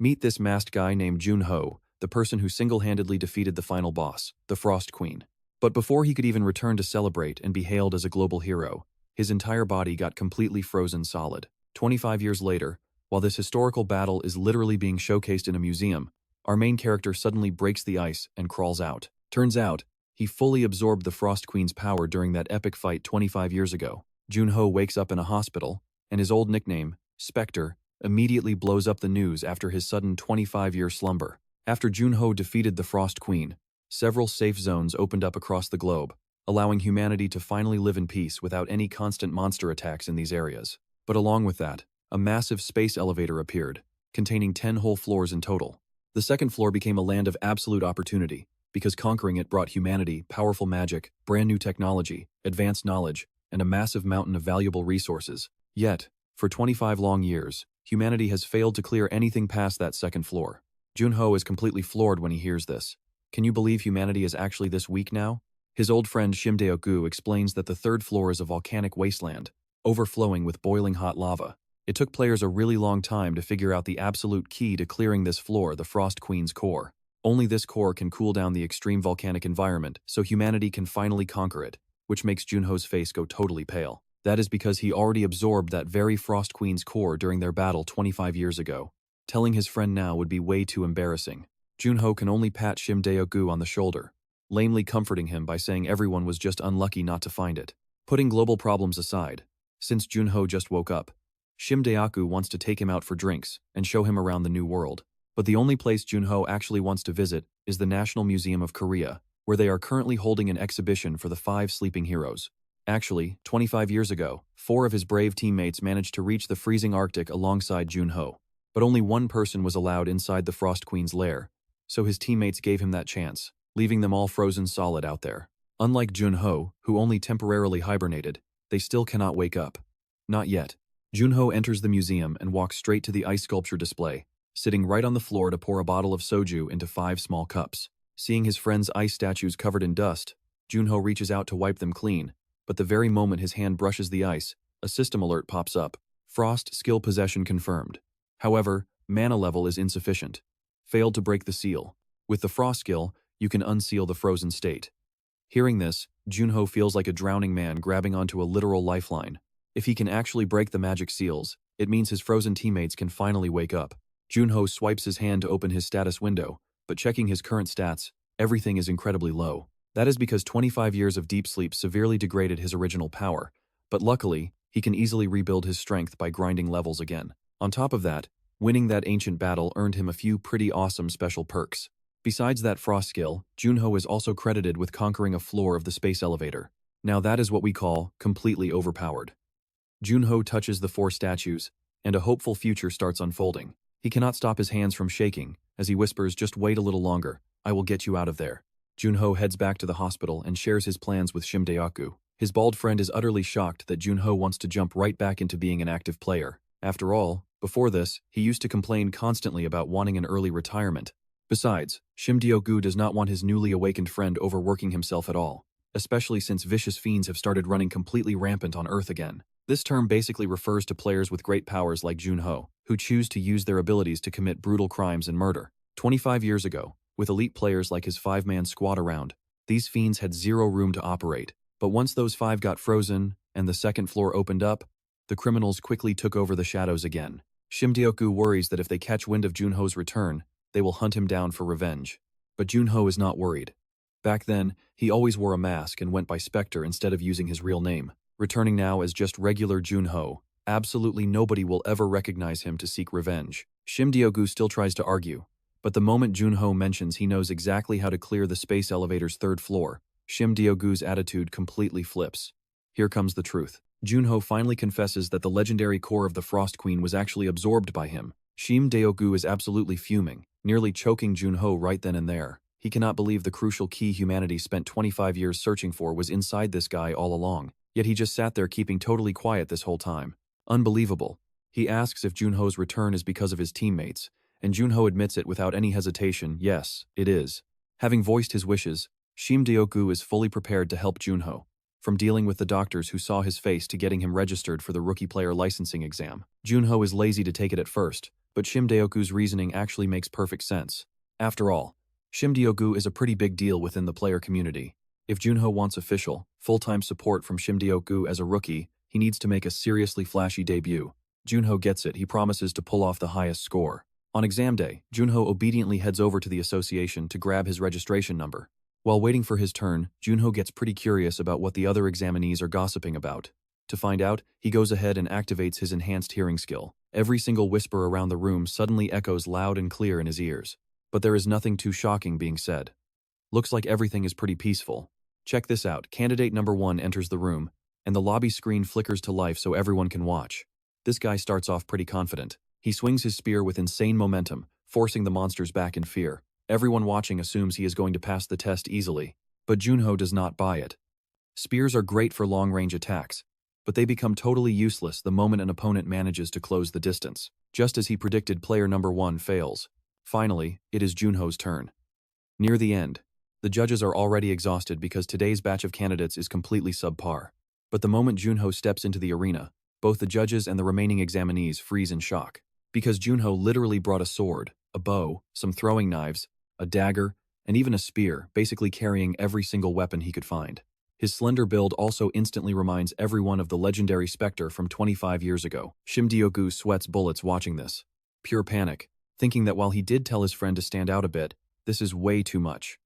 Meet this masked guy named Jun Ho, the person who single-handedly defeated the final boss, the Frost Queen. But before he could even return to celebrate and be hailed as a global hero, his entire body got completely frozen solid. 25 years later, while this historical battle is literally being showcased in a museum, our main character suddenly breaks the ice and crawls out. Turns out, he fully absorbed the Frost Queen's power during that epic fight 25 years ago. Jun Ho wakes up in a hospital, and his old nickname, Specter, immediately blows up the news after his sudden 25-year slumber. After Jun Ho defeated the Frost Queen, several safe zones opened up across the globe, allowing humanity to finally live in peace without any constant monster attacks in these areas. But along with that, a massive space elevator appeared, containing 10 whole floors in total. The second floor became a land of absolute opportunity, because conquering it brought humanity powerful magic, brand new technology, advanced knowledge, and a massive mountain of valuable resources. Yet, for 25 long years, humanity has failed to clear anything past that second floor. Jun Ho is completely floored when he hears this. Can you believe humanity is actually this weak now? His old friend Shimdae-gu explains that the third floor is a volcanic wasteland, overflowing with boiling hot lava. It took players a really long time to figure out the absolute key to clearing this floor, the Frost Queen's core. Only this core can cool down the extreme volcanic environment, so humanity can finally conquer it, which makes Jun Ho's face go totally pale. That is because he already absorbed that very Frost Queen's core during their battle 25 years ago. Telling his friend now would be way too embarrassing. Jun Ho can only pat Shimdae-gu on the shoulder, lamely comforting him by saying everyone was just unlucky not to find it. Putting global problems aside, since Jun Ho just woke up, Shimdae-gu wants to take him out for drinks and show him around the new world. But the only place Jun Ho actually wants to visit is the National Museum of Korea, where they are currently holding an exhibition for the 5 sleeping heroes. Actually, 25 years ago, 4 of his brave teammates managed to reach the freezing Arctic alongside Jun Ho. But only one person was allowed inside the Frost Queen's lair, so his teammates gave him that chance, leaving them all frozen solid out there. Unlike Jun Ho, who only temporarily hibernated, they still cannot wake up. Not yet. Jun Ho enters the museum and walks straight to the ice sculpture display, sitting right on the floor to pour a bottle of soju into 5 small cups. Seeing his friend's ice statues covered in dust, Jun Ho reaches out to wipe them clean, but the very moment his hand brushes the ice, a system alert pops up. Frost skill possession confirmed. However, mana level is insufficient. Failed to break the seal. With the Frost skill, you can unseal the frozen state. Hearing this, Jun Ho feels like a drowning man grabbing onto a literal lifeline. If he can actually break the magic seals, it means his frozen teammates can finally wake up. Jun Ho swipes his hand to open his status window, but checking his current stats, everything is incredibly low. That is because 25 years of deep sleep severely degraded his original power, but luckily, he can easily rebuild his strength by grinding levels again. On top of that, winning that ancient battle earned him a few pretty awesome special perks. Besides that Frost skill, Jun Ho is also credited with conquering a floor of the space elevator. Now that is what we call completely overpowered. Jun Ho touches the 4 statues, and a hopeful future starts unfolding. He cannot stop his hands from shaking, as he whispers, "Just wait a little longer, I will get you out of there." Jun Ho heads back to the hospital and shares his plans with Shimdae-gu. His bald friend is utterly shocked that Jun Ho wants to jump right back into being an active player. After all, before this, he used to complain constantly about wanting an early retirement. Besides, Shimdae-gu does not want his newly awakened friend overworking himself at all, especially since vicious fiends have started running completely rampant on Earth again. This term basically refers to players with great powers like Jun Ho, who choose to use their abilities to commit brutal crimes and murder. 25 years ago, with elite players like his 5-man squad around, these fiends had zero room to operate. But once those 5 got frozen, and the second floor opened up, the criminals quickly took over the shadows again. Shimdae-gu worries that if they catch wind of Jun Ho's return, they will hunt him down for revenge. But Jun Ho is not worried. Back then, he always wore a mask and went by Specter instead of using his real name. Returning now as just regular Jun Ho, absolutely nobody will ever recognize him to seek revenge. Shimdae-gu still tries to argue, but the moment Jun Ho mentions he knows exactly how to clear the space elevator's 3rd floor, Shimdae-gu's attitude completely flips. Here comes the truth. Jun Ho finally confesses that the legendary core of the Frost Queen was actually absorbed by him. Shimdae-gu is absolutely fuming, nearly choking Jun Ho right then and there. He cannot believe the crucial key humanity spent 25 years searching for was inside this guy all along. Yet he just sat there keeping totally quiet this whole time. Unbelievable. He asks if Jun Ho's return is because of his teammates, and Jun Ho admits it without any hesitation. Yes, it is. Having voiced his wishes, Shimdae-gu is fully prepared to help Jun Ho. From dealing with the doctors who saw his face to getting him registered for the rookie player licensing exam. Jun Ho is lazy to take it at first, but Shim Daoku's reasoning actually makes perfect sense. After all, Shim Daoku is a pretty big deal within the player community. If Junho wants official, full-time support from Shim Daoku as a rookie, he needs to make a seriously flashy debut. Junho gets it. He promises to pull off the highest score. On exam day, Junho obediently heads over to the association to grab his registration number. While waiting for his turn, Junho gets pretty curious about what the other examinees are gossiping about. To find out, he goes ahead and activates his enhanced hearing skill. Every single whisper around the room suddenly echoes loud and clear in his ears. But there is nothing too shocking being said. Looks like everything is pretty peaceful. Check this out. Candidate number 1 enters the room, and the lobby screen flickers to life so everyone can watch. This guy starts off pretty confident. He swings his spear with insane momentum, forcing the monsters back in fear. Everyone watching assumes he is going to pass the test easily, but Junho does not buy it. Spears are great for long-range attacks, but they become totally useless the moment an opponent manages to close the distance. Just as he predicted, player number 1 fails. Finally, it is Junho's turn. Near the end, the judges are already exhausted because today's batch of candidates is completely subpar. But the moment Junho steps into the arena, both the judges and the remaining examinees freeze in shock. Because Junho literally brought a sword, a bow, some throwing knives, a dagger, and even a spear, basically carrying every single weapon he could find. His slender build also instantly reminds everyone of the legendary Specter from 25 years ago. Shim Daoku sweats bullets watching this. Pure panic, thinking that while he did tell his friend to stand out a bit, this is way too much.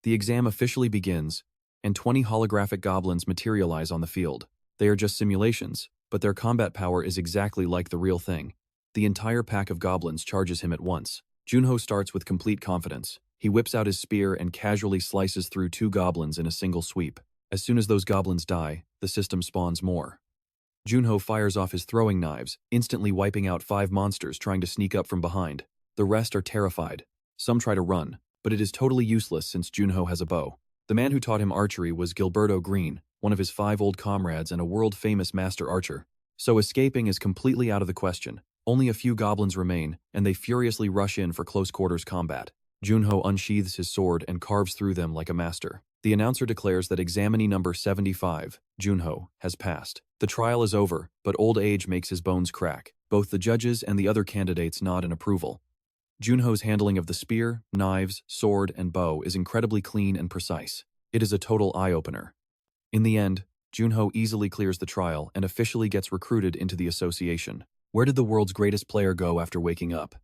The exam officially begins, and 20 holographic goblins materialize on the field. They are just simulations, but their combat power is exactly like the real thing. The entire pack of goblins charges him at once. Junho starts with complete confidence. He whips out his spear and casually slices through 2 goblins in a single sweep. As soon as those goblins die, the system spawns more. Junho fires off his throwing knives, instantly wiping out 5 monsters trying to sneak up from behind. The rest are terrified. Some try to run, but it is totally useless since Junho has a bow. The man who taught him archery was Gilberto Green, one of his 5 old comrades and a world-famous master archer. So escaping is completely out of the question. Only a few goblins remain, and they furiously rush in for close-quarters combat. Junho unsheathes his sword and carves through them like a master. The announcer declares that examinee number 75, Junho, has passed. The trial is over, but old age makes his bones crack. Both the judges and the other candidates nod in approval. Junho's handling of the spear, knives, sword, and bow is incredibly clean and precise. It is a total eye-opener. In the end, Junho easily clears the trial and officially gets recruited into the association. Where did the world's greatest player go after waking up?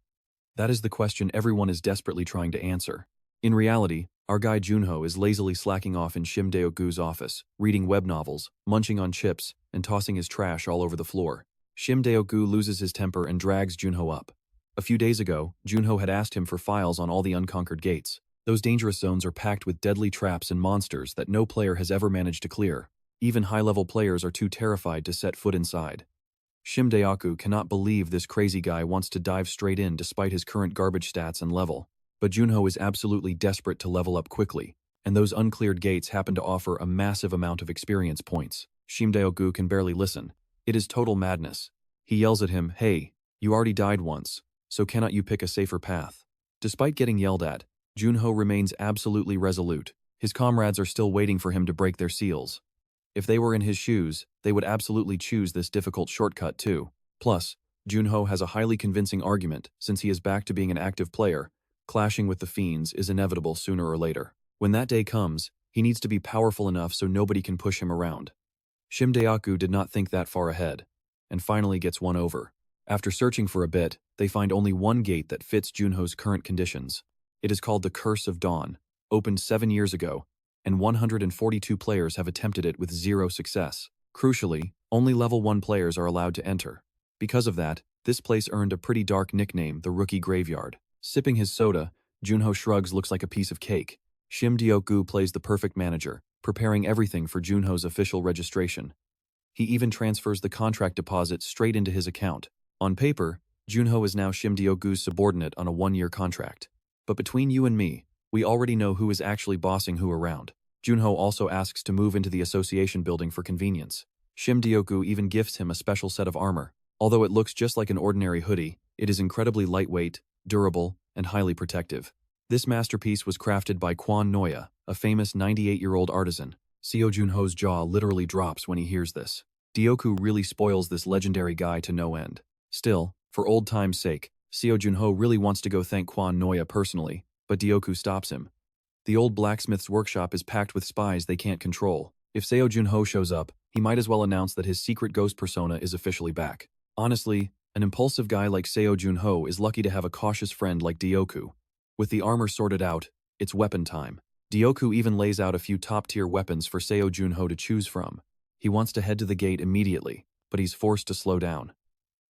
That is the question everyone is desperately trying to answer. In reality, our guy Junho is lazily slacking off in Shim Daoku's office, reading web novels, munching on chips, and tossing his trash all over the floor. Shim Daoku loses his temper and drags Junho up. A few days ago, Junho had asked him for files on all the unconquered gates. Those dangerous zones are packed with deadly traps and monsters that no player has ever managed to clear. Even high-level players are too terrified to set foot inside. Shim Daoku cannot believe this crazy guy wants to dive straight in despite his current garbage stats and level. But Junho is absolutely desperate to level up quickly, and those uncleared gates happen to offer a massive amount of experience points. Shim Daoku can barely listen. It is total madness. He yells at him, "Hey, you already died once, so cannot you pick a safer path?" Despite getting yelled at, Junho remains absolutely resolute. His comrades are still waiting for him to break their seals. If they were in his shoes, they would absolutely choose this difficult shortcut too. Plus, Junho has a highly convincing argument since he is back to being an active player. Clashing with the fiends is inevitable sooner or later. When that day comes, he needs to be powerful enough so nobody can push him around. Shim Daoku did not think that far ahead, and finally gets one over. After searching for a bit, they find only one gate that fits Junho's current conditions. It is called the Curse of Dawn, opened 7 years ago, and 142 players have attempted it with 0 success. Crucially, only level 1 players are allowed to enter. Because of that, this place earned a pretty dark nickname, the Rookie Graveyard. Sipping his soda, Junho shrugs looks like a piece of cake. Shim Daoku plays the perfect manager, preparing everything for Junho's official registration. He even transfers the contract deposit straight into his account. On paper, Junho is now Shim Daoku's subordinate on a 1-year contract. But between you and me, we already know who is actually bossing who around. Junho also asks to move into the association building for convenience. Shim Daoku even gifts him a special set of armor. Although it looks just like an ordinary hoodie, it is incredibly lightweight, durable, and highly protective. This masterpiece was crafted by Kwon Noya, a famous 98-year-old artisan. Seo Jun Ho's jaw literally drops when he hears this. Daoku really spoils this legendary guy to no end. Still, for old time's sake, Seo Jun Ho really wants to go thank Kwan Noya personally, but Dioku stops him. The old blacksmith's workshop is packed with spies they can't control. If Seo Jun Ho shows up, he might as well announce that his secret ghost persona is officially back. Honestly, an impulsive guy like Seo Jun Ho is lucky to have a cautious friend like Dioku. With the armor sorted out, it's weapon time. Dioku even lays out a few top-tier weapons for Seo Jun Ho to choose from. He wants to head to the gate immediately, but he's forced to slow down.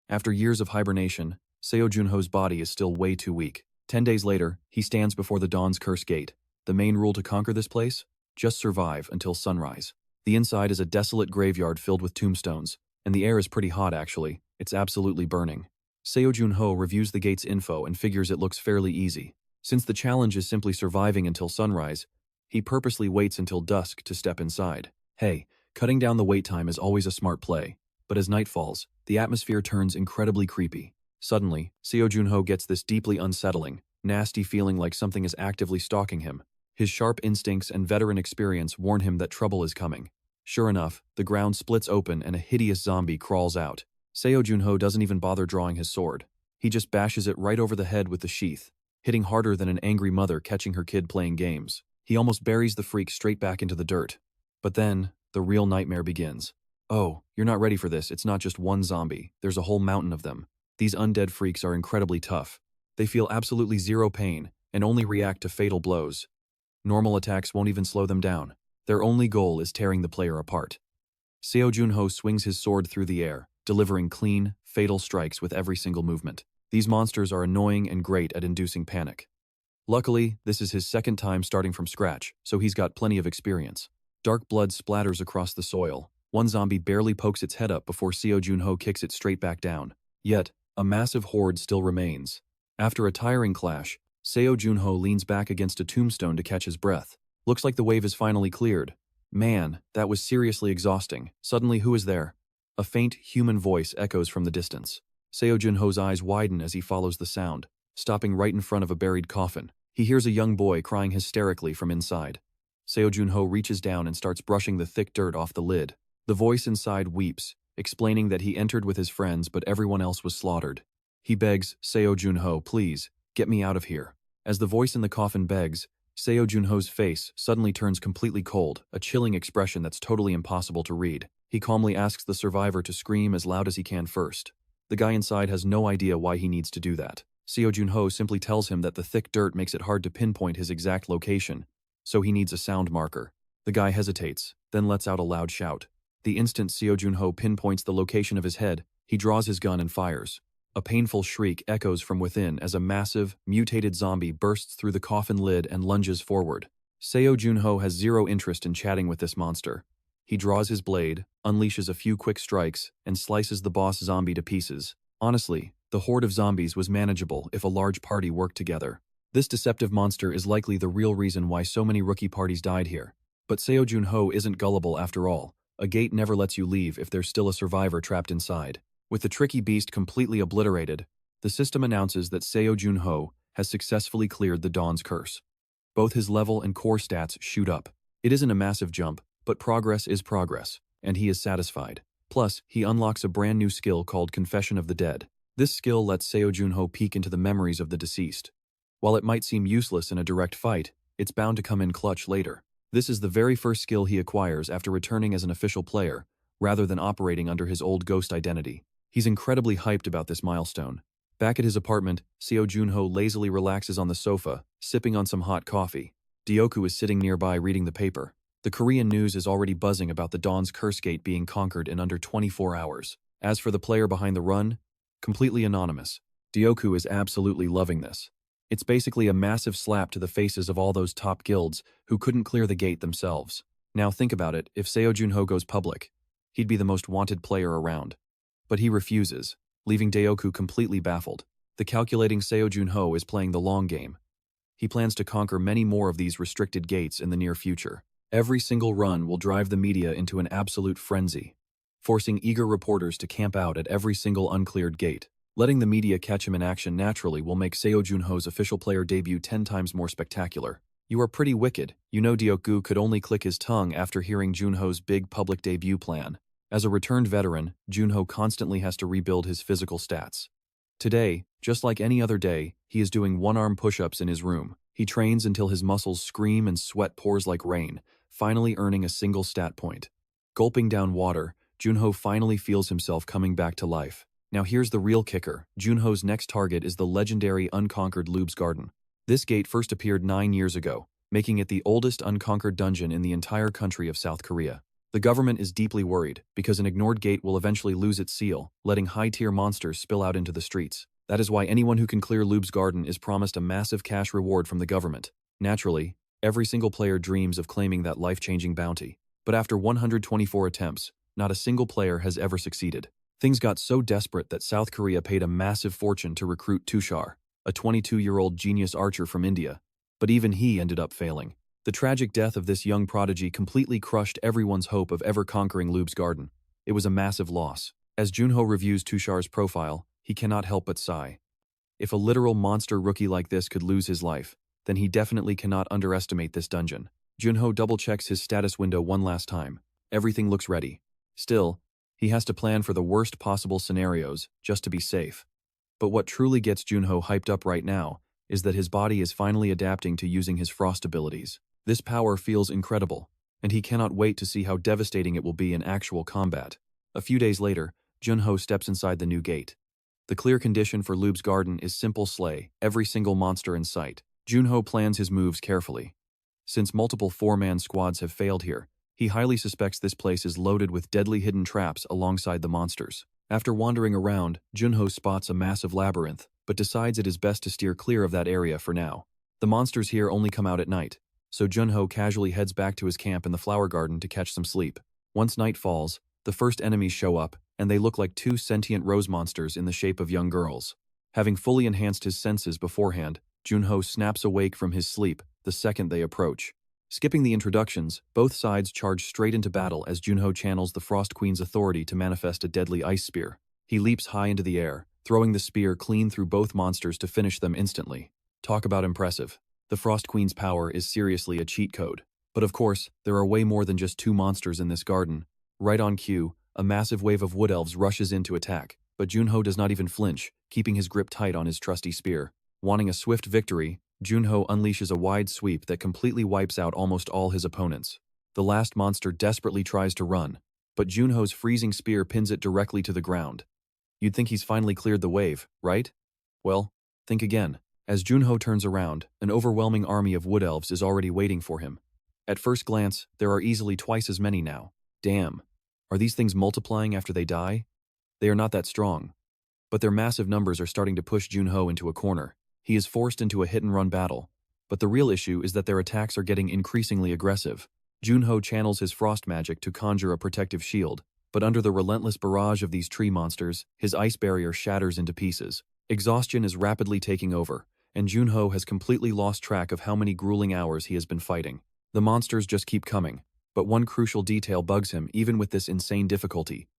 After years of hibernation, Seo Jun Ho's body is still way too weak. 10 days later, he stands before the Dawn's Curse Gate. The main rule to conquer this place? Just survive until sunrise. The inside is a desolate graveyard filled with tombstones, and the air is pretty hot actually. It's absolutely burning. Seo Jun Ho reviews the gate's info and figures it looks fairly easy. Since the challenge is simply surviving until sunrise, he purposely waits until dusk to step inside. Hey, cutting down the wait time is always a smart play, but as night falls, the atmosphere turns incredibly creepy. Suddenly, Seo Jun Ho gets this deeply unsettling, nasty feeling like something is actively stalking him. His sharp instincts and veteran experience warn him that trouble is coming. Sure enough, the ground splits open and a hideous zombie crawls out. Seo Jun Ho doesn't even bother drawing his sword. He just bashes it right over the head with the sheath, hitting harder than an angry mother catching her kid playing games. He almost buries the freak straight back into the dirt. But then, the real nightmare begins. Oh, you're not ready for this. It's not just one zombie. There's a whole mountain of them. These undead freaks are incredibly tough. They feel absolutely zero pain and only react to fatal blows. Normal attacks won't even slow them down. Their only goal is tearing the player apart. Seo Jun Ho swings his sword through the air, delivering clean, fatal strikes with every single movement. These monsters are annoying and great at inducing panic. Luckily, this is his second time starting from scratch, so he's got plenty of experience. Dark blood splatters across the soil. One zombie barely pokes its head up before Seo Jun Ho kicks it straight back down. Yet, a massive horde still remains. After a tiring clash, Seo Jun Ho leans back against a tombstone to catch his breath. Looks like the wave is finally cleared. Man, that was seriously exhausting. Suddenly, who is there? A faint, human voice echoes from the distance. Seo Jun Ho's eyes widen as he follows the sound, stopping right in front of a buried coffin. He hears a young boy crying hysterically from inside. Seo Jun Ho reaches down and starts brushing the thick dirt off the lid. The voice inside weeps, explaining that he entered with his friends but everyone else was slaughtered. He begs, Seo Jun Ho, please, get me out of here. As the voice in the coffin begs, Seo Jun Ho's face suddenly turns completely cold, a chilling expression that's totally impossible to read. He calmly asks the survivor to scream as loud as he can first. The guy inside has no idea why he needs to do that. Seo Jun Ho simply tells him that the thick dirt makes it hard to pinpoint his exact location, so he needs a sound marker. The guy hesitates, then lets out a loud shout. The instant Seo Jun Ho pinpoints the location of his head, he draws his gun and fires. A painful shriek echoes from within as a massive, mutated zombie bursts through the coffin lid and lunges forward. Seo Jun Ho has zero interest in chatting with this monster. He draws his blade, unleashes a few quick strikes, and slices the boss zombie to pieces. Honestly, the horde of zombies was manageable if a large party worked together. This deceptive monster is likely the real reason why so many rookie parties died here. But Seo Jun Ho isn't gullible after all. A gate never lets you leave if there's still a survivor trapped inside. With the tricky beast completely obliterated, the system announces that Seo Jun Ho has successfully cleared the Dawn's Curse. Both his level and core stats shoot up. It isn't a massive jump, but progress is progress, and he is satisfied. Plus, he unlocks a brand new skill called Confession of the Dead. This skill lets Seo Jun Ho peek into the memories of the deceased. While it might seem useless in a direct fight, it's bound to come in clutch later. This is the very first skill he acquires after returning as an official player, rather than operating under his old ghost identity. He's incredibly hyped about this milestone. Back at his apartment, Seo Jun Ho lazily relaxes on the sofa, sipping on some hot coffee. Dioku is sitting nearby reading the paper. The Korean news is already buzzing about the Dawn's Curse Gate being conquered in under 24 hours. As for the player behind the run, completely anonymous. Dioku is absolutely loving this. It's basically a massive slap to the faces of all those top guilds who couldn't clear the gate themselves. Now think about it, if Seo Jun Ho goes public, he'd be the most wanted player around. But he refuses, leaving Dioku completely baffled. The calculating Seo Jun Ho is playing the long game. He plans to conquer many more of these restricted gates in the near future. Every single run will drive the media into an absolute frenzy, forcing eager reporters to camp out at every single uncleared gate. Letting the media catch him in action naturally will make Seo Jun Ho's official player debut 10 times more spectacular. You are pretty wicked. You know Dioku could only click his tongue after hearing Jun Ho's big public debut plan. As a returned veteran, Jun Ho constantly has to rebuild his physical stats. Today, just like any other day, he is doing one-arm push-ups in his room. He trains until his muscles scream and sweat pours like rain, finally earning a single stat point. Gulping down water, Jun Ho finally feels himself coming back to life. Now here's the real kicker. Jun Ho's next target is the legendary unconquered Lube's Garden. This gate first appeared 9 years ago, making it the oldest unconquered dungeon in the entire country of South Korea. The government is deeply worried, because an ignored gate will eventually lose its seal, letting high-tier monsters spill out into the streets. That is why anyone who can clear Lube's Garden is promised a massive cash reward from the government. Naturally, every single player dreams of claiming that life-changing bounty. But after 124 attempts, not a single player has ever succeeded. Things got so desperate that South Korea paid a massive fortune to recruit Tushar, a 22-year-old genius archer from India. But even he ended up failing. The tragic death of this young prodigy completely crushed everyone's hope of ever conquering Lube's Garden. It was a massive loss. As Jun Ho reviews Tushar's profile, he cannot help but sigh. If a literal monster rookie like this could lose his life, then he definitely cannot underestimate this dungeon. Jun Ho double-checks his status window one last time. Everything looks ready. Still, he has to plan for the worst possible scenarios just to be safe. But what truly gets Jun Ho hyped up right now is that his body is finally adapting to using his frost abilities. This power feels incredible, and he cannot wait to see how devastating it will be in actual combat. A few days later, Jun Ho steps inside the new gate. The clear condition for Lube's Garden is simple: slay every single monster in sight. Jun Ho plans his moves carefully. Since multiple four-man squads have failed here, he highly suspects this place is loaded with deadly hidden traps alongside the monsters. After wandering around, Jun Ho spots a massive labyrinth, but decides it is best to steer clear of that area for now. The monsters here only come out at night, so Jun Ho casually heads back to his camp in the flower garden to catch some sleep. Once night falls, the first enemies show up, and they look like two sentient rose monsters in the shape of young girls. Having fully enhanced his senses beforehand, Jun Ho snaps awake from his sleep the second they approach. Skipping the introductions, both sides charge straight into battle as Jun Ho channels the Frost Queen's authority to manifest a deadly ice spear. He leaps high into the air, throwing the spear clean through both monsters to finish them instantly. Talk about impressive. The Frost Queen's power is seriously a cheat code. But of course, there are way more than just two monsters in this garden. Right on cue, a massive wave of wood elves rushes in to attack, but Jun Ho does not even flinch, keeping his grip tight on his trusty spear. Wanting a swift victory, Jun Ho unleashes a wide sweep that completely wipes out almost all his opponents. The last monster desperately tries to run, but Jun Ho's freezing spear pins it directly to the ground. You'd think he's finally cleared the wave, right? Well, think again. As Jun Ho turns around, an overwhelming army of wood elves is already waiting for him. At first glance, there are easily twice as many now. Damn. Are these things multiplying after they die? They are not that strong. But their massive numbers are starting to push Jun Ho into a corner. He is forced into a hit-and-run battle, but the real issue is that their attacks are getting increasingly aggressive. Jun Ho channels his frost magic to conjure a protective shield, but under the relentless barrage of these tree monsters, his ice barrier shatters into pieces. Exhaustion is rapidly taking over, and Jun Ho has completely lost track of how many grueling hours he has been fighting. The monsters just keep coming, but one crucial detail bugs him even with this insane difficulty.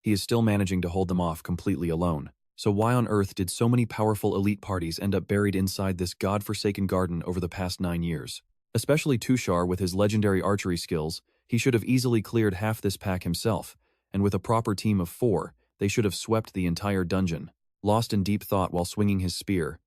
He is still managing to hold them off completely alone. So why on earth did so many powerful elite parties end up buried inside this godforsaken garden over the past 9 years? Especially Tushar with his legendary archery skills, he should have easily cleared half this pack himself, and with a proper team of 4, they should have swept the entire dungeon. Lost in deep thought while swinging his spear,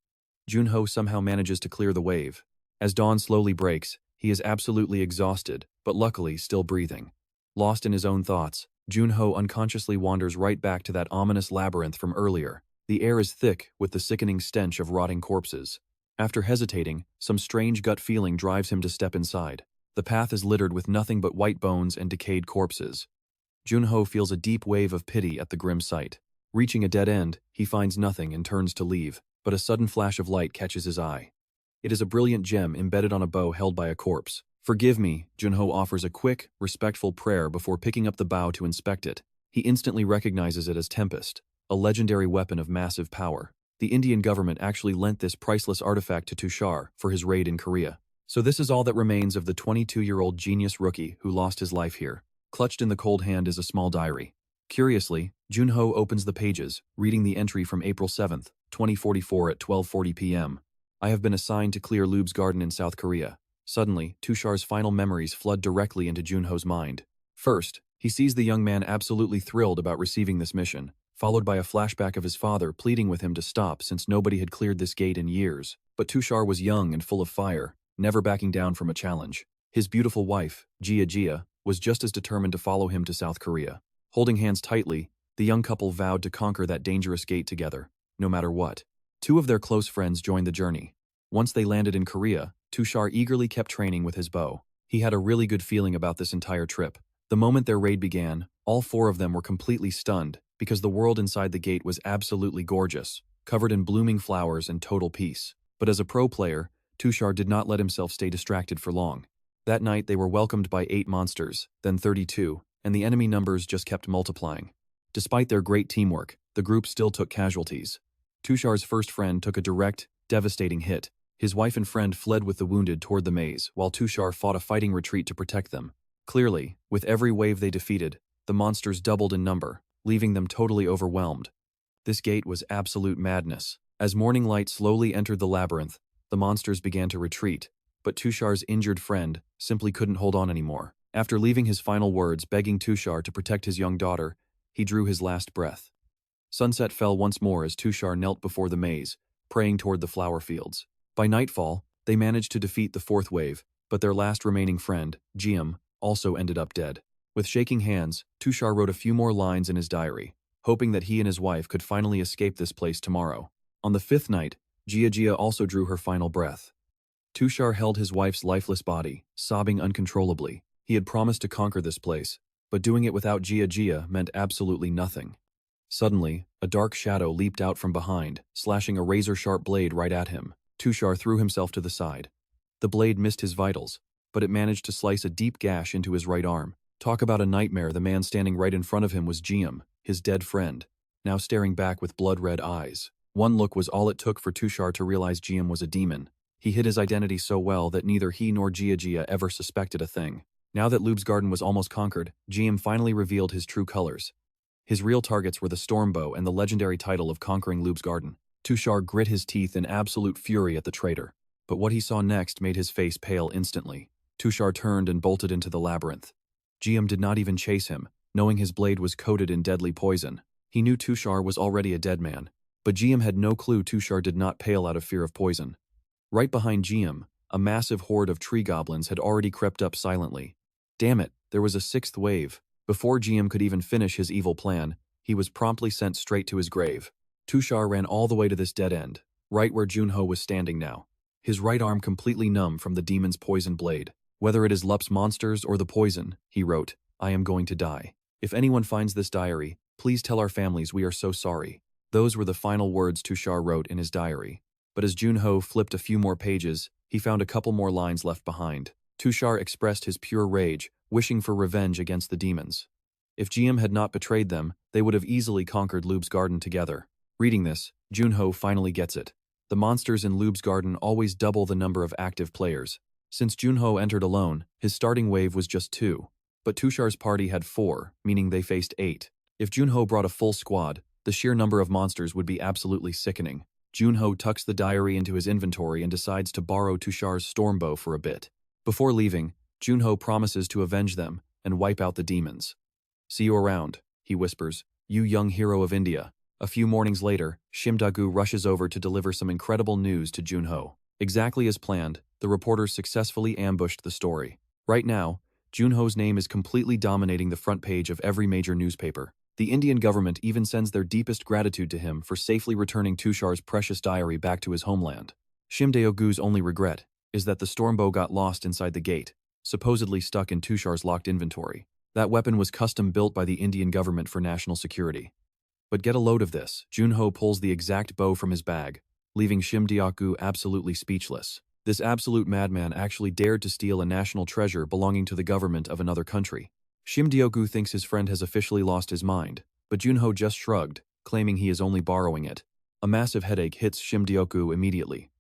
Jun Ho somehow manages to clear the wave. As dawn slowly breaks, he is absolutely exhausted, but luckily still breathing. Lost in his own thoughts, Jun Ho unconsciously wanders right back to that ominous labyrinth from earlier. The air is thick with the sickening stench of rotting corpses. After hesitating, some strange gut feeling drives him to step inside. The path is littered with nothing but white bones and decayed corpses. Jun Ho feels a deep wave of pity at the grim sight. Reaching a dead end, he finds nothing and turns to leave, but a sudden flash of light catches his eye. It is a brilliant gem embedded on a bow held by a corpse. "Forgive me," Jun Ho offers a quick, respectful prayer before picking up the bow to inspect it. He instantly recognizes it as Tempest, a legendary weapon of massive power. The Indian government actually lent this priceless artifact to Tushar for his raid in Korea. So this is all that remains of the 22-year-old genius rookie who lost his life here. Clutched in the cold hand is a small diary. Curiously, Jun Ho opens the pages, reading the entry from April 7th, 2044 at 12:40 p.m. "I have been assigned to clear Lube's Garden in South Korea." Suddenly, Tushar's final memories flood directly into Jun Ho's mind. First, he sees the young man absolutely thrilled about receiving this mission, followed by a flashback of his father pleading with him to stop since nobody had cleared this gate in years. But Tushar was young and full of fire, never backing down from a challenge. His beautiful wife, Jia, was just as determined to follow him to South Korea. Holding hands tightly, the young couple vowed to conquer that dangerous gate together, no matter what. Two of their close friends joined the journey. Once they landed in Korea, Tushar eagerly kept training with his bow. He had a really good feeling about this entire trip. The moment their raid began, all four of them were completely stunned because the world inside the gate was absolutely gorgeous, covered in blooming flowers and total peace. But as a pro player, Tushar did not let himself stay distracted for long. That night they were welcomed by 8 monsters, then 32, and the enemy numbers just kept multiplying. Despite their great teamwork, the group still took casualties. Tushar's first friend took a direct, devastating hit. His wife and friend fled with the wounded toward the maze, while Tushar fought a fighting retreat to protect them. Clearly, with every wave they defeated, the monsters doubled in number, leaving them totally overwhelmed. This gate was absolute madness. As morning light slowly entered the labyrinth, the monsters began to retreat, but Tushar's injured friend simply couldn't hold on anymore. After leaving his final words begging Tushar to protect his young daughter, he drew his last breath. Sunset fell once more as Tushar knelt before the maze, praying toward the flower fields. By nightfall, they managed to defeat the 4th wave, but their last remaining friend, Jia, also ended up dead. With shaking hands, Tushar wrote a few more lines in his diary, hoping that he and his wife could finally escape this place tomorrow. On the 5th night, Jia also drew her final breath. Tushar held his wife's lifeless body, sobbing uncontrollably. He had promised to conquer this place, but doing it without Jia meant absolutely nothing. Suddenly, a dark shadow leaped out from behind, slashing a razor-sharp blade right at him. Tushar threw himself to the side. The blade missed his vitals, but it managed to slice a deep gash into his right arm. Talk about a nightmare, the man standing right in front of him was Jia, his dead friend, now staring back with blood-red eyes. One look was all it took for Tushar to realize Jia was a demon. He hid his identity so well that neither he nor Jia ever suspected a thing. Now that Lub's garden was almost conquered, Jia finally revealed his true colors. His real targets were the Stormbow and the legendary title of conquering Lub's garden. Tushar grit his teeth in absolute fury at the traitor. But what he saw next made his face pale instantly. Tushar turned and bolted into the labyrinth. Jia did not even chase him, knowing his blade was coated in deadly poison. He knew Tushar was already a dead man, but Jia had no clue Tushar did not pale out of fear of poison. Right behind Jia, a massive horde of tree goblins had already crept up silently. Damn it, there was a 6th wave. Before Jia could even finish his evil plan, he was promptly sent straight to his grave. Tushar ran all the way to this dead end, right where Jun Ho was standing now. His right arm completely numb from the demon's poison blade. Whether it is Lup's monsters or the poison, he wrote, I am going to die. If anyone finds this diary, please tell our families we are so sorry. Those were the final words Tushar wrote in his diary. But as Jun Ho flipped a few more pages, he found a couple more lines left behind. Tushar expressed his pure rage, wishing for revenge against the demons. If Jia had not betrayed them, they would have easily conquered Lub's garden together. Reading this, Jun Ho finally gets it. The monsters in Lub's garden always double the number of active players. Since Jun Ho entered alone, his starting wave was just 2. But Tushar's party had 4, meaning they faced 8. If Jun Ho brought a full squad, the sheer number of monsters would be absolutely sickening. Jun Ho tucks the diary into his inventory and decides to borrow Tushar's Stormbow for a bit. Before leaving, Jun Ho promises to avenge them and wipe out the demons. See you around, he whispers, you young hero of India. A few mornings later, Shimdagu rushes over to deliver some incredible news to Jun Ho. Exactly as planned, the reporters successfully ambushed the story. Right now, Jun Ho's name is completely dominating the front page of every major newspaper. The Indian government even sends their deepest gratitude to him for safely returning Tushar's precious diary back to his homeland. Shimdagu's only regret is that the Stormbow got lost inside the gate, supposedly stuck in Tushar's locked inventory. That weapon was custom built by the Indian government for national security. But get a load of this, Jun Ho pulls the exact bow from his bag, leaving Shimdagu absolutely speechless. This absolute madman actually dared to steal a national treasure belonging to the government of another country. Shimdagu thinks his friend has officially lost his mind, but Jun Ho just shrugged, claiming he is only borrowing it. A massive headache hits Shimdagu immediately.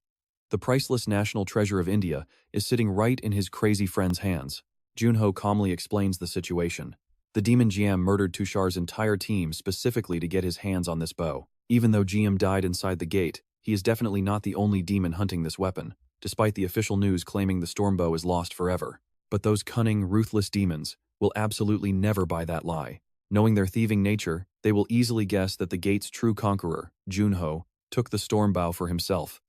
The priceless national treasure of India is sitting right in his crazy friend's hands. Jun Ho calmly explains the situation. The demon Jia murdered Tushar's entire team specifically to get his hands on this bow. Even though Jia died inside the gate, he is definitely not the only demon hunting this weapon, despite the official news claiming the Stormbow is lost forever. But those cunning, ruthless demons will absolutely never buy that lie. Knowing their thieving nature, they will easily guess that the gate's true conqueror, Jun Ho, took the storm bow for himself.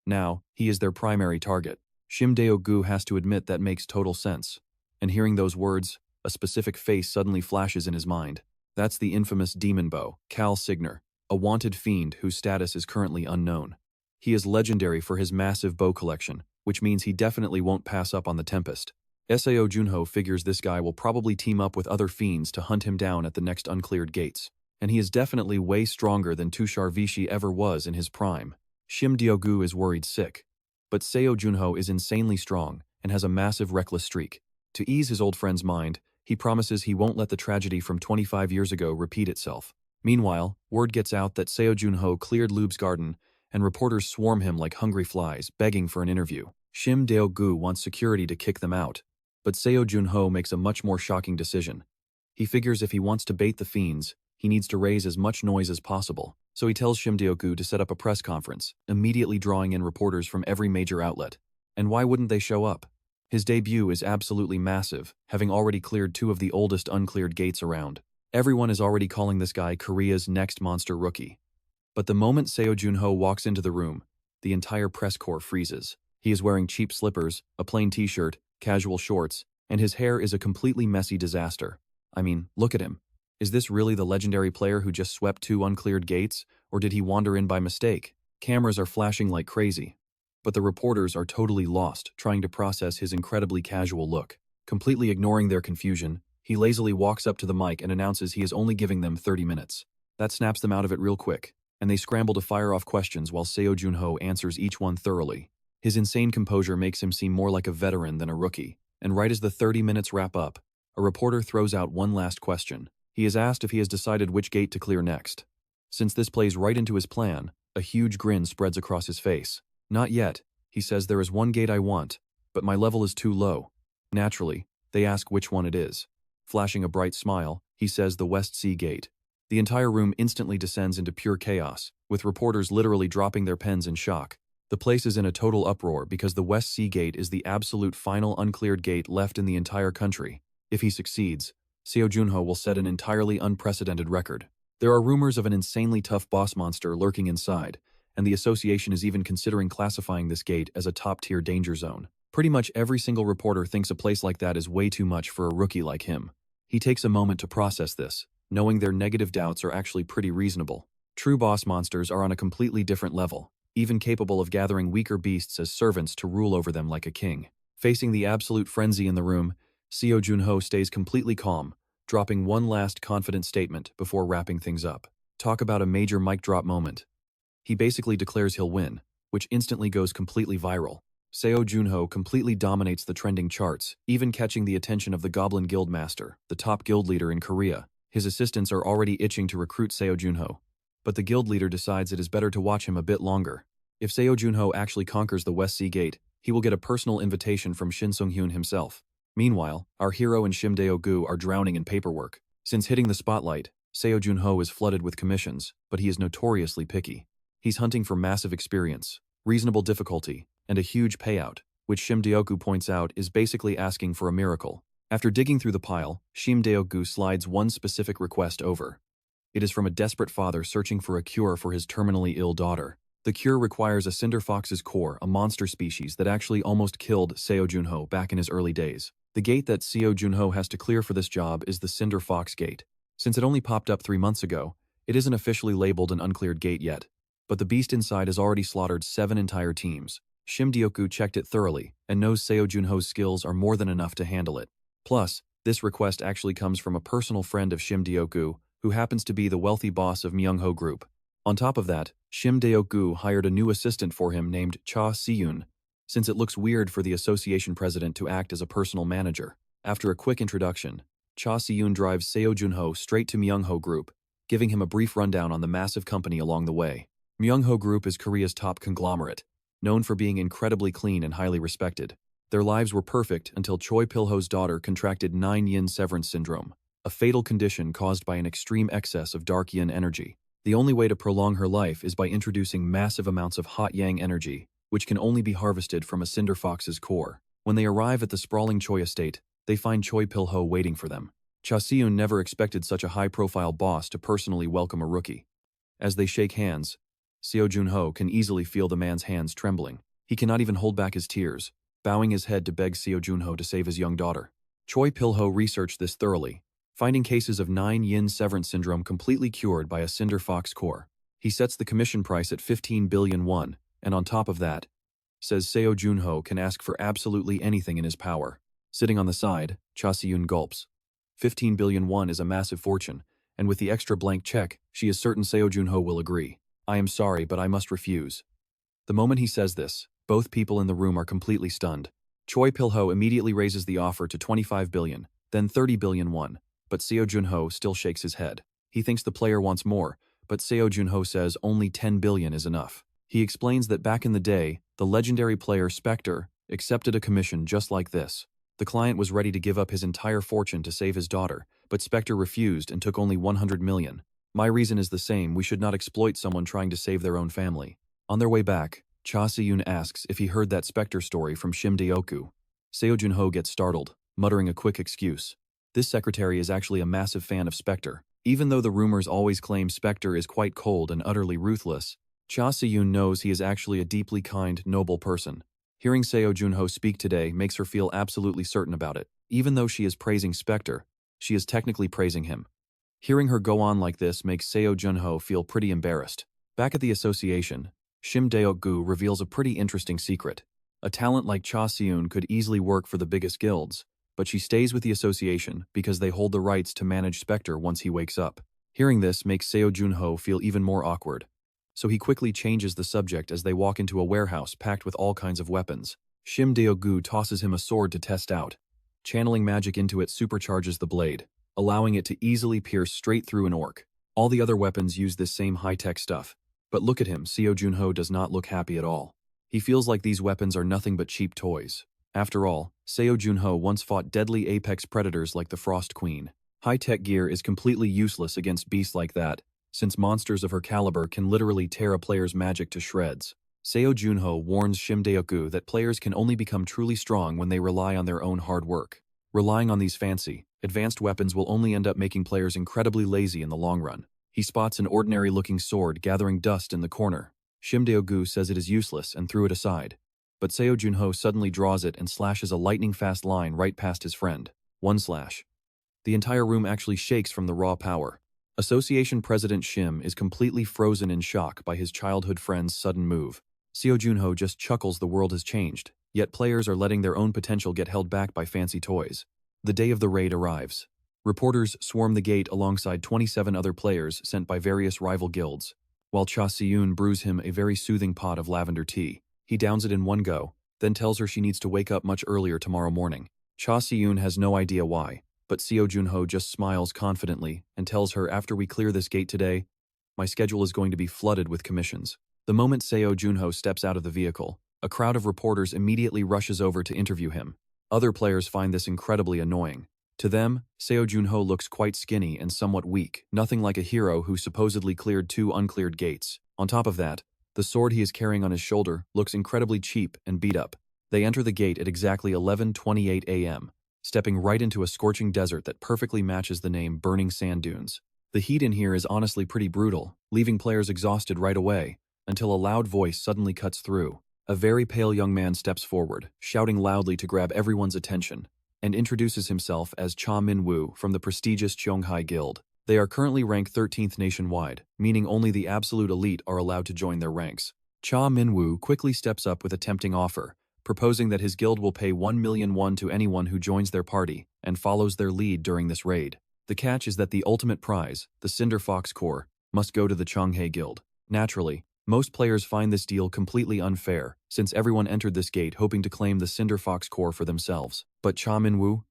Now, he is their primary target. Shim Deo-gu has to admit that makes total sense. And hearing those words, a specific face suddenly flashes in his mind. That's the infamous demon bow, Cal Signer, a wanted fiend whose status is currently unknown. He is legendary for his massive bow collection, which means he definitely won't pass up on the Tempest. Seo Jun Ho figures this guy will probably team up with other fiends to hunt him down at the next uncleared gates. And he is definitely way stronger than Tushar Vichy ever was in his prime. Shim Deo-gu is worried sick. But Seo Jun Ho is insanely strong and has a massive reckless streak. To ease his old friend's mind, he promises he won't let the tragedy from 25 years ago repeat itself. Meanwhile, word gets out that Seo Jun Ho cleared Lube's garden, and reporters swarm him like hungry flies, begging for an interview. Shim Deo-gu wants security to kick them out, but Seo Jun Ho makes a much more shocking decision. He figures if he wants to bait the fiends, he needs to raise as much noise as possible, so he tells Shim Deo-gu to set up a press conference, immediately drawing in reporters from every major outlet. And why wouldn't they show up? His debut is absolutely massive, having already cleared 2 of the oldest uncleared gates around. Everyone is already calling this guy Korea's next monster rookie. But the moment Seo Jun Ho walks into the room, the entire press corps freezes. He is wearing cheap slippers, a plain t-shirt, casual shorts, and his hair is a completely messy disaster. I mean, look at him. Is this really the legendary player who just swept 2 uncleared gates, or did he wander in by mistake? Cameras are flashing like crazy, but the reporters are totally lost, trying to process his incredibly casual look. Completely ignoring their confusion, he lazily walks up to the mic and announces he is only giving them 30 minutes. That snaps them out of it real quick, and they scramble to fire off questions while Seo Jun Ho answers each one thoroughly. His insane composure makes him seem more like a veteran than a rookie, and right as the 30 minutes wrap up, a reporter throws out one last question. He is asked if he has decided which gate to clear next. Since this plays right into his plan, a huge grin spreads across his face. Not yet, he says. There is one gate I want, but my level is too low. Naturally, they ask which one it is. Flashing a bright smile, he says the West Sea Gate. The entire room instantly descends into pure chaos, with reporters literally dropping their pens in shock. The place is in a total uproar because the West Sea Gate is the absolute final uncleared gate left in the entire country. If he succeeds, Seo Jun Ho will set an entirely unprecedented record. There are rumors of an insanely tough boss monster lurking inside, and the association is even considering classifying this gate as a top-tier danger zone. Pretty much every single reporter thinks a place like that is way too much for a rookie like him. He takes a moment to process this, knowing their negative doubts are actually pretty reasonable. True boss monsters are on a completely different level, even capable of gathering weaker beasts as servants to rule over them like a king. Facing the absolute frenzy in the room, Seo Jun Ho stays completely calm, dropping one last confident statement before wrapping things up. Talk about a major mic drop moment. He basically declares he'll win, which instantly goes completely viral. Seo Jun Ho completely dominates the trending charts, even catching the attention of the Goblin Guild Master, the top guild leader in Korea. His assistants are already itching to recruit Seo Jun Ho, but the guild leader decides it is better to watch him a bit longer. If Seo Jun Ho actually conquers the West Sea Gate, he will get a personal invitation from Shin Sung-hyun himself. Meanwhile, our hero and Shim Deo-gu are drowning in paperwork. Since hitting the spotlight, Seo Jun Ho is flooded with commissions, but he is notoriously picky. He's hunting for massive experience, reasonable difficulty, and a huge payout, which Shim Deo-gu points out is basically asking for a miracle. After digging through the pile, Shim Deo-gu slides one specific request over. It is from a desperate father searching for a cure for his terminally ill daughter. The cure requires a cinder fox's core, a monster species that actually almost killed Seo Jun Ho back in his early days. The gate that Seo Jun Ho has to clear for this job is the Cinder Fox Gate. Since it only popped up 3 months ago, it isn't officially labeled an uncleared gate yet, but the beast inside has already slaughtered 7 entire teams. Shim Deo-gu checked it thoroughly and knows Seo Jun Ho's skills are more than enough to handle it. Plus, this request actually comes from a personal friend of Shim Deo-gu, who happens to be the wealthy boss of Myung-ho Group. On top of that, Shim Deo-gu hired a new assistant for him named Cha Si-yoon, since it looks weird for the association president to act as a personal manager. After a quick introduction, Cha Si-yoon drives Seo Jun Ho straight to Myung-ho Group, giving him a brief rundown on the massive company along the way. Myung-ho Group is Korea's top conglomerate, known for being incredibly clean and highly respected. Their lives were perfect until Choi Pil-ho's daughter contracted 9-yin severance syndrome, a fatal condition caused by an extreme excess of dark yin energy. The only way to prolong her life is by introducing massive amounts of hot yang energy, which can only be harvested from a cinder fox's core. When they arrive at the sprawling Choi estate, they find Choi Pil-ho waiting for them. Cha Seon never expected such a high-profile boss to personally welcome a rookie. As they shake hands, Seo Jun Ho can easily feel the man's hands trembling. He cannot even hold back his tears, bowing his head to beg Seo Jun Ho to save his young daughter. Choi Pil-ho researched this thoroughly, finding cases of 9-yin severance syndrome completely cured by a Cinder Fox core. He sets the commission price at 15 billion won, and on top of that, says Seo Jun Ho can ask for absolutely anything in his power. Sitting on the side, Cha Seon gulps. 15 billion won is a massive fortune, and with the extra blank check, she is certain Seo Jun Ho will agree. I am sorry, but I must refuse. The moment he says this, both people in the room are completely stunned. Choi Pil-ho immediately raises the offer to 25 billion, then 30 billion won, but Seo Jun Ho still shakes his head. He thinks the player wants more, but Seo Jun Ho says only 10 billion is enough. He explains that back in the day, the legendary player Specter accepted a commission just like this. The client was ready to give up his entire fortune to save his daughter, but Specter refused and took only 100 million. My reason is the same, we should not exploit someone trying to save their own family. On their way back, Cha Seon asks if he heard that Specter story from Shim Dae-oku. Seo Jun Ho gets startled, muttering a quick excuse. This secretary is actually a massive fan of Specter. Even though the rumors always claim Specter is quite cold and utterly ruthless, Cha Seon knows he is actually a deeply kind, noble person. Hearing Seo Jun Ho speak today makes her feel absolutely certain about it. Even though she is praising Specter, she is technically praising him. Hearing her go on like this makes Seo Jun Ho feel pretty embarrassed. Back at the association, Shim Dae-oku reveals a pretty interesting secret. A talent like Cha Seon could easily work for the biggest guilds, but she stays with the association because they hold the rights to manage Specter once he wakes up. Hearing this makes Seo Jun Ho feel even more awkward. So he quickly changes the subject as they walk into a warehouse packed with all kinds of weapons. Shim Dae-oku tosses him a sword to test out. Channeling magic into it supercharges the blade, allowing it to easily pierce straight through an orc. All the other weapons use this same high-tech stuff. But look at him, Seo Jun Ho does not look happy at all. He feels like these weapons are nothing but cheap toys. After all, Seo Jun Ho once fought deadly apex predators like the Frost Queen. High-tech gear is completely useless against beasts like that, since monsters of her caliber can literally tear a player's magic to shreds. Seo Jun Ho warns Shim Dae-oku that players can only become truly strong when they rely on their own hard work. Relying on these fancy, advanced weapons will only end up making players incredibly lazy in the long run. He spots an ordinary-looking sword gathering dust in the corner. Shim Dae-oku says it is useless and threw it aside. But Seo Jun Ho suddenly draws it and slashes a lightning-fast line right past his friend. One slash. The entire room actually shakes from the raw power. Association President Shim is completely frozen in shock by his childhood friend's sudden move. Seo Jun Ho just chuckles the world has changed, yet players are letting their own potential get held back by fancy toys. The day of the raid arrives. Reporters swarm the gate alongside 27 other players sent by various rival guilds, while Cha Seon brews him a very soothing pot of lavender tea. He downs it in one go, then tells her she needs to wake up much earlier tomorrow morning. Cha Seon has no idea why, but Seo Jun Ho just smiles confidently and tells her after we clear this gate today, my schedule is going to be flooded with commissions. The moment Seo Jun Ho steps out of the vehicle, a crowd of reporters immediately rushes over to interview him. Other players find this incredibly annoying. To them, Seo Jun Ho looks quite skinny and somewhat weak, nothing like a hero who supposedly cleared 2 uncleared gates. On top of that, the sword he is carrying on his shoulder looks incredibly cheap and beat up. They enter the gate at exactly 11:28 a.m., stepping right into a scorching desert that perfectly matches the name Burning Sand Dunes. The heat in here is honestly pretty brutal, leaving players exhausted right away, until a loud voice suddenly cuts through. A very pale young man steps forward, shouting loudly to grab everyone's attention, and introduces himself as Cha Min-woo from the prestigious Cheonghai Guild. They are currently ranked 13th nationwide, meaning only the absolute elite are allowed to join their ranks. Cha Min-woo quickly steps up with a tempting offer, proposing that his guild will pay 1 million won to anyone who joins their party and follows their lead during this raid. The catch is that the ultimate prize, the Cinder Fox Core, must go to the Cheonghai Guild. Naturally, most players find this deal completely unfair, since everyone entered this gate hoping to claim the Cinder Fox Core for themselves. But Cha Min-woo?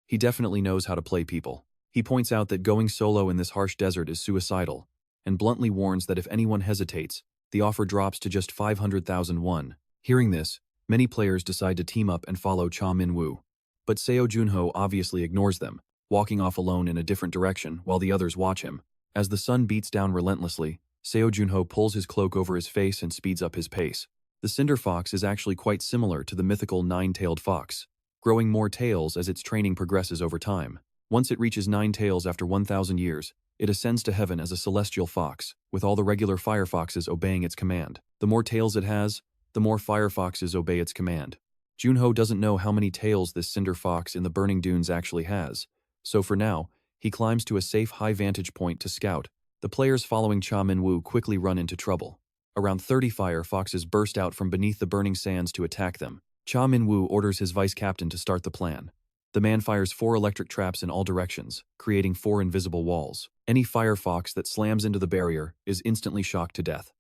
He definitely knows how to play people. He points out that going solo in this harsh desert is suicidal, and bluntly warns that if anyone hesitates, the offer drops to just 500,000 won. Hearing this, many players decide to team up and follow Cha Min-woo. But Seo Jun Ho obviously ignores them, walking off alone in a different direction while the others watch him. As the sun beats down relentlessly, Seo Jun Ho pulls his cloak over his face and speeds up his pace. The Cinder Fox is actually quite similar to the mythical 9-tailed fox, growing more tails as its training progresses over time. Once it reaches 9 tails after 1,000 years, it ascends to heaven as a celestial fox, with all the regular firefoxes obeying its command. The more tails it has, the more firefoxes obey its command. Jun Ho doesn't know how many tails this cinder fox in the burning dunes actually has, so for now, he climbs to a safe high vantage point to scout. The players following Cha Min-woo quickly run into trouble. Around 30 firefoxes burst out from beneath the burning sands to attack them. Cha Min-woo orders his vice captain to start the plan. The man fires 4 electric traps in all directions, creating 4 invisible walls. Any firefox that slams into the barrier is instantly shocked to death.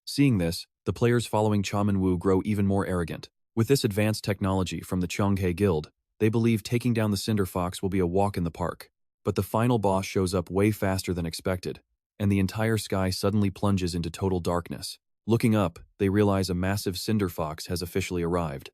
Seeing this, the players following Cha Min-woo grow even more arrogant. With this advanced technology from the Cheonghae Guild, they believe taking down the Cinder Fox will be a walk in the park. But the final boss shows up way faster than expected, and the entire sky suddenly plunges into total darkness. Looking up, they realize a massive Cinder Fox has officially arrived.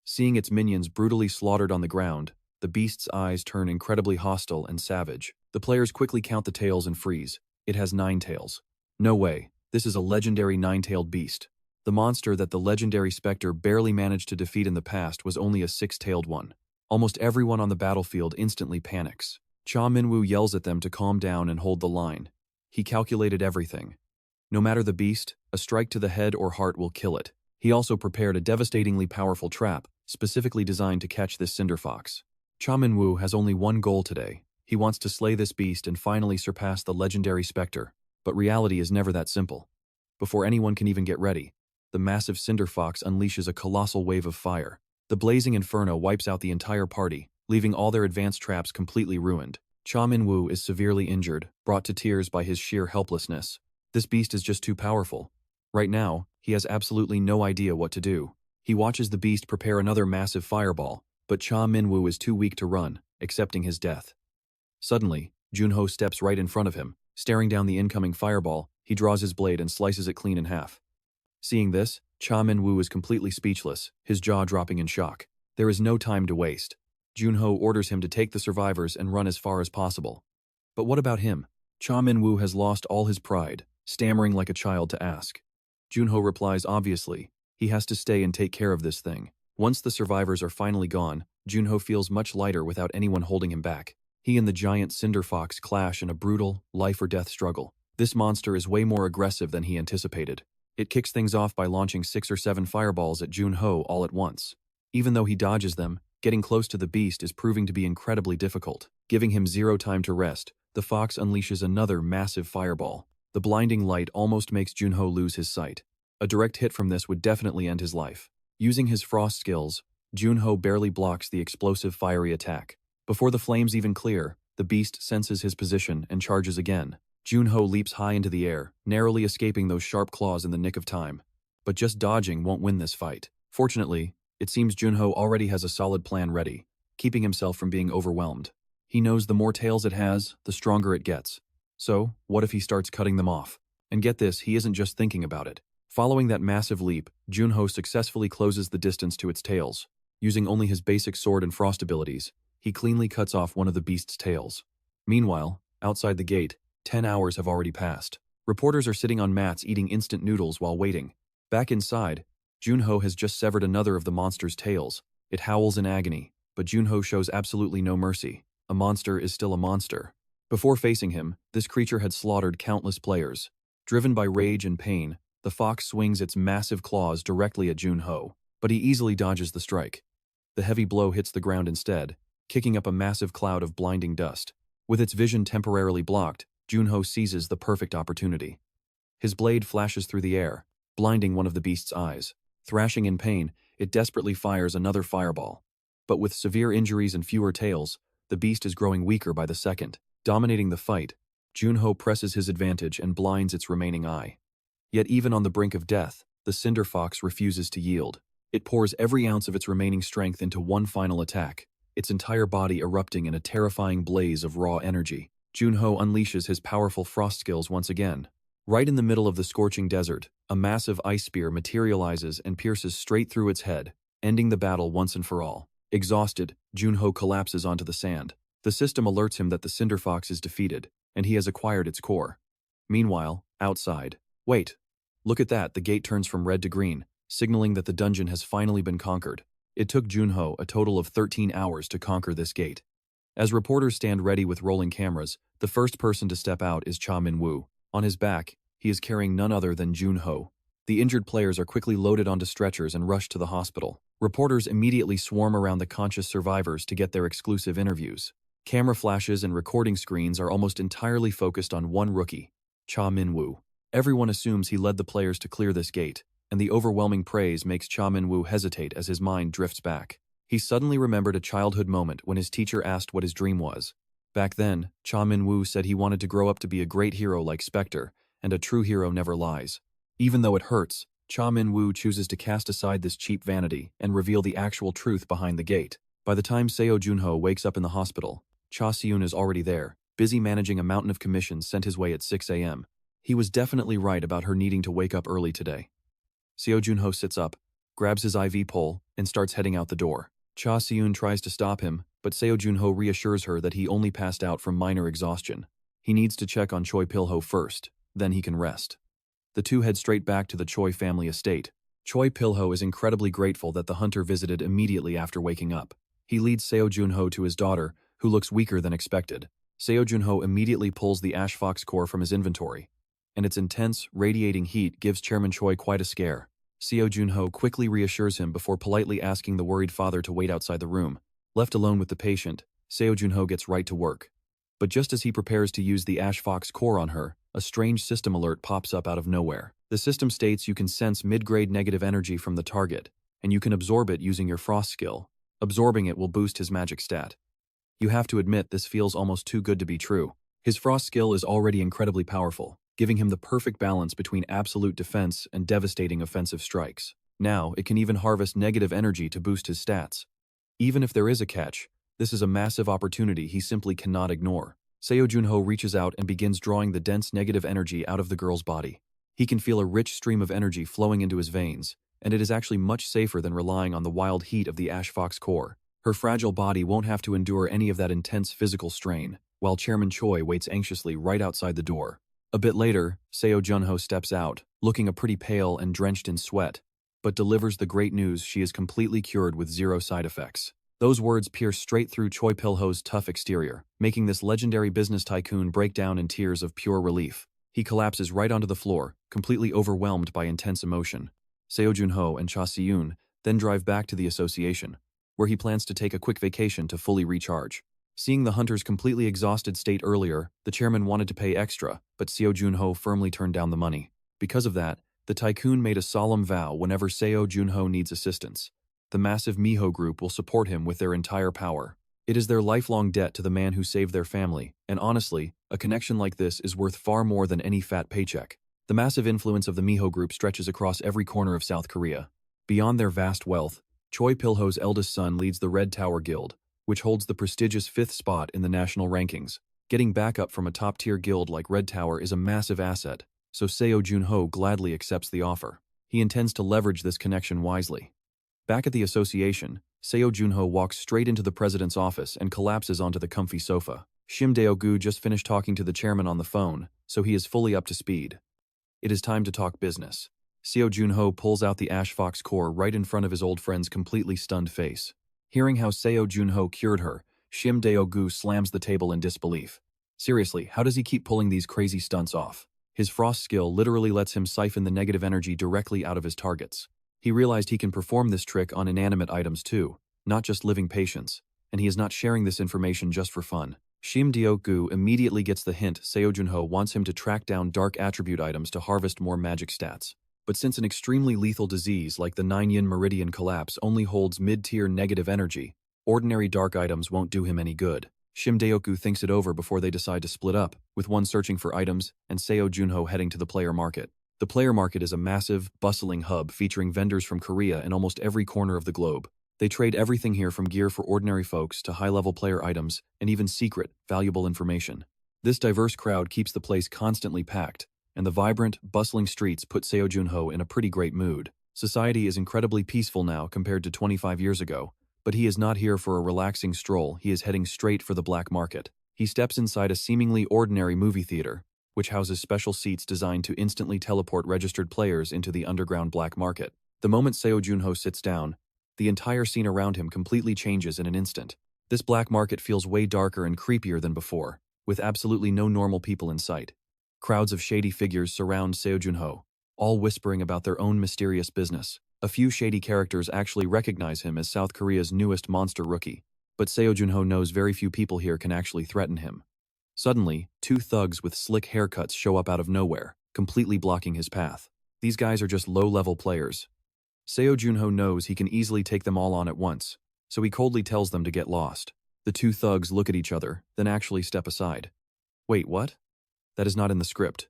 Seeing its minions brutally slaughtered on the ground, the beast's eyes turn incredibly hostile and savage. The players quickly count the tails and freeze. It has 9 tails. No way, this is a legendary 9-tailed beast. The monster that the legendary Specter barely managed to defeat in the past was only a 6-tailed one. Almost everyone on the battlefield instantly panics. Cha Min-woo yells at them to calm down and hold the line. He calculated everything. No matter the beast, a strike to the head or heart will kill it. He also prepared a devastatingly powerful trap, specifically designed to catch this Cinder Fox. Cha Min-woo has only one goal today. He wants to slay this beast and finally surpass the legendary Specter. But reality is never that simple. Before anyone can even get ready, the massive Cinder Fox unleashes a colossal wave of fire. The blazing inferno wipes out the entire party, leaving all their advanced traps completely ruined. Cha Min-woo is severely injured, brought to tears by his sheer helplessness. This beast is just too powerful. Right now, he has absolutely no idea what to do. He watches the beast prepare another massive fireball, but Cha Min-woo is too weak to run, accepting his death. Suddenly, Jun Ho steps right in front of him. Staring down the incoming fireball, he draws his blade and slices it clean in half. Seeing this, Cha Min-woo is completely speechless, his jaw dropping in shock. There is no time to waste. Jun Ho orders him to take the survivors and run as far as possible. But what about him? Cha Min-woo has lost all his pride, stammering like a child to ask. Jun Ho replies obviously, he has to stay and take care of this thing. Once the survivors are finally gone, Jun Ho feels much lighter without anyone holding him back. He and the giant Cinder Fox clash in a brutal, life-or-death struggle. This monster is way more aggressive than he anticipated. It kicks things off by launching 6 or 7 fireballs at Jun Ho all at once. Even though he dodges them, getting close to the beast is proving to be incredibly difficult. Giving him 0 time to rest, the fox unleashes another massive fireball. The blinding light almost makes Jun Ho lose his sight. A direct hit from this would definitely end his life. Using his frost skills, Jun Ho barely blocks the explosive fiery attack. Before the flames even clear, the beast senses his position and charges again. Jun Ho leaps high into the air, narrowly escaping those sharp claws in the nick of time. But just dodging won't win this fight. Fortunately, it seems Jun Ho already has a solid plan ready, keeping himself from being overwhelmed. He knows the more tails it has, the stronger it gets. So, what if he starts cutting them off? And get this, he isn't just thinking about it. Following that massive leap, Jun Ho successfully closes the distance to its tails. Using only his basic sword and frost abilities, he cleanly cuts off one of the beast's tails. Meanwhile, outside the gate, 10 hours have already passed. Reporters are sitting on mats eating instant noodles while waiting. Back inside, Jun Ho has just severed another of the monster's tails. It howls in agony, but Jun Ho shows absolutely no mercy. A monster is still a monster. Before facing him, this creature had slaughtered countless players. Driven by rage and pain, the fox swings its massive claws directly at Jun Ho, but he easily dodges the strike. The heavy blow hits the ground instead, kicking up a massive cloud of blinding dust. With its vision temporarily blocked, Jun Ho seizes the perfect opportunity. His blade flashes through the air, blinding one of the beast's eyes. Thrashing in pain, it desperately fires another fireball. But with severe injuries and fewer tails, the beast is growing weaker by the second. Dominating the fight, Jun Ho presses his advantage and blinds its remaining eye. Yet even on the brink of death, the Cinder Fox refuses to yield. It pours every ounce of its remaining strength into one final attack, its entire body erupting in a terrifying blaze of raw energy. Jun Ho unleashes his powerful frost skills once again. Right in the middle of the scorching desert, a massive ice spear materializes and pierces straight through its head, ending the battle once and for all. Exhausted, Jun Ho collapses onto the sand. The system alerts him that the Cinder Fox is defeated, and he has acquired its core. Meanwhile, outside. Wait. Look at that, the gate turns from red to green, signaling that the dungeon has finally been conquered. It took Jun Ho a total of 13 hours to conquer this gate. As reporters stand ready with rolling cameras, the first person to step out is Cha Min-woo. On his back, he is carrying none other than Jun Ho. The injured players are quickly loaded onto stretchers and rushed to the hospital. Reporters immediately swarm around the conscious survivors to get their exclusive interviews. Camera flashes and recording screens are almost entirely focused on one rookie, Cha Min-woo. Everyone assumes he led the players to clear this gate, and the overwhelming praise makes Cha Min-woo hesitate as his mind drifts back. He suddenly remembered a childhood moment when his teacher asked what his dream was. Back then, Cha Min-woo said he wanted to grow up to be a great hero like Specter, and a true hero never lies. Even though it hurts, Cha Min-woo chooses to cast aside this cheap vanity and reveal the actual truth behind the gate. By the time Seo Jun Ho wakes up in the hospital, Cha Seun is already there, busy managing a mountain of commissions sent his way at 6 a.m. He was definitely right about her needing to wake up early today. Seo Jun Ho sits up, grabs his IV pole, and starts heading out the door. Cha Seun tries to stop him, but Seo Jun Ho reassures her that he only passed out from minor exhaustion. He needs to check on Choi Pil-ho first, then he can rest. The two head straight back to the Choi family estate. Choi Pil-ho is incredibly grateful that the hunter visited immediately after waking up. He leads Seo Jun Ho to his daughter, who looks weaker than expected. Seo Jun Ho immediately pulls the Ash Fox core from his inventory, and its intense, radiating heat gives Chairman Choi quite a scare. Seo Jun Ho quickly reassures him before politely asking the worried father to wait outside the room. Left alone with the patient, Seo Jun Ho gets right to work. But just as he prepares to use the Ash Fox core on her, a strange system alert pops up out of nowhere. The system states you can sense mid-grade negative energy from the target, and you can absorb it using your Frost skill. Absorbing it will boost his magic stat. You have to admit this feels almost too good to be true. His Frost skill is already incredibly powerful, giving him the perfect balance between absolute defense and devastating offensive strikes. Now, it can even harvest negative energy to boost his stats. Even if there is a catch, this is a massive opportunity he simply cannot ignore. Seo Jun Ho reaches out and begins drawing the dense negative energy out of the girl's body. He can feel a rich stream of energy flowing into his veins, and it is actually much safer than relying on the wild heat of the Ash Fox core. Her fragile body won't have to endure any of that intense physical strain, while Chairman Choi waits anxiously right outside the door. A bit later, Seo Jun Ho steps out, looking a pretty pale and drenched in sweat, but delivers the great news she is completely cured with zero side effects. Those words pierce straight through Choi Pil-ho's tough exterior, making this legendary business tycoon break down in tears of pure relief. He collapses right onto the floor, completely overwhelmed by intense emotion. Seo Jun Ho and Cha Seun then drive back to the association, where he plans to take a quick vacation to fully recharge. Seeing the hunter's completely exhausted state earlier, the chairman wanted to pay extra, but Seo Jun Ho firmly turned down the money. Because of that, the tycoon made a solemn vow whenever Seo Jun Ho needs assistance. The massive Miho group will support him with their entire power. It is their lifelong debt to the man who saved their family, and honestly, a connection like this is worth far more than any fat paycheck. The massive influence of the Miho group stretches across every corner of South Korea. Beyond their vast wealth, Choi Pil-ho's eldest son leads the Red Tower Guild, which holds the prestigious 5th spot in the national rankings. Getting backup from a top-tier guild like Red Tower is a massive asset, so Seo Jun Ho gladly accepts the offer. He intends to leverage this connection wisely. Back at the association, Seo Jun Ho walks straight into the president's office and collapses onto the comfy sofa. Shim Deo-gu just finished talking to the chairman on the phone, so he is fully up to speed. It is time to talk business. Seo Jun Ho pulls out the Ash Fox core right in front of his old friend's completely stunned face. Hearing how Seo Jun Ho cured her, Shim Deo-gu slams the table in disbelief. Seriously, how does he keep pulling these crazy stunts off? His Frost skill literally lets him siphon the negative energy directly out of his targets. He realized he can perform this trick on inanimate items too, not just living patients, and he is not sharing this information just for fun. Shim Deo-gu immediately gets the hint Seo Jun Ho wants him to track down dark attribute items to harvest more magic stats. But since an extremely lethal disease like the 9-yin meridian collapse only holds mid-tier negative energy, ordinary dark items won't do him any good. Shim Deo-gu thinks it over before they decide to split up, with one searching for items and Seo Jun Ho heading to the player market. The player market is a massive, bustling hub featuring vendors from Korea and almost every corner of the globe. They trade everything here from gear for ordinary folks to high-level player items and even secret, valuable information. This diverse crowd keeps the place constantly packed, and the vibrant, bustling streets put Seo Jun Ho in a pretty great mood. Society is incredibly peaceful now compared to 25 years ago, but he is not here for a relaxing stroll, he is heading straight for the black market. He steps inside a seemingly ordinary movie theater, which houses special seats designed to instantly teleport registered players into the underground black market. The moment Seo Jun Ho sits down, the entire scene around him completely changes in an instant. This black market feels way darker and creepier than before, with absolutely no normal people in sight. Crowds of shady figures surround Seo Jun Ho, all whispering about their own mysterious business. A few shady characters actually recognize him as South Korea's newest monster rookie, but Seo Jun Ho knows very few people here can actually threaten him. Suddenly, two thugs with slick haircuts show up out of nowhere, completely blocking his path. These guys are just low-level players. Seo Jun Ho knows he can easily take them all on at once, so he coldly tells them to get lost. The two thugs look at each other, then actually step aside. Wait, what? That is not in the script.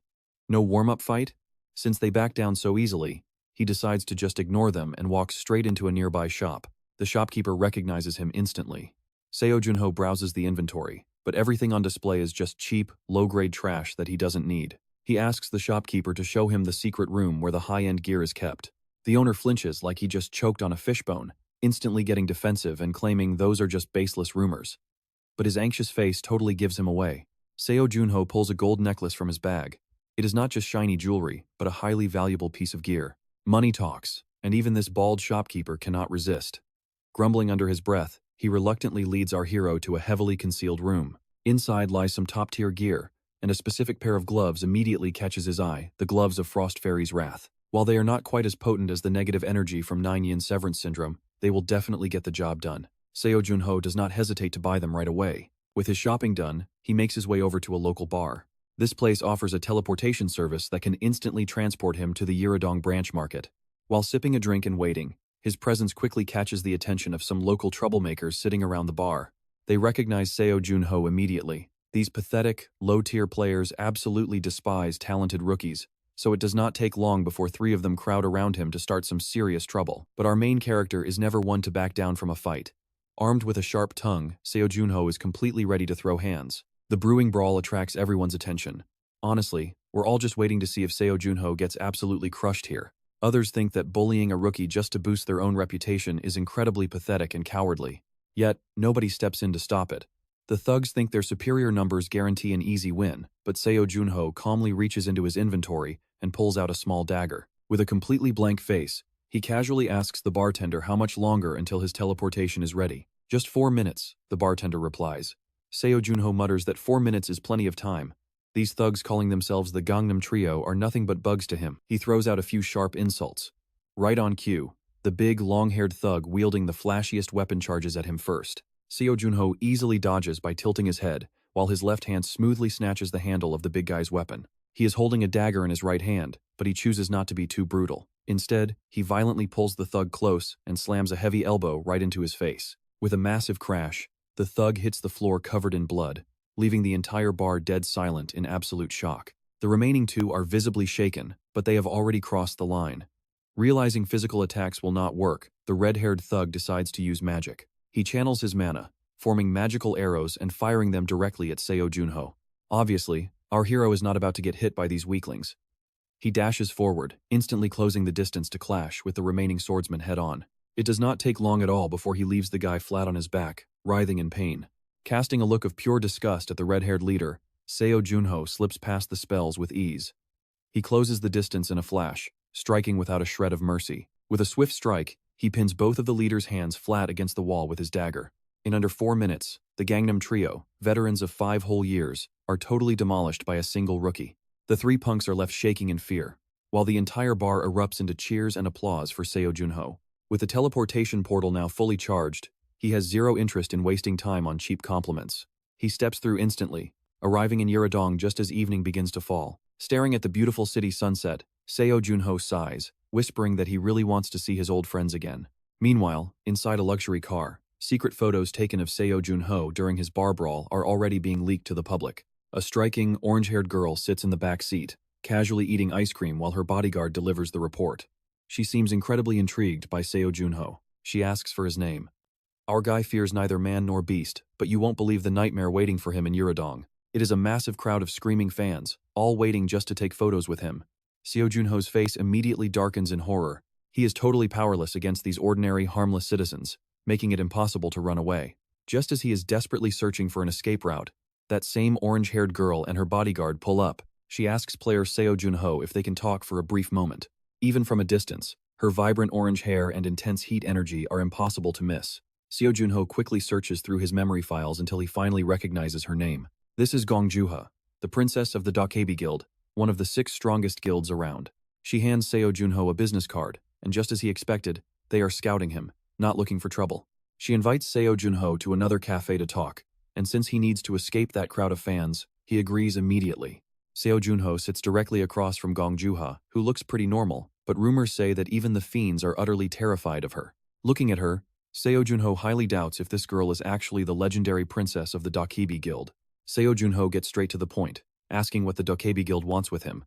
No warm-up fight? Since they back down so easily, he decides to just ignore them and walks straight into a nearby shop. The shopkeeper recognizes him instantly. Seo Jun Ho browses the inventory, but everything on display is just cheap, low-grade trash that he doesn't need. He asks the shopkeeper to show him the secret room where the high-end gear is kept. The owner flinches like he just choked on a fishbone, instantly getting defensive and claiming those are just baseless rumors. But his anxious face totally gives him away. Seo Jun Ho pulls a gold necklace from his bag. It is not just shiny jewelry, but a highly valuable piece of gear. Money talks, and even this bald shopkeeper cannot resist. Grumbling under his breath, he reluctantly leads our hero to a heavily concealed room. Inside lies some top-tier gear, and a specific pair of gloves immediately catches his eye, the gloves of Frost Fairy's Wrath. While they are not quite as potent as the negative energy from 9-yin Severance Syndrome, they will definitely get the job done. Seo Jun Ho does not hesitate to buy them right away. With his shopping done, he makes his way over to a local bar. This place offers a teleportation service that can instantly transport him to the Yeridong branch market. While sipping a drink and waiting, his presence quickly catches the attention of some local troublemakers sitting around the bar. They recognize Seo Jun Ho immediately. These pathetic, low-tier players absolutely despise talented rookies, so it does not take long before 3 of them crowd around him to start some serious trouble. But our main character is never one to back down from a fight. Armed with a sharp tongue, Seo Jun Ho is completely ready to throw hands. The brewing brawl attracts everyone's attention. Honestly, we're all just waiting to see if Seo Jun Ho gets absolutely crushed here. Others think that bullying a rookie just to boost their own reputation is incredibly pathetic and cowardly. Yet, nobody steps in to stop it. The thugs think their superior numbers guarantee an easy win, but Seo Jun Ho calmly reaches into his inventory and pulls out a small dagger. With a completely blank face, he casually asks the bartender how much longer until his teleportation is ready. Just 4 minutes, the bartender replies. Seo Jun Ho mutters that 4 minutes is plenty of time. These thugs calling themselves the Gangnam Trio are nothing but bugs to him. He throws out a few sharp insults. Right on cue, the big, long-haired thug wielding the flashiest weapon charges at him first. Seo Jun Ho easily dodges by tilting his head, while his left hand smoothly snatches the handle of the big guy's weapon. He is holding a dagger in his right hand, but he chooses not to be too brutal. Instead, he violently pulls the thug close and slams a heavy elbow right into his face. With a massive crash, the thug hits the floor covered in blood, leaving the entire bar dead silent in absolute shock. The remaining 2 are visibly shaken, but they have already crossed the line. Realizing physical attacks will not work, the red-haired thug decides to use magic. He channels his mana, forming magical arrows and firing them directly at Seo Jun Ho. Obviously, our hero is not about to get hit by these weaklings. He dashes forward, instantly closing the distance to clash with the remaining swordsman head-on. It does not take long at all before he leaves the guy flat on his back, writhing in pain. Casting a look of pure disgust at the red-haired leader, Seo Jun Ho slips past the spells with ease. He closes the distance in a flash, striking without a shred of mercy. With a swift strike, he pins both of the leader's hands flat against the wall with his dagger. In under 4 minutes, the Gangnam Trio, veterans of 5 whole years, are totally demolished by a single rookie. The 3 punks are left shaking in fear, while the entire bar erupts into cheers and applause for Seo Jun Ho. With the teleportation portal now fully charged, he has zero interest in wasting time on cheap compliments. He steps through instantly, arriving in Yeridong just as evening begins to fall. Staring at the beautiful city sunset, Seo Jun Ho sighs, whispering that he really wants to see his old friends again. Meanwhile, inside a luxury car, secret photos taken of Seo Jun Ho during his bar brawl are already being leaked to the public. A striking, orange-haired girl sits in the back seat, casually eating ice cream while her bodyguard delivers the report. She seems incredibly intrigued by Seo Jun Ho. She asks for his name. Our guy fears neither man nor beast, but you won't believe the nightmare waiting for him in Yeridong. It is a massive crowd of screaming fans, all waiting just to take photos with him. Seo Jun Ho's face immediately darkens in horror. He is totally powerless against these ordinary, harmless citizens, making it impossible to run away. Just as he is desperately searching for an escape route, that same orange-haired girl and her bodyguard pull up. She asks player Seo Jun Ho if they can talk for a brief moment. Even from a distance, her vibrant orange hair and intense heat energy are impossible to miss. Seo Jun Ho quickly searches through his memory files until he finally recognizes her name. This is Gong Juha, the princess of the Dokkaebi Guild, one of the 6 strongest guilds around. She hands Seo Jun Ho a business card, and just as he expected, they are scouting him, not looking for trouble. She invites Seo Jun Ho to another cafe to talk, and since he needs to escape that crowd of fans, he agrees immediately. Seo Jun Ho sits directly across from Gong Juha, who looks pretty normal, but rumors say that even the fiends are utterly terrified of her. Looking at her, Seo Jun Ho highly doubts if this girl is actually the legendary princess of the Dokkaebi Guild. Seo Jun Ho gets straight to the point, asking what the Dokkaebi Guild wants with him.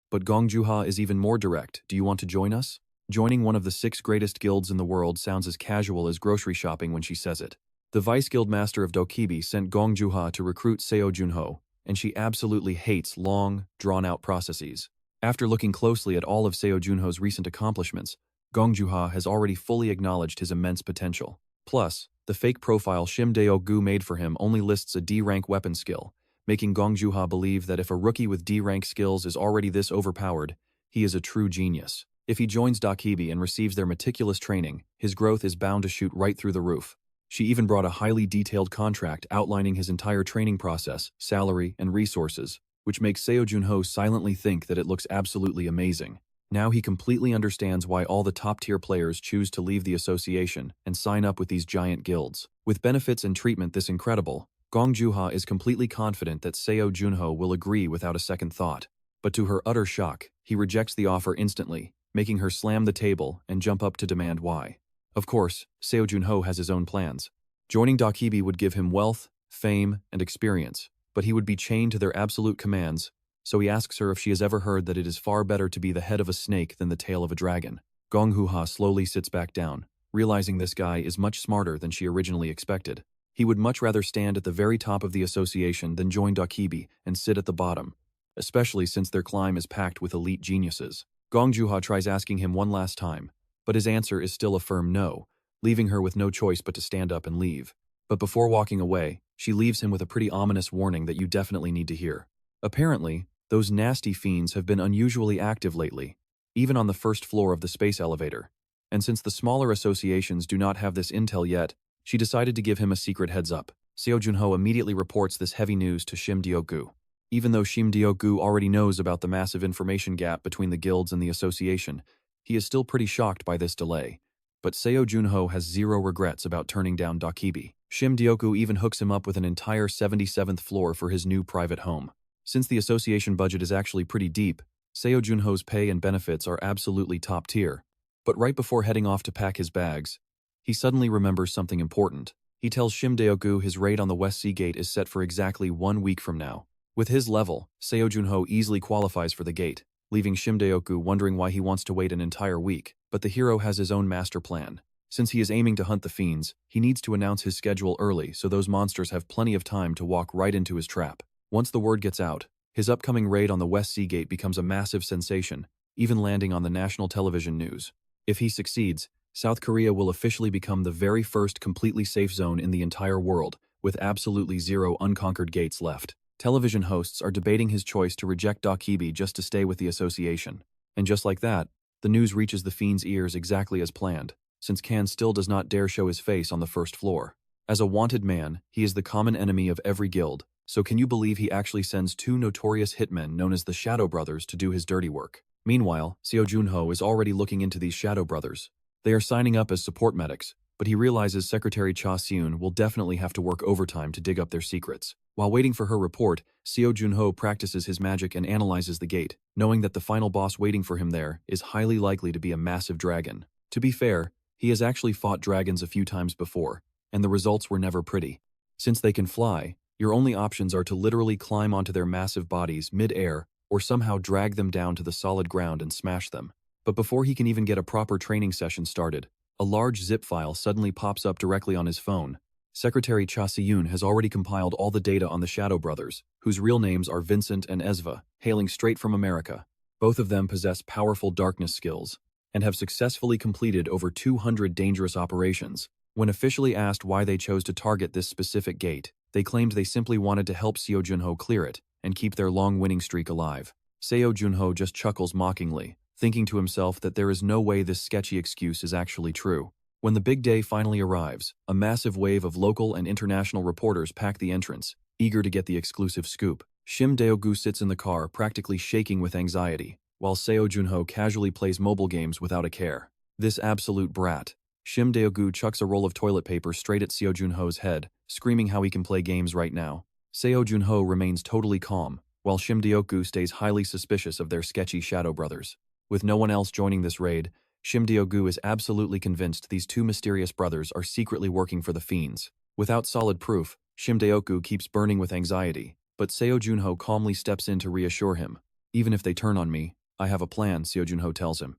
But Gong Juha is even more direct. Do you want to join us? Joining one of the 6 greatest guilds in the world sounds as casual as grocery shopping when she says it. The vice guild master of Dokkaebi sent Gong Juha to recruit Seo Jun Ho, and she absolutely hates long, drawn-out processes. After looking closely at all of Seo Jun Ho's recent accomplishments, Gong Juha has already fully acknowledged his immense potential. Plus, the fake profile Shim Deo-gu made for him only lists a D-rank weapon skill, making Gong Juha believe that if a rookie with D-rank skills is already this overpowered, he is a true genius. If he joins Dokkaebi and receives their meticulous training, his growth is bound to shoot right through the roof. She even brought a highly detailed contract outlining his entire training process, salary, and resources, which makes Seo Jun Ho silently think that it looks absolutely amazing. Now he completely understands why all the top-tier players choose to leave the association and sign up with these giant guilds. With benefits and treatment this incredible, Gong Juha is completely confident that Seo Jun Ho will agree without a second thought. But to her utter shock, he rejects the offer instantly, making her slam the table and jump up to demand why. Of course, Seo Jun Ho has his own plans. Joining Dokkaebi would give him wealth, fame, and experience, but he would be chained to their absolute commands, so he asks her if she has ever heard that it is far better to be the head of a snake than the tail of a dragon. Gong Juha slowly sits back down, realizing this guy is much smarter than she originally expected. He would much rather stand at the very top of the association than join Dokkaebi and sit at the bottom, especially since their climb is packed with elite geniuses. Gong Juha tries asking him one last time, but his answer is still a firm no, leaving her with no choice but to stand up and leave. But before walking away, she leaves him with a pretty ominous warning that you definitely need to hear. Apparently, those nasty fiends have been unusually active lately, even on the first floor of the space elevator. And since the smaller associations do not have this intel yet, she decided to give him a secret heads up. Seo Jun Ho immediately reports this heavy news to Shim Deo-gu. Even though Shim Deo-gu already knows about the massive information gap between the guilds and the association, he is still pretty shocked by this delay. But Seo Jun Ho has zero regrets about turning down Dokkaebi. Shim Deo-gu even hooks him up with an entire 77th floor for his new private home. Since the association budget is actually pretty deep, Seo Jun Ho's pay and benefits are absolutely top tier. But right before heading off to pack his bags, he suddenly remembers something important. He tells Shim Deo-gu his raid on the West Sea Gate is set for exactly 1 week from now. With his level, Seo Jun Ho easily qualifies for the gate, leaving Shim Deo-gu wondering why he wants to wait an entire week. But the hero has his own master plan. Since he is aiming to hunt the fiends, he needs to announce his schedule early so those monsters have plenty of time to walk right into his trap. Once the word gets out, his upcoming raid on the West Sea Gate becomes a massive sensation, even landing on the national television news. If he succeeds, South Korea will officially become the very first completely safe zone in the entire world, with absolutely zero unconquered gates left. Television hosts are debating his choice to reject Dokkaebi just to stay with the association. And just like that, the news reaches the fiend's ears exactly as planned, since Kan still does not dare show his face on the first floor. As a wanted man, he is the common enemy of every guild, so can you believe he actually sends 2 notorious hitmen known as the Shadow Brothers to do his dirty work? Meanwhile, Seo Jun Ho is already looking into these Shadow Brothers. They are signing up as support medics, but he realizes Secretary Cha Seun will definitely have to work overtime to dig up their secrets. While waiting for her report, Seo Jun Ho practices his magic and analyzes the gate, knowing that the final boss waiting for him there is highly likely to be a massive dragon. To be fair, he has actually fought dragons a few times before, and the results were never pretty. Since they can fly, your only options are to literally climb onto their massive bodies mid-air or somehow drag them down to the solid ground and smash them. But before he can even get a proper training session started, a large zip file suddenly pops up directly on his phone. Secretary Cha Seun has already compiled all the data on the Shadow Brothers, whose real names are Vincent and Ezva, hailing straight from America. Both of them possess powerful darkness skills, and have successfully completed over 200 dangerous operations. When officially asked why they chose to target this specific gate, they claimed they simply wanted to help Seo Jun Ho clear it and keep their long winning streak alive. Seo Jun Ho just chuckles mockingly, thinking to himself that there is no way this sketchy excuse is actually true. When the big day finally arrives, a massive wave of local and international reporters pack the entrance, eager to get the exclusive scoop. Shim Dae-gu sits in the car, practically shaking with anxiety, while Seo Jun Ho casually plays mobile games without a care. This absolute brat. Shim Dae-gu chucks a roll of toilet paper straight at Seo Jun Ho's head, screaming how he can play games right now. Seo Jun Ho remains totally calm, while Shim Dae-gu stays highly suspicious of their sketchy shadow brothers. With no one else joining this raid, Shim Dae-gu is absolutely convinced these two mysterious brothers are secretly working for the fiends. Without solid proof, Shim Dae-gu keeps burning with anxiety, but Seo Jun Ho calmly steps in to reassure him. Even if they turn on me, I have a plan, Seo Jun Ho tells him.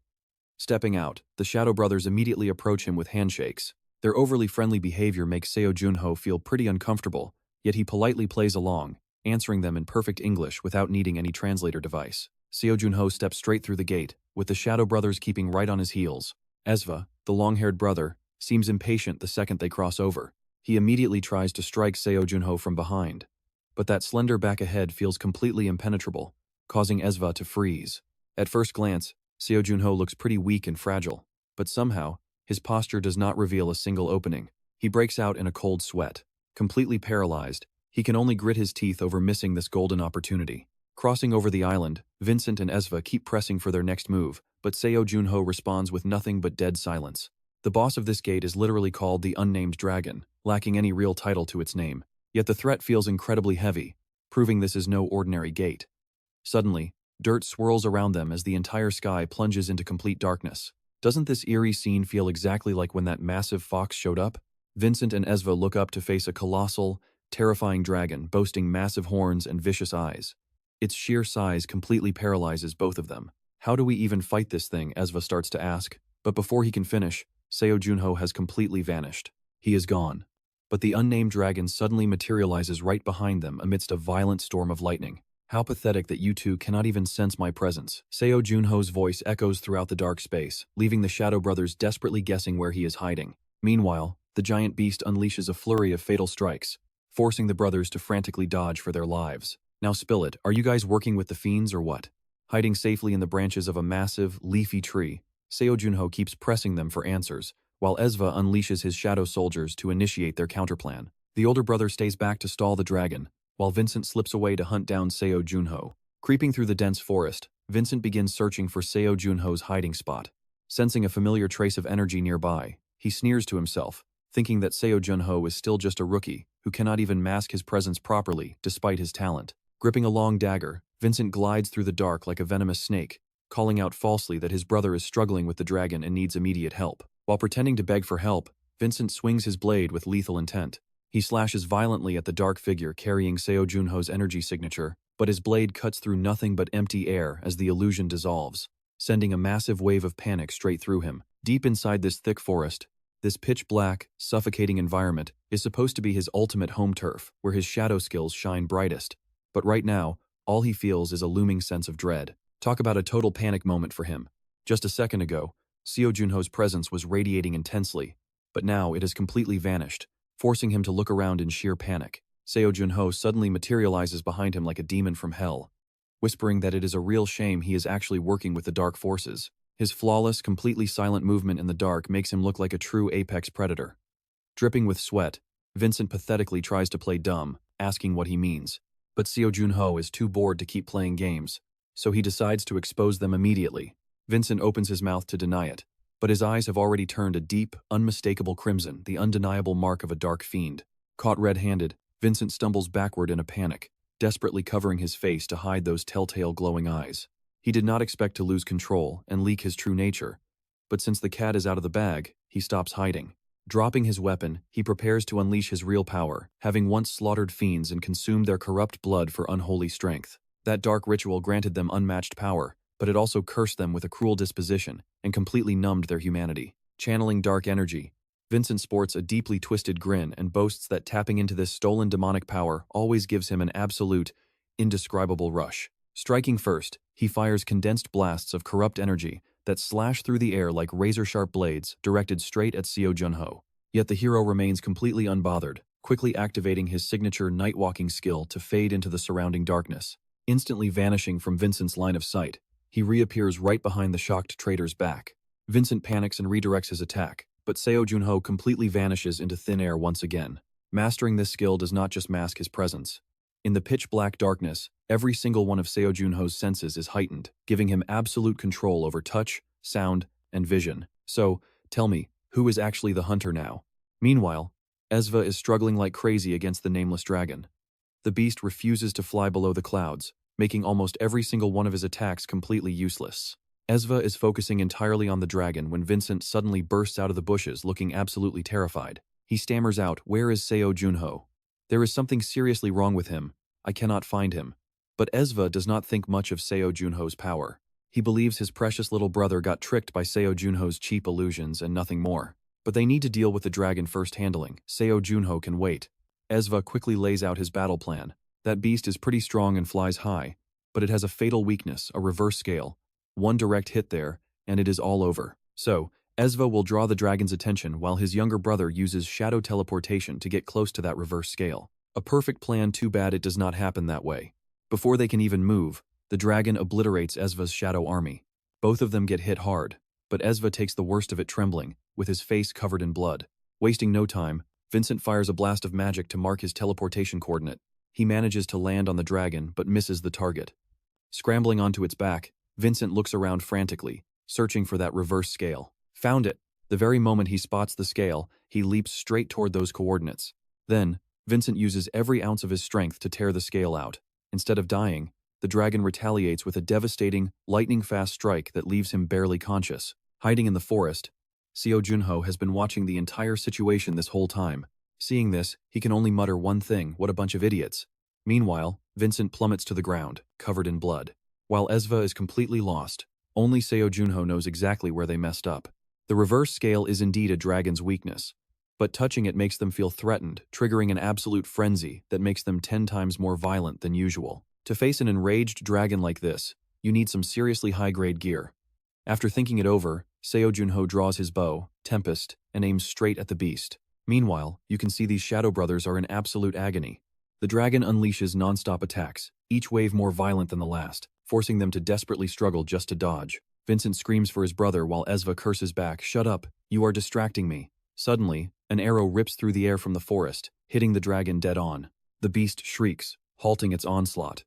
Stepping out, the Shadow Brothers immediately approach him with handshakes. Their overly friendly behavior makes Seo Jun Ho feel pretty uncomfortable, yet he politely plays along, answering them in perfect English without needing any translator device. Seo Jun Ho steps straight through the gate, with the Shadow Brothers keeping right on his heels. Esva, the long-haired brother, seems impatient the second they cross over. He immediately tries to strike Seo Jun Ho from behind, but that slender back ahead feels completely impenetrable, causing Esva to freeze. At first glance, Seo Jun Ho looks pretty weak and fragile, but somehow, his posture does not reveal a single opening. He breaks out in a cold sweat. Completely paralyzed, he can only grit his teeth over missing this golden opportunity. Crossing over the island, Vincent and Esva keep pressing for their next move, but Seo Jun Ho responds with nothing but dead silence. The boss of this gate is literally called the Unnamed Dragon, lacking any real title to its name. Yet the threat feels incredibly heavy, proving this is no ordinary gate. Suddenly, dirt swirls around them as the entire sky plunges into complete darkness. Doesn't this eerie scene feel exactly like when that massive fox showed up? Vincent and Esva look up to face a colossal, terrifying dragon boasting massive horns and vicious eyes. Its sheer size completely paralyzes both of them. How do we even fight this thing? Esva starts to ask, but before he can finish, Seo Jun Ho has completely vanished. He is gone. But the unnamed dragon suddenly materializes right behind them amidst a violent storm of lightning. How pathetic that you two cannot even sense my presence. Seo Jun Ho's voice echoes throughout the dark space, leaving the Shadow Brothers desperately guessing where he is hiding. Meanwhile, the giant beast unleashes a flurry of fatal strikes, forcing the brothers to frantically dodge for their lives. Now spill it, are you guys working with the fiends or what? Hiding safely in the branches of a massive, leafy tree, Seo Jun Ho keeps pressing them for answers, while Esva unleashes his shadow soldiers to initiate their counterplan. The older brother stays back to stall the dragon, while Vincent slips away to hunt down Seo Jun Ho. Creeping through the dense forest, Vincent begins searching for Seo Jun Ho's hiding spot. Sensing a familiar trace of energy nearby, he sneers to himself, thinking that Seo Jun Ho is still just a rookie who cannot even mask his presence properly despite his talent. Gripping a long dagger, Vincent glides through the dark like a venomous snake, calling out falsely that his brother is struggling with the dragon and needs immediate help. While pretending to beg for help, Vincent swings his blade with lethal intent. He slashes violently at the dark figure carrying Seo Jun Ho's energy signature, but his blade cuts through nothing but empty air as the illusion dissolves, sending a massive wave of panic straight through him. Deep inside this thick forest, this pitch-black, suffocating environment is supposed to be his ultimate home turf, where his shadow skills shine brightest. But right now, all he feels is a looming sense of dread. Talk about a total panic moment for him. Just a second ago, Seo Jun Ho's presence was radiating intensely, but now it has completely vanished, forcing him to look around in sheer panic. Seo Jun Ho suddenly materializes behind him like a demon from hell, whispering that it is a real shame he is actually working with the dark forces. His flawless, completely silent movement in the dark makes him look like a true apex predator. Dripping with sweat, Vincent pathetically tries to play dumb, asking what he means. But Seo Jun Ho is too bored to keep playing games, so he decides to expose them immediately. Vincent opens his mouth to deny it, but his eyes have already turned a deep, unmistakable crimson, the undeniable mark of a dark fiend. Caught red-handed, Vincent stumbles backward in a panic, desperately covering his face to hide those telltale glowing eyes. He did not expect to lose control and leak his true nature, but since the cat is out of the bag, he stops hiding. Dropping his weapon, he prepares to unleash his real power, having once slaughtered fiends and consumed their corrupt blood for unholy strength. That dark ritual granted them unmatched power, but it also cursed them with a cruel disposition and completely numbed their humanity. Channeling dark energy, Vincent sports a deeply twisted grin and boasts that tapping into this stolen demonic power always gives him an absolute, indescribable rush. Striking first, he fires condensed blasts of corrupt energy that slash through the air like razor-sharp blades directed straight at Seo Jun Ho. Yet the hero remains completely unbothered, quickly activating his signature night-walking skill to fade into the surrounding darkness. Instantly vanishing from Vincent's line of sight, he reappears right behind the shocked trader's back. Vincent panics and redirects his attack, but Seo Jun Ho completely vanishes into thin air once again. Mastering this skill does not just mask his presence. In the pitch-black darkness, every single one of Seo Jun Ho's senses is heightened, giving him absolute control over touch, sound, and vision. So, tell me, who is actually the hunter now? Meanwhile, Ezva is struggling like crazy against the nameless dragon. The beast refuses to fly below the clouds, making almost every single one of his attacks completely useless. Ezva is focusing entirely on the dragon when Vincent suddenly bursts out of the bushes looking absolutely terrified. He stammers out, "Where is Seo Jun Ho? There is something seriously wrong with him. I cannot find him." But Ezva does not think much of Seo Jun Ho's power. He believes his precious little brother got tricked by Seo Jun Ho's cheap illusions and nothing more. But they need to deal with the dragon first handling. Seo Jun Ho can wait. Ezva quickly lays out his battle plan. That beast is pretty strong and flies high, but it has a fatal weakness, a reverse scale. One direct hit there, and it is all over. So, Ezva will draw the dragon's attention while his younger brother uses shadow teleportation to get close to that reverse scale. A perfect plan, too bad it does not happen that way. Before they can even move, the dragon obliterates Ezva's shadow army. Both of them get hit hard, but Ezva takes the worst of it trembling, with his face covered in blood. Wasting no time, Vincent fires a blast of magic to mark his teleportation coordinate. He manages to land on the dragon but misses the target. Scrambling onto its back, Vincent looks around frantically, searching for that reverse scale. Found it! The very moment he spots the scale, he leaps straight toward those coordinates. Then, Vincent uses every ounce of his strength to tear the scale out. Instead of dying, the dragon retaliates with a devastating, lightning-fast strike that leaves him barely conscious. Hiding in the forest, Seo Jun Ho has been watching the entire situation this whole time. Seeing this, he can only mutter one thing: what a bunch of idiots. Meanwhile, Vincent plummets to the ground, covered in blood. While Ezva is completely lost, only Seo Jun Ho knows exactly where they messed up. The reverse scale is indeed a dragon's weakness, but touching it makes them feel threatened, triggering an absolute frenzy that makes them 10 times more violent than usual. To face an enraged dragon like this, you need some seriously high-grade gear. After thinking it over, Seo Jun Ho draws his bow, Tempest, and aims straight at the beast. Meanwhile, you can see these Shadow Brothers are in absolute agony. The dragon unleashes non-stop attacks, each wave more violent than the last, forcing them to desperately struggle just to dodge. Vincent screams for his brother while Ezva curses back, "Shut up, you are distracting me." Suddenly, an arrow rips through the air from the forest, hitting the dragon dead on. The beast shrieks, halting its onslaught.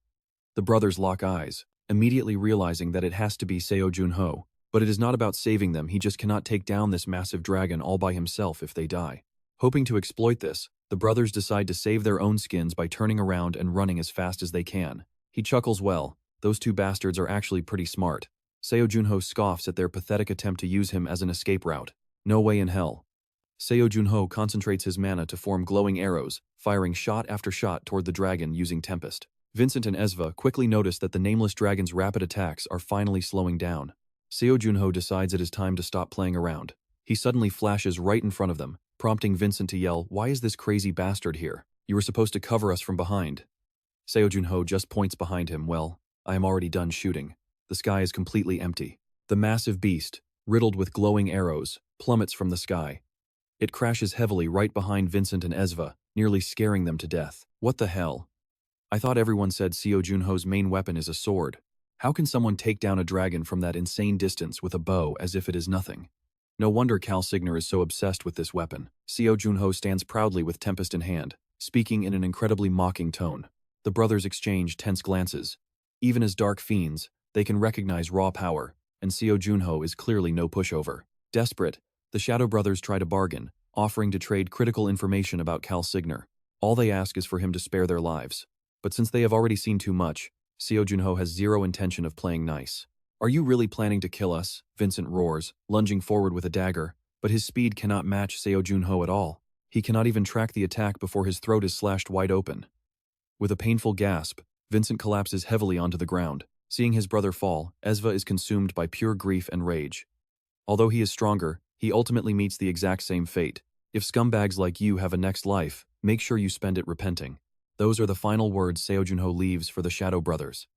The brothers lock eyes, immediately realizing that it has to be Seo Jun Ho. But it is not about saving them, he just cannot take down this massive dragon all by himself if they die. Hoping to exploit this, the brothers decide to save their own skins by turning around and running as fast as they can. He chuckles, "Well, those two bastards are actually pretty smart." Seo Jun Ho scoffs at their pathetic attempt to use him as an escape route. No way in hell. Seo Jun Ho concentrates his mana to form glowing arrows, firing shot after shot toward the dragon using Tempest. Vincent and Ezva quickly notice that the nameless dragon's rapid attacks are finally slowing down. Seo Jun Ho decides it is time to stop playing around. He suddenly flashes right in front of them, prompting Vincent to yell, "Why is this crazy bastard here? You were supposed to cover us from behind." Seo Jun Ho just points behind him. "Well, I am already done shooting." The sky is completely empty. The massive beast, riddled with glowing arrows, plummets from the sky. It crashes heavily right behind Vincent and Ezva, nearly scaring them to death. What the hell? I thought everyone said Seo Jun Ho's main weapon is a sword. How can someone take down a dragon from that insane distance with a bow as if it is nothing? No wonder Cal Signer is so obsessed with this weapon. Seo Jun Ho stands proudly with Tempest in hand, speaking in an incredibly mocking tone. The brothers exchange tense glances. Even as dark fiends, they can recognize raw power, and Seo Jun Ho is clearly no pushover. Desperate, the Shadow Brothers try to bargain, offering to trade critical information about Cal Signer. All they ask is for him to spare their lives. But since they have already seen too much, Seo Jun Ho has zero intention of playing nice. "Are you really planning to kill us?" Vincent roars, lunging forward with a dagger, but his speed cannot match Seo Jun Ho at all. He cannot even track the attack before his throat is slashed wide open. With a painful gasp, Vincent collapses heavily onto the ground. Seeing his brother fall, Ezva is consumed by pure grief and rage. Although he is stronger, he ultimately meets the exact same fate. "If scumbags like you have a next life, make sure you spend it repenting." Those are the final words Seo Jun Ho leaves for the Shadow Brothers.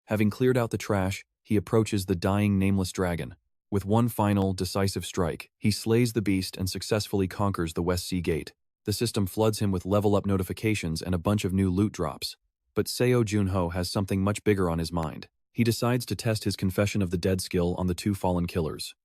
Having cleared out the trash, he approaches the dying nameless dragon. With one final, decisive strike, he slays the beast and successfully conquers the West Sea Gate. The system floods him with level-up notifications and a bunch of new loot drops. But Seo Jun Ho has something much bigger on his mind. He decides to test his Confession of the Dead skill on the two fallen killers.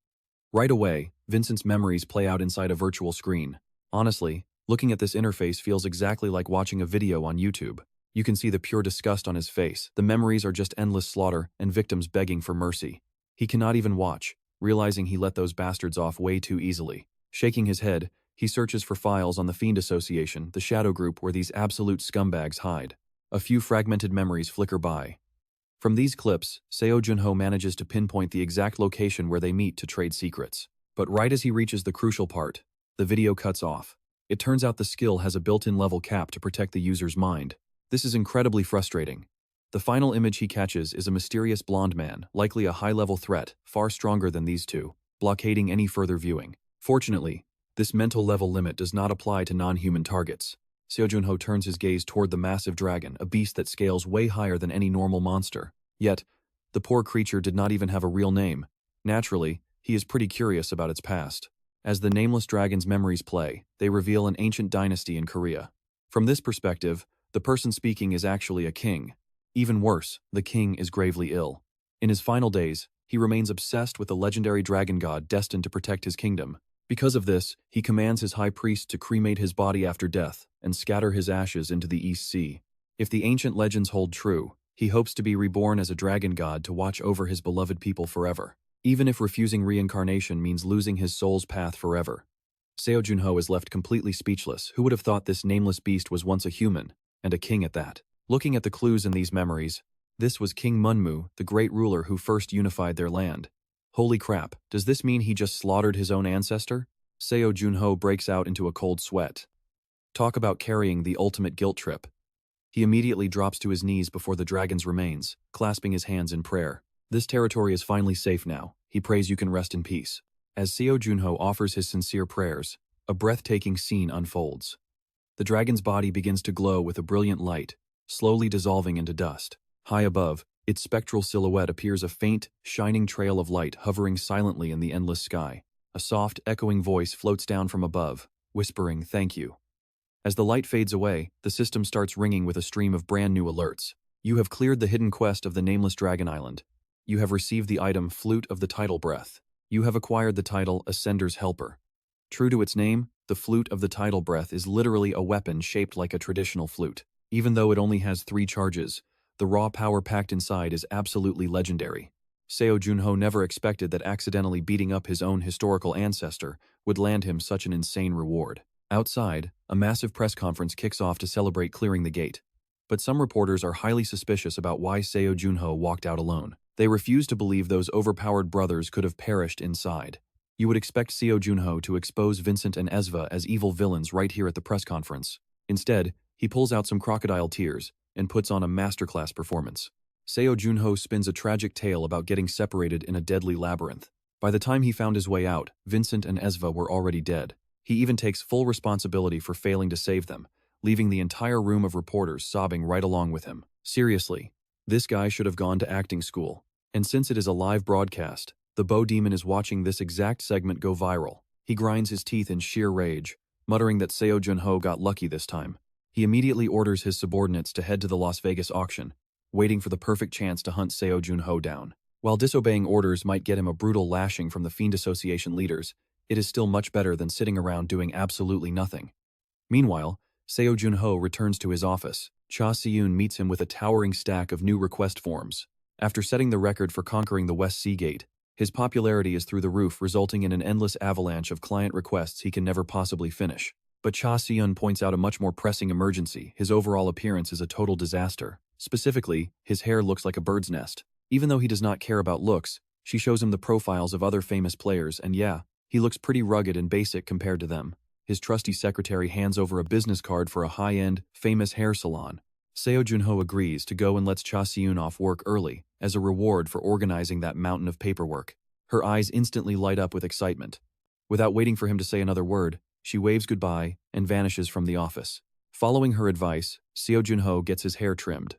Right away, Vincent's memories play out inside a virtual screen. Honestly, looking at this interface feels exactly like watching a video on YouTube. You can see the pure disgust on his face. The memories are just endless slaughter and victims begging for mercy. He cannot even watch, realizing he let those bastards off way too easily. Shaking his head, he searches for files on the Fiend Association, the shadow group where these absolute scumbags hide. A few fragmented memories flicker by. From these clips, Seo Jun Ho manages to pinpoint the exact location where they meet to trade secrets. But right as he reaches the crucial part, the video cuts off. It turns out the skill has a built-in level cap to protect the user's mind. This is incredibly frustrating. The final image he catches is a mysterious blonde man, likely a high-level threat, far stronger than these two, blockading any further viewing. Fortunately, this mental level limit does not apply to non-human targets. Seo Jun Ho turns his gaze toward the massive dragon, a beast that scales way higher than any normal monster. Yet, the poor creature did not even have a real name. Naturally, he is pretty curious about its past. As the nameless dragon's memories play, they reveal an ancient dynasty in Korea. From this perspective, the person speaking is actually a king. Even worse, the king is gravely ill. In his final days, he remains obsessed with the legendary dragon god destined to protect his kingdom. Because of this, he commands his high priest to cremate his body after death and scatter his ashes into the East Sea. If the ancient legends hold true, he hopes to be reborn as a dragon god to watch over his beloved people forever, even if refusing reincarnation means losing his soul's path forever. Seo Jun Ho is left completely speechless. Who would have thought this nameless beast was once a human, and a king at that? Looking at the clues in these memories, this was King Manhwa, the great ruler who first unified their land. Holy crap, does this mean he just slaughtered his own ancestor? Seo Jun Ho breaks out into a cold sweat. Talk about carrying the ultimate guilt trip. He immediately drops to his knees before the dragon's remains, clasping his hands in prayer. This territory is finally safe now. He prays you can rest in peace. As Seo Jun Ho offers his sincere prayers, a breathtaking scene unfolds. The dragon's body begins to glow with a brilliant light, slowly dissolving into dust. High above, its spectral silhouette appears a faint, shining trail of light hovering silently in the endless sky. A soft, echoing voice floats down from above, whispering, "Thank you." As the light fades away, the system starts ringing with a stream of brand new alerts. You have cleared the hidden quest of the nameless Dragon Island. You have received the item Flute of the Tidal Breath. You have acquired the title Ascender's Helper. True to its name, the Flute of the Tidal Breath is literally a weapon shaped like a traditional flute. Even though it only has 3 charges, the raw power packed inside is absolutely legendary. Seo Jun Ho never expected that accidentally beating up his own historical ancestor would land him such an insane reward. Outside, a massive press conference kicks off to celebrate clearing the gate. But some reporters are highly suspicious about why Seo Jun Ho walked out alone. They refuse to believe those overpowered brothers could have perished inside. You would expect Seo Jun Ho to expose Vincent and Esva as evil villains right here at the press conference. Instead, he pulls out some crocodile tears and puts on a masterclass performance. Seo Jun Ho spins a tragic tale about getting separated in a deadly labyrinth. By the time he found his way out, Vincent and Esva were already dead. He even takes full responsibility for failing to save them, leaving the entire room of reporters sobbing right along with him. Seriously, this guy should have gone to acting school. And since it is a live broadcast, the Bow Demon is watching this exact segment go viral. He grinds his teeth in sheer rage, muttering that Seo Jun Ho got lucky this time. He immediately orders his subordinates to head to the Las Vegas auction, waiting for the perfect chance to hunt Seo Jun Ho down. While disobeying orders might get him a brutal lashing from the Fiend Association leaders, it is still much better than sitting around doing absolutely nothing. Meanwhile, Seo Jun Ho returns to his office. Cha Seun meets him with a towering stack of new request forms. After setting the record for conquering the West Sea Gate, his popularity is through the roof, resulting in an endless avalanche of client requests he can never possibly finish. But Cha Seun points out a much more pressing emergency. His overall appearance is a total disaster. Specifically, his hair looks like a bird's nest. Even though he does not care about looks, she shows him the profiles of other famous players, and yeah, he looks pretty rugged and basic compared to them. His trusty secretary hands over a business card for a high-end, famous hair salon. Seo Jun Ho agrees to go and lets Cha Seun off work early, as a reward for organizing that mountain of paperwork. Her eyes instantly light up with excitement. Without waiting for him to say another word, she waves goodbye and vanishes from the office. Following her advice, Seo Jun Ho gets his hair trimmed.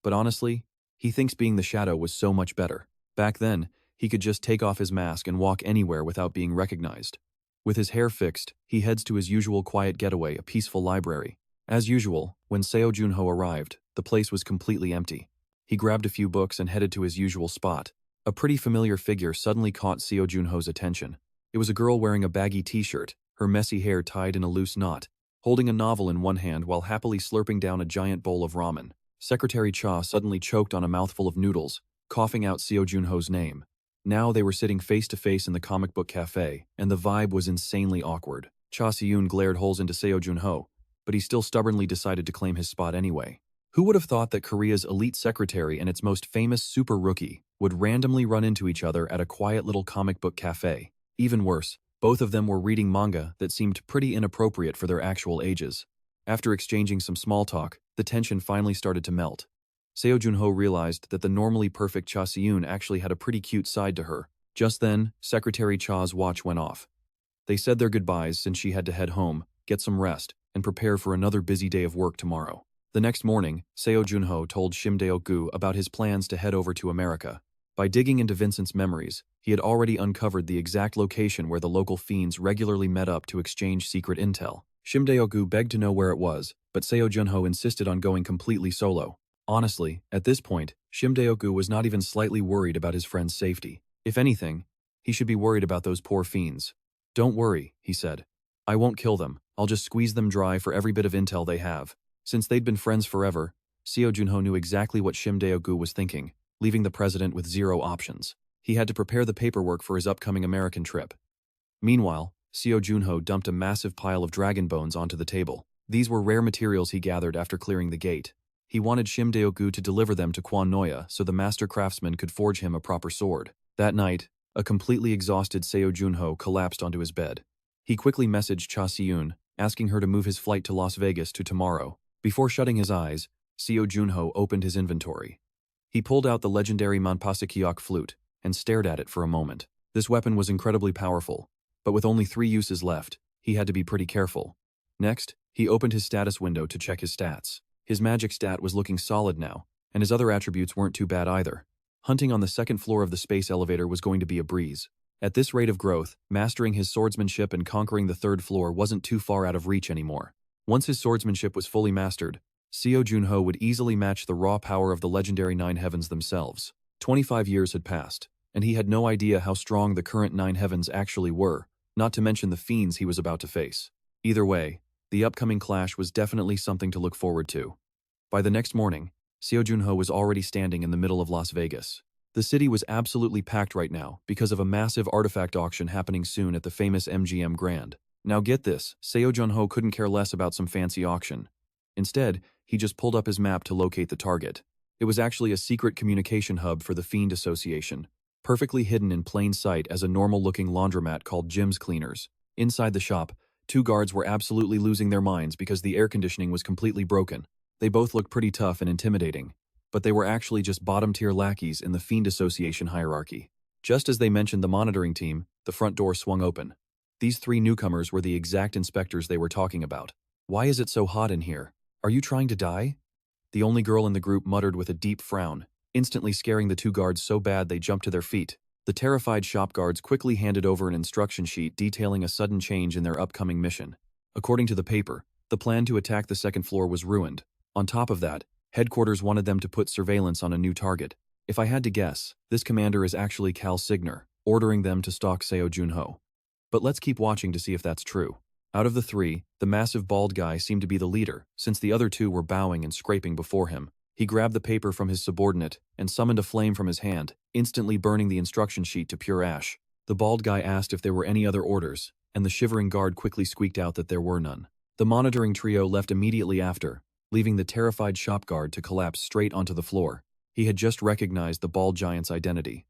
But honestly, he thinks being the shadow was so much better. Back then, he could just take off his mask and walk anywhere without being recognized. With his hair fixed, he heads to his usual quiet getaway, a peaceful library. As usual, when Seo Jun Ho arrived, the place was completely empty. He grabbed a few books and headed to his usual spot. A pretty familiar figure suddenly caught Seo Jun Ho's attention. It was a girl wearing a baggy t-shirt, her messy hair tied in a loose knot, holding a novel in one hand while happily slurping down a giant bowl of ramen. Secretary Cha suddenly choked on a mouthful of noodles, coughing out Seo Jun Ho's name. Now they were sitting face to face in the comic book cafe, and the vibe was insanely awkward. Cha Seun glared holes into Seo Jun Ho, but he still stubbornly decided to claim his spot anyway. Who would have thought that Korea's elite secretary and its most famous super rookie would randomly run into each other at a quiet little comic book cafe? Even worse, both of them were reading manga that seemed pretty inappropriate for their actual ages. After exchanging some small talk, the tension finally started to melt. Seo Jun Ho realized that the normally perfect Cha Seun actually had a pretty cute side to her. Just then, Secretary Cha's watch went off. They said their goodbyes since she had to head home, get some rest, and prepare for another busy day of work tomorrow. The next morning, Seo Jun Ho told Shim Deo-gu about his plans to head over to America. By digging into Vincent's memories, he had already uncovered the exact location where the local fiends regularly met up to exchange secret intel. Shim Deo-gu begged to know where it was, but Seo Jun Ho insisted on going completely solo. Honestly, at this point, Shim Deo-gu was not even slightly worried about his friend's safety. If anything, he should be worried about those poor fiends. "Don't worry," he said. "I won't kill them, I'll just squeeze them dry for every bit of intel they have." Since they'd been friends forever, Seo Jun Ho knew exactly what Shim Deo-gu was thinking, leaving the president with zero options. He had to prepare the paperwork for his upcoming American trip. Meanwhile, Seo Jun Ho dumped a massive pile of dragon bones onto the table. These were rare materials he gathered after clearing the gate. He wanted Shim Deo-gu to deliver them to Kwon Noya so the master craftsman could forge him a proper sword. That night, a completely exhausted Seo Jun Ho collapsed onto his bed. He quickly messaged Cha Seun, asking her to move his flight to Las Vegas to tomorrow. Before shutting his eyes, Seo Jun Ho opened his inventory. He pulled out the legendary Manpasakiok flute and stared at it for a moment. This weapon was incredibly powerful, but with only 3 uses left, he had to be pretty careful. Next, he opened his status window to check his stats. His magic stat was looking solid now, and his other attributes weren't too bad either. Hunting on the second floor of the space elevator was going to be a breeze. At this rate of growth, mastering his swordsmanship and conquering the 3rd floor wasn't too far out of reach anymore. Once his swordsmanship was fully mastered, Seo Jun Ho would easily match the raw power of the legendary 9 heavens themselves. 25 years had passed, and he had no idea how strong the current 9 heavens actually were, not to mention the fiends he was about to face. Either way, the upcoming clash was definitely something to look forward to. By the next morning, Seo Jun Ho was already standing in the middle of Las Vegas. The city was absolutely packed right now because of a massive artifact auction happening soon at the famous MGM Grand. Now get this, Seo Jun Ho couldn't care less about some fancy auction. Instead, he just pulled up his map to locate the target. It was actually a secret communication hub for the Fiend Association, perfectly hidden in plain sight as a normal-looking laundromat called Jim's Cleaners. Inside the shop, 2 guards were absolutely losing their minds because the air conditioning was completely broken. They both looked pretty tough and intimidating, but they were actually just bottom-tier lackeys in the Fiend Association hierarchy. Just as they mentioned the monitoring team, the front door swung open. These 3 newcomers were the exact inspectors they were talking about. "Why is it so hot in here? Are you trying to die?" The only girl in the group muttered with a deep frown, instantly scaring the 2 guards so bad they jumped to their feet. The terrified shop guards quickly handed over an instruction sheet detailing a sudden change in their upcoming mission. According to the paper, the plan to attack the 2nd floor was ruined. On top of that, headquarters wanted them to put surveillance on a new target. If I had to guess, this commander is actually Cal Signer, ordering them to stalk Seo Jun Ho. But let's keep watching to see if that's true. Out of the 3, the massive bald guy seemed to be the leader, since the other 2 were bowing and scraping before him. He grabbed the paper from his subordinate and summoned a flame from his hand, instantly burning the instruction sheet to pure ash. The bald guy asked if there were any other orders, and the shivering guard quickly squeaked out that there were none. The monitoring trio left immediately after, leaving the terrified shop guard to collapse straight onto the floor. He had just recognized the bald giant's identity.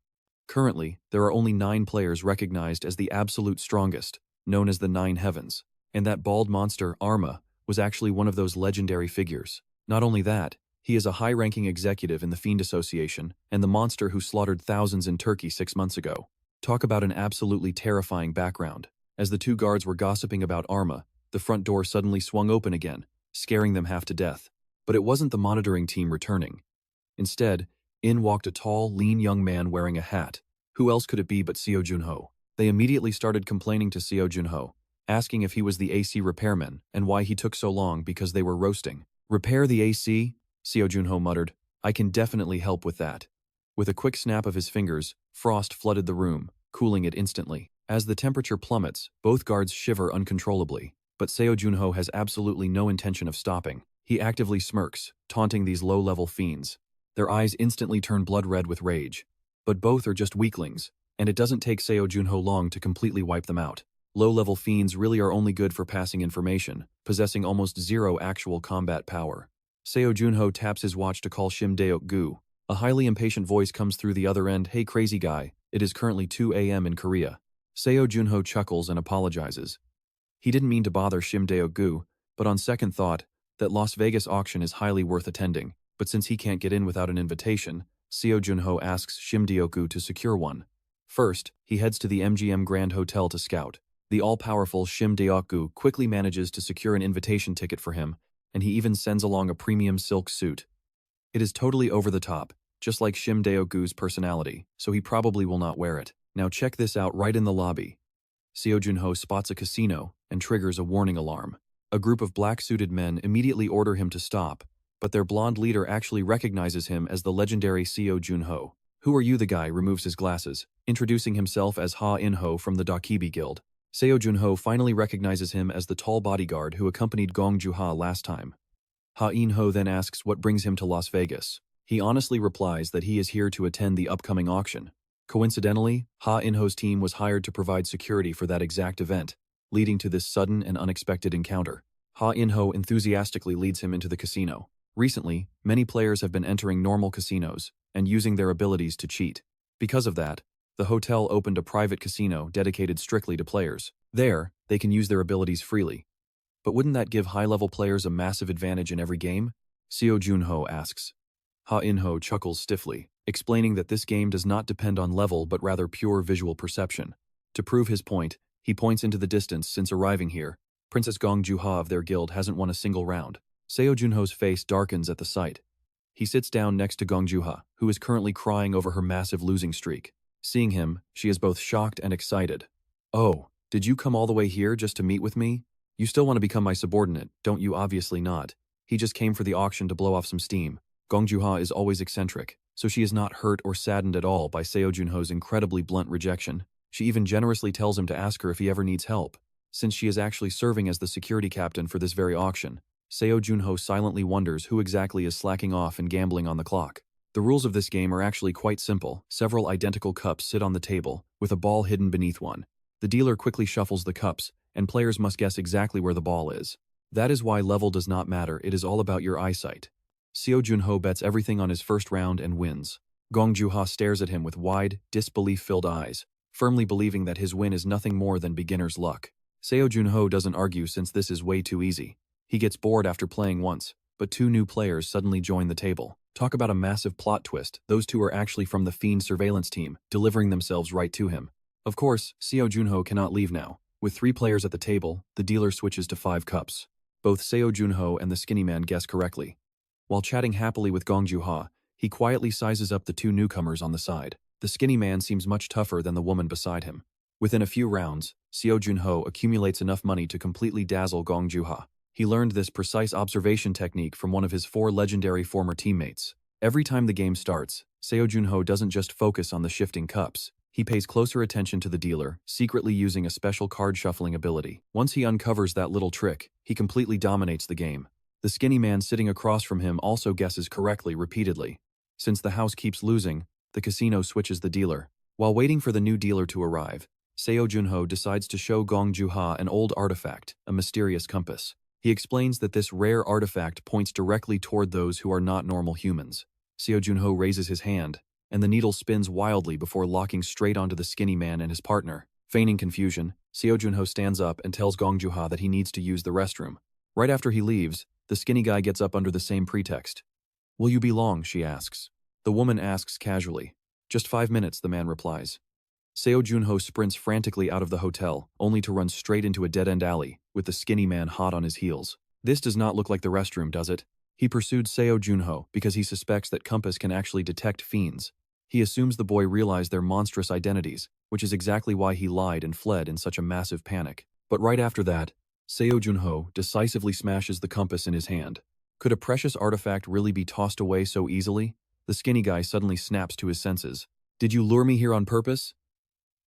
Currently, there are only 9 players recognized as the absolute strongest, known as the 9 heavens, and that bald monster, Arma, was actually one of those legendary figures. Not only that, he is a high-ranking executive in the Fiend Association and the monster who slaughtered thousands in Turkey 6 months ago. Talk about an absolutely terrifying background. As the 2 guards were gossiping about Arma, the front door suddenly swung open again, scaring them half to death. But it wasn't the monitoring team returning. Instead, in walked a tall, lean young man wearing a hat. Who else could it be but Seo Jun Ho? They immediately started complaining to Seo Jun Ho, asking if he was the AC repairman and why he took so long because they were roasting. "Repair the AC?" Seo Jun Ho muttered. "I can definitely help with that." With a quick snap of his fingers, frost flooded the room, cooling it instantly. As the temperature plummets, both guards shiver uncontrollably, but Seo Jun Ho has absolutely no intention of stopping. He actively smirks, taunting these low-level fiends. Their eyes instantly turn blood red with rage. But both are just weaklings, and it doesn't take Seo Jun Ho long to completely wipe them out. Low-level fiends really are only good for passing information, possessing almost zero actual combat power. Seo Jun Ho taps his watch to call Shim Deok-gu. A highly impatient voice comes through the other end. "Hey crazy guy, it is currently 2 a.m. in Korea." Seo Jun Ho chuckles and apologizes. He didn't mean to bother Shim Deok-gu, but on second thought, that Las Vegas auction is highly worth attending. But since he can't get in without an invitation, Seo Jun Ho asks Shim Deok-gu to secure one. First, he heads to the MGM Grand Hotel to scout. The all-powerful Shim Deok-gu quickly manages to secure an invitation ticket for him, and he even sends along a premium silk suit. It is totally over the top, just like Shim Deok-gu's personality, so he probably will not wear it. Now check this out right in the lobby. Seo Jun Ho spots a casino and triggers a warning alarm. A group of black-suited men immediately order him to stop, but their blonde leader actually recognizes him as the legendary Seo Jun Ho. "Who are you?" The guy removes his glasses, introducing himself as Ha In-ho from the Dakibi Guild. Seo Jun Ho finally recognizes him as the tall bodyguard who accompanied Gong Joo-ha last time. Ha In-ho then asks what brings him to Las Vegas. He honestly replies that he is here to attend the upcoming auction. Coincidentally, Ha In-ho's team was hired to provide security for that exact event, leading to this sudden and unexpected encounter. Ha In-ho enthusiastically leads him into the casino. Recently, many players have been entering normal casinos and using their abilities to cheat. Because of that, the hotel opened a private casino dedicated strictly to players. There, they can use their abilities freely. But wouldn't that give high-level players a massive advantage in every game? Seo Jun Ho asks. Ha In-ho chuckles stiffly, explaining that this game does not depend on level but rather pure visual perception. To prove his point, he points into the distance. Since arriving here, Princess Gong Joo-ha of their guild hasn't won a single round. Seo Jun Ho's face darkens at the sight. He sits down next to Gong Joo-ha, who is currently crying over her massive losing streak. Seeing him, she is both shocked and excited. "Oh, did you come all the way here just to meet with me? You still want to become my subordinate, don't you?" "Obviously not. He just came for the auction to blow off some steam." Gong Joo-ha is always eccentric, so she is not hurt or saddened at all by Seo Jun Ho's incredibly blunt rejection. She even generously tells him to ask her if he ever needs help, since she is actually serving as the security captain for this very auction. Seo Jun Ho silently wonders who exactly is slacking off and gambling on the clock. The rules of this game are actually quite simple. Several identical cups sit on the table, with a ball hidden beneath one. The dealer quickly shuffles the cups, and players must guess exactly where the ball is. That is why level does not matter, it is all about your eyesight. Seo Jun Ho bets everything on his first round and wins. Gong Joo-ha stares at him with wide, disbelief-filled eyes, firmly believing that his win is nothing more than beginner's luck. Seo Jun Ho doesn't argue since this is way too easy. He gets bored after playing once, but two new players suddenly join the table. Talk about a massive plot twist, those two are actually from the Fiend surveillance team, delivering themselves right to him. Of course, Seo Jun Ho cannot leave now. With 3 players at the table, the dealer switches to 5 cups. Both Seo Jun Ho and the skinny man guess correctly. While chatting happily with Gong Joo-ha, he quietly sizes up the 2 newcomers on the side. The skinny man seems much tougher than the woman beside him. Within a few rounds, Seo Jun Ho accumulates enough money to completely dazzle Gong Joo-ha. He learned this precise observation technique from one of his 4 legendary former teammates. Every time the game starts, Seo Jun Ho doesn't just focus on the shifting cups. He pays closer attention to the dealer, secretly using a special card shuffling ability. Once he uncovers that little trick, he completely dominates the game. The skinny man sitting across from him also guesses correctly repeatedly. Since the house keeps losing, the casino switches the dealer. While waiting for the new dealer to arrive, Seo Jun Ho decides to show Gong Joo-ha an old artifact, a mysterious compass. He explains that this rare artifact points directly toward those who are not normal humans. Seo Jun Ho raises his hand, and the needle spins wildly before locking straight onto the skinny man and his partner. Feigning confusion, Seo Jun Ho stands up and tells Gong Joo-ha that he needs to use the restroom. Right after he leaves, the skinny guy gets up under the same pretext. "Will you be long?" she asks. The woman asks casually. "Just 5 minutes," the man replies. Seo Jun Ho sprints frantically out of the hotel, only to run straight into a dead-end alley, with the skinny man hot on his heels. This does not look like the restroom, does it? He pursued Seo Jun Ho because he suspects that Compass can actually detect fiends. He assumes the boy realized their monstrous identities, which is exactly why he lied and fled in such a massive panic. But right after that, Seo Jun Ho decisively smashes the compass in his hand. Could a precious artifact really be tossed away so easily? The skinny guy suddenly snaps to his senses. "Did you lure me here on purpose?"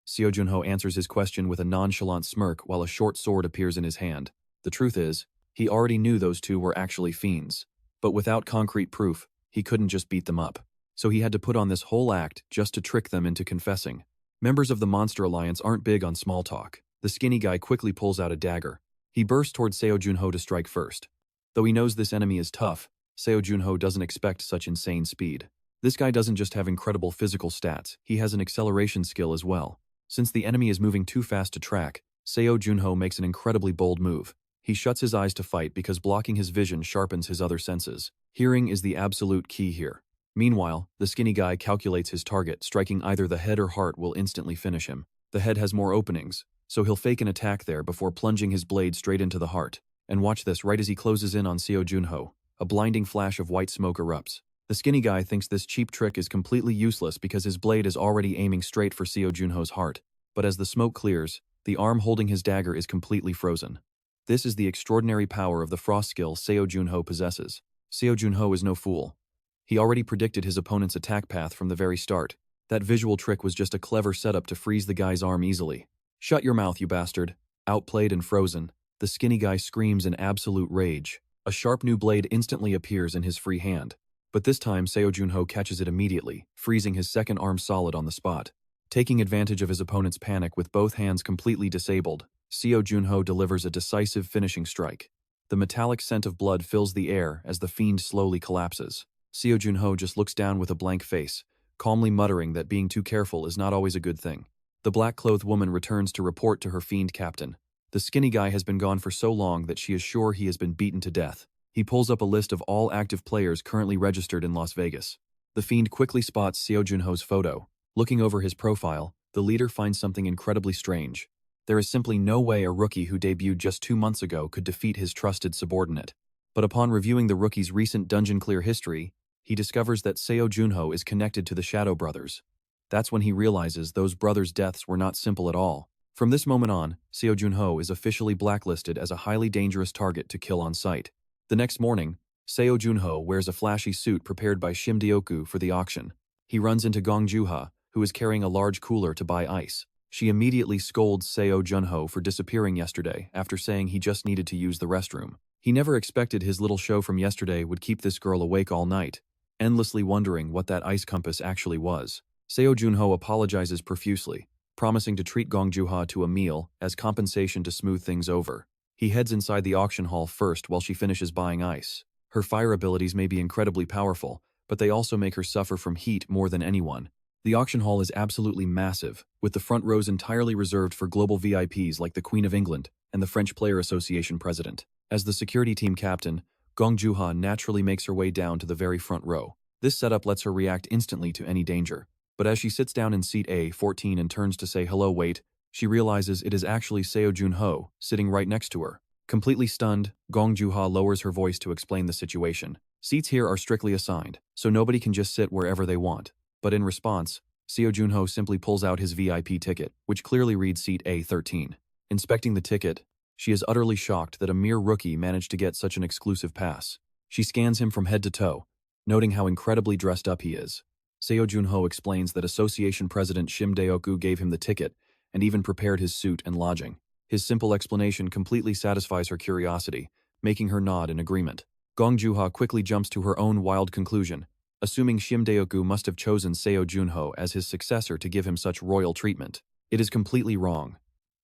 Seo Jun Ho answers his question with a nonchalant smirk while a short sword appears in his hand. The truth is, he already knew those two were actually fiends. But without concrete proof, he couldn't just beat them up. So he had to put on this whole act just to trick them into confessing. Members of the Monster Alliance aren't big on small talk. The skinny guy quickly pulls out a dagger. He bursts towards Seo Jun Ho to strike first. Though he knows this enemy is tough, Seo Jun Ho doesn't expect such insane speed. This guy doesn't just have incredible physical stats, he has an acceleration skill as well. Since the enemy is moving too fast to track, Seo Jun Ho makes an incredibly bold move. He shuts his eyes to fight because blocking his vision sharpens his other senses. Hearing is the absolute key here. Meanwhile, the skinny guy calculates his target, striking either the head or heart will instantly finish him. The head has more openings, so he'll fake an attack there before plunging his blade straight into the heart. And watch this, right as he closes in on Seo Jun Ho, a blinding flash of white smoke erupts. The skinny guy thinks this cheap trick is completely useless because his blade is already aiming straight for Seo Jun Ho's heart. But as the smoke clears, the arm holding his dagger is completely frozen. This is the extraordinary power of the frost skill Seo Jun Ho possesses. Seo Jun Ho is no fool. He already predicted his opponent's attack path from the very start. That visual trick was just a clever setup to freeze the guy's arm easily. "Shut your mouth, you bastard." Outplayed and frozen, the skinny guy screams in absolute rage. A sharp new blade instantly appears in his free hand. But this time Seo Jun Ho catches it immediately, freezing his second arm solid on the spot. Taking advantage of his opponent's panic with both hands completely disabled, Seo Jun Ho delivers a decisive finishing strike. The metallic scent of blood fills the air as the fiend slowly collapses. Seo Jun Ho just looks down with a blank face, calmly muttering that being too careful is not always a good thing. The black-clothed woman returns to report to her fiend captain. The skinny guy has been gone for so long that she is sure he has been beaten to death. He pulls up a list of all active players currently registered in Las Vegas. The fiend quickly spots Seo Jun Ho's photo. Looking over his profile, the leader finds something incredibly strange. There is simply no way a rookie who debuted just 2 months ago could defeat his trusted subordinate. But upon reviewing the rookie's recent dungeon clear history, he discovers that Seo Jun Ho is connected to the Shadow Brothers. That's when he realizes those brothers' deaths were not simple at all. From this moment on, Seo Jun Ho is officially blacklisted as a highly dangerous target to kill on sight. The next morning, Seo Jun Ho wears a flashy suit prepared by Shim Deoku for the auction. He runs into Gong Juha, who is carrying a large cooler to buy ice. She immediately scolds Seo Jun Ho for disappearing yesterday after saying he just needed to use the restroom. He never expected his little show from yesterday would keep this girl awake all night, endlessly wondering what that ice compass actually was. Seo Jun Ho apologizes profusely, promising to treat Gong Juha to a meal as compensation to smooth things over. He heads inside the auction hall first while she finishes buying ice. Her fire abilities may be incredibly powerful, but they also make her suffer from heat more than anyone. The auction hall is absolutely massive, with the front rows entirely reserved for global VIPs like the Queen of England and the French Player Association president. As the security team captain, Gong Juha naturally makes her way down to the very front row. This setup lets her react instantly to any danger. But as she sits down in seat A14 and turns to say hello wait, she realizes it is actually Seo Jun Ho, sitting right next to her. Completely stunned, Gong Juha lowers her voice to explain the situation. Seats here are strictly assigned, so nobody can just sit wherever they want. But in response, Seo Jun Ho simply pulls out his VIP ticket, which clearly reads seat A13. Inspecting the ticket, she is utterly shocked that a mere rookie managed to get such an exclusive pass. She scans him from head to toe, noting how incredibly dressed up he is. Seo Jun Ho explains that Association President Shim Deoku gave him the ticket and even prepared his suit and lodging. His simple explanation completely satisfies her curiosity, making her nod in agreement. Gong Juha quickly jumps to her own wild conclusion, assuming Shim Deoku must have chosen Seo Jun Ho as his successor to give him such royal treatment. It is completely wrong.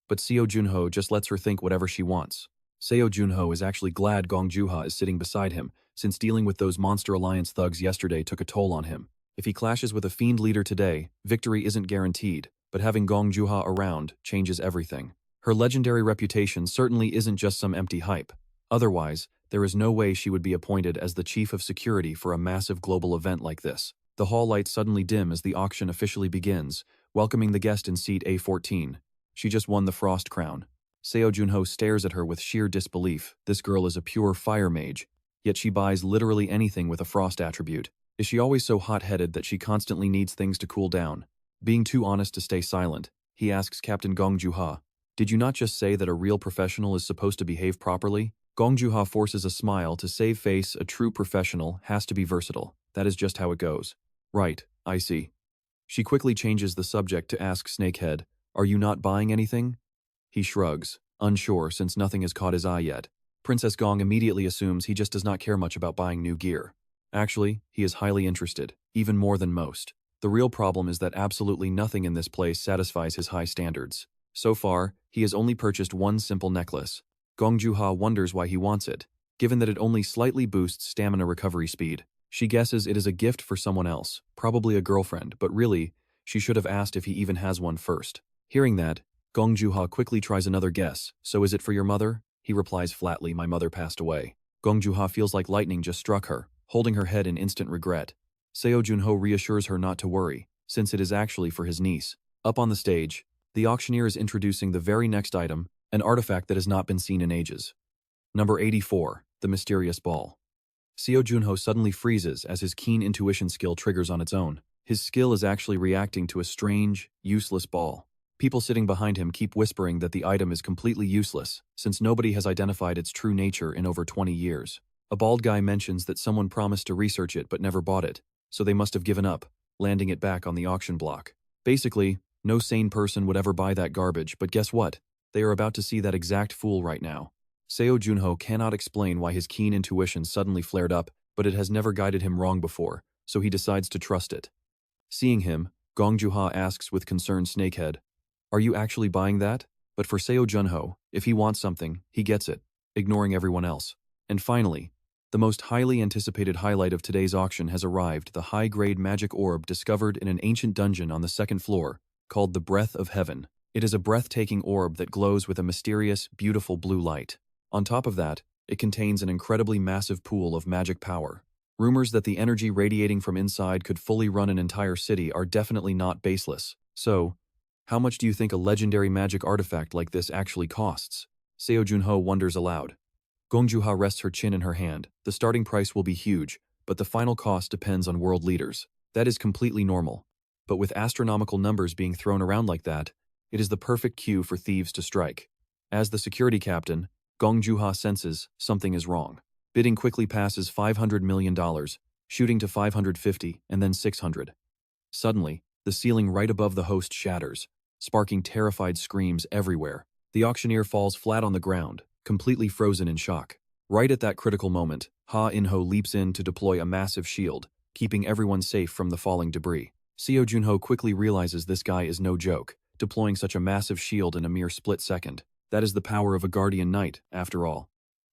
But Seo Jun Ho just lets her think whatever she wants. Seo Jun Ho is actually glad Gong Juha is sitting beside him, since dealing with those Monster Alliance thugs yesterday took a toll on him. If he clashes with a fiend leader today, victory isn't guaranteed, but having Gong Juha around changes everything. Her legendary reputation certainly isn't just some empty hype. Otherwise, there is no way she would be appointed as the chief of security for a massive global event like this. The hall lights suddenly dim as the auction officially begins, welcoming the guest in seat A14. She just won the Frost Crown. Seo Jun Ho stares at her with sheer disbelief. This girl is a pure fire mage, yet she buys literally anything with a frost attribute. Is she always so hot-headed that she constantly needs things to cool down? Being too honest to stay silent, he asks Captain Gong Juha, "Did you not just say that a real professional is supposed to behave properly?" Gong Juha forces a smile to save face. A true professional has to be versatile. That is just how it goes. Right, I see. She quickly changes the subject to ask Snakehead, Are you not buying anything? He shrugs, unsure since nothing has caught his eye yet. Princess Gong immediately assumes he just does not care much about buying new gear. Actually, he is highly interested, even more than most. The real problem is that absolutely nothing in this place satisfies his high standards. So far, he has only purchased one simple necklace. Gong Juha wonders why he wants it, given that it only slightly boosts stamina recovery speed. She guesses it is a gift for someone else, probably a girlfriend, but really, she should have asked if he even has one first. Hearing that, Gong Juha quickly tries another guess. So is it for your mother? He replies flatly, my mother passed away. Gong Juha feels like lightning just struck her, holding her head in instant regret. Seo Jun Ho reassures her not to worry, since it is actually for his niece. Up on the stage, the auctioneer is introducing the very next item, an artifact that has not been seen in ages. Number 84, the mysterious ball. Seo Jun Ho suddenly freezes as his keen intuition skill triggers on its own. His skill is actually reacting to a strange, useless ball. People sitting behind him keep whispering that the item is completely useless, since nobody has identified its true nature in over 20 years. A bald guy mentions that someone promised to research it but never bought it, so they must have given up, landing it back on the auction block. Basically, no sane person would ever buy that garbage, but guess what? They are about to see that exact fool right now. Seo Jun Ho cannot explain why his keen intuition suddenly flared up, but it has never guided him wrong before, so he decides to trust it. Seeing him, Gong Juha asks with concerned snakehead, are you actually buying that? But for Seo Jun Ho, if he wants something, he gets it, ignoring everyone else. And finally, the most highly anticipated highlight of today's auction has arrived, the high-grade magic orb discovered in an ancient dungeon on the second floor, called the Breath of Heaven. It is a breathtaking orb that glows with a mysterious, beautiful blue light. On top of that, it contains an incredibly massive pool of magic power. Rumors that the energy radiating from inside could fully run an entire city are definitely not baseless. So, how much do you think a legendary magic artifact like this actually costs? Seo Jun Ho wonders aloud. Gong Juha rests her chin in her hand. The starting price will be huge, but the final cost depends on world leaders. That is completely normal. But with astronomical numbers being thrown around like that, it is the perfect cue for thieves to strike. As the security captain, Gong Juha senses something is wrong. Bidding quickly passes $500 million, shooting to 550 and then 600. Suddenly, the ceiling right above the host shatters, sparking terrified screams everywhere. The auctioneer falls flat on the ground, completely frozen in shock. Right at that critical moment, Ha In-ho leaps in to deploy a massive shield, keeping everyone safe from the falling debris. Seo Jun Ho quickly realizes this guy is no joke, deploying such a massive shield in a mere split second. That is the power of a guardian knight, after all.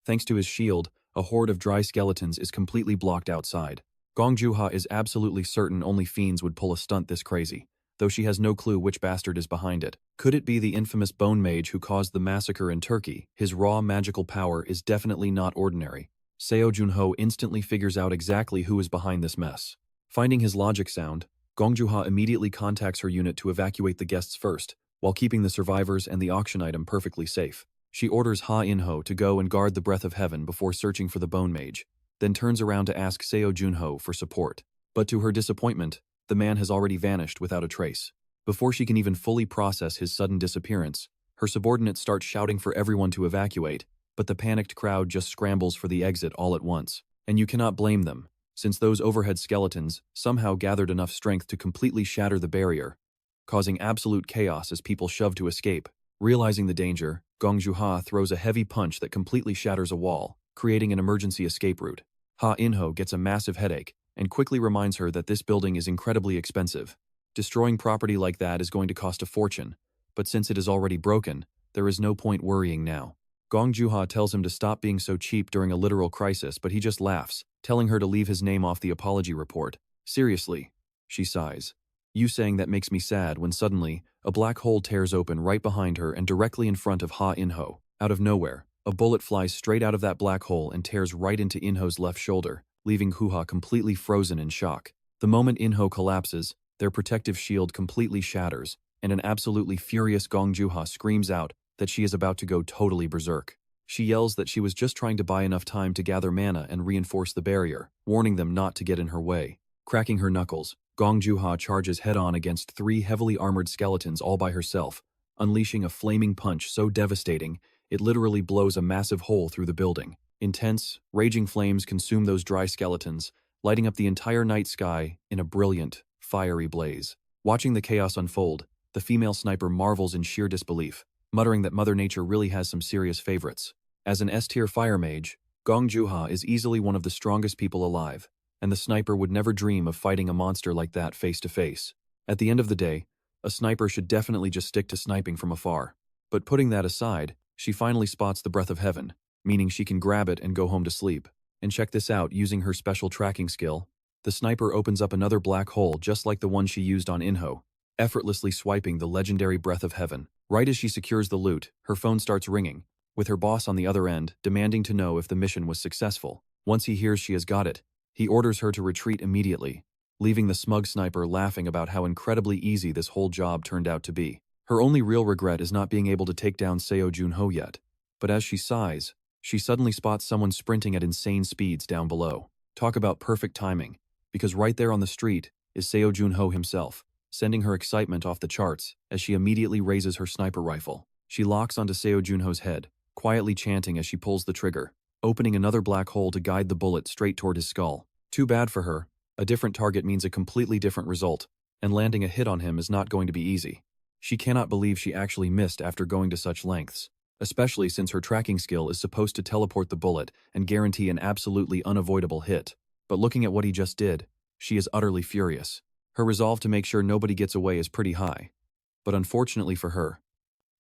Thanks to his shield, a horde of dry skeletons is completely blocked outside. Gong Juha is absolutely certain only fiends would pull a stunt this crazy, though she has no clue which bastard is behind it. Could it be the infamous Bone Mage who caused the massacre in Turkey? His raw magical power is definitely not ordinary. Seo Jun Ho instantly figures out exactly who is behind this mess. Finding his logic sound, Gong Juha immediately contacts her unit to evacuate the guests first, while keeping the survivors and the auction item perfectly safe. She orders Ha In-ho to go and guard the Breath of Heaven before searching for the Bone Mage, then turns around to ask Seo Jun Ho for support. But to her disappointment, the man has already vanished without a trace. Before she can even fully process his sudden disappearance, her subordinates start shouting for everyone to evacuate, but the panicked crowd just scrambles for the exit all at once. And you cannot blame them, since those overhead skeletons somehow gathered enough strength to completely shatter the barrier, causing absolute chaos as people shove to escape. Realizing the danger, Gong Juha throws a heavy punch that completely shatters a wall, creating an emergency escape route. Ha In-ho gets a massive headache and quickly reminds her that this building is incredibly expensive. Destroying property like that is going to cost a fortune, but since it is already broken, there is no point worrying now. Gong Juha tells him to stop being so cheap during a literal crisis, but he just laughs, telling her to leave his name off the apology report. Seriously, she sighs. You saying that makes me sad when suddenly, a black hole tears open right behind her and directly in front of Ha In-ho. Out of nowhere, a bullet flies straight out of that black hole and tears right into In-ho's left shoulder, leaving Hoo-ha completely frozen in shock. The moment In-ho collapses, their protective shield completely shatters, and an absolutely furious Gong Juha screams out that she is about to go totally berserk. She yells that she was just trying to buy enough time to gather mana and reinforce the barrier, warning them not to get in her way. Cracking her knuckles, Gong Juha charges head-on against 3 heavily armored skeletons all by herself, unleashing a flaming punch so devastating it literally blows a massive hole through the building. Intense, raging flames consume those dry skeletons, lighting up the entire night sky in a brilliant, fiery blaze. Watching the chaos unfold, The female sniper marvels in sheer disbelief, muttering that Mother Nature really has some serious favorites. As an S-tier fire mage, Gong Juha is easily one of the strongest people alive, and the sniper would never dream of fighting a monster like that face to face. At the end of the day, a sniper should definitely just stick to sniping from afar. But putting that aside, she finally spots the breath of heaven, meaning she can grab it and go home to sleep. And check this out, using her special tracking skill, the sniper opens up another black hole just like the one she used on Inho, effortlessly swiping the legendary breath of heaven. Right as she secures the loot, her phone starts ringing, with her boss on the other end demanding to know if the mission was successful. Once he hears she has got it, he orders her to retreat immediately, leaving the smug sniper laughing about how incredibly easy this whole job turned out to be. Her only real regret is not being able to take down Seo Jun Ho yet, but as she sighs, she suddenly spots someone sprinting at insane speeds down below. Talk about perfect timing, because right there on the street is Seo Jun Ho himself, sending her excitement off the charts as she immediately raises her sniper rifle. She locks onto Seo Jun Ho's head, quietly chanting as she pulls the trigger, opening another black hole to guide the bullet straight toward his skull. Too bad for her, a different target means a completely different result, and landing a hit on him is not going to be easy. She cannot believe she actually missed after going to such lengths, especially since her tracking skill is supposed to teleport the bullet and guarantee an absolutely unavoidable hit. But looking at what he just did, she is utterly furious. Her resolve to make sure nobody gets away is pretty high. But unfortunately for her,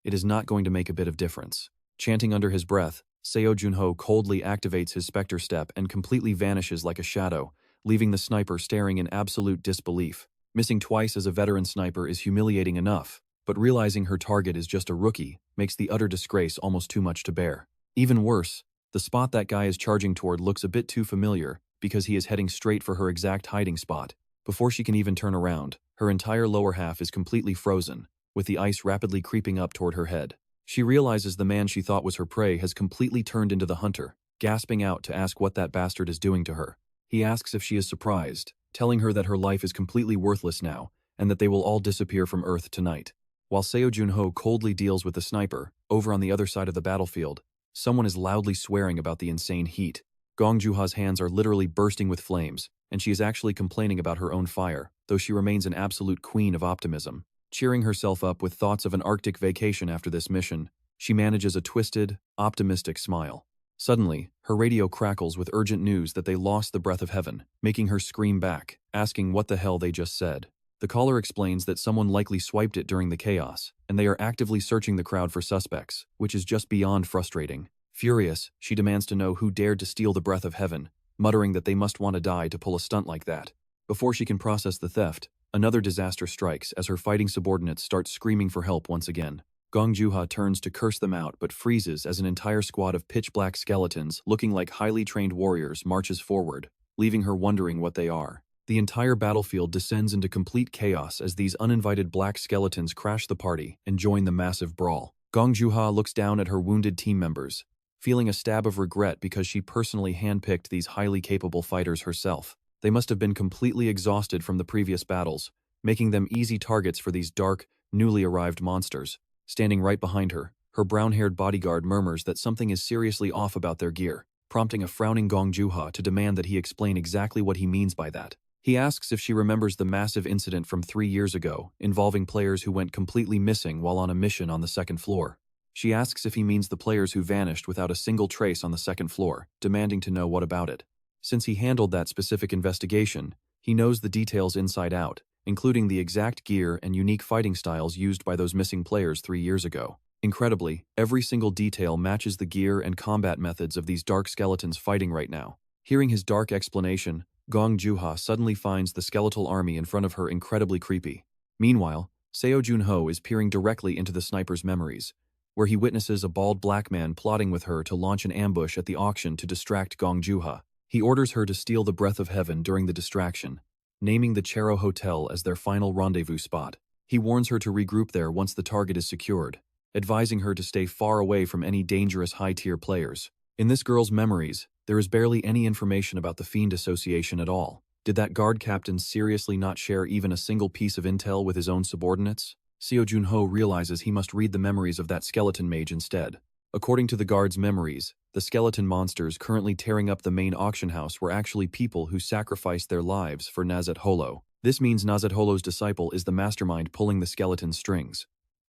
it is not going to make a bit of difference. Chanting under his breath, Seo Jun Ho coldly activates his Specter step and completely vanishes like a shadow, leaving the sniper staring in absolute disbelief. Missing twice as a veteran sniper is humiliating enough, but realizing her target is just a rookie makes the utter disgrace almost too much to bear. Even worse, the spot that guy is charging toward looks a bit too familiar because he is heading straight for her exact hiding spot. Before she can even turn around, her entire lower half is completely frozen, with the ice rapidly creeping up toward her head. She realizes the man she thought was her prey has completely turned into the hunter, gasping out to ask what that bastard is doing to her. He asks if she is surprised, telling her that her life is completely worthless now, and that they will all disappear from Earth tonight. While Seo Jun Ho coldly deals with the sniper, over on the other side of the battlefield, someone is loudly swearing about the insane heat. Gong Juha's hands are literally bursting with flames, and she is actually complaining about her own fire, though she remains an absolute queen of optimism. Cheering herself up with thoughts of an Arctic vacation after this mission, she manages a twisted, optimistic smile. Suddenly, her radio crackles with urgent news that they lost the breath of heaven, making her scream back, asking what the hell they just said. The caller explains that someone likely swiped it during the chaos, and they are actively searching the crowd for suspects, which is just beyond frustrating. Furious, she demands to know who dared to steal the breath of heaven, muttering that they must want to die to pull a stunt like that. Before she can process the theft, another disaster strikes as her fighting subordinates start screaming for help once again. Gong Juha turns to curse them out but freezes as an entire squad of pitch-black skeletons looking like highly trained warriors marches forward, leaving her wondering what they are. The entire battlefield descends into complete chaos as these uninvited black skeletons crash the party and join the massive brawl. Gong Juha looks down at her wounded team members, feeling a stab of regret because she personally handpicked these highly capable fighters herself. They must have been completely exhausted from the previous battles, making them easy targets for these dark, newly arrived monsters. Standing right behind her, her brown-haired bodyguard murmurs that something is seriously off about their gear, prompting a frowning Gong Juha to demand that he explain exactly what he means by that. He asks if she remembers the massive incident from 3 years ago involving players who went completely missing while on a mission on the second floor. She asks if he means the players who vanished without a single trace on the second floor, demanding to know what about it. Since he handled that specific investigation, he knows the details inside out, including the exact gear and unique fighting styles used by those missing players 3 years ago. Incredibly, every single detail matches the gear and combat methods of these dark skeletons fighting right now. Hearing his dark explanation, Gong Juha suddenly finds the skeletal army in front of her incredibly creepy. Meanwhile, Seo Jun Ho is peering directly into the sniper's memories, where he witnesses a bald black man plotting with her to launch an ambush at the auction to distract Gong Juha. He orders her to steal the breath of heaven during the distraction, naming the Chero Hotel as their final rendezvous spot. He warns her to regroup there once the target is secured, advising her to stay far away from any dangerous high-tier players. In this girl's memories, there is barely any information about the Fiend Association at all. Did that guard captain seriously not share even a single piece of intel with his own subordinates? Seo Jun Ho realizes he must read the memories of that skeleton mage instead. According to the guard's memories, the skeleton monsters currently tearing up the main auction house were actually people who sacrificed their lives for Nazat Holo. This means Nazat disciple is the mastermind pulling the skeleton's strings.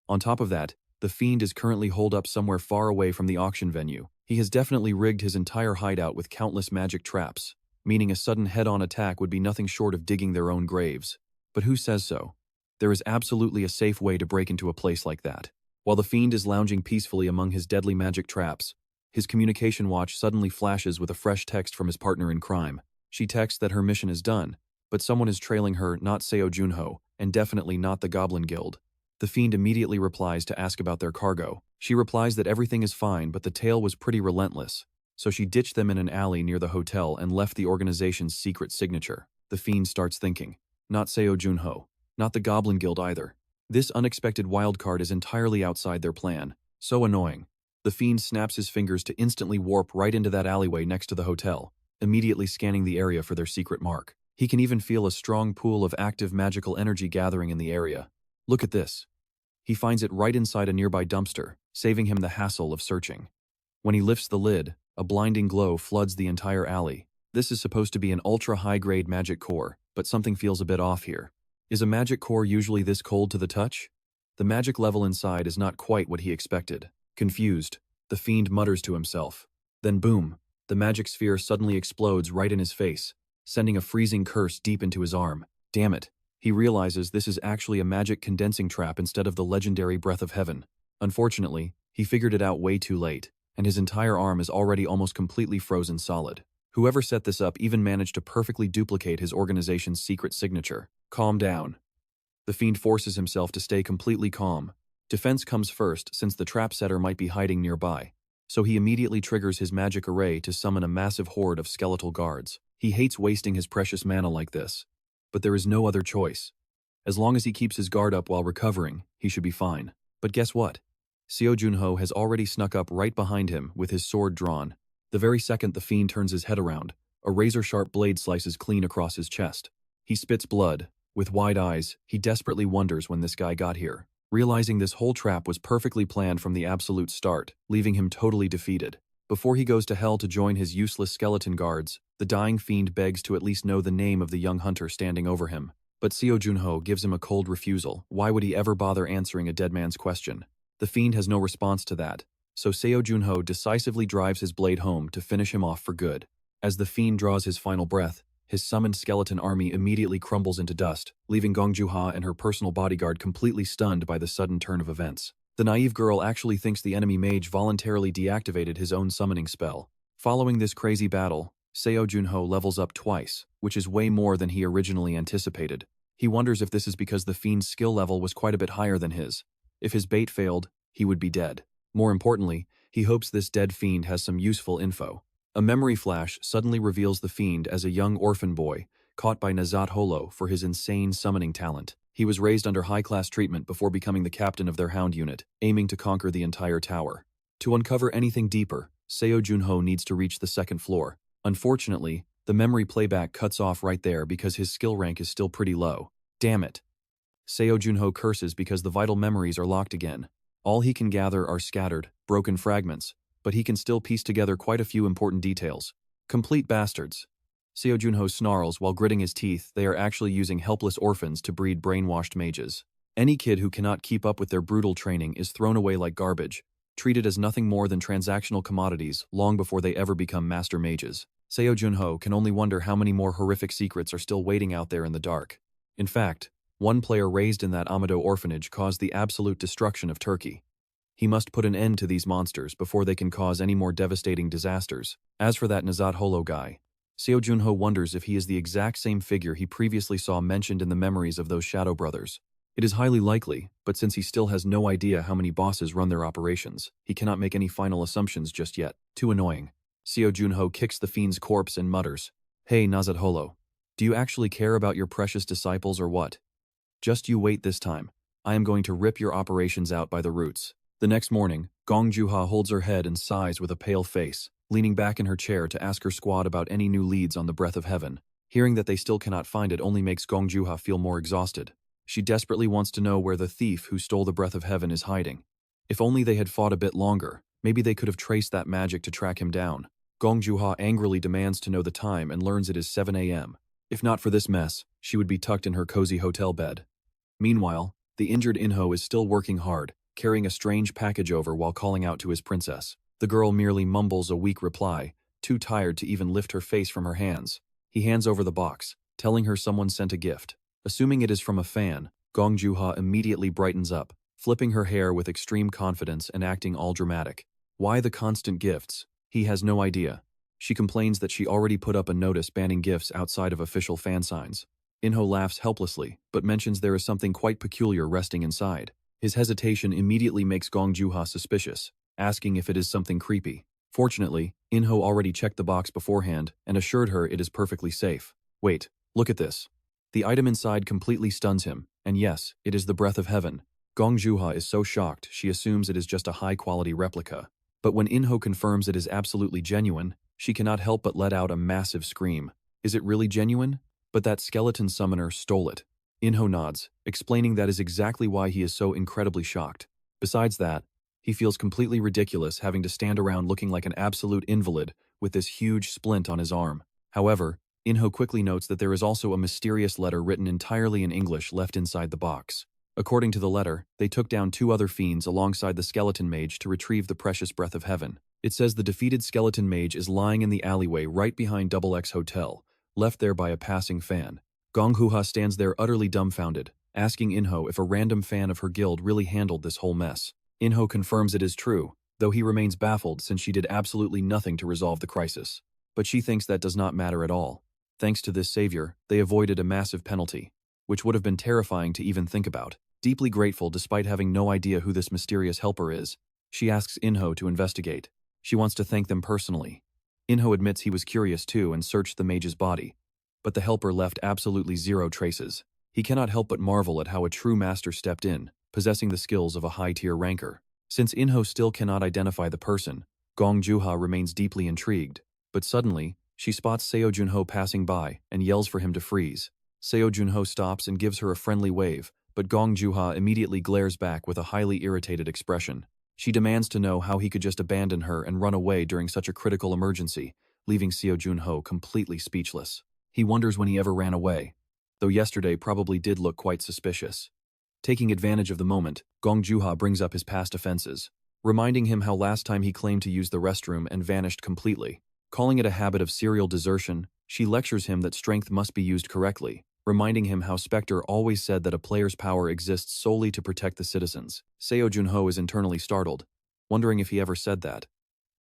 On top of that, the fiend is currently holed up somewhere far away from the auction venue. He has definitely rigged his entire hideout with countless magic traps, meaning a sudden head-on attack would be nothing short of digging their own graves. But who says so? There is absolutely a safe way to break into a place like that. While the fiend is lounging peacefully among his deadly magic traps, his communication watch suddenly flashes with a fresh text from his partner in crime. She texts that her mission is done, but someone is trailing her, not Seo Jun Ho, and definitely not the Goblin Guild. The fiend immediately replies to ask about their cargo. She replies that everything is fine, but the tail was pretty relentless, so she ditched them in an alley near the hotel and left the organization's secret signature. The fiend starts thinking, not Seo Jun Ho, not the Goblin Guild either. This unexpected wildcard is entirely outside their plan. So annoying. The fiend snaps his fingers to instantly warp right into that alleyway next to the hotel, immediately scanning the area for their secret mark. He can even feel a strong pool of active magical energy gathering in the area. Look at this. He finds it right inside a nearby dumpster, saving him the hassle of searching. When he lifts the lid, a blinding glow floods the entire alley. This is supposed to be an ultra-high-grade magic core, but something feels a bit off here. Is a magic core usually this cold to the touch? The magic level inside is not quite what he expected. Confused, the fiend mutters to himself. Then boom, the magic sphere suddenly explodes right in his face, sending a freezing curse deep into his arm. Damn it. He realizes this is actually a magic condensing trap instead of the legendary Breath of Heaven. Unfortunately, he figured it out way too late, and his entire arm is already almost completely frozen solid. Whoever set this up even managed to perfectly duplicate his organization's secret signature. Calm down. The fiend forces himself to stay completely calm. Defense comes first since the trap setter might be hiding nearby, so he immediately triggers his magic array to summon a massive horde of skeletal guards. He hates wasting his precious mana like this, but there is no other choice. As long as he keeps his guard up while recovering, he should be fine. But guess what? Seo Jun Ho has already snuck up right behind him with his sword drawn. The very second the fiend turns his head around, a razor-sharp blade slices clean across his chest. He spits blood. With wide eyes, he desperately wonders when this guy got here, realizing this whole trap was perfectly planned from the absolute start, leaving him totally defeated. Before he goes to hell to join his useless skeleton guards, the dying fiend begs to at least know the name of the young hunter standing over him. But Seo Jun Ho gives him a cold refusal. Why would he ever bother answering a dead man's question? The fiend has no response to that, so Seo Jun Ho decisively drives his blade home to finish him off for good. As the fiend draws his final breath, his summoned skeleton army immediately crumbles into dust, leaving Gong Juha and her personal bodyguard completely stunned by the sudden turn of events. The naive girl actually thinks the enemy mage voluntarily deactivated his own summoning spell. Following this crazy battle, Seo Jun Ho levels up twice, which is way more than he originally anticipated. He wonders if this is because the fiend's skill level was quite a bit higher than his. If his bait failed, he would be dead. More importantly, he hopes this dead fiend has some useful info. A memory flash suddenly reveals the fiend as a young orphan boy, caught by Nazat Holo for his insane summoning talent. He was raised under high-class treatment before becoming the captain of their hound unit, aiming to conquer the entire tower. To uncover anything deeper, Seo Jun Ho needs to reach the second floor. Unfortunately, the memory playback cuts off right there because his skill rank is still pretty low. Damn it. Seo Jun Ho curses because the vital memories are locked again. All he can gather are scattered, broken fragments, but he can still piece together quite a few important details. Complete bastards. Seo Jun Ho snarls while gritting his teeth. They are actually using helpless orphans to breed brainwashed mages. Any kid who cannot keep up with their brutal training is thrown away like garbage, treated as nothing more than transactional commodities long before they ever become master mages. Seo Jun Ho can only wonder how many more horrific secrets are still waiting out there in the dark. In fact, one player raised in that Amado orphanage caused the absolute destruction of Turkey. He must put an end to these monsters before they can cause any more devastating disasters. As for that Nazat Holo guy, Seo Jun Ho wonders if he is the exact same figure he previously saw mentioned in the memories of those Shadow Brothers. It is highly likely, but since he still has no idea how many bosses run their operations, he cannot make any final assumptions just yet. Too annoying. Seo Jun Ho kicks the fiend's corpse and mutters, "Hey Nazat Holo, do you actually care about your precious disciples or what? Just you wait this time. I am going to rip your operations out by the roots." The next morning, Gong Juha holds her head and sighs with a pale face, leaning back in her chair to ask her squad about any new leads on the Breath of Heaven. Hearing that they still cannot find it only makes Gong Juha feel more exhausted. She desperately wants to know where the thief who stole the Breath of Heaven is hiding. If only they had fought a bit longer, maybe they could have traced that magic to track him down. Gong Juha angrily demands to know the time and learns it is 7 a.m. If not for this mess, she would be tucked in her cozy hotel bed. Meanwhile, the injured In-ho is still working hard, carrying a strange package over while calling out to his princess. The girl merely mumbles a weak reply, too tired to even lift her face from her hands. He hands over the box, telling her someone sent a gift. Assuming it is from a fan, Gong Joo-ha immediately brightens up, flipping her hair with extreme confidence and acting all dramatic. Why the constant gifts? He has no idea. She complains that she already put up a notice banning gifts outside of official fan signs. In-ho laughs helplessly, but mentions there is something quite peculiar resting inside. His hesitation immediately makes Gong Joo-ha suspicious, asking if it is something creepy. Fortunately, In-ho already checked the box beforehand and assured her it is perfectly safe. Wait, look at this. The item inside completely stuns him, and yes, it is the breath of heaven. Gong Joo-ha is so shocked she assumes it is just a high-quality replica. But when In-ho confirms it is absolutely genuine, she cannot help but let out a massive scream. Is it really genuine? But that skeleton summoner stole it. In-ho nods, explaining that is exactly why he is so incredibly shocked. Besides that, he feels completely ridiculous having to stand around looking like an absolute invalid with this huge splint on his arm. However, In-ho quickly notes that there is also a mysterious letter written entirely in English left inside the box. According to the letter, they took down 2 other fiends alongside the skeleton mage to retrieve the precious breath of heaven. It says the defeated skeleton mage is lying in the alleyway right behind XX Hotel, left there by a passing fan. Gong Joo-ha stands there utterly dumbfounded, asking In-ho if a random fan of her guild really handled this whole mess. In-ho confirms it is true, though he remains baffled since she did absolutely nothing to resolve the crisis. But she thinks that does not matter at all. Thanks to this savior, they avoided a massive penalty, which would have been terrifying to even think about. Deeply grateful despite having no idea who this mysterious helper is, she asks In-ho to investigate. She wants to thank them personally. In-ho admits he was curious too and searched the mage's body, but the helper left absolutely zero traces. He cannot help but marvel at how a true master stepped in, possessing the skills of a high-tier ranker. Since In-ho still cannot identify the person, Gong Joo-ha remains deeply intrigued, but suddenly, she spots Seo Jun Ho passing by and yells for him to freeze. Seo Jun Ho stops and gives her a friendly wave, but Gong Joo-ha immediately glares back with a highly irritated expression. She demands to know how he could just abandon her and run away during such a critical emergency, leaving Seo Jun Ho completely speechless. He wonders when he ever ran away, though yesterday probably did look quite suspicious. Taking advantage of the moment, Gong Joo-ha brings up his past offenses, reminding him how last time he claimed to use the restroom and vanished completely. Calling it a habit of serial desertion, she lectures him that strength must be used correctly, reminding him how Specter always said that a player's power exists solely to protect the citizens. Seo Jun Ho is internally startled, wondering if he ever said that.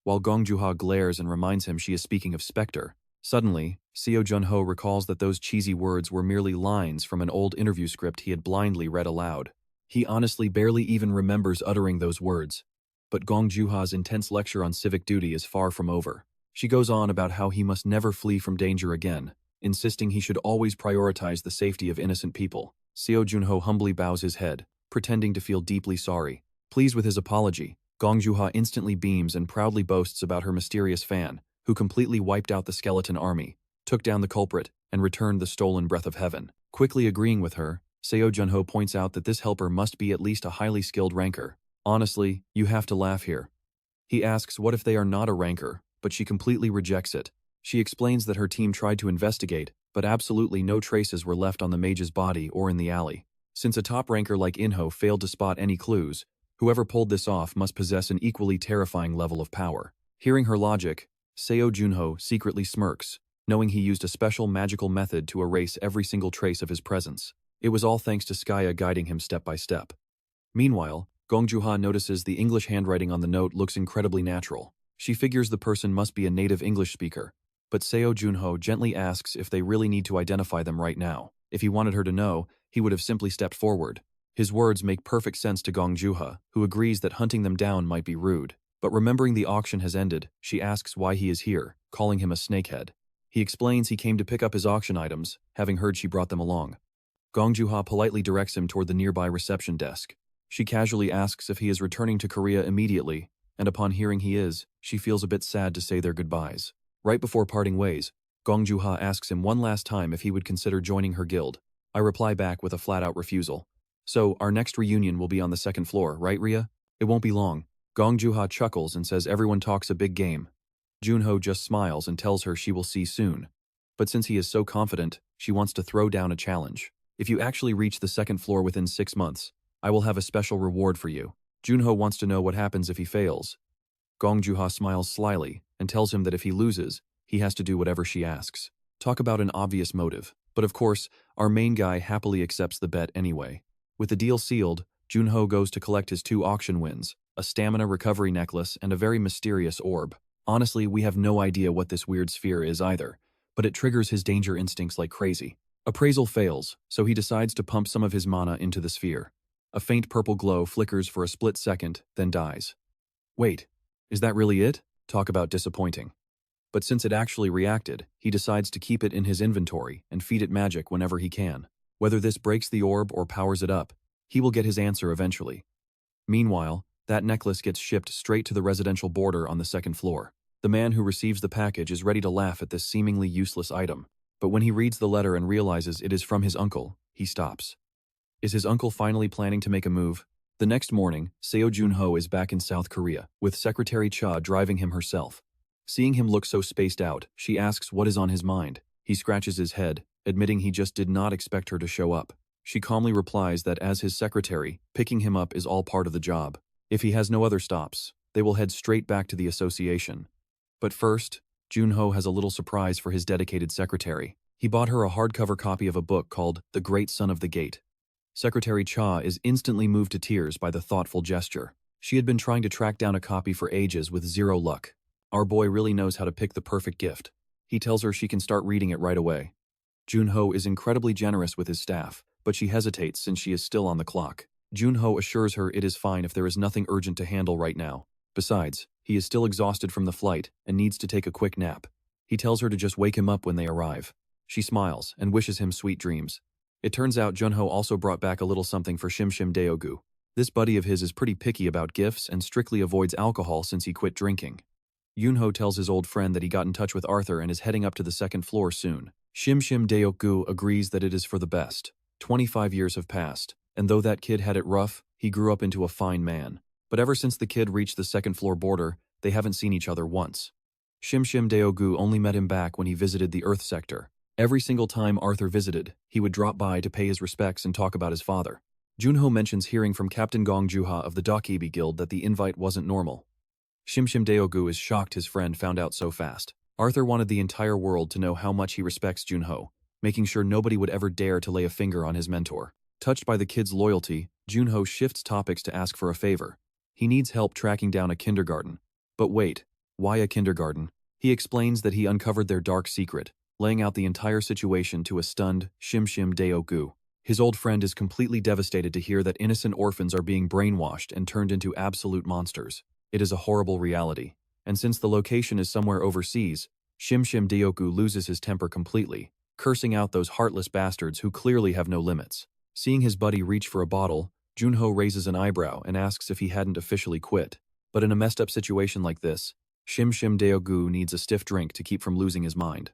While Gong Joo-ha glares and reminds him she is speaking of Specter, suddenly, Seo Jun Ho recalls that those cheesy words were merely lines from an old interview script he had blindly read aloud. He honestly barely even remembers uttering those words. But Gong Joo-ha's intense lecture on civic duty is far from over. She goes on about how he must never flee from danger again, insisting he should always prioritize the safety of innocent people. Seo Jun Ho humbly bows his head, pretending to feel deeply sorry. Pleased with his apology, Gong Joo-ha instantly beams and proudly boasts about her mysterious fan, who completely wiped out the skeleton army, took down the culprit, and returned the stolen breath of heaven. Quickly agreeing with her, Seo Jun Ho points out that this helper must be at least a highly skilled ranker. Honestly, you have to laugh here. He asks what if they are not a ranker, but she completely rejects it. She explains that her team tried to investigate, but absolutely no traces were left on the mage's body or in the alley. Since a top ranker like In-ho failed to spot any clues, whoever pulled this off must possess an equally terrifying level of power. Hearing her logic, Seo Jun Ho secretly smirks, knowing he used a special magical method to erase every single trace of his presence. It was all thanks to Skya guiding him step by step. Meanwhile, Gong Joo-ha notices the English handwriting on the note looks incredibly natural. She figures the person must be a native English speaker, but Seo Jun Ho gently asks if they really need to identify them right now. If he wanted her to know, he would have simply stepped forward. His words make perfect sense to Gong Joo-ha, who agrees that hunting them down might be rude. But remembering the auction has ended, she asks why he is here, calling him a snakehead. He explains he came to pick up his auction items, having heard she brought them along. Gong Joo-ha politely directs him toward the nearby reception desk. She casually asks if he is returning to Korea immediately, and upon hearing he is, she feels a bit sad to say their goodbyes. Right before parting ways, Gong Joo-ha asks him one last time if he would consider joining her guild. I reply back with a flat-out refusal. So, our next reunion will be on the 2nd floor, right, Rhea? It won't be long. Gong Joo-ha chuckles and says everyone talks a big game. Jun Ho just smiles and tells her she will see soon. But since he is so confident, She wants to throw down a challenge. If you actually reach the second floor within 6 months, I will have a special reward for you. Jun Ho wants to know what happens if he fails. Gong Juha smiles slyly and tells him that if he loses, he has to do whatever she asks. Talk about an obvious motive. But of course, our main guy happily accepts the bet anyway. With the deal sealed, Jun Ho goes to collect his 2 auction wins, a stamina recovery necklace and a very mysterious orb. Honestly, we have no idea what this weird sphere is either, but it triggers his danger instincts like crazy. Appraisal fails, so he decides to pump some of his mana into the sphere. A faint purple glow flickers for a split second, then dies. Wait, is that really it? Talk about disappointing. But since it actually reacted, he decides to keep it in his inventory and feed it magic whenever he can. Whether this breaks the orb or powers it up, he will get his answer eventually. Meanwhile, that necklace gets shipped straight to the residential border on the second floor. The man who receives the package is ready to laugh at this seemingly useless item, but when he reads the letter and realizes it is from his uncle, he stops. Is his uncle finally planning to make a move? The next morning, Seo Jun Ho is back in South Korea, with Secretary Cha driving him herself. Seeing him look so spaced out, she asks what is on his mind. He scratches his head, admitting he just did not expect her to show up. She calmly replies that as his secretary, picking him up is all part of the job. If he has no other stops, they will head straight back to the association. But first, Jun Ho has a little surprise for his dedicated secretary. He bought her a hardcover copy of a book called The Great Son of the Gate. Secretary Cha is instantly moved to tears by the thoughtful gesture. She had been trying to track down a copy for ages with zero luck. Our boy really knows how to pick the perfect gift. He tells her she can start reading it right away. Jun Ho is incredibly generous with his staff, but she hesitates since she is still on the clock. Jun Ho assures her it is fine if there is nothing urgent to handle right now. Besides, he is still exhausted from the flight and needs to take a quick nap. He tells her to just wake him up when they arrive. She smiles and wishes him sweet dreams. It turns out Jun Ho also brought back a little something for Shim Shim Deogu. This buddy of his is pretty picky about gifts and strictly avoids alcohol since he quit drinking. Yun Ho tells his old friend that he got in touch with Arthur and is heading up to the second floor soon. Shim Shim Deogu agrees that it is for the best. 25 years have passed, and though that kid had it rough, he grew up into a fine man. But ever since the kid reached the second floor border, they haven't seen each other once. Shim Shim Deogu only met him back when he visited the Earth sector. Every single time Arthur visited, he would drop by to pay his respects and talk about his father. Junho mentions hearing from Captain Gong Juha of the Dokibi Guild that the invite wasn't normal. Shim Shim Deogu is shocked his friend found out so fast. Arthur wanted the entire world to know how much he respects Junho, making sure nobody would ever dare to lay a finger on his mentor. Touched by the kid's loyalty, Junho shifts topics to ask for a favor. He needs help tracking down a kindergarten. But wait, why a kindergarten? He explains that he uncovered their dark secret, laying out the entire situation to a stunned Shim Shim Deogu. His old friend is completely devastated to hear that innocent orphans are being brainwashed and turned into absolute monsters. It is a horrible reality, and since the location is somewhere overseas, Shim Shim Deogu loses his temper completely, cursing out those heartless bastards who clearly have no limits. Seeing his buddy reach for a bottle, Junho raises an eyebrow and asks if he hadn't officially quit. But in a messed up situation like this, Shim Shim Deogu needs a stiff drink to keep from losing his mind.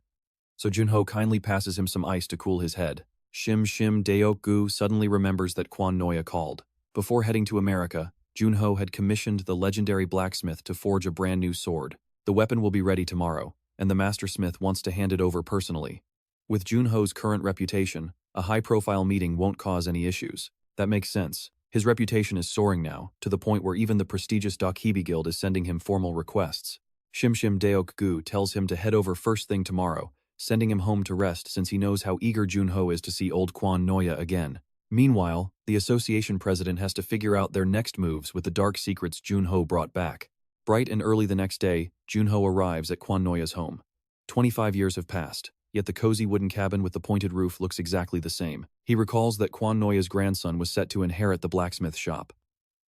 So Junho kindly passes him some ice to cool his head. Shim Shim Deogu suddenly remembers that Quan Noya called. Before heading to America, Junho had commissioned the legendary blacksmith to forge a brand new sword. The weapon will be ready tomorrow, and the mastersmith wants to hand it over personally. With Junho's current reputation, a high-profile meeting won't cause any issues. That makes sense. His reputation is soaring now, to the point where even the prestigious Dokibi Guild is sending him formal requests. Shim Shim Deogu tells him to head over first thing tomorrow, sending him home to rest since he knows how eager Junho is to see old Quan Noya again. Meanwhile, the association president has to figure out their next moves with the dark secrets Junho brought back. Bright and early the next day, Junho arrives at Quan Noya's home. 25 years have passed, yet the cozy wooden cabin with the pointed roof looks exactly the same. He recalls that Quan Noya's grandson was set to inherit the blacksmith shop.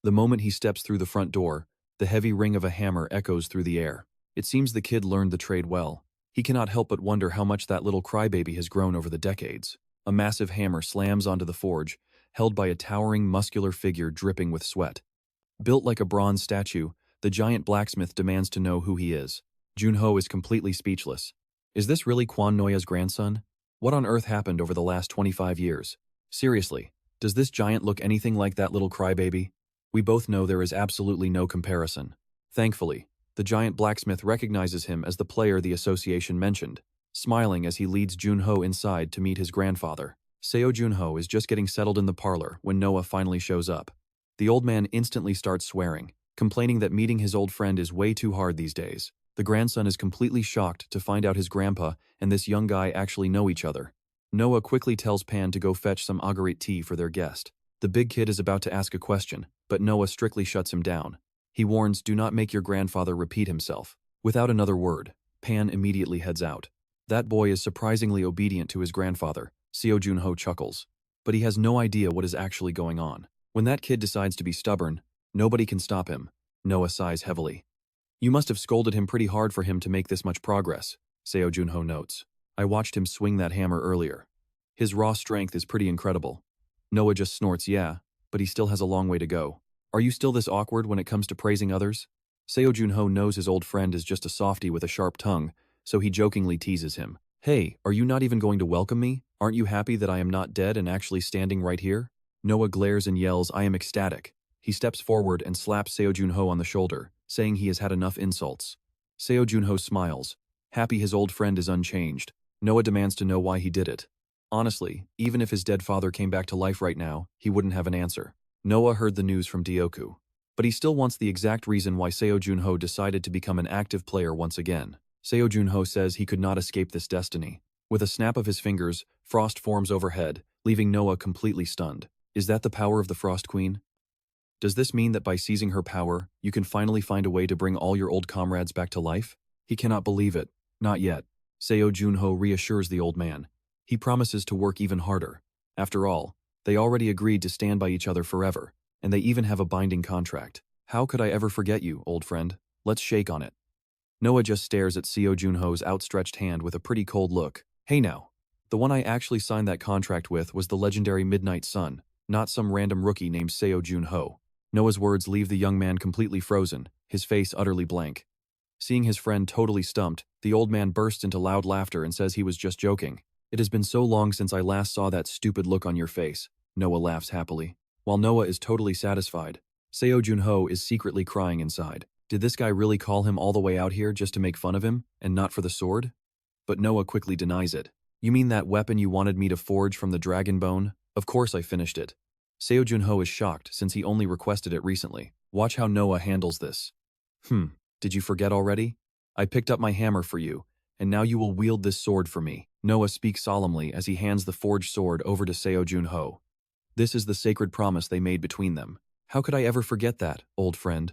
The moment he steps through the front door, the heavy ring of a hammer echoes through the air. It seems the kid learned the trade well. He cannot help but wonder how much that little crybaby has grown over the decades. A massive hammer slams onto the forge, held by a towering muscular figure dripping with sweat. Built like a bronze statue, the giant blacksmith demands to know who he is. Junho is completely speechless. Is this really Quan Noya's grandson? What on earth happened over the last 25 years? Seriously, does this giant look anything like that little crybaby? We both know there is absolutely no comparison. Thankfully, the giant blacksmith recognizes him as the player the association mentioned. smiling as he leads Jun Ho inside to meet his grandfather. Seo Jun Ho is just getting settled in the parlor when Noah finally shows up. The old man instantly starts swearing, complaining that meeting his old friend is way too hard these days. The grandson is completely shocked to find out his grandpa and this young guy actually know each other. Noah quickly tells Pan to go fetch some agaric tea for their guest. The big kid is about to ask a question, but Noah strictly shuts him down. He warns, "Do not make your grandfather repeat himself." Without another word, Pan immediately heads out. That boy is surprisingly obedient to his grandfather, Seo Jun Ho chuckles. But he has no idea what is actually going on. When that kid decides to be stubborn, nobody can stop him. Noah sighs heavily. "You must have scolded him pretty hard for him to make this much progress," Seo Jun Ho notes. "I watched him swing that hammer earlier. His raw strength is pretty incredible." Noah just snorts, "Yeah, but he still has a long way to go. Are you still this awkward when it comes to praising others?" Seo Jun Ho knows his old friend is just a softie with a sharp tongue, so he jokingly teases him. "Hey, are you not even going to welcome me? Aren't you happy that I am not dead and actually standing right here?" Noah glares and yells, "I am ecstatic." He steps forward and slaps Seo Jun Ho on the shoulder, saying he has had enough insults. Seo Jun Ho smiles, happy his old friend is unchanged. Noah demands to know why he did it. Honestly, even if his dead father came back to life right now, he wouldn't have an answer. Noah heard the news from Dioku, but he still wants the exact reason why Seo Jun Ho decided to become an active player once again. Seo Jun Ho says he could not escape this destiny. With a snap of his fingers, frost forms overhead, leaving Noah completely stunned. Is that the power of the Frost Queen? Does this mean that by seizing her power, you can finally find a way to bring all your old comrades back to life? He cannot believe it. Not yet. Seo Jun Ho reassures the old man. He promises to work even harder. After all, they already agreed to stand by each other forever, and they even have a binding contract. How could I ever forget you, old friend? Let's shake on it. Noah just stares at Seo Jun Ho's outstretched hand with a pretty cold look. Hey now. The one I actually signed that contract with was the legendary Midnight Sun, not some random rookie named Seo Jun Ho. Noah's words leave the young man completely frozen, his face utterly blank. Seeing his friend totally stumped, the old man bursts into loud laughter and says he was just joking. It has been so long since I last saw that stupid look on your face. Noah laughs happily. While Noah is totally satisfied, Seo Jun Ho is secretly crying inside. Did this guy really call him all the way out here just to make fun of him, and not for the sword? But Noah quickly denies it. You mean that weapon you wanted me to forge from the dragon bone? Of course I finished it. Seo Jun Ho is shocked since he only requested it recently. Watch how Noah handles this. Did you forget already? I picked up my hammer for you, and now you will wield this sword for me. Noah speaks solemnly as he hands the forged sword over to Seo Jun Ho. This is the sacred promise they made between them. How could I ever forget that, old friend?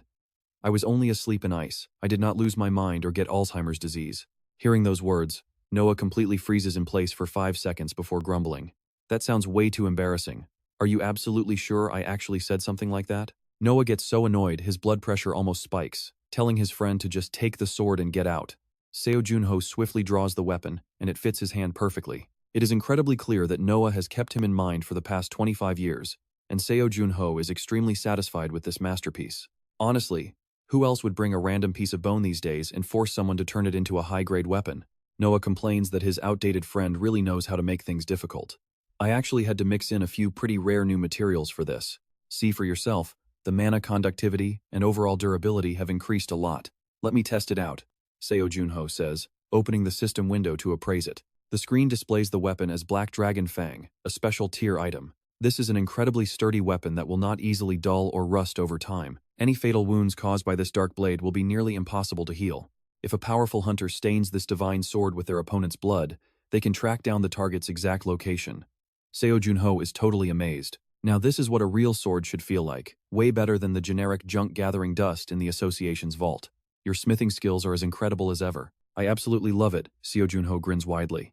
I was only asleep in ice. I did not lose my mind or get Alzheimer's disease. Hearing those words, Noah completely freezes in place for 5 seconds before grumbling. That sounds way too embarrassing. Are you absolutely sure I actually said something like that? Noah gets so annoyed his blood pressure almost spikes, telling his friend to just take the sword and get out. Seo Jun Ho swiftly draws the weapon, and it fits his hand perfectly. It is incredibly clear that Noah has kept him in mind for the past 25 years, and Seo Jun Ho is extremely satisfied with this masterpiece. Honestly, who else would bring a random piece of bone these days and force someone to turn it into a high-grade weapon? Noah complains that his outdated friend really knows how to make things difficult. I actually had to mix in a few pretty rare new materials for this. See for yourself, the mana conductivity and overall durability have increased a lot. Let me test it out, Seo Jun Ho says, opening the system window to appraise it. The screen displays the weapon as Black Dragon Fang, a special tier item. This is an incredibly sturdy weapon that will not easily dull or rust over time. Any fatal wounds caused by this dark blade will be nearly impossible to heal. If a powerful hunter stains this divine sword with their opponent's blood, they can track down the target's exact location. Seo Jun Ho is totally amazed. Now this is what a real sword should feel like, way better than the generic junk gathering dust in the association's vault. Your smithing skills are as incredible as ever. I absolutely love it, Seo Jun Ho grins widely.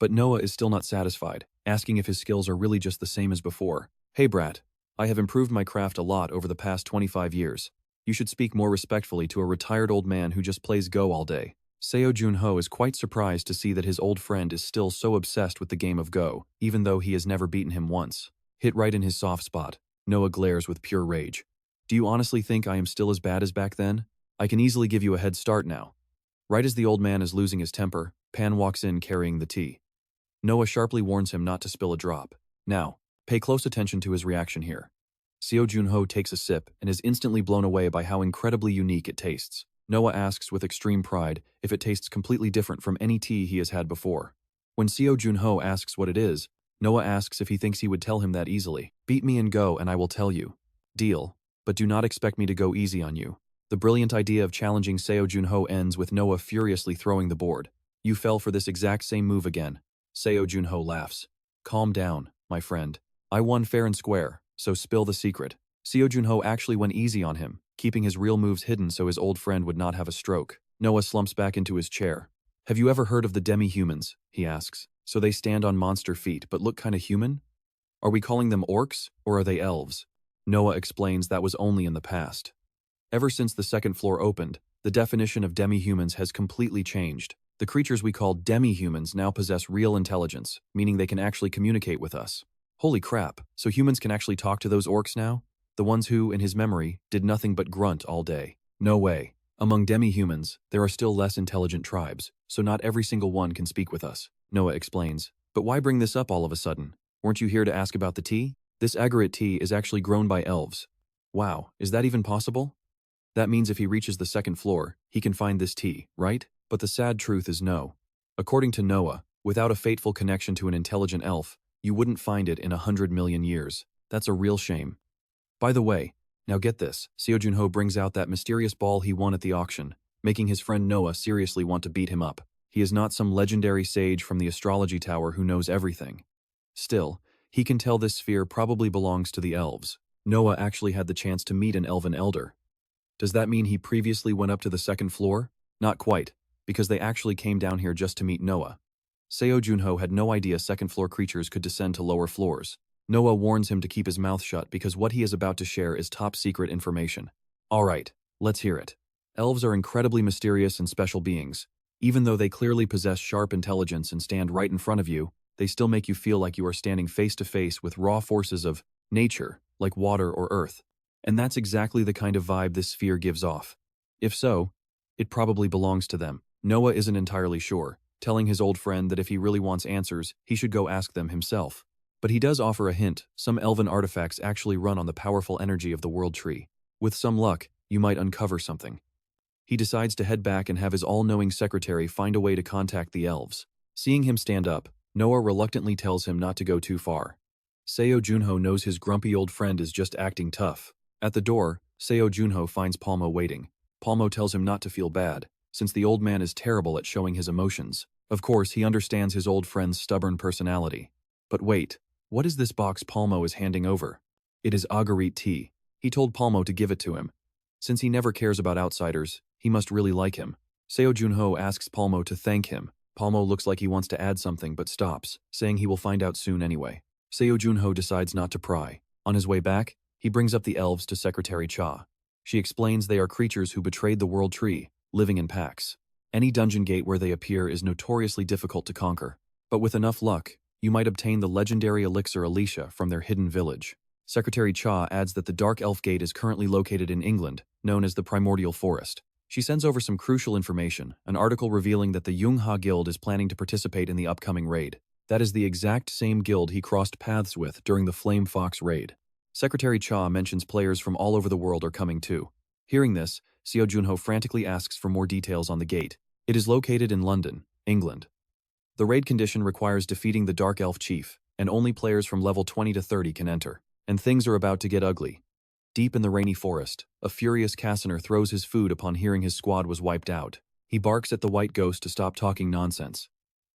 But Noah is still not satisfied, asking if his skills are really just the same as before. Hey brat, I have improved my craft a lot over the past 25 years. You should speak more respectfully to a retired old man who just plays Go all day. Seo Jun Ho is quite surprised to see that his old friend is still so obsessed with the game of Go, even though he has never beaten him once. Hit right in his soft spot, Noah glares with pure rage. Do you honestly think I am still as bad as back then? I can easily give you a head start now. Right as the old man is losing his temper, Pan walks in carrying the tea. Noah sharply warns him not to spill a drop. Now, pay close attention to his reaction here. Seo Jun Ho takes a sip and is instantly blown away by how incredibly unique it tastes. Noah asks with extreme pride if it tastes completely different from any tea he has had before. When Seo Jun Ho asks what it is, Noah asks if he thinks he would tell him that easily. Beat me and go and I will tell you. Deal. But do not expect me to go easy on you. The brilliant idea of challenging Seo Jun Ho ends with Noah furiously throwing the board. You fell for this exact same move again. Seo Jun Ho laughs. Calm down, my friend. I won fair and square, so spill the secret. Seo Jun Ho actually went easy on him, keeping his real moves hidden so his old friend would not have a stroke. Noah slumps back into his chair. Have you ever heard of the demi-humans? He asks. So they stand on monster feet but look kinda human? Are we calling them orcs, or are they elves? Noah explains that was only in the past. Ever since the second floor opened, the definition of demi-humans has completely changed. The creatures we call demi-humans now possess real intelligence, meaning they can actually communicate with us. Holy crap, so humans can actually talk to those orcs now? The ones who, in his memory, did nothing but grunt all day. No way. Among demi-humans, there are still less intelligent tribes, so not every single one can speak with us, Noah explains. But why bring this up all of a sudden? Weren't you here to ask about the tea? This agate tea is actually grown by elves. Wow, is that even possible? That means if he reaches the second floor, he can find this tea, right? But the sad truth is no. According to Noah, without a fateful connection to an intelligent elf, you wouldn't find it in 100 million years. That's a real shame. By the way, now get this, Seo Jun Ho brings out that mysterious ball he won at the auction, making his friend Noah seriously want to beat him up. He is not some legendary sage from the astrology tower who knows everything. Still, he can tell this sphere probably belongs to the elves. Noah actually had the chance to meet an elven elder. Does that mean he previously went up to the second floor? Not quite, because they actually came down here just to meet Noah. Seo Jun Ho had no idea second-floor creatures could descend to lower floors. Noah warns him to keep his mouth shut because what he is about to share is top-secret information. Alright, let's hear it. Elves are incredibly mysterious and special beings. Even though they clearly possess sharp intelligence and stand right in front of you, they still make you feel like you are standing face-to-face with raw forces of nature, like water or earth. And that's exactly the kind of vibe this sphere gives off. If so, it probably belongs to them. Noah isn't entirely sure, telling his old friend that if he really wants answers, he should go ask them himself. But he does offer a hint. Some elven artifacts actually run on the powerful energy of the world tree. With some luck, you might uncover something. He decides to head back and have his all-knowing secretary find a way to contact the elves. Seeing him stand up, Noah reluctantly tells him not to go too far. Seo Jun Ho knows his grumpy old friend is just acting tough. At the door, Seo Jun Ho finds Palmo waiting. Palmo tells him not to feel bad, since the old man is terrible at showing his emotions. Of course, he understands his old friend's stubborn personality. But wait, what is this box Palmo is handing over? It is awakens tea. He told Palmo to give it to him. Since he never cares about outsiders, he must really like him. Seo Jun Ho asks Palmo to thank him. Palmo looks like he wants to add something but stops, saying he will find out soon anyway. Seo Jun Ho decides not to pry. On his way back, he brings up the elves to Secretary Cha. She explains they are creatures who betrayed the world tree, living in packs. Any dungeon gate where they appear is notoriously difficult to conquer. But with enough luck, you might obtain the legendary elixir Alicia from their hidden village. Secretary Cha adds that the Dark Elf Gate is currently located in England, known as the Primordial Forest. She sends over some crucial information, an article revealing that the Yunha Guild is planning to participate in the upcoming raid. That is the exact same guild he crossed paths with during the Flame Fox raid. Secretary Cha mentions players from all over the world are coming too. Hearing this, Seo Jun Ho frantically asks for more details on the gate. It is located in London, England. The raid condition requires defeating the Dark Elf Chief, and only players from level 20 to 30 can enter. And things are about to get ugly. Deep in the rainy forest, a furious Cassiner throws his food upon hearing his squad was wiped out. He barks at the White Ghost to stop talking nonsense.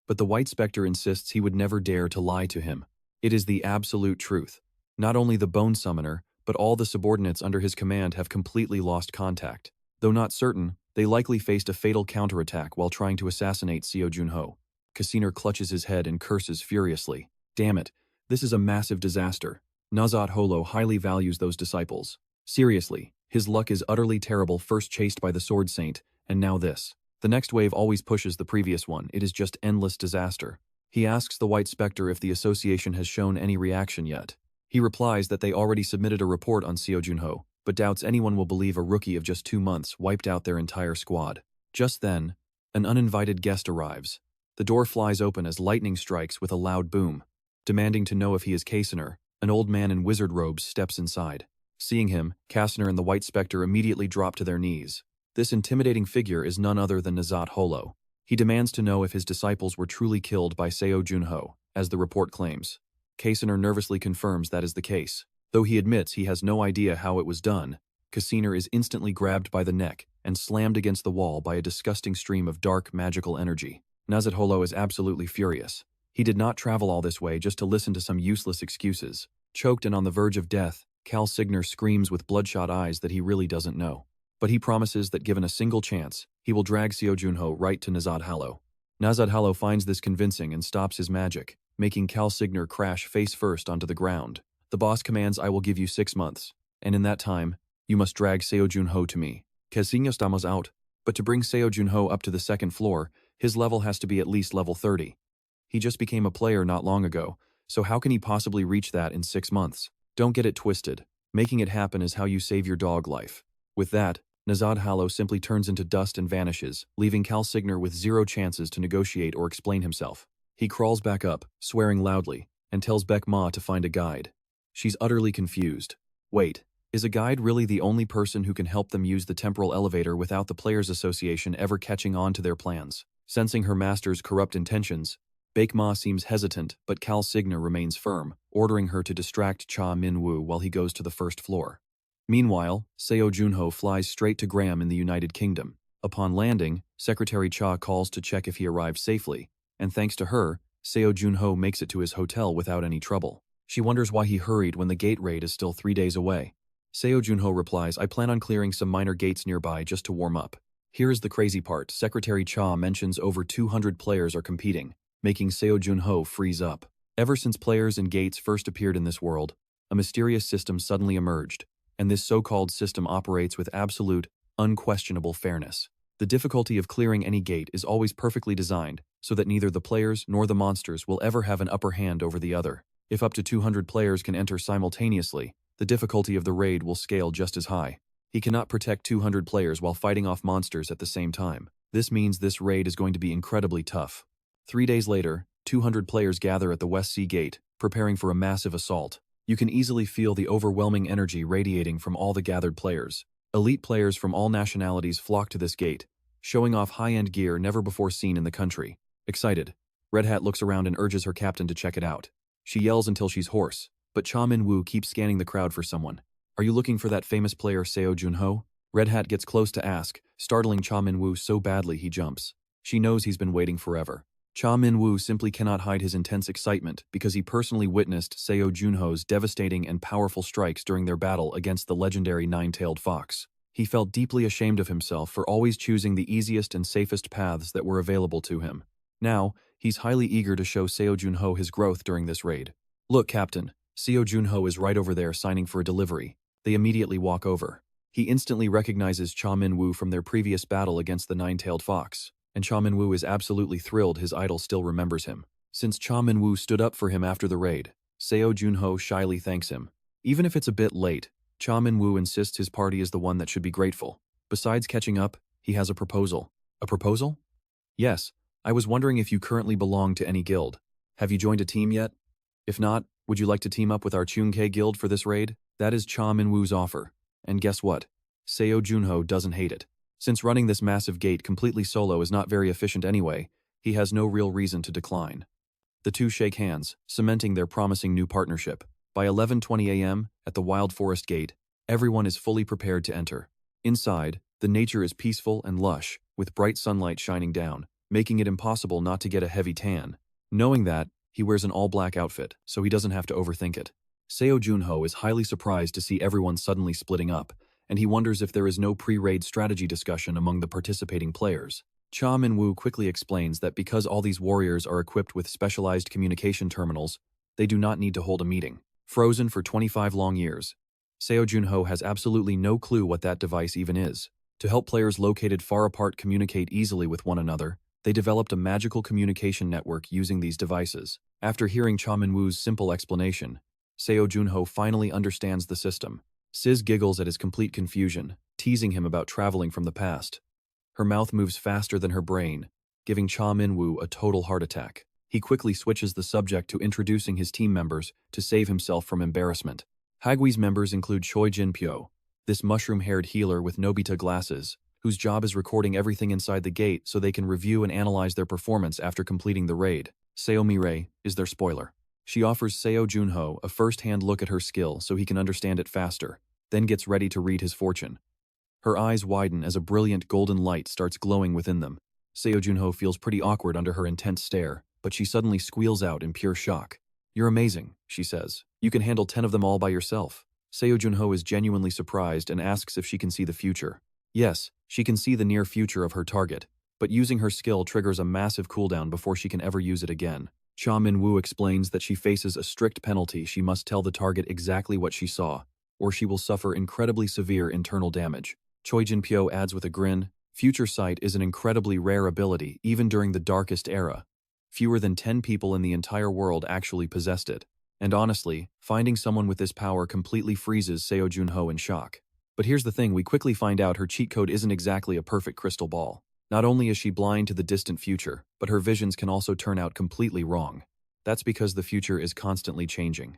But the White Specter insists he would never dare to lie to him. It is the absolute truth. Not only the Bone Summoner, but all the subordinates under his command have completely lost contact. Though not certain, they likely faced a fatal counterattack while trying to assassinate Seo Jun Ho. Cassiner clutches his head and curses furiously. Damn it, this is a massive disaster. Nazat Holo highly values those disciples. Seriously, his luck is utterly terrible, first chased by the Sword Saint, and now this. The next wave always pushes the previous one, it is just endless disaster. He asks the White Specter if the association has shown any reaction yet. He replies that they already submitted a report on Seo Jun Ho, but doubts anyone will believe a rookie of just 2 months wiped out their entire squad. Just then, an uninvited guest arrives. The door flies open as lightning strikes with a loud boom. Demanding to know if he is Cassiner, an old man in wizard robes steps inside. Seeing him, Cassiner and the White Specter immediately drop to their knees. This intimidating figure is none other than Nazat Holo. He demands to know if his disciples were truly killed by Seo Jun Ho, as the report claims. Cassiner nervously confirms that is the case. Though he admits he has no idea how it was done, Cassiner is instantly grabbed by the neck and slammed against the wall by a disgusting stream of dark, magical energy. Nazat Holo is absolutely furious. He did not travel all this way just to listen to some useless excuses. Choked and on the verge of death, Calcigner screams with bloodshot eyes that he really doesn't know. But he promises that given a single chance, he will drag Seo Jun Ho right to Nazat Holo. Nazat Holo finds this convincing and stops his magic, making Calcigner crash face first onto the ground. The boss commands, "I will give you 6 months, and in that time, you must drag Seo Jun Ho to me. Calcigner estamos out." But to bring Seo Jun Ho up to the second floor, his level has to be at least level 30. He just became a player not long ago, so how can he possibly reach that in 6 months? Don't get it twisted. Making it happen is how you save your dog life. With that, Nazat Holo simply turns into dust and vanishes, leaving Calcigner with 0 chances to negotiate or explain himself. He crawls back up, swearing loudly, and tells Baek Ma to find a guide. She's utterly confused. Wait, is a guide really the only person who can help them use the temporal elevator without the Players Association ever catching on to their plans? Sensing her master's corrupt intentions, Baek Ma seems hesitant, but Calcigner remains firm, ordering her to distract Cha Min-woo while he goes to the first floor. Meanwhile, Seo Jun Ho flies straight to Graham in the United Kingdom. Upon landing, Secretary Cha calls to check if he arrived safely, and thanks to her, Seo Jun Ho makes it to his hotel without any trouble. She wonders why he hurried when the gate raid is still 3 days away. Seo Jun Ho replies, "I plan on clearing some minor gates nearby just to warm up." Here is the crazy part. Secretary Cha mentions over 200 players are competing, making Seo Jun Ho freeze up. Ever since players and gates first appeared in this world, a mysterious system suddenly emerged, and this so-called system operates with absolute, unquestionable fairness. The difficulty of clearing any gate is always perfectly designed, so that neither the players nor the monsters will ever have an upper hand over the other. If up to 200 players can enter simultaneously, the difficulty of the raid will scale just as high. He cannot protect 200 players while fighting off monsters at the same time. This means this raid is going to be incredibly tough. 3 days later, 200 players gather at the West Sea Gate, preparing for a massive assault. You can easily feel the overwhelming energy radiating from all the gathered players. Elite players from all nationalities flock to this gate, showing off high-end gear never before seen in the country. Excited, Red Hat looks around and urges her captain to check it out. She yells until she's hoarse, but Cha Min-woo keeps scanning the crowd for someone. "Are you looking for that famous player Seo Jun Ho?" Red Hat gets close to ask, startling Cha Min-woo so badly he jumps. She knows he's been waiting forever. Cha Min-woo simply cannot hide his intense excitement because he personally witnessed Seo Jun Ho's devastating and powerful strikes during their battle against the legendary nine-tailed fox. He felt deeply ashamed of himself for always choosing the easiest and safest paths that were available to him. Now, he's highly eager to show Seo Jun Ho his growth during this raid. "Look, Captain, Seo Jun Ho is right over there signing for a delivery." They immediately walk over. He instantly recognizes Cha Min-woo from their previous battle against the nine-tailed fox, and Cha Min-woo is absolutely thrilled his idol still remembers him. Since Cha Min-woo stood up for him after the raid, Seo Jun Ho shyly thanks him. Even if it's a bit late, Cha Min-woo insists his party is the one that should be grateful. Besides catching up, he has a proposal. "A proposal?" "Yes, I was wondering if you currently belong to any guild. Have you joined a team yet? If not, would you like to team up with our Chungke guild for this raid?" That is Cha Min-woo's offer. And guess what? Seo Jun Ho doesn't hate it. Since running this massive gate completely solo is not very efficient anyway, he has no real reason to decline. The two shake hands, cementing their promising new partnership. By 11:20 a.m., at the Wild Forest Gate, everyone is fully prepared to enter. Inside, the nature is peaceful and lush, with bright sunlight shining down, making it impossible not to get a heavy tan. Knowing that, he wears an all-black outfit, so he doesn't have to overthink it. Seo Jun Ho is highly surprised to see everyone suddenly splitting up, and he wonders if there is no pre-raid strategy discussion among the participating players. Cha Min-woo quickly explains that because all these warriors are equipped with specialized communication terminals, they do not need to hold a meeting. Frozen for 25 long years, Seo Jun Ho has absolutely no clue what that device even is. To help players located far apart communicate easily with one another, they developed a magical communication network using these devices. After hearing Cha Min-woo's simple explanation, Seo Jun Ho finally understands the system. Sis giggles at his complete confusion, teasing him about traveling from the past. Her mouth moves faster than her brain, giving Cha Min-woo a total heart attack. He quickly switches the subject to introducing his team members to save himself from embarrassment. Hagui's members include Choi Jin-pyo, this mushroom-haired healer with Nobita glasses, whose job is recording everything inside the gate so they can review and analyze their performance after completing the raid. Seo Mirai is their spoiler. She offers Seo Jun Ho a first-hand look at her skill so he can understand it faster, then gets ready to read his fortune. Her eyes widen as a brilliant golden light starts glowing within them. Seo Jun Ho feels pretty awkward under her intense stare, but she suddenly squeals out in pure shock. "You're amazing," she says. "You can handle 10 of them all by yourself." Seo Jun Ho is genuinely surprised and asks if she can see the future. Yes, she can see the near future of her target, but using her skill triggers a massive cooldown before she can ever use it again. Cha Min-woo explains that she faces a strict penalty. She must tell the target exactly what she saw, or she will suffer incredibly severe internal damage. Choi Jin-pyo adds with a grin, "Future sight is an incredibly rare ability even during the darkest era. Fewer than 10 people in the entire world actually possessed it. And honestly, finding someone with this power completely freezes Seo Jun Ho in shock." But here's the thing, we quickly find out her cheat code isn't exactly a perfect crystal ball. Not only is she blind to the distant future, but her visions can also turn out completely wrong. That's because the future is constantly changing.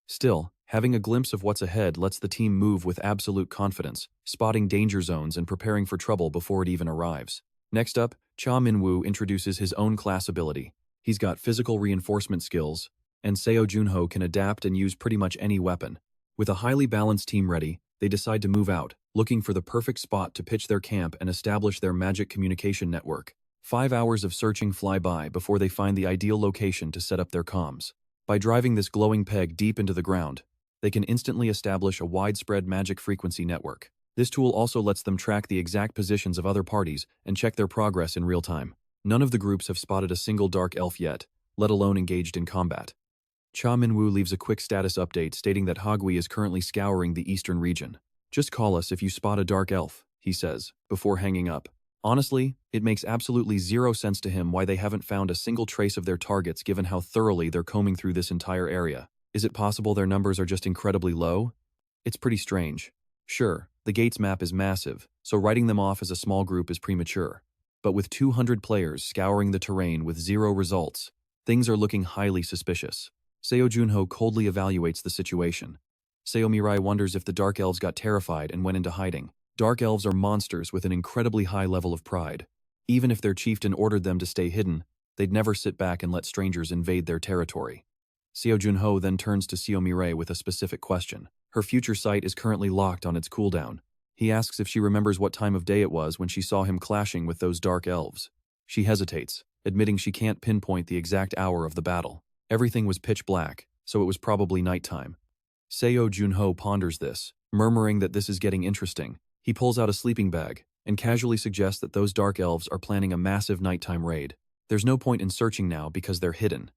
Still, having a glimpse of what's ahead lets the team move with absolute confidence, spotting danger zones and preparing for trouble before it even arrives. Next up, Cha Min-woo introduces his own class ability. He's got physical reinforcement skills, and Seo Jun Ho can adapt and use pretty much any weapon. With a highly balanced team ready, they decide to move out, looking for the perfect spot to pitch their camp and establish their magic communication network. 5 hours of searching fly by before they find the ideal location to set up their comms. By driving this glowing peg deep into the ground, they can instantly establish a widespread magic frequency network. This tool also lets them track the exact positions of other parties and check their progress in real time. None of the groups have spotted a single dark elf yet, let alone engaged in combat. Cha Min-woo leaves a quick status update stating that Hagui is currently scouring the eastern region. "Just call us if you spot a dark elf," he says, before hanging up. Honestly, it makes absolutely zero sense to him why they haven't found a single trace of their targets given how thoroughly they're combing through this entire area. Is it possible their numbers are just incredibly low? It's pretty strange. Sure, the gate's map is massive, so writing them off as a small group is premature. But with 200 players scouring the terrain with 0 results, things are looking highly suspicious. Seo Jun Ho coldly evaluates the situation. Seo Mirai wonders if the Dark Elves got terrified and went into hiding. Dark Elves are monsters with an incredibly high level of pride. Even if their chieftain ordered them to stay hidden, they'd never sit back and let strangers invade their territory. Seo Jun Ho then turns to Seo Mirai with a specific question. Her future sight is currently locked on its cooldown. He asks if she remembers what time of day it was when she saw him clashing with those Dark Elves. She hesitates, admitting she can't pinpoint the exact hour of the battle. Everything was pitch black, so it was probably nighttime. Seo Jun Ho ponders this, murmuring that this is getting interesting. He pulls out a sleeping bag and casually suggests that those Dark Elves are planning a massive nighttime raid. There's no point in searching now because they're hidden.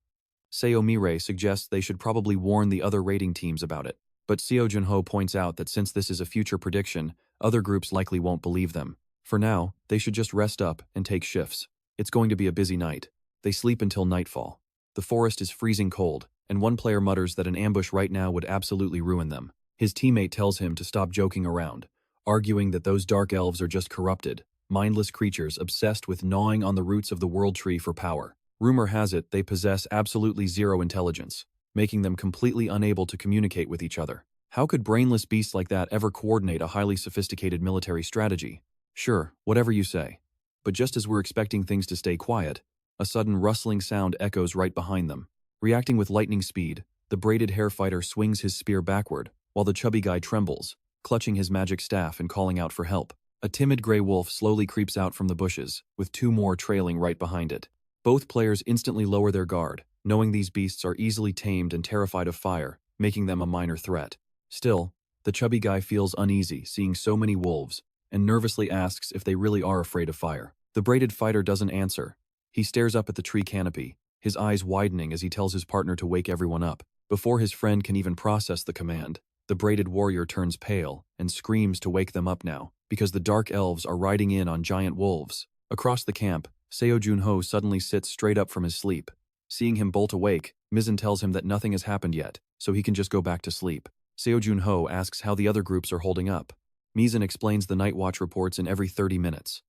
Seo Mirai suggests they should probably warn the other raiding teams about it, but Seo Jun Ho points out that since this is a future prediction, other groups likely won't believe them. For now, they should just rest up and take shifts. It's going to be a busy night. They sleep until nightfall. The forest is freezing cold, and one player mutters that an ambush right now would absolutely ruin them. His teammate tells him to stop joking around, arguing that those Dark Elves are just corrupted, mindless creatures obsessed with gnawing on the roots of the world tree for power. Rumor has it they possess absolutely zero intelligence, making them completely unable to communicate with each other. How could brainless beasts like that ever coordinate a highly sophisticated military strategy? Sure, whatever you say. But just as we're expecting things to stay quiet, a sudden rustling sound echoes right behind them. Reacting with lightning speed, the braided hair fighter swings his spear backward, while the chubby guy trembles, clutching his magic staff and calling out for help. A timid gray wolf slowly creeps out from the bushes, with 2 more trailing right behind it. Both players instantly lower their guard, knowing these beasts are easily tamed and terrified of fire, making them a minor threat. Still, the chubby guy feels uneasy seeing so many wolves, and nervously asks if they really are afraid of fire. The braided fighter doesn't answer. He stares up at the tree canopy, his eyes widening as he tells his partner to wake everyone up. Before his friend can even process the command, the braided warrior turns pale and screams to wake them up now, because the Dark Elves are riding in on giant wolves. Across the camp, Seo Jun Ho suddenly sits straight up from his sleep. Seeing him bolt awake, Mizan tells him that nothing has happened yet, so he can just go back to sleep. Seo Jun Ho asks how the other groups are holding up. Mizan explains the night watch reports in every 30 minutes.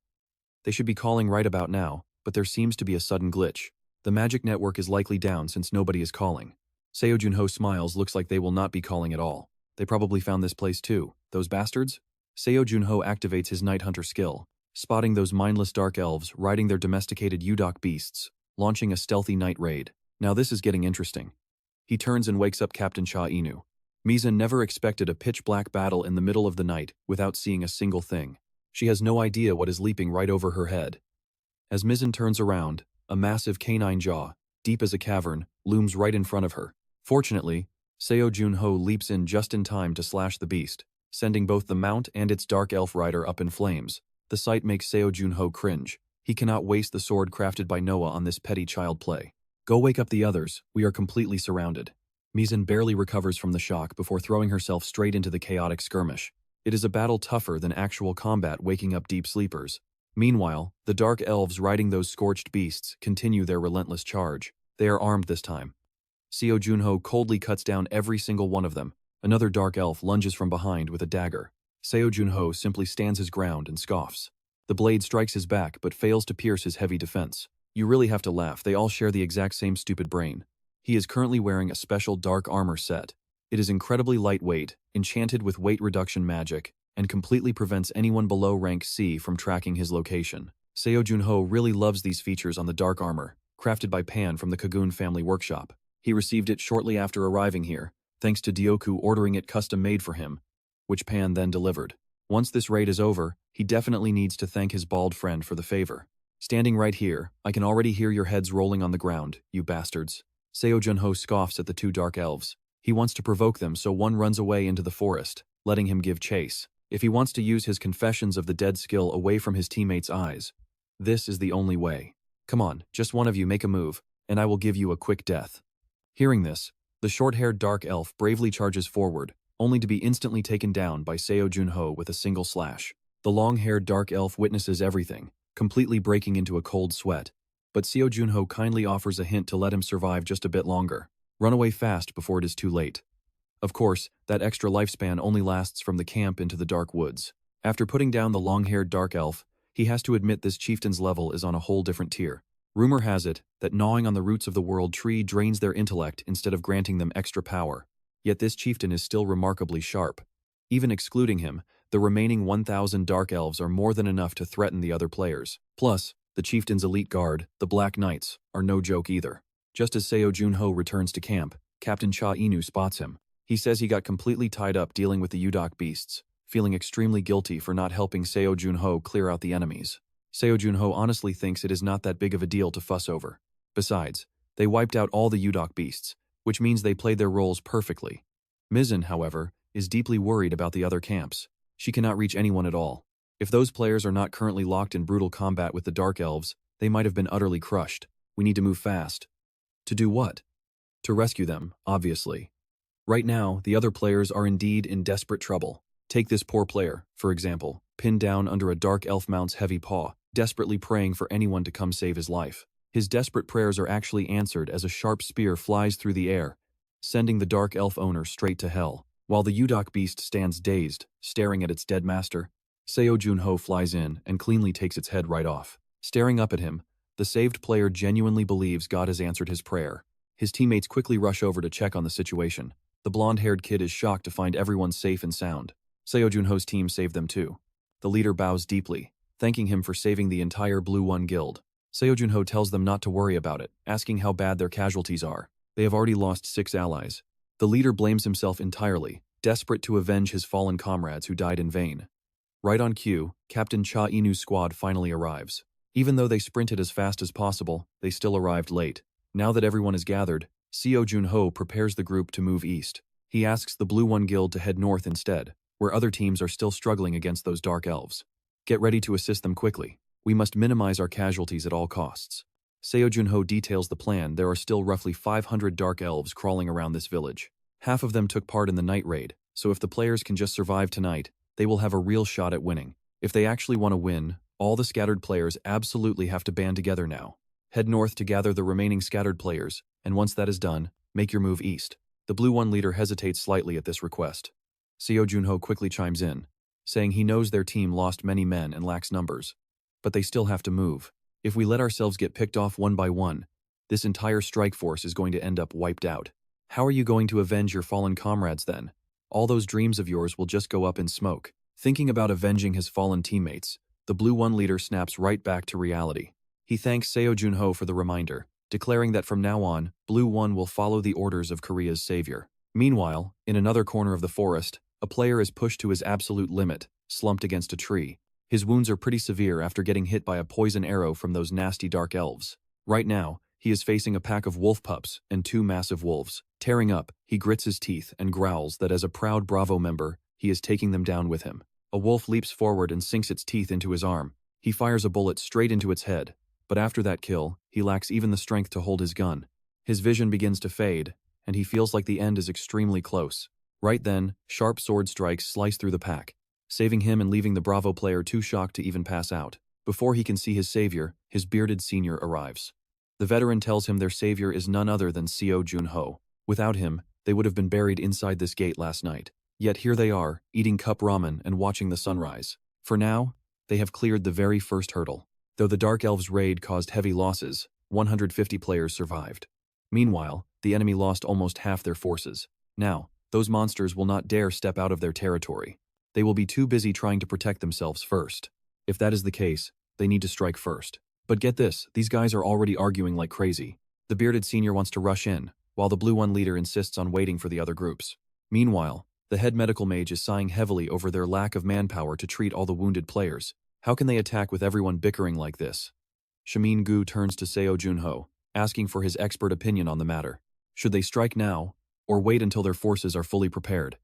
They should be calling right about now, but there seems to be a sudden glitch. The magic network is likely down since nobody is calling. Seo Jun Ho smiles, looks like they will not be calling at all. They probably found this place too. Those bastards? Seo Jun Ho activates his Night Hunter skill, spotting those mindless dark elves riding their domesticated Udok beasts, launching a stealthy night raid. Now this is getting interesting. He turns and wakes up Captain Cha Inu. Mizan never expected a pitch-black battle in the middle of the night without seeing a single thing. She has no idea what is leaping right over her head. As Mizan turns around, a massive canine jaw, deep as a cavern, looms right in front of her. Fortunately, Seo Jun Ho leaps in just in time to slash the beast, sending both the mount and its dark elf rider up in flames. The sight makes Seo Jun Ho cringe. He cannot waste the sword crafted by Noah on this petty child play. Go wake up the others, we are completely surrounded. Mizan barely recovers from the shock before throwing herself straight into the chaotic skirmish. It is a battle tougher than actual combat waking up deep sleepers. Meanwhile, the dark elves riding those scorched beasts continue their relentless charge. They are armed this time. Seo Jun Ho coldly cuts down every single one of them. Another dark elf lunges from behind with a dagger. Seo Jun Ho simply stands his ground and scoffs. The blade strikes his back but fails to pierce his heavy defense. You really have to laugh, they all share the exact same stupid brain. He is currently wearing a special dark armor set. It is incredibly lightweight, enchanted with weight reduction magic, and completely prevents anyone below rank C from tracking his location. Seo Jun Ho really loves these features on the dark armor, crafted by Pan from the Kagun family workshop. He received it shortly after arriving here, thanks to Dioku ordering it custom-made for him, which Pan then delivered. Once this raid is over, he definitely needs to thank his bald friend for the favor. Standing right here, I can already hear your heads rolling on the ground, you bastards. Seo Jun Ho scoffs at the two dark elves. He wants to provoke them so one runs away into the forest, letting him give chase. If he wants to use his confessions of the dead skill away from his teammates' eyes, this is the only way. Come on, just one of you make a move, and I will give you a quick death. Hearing this, the short-haired dark elf bravely charges forward, only to be instantly taken down by Seo Jun Ho with a single slash. The long-haired dark elf witnesses everything, completely breaking into a cold sweat. But Seo Jun Ho kindly offers a hint to let him survive just a bit longer. Run away fast before it is too late. Of course, that extra lifespan only lasts from the camp into the dark woods. After putting down the long-haired dark elf, he has to admit this chieftain's level is on a whole different tier. Rumor has it that gnawing on the roots of the world tree drains their intellect instead of granting them extra power. Yet this chieftain is still remarkably sharp. Even excluding him, the remaining 1,000 dark elves are more than enough to threaten the other players. Plus, the chieftain's elite guard, the Black Knights, are no joke either. Just as Seo Jun Ho returns to camp, Captain Cha Inu spots him. He says he got completely tied up dealing with the Udok beasts, feeling extremely guilty for not helping Seo Jun Ho clear out the enemies. Seo Jun Ho honestly thinks it is not that big of a deal to fuss over. Besides, they wiped out all the Udok beasts, which means they played their roles perfectly. Mizan, however, is deeply worried about the other camps. She cannot reach anyone at all. If those players are not currently locked in brutal combat with the Dark Elves, they might have been utterly crushed. We need to move fast. To do what? To rescue them, obviously. Right now, the other players are indeed in desperate trouble. Take this poor player, for example, pinned down under a Dark Elf mount's heavy paw, desperately praying for anyone to come save his life. His desperate prayers are actually answered as a sharp spear flies through the air, sending the Dark Elf owner straight to hell. While the Udok beast stands dazed, staring at its dead master, Seo Jun Ho flies in and cleanly takes its head right off. Staring up at him, the saved player genuinely believes God has answered his prayer. His teammates quickly rush over to check on the situation. The blonde-haired kid is shocked to find everyone safe and sound. Seo Jun Ho's team saved them too. The leader bows deeply, thanking him for saving the entire Blue One guild. Seo Jun Ho tells them not to worry about it, asking how bad their casualties are. They have already lost 6 allies. The leader blames himself entirely, desperate to avenge his fallen comrades who died in vain. Right on cue, Captain Cha Inu's squad finally arrives. Even though they sprinted as fast as possible, they still arrived late. Now that everyone is gathered, Seo Jun Ho prepares the group to move east. He asks the Blue One Guild to head north instead, where other teams are still struggling against those dark elves. Get ready to assist them quickly. We must minimize our casualties at all costs. Seo Jun Ho details the plan. There are still roughly 500 dark elves crawling around this village. Half of them took part in the night raid, so if the players can just survive tonight, they will have a real shot at winning. If they actually want to win, all the scattered players absolutely have to band together now. Head north to gather the remaining scattered players, and once that is done, make your move east. The Blue One leader hesitates slightly at this request. Seo Jun Ho quickly chimes in, saying he knows their team lost many men and lacks numbers. But they still have to move. If we let ourselves get picked off one by one, this entire strike force is going to end up wiped out. How are you going to avenge your fallen comrades then? All those dreams of yours will just go up in smoke. Thinking about avenging his fallen teammates, the Blue One leader snaps right back to reality. He thanks Seo Jun Ho for the reminder, declaring that from now on, Blue One will follow the orders of Korea's savior. Meanwhile, in another corner of the forest, a player is pushed to his absolute limit, slumped against a tree. His wounds are pretty severe after getting hit by a poison arrow from those nasty dark elves. Right now, he is facing a pack of wolf pups and 2 massive wolves. Tearing up, he grits his teeth and growls that as a proud Bravo member, he is taking them down with him. A wolf leaps forward and sinks its teeth into his arm. He fires a bullet straight into its head, but after that kill, he lacks even the strength to hold his gun. His vision begins to fade, and he feels like the end is extremely close. Right then, sharp sword strikes slice through the pack, saving him and leaving the Bravo player too shocked to even pass out. Before he can see his savior, his bearded senior arrives. The veteran tells him their savior is none other than Seo Jun Ho. Without him, they would have been buried inside this gate last night. Yet here they are, eating cup ramen and watching the sunrise. For now, they have cleared the very first hurdle. Though the Dark Elves' raid caused heavy losses, 150 players survived. Meanwhile, the enemy lost almost half their forces. Now, those monsters will not dare step out of their territory. They will be too busy trying to protect themselves first. If that is the case, they need to strike first. But get this, these guys are already arguing like crazy. The bearded senior wants to rush in, while the Blue One leader insists on waiting for the other groups. Meanwhile, the head medical mage is sighing heavily over their lack of manpower to treat all the wounded players. How can they attack with everyone bickering like this? Shamin Gu turns to Seo Jun Ho, asking for his expert opinion on the matter. Should they strike now, or wait until their forces are fully prepared?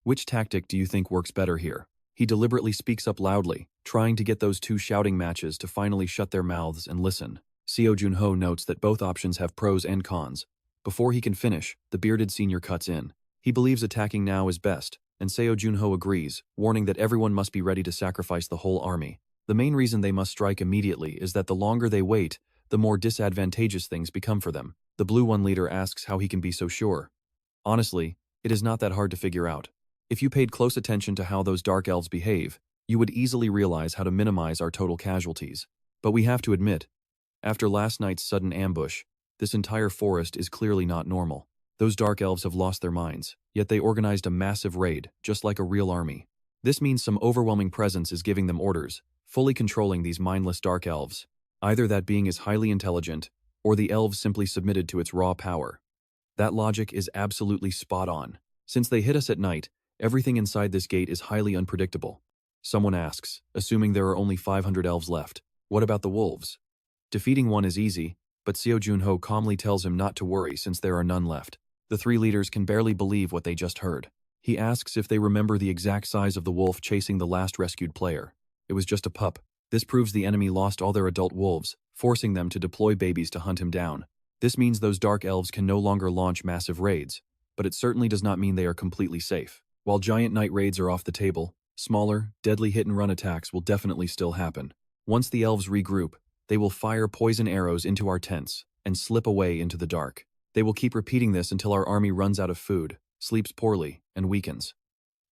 Which tactic do you think works better here? He deliberately speaks up loudly, trying to get those 2 shouting matches to finally shut their mouths and listen. Seo Jun Ho notes that both options have pros and cons. Before he can finish, the bearded senior cuts in. He believes attacking now is best, and Seo Jun Ho agrees, warning that everyone must be ready to sacrifice the whole army. The main reason they must strike immediately is that the longer they wait, the more disadvantageous things become for them. The Blue One leader asks how he can be so sure. Honestly, it is not that hard to figure out. If you paid close attention to how those dark elves behave, you would easily realize how to minimize our total casualties. But we have to admit, after last night's sudden ambush, this entire forest is clearly not normal. Those dark elves have lost their minds, yet they organized a massive raid, just like a real army. This means some overwhelming presence is giving them orders, fully controlling these mindless dark elves. Either that being is highly intelligent, or the elves simply submitted to its raw power. That logic is absolutely spot on. Since they hit us at night, everything inside this gate is highly unpredictable. Someone asks, assuming there are only 500 elves left, what about the wolves? Defeating one is easy, but Seo Jun Ho calmly tells him not to worry since there are none left. The 3 leaders can barely believe what they just heard. He asks if they remember the exact size of the wolf chasing the last rescued player. It was just a pup. This proves the enemy lost all their adult wolves, forcing them to deploy babies to hunt him down. This means those dark elves can no longer launch massive raids, but it certainly does not mean they are completely safe. While giant night raids are off the table, smaller, deadly hit-and-run attacks will definitely still happen. Once the elves regroup, they will fire poison arrows into our tents and slip away into the dark. They will keep repeating this until our army runs out of food, sleeps poorly, and weakens.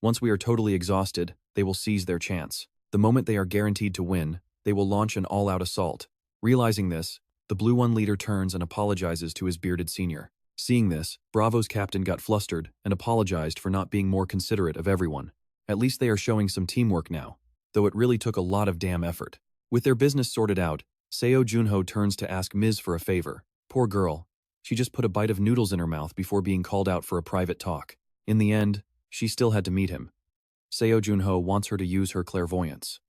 Once we are totally exhausted, they will seize their chance. The moment they are guaranteed to win, they will launch an all-out assault. Realizing this, the Blue One leader turns and apologizes to his bearded senior. Seeing this, Bravo's captain got flustered and apologized for not being more considerate of everyone. At least they are showing some teamwork now, though it really took a lot of damn effort. With their business sorted out, Seo Jun Ho turns to ask Ms. for a favor. Poor girl. She just put a bite of noodles in her mouth before being called out for a private talk. In the end, she still had to meet him. Seo Jun Ho wants her to use her clairvoyance.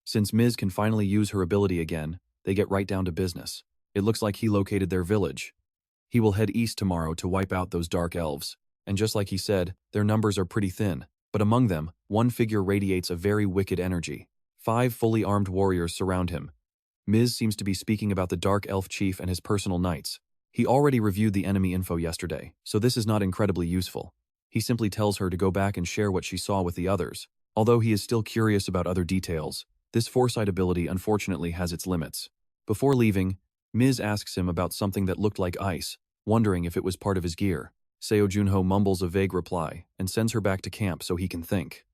Since Ms. can finally use her ability again, they get right down to business. It looks like he located their village. He will head east tomorrow to wipe out those dark elves. And just like he said, their numbers are pretty thin. But among them, one figure radiates a very wicked energy. 5 fully armed warriors surround him. Ms. seems to be speaking about the Dark Elf Chief and his personal knights. He already reviewed the enemy info yesterday, so this is not incredibly useful. He simply tells her to go back and share what she saw with the others. Although he is still curious about other details, this foresight ability unfortunately has its limits. Before leaving, Ms. asks him about something that looked like ice, wondering if it was part of his gear. Seo Jun Ho mumbles a vague reply and sends her back to camp so he can think.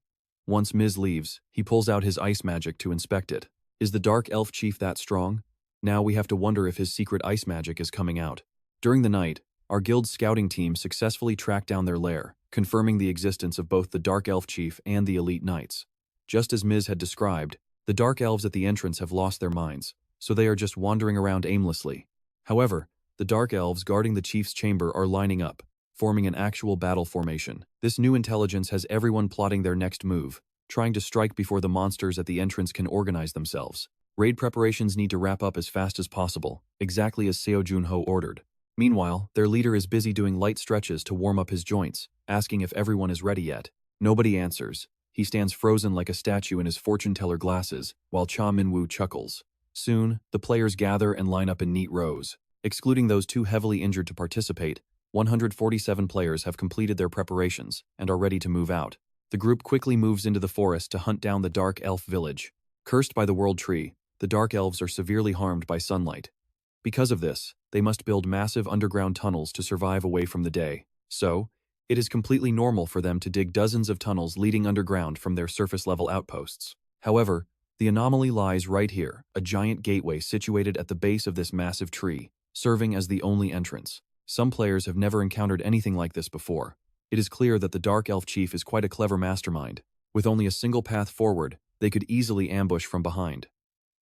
Once Ms. leaves, he pulls out his ice magic to inspect it. Is the Dark Elf Chief that strong? Now we have to wonder if his secret ice magic is coming out. During the night, our guild's scouting team successfully tracked down their lair, confirming the existence of both the Dark Elf Chief and the elite knights. Just as Ms. had described, the The dark elves at the entrance have lost their minds, so they are just wandering around aimlessly. However, the dark elves guarding the chief's chamber are lining up, forming an actual battle formation. This new intelligence has everyone plotting their next move, trying to strike before the monsters at the entrance can organize themselves. Raid preparations need to wrap up as fast as possible, exactly as Seo Jun Ho ordered. Meanwhile, their leader is busy doing light stretches to warm up his joints, asking if everyone is ready yet. Nobody answers. He stands frozen like a statue in his fortune-teller glasses, while Cha Min-woo chuckles. Soon, the players gather and line up in neat rows. Excluding those too heavily injured to participate, 147 players have completed their preparations and are ready to move out. The group quickly moves into the forest to hunt down the Dark Elf village. Cursed by the World Tree, the Dark Elves are severely harmed by sunlight. Because of this, they must build massive underground tunnels to survive away from the day. So, it is completely normal for them to dig dozens of tunnels leading underground from their surface-level outposts. However, the anomaly lies right here, a giant gateway situated at the base of this massive tree, serving as the only entrance. Some players have never encountered anything like this before. It is clear that the Dark Elf Chief is quite a clever mastermind. With only a single path forward, they could easily ambush from behind.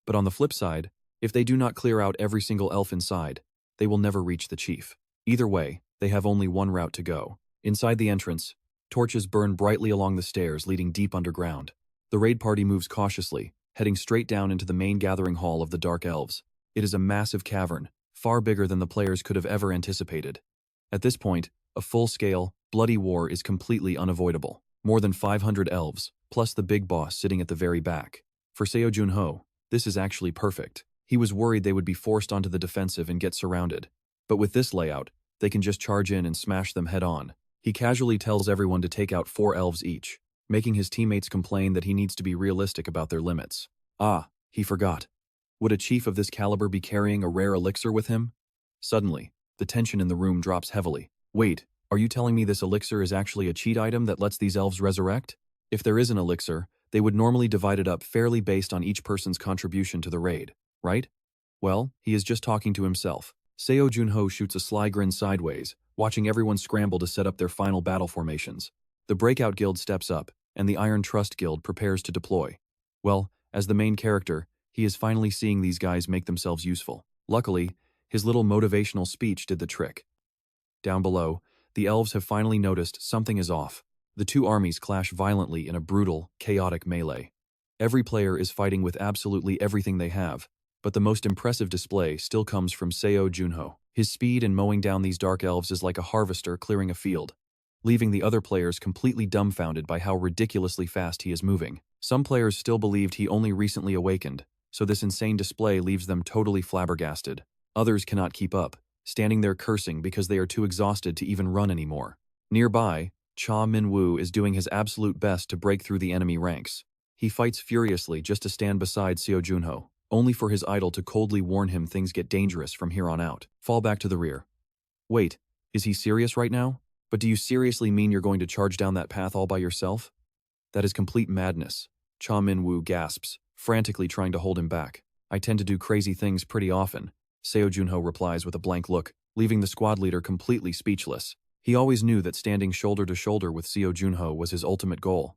But on the flip side, if they do not clear out every single elf inside, they will never reach the chief. Either way, they have only one route to go. Inside the entrance, torches burn brightly along the stairs leading deep underground. The raid party moves cautiously, heading straight down into the main gathering hall of the Dark Elves. It is a massive cavern, far bigger than the players could have ever anticipated. At this point, a full-scale, bloody war is completely unavoidable. More than 500 elves, plus the big boss sitting at the very back. For Seo Jun Ho, this is actually perfect. He was worried they would be forced onto the defensive and get surrounded. But with this layout, they can just charge in and smash them head-on. He casually tells everyone to take out 4 elves each, making his teammates complain that he needs to be realistic about their limits. Ah, he forgot. Would a chief of this caliber be carrying a rare elixir with him? Suddenly, the tension in the room drops heavily. Wait, are you telling me this elixir is actually a cheat item that lets these elves resurrect? If there is an elixir, they would normally divide it up fairly based on each person's contribution to the raid, right? Well, he is just talking to himself. Seo Jun Ho shoots a sly grin sideways, watching everyone scramble to set up their final battle formations. The Breakout Guild steps up, and the Iron Trust Guild prepares to deploy. Well, as the main character, he is finally seeing these guys make themselves useful. Luckily, his little motivational speech did the trick. Down below, the elves have finally noticed something is off. The two armies clash violently in a brutal, chaotic melee. Every player is fighting with absolutely everything they have, but the most impressive display still comes from Seo Jun Ho. His speed in mowing down these dark elves is like a harvester clearing a field, leaving the other players completely dumbfounded by how ridiculously fast he is moving. Some players still believed he only recently awakened, so this insane display leaves them totally flabbergasted. Others cannot keep up, standing there cursing because they are too exhausted to even run anymore. Nearby, Cha Min-woo is doing his absolute best to break through the enemy ranks. He fights furiously just to stand beside Seo Jun Ho, only for his idol to coldly warn him things get dangerous from here on out. Fall back to the rear. Wait, is he serious right now? But do you seriously mean you're going to charge down that path all by yourself? That is complete madness. Cha Min-woo gasps, frantically trying to hold him back. I tend to do crazy things pretty often, Seo Jun Ho replies with a blank look, leaving the squad leader completely speechless. He always knew that standing shoulder to shoulder with Seo Jun Ho was his ultimate goal.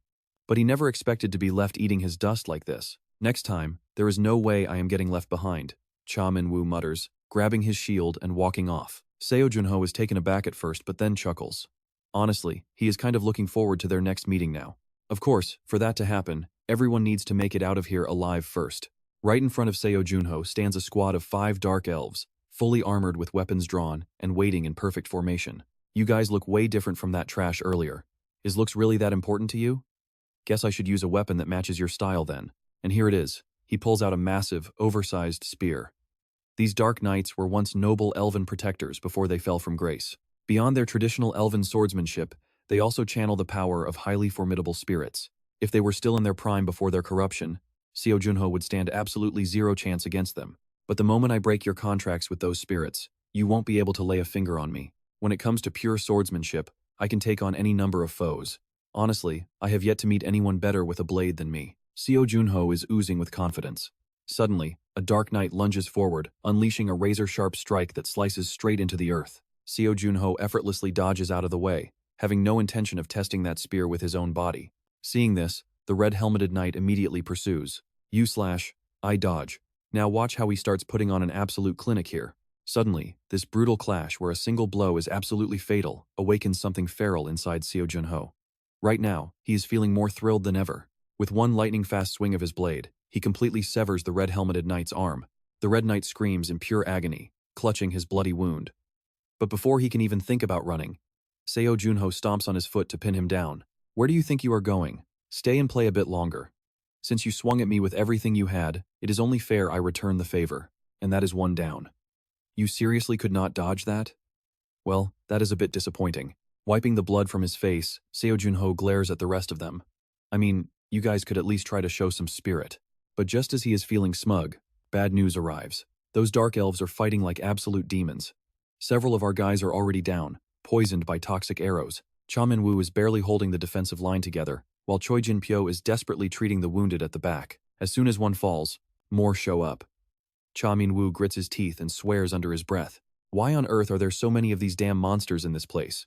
But he never expected to be left eating his dust like this. Next time, there is no way I am getting left behind, Cha Min-woo mutters, grabbing his shield and walking off. Seo Jun Ho is taken aback at first but then chuckles. Honestly, he is kind of looking forward to their next meeting now. Of course, for that to happen, everyone needs to make it out of here alive first. Right in front of Seo Jun Ho stands a squad of 5 dark elves, fully armored with weapons drawn and waiting in perfect formation. You guys look way different from that trash earlier. Is looks really that important to you? Guess I should use a weapon that matches your style then. And here it is. He pulls out a massive, oversized spear. These dark knights were once noble elven protectors before they fell from grace. Beyond their traditional elven swordsmanship, they also channel the power of highly formidable spirits. If they were still in their prime before their corruption, Seo Jun Ho would stand absolutely zero chance against them. But the moment I break your contracts with those spirits, you won't be able to lay a finger on me. When it comes to pure swordsmanship, I can take on any number of foes. Honestly, I have yet to meet anyone better with a blade than me. Seo Jun Ho is oozing with confidence. Suddenly, a dark knight lunges forward, unleashing a razor-sharp strike that slices straight into the earth. Seo Jun Ho effortlessly dodges out of the way, having no intention of testing that spear with his own body. Seeing this, the red-helmeted knight immediately pursues. I dodge. Now watch how he starts putting on an absolute clinic here. Suddenly, this brutal clash where a single blow is absolutely fatal awakens something feral inside Seo Jun Ho. Right now, he is feeling more thrilled than ever. With one lightning-fast swing of his blade, he completely severs the red-helmeted knight's arm. The red knight screams in pure agony, clutching his bloody wound. But before he can even think about running, Seo Jun Ho stomps on his foot to pin him down. Where do you think you are going? Stay and play a bit longer. Since you swung at me with everything you had, it is only fair I return the favor, and that is one down. You seriously could not dodge that? Well, that is a bit disappointing. Wiping the blood from his face, Seo Jun Ho glares at the rest of them. I mean, you guys could at least try to show some spirit. But just as he is feeling smug, bad news arrives. Those dark elves are fighting like absolute demons. Several of our guys are already down, poisoned by toxic arrows. Cha Min-woo is barely holding the defensive line together, while Choi Jin-pyo is desperately treating the wounded at the back. As soon as one falls, more show up. Cha Min-woo grits his teeth and swears under his breath. Why on earth are there so many of these damn monsters in this place?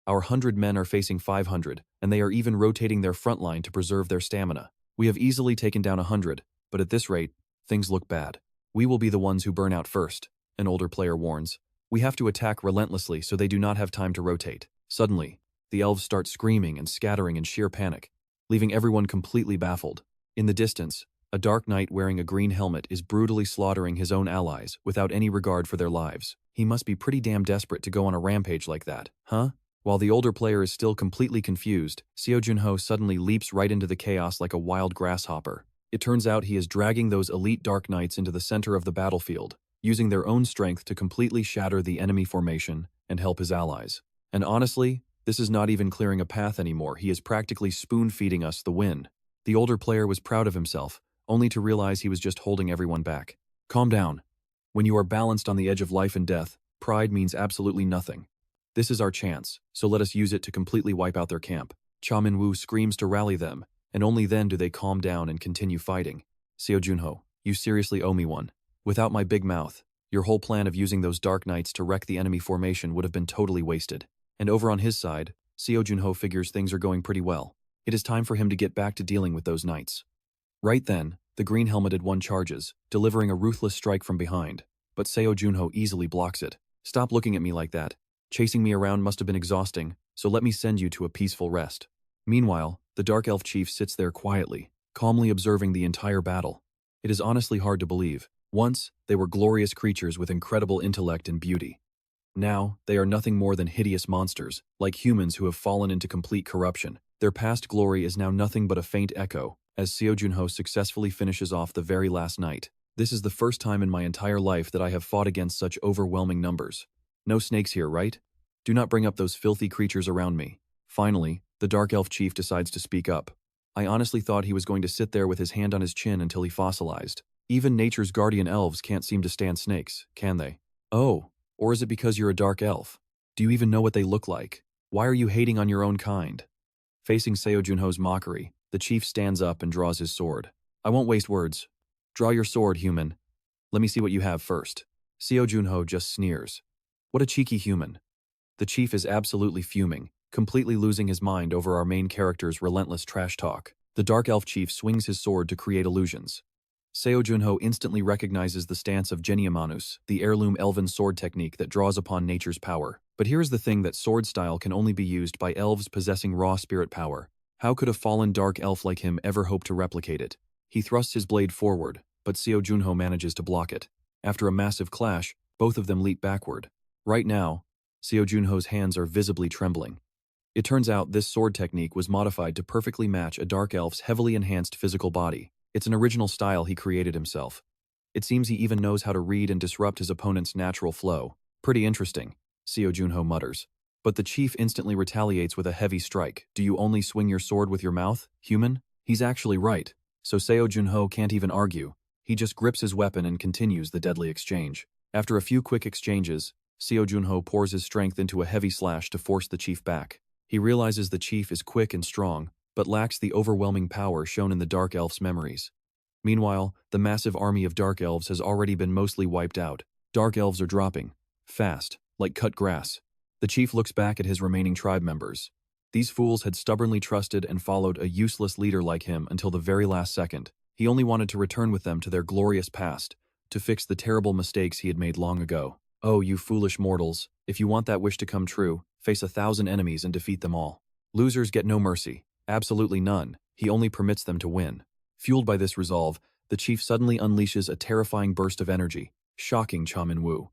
Our 100 men are facing 500, and they are even rotating their front line to preserve their stamina. We have easily taken down 100, but at this rate, things look bad. We will be the ones who burn out first, an older player warns. We have to attack relentlessly so they do not have time to rotate. Suddenly, the elves start screaming and scattering in sheer panic, leaving everyone completely baffled. In the distance, a dark knight wearing a green helmet is brutally slaughtering his own allies without any regard for their lives. He must be pretty damn desperate to go on a rampage like that, huh? While the older player is still completely confused, Seo Jun Ho suddenly leaps right into the chaos like a wild grasshopper. It turns out he is dragging those elite dark knights into the center of the battlefield, using their own strength to completely shatter the enemy formation and help his allies. And honestly, this is not even clearing a path anymore. He is practically spoon-feeding us the win. The older player was proud of himself, only to realize he was just holding everyone back. Calm down. When you are balanced on the edge of life and death, pride means absolutely nothing. This is our chance, so let us use it to completely wipe out their camp. Cha Min-woo screams to rally them, and only then do they calm down and continue fighting. Seo Jun Ho, you seriously owe me one. Without my big mouth, your whole plan of using those dark knights to wreck the enemy formation would have been totally wasted. And over on his side, Seo Jun Ho figures things are going pretty well. It is time for him to get back to dealing with those knights. Right then, the green-helmeted one charges, delivering a ruthless strike from behind. But Seo Jun Ho easily blocks it. Stop looking at me like that. Chasing me around must have been exhausting, so let me send you to a peaceful rest. Meanwhile, the Dark Elf chief sits there quietly, calmly observing the entire battle. It is honestly hard to believe. Once, they were glorious creatures with incredible intellect and beauty. Now, they are nothing more than hideous monsters, like humans who have fallen into complete corruption. Their past glory is now nothing but a faint echo, as Seo Jun Ho successfully finishes off the very last night. This is the first time in my entire life that I have fought against such overwhelming numbers. No snakes here, right? Do not bring up those filthy creatures around me. Finally, the Dark Elf chief decides to speak up. I honestly thought he was going to sit there with his hand on his chin until he fossilized. Even nature's guardian elves can't seem to stand snakes, can they? Oh, or is it because you're a dark elf? Do you even know what they look like? Why are you hating on your own kind? Facing Seo Jun Ho's mockery, the chief stands up and draws his sword. I won't waste words. Draw your sword, human. Let me see what you have first. Seo Jun Ho just sneers. What a cheeky human. The chief is absolutely fuming, completely losing his mind over our main character's relentless trash talk. The Dark Elf chief swings his sword to create illusions. Seo Jun Ho instantly recognizes the stance of Geniamanus, the heirloom elven sword technique that draws upon nature's power. But here's the thing, that sword style can only be used by elves possessing raw spirit power. How could a fallen dark elf like him ever hope to replicate it? He thrusts his blade forward, but Seo Jun Ho manages to block it. After a massive clash, both of them leap backward. Right now, Seo Jun Ho's hands are visibly trembling. It turns out this sword technique was modified to perfectly match a dark elf's heavily enhanced physical body. It's an original style he created himself. It seems he even knows how to read and disrupt his opponent's natural flow. Pretty interesting, Seo Jun Ho mutters. But the chief instantly retaliates with a heavy strike. Do you only swing your sword with your mouth, human? He's actually right. So Seo Jun Ho can't even argue. He just grips his weapon and continues the deadly exchange. After a few quick exchanges, Seo Jun Ho pours his strength into a heavy slash to force the chief back. He realizes the chief is quick and strong, but lacks the overwhelming power shown in the Dark Elf's memories. Meanwhile, the massive army of Dark Elves has already been mostly wiped out. Dark Elves are dropping. Fast, like cut grass. The chief looks back at his remaining tribe members. These fools had stubbornly trusted and followed a useless leader like him until the very last second. He only wanted to return with them to their glorious past, to fix the terrible mistakes he had made long ago. Oh, you foolish mortals, if you want that wish to come true, face 1,000 enemies and defeat them all. Losers get no mercy, absolutely none, he only permits them to win. Fueled by this resolve, the chief suddenly unleashes a terrifying burst of energy, shocking Cha Min-woo.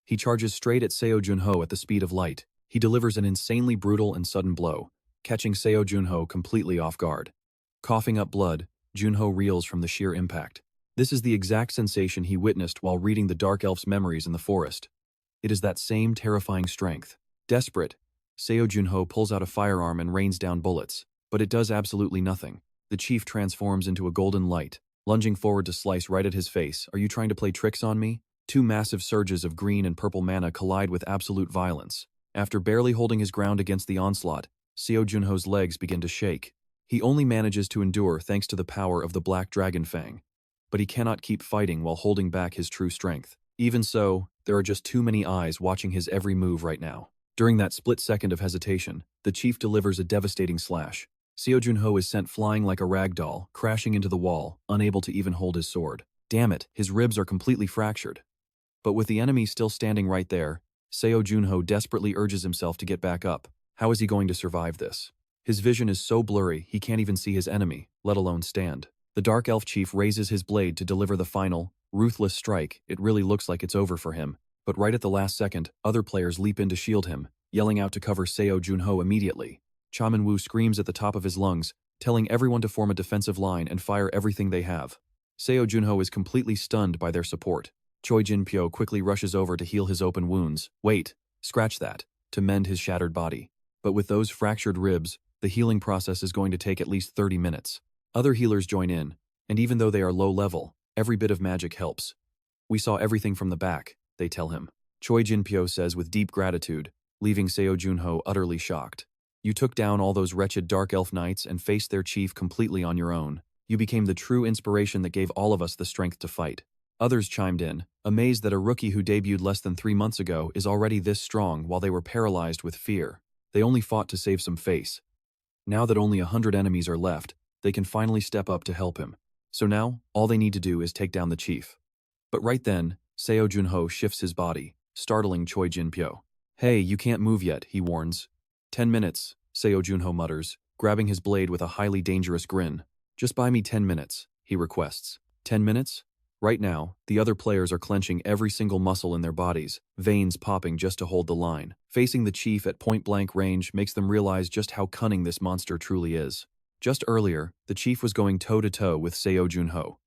He charges straight at Seo Jun Ho at the speed of light. He delivers an insanely brutal and sudden blow, catching Seo Jun Ho completely off guard. Coughing up blood, Jun Ho reels from the sheer impact. This is the exact sensation he witnessed while reading the Dark Elf's memories in the forest. It is that same terrifying strength. Desperate, Seo Jun Ho pulls out a firearm and rains down bullets, but it does absolutely nothing. The chief transforms into a golden light, lunging forward to slice right at his face. Are you trying to play tricks on me? Two massive surges of green and purple mana collide with absolute violence. After barely holding his ground against the onslaught, Seo Jun Ho's legs begin to shake. He only manages to endure thanks to the power of the Black Dragon Fang. But he cannot keep fighting while holding back his true strength. Even so, there are just too many eyes watching his every move right now. During that split second of hesitation, the chief delivers a devastating slash. Seo Jun Ho is sent flying like a rag doll, crashing into the wall, unable to even hold his sword. Damn it, his ribs are completely fractured. But with the enemy still standing right there, Seo Jun Ho desperately urges himself to get back up. How is he going to survive this? His vision is so blurry he can't even see his enemy, let alone stand. The Dark Elf chief raises his blade to deliver the final, ruthless strike. It really looks like it's over for him. But right at the last second, other players leap in to shield him, yelling out to cover Seo Jun Ho immediately. Cha Min-woo screams at the top of his lungs, telling everyone to form a defensive line and fire everything they have. Seo Jun Ho is completely stunned by their support. Choi Jin-pyo quickly rushes over to heal his open wounds. Wait, scratch that, to mend his shattered body. But with those fractured ribs, the healing process is going to take at least 30 minutes. Other healers join in, and even though they are low level, every bit of magic helps. We saw everything from the back, they tell him. Choi Jin-pyo says with deep gratitude, leaving Seo Jun Ho utterly shocked. You took down all those wretched Dark Elf Knights and faced their chief completely on your own. You became the true inspiration that gave all of us the strength to fight. Others chimed in, amazed that a rookie who debuted less than 3 months ago is already this strong while they were paralyzed with fear. They only fought to save some face. Now that only 100 enemies are left, they can finally step up to help him. So now, all they need to do is take down the chief. But right then, Seo Jun Ho shifts his body, startling Choi Jin-pyo. Hey, you can't move yet, he warns. 10 minutes, Seo Jun Ho mutters, grabbing his blade with a highly dangerous grin. Just buy me 10 minutes, he requests. 10 minutes? Right now, the other players are clenching every single muscle in their bodies, veins popping just to hold the line. Facing the chief at point-blank range makes them realize just how cunning this monster truly is. Just earlier, the chief was going toe-to-toe with Seo Jun Ho.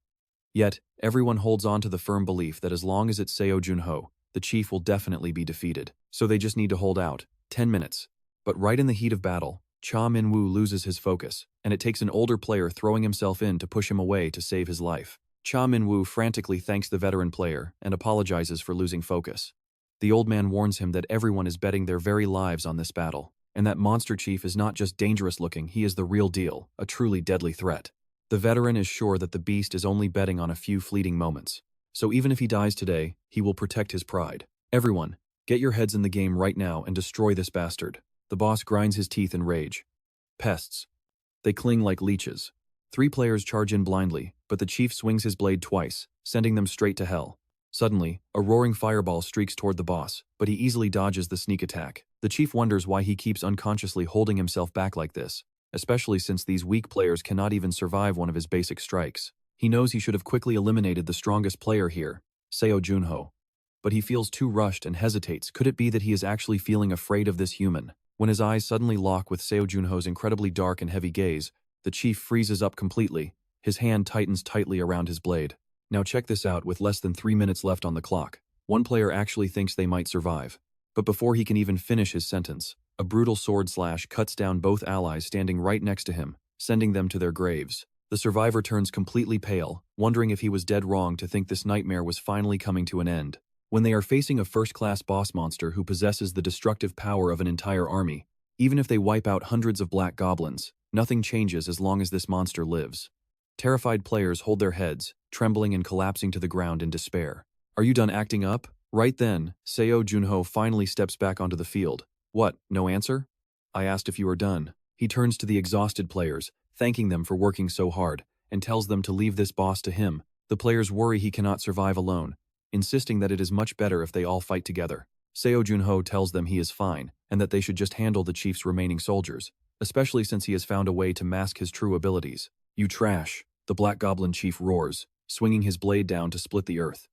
Yet, everyone holds on to the firm belief that as long as it's Seo Jun Ho, the chief will definitely be defeated. So they just need to hold out. 10 minutes. But right in the heat of battle, Cha Min-woo loses his focus, and it takes an older player throwing himself in to push him away to save his life. Cha Min-woo frantically thanks the veteran player and apologizes for losing focus. The old man warns him that everyone is betting their very lives on this battle, and that Monster Chief is not just dangerous looking, he is the real deal, a truly deadly threat. The veteran is sure that the beast is only betting on a few fleeting moments. So even if he dies today, he will protect his pride. Everyone, get your heads in the game right now and destroy this bastard. The boss grinds his teeth in rage. Pests. They cling like leeches. 3 players charge in blindly, but the chief swings his blade twice, sending them straight to hell. Suddenly, a roaring fireball streaks toward the boss, but he easily dodges the sneak attack. The chief wonders why he keeps unconsciously holding himself back like this, especially since these weak players cannot even survive one of his basic strikes. He knows he should have quickly eliminated the strongest player here, Seo Jun Ho. But he feels too rushed and hesitates. Could it be that he is actually feeling afraid of this human? When his eyes suddenly lock with Seo Jun Ho's incredibly dark and heavy gaze, the chief freezes up completely. His hand tightens tightly around his blade. Now check this out, with less than 3 minutes left on the clock. One player actually thinks they might survive. But before he can even finish his sentence, a brutal sword slash cuts down both allies standing right next to him, sending them to their graves. The survivor turns completely pale, wondering if he was dead wrong to think this nightmare was finally coming to an end. When they are facing a first-class boss monster who possesses the destructive power of an entire army, even if they wipe out hundreds of black goblins, nothing changes as long as this monster lives. Terrified players hold their heads, trembling and collapsing to the ground in despair. Are you done acting up? Right then, Seo Jun Ho finally steps back onto the field. What, no answer? I asked if you were done. He turns to the exhausted players, thanking them for working so hard, and tells them to leave this boss to him. The players worry he cannot survive alone, insisting that it is much better if they all fight together. Seo Jun Ho tells them he is fine, and that they should just handle the chief's remaining soldiers, especially since he has found a way to mask his true abilities. "You trash," the Black Goblin chief roars, swinging his blade down to split the earth.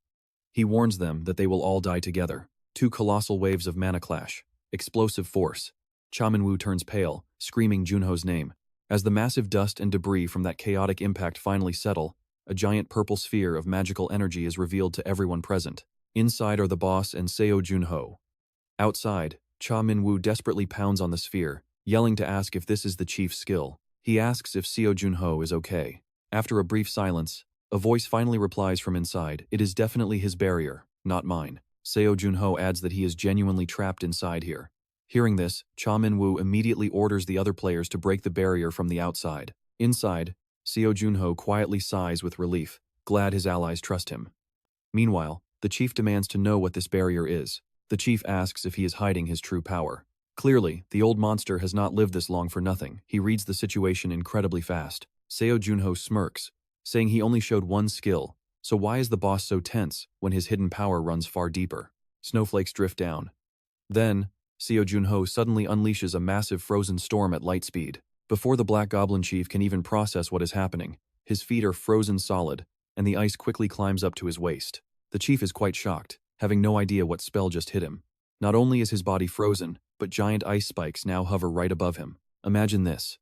He warns them that they will all die together. Two colossal waves of mana clash. Explosive force. Cha Minwoo turns pale, screaming Junho's name. As the massive dust and debris from that chaotic impact finally settle, a giant purple sphere of magical energy is revealed to everyone present. Inside are the boss and Seo Jun Ho. Outside, Cha Minwoo desperately pounds on the sphere, yelling to ask if this is the chief's skill. He asks if Seo Jun Ho is okay. After a brief silence, a voice finally replies from inside, "It is definitely his barrier, not mine." Seo Jun Ho adds that he is genuinely trapped inside here. Hearing this, Cha Minwoo immediately orders the other players to break the barrier from the outside. Inside, Seo Jun Ho quietly sighs with relief, glad his allies trust him. Meanwhile, the chief demands to know what this barrier is. The chief asks if he is hiding his true power. Clearly, the old monster has not lived this long for nothing. He reads the situation incredibly fast. Seo Jun Ho smirks, saying he only showed one skill, so why is the boss so tense when his hidden power runs far deeper? Snowflakes drift down. Then, Seo Jun Ho suddenly unleashes a massive frozen storm at light speed. Before the Black Goblin chief can even process what is happening, his feet are frozen solid, and the ice quickly climbs up to his waist. The chief is quite shocked, having no idea what spell just hit him. Not only is his body frozen, but giant ice spikes now hover right above him. Imagine this.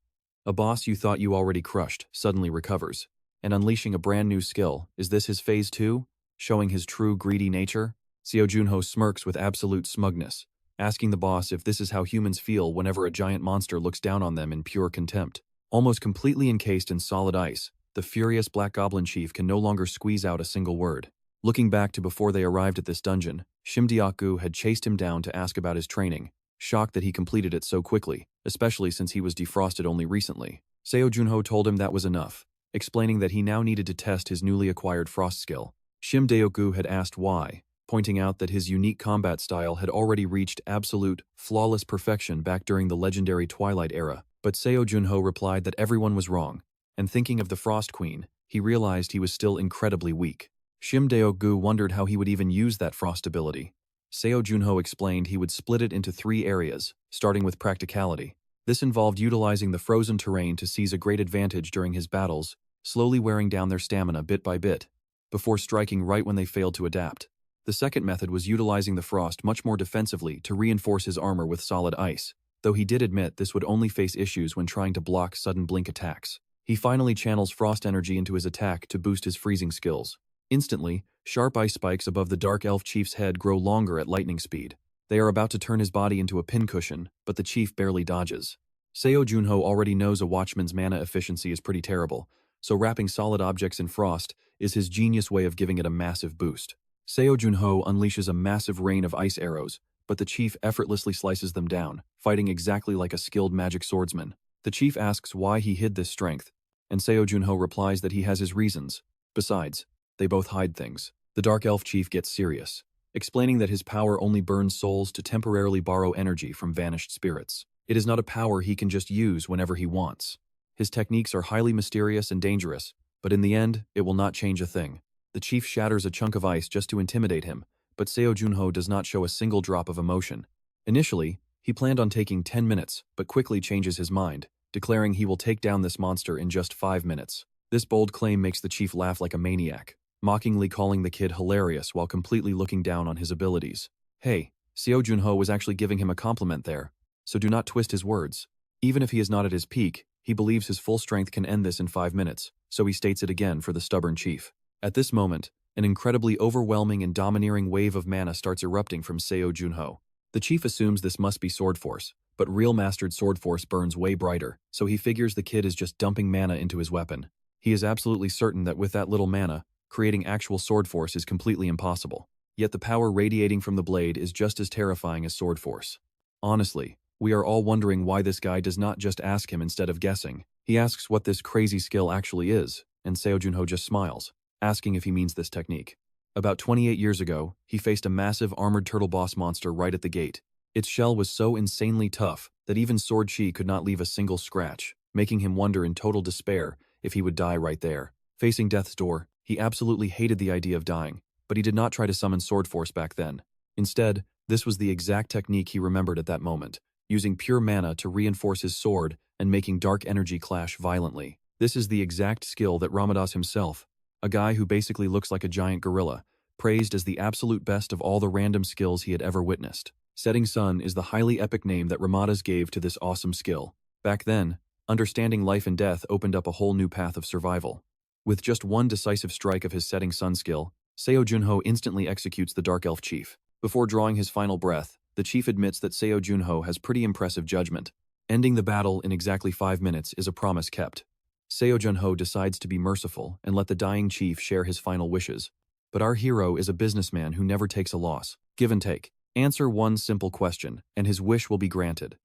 A boss you thought you already crushed suddenly recovers, and unleashing a brand new skill. Is this his phase 2? Showing his true greedy nature? Seo Jun Ho smirks with absolute smugness, asking the boss if this is how humans feel whenever a giant monster looks down on them in pure contempt. Almost completely encased in solid ice, the furious Black Goblin chief can no longer squeeze out a single word. Looking back to before they arrived at this dungeon, Shim Deok-gu had chased him down to ask about his training, shocked that he completed it so quickly, especially since he was defrosted only recently. Seo Jun Ho told him that was enough, explaining that he now needed to test his newly acquired frost skill. Shim Deok-gu had asked why, pointing out that his unique combat style had already reached absolute, flawless perfection back during the legendary Twilight era, but Seo Jun Ho replied that everyone was wrong, and thinking of the Frost Queen, he realized he was still incredibly weak. Shim Deok-gu wondered how he would even use that frost ability. Seo Jun Ho explained he would split it into 3 areas, starting with practicality. This involved utilizing the frozen terrain to seize a great advantage during his battles, slowly wearing down their stamina bit by bit, before striking right when they failed to adapt. The second method was utilizing the frost much more defensively to reinforce his armor with solid ice, though he did admit this would only face issues when trying to block sudden blink attacks. He finally channels frost energy into his attack to boost his freezing skills. Instantly, sharp ice spikes above the Dark Elf chief's head grow longer at lightning speed. They are about to turn his body into a pincushion, but the chief barely dodges. Seo Jun Ho already knows a watchman's mana efficiency is pretty terrible, so wrapping solid objects in frost is his genius way of giving it a massive boost. Seo Jun Ho unleashes a massive rain of ice arrows, but the chief effortlessly slices them down, fighting exactly like a skilled magic swordsman. The chief asks why he hid this strength, and Seo Jun Ho replies that he has his reasons. Besides, they both hide things. The Dark Elf chief gets serious, explaining that his power only burns souls to temporarily borrow energy from vanished spirits. It is not a power he can just use whenever he wants. His techniques are highly mysterious and dangerous, but in the end, it will not change a thing. The chief shatters a chunk of ice just to intimidate him, but Seo Jun Ho does not show a single drop of emotion. Initially, he planned on taking 10 minutes, but quickly changes his mind, declaring he will take down this monster in just 5 minutes. This bold claim makes the chief laugh like a maniac, mockingly calling the kid hilarious while completely looking down on his abilities. Hey, Seo Jun Ho was actually giving him a compliment there, so do not twist his words. Even if he is not at his peak, he believes his full strength can end this in 5 minutes, so he states it again for the stubborn chief. At this moment, an incredibly overwhelming and domineering wave of mana starts erupting from Seo Jun Ho. The chief assumes this must be sword force, but real mastered sword force burns way brighter, so he figures the kid is just dumping mana into his weapon. He is absolutely certain that with that little mana, creating actual sword force is completely impossible. Yet the power radiating from the blade is just as terrifying as sword force. Honestly, we are all wondering why this guy does not just ask him instead of guessing. He asks what this crazy skill actually is, and Seo Jun Ho just smiles, asking if he means this technique. About 28 years ago, he faced a massive armored turtle boss monster right at the gate. Its shell was so insanely tough that even Sword Chi could not leave a single scratch, making him wonder in total despair if he would die right there. Facing death's door, he absolutely hated the idea of dying, but he did not try to summon sword force back then. Instead, this was the exact technique he remembered at that moment, using pure mana to reinforce his sword and making dark energy clash violently. This is the exact skill that Ramadas himself, a guy who basically looks like a giant gorilla, praised as the absolute best of all the random skills he had ever witnessed. Setting Sun is the highly epic name that Ramadas gave to this awesome skill. Back then, understanding life and death opened up a whole new path of survival. With just one decisive strike of his Setting Sun skill, Seo Jun Ho instantly executes the Dark Elf Chief. Before drawing his final breath, the chief admits that Seo Jun Ho has pretty impressive judgment. Ending the battle in exactly 5 minutes is a promise kept. Seo Jun Ho decides to be merciful and let the dying chief share his final wishes. But our hero is a businessman who never takes a loss. Give and take. Answer one simple question, and his wish will be granted.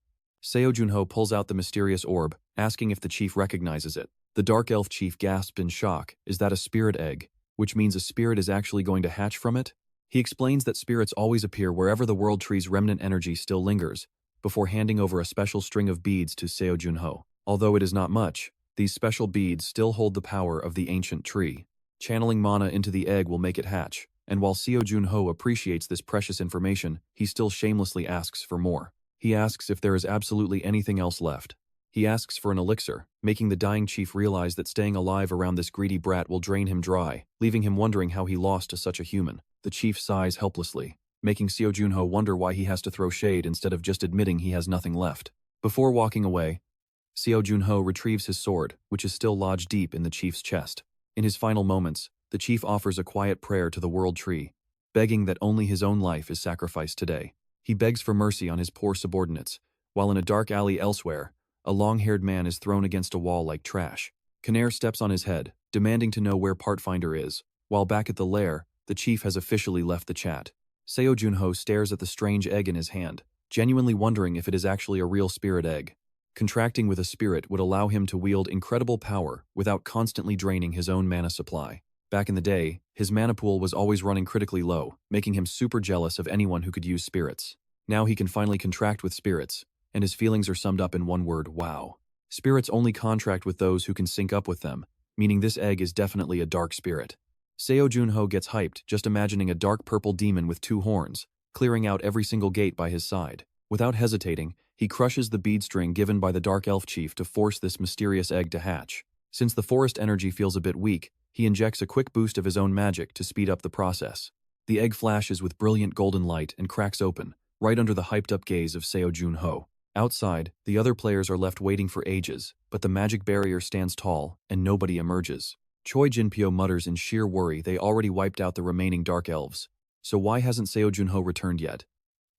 Seo Jun Ho pulls out the mysterious orb, asking if the chief recognizes it. The Dark Elf Chief gasped in shock. Is that a spirit egg? Which means a spirit is actually going to hatch from it? He explains that spirits always appear wherever the world tree's remnant energy still lingers, before handing over a special string of beads to Seo Jun Ho. Although it is not much, these special beads still hold the power of the ancient tree. Channeling mana into the egg will make it hatch, and while Seo Jun Ho appreciates this precious information, he still shamelessly asks for more. He asks if there is absolutely anything else left. He asks for an elixir, making the dying chief realize that staying alive around this greedy brat will drain him dry, leaving him wondering how he lost to such a human. The chief sighs helplessly, making Seo Jun Ho wonder why he has to throw shade instead of just admitting he has nothing left. Before walking away, Seo Jun Ho retrieves his sword, which is still lodged deep in the chief's chest. In his final moments, the chief offers a quiet prayer to the world tree, begging that only his own life is sacrificed today. He begs for mercy on his poor subordinates, while in a dark alley elsewhere, a long-haired man is thrown against a wall like trash. Canaire steps on his head, demanding to know where Partfinder is, while back at the lair, the chief has officially left the chat. Seo Jun Ho stares at the strange egg in his hand, genuinely wondering if it is actually a real spirit egg. Contracting with a spirit would allow him to wield incredible power without constantly draining his own mana supply. Back in the day, his mana pool was always running critically low, making him super jealous of anyone who could use spirits. Now he can finally contract with spirits, and his feelings are summed up in one word: wow. Spirits only contract with those who can sync up with them, meaning this egg is definitely a dark spirit. Seo Jun Ho gets hyped just imagining a dark purple demon with 2 horns, clearing out every single gate by his side. Without hesitating, he crushes the bead string given by the Dark Elf Chief to force this mysterious egg to hatch. Since the forest energy feels a bit weak, he injects a quick boost of his own magic to speed up the process. The egg flashes with brilliant golden light and cracks open, right under the hyped-up gaze of Seo Jun Ho. Outside, the other players are left waiting for ages, but the magic barrier stands tall, and nobody emerges. Choi Jinpyo mutters in sheer worry they already wiped out the remaining Dark Elves. So why hasn't Seo Jun Ho returned yet?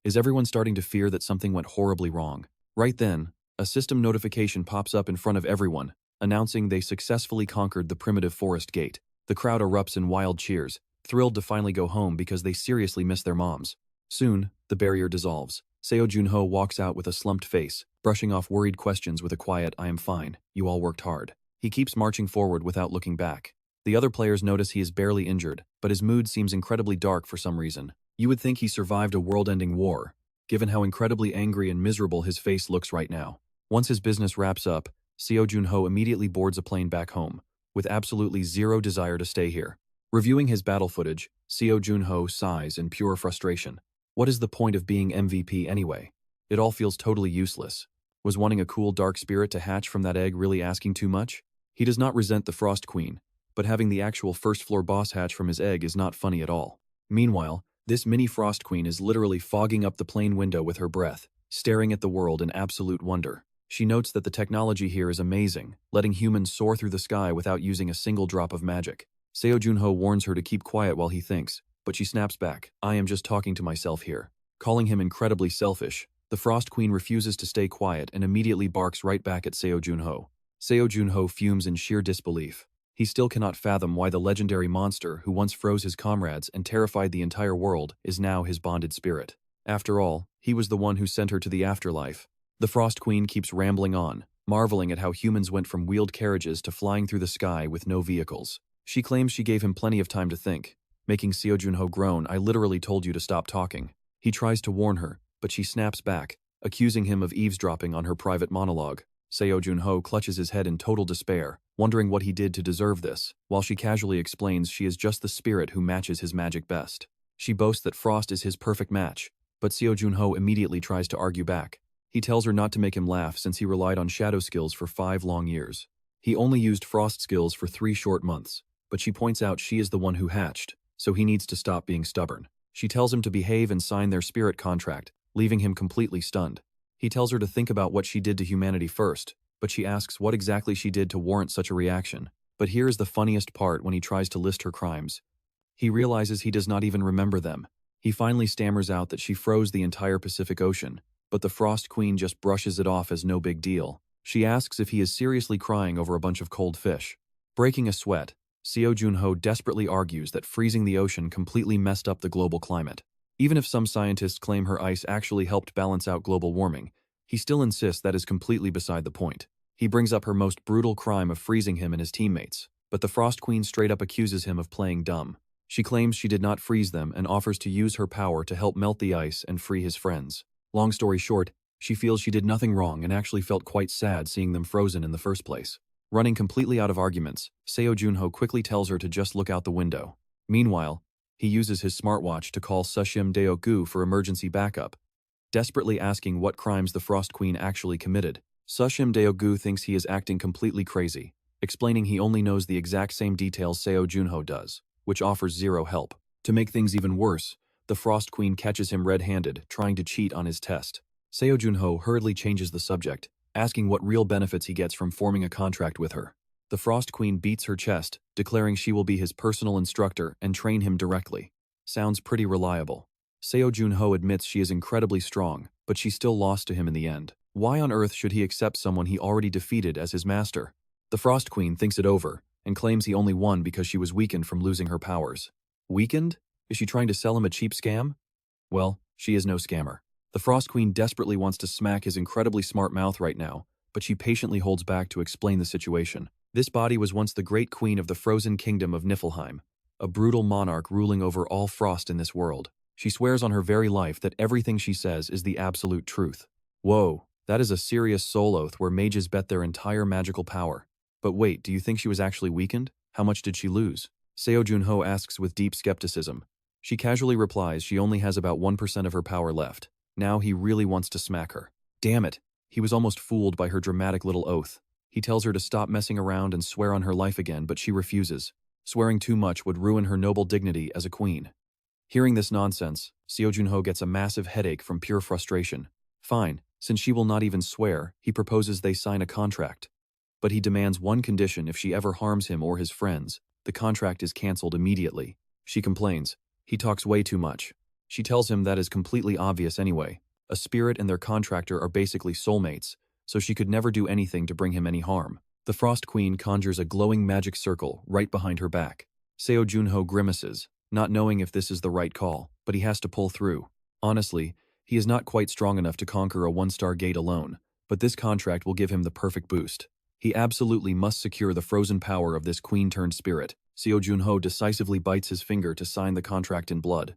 Is everyone starting to fear that something went horribly wrong? Right then, a system notification pops up in front of everyone, announcing they successfully conquered the primitive forest gate. The crowd erupts in wild cheers, thrilled to finally go home because they seriously miss their moms. Soon, the barrier dissolves. Seo Jun Ho walks out with a slumped face, brushing off worried questions with a quiet, "I am fine, you all worked hard." He keeps marching forward without looking back. The other players notice he is barely injured, but his mood seems incredibly dark for some reason. You would think he survived a world-ending war, given how incredibly angry and miserable his face looks right now. Once his business wraps up, Seo Jun Ho immediately boards a plane back home, with absolutely zero desire to stay here. Reviewing his battle footage, Seo Jun Ho sighs in pure frustration. What is the point of being MVP anyway? It all feels totally useless. Was wanting a cool dark spirit to hatch from that egg really asking too much? He does not resent the Frost Queen, but having the actual first-floor boss hatch from his egg is not funny at all. Meanwhile, this mini Frost Queen is literally fogging up the plane window with her breath, staring at the world in absolute wonder. She notes that the technology here is amazing, letting humans soar through the sky without using a single drop of magic. Seo Jun Ho warns her to keep quiet while he thinks, but she snaps back. "I am just talking to myself here." Calling him incredibly selfish, the Frost Queen refuses to stay quiet and immediately barks right back at Seo Jun Ho. Seo Jun Ho fumes in sheer disbelief. He still cannot fathom why the legendary monster who once froze his comrades and terrified the entire world is now his bonded spirit. After all, he was the one who sent her to the afterlife. The Frost Queen keeps rambling on, marveling at how humans went from wheeled carriages to flying through the sky with no vehicles. She claims she gave him plenty of time to think, making Seo Jun Ho groan. "I literally told you to stop talking." He tries to warn her, but she snaps back, accusing him of eavesdropping on her private monologue. Seo Jun Ho clutches his head in total despair, wondering what he did to deserve this, while she casually explains she is just the spirit who matches his magic best. She boasts that Frost is his perfect match, but Seo Jun Ho immediately tries to argue back. He tells her not to make him laugh since he relied on shadow skills for 5 long years. He only used Frost skills for 3 short months, but she points out she is the one who hatched, so he needs to stop being stubborn. She tells him to behave and sign their spirit contract, leaving him completely stunned. He tells her to think about what she did to humanity first, but she asks what exactly she did to warrant such a reaction. But here is the funniest part when he tries to list her crimes. He realizes he does not even remember them. He finally stammers out that she froze the entire Pacific Ocean, but the Frost Queen just brushes it off as no big deal. She asks if he is seriously crying over a bunch of cold fish. Breaking a sweat, Seo Jun Ho desperately argues that freezing the ocean completely messed up the global climate. Even if some scientists claim her ice actually helped balance out global warming, he still insists that is completely beside the point. He brings up her most brutal crime of freezing him and his teammates, but the Frost Queen straight up accuses him of playing dumb. She claims she did not freeze them and offers to use her power to help melt the ice and free his friends. Long story short, she feels she did nothing wrong and actually felt quite sad seeing them frozen in the first place. Running completely out of arguments, Seo Jun Ho quickly tells her to just look out the window. Meanwhile, he uses his smartwatch to call Sushim Deok-gu for emergency backup, desperately asking what crimes the Frost Queen actually committed. Sushim Deok-gu thinks he is acting completely crazy, explaining he only knows the exact same details Seo Jun Ho does, which offers zero help. To make things even worse, the Frost Queen catches him red-handed, trying to cheat on his test. Seo Jun Ho hurriedly changes the subject, asking what real benefits he gets from forming a contract with her. The Frost Queen beats her chest, declaring she will be his personal instructor and train him directly. Sounds pretty reliable. Seo Jun Ho admits she is incredibly strong, but she still lost to him in the end. Why on earth should he accept someone he already defeated as his master? The Frost Queen thinks it over, and claims he only won because she was weakened from losing her powers. Weakened? Is she trying to sell him a cheap scam? Well, she is no scammer. The Frost Queen desperately wants to smack his incredibly smart mouth right now, but she patiently holds back to explain the situation. This body was once the great queen of the frozen kingdom of Niflheim, a brutal monarch ruling over all frost in this world. She swears on her very life that everything she says is the absolute truth. Whoa, that is a serious soul oath where mages bet their entire magical power. But wait, do you think she was actually weakened? How much did she lose? Seo Jun Ho asks with deep skepticism. She casually replies she only has about 1% of her power left. Now he really wants to smack her. Damn it, he was almost fooled by her dramatic little oath. He tells her to stop messing around and swear on her life again, but she refuses. Swearing too much would ruin her noble dignity as a queen. Hearing this nonsense, Seo Jun Ho gets a massive headache from pure frustration. Fine, since she will not even swear, he proposes they sign a contract. But he demands one condition: if she ever harms him or his friends, the contract is cancelled immediately. She complains. He talks way too much. She tells him that is completely obvious anyway. A spirit and their contractor are basically soulmates, so she could never do anything to bring him any harm. The Frost Queen conjures a glowing magic circle right behind her back. Seo Jun Ho grimaces, not knowing if this is the right call, but he has to pull through. Honestly, he is not quite strong enough to conquer a one-star gate alone, but this contract will give him the perfect boost. He absolutely must secure the frozen power of this queen-turned-spirit. Seo Jun Ho decisively bites his finger to sign the contract in blood.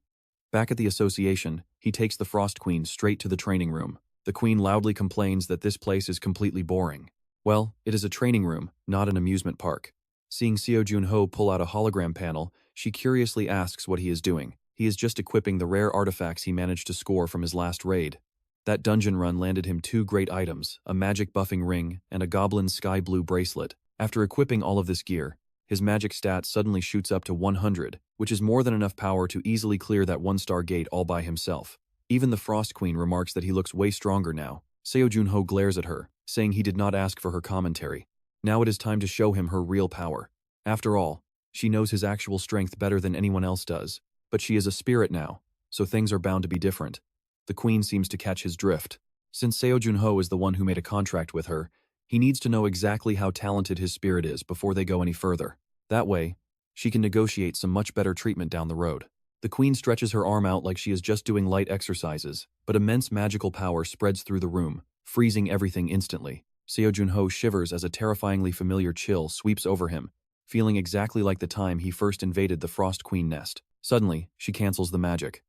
Back at the association, he takes the Frost Queen straight to the training room. The queen loudly complains that this place is completely boring. Well, it is a training room, not an amusement park. Seeing Seo Jun Ho pull out a hologram panel, she curiously asks what he is doing. He is just equipping the rare artifacts he managed to score from his last raid. That dungeon run landed him 2 great items, a magic buffing ring and a goblin sky blue bracelet. After equipping all of this gear, his magic stat suddenly shoots up to 100, which is more than enough power to easily clear that one-star gate all by himself. Even the Frost Queen remarks that he looks way stronger now. Seo Jun Ho glares at her, saying he did not ask for her commentary. Now it is time to show him her real power. After all, she knows his actual strength better than anyone else does. But she is a spirit now, so things are bound to be different. The queen seems to catch his drift. Since Seo Jun Ho is the one who made a contract with her, he needs to know exactly how talented his spirit is before they go any further. That way, she can negotiate some much better treatment down the road. The queen stretches her arm out like she is just doing light exercises, but immense magical power spreads through the room, freezing everything instantly. Seo Jun Ho shivers as a terrifyingly familiar chill sweeps over him, feeling exactly like the time he first invaded the Frost Queen nest. Suddenly, she cancels the magic.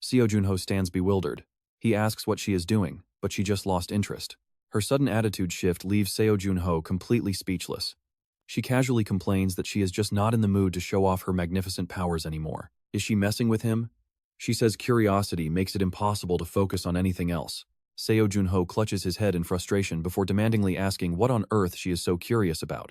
Seo Jun Ho stands bewildered. He asks what she is doing, but she just lost interest. Her sudden attitude shift leaves Seo Jun Ho completely speechless. She casually complains that she is just not in the mood to show off her magnificent powers anymore. Is she messing with him? She says curiosity makes it impossible to focus on anything else. Seo Jun Ho clutches his head in frustration before demandingly asking what on earth she is so curious about.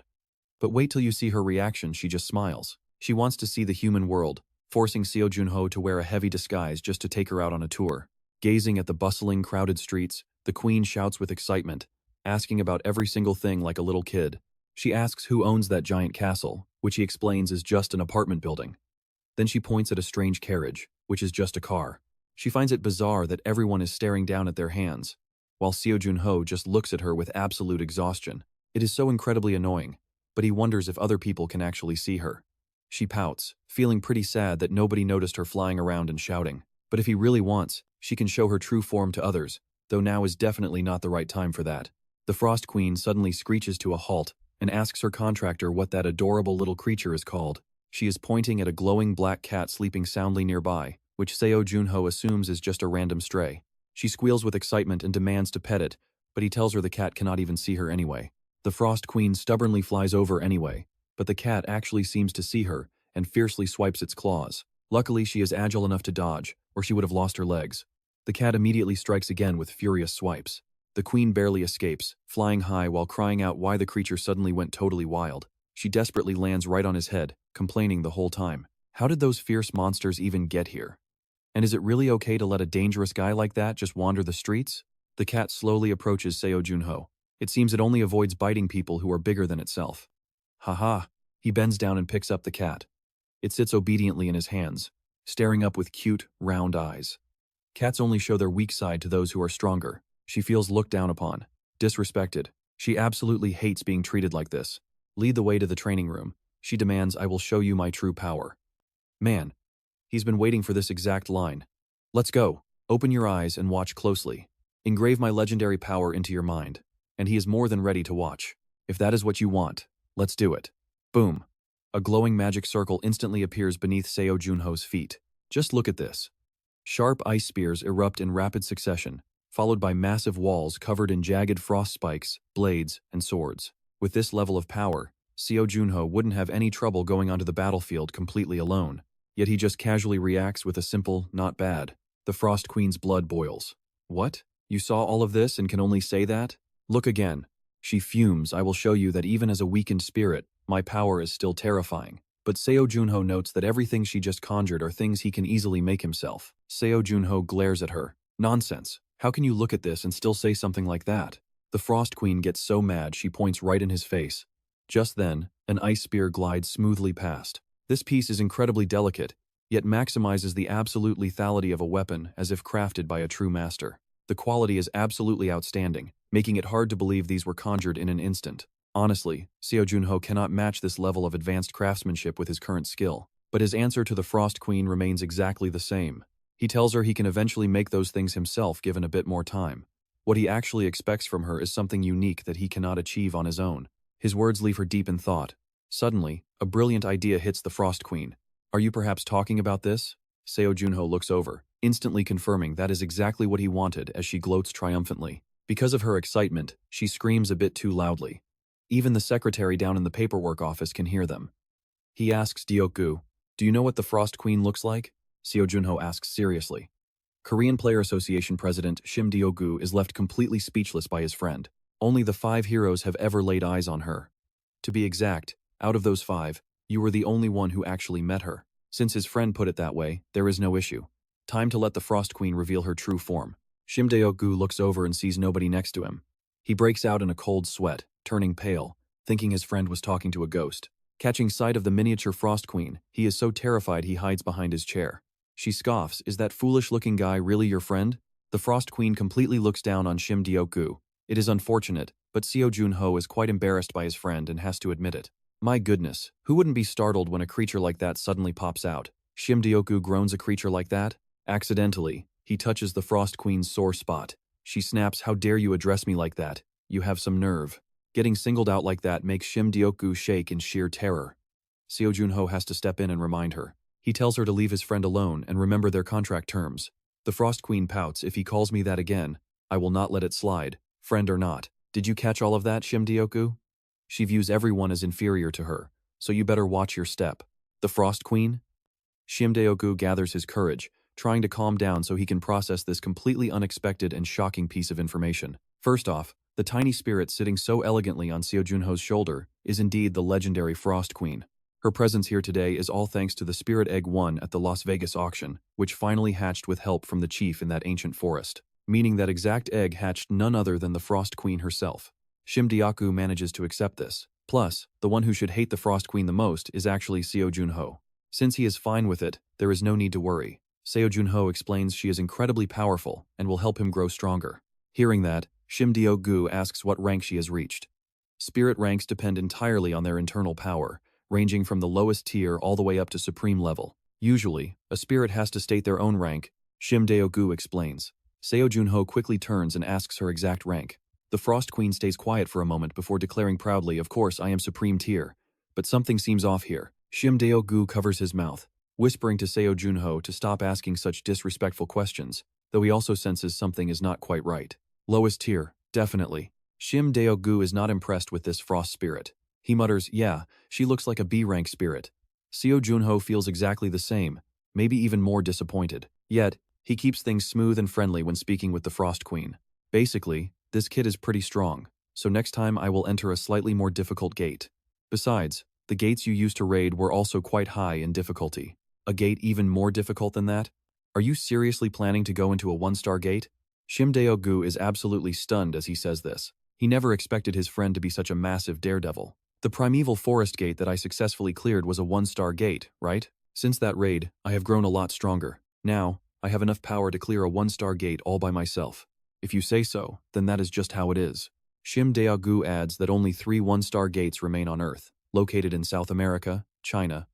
But wait till you see her reaction, she just smiles. She wants to see the human world, forcing Seo Jun Ho to wear a heavy disguise just to take her out on a tour. Gazing at the bustling, crowded streets, the queen shouts with excitement, asking about every single thing like a little kid. She asks who owns that giant castle, which he explains is just an apartment building. Then she points at a strange carriage, which is just a car. She finds it bizarre that everyone is staring down at their hands, while Seo Jun Ho just looks at her with absolute exhaustion. It is so incredibly annoying, but he wonders if other people can actually see her. She pouts, feeling pretty sad that nobody noticed her flying around and shouting. But if he really wants, she can show her true form to others, though now is definitely not the right time for that. The Frost Queen suddenly screeches to a halt and asks her contractor what that adorable little creature is called. She is pointing at a glowing black cat sleeping soundly nearby, which Seo Jun Ho assumes is just a random stray. She squeals with excitement and demands to pet it, but he tells her the cat cannot even see her anyway. The Frost Queen stubbornly flies over anyway, but the cat actually seems to see her and fiercely swipes its claws. Luckily, she is agile enough to dodge, or she would have lost her legs. The cat immediately strikes again with furious swipes. The queen barely escapes, flying high while crying out why the creature suddenly went totally wild. She desperately lands right on his head, complaining the whole time. How did those fierce monsters even get here? And is it really okay to let a dangerous guy like that just wander the streets? The cat slowly approaches Seo Jun Ho. It seems it only avoids biting people who are bigger than itself. Haha, he bends down and picks up the cat. It sits obediently in his hands, staring up with cute, round eyes. Cats only show their weak side to those who are stronger. She feels looked down upon, disrespected. She absolutely hates being treated like this. Lead the way to the training room. She demands, I will show you my true power. Man, he's been waiting for this exact line. Let's go. Open your eyes and watch closely. Engrave my legendary power into your mind. And he is more than ready to watch. If that is what you want, let's do it. Boom. A glowing magic circle instantly appears beneath Seo Jun Ho's feet. Just look at this. Sharp ice spears erupt in rapid succession, followed by massive walls covered in jagged frost spikes, blades, and swords. With this level of power, Seo Jun Ho wouldn't have any trouble going onto the battlefield completely alone. Yet he just casually reacts with a simple, not bad. The Frost Queen's blood boils. What? You saw all of this and can only say that? Look again. She fumes. I will show you that even as a weakened spirit, my power is still terrifying. But Seo Jun Ho notes that everything she just conjured are things he can easily make himself. Seo Jun Ho glares at her. Nonsense. How can you look at this and still say something like that? The Frost Queen gets so mad she points right in his face. Just then, an ice spear glides smoothly past. This piece is incredibly delicate, yet maximizes the absolute lethality of a weapon as if crafted by a true master. The quality is absolutely outstanding, making it hard to believe these were conjured in an instant. Honestly, Seo Jun Ho cannot match this level of advanced craftsmanship with his current skill, but his answer to the Frost Queen remains exactly the same. He tells her he can eventually make those things himself given a bit more time. What he actually expects from her is something unique that he cannot achieve on his own. His words leave her deep in thought. Suddenly, a brilliant idea hits the Frost Queen. Are you perhaps talking about this? Seo Jun Ho looks over, instantly confirming that is exactly what he wanted as she gloats triumphantly. Because of her excitement, she screams a bit too loudly. Even the secretary down in the paperwork office can hear them. He asks Deokgu, do you know what the Frost Queen looks like? Seo Jun Ho asks seriously. Korean Player Association President Shim Deokgu is left completely speechless by his friend. Only the 5 heroes have ever laid eyes on her. To be exact, out of those 5, you were the only one who actually met her. Since his friend put it that way, there is no issue. Time to let the Frost Queen reveal her true form. Shim Deokgu looks over and sees nobody next to him. He breaks out in a cold sweat, turning pale, thinking his friend was talking to a ghost. Catching sight of the miniature Frost Queen, he is so terrified he hides behind his chair. She scoffs, is that foolish-looking guy really your friend? The Frost Queen completely looks down on Shim Deokgu. It is unfortunate, but Seo Jun Ho is quite embarrassed by his friend and has to admit it. My goodness, who wouldn't be startled when a creature like that suddenly pops out? Shim Deokgu groans a creature like that? Accidentally, he touches the Frost Queen's sore spot. She snaps, how dare you address me like that? You have some nerve. Getting singled out like that makes Shim Deokgu shake in sheer terror. Seo Jun Ho has to step in and remind her. He tells her to leave his friend alone and remember their contract terms. The Frost Queen pouts, if he calls me that again, I will not let it slide, friend or not. Did you catch all of that, Shim Deokgu? She views everyone as inferior to her, so you better watch your step. The Frost Queen? Shim Dae-gu gathers his courage, trying to calm down so he can process this completely unexpected and shocking piece of information. First off, the tiny spirit sitting so elegantly on Seo Jun Ho's shoulder is indeed the legendary Frost Queen. Her presence here today is all thanks to the spirit egg won at the Las Vegas auction, which finally hatched with help from the chief in that ancient forest, meaning that exact egg hatched none other than the Frost Queen herself. Shim Dae-gu manages to accept this. Plus, the one who should hate the Frost Queen the most is actually Seo Jun Ho. Since he is fine with it, there is no need to worry. Seo Jun Ho explains she is incredibly powerful and will help him grow stronger. Hearing that, Shim Dae-gu asks what rank she has reached. Spirit ranks depend entirely on their internal power, ranging from the lowest tier all the way up to supreme level. Usually, a spirit has to state their own rank, Shim Dae-gu explains. Seo Jun Ho quickly turns and asks her exact rank. The Frost Queen stays quiet for a moment before declaring proudly, "Of course, I am supreme tier." But something seems off here. Shim Dae-gu covers his mouth, whispering to Seo Jun Ho to stop asking such disrespectful questions, though he also senses something is not quite right. Lowest tier, definitely. Shim Dae-gu is not impressed with this frost spirit. He mutters, "Yeah, she looks like a B-rank spirit." Seo Jun Ho feels exactly the same, maybe even more disappointed. Yet, he keeps things smooth and friendly when speaking with the Frost Queen. Basically, this kid is pretty strong, so next time I will enter a slightly more difficult gate. Besides, the gates you used to raid were also quite high in difficulty. A gate even more difficult than that? Are you seriously planning to go into a one-star gate? Shim Dae-gu is absolutely stunned as he says this. He never expected his friend to be such a massive daredevil. The primeval forest gate that I successfully cleared was a one-star gate, right? Since that raid, I have grown a lot stronger. Now, I have enough power to clear a one-star gate all by myself. If you say so, then that is just how it is. Shim Dae-gu adds that only 3 one-star gates remain on Earth, located in South America, China.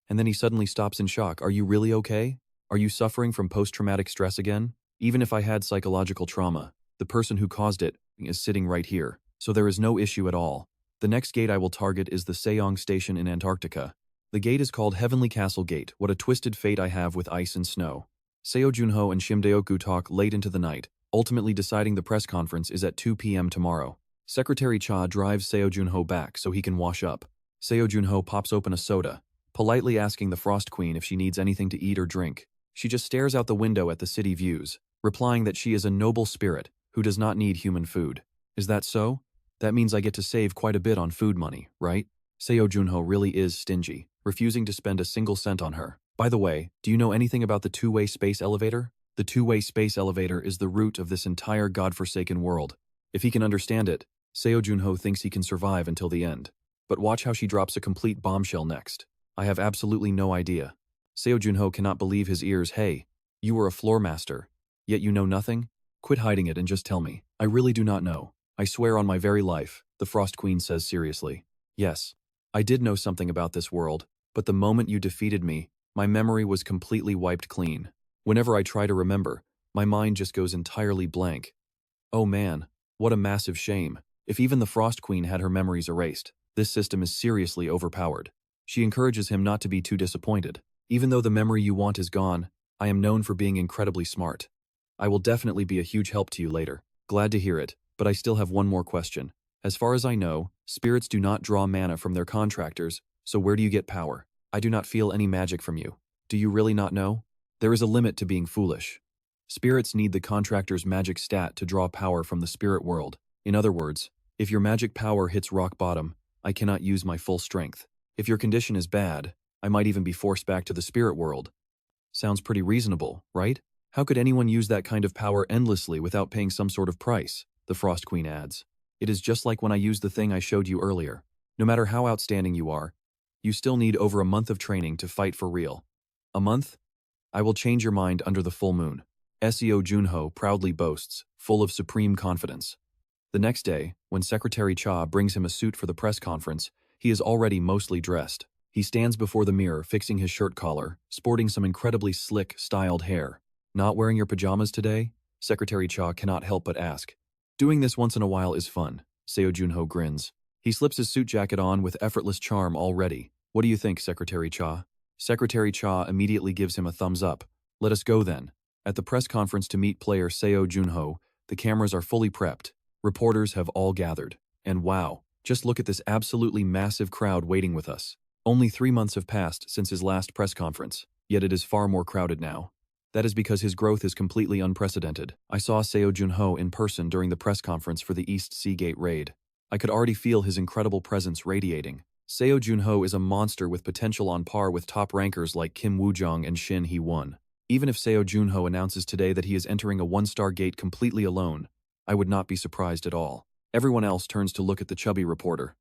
And then he suddenly stops in shock. Are you really okay? Are you suffering from post-traumatic stress again? Even if I had psychological trauma, the person who caused it is sitting right here, so there is no issue at all. The next gate I will target is the Seong Station in Antarctica. The gate is called Heavenly Castle Gate. What a twisted fate I have with ice and snow. Seo Jun Ho and Shim Dae-gu talk late into the night, ultimately deciding the press conference is at 2 p.m. tomorrow. Secretary Cha drives Seo Jun Ho back so he can wash up. Seo Jun Ho pops open a soda, politely asking the Frost Queen if she needs anything to eat or drink. She just stares out the window at the city views, replying that she is a noble spirit who does not need human food. Is that so? That means I get to save quite a bit on food money, right? Seo Jun Ho really is stingy, refusing to spend a single cent on her. By the way, do you know anything about the two-way space elevator? The two-way space elevator is the root of this entire godforsaken world. If he can understand it, Seo Jun Ho thinks he can survive until the end. But watch how she drops a complete bombshell next. I have absolutely no idea. Seo Jun Ho cannot believe his ears. Hey, you were a floor master, yet you know nothing? Quit hiding it and just tell me. I really do not know. I swear on my very life, the Frost Queen says seriously. Yes, I did know something about this world, but the moment you defeated me, my memory was completely wiped clean. Whenever I try to remember, my mind just goes entirely blank. Oh man, what a massive shame. If even the Frost Queen had her memories erased, this system is seriously overpowered. She encourages him not to be too disappointed. Even though the memory you want is gone, I am known for being incredibly smart. I will definitely be a huge help to you later. Glad to hear it, but I still have one more question. As far as I know, spirits do not draw mana from their contractors, so where do you get power? I do not feel any magic from you. Do you really not know? There is a limit to being foolish. Spirits need the contractor's magic stat to draw power from the spirit world. In other words, if your magic power hits rock bottom, I cannot use my full strength. If your condition is bad, I might even be forced back to the spirit world. Sounds pretty reasonable, right? How could anyone use that kind of power endlessly without paying some sort of price? The Frost Queen adds. It is just like when I used the thing I showed you earlier. No matter how outstanding you are, you still need over a month of training to fight for real. A month? I will change your mind under the full moon. Seo Jun Ho proudly boasts, full of supreme confidence. The next day, when Secretary Cha brings him a suit for the press conference, he is already mostly dressed. He stands before the mirror fixing his shirt collar, sporting some incredibly slick, styled hair. Not wearing your pajamas today? Secretary Cha cannot help but ask. Doing this once in a while is fun. Seo Jun Ho grins. He slips his suit jacket on with effortless charm already. What do you think, Secretary Cha? Secretary Cha immediately gives him a thumbs up. Let us go then. At the press conference to meet player Seo Jun Ho, the cameras are fully prepped. Reporters have all gathered. And wow, Just look at this absolutely massive crowd waiting with us. Only 3 months have passed since his last press conference, yet it is far more crowded now. That is because his growth is completely unprecedented. I saw Seo Jun Ho in person during the press conference for the East Sea Gate raid. I could already feel his incredible presence radiating. Seo Jun Ho is a monster with potential on par with top rankers like Kim Woo-jong and Shin Hee-won. Even if Seo Jun Ho announces today that he is entering a 1-star gate completely alone, I would not be surprised at all. Everyone else turns to look at the chubby reporter.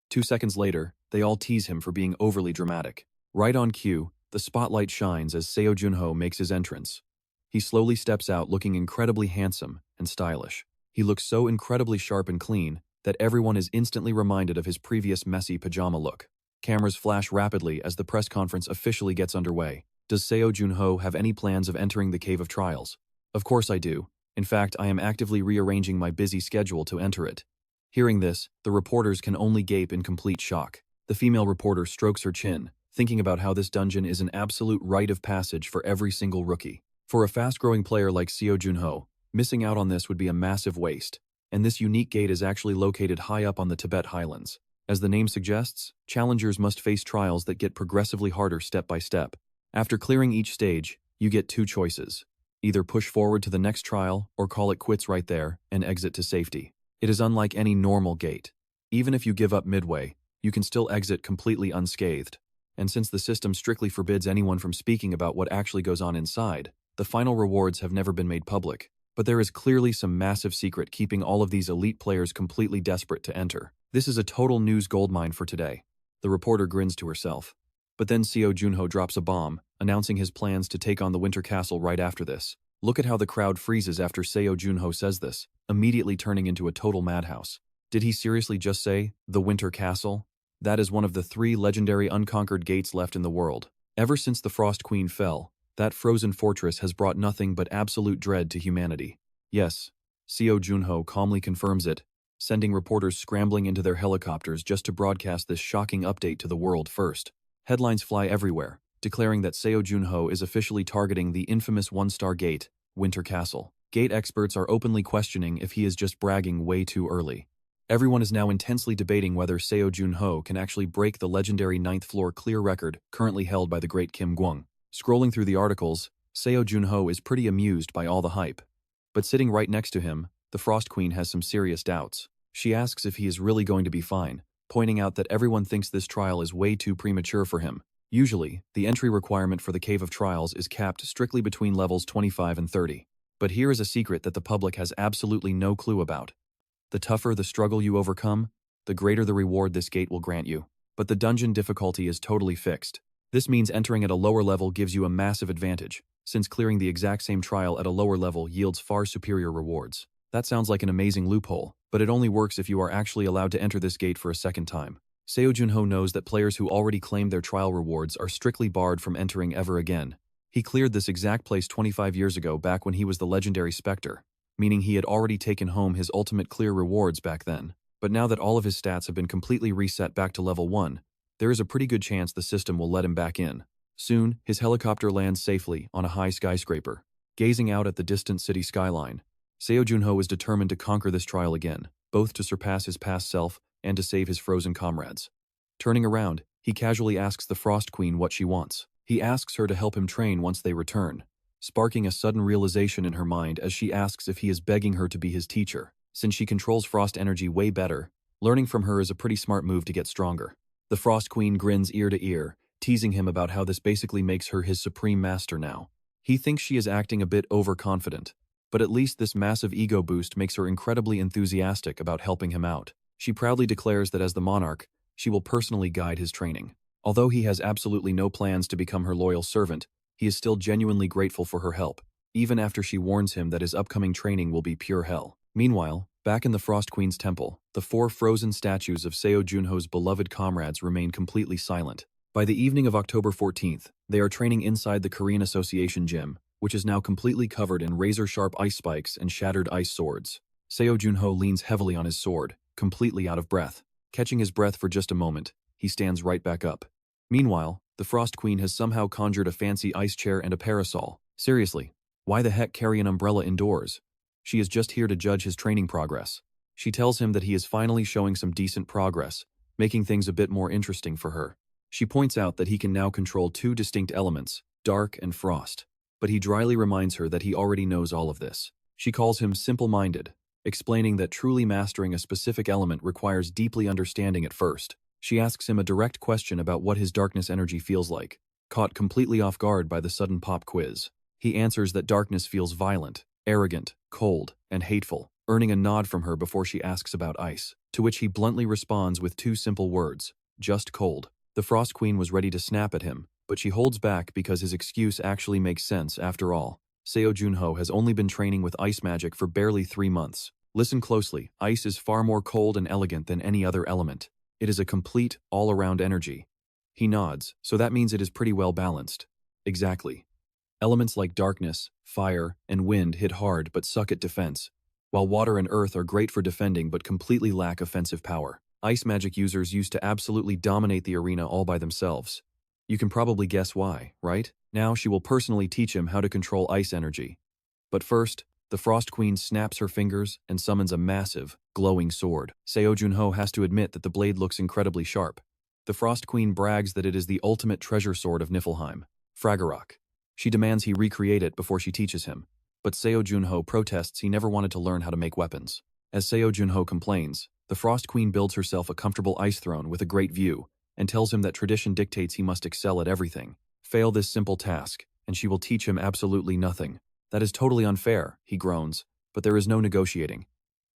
2 seconds later, they all tease him for being overly dramatic. Right on cue, the spotlight shines as Seo Jun Ho makes his entrance. He slowly steps out looking incredibly handsome and stylish. He looks so incredibly sharp and clean that everyone is instantly reminded of his previous messy pajama look. Cameras flash rapidly as the press conference officially gets underway. Does Seo Jun Ho have any plans of entering the Cave of Trials? Of course I do. In fact, I am actively rearranging my busy schedule to enter it. Hearing this, the reporters can only gape in complete shock. The female reporter strokes her chin, thinking about how this dungeon is an absolute rite of passage for every single rookie. For a fast-growing player like Seo Jun Ho, missing out on this would be a massive waste. And this unique gate is actually located high up on the Tibet highlands. As the name suggests, challengers must face trials that get progressively harder step by step. After clearing each stage, you get 2 choices. Either push forward to the next trial or call it quits right there and exit to safety. It is unlike any normal gate. Even if you give up midway, you can still exit completely unscathed. And since the system strictly forbids anyone from speaking about what actually goes on inside, the final rewards have never been made public. But there is clearly some massive secret keeping all of these elite players completely desperate to enter. This is a total news goldmine for today. The reporter grins to herself. But then Seo Jun Ho drops a bomb, announcing his plans to take on the Winter Castle right after this. Look at how the crowd freezes after Seo Jun Ho says this, immediately turning into a total madhouse. Did he seriously just say, the Winter Castle? That is one of the 3 legendary unconquered gates left in the world. Ever since the Frost Queen fell, that frozen fortress has brought nothing but absolute dread to humanity. Yes, Seo Jun Ho calmly confirms it, sending reporters scrambling into their helicopters just to broadcast this shocking update to the world first. Headlines fly everywhere, declaring that Seo Jun Ho is officially targeting the infamous 1-star gate, Winter Castle. Gate experts are openly questioning if he is just bragging way too early. Everyone is now intensely debating whether Seo Jun Ho can actually break the legendary 9th floor clear record currently held by the great Kim Gwang. Scrolling through the articles, Seo Jun Ho is pretty amused by all the hype. But sitting right next to him, the Frost Queen has some serious doubts. She asks if he is really going to be fine, pointing out that everyone thinks this trial is way too premature for him. Usually, the entry requirement for the Cave of Trials is capped strictly between levels 25 and 30. But here is a secret that the public has absolutely no clue about. The tougher the struggle you overcome, the greater the reward this gate will grant you. But the dungeon difficulty is totally fixed. This means entering at a lower level gives you a massive advantage, since clearing the exact same trial at a lower level yields far superior rewards. That sounds like an amazing loophole, but it only works if you are actually allowed to enter this gate for a second time. Seo Jun Ho knows that players who already claimed their trial rewards are strictly barred from entering ever again. He cleared this exact place 25 years ago back when he was the legendary Specter, meaning he had already taken home his ultimate clear rewards back then. But now that all of his stats have been completely reset back to level 1, there is a pretty good chance the system will let him back in. Soon, his helicopter lands safely on a high skyscraper. Gazing out at the distant city skyline, Seo Jun Ho is determined to conquer this trial again, both to surpass his past self and to save his frozen comrades. Turning around, he casually asks the Frost Queen what she wants. He asks her to help him train once they return, sparking a sudden realization in her mind as she asks if he is begging her to be his teacher. Since she controls frost energy way better, learning from her is a pretty smart move to get stronger. The Frost Queen grins ear to ear, teasing him about how this basically makes her his supreme master now. He thinks she is acting a bit overconfident, but at least this massive ego boost makes her incredibly enthusiastic about helping him out. She proudly declares that as the monarch, she will personally guide his training. Although he has absolutely no plans to become her loyal servant, he is still genuinely grateful for her help, even after she warns him that his upcoming training will be pure hell. Meanwhile, back in the Frost Queen's temple, the 4 frozen statues of Seo Jun Ho's beloved comrades remain completely silent. By the evening of October 14th, they are training inside the Korean Association gym, which is now completely covered in razor-sharp ice spikes and shattered ice swords. Seo Jun Ho leans heavily on his sword, completely out of breath. Catching his breath for just a moment, he stands right back up. Meanwhile, the Frost Queen has somehow conjured a fancy ice chair and a parasol. Seriously, why the heck carry an umbrella indoors? She is just here to judge his training progress. She tells him that he is finally showing some decent progress, making things a bit more interesting for her. She points out that he can now control two distinct elements, dark and frost. But he dryly reminds her that he already knows all of this. She calls him simple-minded, explaining that truly mastering a specific element requires deeply understanding at first. She asks him a direct question about what his darkness energy feels like, caught completely off guard by the sudden pop quiz. He answers that darkness feels violent, arrogant, cold, and hateful, earning a nod from her before she asks about ice, to which he bluntly responds with two simple words, just cold. The Frost Queen was ready to snap at him, but she holds back because his excuse actually makes sense after all. Seo Jun Ho has only been training with ice magic for barely 3 months. Listen closely, ice is far more cold and elegant than any other element. It is a complete, all-around energy. He nods, so that means it is pretty well balanced. Exactly. Elements like darkness, fire, and wind hit hard but suck at defense, while water and earth are great for defending but completely lack offensive power. Ice magic users used to absolutely dominate the arena all by themselves. You can probably guess why, right? Now she will personally teach him how to control ice energy. But first, the Frost Queen snaps her fingers and summons a massive, glowing sword. Seo Jun Ho has to admit that the blade looks incredibly sharp. The Frost Queen brags that it is the ultimate treasure sword of Niflheim, Fraggarok. She demands he recreate it before she teaches him, but Seo Jun Ho protests he never wanted to learn how to make weapons. As Seo Jun Ho complains, the Frost Queen builds herself a comfortable ice throne with a great view, and tells him that tradition dictates he must excel at everything. Fail this simple task, and she will teach him absolutely nothing. That is totally unfair, he groans, but there is no negotiating.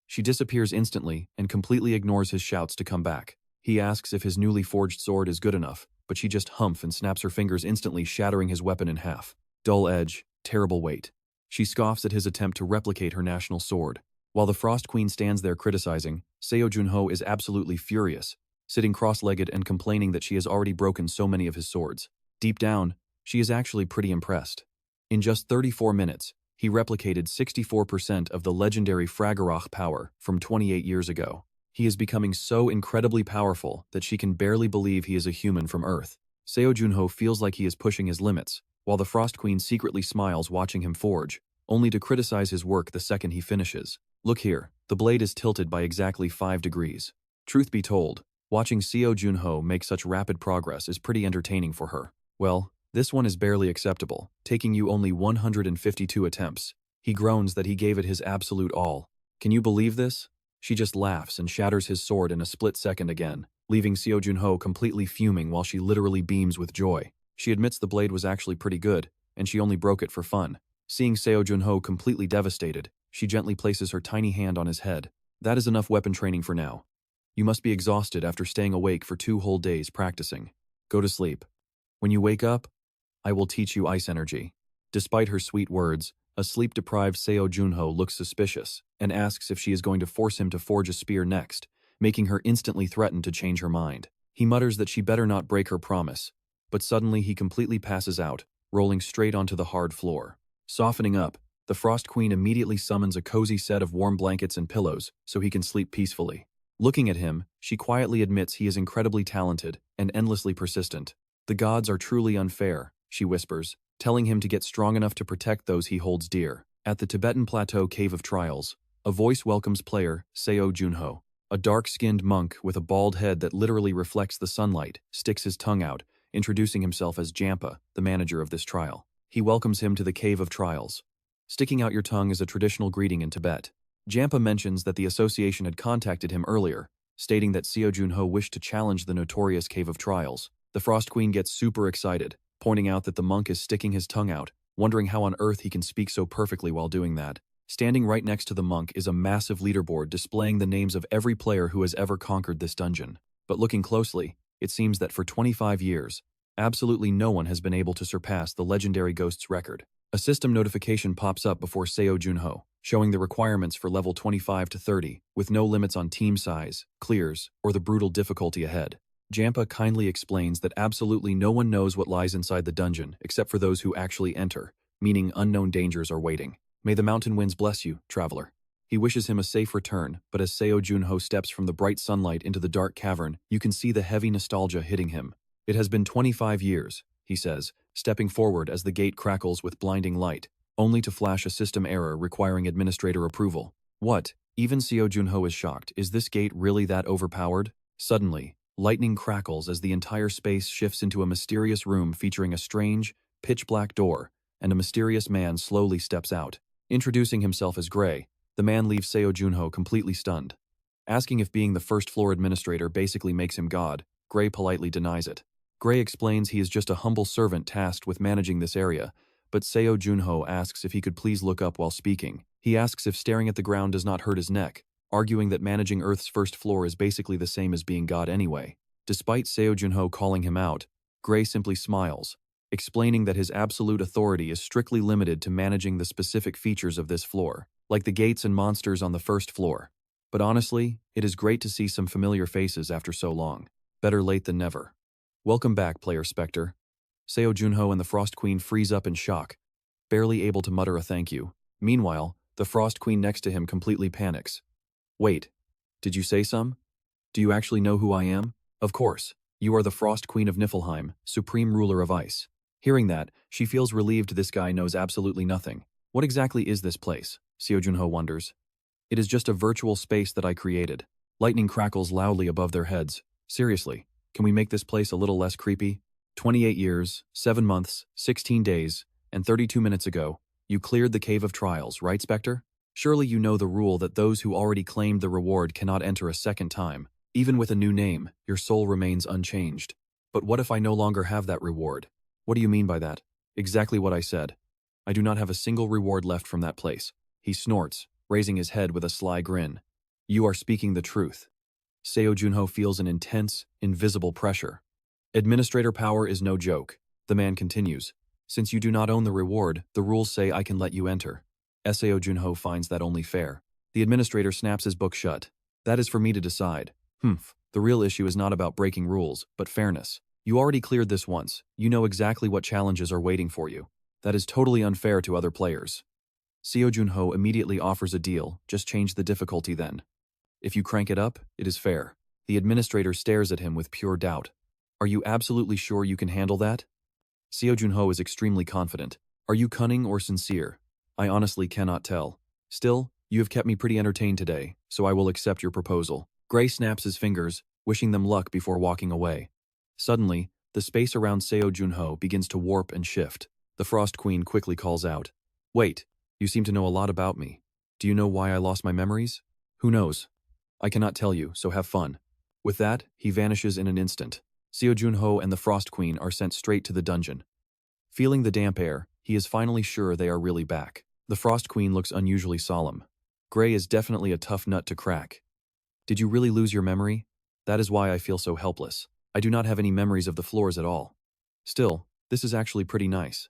She disappears instantly and completely ignores his shouts to come back. He asks if his newly forged sword is good enough, but she just humph and snaps her fingers, instantly shattering his weapon in half. Dull edge, terrible weight. She scoffs at his attempt to replicate her national sword. While the Frost Queen stands there criticizing, Seo Jun Ho is absolutely furious, sitting cross-legged and complaining that she has already broken so many of his swords. Deep down, she is actually pretty impressed. In just 34 minutes, he replicated 64% of the legendary Fraggarok power from 28 years ago. He is becoming so incredibly powerful that she can barely believe he is a human from Earth. Seo Jun Ho feels like he is pushing his limits, while the Frost Queen secretly smiles watching him forge, only to criticize his work the second he finishes. Look here, the blade is tilted by exactly 5 degrees. Truth be told, watching Seo Jun Ho make such rapid progress is pretty entertaining for her. Well, this one is barely acceptable, taking you only 152 attempts. He groans that he gave it his absolute all. Can you believe this? She just laughs and shatters his sword in a split second again, leaving Seo Jun Ho completely fuming while she literally beams with joy. She admits the blade was actually pretty good, and she only broke it for fun. Seeing Seo Jun Ho completely devastated, she gently places her tiny hand on his head. That is enough weapon training for now. You must be exhausted after staying awake for 2 whole days practicing. Go to sleep. When you wake up, I will teach you ice energy. Despite her sweet words, a sleep-deprived Seo Jun Ho looks suspicious and asks if she is going to force him to forge a spear next, making her instantly threaten to change her mind. He mutters that she better not break her promise, but suddenly he completely passes out, rolling straight onto the hard floor. Softening up, the Frost Queen immediately summons a cozy set of warm blankets and pillows so he can sleep peacefully. Looking at him, she quietly admits he is incredibly talented and endlessly persistent. The gods are truly unfair, she whispers, telling him to get strong enough to protect those he holds dear. At the Tibetan Plateau Cave of Trials, a voice welcomes player Seo Jun Ho. A dark-skinned monk with a bald head that literally reflects the sunlight sticks his tongue out, introducing himself as Jampa, the manager of this trial. He welcomes him to the Cave of Trials. Sticking out your tongue is a traditional greeting in Tibet. Jampa mentions that the association had contacted him earlier, stating that Seo Jun Ho wished to challenge the notorious Cave of Trials. The Frost Queen gets super excited, pointing out that the monk is sticking his tongue out, wondering how on earth he can speak so perfectly while doing that. Standing right next to the monk is a massive leaderboard displaying the names of every player who has ever conquered this dungeon. But looking closely, it seems that for 25 years, absolutely no one has been able to surpass the legendary ghost's record. A system notification pops up before Seo Jun Ho, showing the requirements for level 25 to 30, with no limits on team size, clears, or the brutal difficulty ahead. Jampa kindly explains that absolutely no one knows what lies inside the dungeon except for those who actually enter, meaning unknown dangers are waiting. May the mountain winds bless you, traveler. He wishes him a safe return, but as Seo Jun Ho steps from the bright sunlight into the dark cavern, you can see the heavy nostalgia hitting him. It has been 25 years, he says, stepping forward as the gate crackles with blinding light, only to flash a system error requiring administrator approval. What? Even Seo Jun Ho is shocked. Is this gate really that overpowered? Suddenly, lightning crackles as the entire space shifts into a mysterious room featuring a strange, pitch-black door, and a mysterious man slowly steps out. Introducing himself as Gray, the man leaves Seo Jun Ho completely stunned. Asking if being the first-floor administrator basically makes him God, Gray politely denies it. Gray explains he is just a humble servant tasked with managing this area, but Seo Jun Ho asks if he could please look up while speaking. He asks if staring at the ground does not hurt his neck, arguing that managing Earth's first floor is basically the same as being God anyway. Despite Seo Jun Ho calling him out, Gray simply smiles, explaining that his absolute authority is strictly limited to managing the specific features of this floor, like the gates and monsters on the first floor. But honestly, it is great to see some familiar faces after so long. Better late than never. Welcome back, player Specter. Seo Jun Ho and the Frost Queen freeze up in shock, barely able to mutter a thank you. Meanwhile, the Frost Queen next to him completely panics. Wait, did you say some? Do you actually know who I am? Of course, you are the Frost Queen of Niflheim, supreme ruler of ice. Hearing that, she feels relieved this guy knows absolutely nothing. What exactly is this place? Seo Jun Ho wonders. It is just a virtual space that I created. Lightning crackles loudly above their heads. Seriously, can we make this place a little less creepy? 28 years, 7 months, 16 days, and 32 minutes ago, you cleared the Cave of Trials, right, Specter? Surely you know the rule that those who already claimed the reward cannot enter a second time. Even with a new name, your soul remains unchanged. But what if I no longer have that reward? What do you mean by that? Exactly what I said. I do not have a single reward left from that place. He snorts, raising his head with a sly grin. You are speaking the truth. Seo Jun Ho feels an intense, invisible pressure. Administrator power is no joke. The man continues. Since you do not own the reward, the rules say I can let you enter. Seo Jun Ho finds that only fair. The administrator snaps his book shut. That is for me to decide. The real issue is not about breaking rules, but fairness. You already cleared this once. You know exactly what challenges are waiting for you. That is totally unfair to other players. Seo Jun Ho immediately offers a deal. Just change the difficulty then. If you crank it up, it is fair. The administrator stares at him with pure doubt. Are you absolutely sure you can handle that? Seo Jun Ho is extremely confident. Are you cunning or sincere? I honestly cannot tell. Still, you have kept me pretty entertained today, so I will accept your proposal. Gray snaps his fingers, wishing them luck before walking away. Suddenly, the space around Seo Jun Ho begins to warp and shift. The Frost Queen quickly calls out. Wait, you seem to know a lot about me. Do you know why I lost my memories? Who knows? I cannot tell you, so have fun. With that, he vanishes in an instant. Seo Jun Ho and the Frost Queen are sent straight to the dungeon. Feeling the damp air, he is finally sure they are really back. The Frost Queen looks unusually solemn. Gray is definitely a tough nut to crack. Did you really lose your memory? That is why I feel so helpless. I do not have any memories of the floors at all. Still, this is actually pretty nice.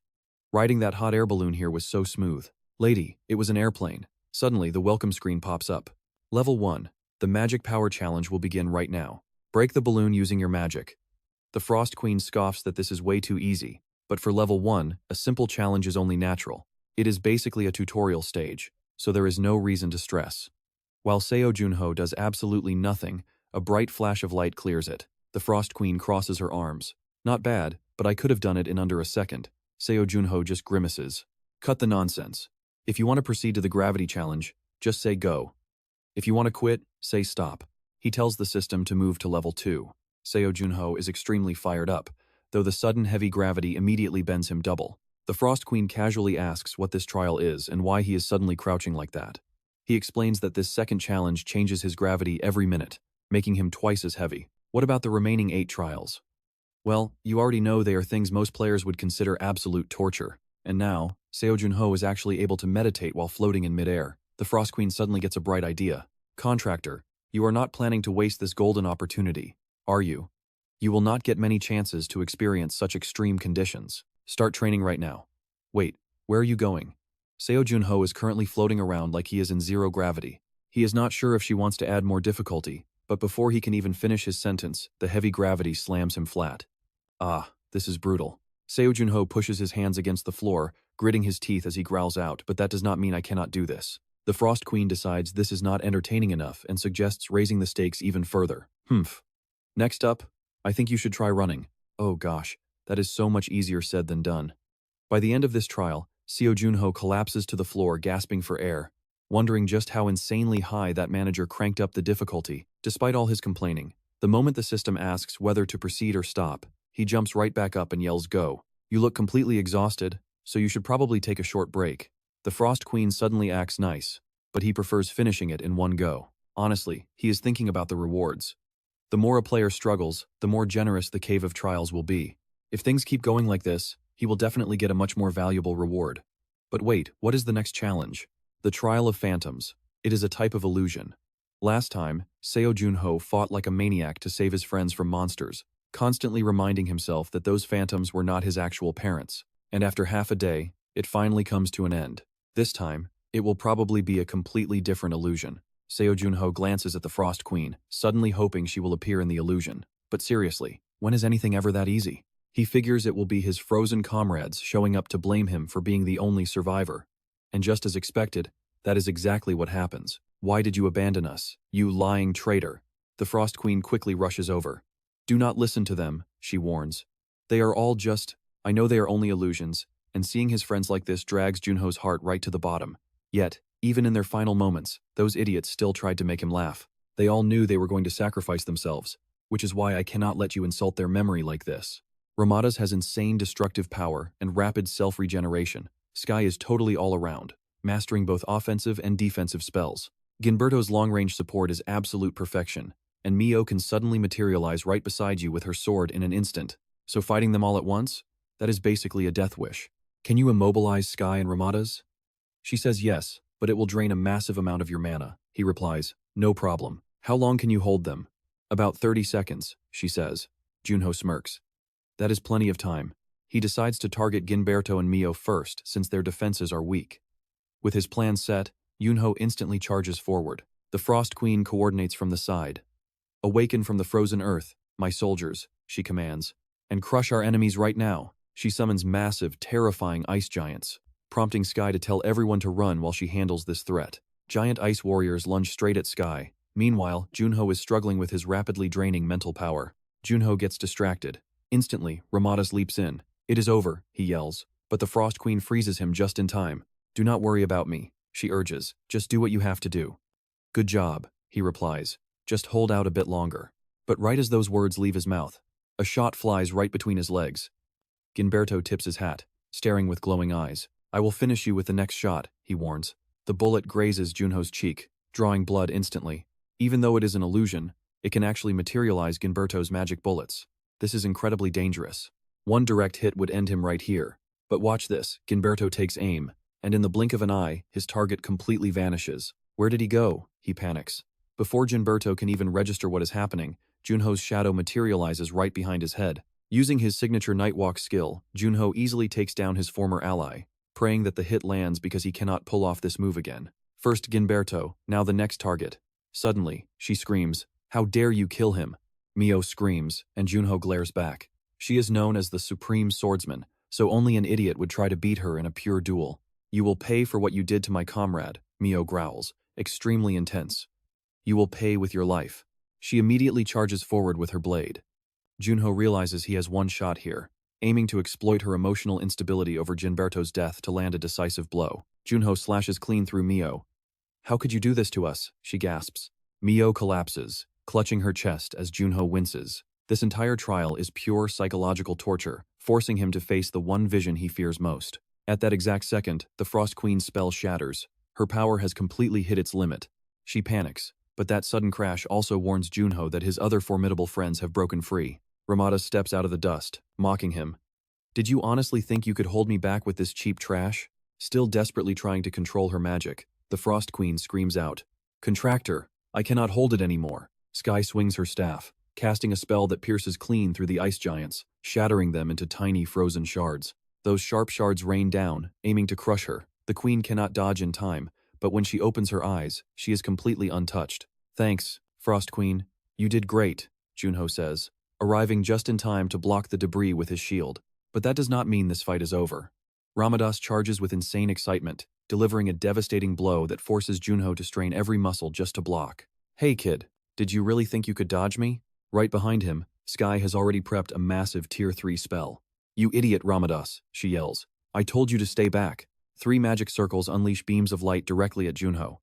Riding that hot air balloon here was so smooth. Lady, it was an airplane. Suddenly, the welcome screen pops up. Level 1. The magic power challenge will begin right now. Break the balloon using your magic. The Frost Queen scoffs that this is way too easy, but for level 1, a simple challenge is only natural. It is basically a tutorial stage, so there is no reason to stress. While Seo Jun Ho does absolutely nothing, a bright flash of light clears it. The Frost Queen crosses her arms. Not bad, but I could have done it in under a second. Seo Jun Ho just grimaces. Cut the nonsense. If you want to proceed to the gravity challenge, just say go. If you want to quit, say stop. He tells the system to move to level 2. Seo Jun Ho is extremely fired up, though the sudden heavy gravity immediately bends him double. The Frost Queen casually asks what this trial is and why he is suddenly crouching like that. He explains that this second challenge changes his gravity every minute, making him twice as heavy. What about the remaining 8 trials? Well, you already know they are things most players would consider absolute torture. And now, Seo Jun Ho is actually able to meditate while floating in midair. The Frost Queen suddenly gets a bright idea. Contractor, you are not planning to waste this golden opportunity, are you? You will not get many chances to experience such extreme conditions. Start training right now. Wait, where are you going? Seo Jun Ho is currently floating around like he is in zero gravity. He is not sure if she wants to add more difficulty, but before he can even finish his sentence, the heavy gravity slams him flat. Ah, this is brutal. Seo Jun Ho pushes his hands against the floor, gritting his teeth as he growls out, but that does not mean I cannot do this. The Frost Queen decides this is not entertaining enough and suggests raising the stakes even further. Next up, I think you should try running. Oh gosh, that is so much easier said than done. By the end of this trial, Seo Jun Ho collapses to the floor gasping for air. wondering just how insanely high that manager cranked up the difficulty, despite all his complaining. The moment the system asks whether to proceed or stop, he jumps right back up and yells, "Go. You look completely exhausted, so you should probably take a short break." The Frost Queen suddenly acts nice, but he prefers finishing it in one go. Honestly, he is thinking about the rewards. The more a player struggles, the more generous the Cave of Trials will be. If things keep going like this, he will definitely get a much more valuable reward. But wait, what is the next challenge? The Trial of Phantoms. It is a type of illusion. Last time, Seo Jun Ho fought like a maniac to save his friends from monsters, constantly reminding himself that those phantoms were not his actual parents. And after half a day, it finally comes to an end. This time, it will probably be a completely different illusion. Seo Jun Ho glances at the Frost Queen, suddenly hoping she will appear in the illusion. But seriously, when is anything ever that easy? He figures it will be his frozen comrades showing up to blame him for being the only survivor. And just as expected, that is exactly what happens. "Why did you abandon us, you lying traitor?" The Frost Queen quickly rushes over. "Do not listen to them," she warns. "They are all just, I know they are only illusions," and seeing his friends like this drags Junho's heart right to the bottom. Yet, even in their final moments, those idiots still tried to make him laugh. They all knew they were going to sacrifice themselves, which is why I cannot let you insult their memory like this. Ramada's has insane destructive power and rapid self-regeneration. Sky is totally all around, mastering both offensive and defensive spells. Ginberto's long-range support is absolute perfection, and Mio can suddenly materialize right beside you with her sword in an instant. So fighting them all at once? That is basically a death wish. Can you immobilize Sky and Ramada's? She says yes, but it will drain a massive amount of your mana. He replies, "No problem. How long can you hold them?" "About 30 seconds, she says. Junho smirks. That is plenty of time. He decides to target Ginberto and Mio first, since their defenses are weak. With his plan set, Junho instantly charges forward. The Frost Queen coordinates from the side. "Awaken from the frozen earth, my soldiers," she commands, "and crush our enemies right now." She summons massive, terrifying ice giants, prompting Sky to tell everyone to run while she handles this threat. Giant ice warriors lunge straight at Sky. Meanwhile, Junho is struggling with his rapidly draining mental power. Junho gets distracted. Instantly, Ramada's leaps in. "It is over," he yells, but the Frost Queen freezes him just in time. "Do not worry about me," she urges. "Just do what you have to do." "Good job," he replies. "Just hold out a bit longer." But right as those words leave his mouth, a shot flies right between his legs. Ginberto tips his hat, staring with glowing eyes. "I will finish you with the next shot," he warns. The bullet grazes Junho's cheek, drawing blood instantly. Even though it is an illusion, it can actually materialize Ginberto's magic bullets. This is incredibly dangerous. One direct hit would end him right here. But watch this, Ginberto takes aim, and in the blink of an eye, his target completely vanishes. Where did he go? He panics. Before Ginberto can even register what is happening, Junho's shadow materializes right behind his head. Using his signature Nightwalk skill, Junho easily takes down his former ally, praying that the hit lands because he cannot pull off this move again. First Ginberto, now the next target. Suddenly, she screams, "How dare you kill him?" Mio screams, and Junho glares back. She is known as the Supreme Swordsman, so only an idiot would try to beat her in a pure duel. "You will pay for what you did to my comrade," Mio growls, extremely intense. "You will pay with your life." She immediately charges forward with her blade. Junho realizes he has one shot here, aiming to exploit her emotional instability over Ginberto's death to land a decisive blow. Junho slashes clean through Mio. "How could you do this to us?" she gasps. Mio collapses, clutching her chest as Junho winces. This entire trial is pure psychological torture, forcing him to face the one vision he fears most. At that exact second, the Frost Queen's spell shatters. Her power has completely hit its limit. She panics, but that sudden crash also warns Junho that his other formidable friends have broken free. Ramada steps out of the dust, mocking him. "Did you honestly think you could hold me back with this cheap trash?" Still desperately trying to control her magic, the Frost Queen screams out, "Contractor, I cannot hold it anymore." Sky swings her staff, casting a spell that pierces clean through the ice giants, shattering them into tiny frozen shards. Those sharp shards rain down, aiming to crush her. The queen cannot dodge in time, but when she opens her eyes, she is completely untouched. "Thanks, Frost Queen. You did great," Junho says, arriving just in time to block the debris with his shield. But that does not mean this fight is over. Ramadas charges with insane excitement, delivering a devastating blow that forces Junho to strain every muscle just to block. "Hey kid, did you really think you could dodge me?" Right behind him, Sky has already prepped a massive Tier 3 spell. "You idiot, Ramadas," she yells. "I told you to stay back." 3 magic circles unleash beams of light directly at Jun Ho.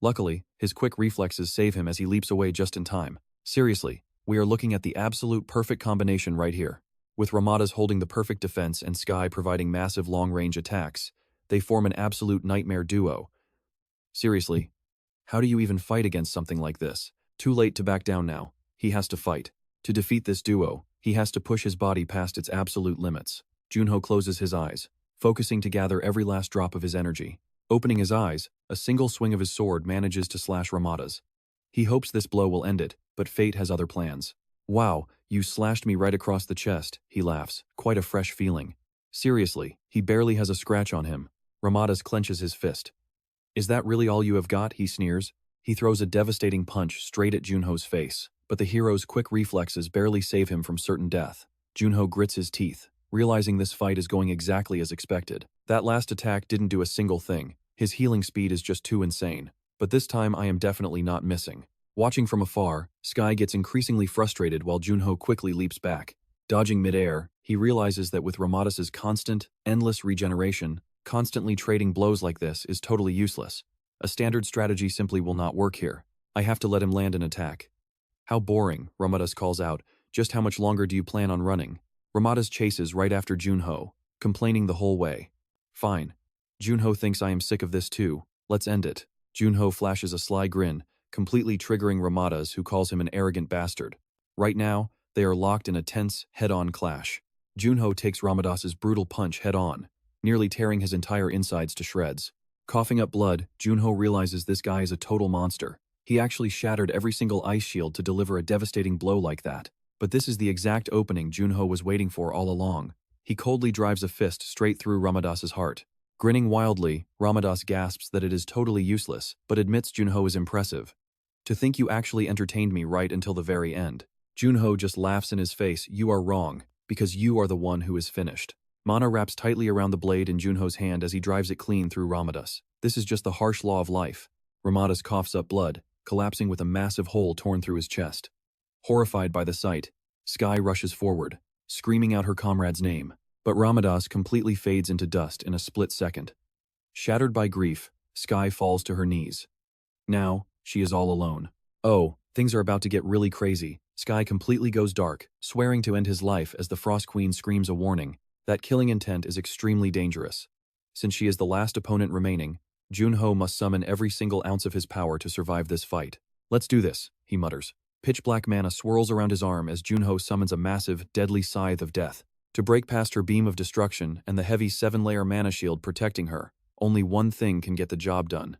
Luckily, his quick reflexes save him as he leaps away just in time. Seriously, we are looking at the absolute perfect combination right here. With Ramadas holding the perfect defense and Sky providing massive long-range attacks, they form an absolute nightmare duo. Seriously, how do you even fight against something like this? Too late to back down now. He has to fight. To defeat this duo, he has to push his body past its absolute limits. Jun Ho closes his eyes, focusing to gather every last drop of his energy. Opening his eyes, a single swing of his sword manages to slash Ramadas. He hopes this blow will end it, but fate has other plans. Wow, you slashed me right across the chest, he laughs, quite a fresh feeling. Seriously, he barely has a scratch on him. Ramadas clenches his fist. Is that really all you have got, he sneers. He throws a devastating punch straight at Jun Ho's face, but the hero's quick reflexes barely save him from certain death. Jun Ho grits his teeth, realizing this fight is going exactly as expected. That last attack didn't do a single thing. His healing speed is just too insane. But this time I am definitely not missing. Watching from afar, Sky gets increasingly frustrated while Jun Ho quickly leaps back. Dodging midair, he realizes that with Ramadas's constant, endless regeneration, constantly trading blows like this is totally useless. A standard strategy simply will not work here. I have to let him land an attack. How boring, Ramadas calls out. Just how much longer do you plan on running? Ramadas chases right after Jun Ho, complaining the whole way. Fine. Jun Ho thinks I am sick of this too. Let's end it. Jun Ho flashes a sly grin, completely triggering Ramadas, who calls him an arrogant bastard. Right now, they are locked in a tense, head-on clash. Jun Ho takes Ramadas's brutal punch head-on, nearly tearing his entire insides to shreds. Coughing up blood, Jun Ho realizes this guy is a total monster. He actually shattered every single ice shield to deliver a devastating blow like that. But this is the exact opening Jun Ho was waiting for all along. He coldly drives a fist straight through Ramadas's heart. Grinning wildly, Ramadas gasps that it is totally useless, but admits Jun Ho is impressive. To think you actually entertained me right until the very end. Jun Ho just laughs in his face. You are wrong, because you are the one who is finished. Mana wraps tightly around the blade in Jun Ho's hand as he drives it clean through Ramadas. This is just the harsh law of life. Ramadas coughs up blood, collapsing with a massive hole torn through his chest. Horrified by the sight, Sky rushes forward, screaming out her comrade's name, but Ramadas completely fades into dust in a split second. Shattered by grief, Sky falls to her knees. Now, she is all alone. Oh, things are about to get really crazy. Sky completely goes dark, swearing to end his life as the Frost Queen screams a warning. That killing intent is extremely dangerous. Since she is the last opponent remaining, Jun Ho must summon every single ounce of his power to survive this fight. Let's do this, he mutters. Pitch-black mana swirls around his arm as Jun Ho summons a massive, deadly scythe of death. To break past her beam of destruction and the heavy 7-layer mana shield protecting her, only one thing can get the job done.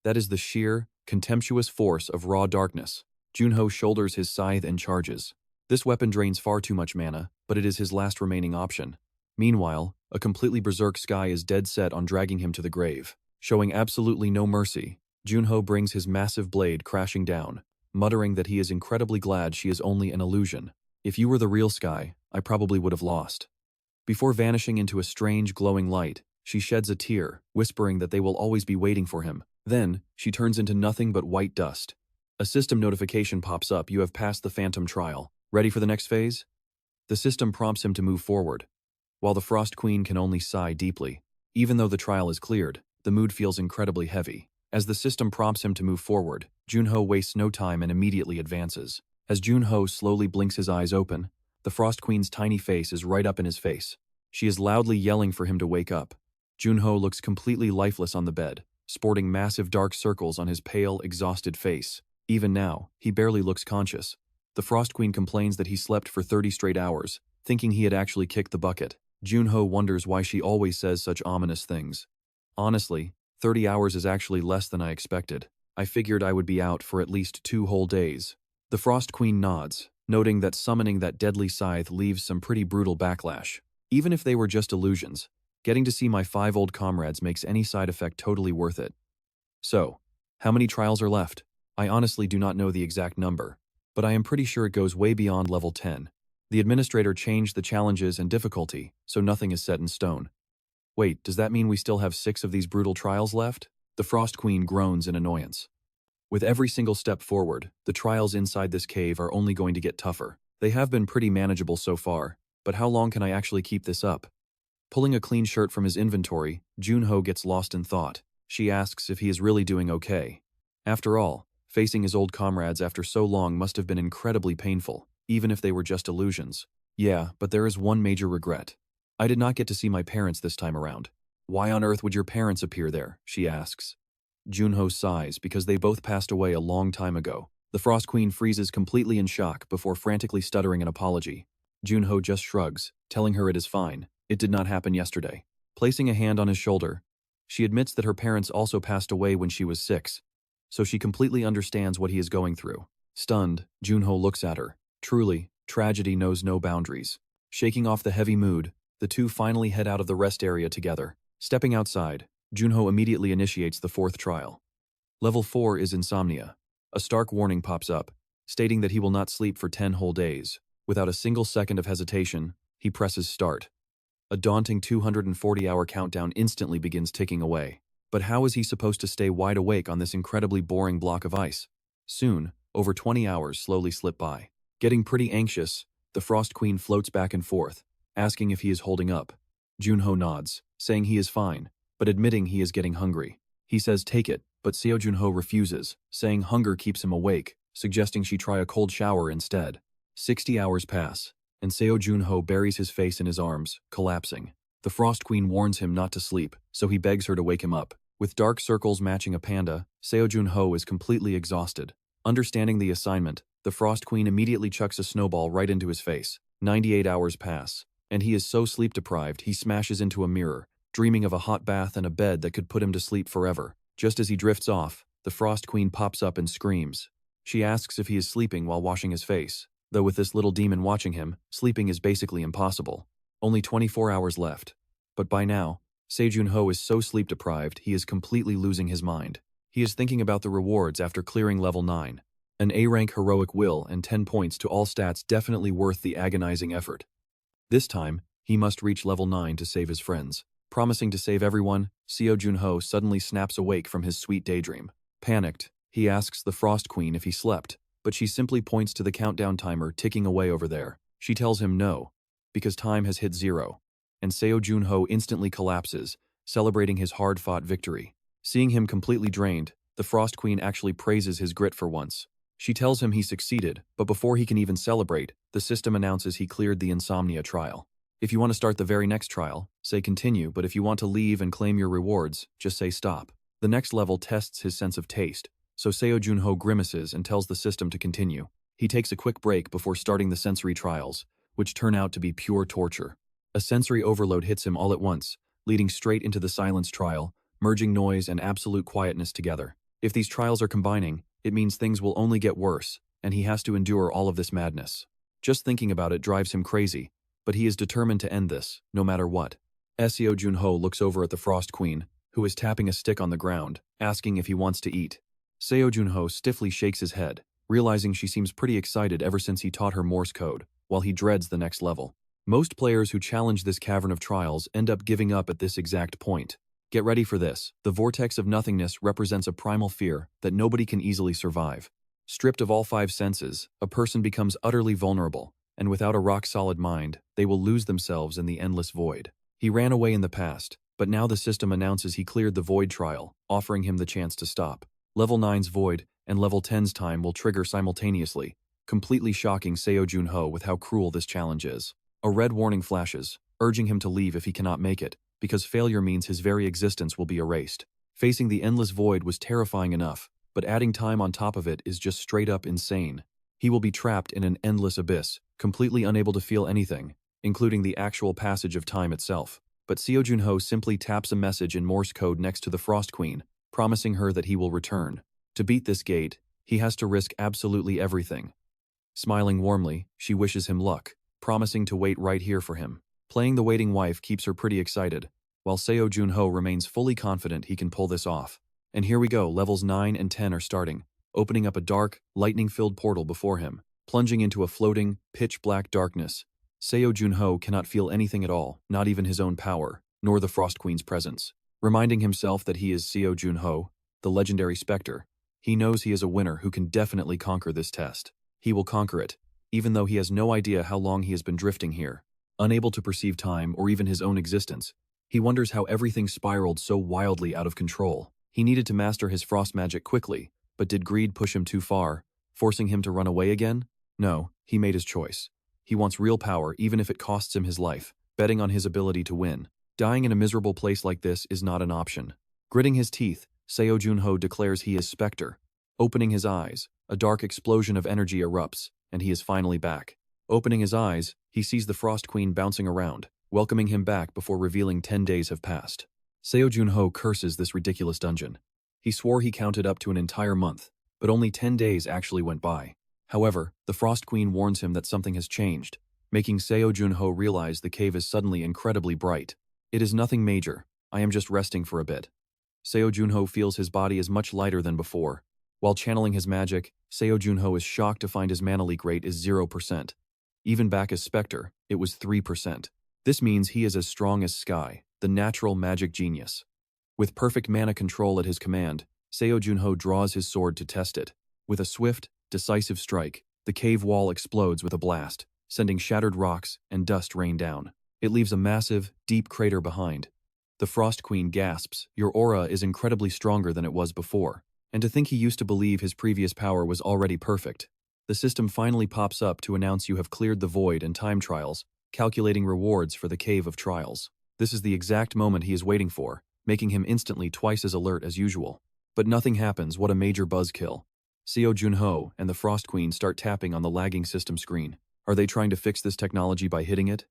That is the sheer, contemptuous force of raw darkness. Jun Ho shoulders his scythe and charges. This weapon drains far too much mana, but it is his last remaining option. Meanwhile, a completely berserk Sky is dead set on dragging him to the grave. Showing absolutely no mercy, Jun Ho brings his massive blade crashing down, muttering that he is incredibly glad she is only an illusion. If you were the real Sky, I probably would have lost. Before vanishing into a strange glowing light, she sheds a tear, whispering that they will always be waiting for him. Then, she turns into nothing but white dust. A system notification pops up. You have passed the Phantom trial. Ready for the next phase? The system prompts him to move forward, while the Frost Queen can only sigh deeply. Even though the trial is cleared, the mood feels incredibly heavy. As the system prompts him to move forward, Jun Ho wastes no time and immediately advances. As Jun Ho slowly blinks his eyes open, the Frost Queen's tiny face is right up in his face. She is loudly yelling for him to wake up. Jun Ho looks completely lifeless on the bed, sporting massive dark circles on his pale, exhausted face. Even now, he barely looks conscious. The Frost Queen complains that he slept for 30 straight hours, thinking he had actually kicked the bucket. Jun Ho wonders why she always says such ominous things. Honestly, 30 hours is actually less than I expected. I figured I would be out for at least 2 whole days. The Frost Queen nods, noting that summoning that deadly scythe leaves some pretty brutal backlash. Even if they were just illusions, getting to see my 5 old comrades makes any side effect totally worth it. So, how many trials are left? I honestly do not know the exact number, but I am pretty sure it goes way beyond level 10. The administrator changed the challenges and difficulty, so nothing is set in stone. Wait, does that mean we still have 6 of these brutal trials left? The Frost Queen groans in annoyance. With every single step forward, the trials inside this cave are only going to get tougher. They have been pretty manageable so far, but how long can I actually keep this up? Pulling a clean shirt from his inventory, Jun Ho gets lost in thought. She asks if he is really doing okay. After all, facing his old comrades after so long must have been incredibly painful, even if they were just illusions. Yeah, but there is one major regret. I did not get to see my parents this time around. Why on earth would your parents appear there? She asks. Jun Ho sighs because they both passed away a long time ago. The Frost Queen freezes completely in shock before frantically stuttering an apology. Jun Ho just shrugs, telling her it is fine. It did not happen yesterday. Placing a hand on his shoulder, she admits that her parents also passed away when she was 6, so she completely understands what he is going through. Stunned, Jun Ho looks at her. Truly, tragedy knows no boundaries. Shaking off the heavy mood, the two finally head out of the rest area together. Stepping outside, Jun Ho immediately initiates the 4th trial. Level 4 is insomnia. A stark warning pops up, stating that he will not sleep for 10 whole days. Without a single second of hesitation, he presses start. A daunting 240-hour countdown instantly begins ticking away. But how is he supposed to stay wide awake on this incredibly boring block of ice? Soon, over 20 hours slowly slip by. Getting pretty anxious, the Frost Queen floats back and forth, asking if he is holding up. Jun Ho nods, saying he is fine, but admitting he is getting hungry. He says take it, but Seo Jun Ho refuses, saying hunger keeps him awake, suggesting she try a cold shower instead. 60 hours pass, and Seo Jun Ho buries his face in his arms, collapsing. The Frost Queen warns him not to sleep, so he begs her to wake him up. With dark circles matching a panda, Seo Jun Ho is completely exhausted. Understanding the assignment, the Frost Queen immediately chucks a snowball right into his face. 98 hours pass, and he is so sleep-deprived he smashes into a mirror, dreaming of a hot bath and a bed that could put him to sleep forever. Just as he drifts off, the Frost Queen pops up and screams. She asks if he is sleeping while washing his face, though with this little demon watching him, sleeping is basically impossible. Only 24 hours left. But by now, Seo Jun Ho is so sleep-deprived he is completely losing his mind. He is thinking about the rewards after clearing level 9. An A-rank heroic will and 10 points to all stats definitely worth the agonizing effort. This time, he must reach level 9 to save his friends. Promising to save everyone, Seo Jun Ho suddenly snaps awake from his sweet daydream. Panicked, he asks the Frost Queen if he slept, but she simply points to the countdown timer ticking away over there. She tells him no, because time has hit 0. And Seo Jun Ho instantly collapses, celebrating his hard-fought victory. Seeing him completely drained, the Frost Queen actually praises his grit for once. She tells him he succeeded, but before he can even celebrate, the system announces he cleared the insomnia trial. If you want to start the very next trial, say continue, but if you want to leave and claim your rewards, just say stop. The next level tests his sense of taste, so Seo Jun Ho grimaces and tells the system to continue. He takes a quick break before starting the sensory trials, which turn out to be pure torture. A sensory overload hits him all at once, leading straight into the silence trial, merging noise and absolute quietness together. If these trials are combining, it means things will only get worse, and he has to endure all of this madness. Just thinking about it drives him crazy, but he is determined to end this, no matter what. Seo Jun Ho looks over at the Frost Queen, who is tapping a stick on the ground, asking if he wants to eat. Seo Jun Ho stiffly shakes his head, realizing she seems pretty excited ever since he taught her Morse code, while he dreads the next level. Most players who challenge this cavern of trials end up giving up at this exact point. Get ready for this. The vortex of nothingness represents a primal fear that nobody can easily survive. Stripped of all 5 senses, a person becomes utterly vulnerable, and without a rock-solid mind, they will lose themselves in the endless void. He ran away in the past, but now the system announces he cleared the void trial, offering him the chance to stop. Level 9's void and level 10's time will trigger simultaneously, completely shocking Seo Jun Ho with how cruel this challenge is. A red warning flashes, urging him to leave if he cannot make it, because failure means his very existence will be erased. Facing the endless void was terrifying enough, but adding time on top of it is just straight up insane. He will be trapped in an endless abyss, completely unable to feel anything, including the actual passage of time itself. But Seo Jun Ho simply taps a message in Morse code next to the Frost Queen, promising her that he will return. To beat this gate, he has to risk absolutely everything. Smiling warmly, she wishes him luck, promising to wait right here for him. Playing the waiting wife keeps her pretty excited, while Seo Jun Ho remains fully confident he can pull this off. And here we go, levels 9 and 10 are starting, opening up a dark, lightning-filled portal before him, plunging into a floating, pitch-black darkness. Seo Jun Ho cannot feel anything at all, not even his own power, nor the Frost Queen's presence. Reminding himself that he is Seo Jun Ho, the legendary Specter, he knows he is a winner who can definitely conquer this test. He will conquer it, even though he has no idea how long he has been drifting here. Unable to perceive time or even his own existence, he wonders how everything spiraled so wildly out of control. He needed to master his frost magic quickly, but did greed push him too far, forcing him to run away again? No, he made his choice. He wants real power even if it costs him his life, betting on his ability to win. Dying in a miserable place like this is not an option. Gritting his teeth, Seo Jun Ho declares he is Specter. Opening his eyes, a dark explosion of energy erupts, and he is finally back. Opening his eyes, he sees the Frost Queen bouncing around, welcoming him back before revealing 10 days have passed. Seo Jun Ho curses this ridiculous dungeon. He swore he counted up to an entire month, but only 10 days actually went by. However, the Frost Queen warns him that something has changed, making Seo Jun Ho realize the cave is suddenly incredibly bright. It is nothing major, I am just resting for a bit. Seo Jun Ho feels his body is much lighter than before. While channeling his magic, Seo Jun Ho is shocked to find his mana leak rate is 0%. Even back as Specter, it was 3%. This means he is as strong as Sky, the natural magic genius. With perfect mana control at his command, Seo Jun Ho draws his sword to test it. With a swift, decisive strike, the cave wall explodes with a blast, sending shattered rocks and dust rain down. It leaves a massive, deep crater behind. The Frost Queen gasps, "Your aura is incredibly stronger than it was before." And to think he used to believe his previous power was already perfect. The system finally pops up to announce you have cleared the void and time trials, calculating rewards for the Cave of Trials. This is the exact moment he is waiting for, making him instantly twice as alert as usual. But nothing happens. What a major buzzkill. Seo Jun Ho and the Frost Queen start tapping on the lagging system screen. Are they trying to fix this technology by hitting it?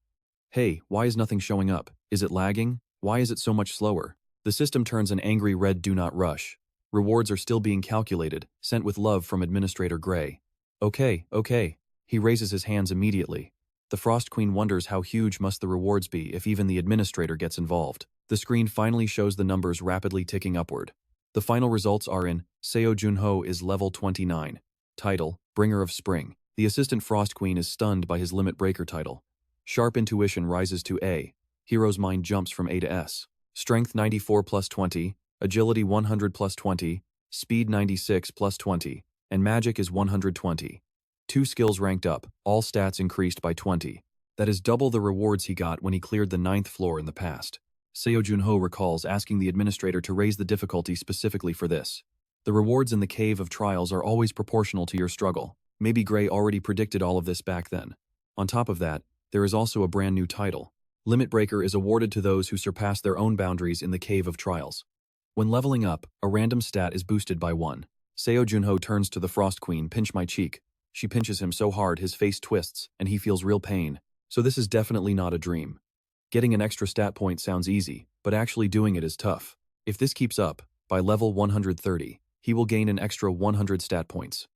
Hey, why is nothing showing up? Is it lagging? Why is it so much slower? The system turns an angry red "Do not rush." Rewards are still being calculated, sent with love from Administrator Gray. Okay. He raises his hands immediately. The Frost Queen wonders how huge must the rewards be if even the administrator gets involved. The screen finally shows the numbers rapidly ticking upward. The final results are in: Seo Jun Ho is level 29. Title, Bringer of Spring. The assistant Frost Queen is stunned by his limit breaker title. Sharp intuition rises to A. Hero's mind jumps from A to S. Strength 94 plus 20, agility 100 plus 20, speed 96 plus 20, and magic is 120. 2 skills ranked up, all stats increased by 20. That is double the rewards he got when he cleared the 9th floor in the past. Seo Jun Ho recalls asking the administrator to raise the difficulty specifically for this. The rewards in the Cave of Trials are always proportional to your struggle. Maybe Gray already predicted all of this back then. On top of that, there is also a brand new title. Limit Breaker is awarded to those who surpass their own boundaries in the Cave of Trials. When leveling up, a random stat is boosted by 1. Seo Jun Ho turns to the Frost Queen. "Pinch my cheek." She pinches him so hard his face twists, and he feels real pain. So this is definitely not a dream. Getting an extra stat point sounds easy, but actually doing it is tough. If this keeps up, by level 130, he will gain an extra 100 stat points.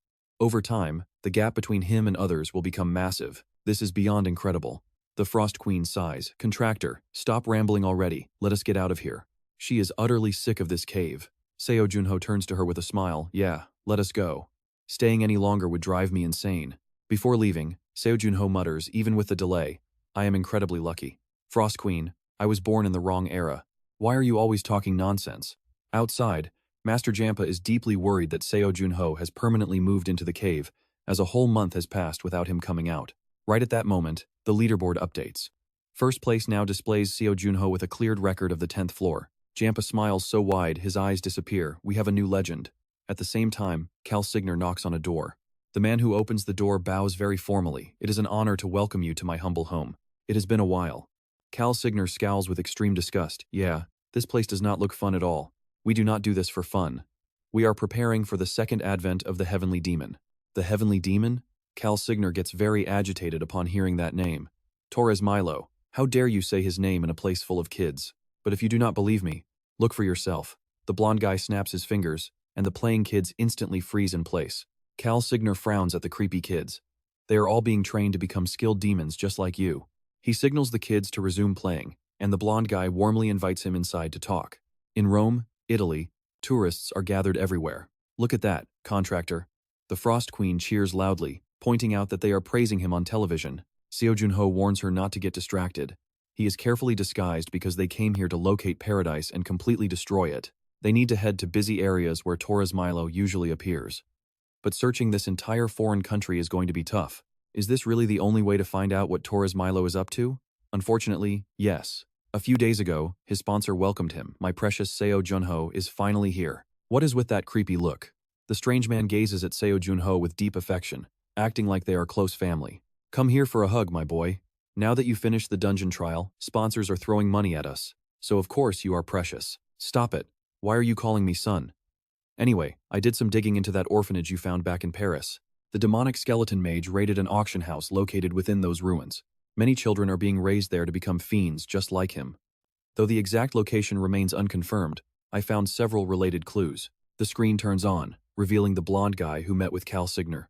Over time, the gap between him and others will become massive. This is beyond incredible. The Frost Queen sighs. "Contractor, stop rambling already. Let us get out of here." She is utterly sick of this cave. Seo Jun Ho turns to her with a smile. "Yeah, let us go. Staying any longer would drive me insane." Before leaving, Seo Jun Ho mutters, even with the delay, "I am incredibly lucky. Frost Queen, I was born in the wrong era. Why are you always talking nonsense?" Outside, Master Jampa is deeply worried that Seo Jun Ho has permanently moved into the cave, as a whole month has passed without him coming out. Right at that moment, the leaderboard updates. First place now displays Seo Jun Ho with a cleared record of the 10th floor. Jampa smiles so wide his eyes disappear. "We have a new legend." At the same time, Cal Signer knocks on a door. The man who opens the door bows very formally. "It is an honor to welcome you to my humble home. It has been a while." Cal Signer scowls with extreme disgust. "Yeah, this place does not look fun at all. We do not do this for fun. We are preparing for the second advent of the Heavenly Demon." The Heavenly Demon? Cal Signer gets very agitated upon hearing that name. "Torres Milo, how dare you say his name in a place full of kids? But if you do not believe me, look for yourself." The blonde guy snaps his fingers, and the playing kids instantly freeze in place. Cal Signer frowns at the creepy kids. They are all being trained to become skilled demons just like you. He signals the kids to resume playing, and the blonde guy warmly invites him inside to talk. In Rome, Italy, tourists are gathered everywhere. "Look at that, contractor." The Frost Queen cheers loudly, pointing out that they are praising him on television. Seo Jun Ho warns her not to get distracted. He is carefully disguised because they came here to locate paradise and completely destroy it. They need to head to busy areas where Torres Milo usually appears. But searching this entire foreign country is going to be tough. Is this really the only way to find out what Torres Milo is up to? Unfortunately, yes. A few days ago, his sponsor welcomed him. My precious Seo Jun Ho is finally here. What is with that creepy look? The strange man gazes at Seo Jun Ho with deep affection, acting like they are close family. Come here for a hug, my boy. Now that you finished the dungeon trial, sponsors are throwing money at us. So of course you are precious. Stop it. Why are you calling me son? Anyway, I did some digging into that orphanage you found back in Paris. The demonic skeleton mage raided an auction house located within those ruins. Many children are being raised there to become fiends just like him. Though the exact location remains unconfirmed, I found several related clues. The screen turns on, revealing the blonde guy who met with Cal Signer.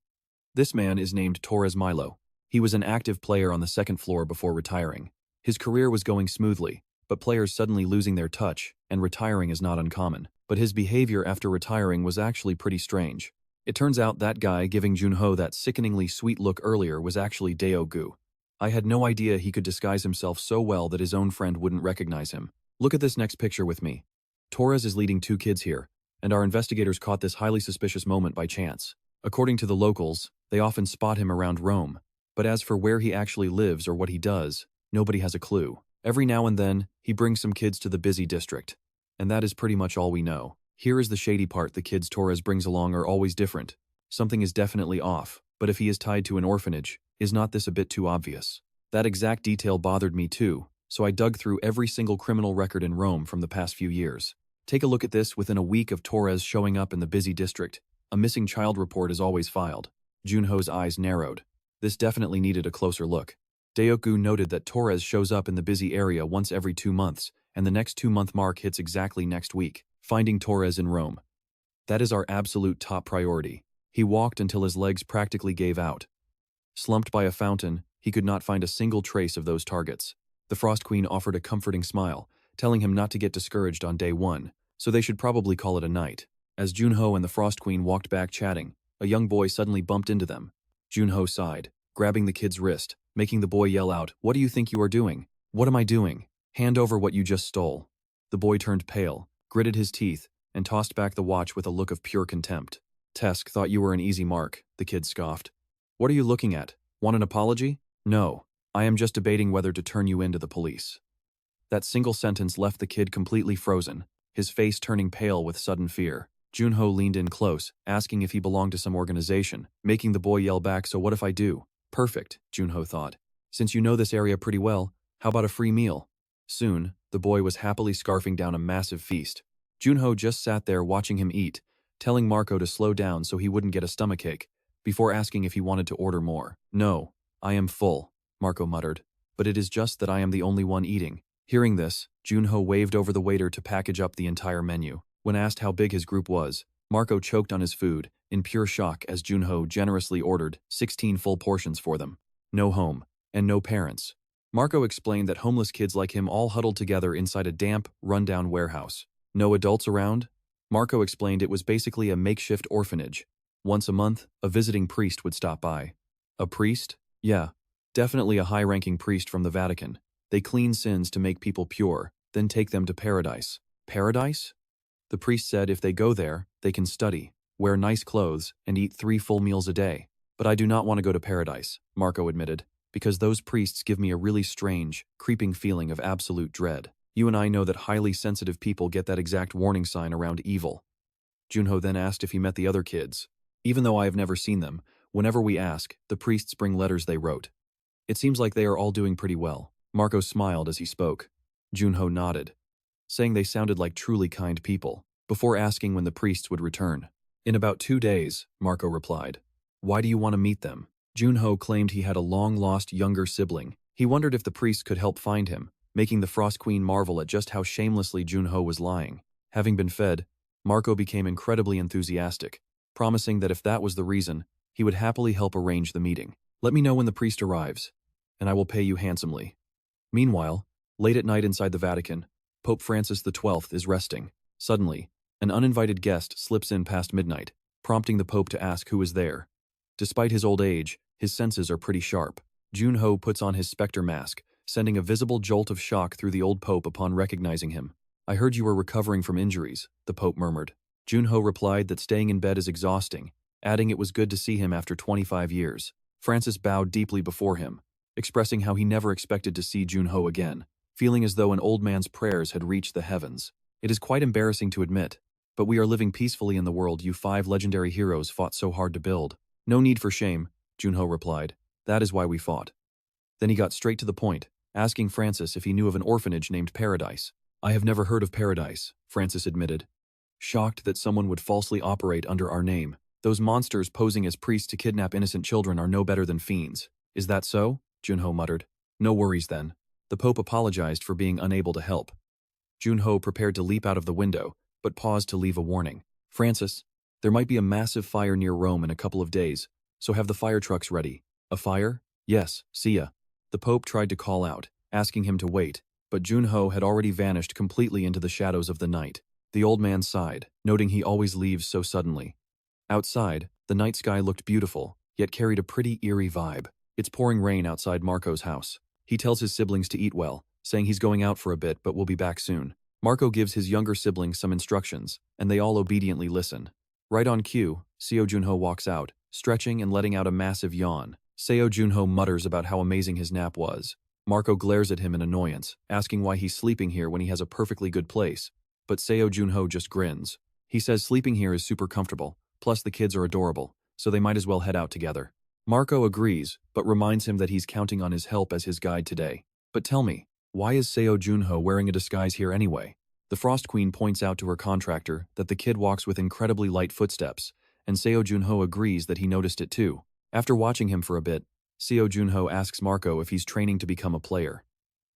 This man is named Torres Milo. He was an active player on the second floor before retiring. His career was going smoothly, but players suddenly losing their touch, and retiring is not uncommon. But his behavior after retiring was actually pretty strange. It turns out that guy giving Jun Ho that sickeningly sweet look earlier was actually Deo Gu. I had no idea he could disguise himself so well that his own friend wouldn't recognize him. Look at this next picture with me. Torres is leading 2 kids here, and our investigators caught this highly suspicious moment by chance. According to the locals, they often spot him around Rome, but as for where he actually lives or what he does, nobody has a clue. Every now and then, he brings some kids to the busy district, and that is pretty much all we know. Here is the shady part: the kids Torres brings along are always different. Something is definitely off, but if he is tied to an orphanage, is not this a bit too obvious? That exact detail bothered me too, so I dug through every single criminal record in Rome from the past few years. Take a look at this. Within a week of Torres showing up in the busy district, a missing child report is always filed. Jun Ho's eyes narrowed. This definitely needed a closer look. Deoku noted that Torres shows up in the busy area once every 2 months, and the next 2-month mark hits exactly next week. Finding Torres in Rome. That is our absolute top priority. He walked until his legs practically gave out. Slumped by a fountain, he could not find a single trace of those targets. The Frost Queen offered a comforting smile, telling him not to get discouraged on day 1, so they should probably call it a night. As Jun Ho and the Frost Queen walked back chatting, a young boy suddenly bumped into them. Jun Ho sighed, grabbing the kid's wrist, making the boy yell out, "What do you think you are doing?" "What am I doing?" "Hand over what you just stole." The boy turned pale, gritted his teeth, and tossed back the watch with a look of pure contempt. "Tesk thought you were an easy mark," the kid scoffed. "What are you looking at? Want an apology?" "No. I am just debating whether to turn you in to the police." That single sentence left the kid completely frozen, his face turning pale with sudden fear. Jun Ho leaned in close, asking if he belonged to some organization, making the boy yell back, "So what if I do?" "Perfect," Jun Ho thought. "Since you know this area pretty well, how about a free meal?" Soon, the boy was happily scarfing down a massive feast. Jun Ho just sat there watching him eat, telling Marco to slow down so he wouldn't get a stomachache, before asking if he wanted to order more. "No, I am full," Marco muttered. "But it is just that I am the only one eating." Hearing this, Jun Ho waved over the waiter to package up the entire menu. When asked how big his group was, Marco choked on his food, in pure shock as Jun Ho generously ordered 16 full portions for them. No home, and no parents. Marco explained that homeless kids like him all huddled together inside a damp, run-down warehouse. No adults around? Marco explained it was basically a makeshift orphanage. Once a month, a visiting priest would stop by. A priest? Yeah, definitely a high-ranking priest from the Vatican. They clean sins to make people pure, then take them to paradise. Paradise? The priest said if they go there, they can study, wear nice clothes, and eat 3 full meals a day. But I do not want to go to paradise, Marco admitted, because those priests give me a really strange, creeping feeling of absolute dread. You and I know that highly sensitive people get that exact warning sign around evil. Jun Ho then asked if he met the other kids. Even though I have never seen them, whenever we ask, the priests bring letters they wrote. It seems like they are all doing pretty well. Marco smiled as he spoke. Jun Ho nodded, saying they sounded like truly kind people, before asking when the priests would return. In about 2 days, Marco replied. Why do you want to meet them? Jun Ho claimed he had a long-lost younger sibling. He wondered if the priests could help find him, making the Frost Queen marvel at just how shamelessly Jun Ho was lying. Having been fed, Marco became incredibly enthusiastic, promising that if that was the reason, he would happily help arrange the meeting. Let me know when the priest arrives, and I will pay you handsomely. Meanwhile, late at night inside the Vatican, Pope Francis XII is resting. Suddenly, an uninvited guest slips in past midnight, prompting the Pope to ask who is there. Despite his old age, his senses are pretty sharp. Jun Ho puts on his Specter mask, sending a visible jolt of shock through the old Pope upon recognizing him. I heard you were recovering from injuries, the Pope murmured. Jun Ho replied that staying in bed is exhausting, adding it was good to see him after 25 years. Francis bowed deeply before him. expressing how he never expected to see Jun Ho again, feeling as though an old man's prayers had reached the heavens. It is quite embarrassing to admit, but we are living peacefully in the world you 5 legendary heroes fought so hard to build. No need for shame, Jun Ho replied. That is why we fought. Then he got straight to the point, asking Francis if he knew of an orphanage named Paradise. I have never heard of Paradise, Francis admitted, shocked that someone would falsely operate under our name. Those monsters posing as priests to kidnap innocent children are no better than fiends. Is that so? Jun Ho muttered. No worries then. The Pope apologized for being unable to help. Jun Ho prepared to leap out of the window, but paused to leave a warning. Francis, there might be a massive fire near Rome in a couple of days, so have the fire trucks ready. A fire? Yes, see ya. The Pope tried to call out, asking him to wait, but Jun Ho had already vanished completely into the shadows of the night. The old man sighed, noting he always leaves so suddenly. Outside, the night sky looked beautiful, yet carried a pretty eerie vibe. It's pouring rain outside Marco's house. He tells his siblings to eat well, saying he's going out for a bit but will be back soon. Marco gives his younger siblings some instructions, and they all obediently listen. Right on cue, Seo Jun Ho walks out, stretching and letting out a massive yawn. Seo Jun Ho mutters about how amazing his nap was. Marco glares at him in annoyance, asking why he's sleeping here when he has a perfectly good place. But Seo Jun Ho just grins. He says sleeping here is super comfortable, plus the kids are adorable, so they might as well head out together. Marco agrees, but reminds him that he's counting on his help as his guide today. But tell me, why is Seo Jun Ho wearing a disguise here anyway? The Frost Queen points out to her contractor that the kid walks with incredibly light footsteps, and Seo Jun Ho agrees that he noticed it too. After watching him for a bit, Seo Jun Ho asks Marco if he's training to become a player.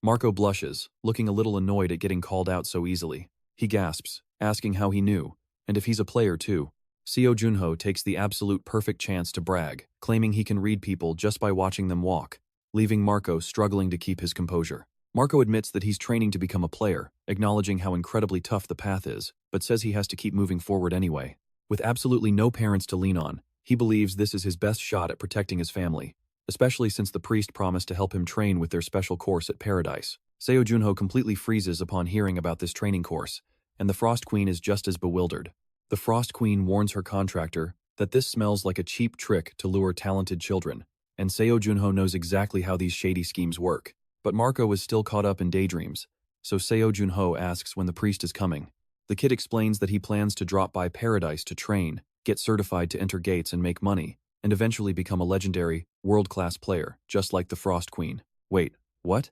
Marco blushes, looking a little annoyed at getting called out so easily. He gasps, asking how he knew, and if he's a player too. Seo Jun Ho takes the absolute perfect chance to brag, claiming he can read people just by watching them walk, leaving Marco struggling to keep his composure. Marco admits that he's training to become a player, acknowledging how incredibly tough the path is, but says he has to keep moving forward anyway. With absolutely no parents to lean on, he believes this is his best shot at protecting his family, especially since the priest promised to help him train with their special course at Paradise. Seo Jun Ho completely freezes upon hearing about this training course, and the Frost Queen is just as bewildered. The Frost Queen warns her contractor that this smells like a cheap trick to lure talented children, and Seo Jun Ho knows exactly how these shady schemes work. But Marco is still caught up in daydreams, so Seo Jun Ho asks when the priest is coming. The kid explains that he plans to drop by Paradise to train, get certified to enter gates and make money, and eventually become a legendary, world-class player, just like the Frost Queen. Wait, what?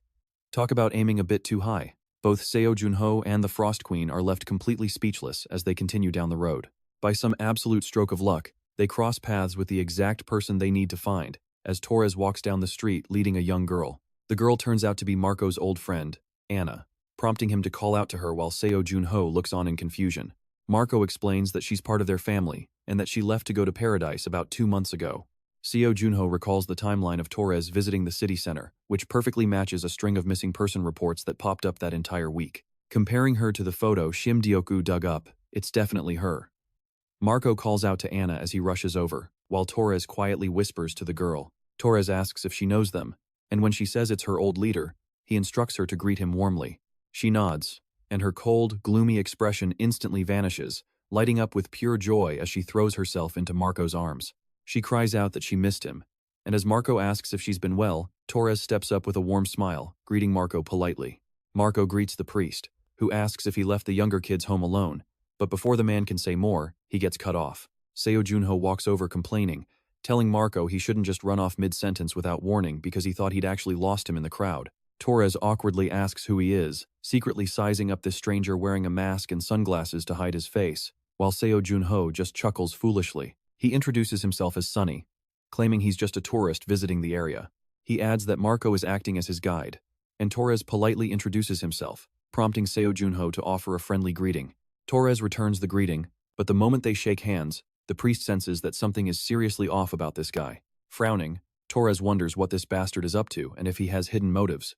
Talk about aiming a bit too high. Both Seo Jun Ho and the Frost Queen are left completely speechless as they continue down the road. By some absolute stroke of luck, they cross paths with the exact person they need to find, as Torres walks down the street leading a young girl. The girl turns out to be Marco's old friend, Anna, prompting him to call out to her while Seo Jun Ho looks on in confusion. Marco explains that she's part of their family, and that she left to go to Paradise about 2 months ago. Seo Jun Ho recalls the timeline of Torres visiting the city center, which perfectly matches a string of missing person reports that popped up that entire week. Comparing her to the photo Shim Dioku dug up, it's definitely her. Marco calls out to Anna as he rushes over, while Torres quietly whispers to the girl. Torres asks if she knows them, and when she says it's her old leader, he instructs her to greet him warmly. She nods, and her cold, gloomy expression instantly vanishes, lighting up with pure joy as she throws herself into Marco's arms. She cries out that she missed him, and as Marco asks if she's been well, Torres steps up with a warm smile, greeting Marco politely. Marco greets the priest, who asks if he left the younger kids home alone, but before the man can say more, he gets cut off. Seo Jun Ho walks over complaining, telling Marco he shouldn't just run off mid-sentence without warning because he thought he'd actually lost him in the crowd. Torres awkwardly asks who he is, secretly sizing up this stranger wearing a mask and sunglasses to hide his face, while Seo Jun Ho just chuckles foolishly. He introduces himself as Sunny, claiming he's just a tourist visiting the area. He adds that Marco is acting as his guide, and Torres politely introduces himself, prompting Seo Jun Ho to offer a friendly greeting. Torres returns the greeting, but the moment they shake hands, the priest senses that something is seriously off about this guy. Frowning, Torres wonders what this bastard is up to and if he has hidden motives,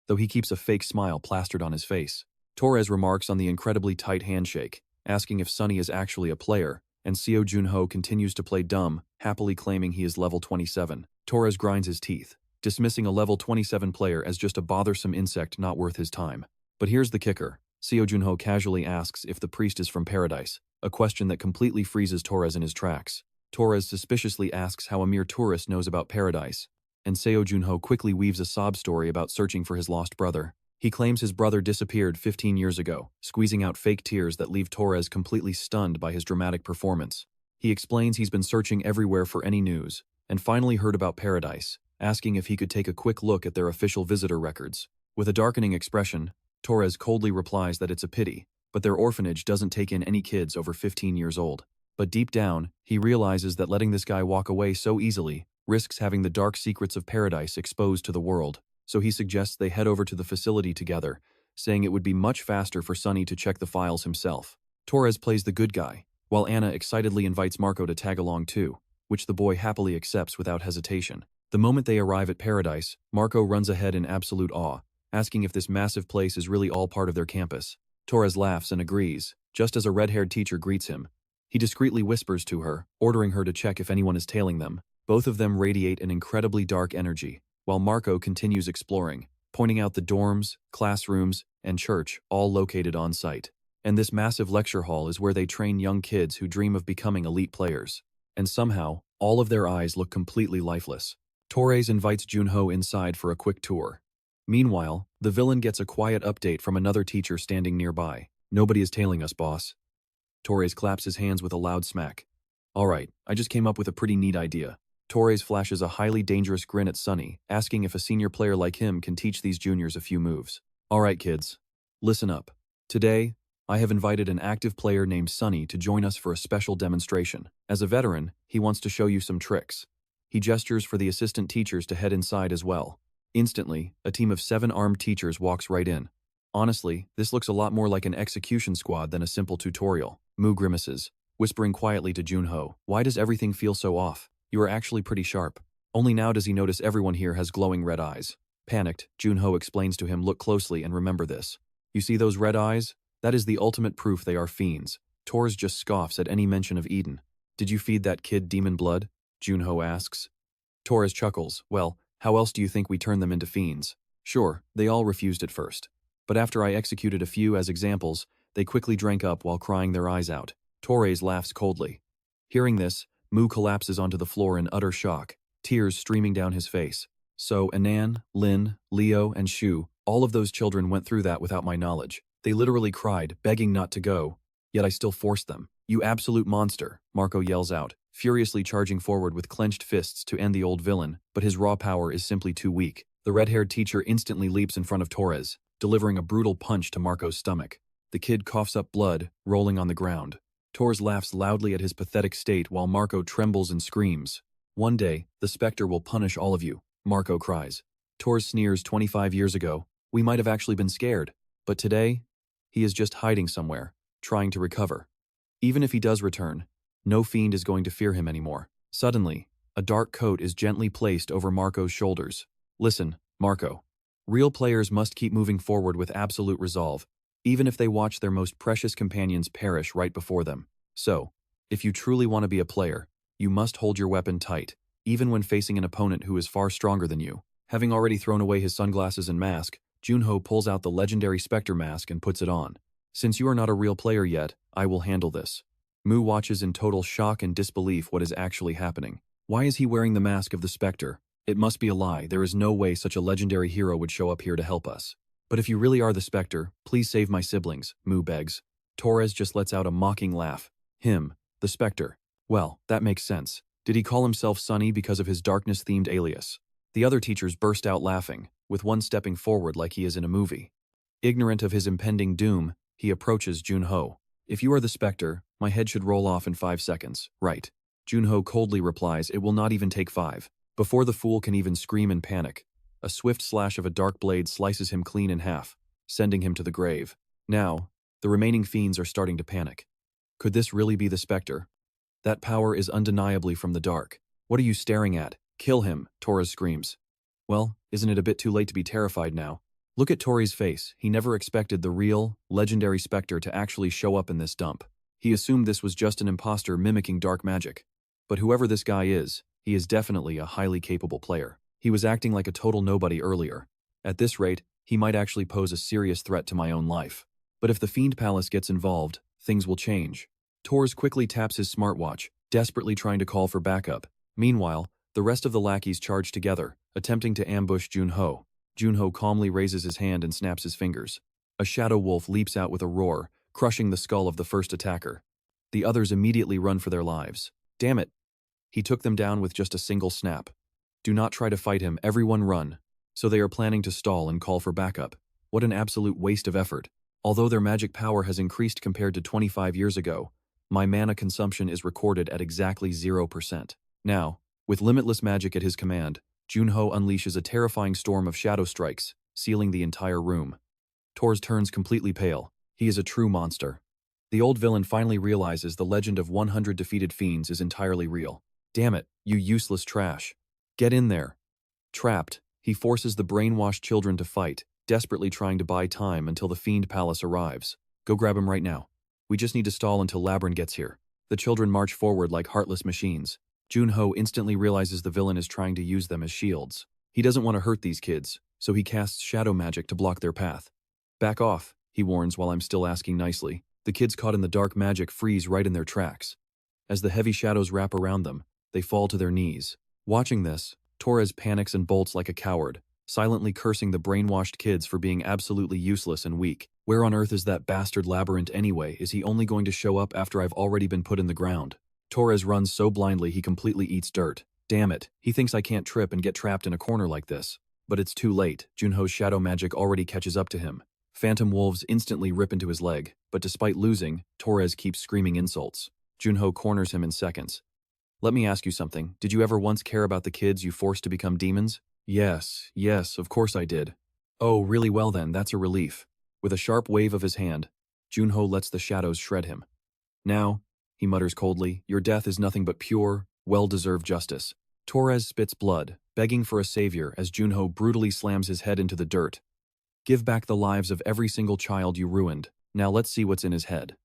though he keeps a fake smile plastered on his face. Torres remarks on the incredibly tight handshake, asking if Sunny is actually a player, and Seo Jun Ho continues to play dumb, happily claiming he is level 27. Torres grinds his teeth, dismissing a level 27 player as just a bothersome insect not worth his time. But here's the kicker. Seo Jun Ho casually asks if the priest is from Paradise, a question that completely freezes Torres in his tracks. Torres suspiciously asks how a mere tourist knows about Paradise, and Seo Jun Ho quickly weaves a sob story about searching for his lost brother. He claims his brother disappeared 15 years ago, squeezing out fake tears that leave Torres completely stunned by his dramatic performance. He explains he's been searching everywhere for any news, and finally heard about Paradise, asking if he could take a quick look at their official visitor records. With a darkening expression, Torres coldly replies that it's a pity, but their orphanage doesn't take in any kids over 15 years old. But deep down, he realizes that letting this guy walk away so easily risks having the dark secrets of Paradise exposed to the world, so he suggests they head over to the facility together, saying it would be much faster for Sonny to check the files himself. Torres plays the good guy, while Anna excitedly invites Marco to tag along too, which the boy happily accepts without hesitation. The moment they arrive at Paradise, Marco runs ahead in absolute awe, asking if this massive place is really all part of their campus. Torres laughs and agrees, just as a red-haired teacher greets him. He discreetly whispers to her, ordering her to check if anyone is tailing them. Both of them radiate an incredibly dark energy, while Marco continues exploring, pointing out the dorms, classrooms, and church, all located on site. And this massive lecture hall is where they train young kids who dream of becoming elite players. And somehow, all of their eyes look completely lifeless. Torres invites Junho inside for a quick tour. Meanwhile, the villain gets a quiet update from another teacher standing nearby. "Nobody is tailing us, boss." Torres claps his hands with a loud smack. "Alright, I just came up with a pretty neat idea." Torres flashes a highly dangerous grin at Sonny, asking if a senior player like him can teach these juniors a few moves. "Alright kids, listen up. Today, I have invited an active player named Sonny to join us for a special demonstration. As a veteran, he wants to show you some tricks." He gestures for the assistant teachers to head inside as well. Instantly, a team of 7 armed teachers walks right in. Honestly, this looks a lot more like an execution squad than a simple tutorial. Mu grimaces, whispering quietly to Junho, "Why does everything feel so off? You are actually pretty sharp." Only now does he notice everyone here has glowing red eyes. Panicked, Junho explains to him, "Look closely and remember this. You see those red eyes? That is the ultimate proof they are fiends." Torres just scoffs at any mention of Eden. "Did you feed that kid demon blood?" Junho asks. Torres chuckles, "Well, how else do you think we turn them into fiends?" Sure, they all refused at first. But after I executed a few as examples, they quickly drank up while crying their eyes out. Torres laughs coldly. Hearing this, Mu collapses onto the floor in utter shock, tears streaming down his face. "So Anan, Lin, Leo, and Shu, all of those children went through that without my knowledge. They literally cried, begging not to go, yet I still forced them. You absolute monster," Marco yells out, furiously charging forward with clenched fists to end the old villain, but his raw power is simply too weak. The red-haired teacher instantly leaps in front of Torres, delivering a brutal punch to Marco's stomach. The kid coughs up blood, rolling on the ground. Torres laughs loudly at his pathetic state while Marco trembles and screams. "One day, the Specter will punish all of you," Marco cries. Torres sneers. 25 years ago, we might have actually been scared, but today, he is just hiding somewhere, trying to recover. Even if he does return, no fiend is going to fear him anymore. Suddenly, a dark coat is gently placed over Marco's shoulders. "Listen, Marco. Real players must keep moving forward with absolute resolve, even if they watch their most precious companions perish right before them. So, if you truly want to be a player, you must hold your weapon tight, even when facing an opponent who is far stronger than you." Having already thrown away his sunglasses and mask, Junho pulls out the legendary Specter mask and puts it on. "Since you are not a real player yet, I will handle this." Mu watches in total shock and disbelief what is actually happening. Why is he wearing the mask of the Specter? It must be a lie. There is no way such a legendary hero would show up here to help us. "But if you really are the Specter, please save my siblings," Mu begs. Torres just lets out a mocking laugh. Him, the Specter. Well, that makes sense. Did he call himself Sonny because of his darkness-themed alias? The other teachers burst out laughing, with one stepping forward like he is in a movie. Ignorant of his impending doom, he approaches Junho. "If you are the Specter, my head should roll off in 5 seconds, right?" Junho coldly replies, "It will not even take 5. Before the fool can even scream in panic, a swift slash of a dark blade slices him clean in half, sending him to the grave. Now, the remaining fiends are starting to panic. Could this really be the Specter? That power is undeniably from the dark. "What are you staring at? Kill him," Torres screams. Well, isn't it a bit too late to be terrified now? Look at Tori's face. He never expected the real, legendary Specter to actually show up in this dump. He assumed this was just an imposter mimicking dark magic. But whoever this guy is, he is definitely a highly capable player. He was acting like a total nobody earlier. At this rate, he might actually pose a serious threat to my own life. But if the Fiend Palace gets involved, things will change. Torres quickly taps his smartwatch, desperately trying to call for backup. Meanwhile, The rest of the lackeys charge together, attempting to ambush Jun Ho. Jun Ho calmly raises his hand and snaps his fingers. A shadow wolf leaps out with a roar, crushing the skull of the first attacker. The others immediately run for their lives. Damn it! He took them down with just a single snap. Do not try to fight him, everyone run. So they are planning to stall and call for backup. What an absolute waste of effort. Although their magic power has increased compared to 25 years ago, my mana consumption is recorded at exactly 0%. Now, with limitless magic at his command, Jun Ho unleashes a terrifying storm of shadow strikes, sealing the entire room. Torres turns completely pale. He is a true monster. The old villain finally realizes the legend of 100 defeated fiends is entirely real. Damn it, you useless trash. Get in there. Trapped, he forces the brainwashed children to fight, desperately trying to buy time until the fiend palace arrives. Go grab him right now. We just need to stall until Labrin gets here. The children march forward like heartless machines. Jun Ho instantly realizes the villain is trying to use them as shields. He doesn't want to hurt these kids, so he casts shadow magic to block their path. Back off, he warns while I'm still asking nicely. The kids caught in the dark magic freeze right in their tracks. As the heavy shadows wrap around them, they fall to their knees. Watching this, Torres panics and bolts like a coward, silently cursing the brainwashed kids for being absolutely useless and weak. Where on earth is that bastard Labyrinth anyway? Is he only going to show up after I've already been put in the ground? Torres runs so blindly he completely eats dirt. Damn it, he thinks I can't trip and get trapped in a corner like this. But it's too late. Jun Ho's shadow magic already catches up to him. Phantom wolves instantly rip into his leg, but despite losing, Torres keeps screaming insults. Jun Ho corners him in seconds. Let me ask you something. Did you ever once care about the kids you forced to become demons? Yes, of course I did. Oh, really? Well then, that's a relief. With a sharp wave of his hand, Jun Ho lets the shadows shred him. Now, he mutters coldly, your death is nothing but pure, well-deserved justice. Torres spits blood, begging for a savior as Jun Ho brutally slams his head into the dirt. Give back the lives of every single child you ruined. Now let's see what's in his head.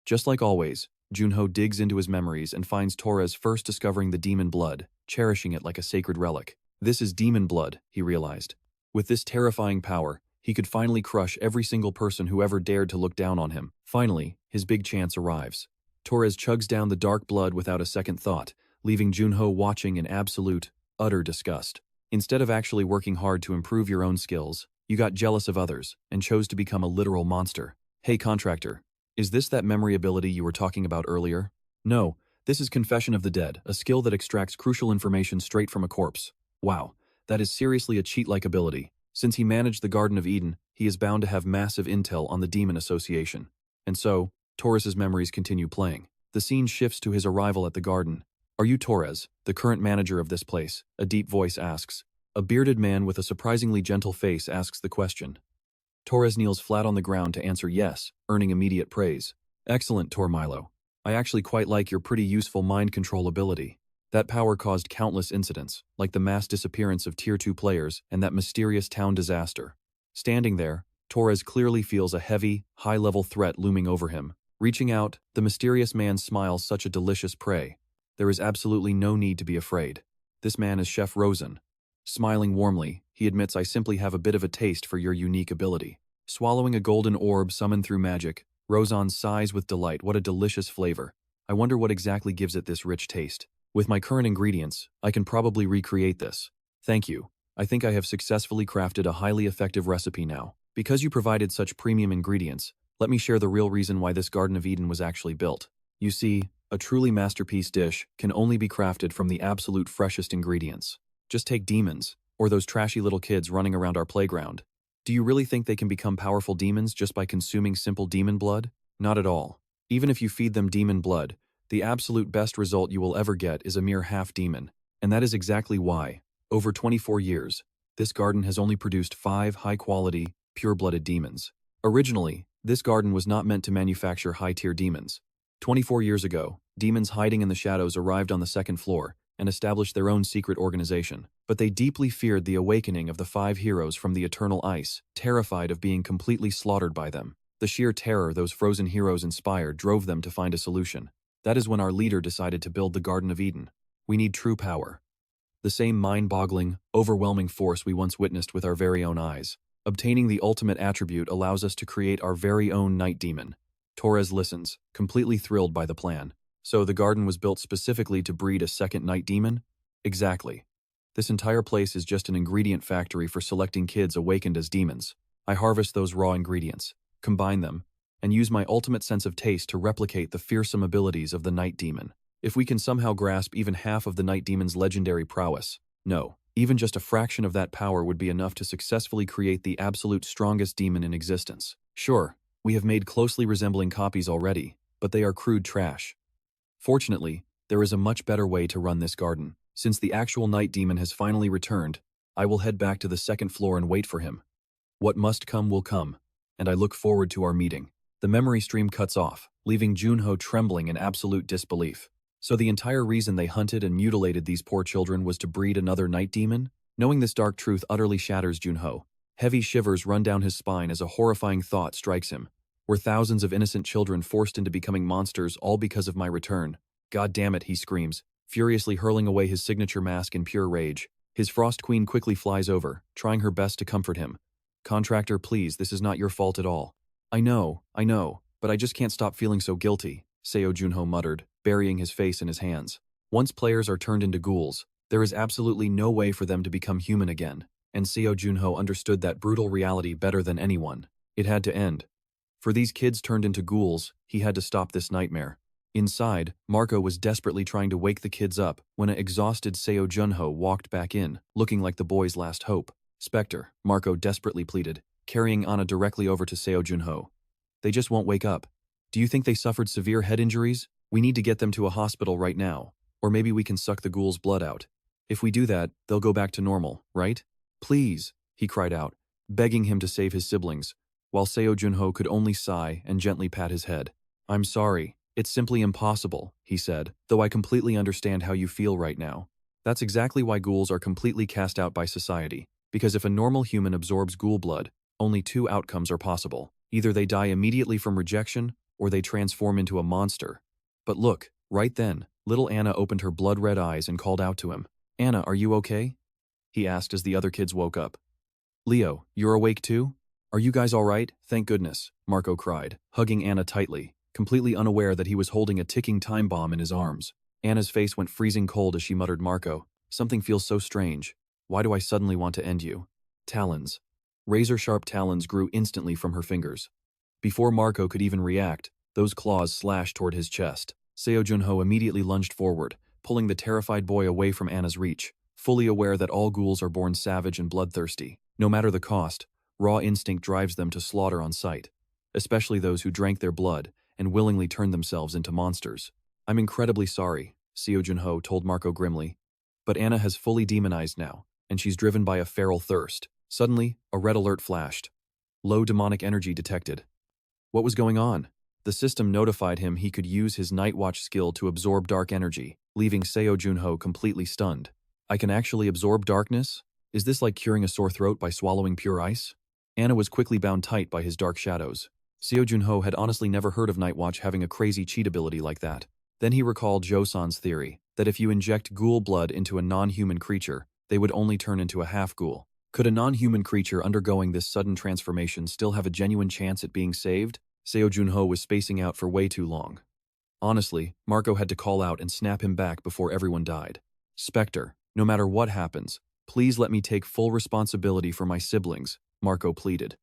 Just like always, Jun Ho digs into his memories and finds Torres first discovering the demon blood, cherishing it like a sacred relic. This is demon blood, he realized. With this terrifying power, he could finally crush every single person who ever dared to look down on him. Finally, his big chance arrives. Torres chugs down the dark blood without a second thought, leaving Jun Ho watching in absolute, utter disgust. Instead of actually working hard to improve your own skills, you got jealous of others and chose to become a literal monster. Hey contractor, is this that memory ability you were talking about earlier? No, this is Confession of the Dead, a skill that extracts crucial information straight from a corpse. Wow, that is seriously a cheat-like ability. Since he managed the Garden of Eden, he is bound to have massive intel on the Demon Association. And so, Torres's memories continue playing. The scene shifts to his arrival at the garden. Are you Torres, the current manager of this place? A deep voice asks. A bearded man with a surprisingly gentle face asks the question. Torres kneels flat on the ground to answer yes, earning immediate praise. Excellent, Tormilo. I actually quite like your pretty useful mind control ability. That power caused countless incidents, like the mass disappearance of Tier 2 players and that mysterious town disaster. Standing there, Torres clearly feels a heavy, high-level threat looming over him. Reaching out, the mysterious man smiles such a delicious prey. There is absolutely no need to be afraid. This man is Chef Rosen. Smiling warmly, he admits I simply have a bit of a taste for your unique ability. Swallowing a golden orb summoned through magic, Rosen sighs with delight. What a delicious flavor. I wonder what exactly gives it this rich taste. With my current ingredients, I can probably recreate this. Thank you. I think I have successfully crafted a highly effective recipe now. Because you provided such premium ingredients, let me share the real reason why this Garden of Eden was actually built. You see, a truly masterpiece dish can only be crafted from the absolute freshest ingredients. Just take demons, or those trashy little kids running around our playground. Do you really think they can become powerful demons just by consuming simple demon blood? Not at all. Even if you feed them demon blood, the absolute best result you will ever get is a mere half-demon. And that is exactly why, over 24 years, this garden has only produced 5 high-quality, pure-blooded demons. Originally, this garden was not meant to manufacture high-tier demons. 24 years ago, demons hiding in the shadows arrived on the second floor and established their own secret organization. But they deeply feared the awakening of the 5 heroes from the eternal ice, terrified of being completely slaughtered by them. The sheer terror those frozen heroes inspired drove them to find a solution. That is when our leader decided to build the Garden of Eden. We need true power. The same mind-boggling, overwhelming force we once witnessed with our very own eyes. Obtaining the ultimate attribute allows us to create our very own night demon. Torres listens, completely thrilled by the plan. So the garden was built specifically to breed a second night demon? Exactly. This entire place is just an ingredient factory for selecting kids awakened as demons. I harvest those raw ingredients, combine them, and use my ultimate sense of taste to replicate the fearsome abilities of the Night Demon. If we can somehow grasp even half of the Night Demon's legendary prowess, no, even just a fraction of that power would be enough to successfully create the absolute strongest demon in existence. Sure, we have made closely resembling copies already, but they are crude trash. Fortunately, there is a much better way to run this garden. Since the actual Night Demon has finally returned, I will head back to the second floor and wait for him. What must come will come, and I look forward to our meeting. The memory stream cuts off, leaving Jun Ho trembling in absolute disbelief. So the entire reason they hunted and mutilated these poor children was to breed another Night Demon? Knowing this dark truth utterly shatters Jun Ho. Heavy shivers run down his spine as a horrifying thought strikes him. Were thousands of innocent children forced into becoming monsters all because of my return? God damn it, he screams, furiously hurling away his signature mask in pure rage. His Frost Queen quickly flies over, trying her best to comfort him. Contractor, please, this is not your fault at all. I know, but I just can't stop feeling so guilty, Seo Jun Ho muttered, burying his face in his hands. Once players are turned into ghouls, there is absolutely no way for them to become human again, and Seo Jun Ho understood that brutal reality better than anyone. It had to end. For these kids turned into ghouls, he had to stop this nightmare. Inside, Marco was desperately trying to wake the kids up when an exhausted Seo Jun Ho walked back in, looking like the boy's last hope. Specter, Marco desperately pleaded, carrying Anna directly over to Seo Jun Ho. They just won't wake up. Do you think they suffered severe head injuries? We need to get them to a hospital right now. Or maybe we can suck the ghoul's blood out. If we do that, they'll go back to normal, right? Please, he cried out, begging him to save his siblings, while Seo Jun Ho could only sigh and gently pat his head. I'm sorry. It's simply impossible, he said, though I completely understand how you feel right now. That's exactly why ghouls are completely cast out by society, because if a normal human absorbs ghoul blood, only two outcomes are possible. Either they die immediately from rejection, or they transform into a monster. But look, right then, little Anna opened her blood-red eyes and called out to him. Anna, are you okay? He asked as the other kids woke up. Leo, you're awake too? Are you guys all right? Thank goodness, Marco cried, hugging Anna tightly, completely unaware that he was holding a ticking time bomb in his arms. Anna's face went freezing cold as she muttered, Marco, something feels so strange. Why do I suddenly want to end you? Talons. Razor-sharp talons grew instantly from her fingers. Before Marco could even react, those claws slashed toward his chest. Seo Jun Ho immediately lunged forward, pulling the terrified boy away from Anna's reach, fully aware that all ghouls are born savage and bloodthirsty. No matter the cost, raw instinct drives them to slaughter on sight, especially those who drank their blood and willingly turned themselves into monsters. I'm incredibly sorry, Seo Jun Ho told Marco grimly, but Anna has fully demonized now, and she's driven by a feral thirst. Suddenly, a red alert flashed. Low demonic energy detected. What was going on? The system notified him he could use his Night Watch skill to absorb dark energy, leaving Seo Jun Ho completely stunned. I can actually absorb darkness? Is this like curing a sore throat by swallowing pure ice? Anna was quickly bound tight by his dark shadows. Seo Jun Ho had honestly never heard of Night Watch having a crazy cheat ability like that. Then he recalled Jo-san's theory, that if you inject ghoul blood into a non-human creature, they would only turn into a half-ghoul. Could a non-human creature undergoing this sudden transformation still have a genuine chance at being saved? Seo Jun Ho was spacing out for way too long. Honestly, Marco had to call out and snap him back before everyone died. Specter, no matter what happens, please let me take full responsibility for my siblings, Marco pleaded.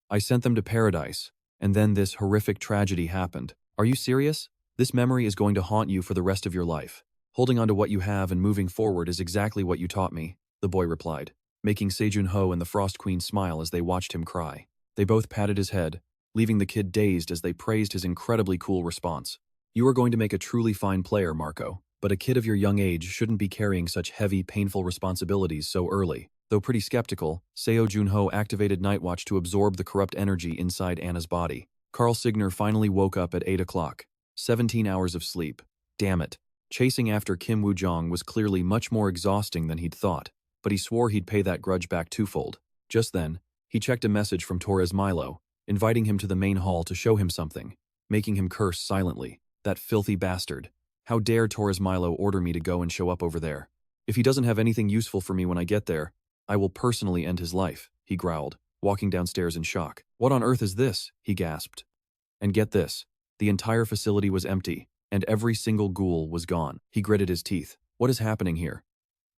I sent them to paradise, and then this horrific tragedy happened. Are you serious? This memory is going to haunt you for the rest of your life. Holding on to what you have and moving forward is exactly what you taught me, the boy replied, making Seo Jun Ho and the Frost Queen smile as they watched him cry. They both patted his head, leaving the kid dazed as they praised his incredibly cool response. You are going to make a truly fine player, Marco, but a kid of your young age shouldn't be carrying such heavy, painful responsibilities so early. Though pretty skeptical, Seo Jun Ho activated Night Watch to absorb the corrupt energy inside Anna's body. Carl Signer finally woke up at 8 o'clock. 17 hours of sleep. Damn it. Chasing after Kim Woo-jong was clearly much more exhausting than he'd thought, but he swore he'd pay that grudge back twofold. Just then, he checked a message from Torres Milo, inviting him to the main hall to show him something, making him curse silently. That filthy bastard. How dare Torres Milo order me to go and show up over there? If he doesn't have anything useful for me when I get there, I will personally end his life, he growled, walking downstairs in shock. What on earth is this? He gasped. And get this, the entire facility was empty, and every single ghoul was gone. He gritted his teeth. What is happening here?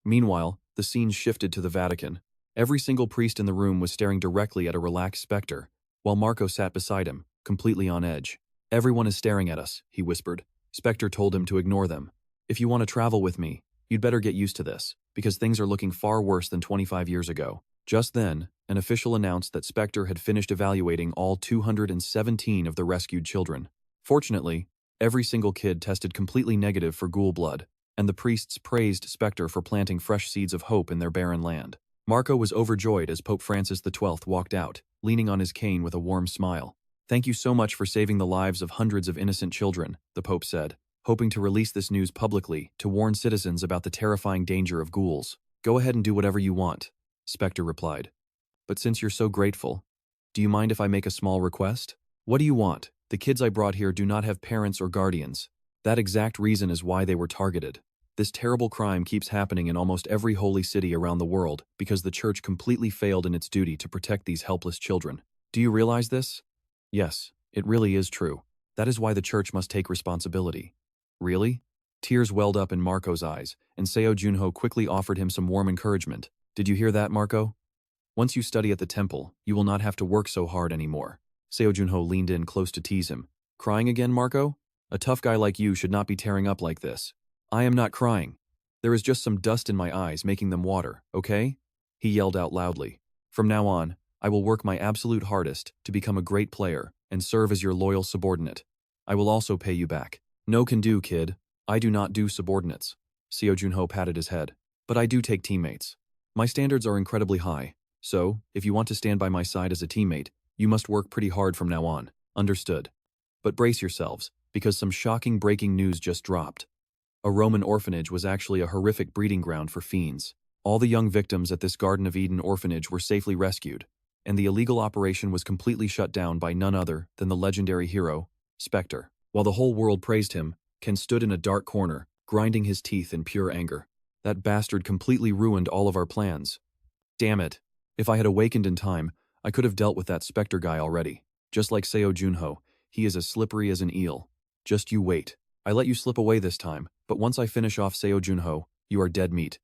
Meanwhile, the scene shifted to the Vatican. Every single priest in the room was staring directly at a relaxed Specter, while Marco sat beside him, completely on edge. "Everyone is staring at us," he whispered. Specter told him to ignore them. "If you want to travel with me, you'd better get used to this, because things are looking far worse than 25 years ago." Just then, an official announced that Specter had finished evaluating all 217 of the rescued children. Fortunately, every single kid tested completely negative for ghoul blood, and the priests praised Specter for planting fresh seeds of hope in their barren land. Marco was overjoyed as Pope Francis XII walked out, leaning on his cane with a warm smile. "Thank you so much for saving the lives of hundreds of innocent children," the Pope said, hoping to release this news publicly to warn citizens about the terrifying danger of ghouls. "Go ahead and do whatever you want," Specter replied. "But since you're so grateful, do you mind if I make a small request?" "What do you want? The kids I brought here do not have parents or guardians. That exact reason is why they were targeted. This terrible crime keeps happening in almost every holy city around the world because the church completely failed in its duty to protect these helpless children. Do you realize this?" "Yes, it really is true. That is why the church must take responsibility." "Really?" Tears welled up in Marco's eyes, and Seo Jun Ho quickly offered him some warm encouragement. "Did you hear that, Marco? Once you study at the temple, you will not have to work so hard anymore." Seo Jun Ho leaned in close to tease him. "Crying again, Marco? A tough guy like you should not be tearing up like this." "I am not crying. There is just some dust in my eyes making them water, okay?" he yelled out loudly. "From now on, I will work my absolute hardest to become a great player and serve as your loyal subordinate. I will also pay you back." "No can do, kid. I do not do subordinates." Seo Jun Ho patted his head. "But I do take teammates. My standards are incredibly high, so if you want to stand by my side as a teammate, you must work pretty hard from now on. Understood? But brace yourselves, because some shocking breaking news just dropped. A Roman orphanage was actually a horrific breeding ground for fiends. All the young victims at this Garden of Eden orphanage were safely rescued, and the illegal operation was completely shut down by none other than the legendary hero, Specter. While the whole world praised him, Ken stood in a dark corner, grinding his teeth in pure anger. "That bastard completely ruined all of our plans. Damn it. If I had awakened in time, I could have dealt with that Specter guy already. Just like Seo Jun Ho, he is as slippery as an eel. Just you wait. I let you slip away this time, but once I finish off Seo Jun Ho, you are dead meat."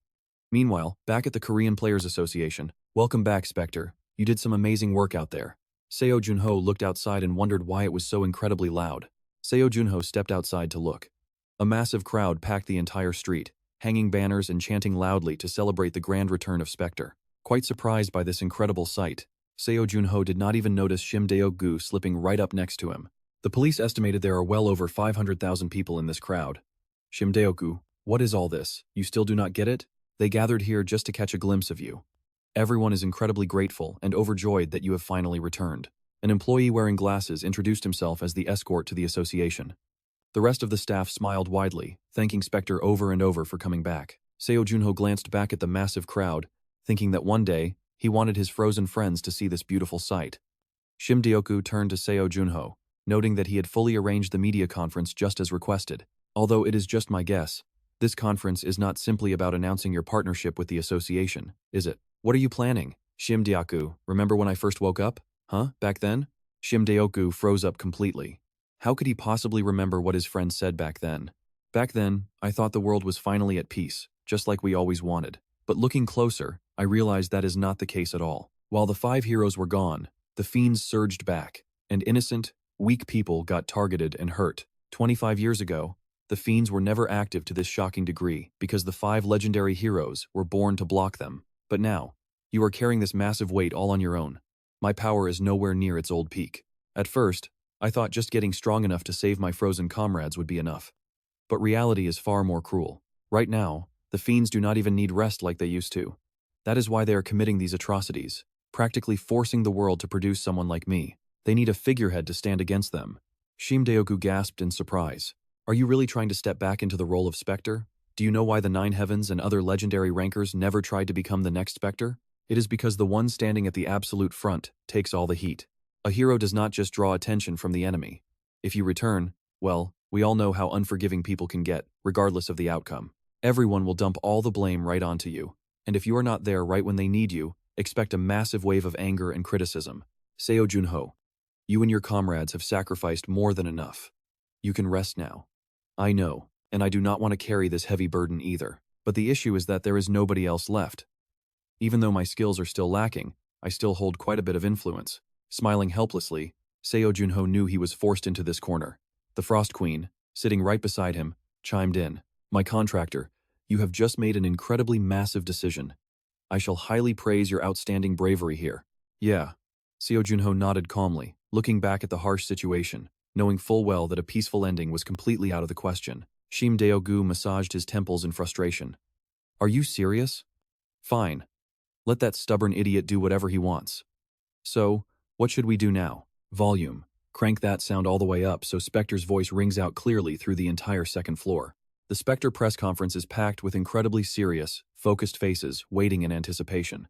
Meanwhile, back at the Korean Players Association, "Welcome back, Specter. You did some amazing work out there." Seo Jun Ho looked outside and wondered why it was so incredibly loud. Seo Jun Ho stepped outside to look. A massive crowd packed the entire street, hanging banners and chanting loudly to celebrate the grand return of Specter. Quite surprised by this incredible sight, Seo Jun Ho did not even notice Shim Deok-gu slipping right up next to him. The police estimated there are well over 500,000 people in this crowd. "Shim Deok-gu, what is all this? You still do not get it? They gathered here just to catch a glimpse of you. Everyone is incredibly grateful and overjoyed that you have finally returned." An employee wearing glasses introduced himself as the escort to the association. The rest of the staff smiled widely, thanking Specter over and over for coming back. Seo Jun Ho glanced back at the massive crowd, thinking that one day, he wanted his frozen friends to see this beautiful sight. Shim Deok-gu turned to Seo Jun Ho, noting that he had fully arranged the media conference just as requested. "Although it is just my guess, this conference is not simply about announcing your partnership with the association, is it? What are you planning?" "Shim Deok-gu, remember when I first woke up? Huh? Back then?" Shim Deok-gu froze up completely. How could he possibly remember what his friend said back then? "Back then, I thought the world was finally at peace, just like we always wanted. But looking closer, I realized that is not the case at all. While the 5 heroes were gone, the fiends surged back, and innocent, weak people got targeted and hurt. 25 years ago, the fiends were never active to this shocking degree because the 5 legendary heroes were born to block them. But now, you are carrying this massive weight all on your own. My power is nowhere near its old peak. At first, I thought just getting strong enough to save my frozen comrades would be enough. But reality is far more cruel. Right now, the fiends do not even need rest like they used to. That is why they are committing these atrocities, practically forcing the world to produce someone like me. They need a figurehead to stand against them." Shim Deok-gu gasped in surprise. "Are you really trying to step back into the role of Specter? Do you know why the 9 heavens and other legendary rankers never tried to become the next Specter? It is because the one standing at the absolute front takes all the heat. A hero does not just draw attention from the enemy. If you return, well, we all know how unforgiving people can get, regardless of the outcome. Everyone will dump all the blame right onto you, and if you are not there right when they need you, expect a massive wave of anger and criticism. Seo Jun Ho, you and your comrades have sacrificed more than enough. You can rest now. I know, and I do not want to carry this heavy burden either." But the issue is that there is nobody else left. Even though my skills are still lacking, I still hold quite a bit of influence. Smiling helplessly, Seo Jun Ho knew he was forced into this corner. The Frost Queen, sitting right beside him, chimed in. My contractor, you have just made an incredibly massive decision. I shall highly praise your outstanding bravery here. Yeah. Seo Jun Ho nodded calmly, looking back at the harsh situation, knowing full well that a peaceful ending was completely out of the question. Shim Deo-gu massaged his temples in frustration. Are you serious? Fine. Let that stubborn idiot do whatever he wants. So, what should we do now? Volume. Crank that sound all the way up so Specter's voice rings out clearly through the entire second floor. The Specter press conference is packed with incredibly serious, focused faces waiting in anticipation.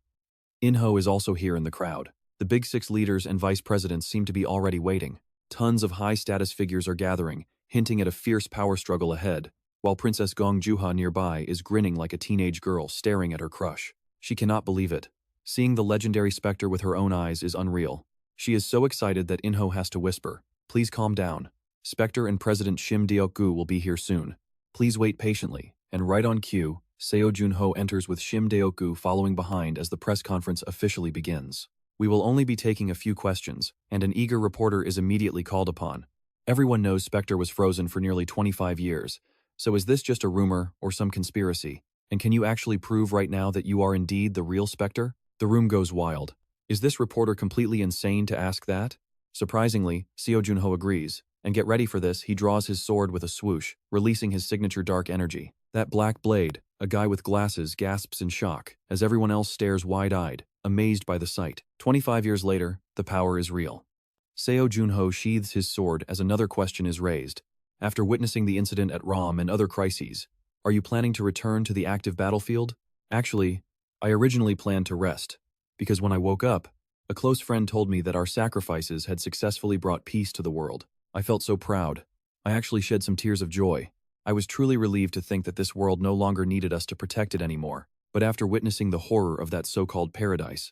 In-ho is also here in the crowd. The Big Six leaders and vice presidents seem to be already waiting. Tons of high-status figures are gathering, hinting at a fierce power struggle ahead, while Princess Gong Juha nearby is grinning like a teenage girl staring at her crush. She cannot believe it. Seeing the legendary Specter with her own eyes is unreal. She is so excited that In-ho has to whisper, please calm down. Specter and President Shim Deok-gu will be here soon. Please wait patiently. And right on cue, Seo Jun Ho enters with Shim Deok-gu following behind as the press conference officially begins. We will only be taking a few questions, and an eager reporter is immediately called upon. Everyone knows Specter was frozen for nearly 25 years, so is this just a rumor or some conspiracy? And can you actually prove right now that you are indeed the real Specter? The room goes wild. Is this reporter completely insane to ask that? Surprisingly, Seo Jun Ho agrees, and get ready for this, he draws his sword with a swoosh, releasing his signature dark energy. That black blade, a guy with glasses gasps in shock, as everyone else stares wide-eyed, amazed by the sight. 25 years later, the power is real. Seo Jun Ho sheathes his sword as another question is raised. After witnessing the incident at Rom and other crises, are you planning to return to the active battlefield? Actually, I originally planned to rest, because when I woke up, a close friend told me that our sacrifices had successfully brought peace to the world. I felt so proud. I actually shed some tears of joy. I was truly relieved to think that this world no longer needed us to protect it anymore. But after witnessing the horror of that so-called paradise,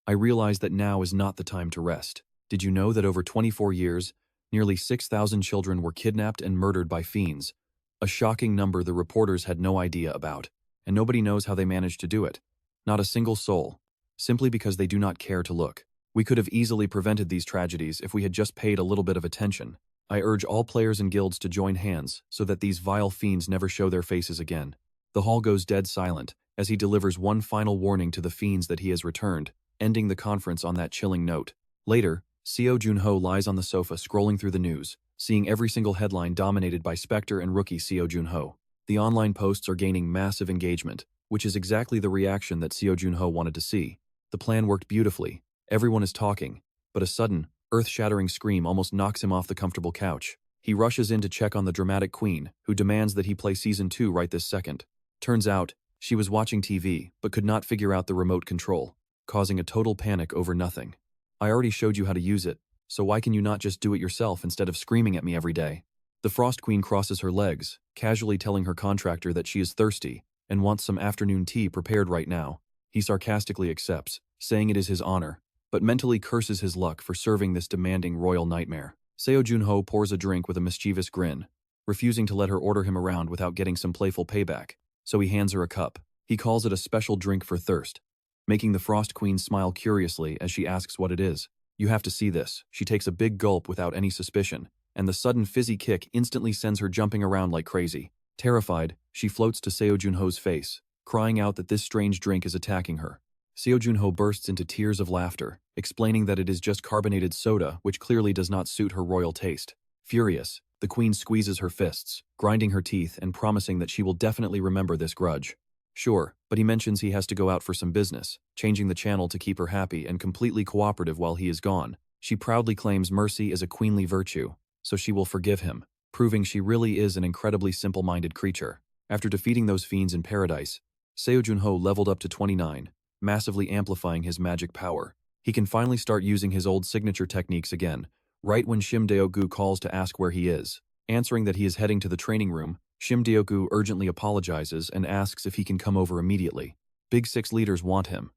I realized that now is not the time to rest. Did you know that over 24 years, nearly 6,000 children were kidnapped and murdered by fiends? A shocking number the reporters had no idea about, and nobody knows how they managed to do it. Not a single soul, simply because they do not care to look. We could have easily prevented these tragedies if we had just paid a little bit of attention. I urge all players and guilds to join hands so that these vile fiends never show their faces again. The hall goes dead silent as he delivers one final warning to the fiends that he has returned, ending the conference on that chilling note. Later, Seo Jun Ho lies on the sofa scrolling through the news, seeing every single headline dominated by Specter and rookie Seo Jun Ho. The online posts are gaining massive engagement, which is exactly the reaction that Seo Jun Ho wanted to see. The plan worked beautifully. Everyone is talking, but a sudden, earth-shattering scream almost knocks him off the comfortable couch. He rushes in to check on the dramatic queen, who demands that he play Season 2 right this second. Turns out, she was watching TV, but could not figure out the remote control, causing a total panic over nothing. I already showed you how to use it, so why can you not just do it yourself instead of screaming at me every day? The Frost Queen crosses her legs, casually telling her contractor that she is thirsty and wants some afternoon tea prepared right now. He sarcastically accepts, saying it is his honor, but mentally curses his luck for serving this demanding royal nightmare. Seo Jun Ho pours a drink with a mischievous grin, refusing to let her order him around without getting some playful payback, so he hands her a cup. He calls it a special drink for thirst, making the Frost Queen smile curiously as she asks what it is. You have to see this. She takes a big gulp without any suspicion, and the sudden fizzy kick instantly sends her jumping around like crazy. Terrified, she floats to Seo Jun Ho's face, crying out that this strange drink is attacking her. Seo Jun Ho bursts into tears of laughter, explaining that it is just carbonated soda, which clearly does not suit her royal taste. Furious, the queen squeezes her fists, grinding her teeth and promising that she will definitely remember this grudge. Sure, but he mentions he has to go out for some business, changing the channel to keep her happy and completely cooperative while he is gone. She proudly claims mercy is a queenly virtue, so she will forgive him, proving she really is an incredibly simple-minded creature. After defeating those fiends in paradise, Seo Jun Ho leveled up to 29, massively amplifying his magic power. He can finally start using his old signature techniques again, right when Shim Deok-gu calls to ask where he is. Answering that he is heading to the training room, Shim Deok-gu urgently apologizes and asks if he can come over immediately. Big Six leaders want him.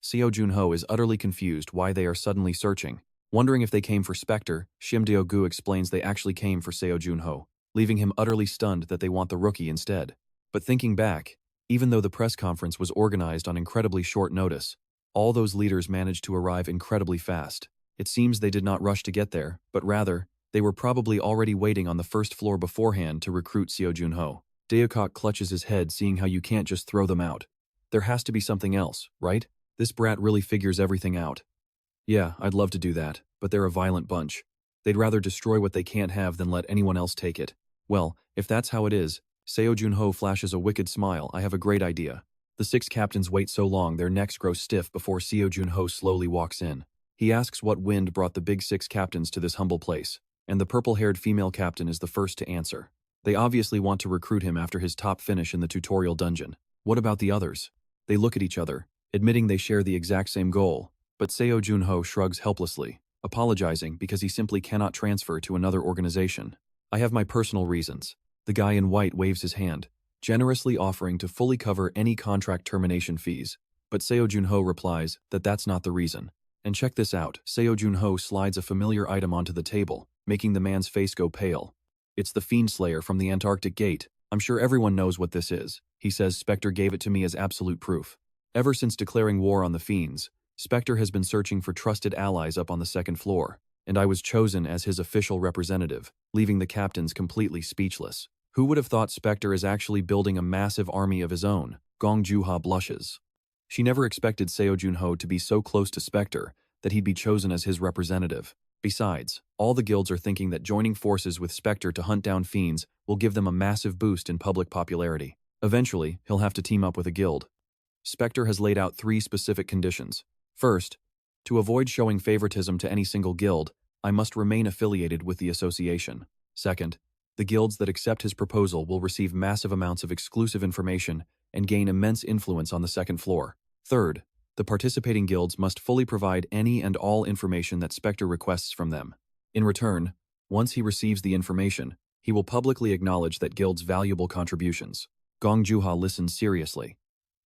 Seo Jun Ho is utterly confused why they are suddenly searching. Wondering if they came for Specter, Shim Deok-gu explains they actually came for Seo Jun Ho, leaving him utterly stunned that they want the rookie instead. But thinking back, Even though the press conference was organized on incredibly short notice, all those leaders managed to arrive incredibly fast. It seems they did not rush to get there, but rather, they were probably already waiting on the first floor beforehand to recruit Seo Jun Ho. Daeokok clutches his head, seeing how you can't just throw them out. There has to be something else, right? This brat really figures everything out. Yeah, I'd love to do that, but they're a violent bunch. They'd rather destroy what they can't have than let anyone else take it. Well, if that's how it is, Seo Jun Ho flashes a wicked smile. I have a great idea. The 6 captains wait so long their necks grow stiff before Seo Jun Ho slowly walks in. He asks what wind brought the big 6 captains to this humble place, and the purple-haired female captain is the first to answer. They obviously want to recruit him after his top finish in the tutorial dungeon. What about the others? They look at each other, admitting they share the exact same goal, but Seo Jun Ho shrugs helplessly, apologizing because he simply cannot transfer to another organization. I have my personal reasons. The guy in white waves his hand, generously offering to fully cover any contract termination fees, but Seo Jun Ho replies that that's not the reason. And check this out, Seo Jun Ho slides a familiar item onto the table, making the man's face go pale. It's the Fiend Slayer from the Antarctic Gate. I'm sure everyone knows what this is. He says Specter gave it to me as absolute proof. Ever since declaring war on the Fiends, Specter has been searching for trusted allies up on the 2nd floor, and I was chosen as his official representative, leaving the captains completely speechless. Who would have thought Specter is actually building a massive army of his own? Gong Juha blushes. She never expected Seo Jun Ho to be so close to Specter that he'd be chosen as his representative. Besides, all the guilds are thinking that joining forces with Specter to hunt down fiends will give them a massive boost in public popularity. Eventually, he'll have to team up with a guild. Specter has laid out 3 specific conditions. First, to avoid showing favoritism to any single guild, I must remain affiliated with the association. Second, the guilds that accept his proposal will receive massive amounts of exclusive information and gain immense influence on the 2nd floor. Third, the participating guilds must fully provide any and all information that Specter requests from them. In return, once he receives the information, he will publicly acknowledge that guilds' valuable contributions. Gong Juha listens seriously.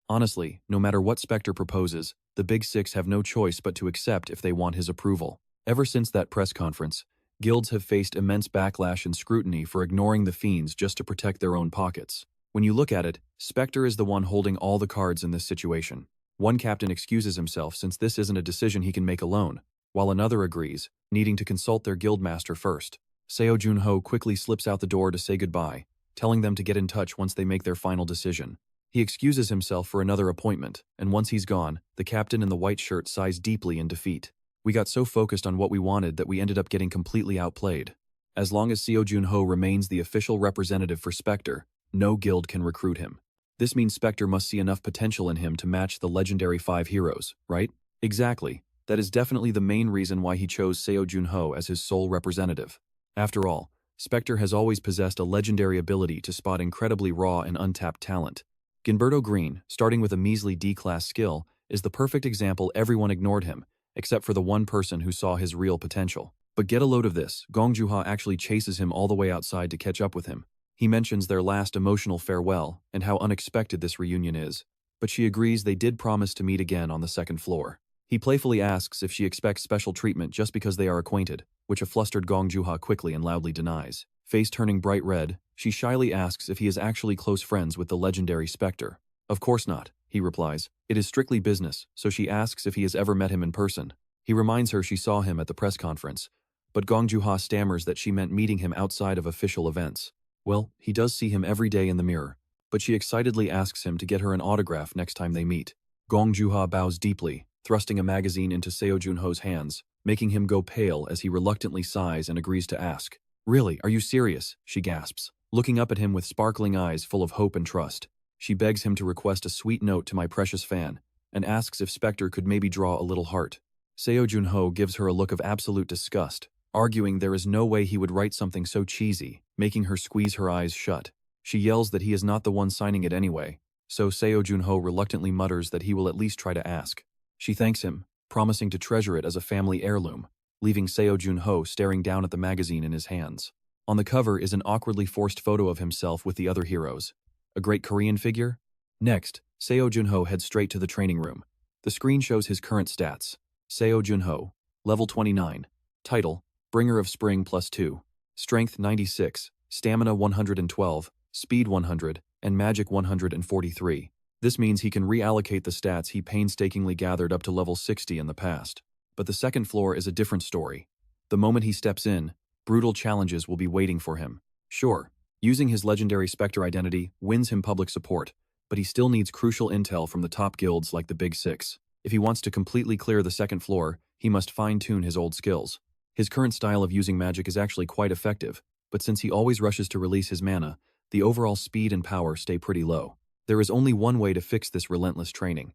Honestly, no matter what Specter proposes, the Big 6 have no choice but to accept if they want his approval. Ever since that press conference, guilds have faced immense backlash and scrutiny for ignoring the fiends just to protect their own pockets. When you look at it, Specter is the one holding all the cards in this situation. One captain excuses himself since this isn't a decision he can make alone, while another agrees, needing to consult their guildmaster first. Seo Jun Ho quickly slips out the door to say goodbye, telling them to get in touch once they make their final decision. He excuses himself for another appointment, and once he's gone, the captain in the white shirt sighs deeply in defeat. We got so focused on what we wanted that we ended up getting completely outplayed. As long as Seo Jun Ho remains the official representative for Specter, no guild can recruit him. This means Specter must see enough potential in him to match the legendary 5 heroes, right? Exactly. That is definitely the main reason why he chose Seo Jun Ho as his sole representative. After all, Specter has always possessed a legendary ability to spot incredibly raw and untapped talent. Gilberto Green, starting with a measly D-class skill, is the perfect example. Everyone ignored him, except for the one person who saw his real potential. But get a load of this, Gong Juha actually chases him all the way outside to catch up with him. He mentions their last emotional farewell and how unexpected this reunion is, but she agrees they did promise to meet again on the 2nd floor. He playfully asks if she expects special treatment just because they are acquainted, which a flustered Gong Juha quickly and loudly denies. Face turning bright red, she shyly asks if he is actually close friends with the legendary Specter. Of course not, he replies. It is strictly business, so she asks if he has ever met him in person. He reminds her she saw him at the press conference, but Gong Juha stammers that she meant meeting him outside of official events. Well, he does see him every day in the mirror, but she excitedly asks him to get her an autograph next time they meet. Gong Juha bows deeply, thrusting a magazine into Seo Jun Ho's hands, making him go pale as he reluctantly sighs and agrees to ask. Really, are you serious? She gasps, looking up at him with sparkling eyes full of hope and trust. She begs him to request a sweet note to my precious fan, and asks if Specter could maybe draw a little heart. Seo Jun Ho gives her a look of absolute disgust, arguing there is no way he would write something so cheesy, making her squeeze her eyes shut. She yells that he is not the one signing it anyway, so Seo Jun Ho reluctantly mutters that he will at least try to ask. She thanks him, promising to treasure it as a family heirloom, leaving Seo Jun Ho staring down at the magazine in his hands. On the cover is an awkwardly forced photo of himself with the other heroes. A great Korean figure? Next, Seo Jun Ho heads straight to the training room. The screen shows his current stats. Seo Jun Ho, level 29. Title, Bringer of Spring +2. Strength 96, Stamina 112, Speed 100, and Magic 143. This means he can reallocate the stats he painstakingly gathered up to level 60 in the past. But the second floor is a different story. The moment he steps in, brutal challenges will be waiting for him. Sure, using his legendary Specter identity wins him public support, but he still needs crucial intel from the top guilds like the Big Six. If he wants to completely clear the second floor, he must fine-tune his old skills. His current style of using magic is actually quite effective, but since he always rushes to release his mana, the overall speed and power stay pretty low. There is only one way to fix this relentless training.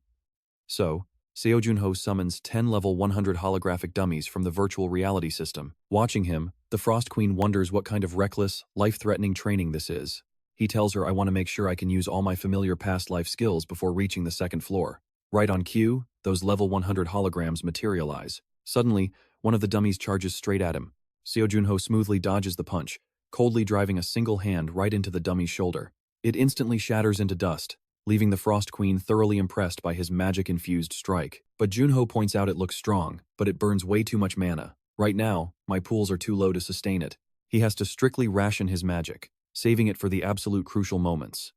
So, Seo Jun Ho summons 10 level 100 holographic dummies from the virtual reality system. Watching him, the Frost Queen wonders what kind of reckless, life-threatening training this is. He tells her, I want to make sure I can use all my familiar past life skills before reaching the second floor. Right on cue, those level 100 holograms materialize. Suddenly, one of the dummies charges straight at him. Seo Jun Ho smoothly dodges the punch, coldly driving a single hand right into the dummy's shoulder. It instantly shatters into dust, leaving the Frost Queen thoroughly impressed by his magic-infused strike. But Jun Ho points out it looks strong, but it burns way too much mana. Right now, my pools are too low to sustain it. He has to strictly ration his magic, saving it for the absolute crucial moments.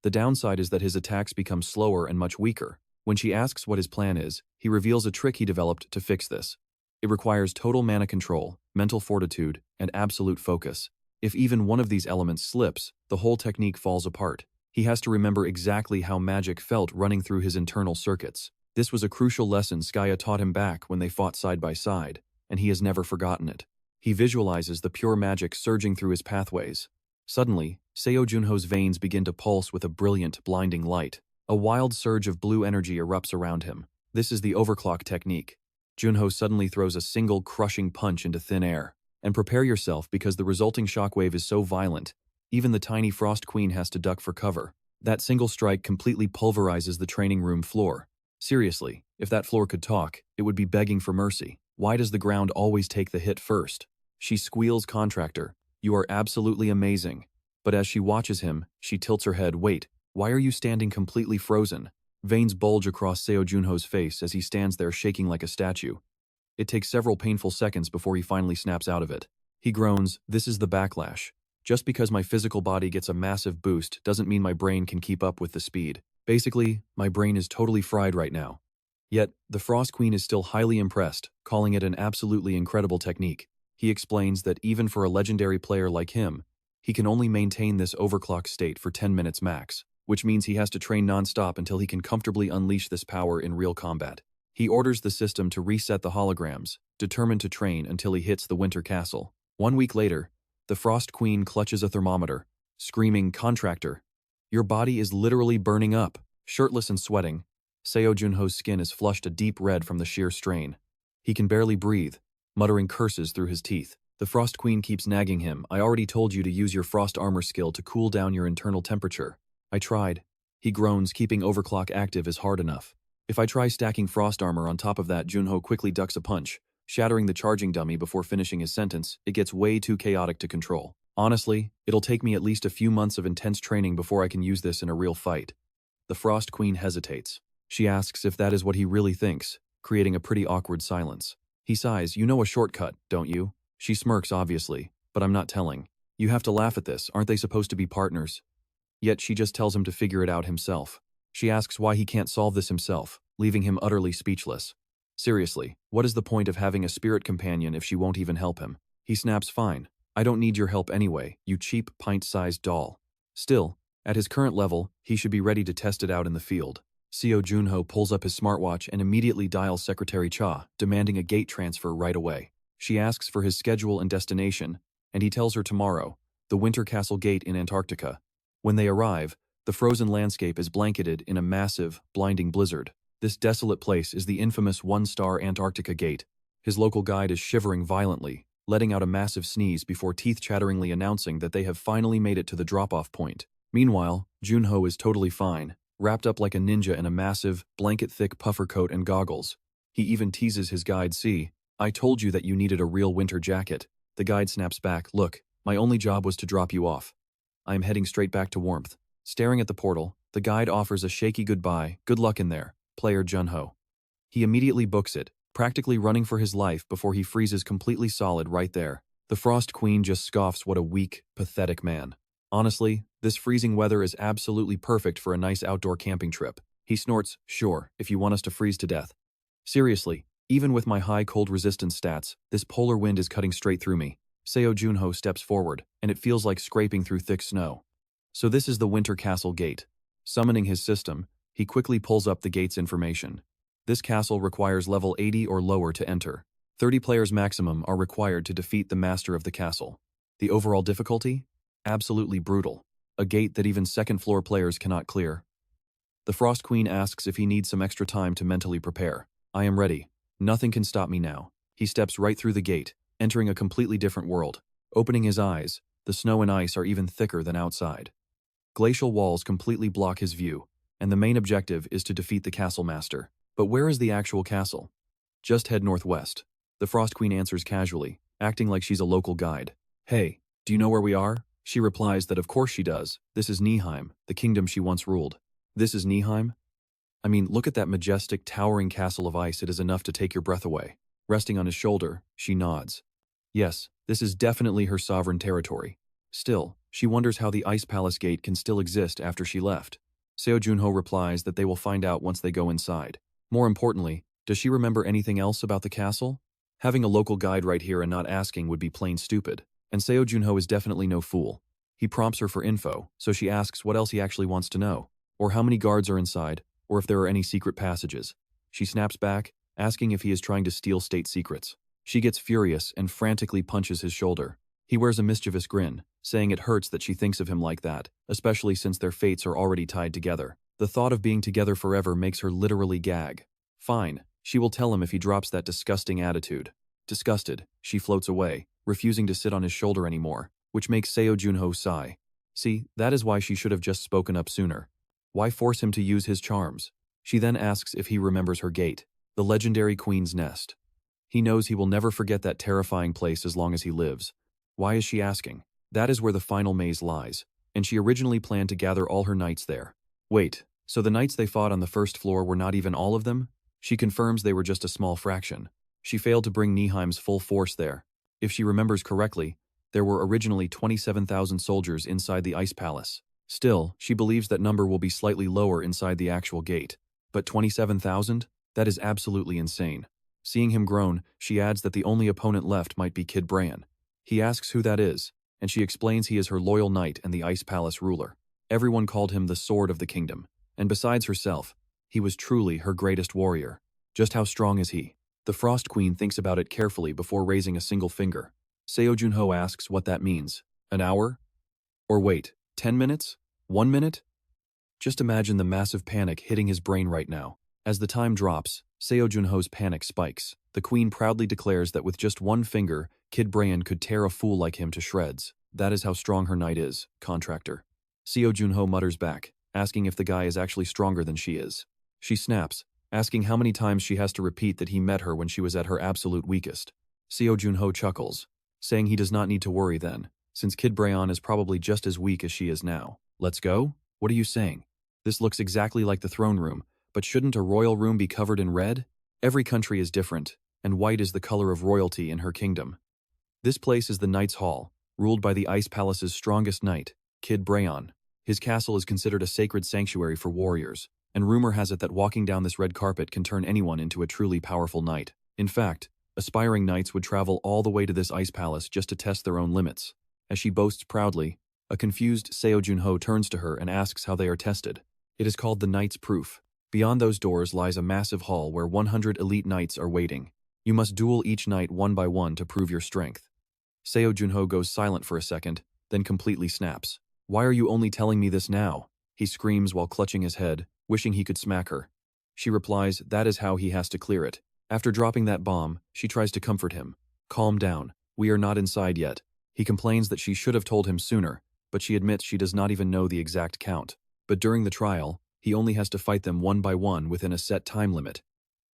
The downside is that his attacks become slower and much weaker. When she asks what his plan is, he reveals a trick he developed to fix this. It requires total mana control, mental fortitude, and absolute focus. If even one of these elements slips, the whole technique falls apart. He has to remember exactly how magic felt running through his internal circuits. This was a crucial lesson Skaya taught him back when they fought side by side, and he has never forgotten it. He visualizes the pure magic surging through his pathways. Suddenly, Seo Jun Ho's veins begin to pulse with a brilliant, blinding light. A wild surge of blue energy erupts around him. This is the overclock technique. Jun Ho suddenly throws a single crushing punch into thin air. And prepare yourself because the resulting shockwave is so violent, even the tiny Frost Queen has to duck for cover. That single strike completely pulverizes the training room floor. Seriously, if that floor could talk, it would be begging for mercy. Why does the ground always take the hit first? She squeals, Contractor, you are absolutely amazing. But as she watches him, she tilts her head. Wait, why are you standing completely frozen? Veins bulge across Seo Jun Ho's face as he stands there shaking like a statue. It takes several painful seconds before he finally snaps out of it. He groans, this is the backlash. Just because my physical body gets a massive boost doesn't mean my brain can keep up with the speed. Basically, my brain is totally fried right now. Yet, the Frost Queen is still highly impressed, calling it an absolutely incredible technique. He explains that even for a legendary player like him, he can only maintain this overclock state for 10 minutes max, which means he has to train non-stop until he can comfortably unleash this power in real combat. He orders the system to reset the holograms, determined to train until he hits the Winter Castle. 1 week later, the Frost Queen clutches a thermometer, screaming, Contractor, your body is literally burning up. Shirtless and sweating, Seo Jun Ho's skin is flushed a deep red from the sheer strain. He can barely breathe, muttering curses through his teeth. The Frost Queen keeps nagging him, I already told you to use your frost armor skill to cool down your internal temperature. I tried. He groans, keeping overclock active is hard enough. If I try stacking frost armor on top of that, Jun Ho quickly ducks a punch, shattering the charging dummy before finishing his sentence. It gets way too chaotic to control. Honestly, it'll take me at least a few months of intense training before I can use this in a real fight. The Frost Queen hesitates. She asks if that is what he really thinks, creating a pretty awkward silence. He sighs, you know a shortcut, don't you? She smirks obviously, but I'm not telling. You have to laugh at this, aren't they supposed to be partners? Yet she just tells him to figure it out himself. She asks why he can't solve this himself, leaving him utterly speechless. Seriously, what is the point of having a spirit companion if she won't even help him? He snaps, fine. I don't need your help anyway, you cheap, pint-sized doll. Still, at his current level, he should be ready to test it out in the field. Seo Jun Ho pulls up his smartwatch and immediately dials Secretary Cha, demanding a gate transfer right away. She asks for his schedule and destination, and he tells her tomorrow, the Winter Castle Gate in Antarctica. When they arrive, the frozen landscape is blanketed in a massive, blinding blizzard. This desolate place is the infamous one-star Antarctica Gate. His local guide is shivering violently, letting out a massive sneeze before teeth-chatteringly announcing that they have finally made it to the drop-off point. Meanwhile, Jun Ho is totally fine, wrapped up like a ninja in a massive, blanket-thick puffer coat and goggles. He even teases his guide, see, I told you that you needed a real winter jacket. The guide snaps back, look, my only job was to drop you off. I am heading straight back to warmth. Staring at the portal, the guide offers a shaky goodbye, good luck in there, player Jun Ho. He immediately books it, practically running for his life before he freezes completely solid right there. The Frost Queen just scoffs, what a weak, pathetic man. Honestly, This freezing weather is absolutely perfect for a nice outdoor camping trip. He snorts, sure, if you want us to freeze to death. Seriously, even with my high cold resistance stats, this polar wind is cutting straight through me. Seo Jun Ho steps forward, and it feels like scraping through thick snow. So this is the Winter Castle Gate. Summoning his system, he quickly pulls up the gate's information. This castle requires level 80 or lower to enter. 30 players maximum are required to defeat the master of the castle. The overall difficulty? Absolutely brutal. A gate that even second-floor players cannot clear. The Frost Queen asks if he needs some extra time to mentally prepare. I am ready. Nothing can stop me now. He steps right through the gate, entering a completely different world. Opening his eyes, the snow and ice are even thicker than outside. Glacial walls completely block his view, and the main objective is to defeat the castle master. But where is the actual castle? Just head northwest. The Frost Queen answers casually, acting like she's a local guide. Hey, do you know where we are? She replies that of course she does. This is Nihheim, the kingdom she once ruled. This is Nihheim? I mean, look at that majestic, towering castle of ice. It is enough to take your breath away. Resting on his shoulder, she nods. Yes, this is definitely her sovereign territory. Still, she wonders how the Ice Palace Gate can still exist after she left. Seo Jun Ho replies that they will find out once they go inside. More importantly, does she remember anything else about the castle? Having a local guide right here and not asking would be plain stupid. And Seo Jun Ho is definitely no fool. He prompts her for info, so she asks what else he actually wants to know, or how many guards are inside, or if there are any secret passages. She snaps back, asking if he is trying to steal state secrets. She gets furious and frantically punches his shoulder. He wears a mischievous grin, saying it hurts that she thinks of him like that, especially since their fates are already tied together. The thought of being together forever makes her literally gag. Fine, she will tell him if he drops that disgusting attitude. Disgusted, she floats away, refusing to sit on his shoulder anymore, which makes Seo Jun Ho sigh. See, that is why she should have just spoken up sooner. Why force him to use his charms? She then asks if he remembers her gate, the legendary Queen's Nest. He knows he will never forget that terrifying place as long as he lives. Why is she asking? That is where the final maze lies, and she originally planned to gather all her knights there. Wait, so the knights they fought on the first floor were not even all of them? She confirms they were just a small fraction. She failed to bring Nihheim's full force there. If she remembers correctly, there were originally 27,000 soldiers inside the Ice Palace. Still, she believes that number will be slightly lower inside the actual gate. But 27,000? That is absolutely insane. Seeing him groan, she adds that the only opponent left might be Kid Bran. He asks who that is, and she explains he is her loyal knight and the Ice Palace ruler. Everyone called him the Sword of the Kingdom, and besides herself, he was truly her greatest warrior. Just how strong is he? The Frost Queen thinks about it carefully before raising a single finger. Seo Jun Ho asks what that means. An hour? Or wait, 10 minutes? 1 minute? Just imagine the massive panic hitting his brain right now. As the time drops, Seo Jun Ho's panic spikes. The queen proudly declares that with just one finger, Kid Bran could tear a fool like him to shreds. That is how strong her knight is, contractor. Seo Jun Ho mutters back, asking if the guy is actually stronger than she is. She snaps, asking how many times she has to repeat that he met her when she was at her absolute weakest. Seo Jun Ho chuckles, saying he does not need to worry then, since Kid Bran is probably just as weak as she is now. Let's go? What are you saying? This looks exactly like the throne room, but shouldn't a royal room be covered in red? Every country is different, and white is the color of royalty in her kingdom. This place is the Knight's Hall, ruled by the Ice Palace's strongest knight, Kid Bran. His castle is considered a sacred sanctuary for warriors, and rumor has it that walking down this red carpet can turn anyone into a truly powerful knight. In fact, aspiring knights would travel all the way to this ice palace just to test their own limits. As she boasts proudly, a confused Seo Jun Ho turns to her and asks how they are tested. It is called the Knight's Proof. Beyond those doors lies a massive hall where 100 elite knights are waiting. You must duel each knight one by one to prove your strength. Seo Jun Ho goes silent for a second, then completely snaps. Why are you only telling me this now? He screams while clutching his head, wishing he could smack her. She replies that is how he has to clear it. After dropping that bomb, she tries to comfort him. Calm down, we are not inside yet. He complains that she should have told him sooner, but she admits she does not even know the exact count. But during the trial, he only has to fight them one by one within a set time limit,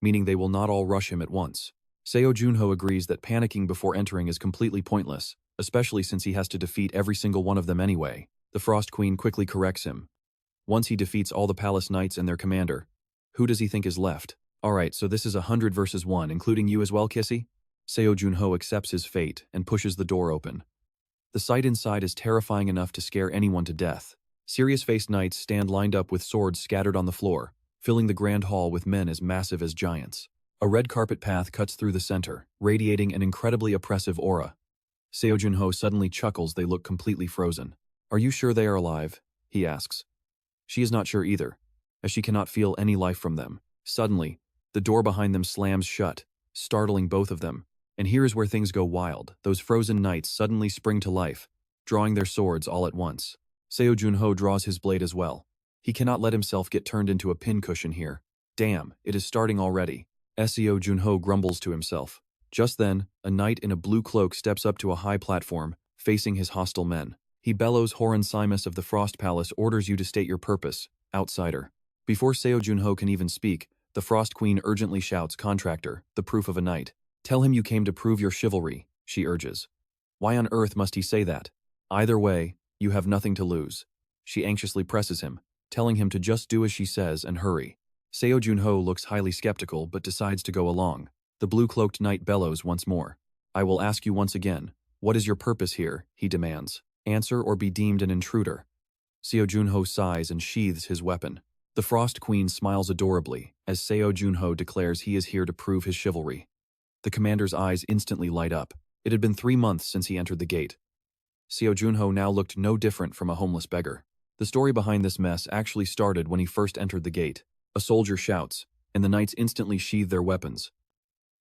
meaning they will not all rush him at once. Seo Jun Ho agrees that panicking before entering is completely pointless, especially since he has to defeat every single one of them anyway. The Frost Queen quickly corrects him. Once he defeats all the palace knights and their commander, who does he think is left? Alright, so this is 100 versus 1, including you as well, Kissy? Seo Jun Ho accepts his fate and pushes the door open. The sight inside is terrifying enough to scare anyone to death. Serious-faced knights stand lined up with swords scattered on the floor, filling the grand hall with men as massive as giants. A red carpet path cuts through the center, radiating an incredibly oppressive aura. Seo Jun Ho suddenly chuckles. They look completely frozen. "Are you sure they are alive?" he asks. She is not sure either, as she cannot feel any life from them. Suddenly, the door behind them slams shut, startling both of them. And here is where things go wild. Those frozen knights suddenly spring to life, drawing their swords all at once. Seo Jun Ho draws his blade as well. He cannot let himself get turned into a pincushion here. Damn, it is starting already. Seo Jun Ho grumbles to himself. Just then, a knight in a blue cloak steps up to a high platform, facing his hostile men. He bellows, "Horan Simus of the Frost Palace orders you to state your purpose, outsider." Before Seo Jun Ho can even speak, the Frost Queen urgently shouts, "Contractor, the proof of a knight. Tell him you came to prove your chivalry," she urges. Why on earth must he say that? Either way, you have nothing to lose. She anxiously presses him, telling him to just do as she says and hurry. Seo Jun Ho looks highly skeptical but decides to go along. The blue-cloaked knight bellows once more. "I will ask you once again, what is your purpose here?" he demands. "Answer or be deemed an intruder." Seo Jun Ho sighs and sheathes his weapon. The Frost Queen smiles adorably as Seo Jun Ho declares he is here to prove his chivalry. The commander's eyes instantly light up. It had been 3 months since he entered the gate. Seo Jun Ho now looked no different from a homeless beggar. The story behind this mess actually started when he first entered the gate. A soldier shouts, and the knights instantly sheathe their weapons.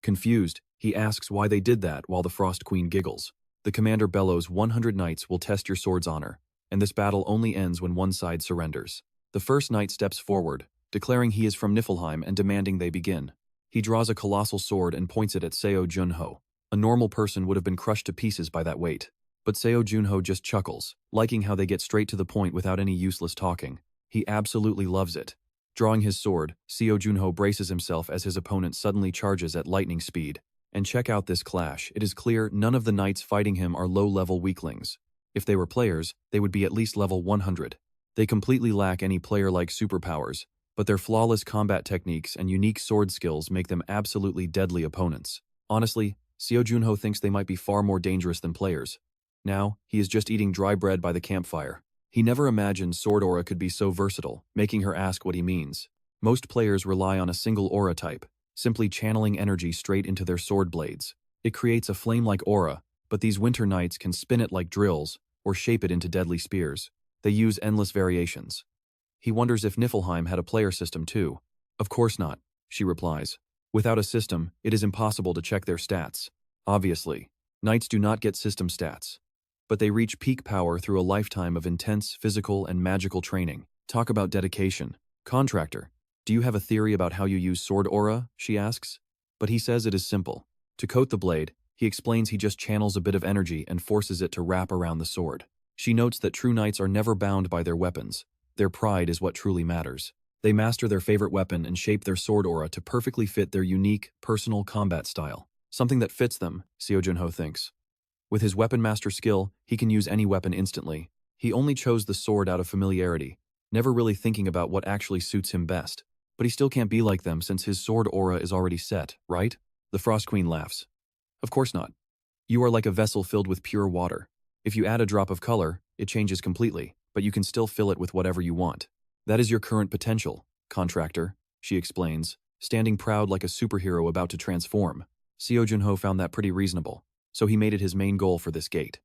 Confused, he asks why they did that while the Frost Queen giggles. The commander bellows, 100 knights will test your sword's honor, and this battle only ends when one side surrenders. The first knight steps forward, declaring he is from Niflheim and demanding they begin. He draws a colossal sword and points it at Seo Jun Ho. A normal person would have been crushed to pieces by that weight. But Seo Jun Ho just chuckles, liking how they get straight to the point without any useless talking. He absolutely loves it. Drawing his sword, Seo Jun Ho braces himself as his opponent suddenly charges at lightning speed. And check out this clash. It is clear none of the knights fighting him are low-level weaklings. If they were players, they would be at least level 100. They completely lack any player-like superpowers, but their flawless combat techniques and unique sword skills make them absolutely deadly opponents. Honestly, Seo Jun Ho thinks they might be far more dangerous than players. Now, he is just eating dry bread by the campfire. He never imagined sword aura could be so versatile, making her ask what he means. Most players rely on a single aura type, simply channeling energy straight into their sword blades. It creates a flame-like aura, but these winter knights can spin it like drills, or shape it into deadly spears. They use endless variations. He wonders if Niflheim had a player system too. "Of course not," she replies. "Without a system, it is impossible to check their stats. Obviously, knights do not get system stats. But they reach peak power through a lifetime of intense physical and magical training. Talk about dedication. Contractor, do you have a theory about how you use sword aura?" she asks. But he says it is simple. To coat the blade, he explains he just channels a bit of energy and forces it to wrap around the sword. She notes that true knights are never bound by their weapons. Their pride is what truly matters. They master their favorite weapon and shape their sword aura to perfectly fit their unique, personal combat style. Something that fits them, Seo Jun Ho thinks. With his weapon master skill, he can use any weapon instantly. He only chose the sword out of familiarity, never really thinking about what actually suits him best. But he still can't be like them since his sword aura is already set, right? The Frost Queen laughs. "Of course not. You are like a vessel filled with pure water. If you add a drop of color, it changes completely, but you can still fill it with whatever you want. That is your current potential, contractor," she explains, standing proud like a superhero about to transform. Seo Jun Ho found that pretty reasonable, so he made it his main goal for this gate.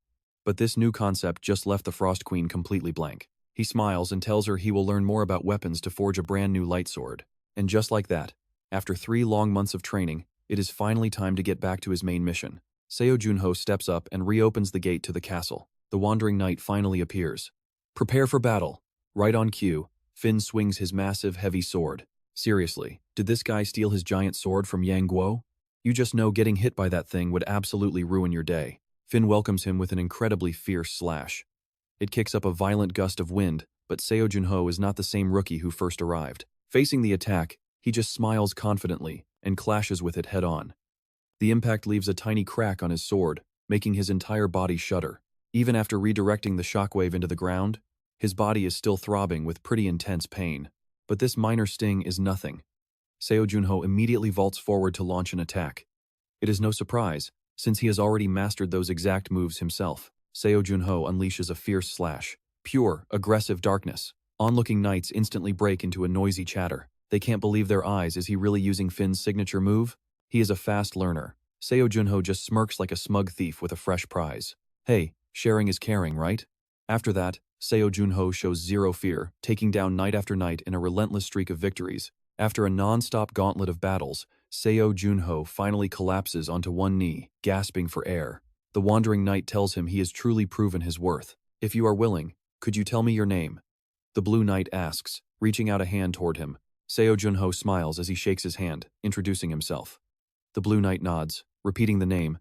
But this new concept just left the Frost Queen completely blank. He smiles and tells her he will learn more about weapons to forge a brand new light sword. And just like that, after 3 long months of training, it is finally time to get back to his main mission. Seo Jun Ho steps up and reopens the gate to the castle. The wandering knight finally appears. "Prepare for battle." Right on cue, Finn swings his massive, heavy sword. Seriously, did this guy steal his giant sword from Yang Guo? You just know getting hit by that thing would absolutely ruin your day. Finn welcomes him with an incredibly fierce slash. It kicks up a violent gust of wind, but Seo Jun Ho is not the same rookie who first arrived. Facing the attack, he just smiles confidently and clashes with it head-on. The impact leaves a tiny crack on his sword, making his entire body shudder. Even after redirecting the shockwave into the ground, his body is still throbbing with pretty intense pain. But this minor sting is nothing. Seo Jun Ho immediately vaults forward to launch an attack. It is no surprise, since he has already mastered those exact moves himself. Seo Jun Ho unleashes a fierce slash. Pure, aggressive darkness. Onlooking knights instantly break into a noisy chatter. They can't believe their eyes. Is he really using Finn's signature move? He is a fast learner. Seo Jun Ho just smirks like a smug thief with a fresh prize. Hey, sharing is caring, right? After that, Seo Jun Ho shows zero fear, taking down knight after knight in a relentless streak of victories. After a non-stop gauntlet of battles, Seo Jun Ho finally collapses onto one knee, gasping for air. The wandering knight tells him he has truly proven his worth. If you are willing, could you tell me your name? The blue knight asks, reaching out a hand toward him. Seo Jun Ho smiles as he shakes his hand, introducing himself. The blue knight nods, repeating the name,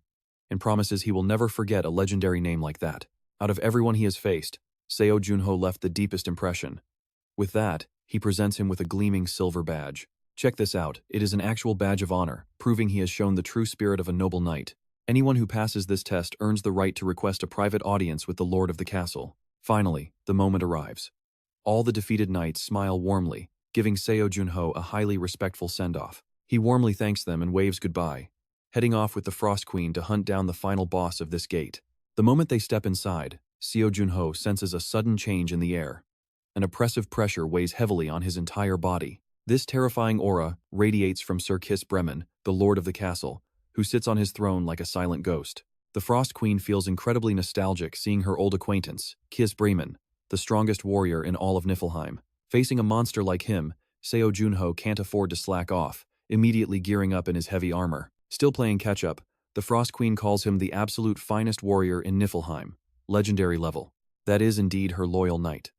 and promises he will never forget a legendary name like that. Out of everyone he has faced, Seo Jun Ho left the deepest impression. With that, he presents him with a gleaming silver badge. Check this out, it is an actual badge of honor, proving he has shown the true spirit of a noble knight. Anyone who passes this test earns the right to request a private audience with the lord of the castle. Finally, the moment arrives. All the defeated knights smile warmly, giving Seo Jun Ho a highly respectful send-off. He warmly thanks them and waves goodbye, heading off with the Frost Queen to hunt down the final boss of this gate. The moment they step inside, Seo Jun Ho senses a sudden change in the air. An oppressive pressure weighs heavily on his entire body. This terrifying aura radiates from Sir Kiss Bremen, the lord of the castle, who sits on his throne like a silent ghost. The Frost Queen feels incredibly nostalgic seeing her old acquaintance, Kiss Bremen, the strongest warrior in all of Niflheim. Facing a monster like him, Seo Jun Ho can't afford to slack off, immediately gearing up in his heavy armor. Still playing catch-up, the Frost Queen calls him the absolute finest warrior in Niflheim, legendary level. That is indeed her loyal knight.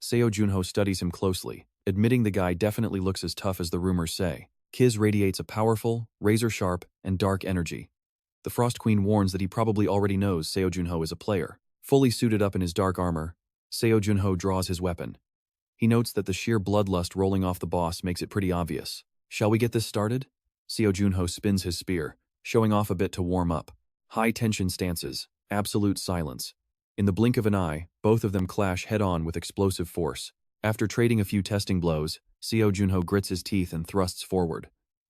Seo Jun Ho studies him closely, admitting the guy definitely looks as tough as the rumors say. Kiz radiates a powerful, razor-sharp, and dark energy. The Frost Queen warns that he probably already knows Seo Jun Ho is a player. Fully suited up in his dark armor, Seo Jun Ho draws his weapon. He notes that the sheer bloodlust rolling off the boss makes it pretty obvious. Shall we get this started? Seo Jun Ho spins his spear, showing off a bit to warm up. High-tension stances, absolute silence. In the blink of an eye, both of them clash head-on with explosive force. After trading a few testing blows, Seo Jun Ho grits his teeth and thrusts forward.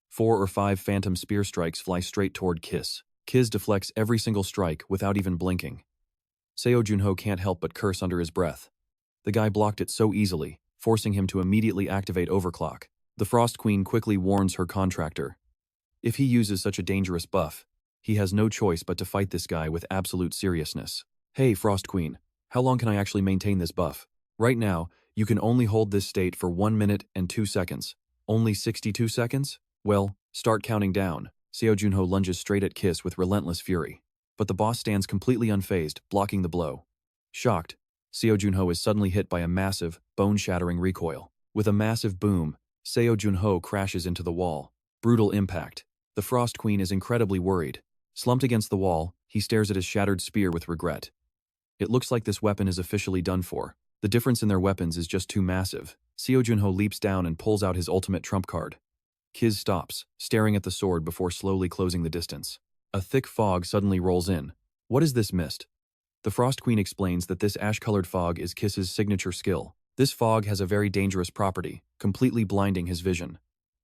4 or 5 phantom spear strikes fly straight toward Kiss. Kiz deflects every single strike without even blinking. Seo Jun Ho can't help but curse under his breath. The guy blocked it so easily, forcing him to immediately activate overclock. The Frost Queen quickly warns her contractor. If he uses such a dangerous buff, he has no choice but to fight this guy with absolute seriousness. Hey, Frost Queen, how long can I actually maintain this buff? Right now, you can only hold this state for 1 minute and 2 seconds. Only 62 seconds? Well, start counting down. Seo Jun Ho lunges straight at Kiss with relentless fury. But the boss stands completely unfazed, blocking the blow. Shocked, Seo Jun Ho is suddenly hit by a massive, bone-shattering recoil. With a massive boom, Seo Jun Ho crashes into the wall. Brutal impact. The Frost Queen is incredibly worried. Slumped against the wall, he stares at his shattered spear with regret. It looks like this weapon is officially done for. The difference in their weapons is just too massive. Seo Jun Ho leaps down and pulls out his ultimate trump card. Kiz stops, staring at the sword before slowly closing the distance. A thick fog suddenly rolls in. What is this mist? The Frost Queen explains that this ash-colored fog is Kiss's signature skill. This fog has a very dangerous property, completely blinding his vision.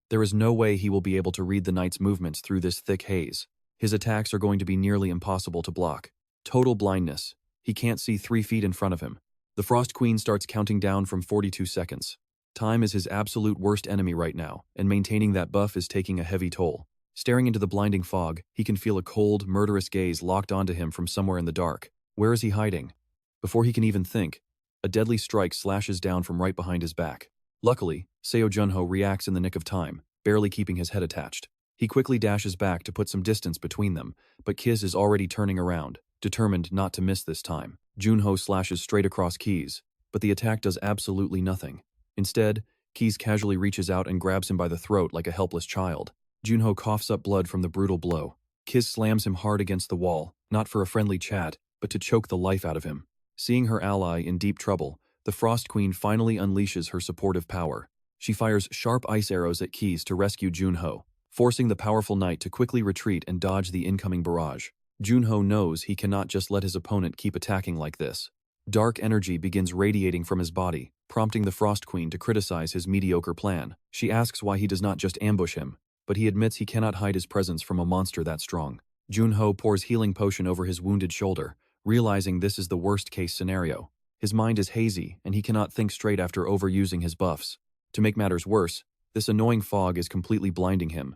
There is no way he will be able to read the knight's movements through this thick haze. His attacks are going to be nearly impossible to block. Total blindness. He can't see 3 feet in front of him. The Frost Queen starts counting down from 42 seconds. Time is his absolute worst enemy right now, and maintaining that buff is taking a heavy toll. Staring into the blinding fog, he can feel a cold, murderous gaze locked onto him from somewhere in the dark. Where is he hiding? Before he can even think, a deadly strike slashes down from right behind his back. Luckily, Seo Jun Ho reacts in the nick of time, barely keeping his head attached. He quickly dashes back to put some distance between them, but Kiz is already turning around, determined not to miss this time. Jun Ho slashes straight across Kiz, but the attack does absolutely nothing. Instead, Kiz casually reaches out and grabs him by the throat like a helpless child. Jun Ho coughs up blood from the brutal blow. Kiz slams him hard against the wall, not for a friendly chat, but to choke the life out of him. Seeing her ally in deep trouble, the Frost Queen finally unleashes her supportive power. She fires sharp ice arrows at Kiz to rescue Jun Ho, forcing the powerful knight to quickly retreat and dodge the incoming barrage. Jun Ho knows he cannot just let his opponent keep attacking like this. Dark energy begins radiating from his body, prompting the Frost Queen to criticize his mediocre plan. She asks why he does not just ambush him, but he admits he cannot hide his presence from a monster that strong. Jun Ho pours healing potion over his wounded shoulder, Realizing this is the worst-case scenario, his mind is hazy and he cannot think straight after overusing his buffs. To make matters worse, this annoying fog is completely blinding him.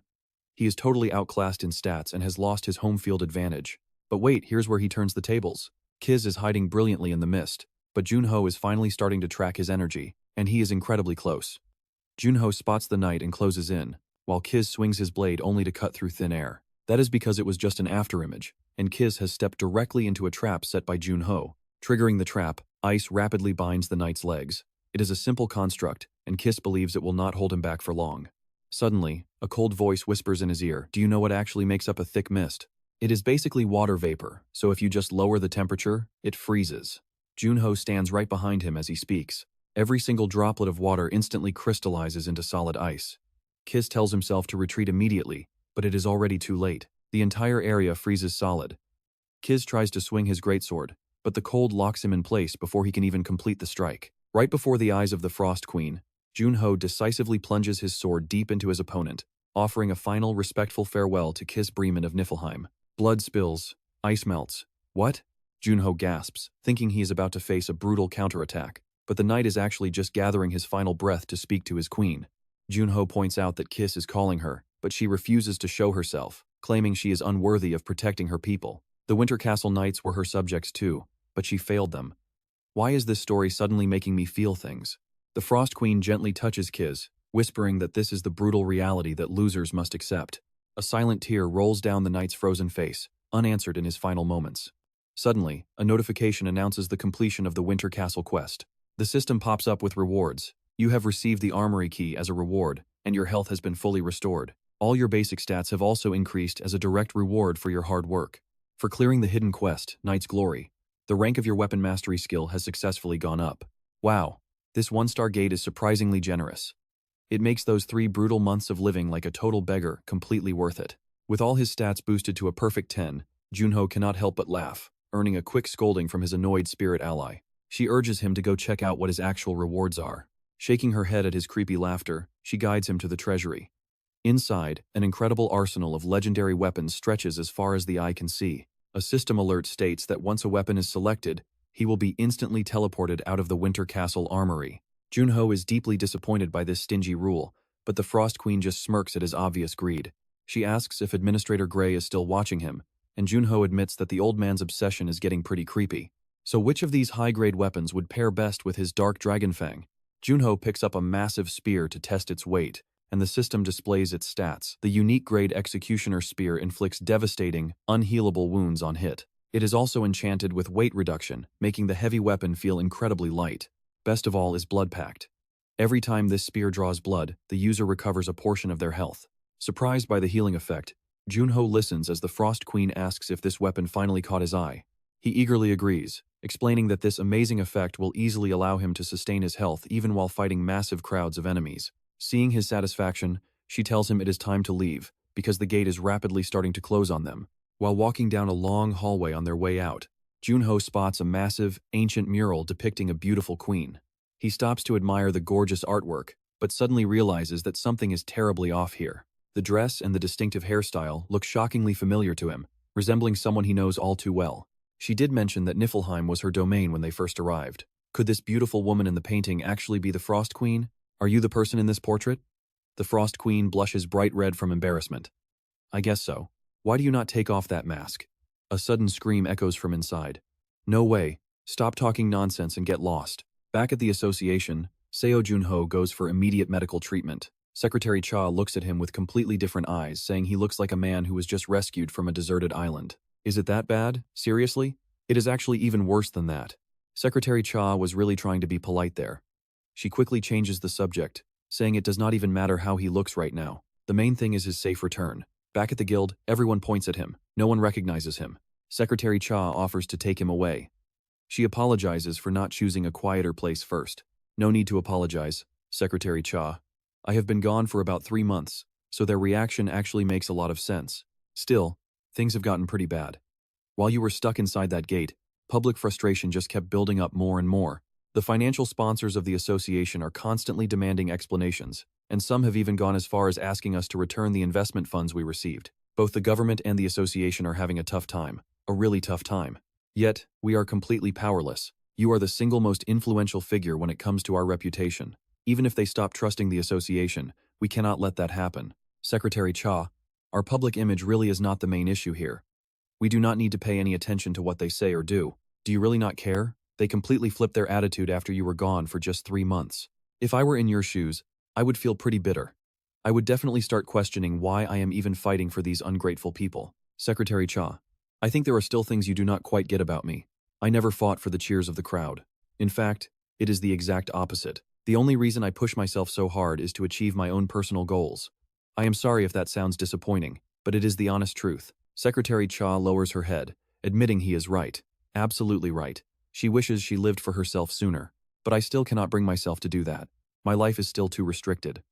He is totally outclassed in stats and has lost his home field advantage. But wait, here's where he turns the tables. Kiz is hiding brilliantly in the mist, but Jun Ho is finally starting to track his energy, and he is incredibly close. Jun Ho spots the knight and closes in, while Kiz swings his blade only to cut through thin air. That is because it was just an afterimage, and Kiz has stepped directly into a trap set by Jun Ho. Triggering the trap, ice rapidly binds the knight's legs. It is a simple construct, and Kiz believes it will not hold him back for long. Suddenly, a cold voice whispers in his ear, "Do you know what actually makes up a thick mist? It is basically water vapor, so if you just lower the temperature, it freezes." Jun Ho stands right behind him as he speaks. Every single droplet of water instantly crystallizes into solid ice. Kiz tells himself to retreat immediately, but it is already too late. The entire area freezes solid. Kiz tries to swing his greatsword, but the cold locks him in place before he can even complete the strike. Right before the eyes of the Frost Queen, Jun Ho decisively plunges his sword deep into his opponent, offering a final respectful farewell to Kiz Bremen of Niflheim. Blood spills. Ice melts. What? Jun Ho gasps, thinking he is about to face a brutal counterattack, but the knight is actually just gathering his final breath to speak to his queen. Jun Ho points out that Kiz is calling her, but she refuses to show herself, claiming she is unworthy of protecting her people. The Winter Castle Knights were her subjects too, but she failed them. Why is this story suddenly making me feel things? The Frost Queen gently touches Kiz, whispering that this is the brutal reality that losers must accept. A silent tear rolls down the knight's frozen face, unanswered in his final moments. Suddenly, a notification announces the completion of the Winter Castle quest. The system pops up with rewards. You have received the armory key as a reward, and your health has been fully restored. All your basic stats have also increased as a direct reward for your hard work. For clearing the hidden quest, Knight's Glory, the rank of your weapon mastery skill has successfully gone up. Wow, this one-star gate is surprisingly generous. It makes those 3 brutal months of living like a total beggar completely worth it. With all his stats boosted to a perfect 10, Jun Ho cannot help but laugh, earning a quick scolding from his annoyed spirit ally. She urges him to go check out what his actual rewards are. Shaking her head at his creepy laughter, she guides him to the treasury. Inside, an incredible arsenal of legendary weapons stretches as far as the eye can see. A system alert states that once a weapon is selected, he will be instantly teleported out of the Winter Castle armory. Jun Ho is deeply disappointed by this stingy rule, but the Frost Queen just smirks at his obvious greed. She asks if Administrator Gray is still watching him, and Jun Ho admits that the old man's obsession is getting pretty creepy. So which of these high-grade weapons would pair best with his Dark Dragon Fang? Jun Ho picks up a massive spear to test its weight, and the system displays its stats. The unique grade Executioner Spear inflicts devastating, unhealable wounds on hit. It is also enchanted with weight reduction, making the heavy weapon feel incredibly light. Best of all is blood-packed. Every time this spear draws blood, the user recovers a portion of their health. Surprised by the healing effect, Jun Ho listens as the Frost Queen asks if this weapon finally caught his eye. He eagerly agrees, explaining that this amazing effect will easily allow him to sustain his health even while fighting massive crowds of enemies. Seeing his satisfaction, she tells him it is time to leave, because the gate is rapidly starting to close on them. While walking down a long hallway on their way out, Jun Ho spots a massive, ancient mural depicting a beautiful queen. He stops to admire the gorgeous artwork, but suddenly realizes that something is terribly off here. The dress and the distinctive hairstyle look shockingly familiar to him, resembling someone he knows all too well. She did mention that Niflheim was her domain when they first arrived. Could this beautiful woman in the painting actually be the Frost Queen? Are you the person in this portrait? The Frost Queen blushes bright red from embarrassment. I guess so. Why do you not take off that mask? A sudden scream echoes from inside. No way. Stop talking nonsense and get lost. Back at the association, Seo Jun Ho goes for immediate medical treatment. Secretary Cha looks at him with completely different eyes, saying he looks like a man who was just rescued from a deserted island. Is it that bad? Seriously? It is actually even worse than that. Secretary Cha was really trying to be polite there. She quickly changes the subject, saying it does not even matter how he looks right now. The main thing is his safe return. Back at the guild, everyone points at him. No one recognizes him. Secretary Cha offers to take him away. She apologizes for not choosing a quieter place first. No need to apologize, Secretary Cha. I have been gone for about 3 months, so their reaction actually makes a lot of sense. Still, things have gotten pretty bad. While you were stuck inside that gate, public frustration just kept building up more and more. The financial sponsors of the association are constantly demanding explanations, and some have even gone as far as asking us to return the investment funds we received. Both the government and the association are having a tough time, a really tough time. Yet, we are completely powerless. You are the single most influential figure when it comes to our reputation. Even if they stop trusting the association, we cannot let that happen. Secretary Cha, our public image really is not the main issue here. We do not need to pay any attention to what they say or do. Do you really not care? They completely flipped their attitude after you were gone for just 3 months. If I were in your shoes, I would feel pretty bitter. I would definitely start questioning why I am even fighting for these ungrateful people. Secretary Cha, I think there are still things you do not quite get about me. I never fought for the cheers of the crowd. In fact, it is the exact opposite. The only reason I push myself so hard is to achieve my own personal goals. I am sorry if that sounds disappointing, but it is the honest truth. Secretary Cha lowers her head, admitting he is right. Absolutely right. She wishes she lived for herself sooner, but I still cannot bring myself to do that. My life is still too restricted.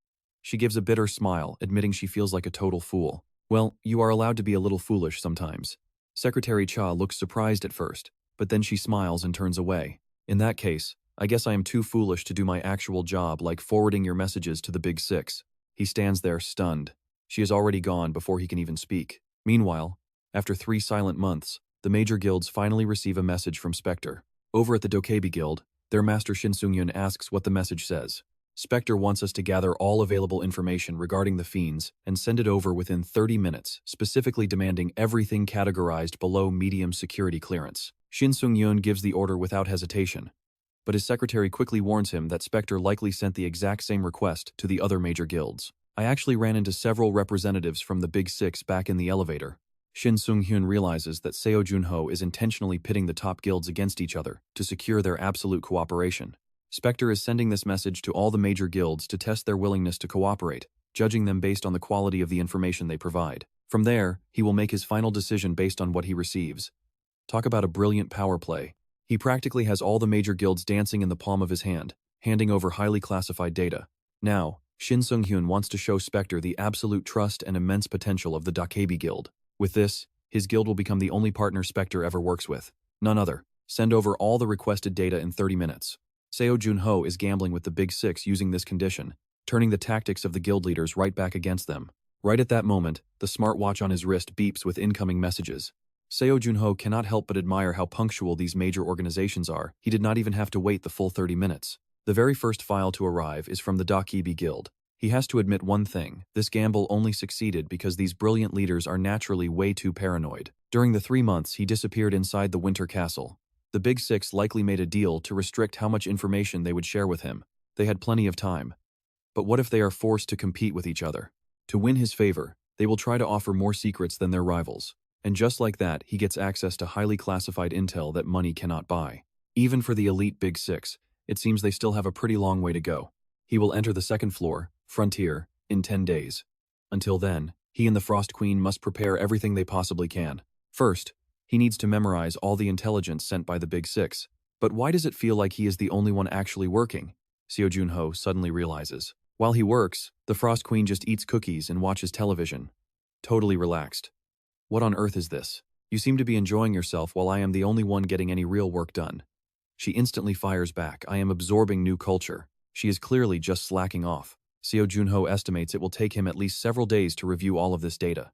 She gives a bitter smile, admitting she feels like a total fool. Well, you are allowed to be a little foolish sometimes. Secretary Cha looks surprised at first, but then she smiles and turns away. In that case, I guess I am too foolish to do my actual job, like forwarding your messages to the Big Six. He stands there stunned. She is already gone before he can even speak. Meanwhile, after 3 silent months, the major guilds finally receive a message from Specter. Over at the Dokebi Guild, their master Shin Sung-yun asks what the message says. Specter wants us to gather all available information regarding the fiends and send it over within 30 minutes, specifically demanding everything categorized below medium security clearance. Shin Sung-yun gives the order without hesitation, but his secretary quickly warns him that Specter likely sent the exact same request to the other major guilds. I actually ran into several representatives from the Big Six back in the elevator. Shin Sung-hyun realizes that Seo Jun Ho is intentionally pitting the top guilds against each other to secure their absolute cooperation. Specter is sending this message to all the major guilds to test their willingness to cooperate, judging them based on the quality of the information they provide. From there, he will make his final decision based on what he receives. Talk about a brilliant power play. He practically has all the major guilds dancing in the palm of his hand, handing over highly classified data. Now, Shin Sung-hyun wants to show Specter the absolute trust and immense potential of the Dokebi Guild. With this, his guild will become the only partner Specter ever works with. None other. Send over all the requested data in 30 minutes. Seo Jun Ho is gambling with the Big Six using this condition, turning the tactics of the guild leaders right back against them. Right at that moment, the smartwatch on his wrist beeps with incoming messages. Seo Jun Ho cannot help but admire how punctual these major organizations are. He did not even have to wait the full 30 minutes. The very first file to arrive is from the Dokebi Guild. He has to admit one thing: this gamble only succeeded because these brilliant leaders are naturally way too paranoid. During the 3 months he disappeared inside the Winter Castle, the Big Six likely made a deal to restrict how much information they would share with him. They had plenty of time. But what if they are forced to compete with each other? To win his favor, they will try to offer more secrets than their rivals. And just like that, he gets access to highly classified intel that money cannot buy. Even for the elite Big Six, it seems they still have a pretty long way to go. He will enter the second floor, Frontier, in 10 days. Until then, he and the Frost Queen must prepare everything they possibly can. First, he needs to memorize all the intelligence sent by the Big Six. But why does it feel like he is the only one actually working? Seo Jun Ho suddenly realizes. While he works, the Frost Queen just eats cookies and watches television. Totally relaxed. What on earth is this? You seem to be enjoying yourself while I am the only one getting any real work done. She instantly fires back. I am absorbing new culture. She is clearly just slacking off. Seo Jun Ho estimates it will take him at least several days to review all of this data.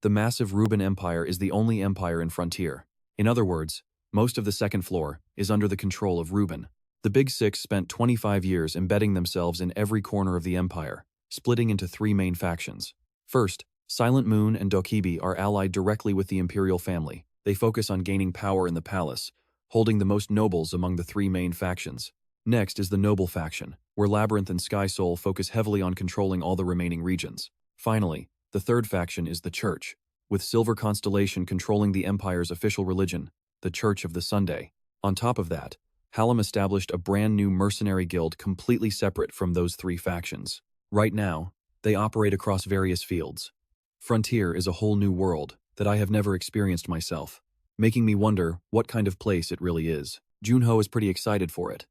The massive Ruben Empire is the only empire in Frontier. In other words, most of the second floor is under the control of Ruben. The Big Six spent 25 years embedding themselves in every corner of the empire, splitting into 3 main factions. First, Silent Moon and Dokebi are allied directly with the imperial family. They focus on gaining power in the palace, holding the most nobles among the 3 main factions. Next is the Noble faction, where Labyrinth and Sky Soul focus heavily on controlling all the remaining regions. Finally, the third faction is the Church, with Silver Constellation controlling the Empire's official religion, the Church of the Sunday. On top of that, Hallam established a brand new mercenary guild completely separate from those 3 factions. Right now, they operate across various fields. Frontier is a whole new world that I have never experienced myself, making me wonder what kind of place it really is. Jun Ho is pretty excited for it.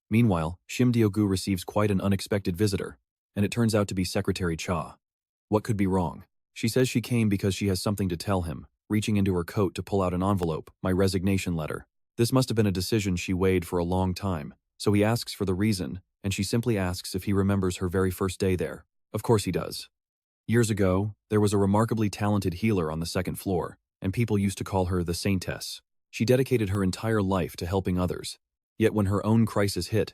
Meanwhile, Shim Diogu receives quite an unexpected visitor, and it turns out to be Secretary Cha. What could be wrong? She says she came because she has something to tell him, reaching into her coat to pull out an envelope, my resignation letter. This must have been a decision she weighed for a long time, so he asks for the reason, and she simply asks if he remembers her very first day there. Of course he does. Years ago, there was a remarkably talented healer on the second floor, and people used to call her the Saintess. She dedicated her entire life to helping others. Yet when her own crisis hit,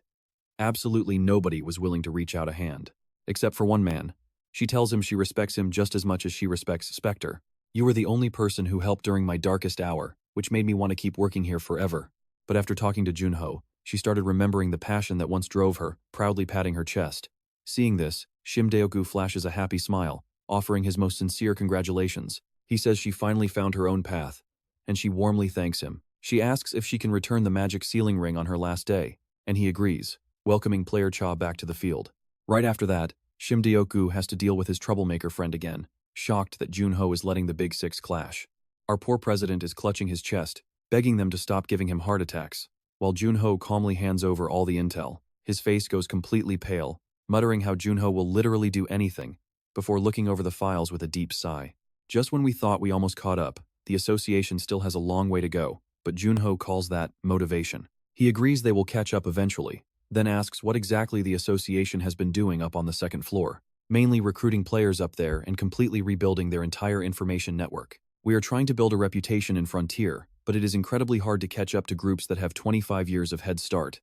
absolutely nobody was willing to reach out a hand. Except for one man. She tells him she respects him just as much as she respects Specter. You were the only person who helped during my darkest hour, which made me want to keep working here forever. But after talking to Jun Ho, she started remembering the passion that once drove her, proudly patting her chest. Seeing this, Shim Deoku flashes a happy smile, offering his most sincere congratulations. He says she finally found her own path, and she warmly thanks him. She asks if she can return the magic sealing ring on her last day, and he agrees, welcoming player Cha back to the field. Right after that, Shim Deoku has to deal with his troublemaker friend again, shocked that Jun Ho is letting the Big Six clash. Our poor president is clutching his chest, begging them to stop giving him heart attacks, while Jun Ho calmly hands over all the intel. His face goes completely pale, muttering how Jun Ho will literally do anything, before looking over the files with a deep sigh. Just when we thought we almost caught up, the association still has a long way to go, but Jun Ho calls that motivation. He agrees they will catch up eventually, then asks what exactly the association has been doing up on the second floor, mainly recruiting players up there and completely rebuilding their entire information network. We are trying to build a reputation in Frontier, but it is incredibly hard to catch up to groups that have 25 years of head start.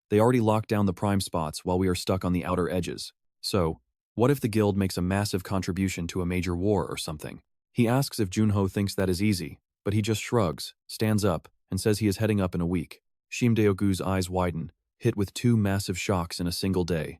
They already locked down the prime spots while we are stuck on the outer edges. So, what if the guild makes a massive contribution to a major war or something? He asks if Jun Ho thinks that is easy, but he just shrugs, stands up, and says he is heading up in a week. Shim Deoku's eyes widen, hit with two massive shocks in a single day.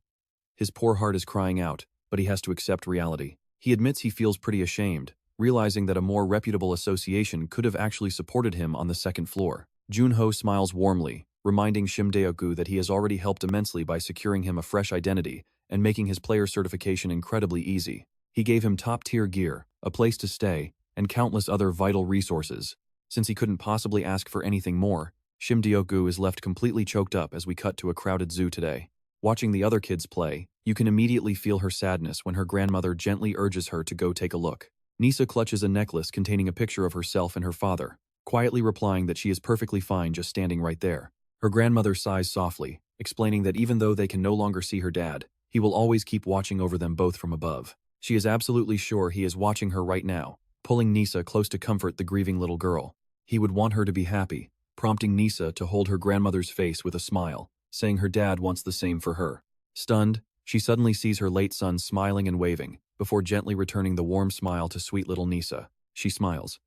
His poor heart is crying out, but he has to accept reality. He admits he feels pretty ashamed, realizing that a more reputable association could have actually supported him on the second floor. Jun Ho smiles warmly, reminding Shim Deoku that he has already helped immensely by securing him a fresh identity and making his player certification incredibly easy. He gave him top-tier gear, a place to stay, and countless other vital resources. Since he couldn't possibly ask for anything more, Shim Deoku is left completely choked up as we cut to a crowded zoo today. Watching the other kids play, you can immediately feel her sadness when her grandmother gently urges her to go take a look. Nisa clutches a necklace containing a picture of herself and her father, quietly replying that she is perfectly fine just standing right there. Her grandmother sighs softly, explaining that even though they can no longer see her dad, he will always keep watching over them both from above. She is absolutely sure he is watching her right now, pulling Nisa close to comfort the grieving little girl. He would want her to be happy, prompting Nisa to hold her grandmother's face with a smile, saying her dad wants the same for her. Stunned, she suddenly sees her late son smiling and waving, before gently returning the warm smile to sweet little Nisa. She smiles.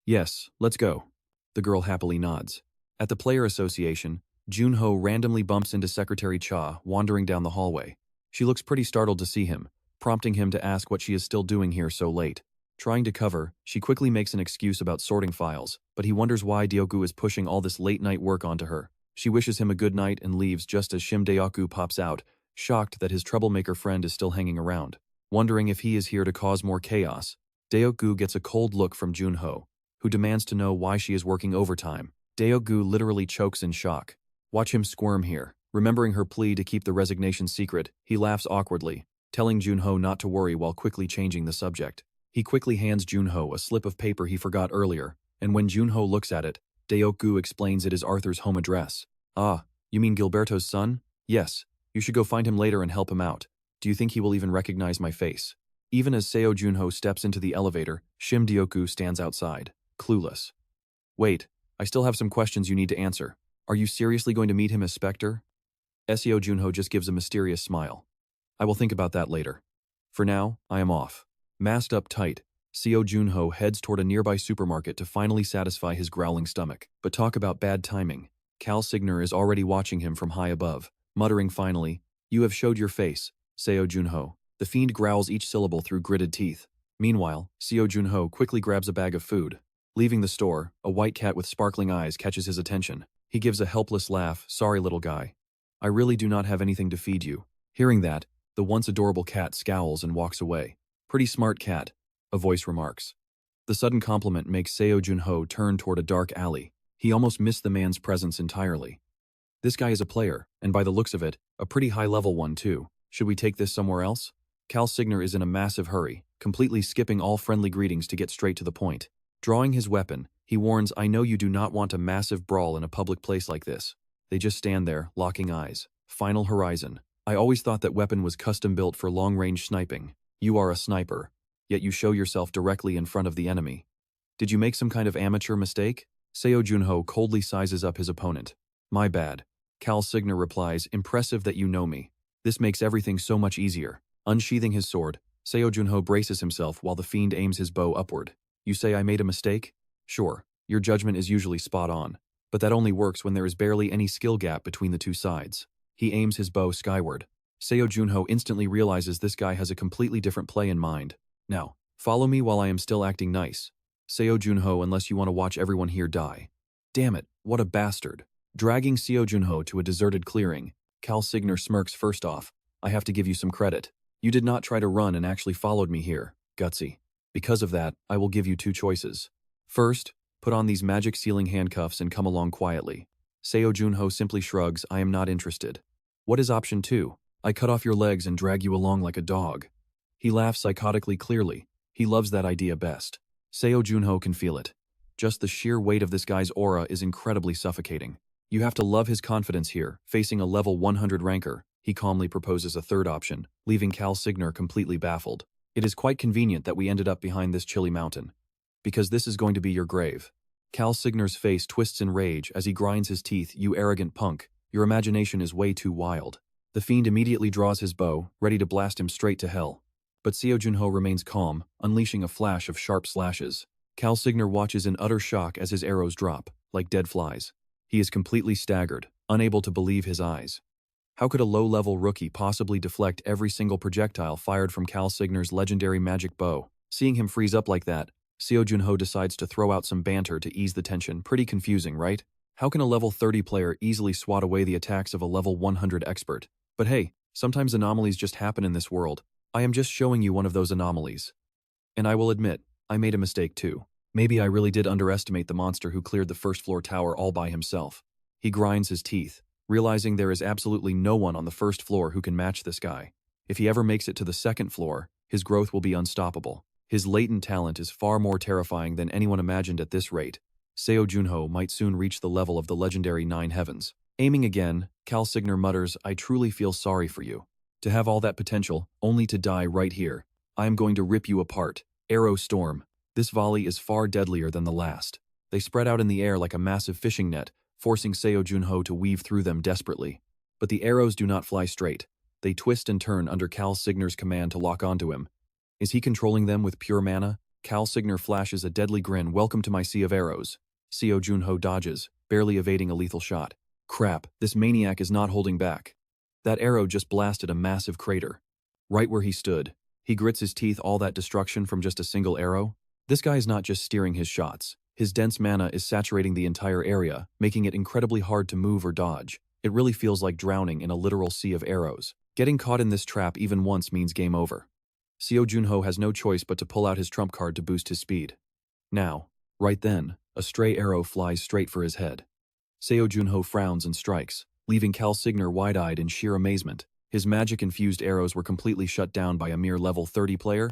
Yes, let's go. The girl happily nods. At the player association, Jun Ho randomly bumps into Secretary Cha wandering down the hallway. She looks pretty startled to see him, prompting him to ask what she is still doing here so late. Trying to cover, she quickly makes an excuse about sorting files, but he wonders why Deoku is pushing all this late-night work onto her. She wishes him a good night and leaves just as Shim Deoku pops out, shocked that his troublemaker friend is still hanging around. Wondering if he is here to cause more chaos, Deoku gets a cold look from Jun Ho, who demands to know why she is working overtime. Deoku literally chokes in shock. Watch him squirm here. Remembering her plea to keep the resignation secret, he laughs awkwardly, telling Jun Ho not to worry while quickly changing the subject. He quickly hands Jun Ho a slip of paper he forgot earlier, and when Jun Ho looks at it, Deoku explains it is Arthur's home address. Ah, you mean Gilberto's son? Yes, you should go find him later and help him out. Do you think he will even recognize my face? Even as Seo Jun Ho steps into the elevator, Shim Deoku stands outside, clueless. Wait, I still have some questions you need to answer. Are you seriously going to meet him as Specter? Seo Jun Ho just gives a mysterious smile. I will think about that later. For now, I am off. Masked up tight, Seo Jun Ho heads toward a nearby supermarket to finally satisfy his growling stomach. But talk about bad timing. Cal Signer is already watching him from high above, muttering finally, "You have showed your face, Seo Jun Ho." The fiend growls each syllable through gritted teeth. Meanwhile, Seo Jun Ho quickly grabs a bag of food. Leaving the store, a white cat with sparkling eyes catches his attention. He gives a helpless laugh. "Sorry, little guy. I really do not have anything to feed you." Hearing that, the once adorable cat scowls and walks away. "Pretty smart cat," a voice remarks. The sudden compliment makes Seo Jun Ho turn toward a dark alley. He almost missed the man's presence entirely. This guy is a player, and by the looks of it, a pretty high-level one too. Should we take this somewhere else? Cal Signer is in a massive hurry, completely skipping all friendly greetings to get straight to the point. Drawing his weapon, he warns, "I know you do not want a massive brawl in a public place like this." They just stand there, locking eyes. Final horizon. I always thought that weapon was custom-built for long-range sniping. You are a sniper, yet you show yourself directly in front of the enemy. Did you make some kind of amateur mistake? Seo Jun Ho coldly sizes up his opponent. My bad. Cal Signer replies, impressive that you know me. This makes everything so much easier. Unsheathing his sword, Seo Jun Ho braces himself while the fiend aims his bow upward. You say I made a mistake? Sure, your judgment is usually spot on. But that only works when there is barely any skill gap between the two sides. He aims his bow skyward. Seo Jun Ho instantly realizes this guy has a completely different play in mind. Now, follow me while I am still acting nice. Seo Jun Ho, unless you want to watch everyone here die. Damn it, what a bastard. Dragging Seo Jun Ho to a deserted clearing, Cal Signer smirks. First off, I have to give you some credit. You did not try to run and actually followed me here, gutsy. Because of that, I will give you two choices. First, put on these magic sealing handcuffs and come along quietly. Seo Jun Ho simply shrugs, I am not interested. What is option 2? I cut off your legs and drag you along like a dog. He laughs psychotically clearly. He loves that idea best. Seo Jun Ho can feel it. Just the sheer weight of this guy's aura is incredibly suffocating. You have to love his confidence here. Facing a level 100 ranker, he calmly proposes a third option, leaving Cal Signer completely baffled. It is quite convenient that we ended up behind this chilly mountain. Because this is going to be your grave. Cal Signer's face twists in rage as he grinds his teeth. You arrogant punk, your imagination is way too wild. The fiend immediately draws his bow, ready to blast him straight to hell. But Seo Jun Ho remains calm, unleashing a flash of sharp slashes. Cal Signer watches in utter shock as his arrows drop, like dead flies. He is completely staggered, unable to believe his eyes. How could a low-level rookie possibly deflect every single projectile fired from Cal Signer's legendary magic bow? Seeing him freeze up like that, Seo Jun Ho decides to throw out some banter to ease the tension. Pretty confusing, right? How can a level 30 player easily swat away the attacks of a level 100 expert? But hey, sometimes anomalies just happen in this world. I am just showing you one of those anomalies. And I will admit, I made a mistake too. Maybe I really did underestimate the monster who cleared the first floor tower all by himself. He grinds his teeth, realizing there is absolutely no one on the first floor who can match this guy. If he ever makes it to the second floor, his growth will be unstoppable. His latent talent is far more terrifying than anyone imagined at this rate. Seo Jun Ho might soon reach the level of the legendary 9 heavens. Aiming again, Cal Signer mutters, I truly feel sorry for you. To have all that potential, only to die right here. I am going to rip you apart. Arrow storm. This volley is far deadlier than the last. They spread out in the air like a massive fishing net, forcing Seo Jun Ho to weave through them desperately. But the arrows do not fly straight. They twist and turn under Cal Signer's command to lock onto him. Is he controlling them with pure mana? Cal Signer flashes a deadly grin. Welcome to my sea of arrows. Seo Jun Ho dodges, barely evading a lethal shot. Crap, this maniac is not holding back. That arrow just blasted a massive crater. Right where he stood. He grits his teeth. All that destruction from just a single arrow? This guy is not just steering his shots. His dense mana is saturating the entire area, making it incredibly hard to move or dodge. It really feels like drowning in a literal sea of arrows. Getting caught in this trap even once means game over. Seo Jun Ho has no choice but to pull out his trump card to boost his speed. Now, right then, a stray arrow flies straight for his head. Seo Jun Ho frowns and strikes, leaving Cal Signer wide-eyed in sheer amazement. His magic-infused arrows were completely shut down by a mere level 30 player?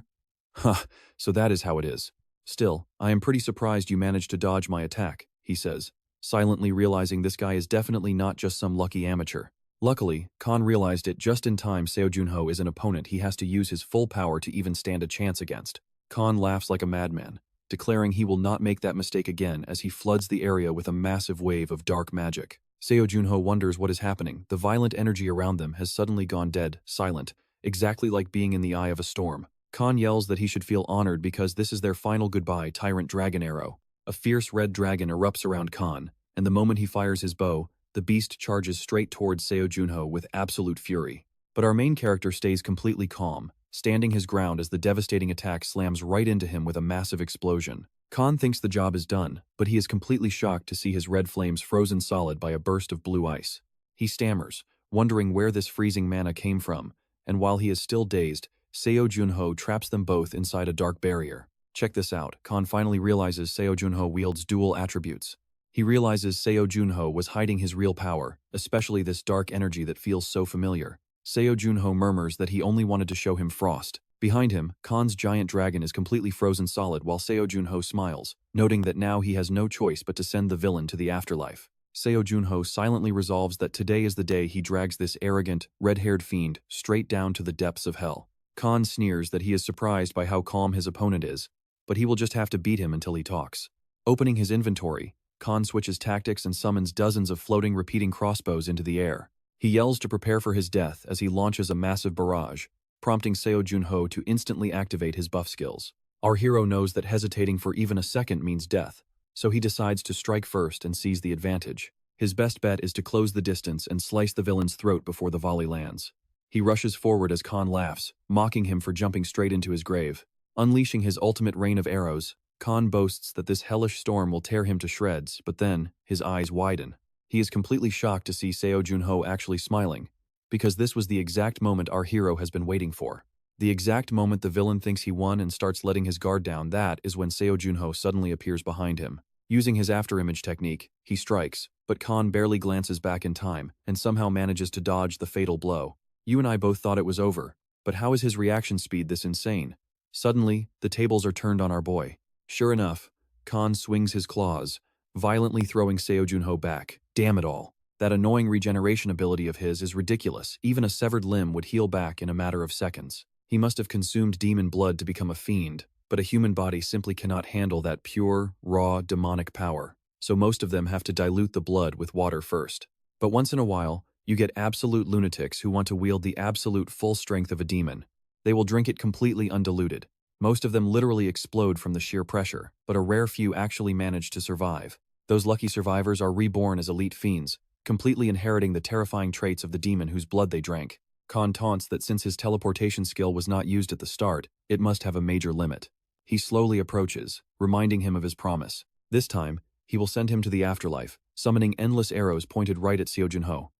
Huh, so that is how it is. Still, I am pretty surprised you managed to dodge my attack, he says, silently realizing this guy is definitely not just some lucky amateur. Luckily, Khan realized it just in time. Seo Jun Ho is an opponent he has to use his full power to even stand a chance against. Khan laughs like a madman, declaring he will not make that mistake again as he floods the area with a massive wave of dark magic. Seo Jun Ho wonders what is happening. The violent energy around them has suddenly gone dead, silent, exactly like being in the eye of a storm. Khan yells that he should feel honored because this is their final goodbye. Tyrant Dragon Arrow. A fierce red dragon erupts around Khan, and the moment he fires his bow, the beast charges straight towards Seo Jun Ho with absolute fury. But our main character stays completely calm, standing his ground as the devastating attack slams right into him with a massive explosion. Khan thinks the job is done, but he is completely shocked to see his red flames frozen solid by a burst of blue ice. He stammers, wondering where this freezing mana came from, and while he is still dazed, Seo Jun Ho traps them both inside a dark barrier. Check this out. Khan finally realizes Seo Jun Ho wields dual attributes. He realizes Seo Jun Ho was hiding his real power, especially this dark energy that feels so familiar. Seo Jun Ho murmurs that he only wanted to show him frost. Behind him, Khan's giant dragon is completely frozen solid while Seo Jun Ho smiles, noting that now he has no choice but to send the villain to the afterlife. Seo Jun Ho silently resolves that today is the day he drags this arrogant, red-haired fiend straight down to the depths of hell. Khan sneers that he is surprised by how calm his opponent is, but he will just have to beat him until he talks. Opening his inventory, Khan switches tactics and summons dozens of floating repeating crossbows into the air. He yells to prepare for his death as he launches a massive barrage, prompting Seo Jun Ho to instantly activate his buff skills. Our hero knows that hesitating for even a second means death, so he decides to strike first and seize the advantage. His best bet is to close the distance and slice the villain's throat before the volley lands. He rushes forward as Khan laughs, mocking him for jumping straight into his grave. Unleashing his ultimate rain of arrows, Khan boasts that this hellish storm will tear him to shreds, but then, his eyes widen. He is completely shocked to see Seo Jun Ho actually smiling, because this was the exact moment our hero has been waiting for. The exact moment the villain thinks he won and starts letting his guard down, that is when Seo Jun Ho suddenly appears behind him. Using his afterimage technique, he strikes, but Khan barely glances back in time and somehow manages to dodge the fatal blow. You and I both thought it was over, but how is his reaction speed this insane? Suddenly, the tables are turned on our boy. Sure enough, Khan swings his claws, violently throwing Seo Jun Ho back. Damn it all. That annoying regeneration ability of his is ridiculous. Even a severed limb would heal back in a matter of seconds. He must have consumed demon blood to become a fiend, but a human body simply cannot handle that pure, raw, demonic power. So most of them have to dilute the blood with water first. But once in a while, you get absolute lunatics who want to wield the absolute full strength of a demon. They will drink it completely undiluted. Most of them literally explode from the sheer pressure, but a rare few actually manage to survive. Those lucky survivors are reborn as elite fiends, completely inheriting the terrifying traits of the demon whose blood they drank. Khan taunts that since his teleportation skill was not used at the start, it must have a major limit. He slowly approaches, reminding him of his promise. This time, he will send him to the afterlife, summoning endless arrows pointed right at Seo Jun Ho.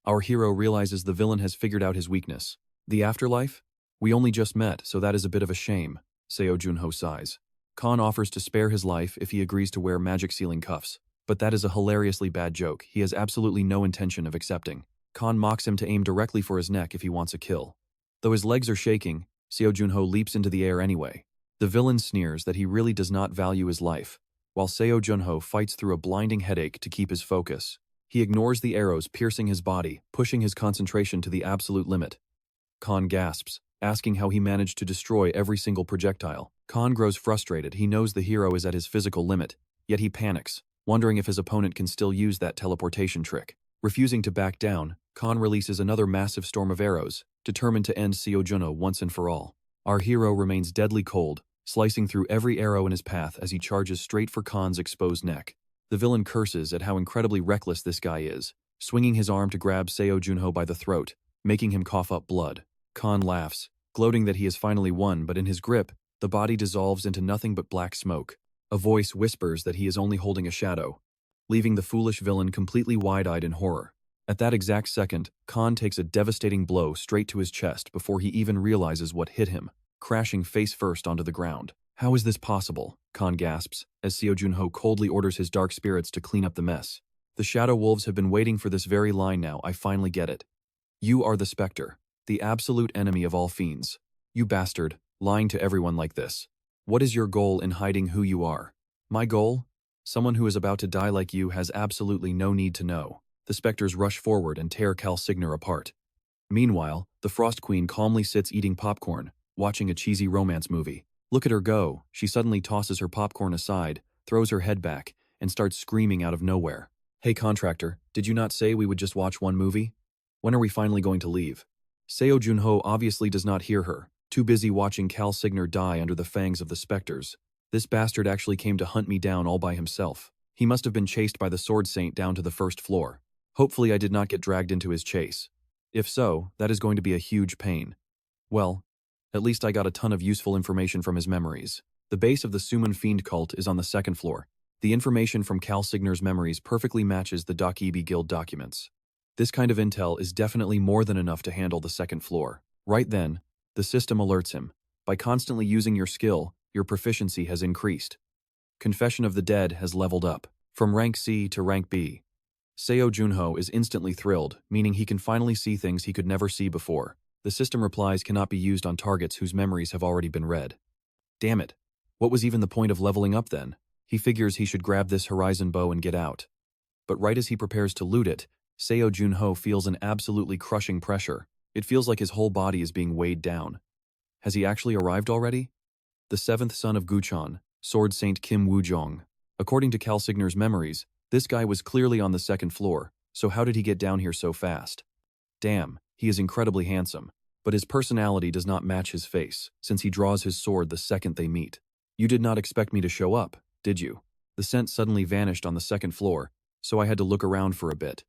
Our hero realizes the villain has figured out his weakness. The afterlife? We only just met, so that is a bit of a shame, Seo Jun Ho sighs. Khan offers to spare his life if he agrees to wear magic sealing cuffs, but that is a hilariously bad joke he has absolutely no intention of accepting. Khan mocks him to aim directly for his neck if he wants a kill. Though his legs are shaking, Seo Jun Ho leaps into the air anyway. The villain sneers that he really does not value his life, while Seo Jun Ho fights through a blinding headache to keep his focus. He ignores the arrows piercing his body, pushing his concentration to the absolute limit. Khan gasps, asking how he managed to destroy every single projectile. Khan grows frustrated. He knows the hero is at his physical limit, yet he panics, wondering if his opponent can still use that teleportation trick. Refusing to back down, Khan releases another massive storm of arrows, determined to end Seo Jun Ho once and for all. Our hero remains deadly cold, slicing through every arrow in his path as he charges straight for Khan's exposed neck. The villain curses at how incredibly reckless this guy is, swinging his arm to grab Seo Jun Ho by the throat, making him cough up blood. Khan laughs, gloating that he has finally won, but in his grip, the body dissolves into nothing but black smoke. A voice whispers that he is only holding a shadow, leaving the foolish villain completely wide-eyed in horror. At that exact second, Khan takes a devastating blow straight to his chest before he even realizes what hit him, crashing face first onto the ground. How is this possible? Khan gasps, as Seo Jun Ho coldly orders his dark spirits to clean up the mess. The Shadow Wolves have been waiting for this very line now. I finally get it. You are the Specter, the absolute enemy of all fiends. You bastard, lying to everyone like this. What is your goal in hiding who you are? My goal? Someone who is about to die like you has absolutely no need to know. The Spectres rush forward and tear Cal Signer apart. Meanwhile, the Frost Queen calmly sits eating popcorn, watching a cheesy romance movie. Look at her go. She suddenly tosses her popcorn aside, throws her head back, and starts screaming out of nowhere. Hey contractor, did you not say we would just watch one movie? When are we finally going to leave? Seo Jun Ho obviously does not hear her, too busy watching Cal Signer die under the fangs of the Spectres. This bastard actually came to hunt me down all by himself. He must have been chased by the Sword Saint down to the first floor. Hopefully I did not get dragged into his chase. If so, that is going to be a huge pain. Well, at least I got a ton of useful information from his memories. The base of the Summon Fiend cult is on the second floor. The information from Cal Signer's memories perfectly matches the Dakibi Guild documents. This kind of intel is definitely more than enough to handle the second floor. Right then, the system alerts him. By constantly using your skill, your proficiency has increased. Confession of the Dead has leveled up, from rank C to rank B. Seo Jun Ho is instantly thrilled, meaning he can finally see things he could never see before. The system replies cannot be used on targets whose memories have already been read. Damn it. What was even the point of leveling up then? He figures he should grab this horizon bow and get out. But right as he prepares to loot it, Seo Jun Ho feels an absolutely crushing pressure. It feels like his whole body is being weighed down. Has he actually arrived already? The seventh son of Guchon, Sword Saint Kim Woo-jong, According to Calsigner's memories, this guy was clearly on the second floor, so how did he get down here so fast? Damn, he is incredibly handsome, but his personality does not match his face, since he draws his sword the second they meet. You did not expect me to show up, did you? The scent suddenly vanished on the second floor, so I had to look around for a bit.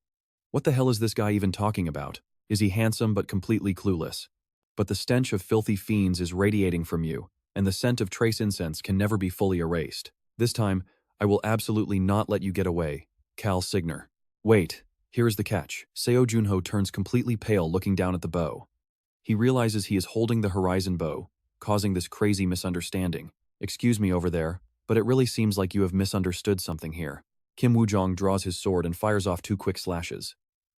What the hell is this guy even talking about? Is he handsome but completely clueless? But the stench of filthy fiends is radiating from you, and the scent of trace incense can never be fully erased. This time, I will absolutely not let you get away, Calsigner. Wait, here is the catch. Seo Jun Ho turns completely pale looking down at the bow. He realizes he is holding the horizon bow, causing this crazy misunderstanding. Excuse me over there, but it really seems like you have misunderstood something here. Kim Woo-jong draws his sword and fires off 2 quick slashes.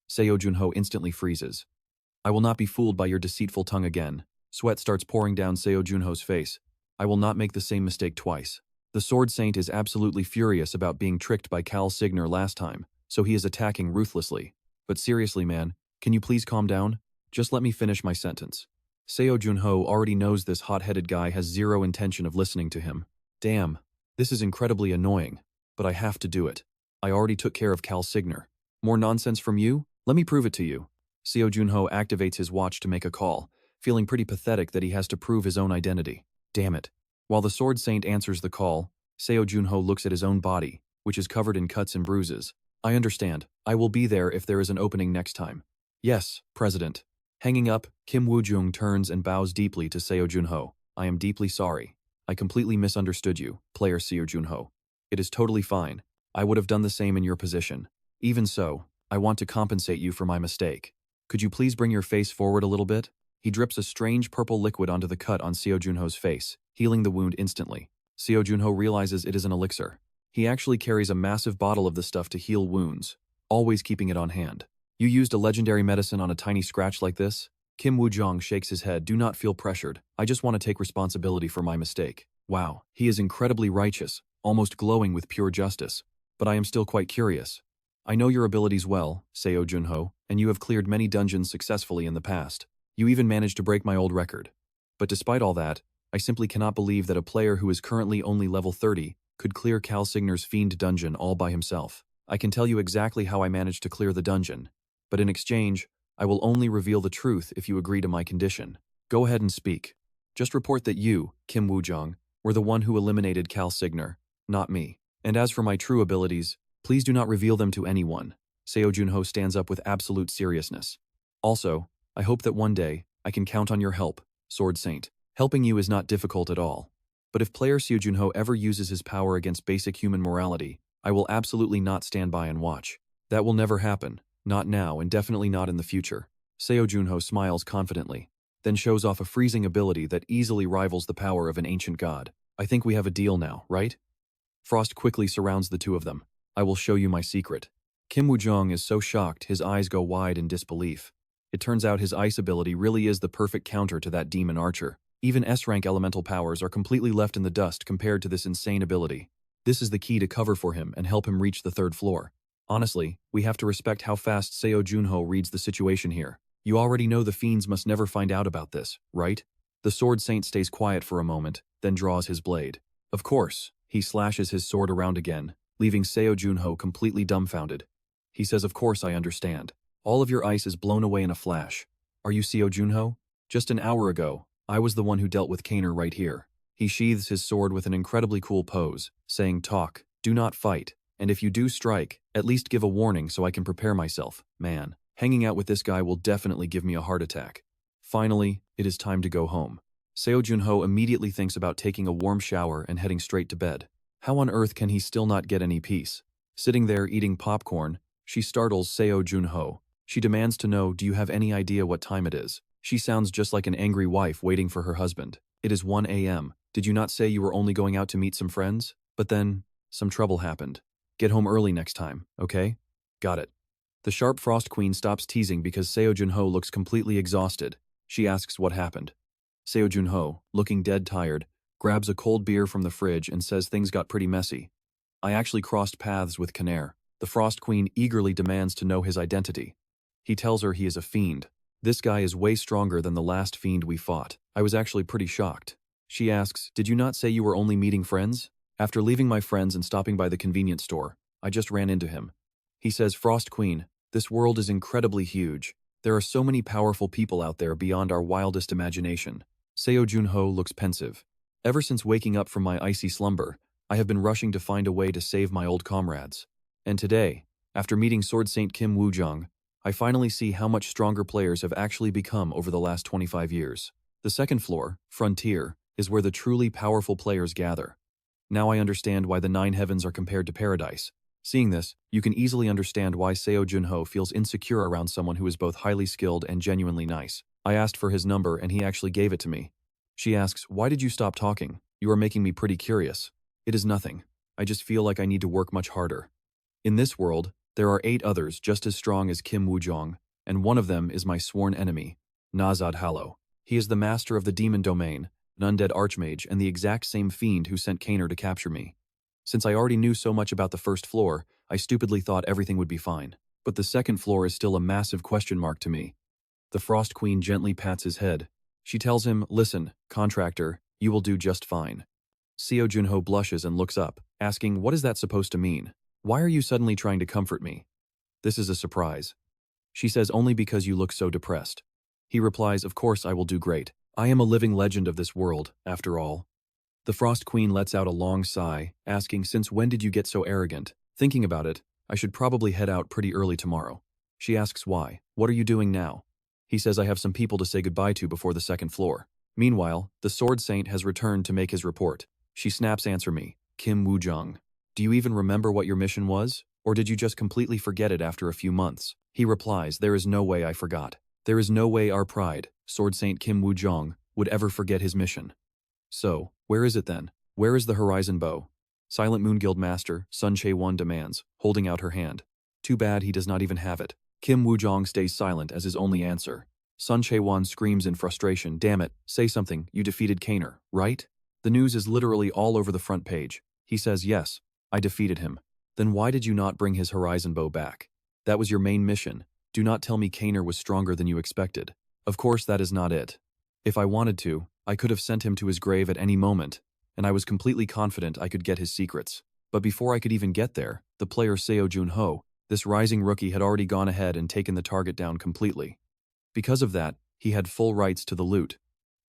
Seo Jun Ho instantly freezes. I will not be fooled by your deceitful tongue again. Sweat starts pouring down Seo Jun Ho's face. I will not make the same mistake twice. The Sword Saint is absolutely furious about being tricked by Calsigner last time, so he is attacking ruthlessly. But seriously, man, can you please calm down? Just let me finish my sentence. Seo Jun Ho already knows this hot-headed guy has zero intention of listening to him. Damn, this is incredibly annoying, but I have to do it. I already took care of Calsigner. More nonsense from you? Let me prove it to you. Seo Jun Ho activates his watch to make a call, feeling pretty pathetic that he has to prove his own identity. Damn it. While the Sword Saint answers the call, Seo Jun Ho looks at his own body, which is covered in cuts and bruises. I understand. I will be there if there is an opening next time. Yes, President. Hanging up, Kim Woo-jung turns and bows deeply to Seo Jun Ho. I am deeply sorry. I completely misunderstood you, player Seo Jun Ho. It is totally fine. I would have done the same in your position. Even so, I want to compensate you for my mistake. Could you please bring your face forward a little bit? He drips a strange purple liquid onto the cut on Seo Jun Ho's face, healing the wound instantly. Seo Jun Ho realizes it is an elixir. He actually carries a massive bottle of the stuff to heal wounds, always keeping it on hand. You used a legendary medicine on a tiny scratch like this? Kim Woo-jong shakes his head. Do not feel pressured. I just want to take responsibility for my mistake. Wow, he is incredibly righteous, almost glowing with pure justice. But I am still quite curious. I know your abilities well, Seo Jun Ho, and you have cleared many dungeons successfully in the past. You even managed to break my old record. But despite all that, I simply cannot believe that a player who is currently only level 30 could clear Calsigner's Fiend dungeon all by himself. I can tell you exactly how I managed to clear the dungeon, but in exchange, I will only reveal the truth if you agree to my condition. Go ahead and speak. Just report that you, Kim Woo-jong, were the one who eliminated Calsigner, not me. And as for my true abilities, please do not reveal them to anyone. Seo Jun Ho stands up with absolute seriousness. Also, I hope that one day, I can count on your help, Sword Saint. Helping you is not difficult at all. But if player Seo Jun Ho ever uses his power against basic human morality, I will absolutely not stand by and watch. That will never happen, not now and definitely not in the future. Seo Jun Ho smiles confidently, then shows off a freezing ability that easily rivals the power of an ancient god. I think we have a deal now, right? Frost quickly surrounds the two of them. I will show you my secret. Kim Woo-jong is so shocked his eyes go wide in disbelief. It turns out his ice ability really is the perfect counter to that demon archer. Even S-rank elemental powers are completely left in the dust compared to this insane ability. This is the key to cover for him and help him reach the 3rd floor. Honestly, we have to respect how fast Seo Jun Ho reads the situation here. You already know the fiends must never find out about this, right? The Sword Saint stays quiet for a moment, then draws his blade. Of course, he slashes his sword around again, leaving Seo Jun Ho completely dumbfounded. He says, of course I understand. All of your ice is blown away in a flash. Are you Seo Jun Ho? Just an hour ago, I was the one who dealt with Kaner right here. He sheathes his sword with an incredibly cool pose, saying, talk, do not fight, and if you do strike, at least give a warning so I can prepare myself. Man, hanging out with this guy will definitely give me a heart attack. Finally, it is time to go home. Seo Jun Ho immediately thinks about taking a warm shower and heading straight to bed. How on earth can he still not get any peace? Sitting there eating popcorn, she startles Seo Jun Ho. She demands to know, do you have any idea what time it is? She sounds just like an angry wife waiting for her husband. It is 1 a.m. Did you not say you were only going out to meet some friends? But then, some trouble happened. Get home early next time, okay? Got it. The sharp Frost Queen stops teasing because Seo Jun Ho looks completely exhausted. She asks what happened. Seo Jun Ho, looking dead tired, grabs a cold beer from the fridge and says things got pretty messy. I actually crossed paths with Kaner. The Frost Queen eagerly demands to know his identity. He tells her he is a fiend. This guy is way stronger than the last fiend we fought. I was actually pretty shocked. She asks, did you not say you were only meeting friends? After leaving my friends and stopping by the convenience store, I just ran into him. He says, Frost Queen, this world is incredibly huge. There are so many powerful people out there beyond our wildest imagination. Seo Jun Ho looks pensive. Ever since waking up from my icy slumber, I have been rushing to find a way to save my old comrades. And today, after meeting Sword Saint Kim Woo-jung, I finally see how much stronger players have actually become over the last 25 years. The second floor, Frontier, is where the truly powerful players gather. Now I understand why the 9 heavens are compared to paradise. Seeing this, you can easily understand why Seo Jun Ho feels insecure around someone who is both highly skilled and genuinely nice. I asked for his number and he actually gave it to me. She asks, why did you stop talking? You are making me pretty curious. It is nothing. I just feel like I need to work much harder. In this world, there are 8 others just as strong as Kim Woo-jung, and one of them is my sworn enemy, Nazad Hallow. He is the master of the demon domain, an undead archmage, and the exact same fiend who sent Kaner to capture me. Since I already knew so much about the first floor, I stupidly thought everything would be fine. But the second floor is still a massive question mark to me. The Frost Queen gently pats his head. She tells him, listen, contractor, you will do just fine. Seo Jun Ho blushes and looks up, asking, what is that supposed to mean? Why are you suddenly trying to comfort me? This is a surprise. She says, only because you look so depressed. He replies, of course I will do great. I am a living legend of this world, after all. The Frost Queen lets out a long sigh, asking, since when did you get so arrogant? Thinking about it, I should probably head out pretty early tomorrow. She asks why. What are you doing now? He says I have some people to say goodbye to before the second floor. Meanwhile, the Sword Saint has returned to make his report. She snaps, answer me, Kim Woo-jung. Do you even remember what your mission was? Or did you just completely forget it after a few months? He replies, there is no way I forgot. There is no way our pride, Sword Saint Kim Woo-jung, would ever forget his mission. So, where is it then? Where is the Horizon Bow? Silent Moon Guild Master, Sun Chae-won demands, holding out her hand. Too bad he does not even have it. Kim Woo-jung stays silent as his only answer. Sun Chae-won screams in frustration, damn it, say something, you defeated Kaner, right? The news is literally all over the front page. He says, yes, I defeated him. Then why did you not bring his Horizon Bow back? That was your main mission. Do not tell me Kaner was stronger than you expected. Of course that is not it. If I wanted to, I could have sent him to his grave at any moment, and I was completely confident I could get his secrets. But before I could even get there, the player Seo Jun Ho, this rising rookie, had already gone ahead and taken the target down completely. Because of that, he had full rights to the loot.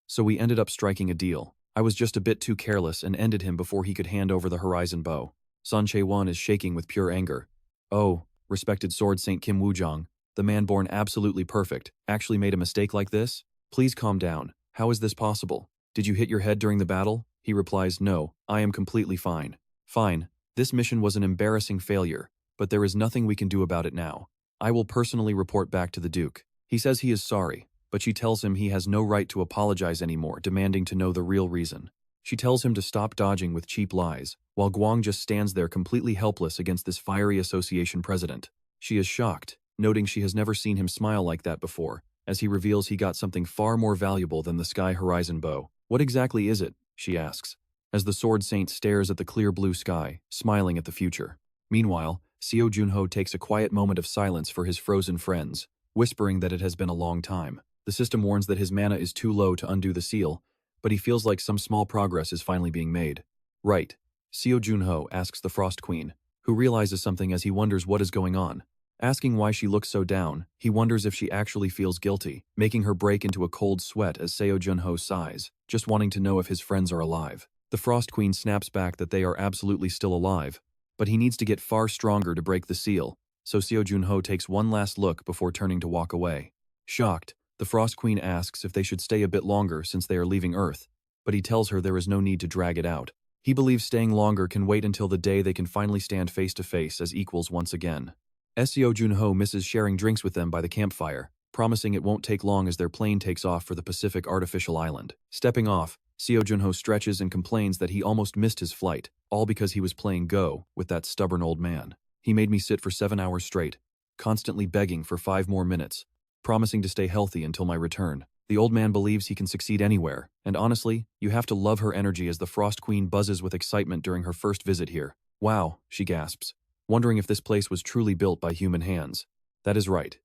So we ended up striking a deal. I was just a bit too careless and ended him before he could hand over the Horizon Bow. Sun Chae-won is shaking with pure anger. Oh, respected Sword Saint Kim Woo-jung, the man born absolutely perfect, actually made a mistake like this? Please calm down. How is this possible? Did you hit your head during the battle? He replies, no, I am completely fine. Fine, this mission was an embarrassing failure, but there is nothing we can do about it now. I will personally report back to the Duke. He says he is sorry, but she tells him he has no right to apologize anymore, demanding to know the real reason. She tells him to stop dodging with cheap lies, while Guang just stands there completely helpless against this fiery association president. She is shocked, noting she has never seen him smile like that before, as he reveals he got something far more valuable than the Sky Horizon Bow. What exactly is it? She asks, as the Sword Saint stares at the clear blue sky, smiling at the future. Meanwhile, Seo Jun Ho takes a quiet moment of silence for his frozen friends, whispering that it has been a long time. The system warns that his mana is too low to undo the seal, but he feels like some small progress is finally being made. Right. Seo Jun Ho asks the Frost Queen, who realizes something as he wonders what is going on. Asking why she looks so down, he wonders if she actually feels guilty, making her break into a cold sweat as Seo Jun Ho sighs, just wanting to know if his friends are alive. The Frost Queen snaps back that they are absolutely still alive, but he needs to get far stronger to break the seal, so Seo Jun Ho takes one last look before turning to walk away. Shocked, the Frost Queen asks if they should stay a bit longer since they are leaving Earth, but he tells her there is no need to drag it out. He believes staying longer can wait until the day they can finally stand face to face as equals once again. Seo Jun Ho misses sharing drinks with them by the campfire, promising it won't take long as their plane takes off for the Pacific artificial island. Stepping off, Seo Jun Ho stretches and complains that he almost missed his flight, all because he was playing Go with that stubborn old man. He made me sit for 7 hours straight, constantly begging for 5 more minutes, promising to stay healthy until my return. The old man believes he can succeed anywhere, and honestly, you have to love her energy as the Frost Queen buzzes with excitement during her first visit here. Wow, she gasps, wondering if this place was truly built by human hands. That is right.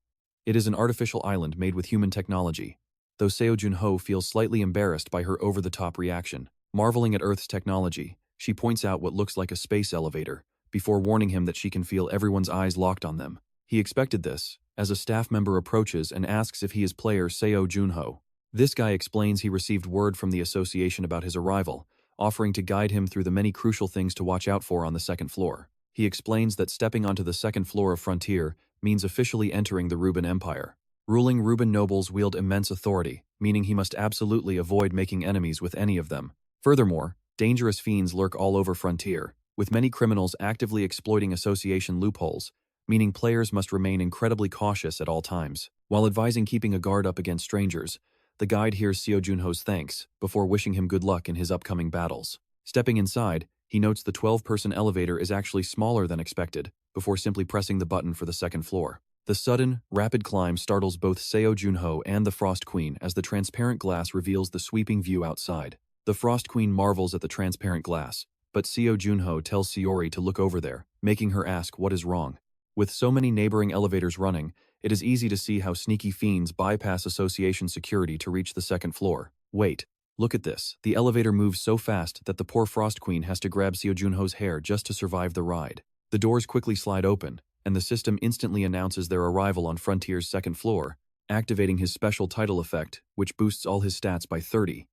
It is an artificial island made with human technology, though Seo Jun Ho feels slightly embarrassed by her over-the-top reaction. Marveling at Earth's technology, She points out what looks like a space elevator, before warning him that she can feel everyone's eyes locked on them. He expected this, as a staff member approaches and asks if he is player Seo Jun Ho. This guy explains he received word from the association about his arrival, offering to guide him through the many crucial things to watch out for on the second floor. He explains that stepping onto the second floor of Frontier means officially entering the Ruben Empire. Ruling Ruben nobles wield immense authority, meaning he must absolutely avoid making enemies with any of them. Furthermore, dangerous fiends lurk all over Frontier, with many criminals actively exploiting association loopholes, meaning players must remain incredibly cautious at all times. While advising keeping a guard up against strangers, the guide hears Seo Jun Ho's thanks before wishing him good luck in his upcoming battles. Stepping inside, he notes the 12-person elevator is actually smaller than expected, before simply pressing the button for the second floor. The sudden, rapid climb startles both Seo Jun Ho and the Frost Queen as the transparent glass reveals the sweeping view outside. The Frost Queen marvels at the transparent glass, but Seo Jun Ho tells Sayori to look over there, making her ask what is wrong. With so many neighboring elevators running, it is easy to see how sneaky fiends bypass association security to reach the second floor. Wait, look at this. The elevator moves so fast that the poor Frost Queen has to grab Seo Jun Ho's hair just to survive the ride. The doors quickly slide open, and the system instantly announces their arrival on Frontier's second floor, activating his special title effect, which boosts all his stats by 30.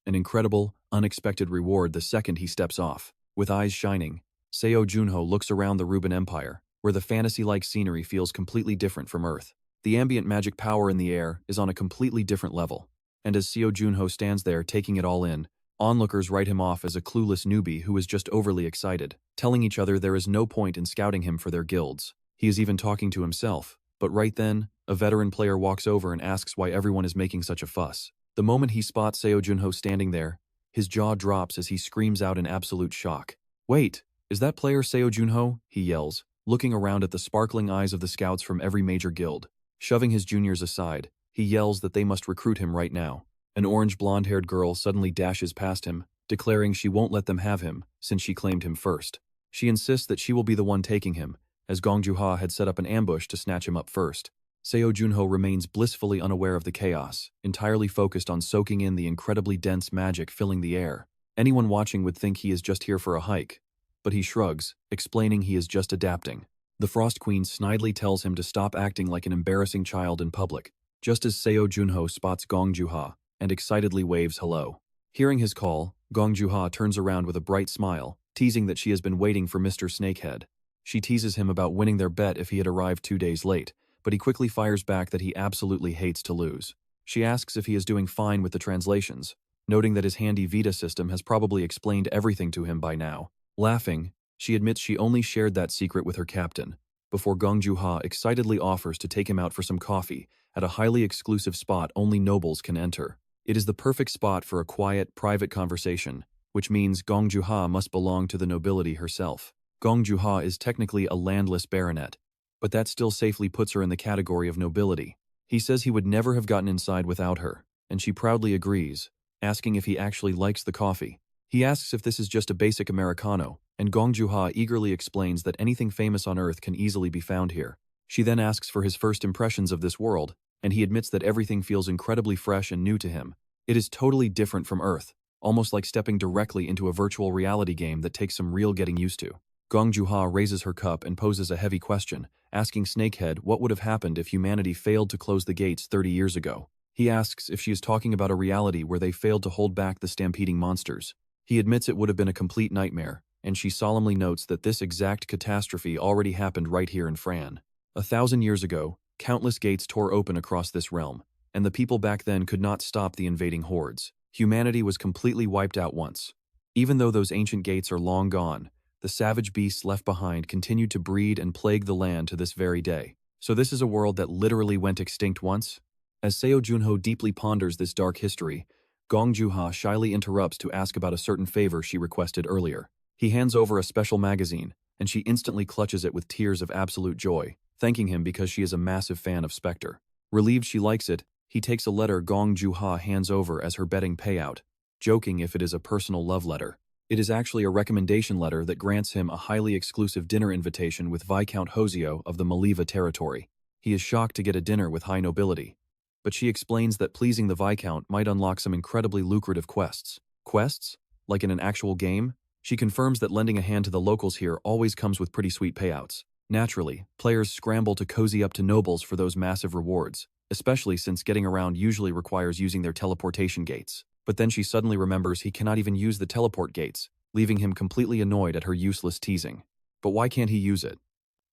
An incredible, unexpected reward the second he steps off. With eyes shining, Seo Jun Ho looks around the Ruben Empire, where the fantasy-like scenery feels completely different from Earth. The ambient magic power in the air is on a completely different level, and as Seo Jun Ho stands there taking it all in, onlookers write him off as a clueless newbie who is just overly excited, telling each other there is no point in scouting him for their guilds. He is even talking to himself, but right then, a veteran player walks over and asks why everyone is making such a fuss. The moment he spots Seo Jun Ho standing there, his jaw drops as he screams out in absolute shock. "Wait, is that player Seo Jun Ho?" he yells, looking around at the sparkling eyes of the scouts from every major guild. Shoving his juniors aside, he yells that they must recruit him right now. An orange blonde-haired girl suddenly dashes past him, declaring she won't let them have him since she claimed him first. She insists that she will be the one taking him, as Gong Juha had set up an ambush to snatch him up first. Seo Jun Ho remains blissfully unaware of the chaos, entirely focused on soaking in the incredibly dense magic filling the air. Anyone watching would think he is just here for a hike, but he shrugs, explaining he is just adapting. The Frost Queen snidely tells him to stop acting like an embarrassing child in public, just as Seo Jun Ho spots Gong Juha and excitedly waves hello. Hearing his call, Gong Juha turns around with a bright smile, teasing that she has been waiting for Mr. Snakehead. She teases him about winning their bet if he had arrived 2 days late, but he quickly fires back that he absolutely hates to lose. She asks if he is doing fine with the translations, noting that his handy Vita system has probably explained everything to him by now. Laughing, she admits she only shared that secret with her captain, before Gong Juha excitedly offers to take him out for some coffee at a highly exclusive spot only nobles can enter. It is the perfect spot for a quiet, private conversation, which means Gong Juha must belong to the nobility herself. Gong Juha is technically a landless baronet, but that still safely puts her in the category of nobility. He says he would never have gotten inside without her, and she proudly agrees, asking if he actually likes the coffee. He asks if this is just a basic Americano, and Gong Juha eagerly explains that anything famous on Earth can easily be found here. She then asks for his first impressions of this world, and he admits that everything feels incredibly fresh and new to him. It is totally different from Earth, almost like stepping directly into a virtual reality game that takes some real getting used to. Gong Juha raises her cup and poses a heavy question, asking Snakehead what would have happened if humanity failed to close the gates 30 years ago. He asks if she is talking about a reality where they failed to hold back the stampeding monsters. He admits it would have been a complete nightmare, and she solemnly notes that this exact catastrophe already happened right here in Fran. 1,000 years ago, countless gates tore open across this realm, and the people back then could not stop the invading hordes. Humanity was completely wiped out once. Even though those ancient gates are long gone, the savage beasts left behind continued to breed and plague the land to this very day. So this is a world that literally went extinct once? As Seo Jun Ho deeply ponders this dark history, Gong Juha shyly interrupts to ask about a certain favor she requested earlier. He hands over a special magazine, and she instantly clutches it with tears of absolute joy, thanking him because she is a massive fan of Specter. Relieved she likes it, he takes a letter Gong Juha hands over as her betting payout, joking if it is a personal love letter. It is actually a recommendation letter that grants him a highly exclusive dinner invitation with Viscount Hosio of the Maliva territory. He is shocked to get a dinner with high nobility, but she explains that pleasing the Viscount might unlock some incredibly lucrative quests. Quests? Like in an actual game? She confirms that lending a hand to the locals here always comes with pretty sweet payouts. Naturally, players scramble to cozy up to nobles for those massive rewards, especially since getting around usually requires using their teleportation gates. But then she suddenly remembers he cannot even use the teleport gates, leaving him completely annoyed at her useless teasing. But why can't he use it?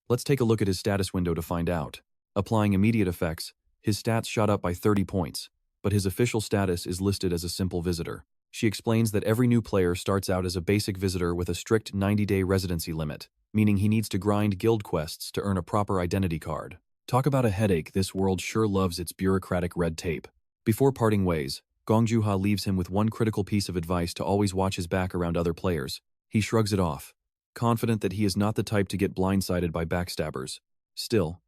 Let's take a look at his status window to find out. Applying immediate effects, his stats shot up by 30 points, but his official status is listed as a simple visitor. She explains that every new player starts out as a basic visitor with a strict 90-day residency limit, meaning he needs to grind guild quests to earn a proper identity card. Talk about a headache, this world sure loves its bureaucratic red tape. Before parting ways, Gong Juha leaves him with one critical piece of advice: to always watch his back around other players. He shrugs it off, confident that he is not the type to get blindsided by backstabbers. Still,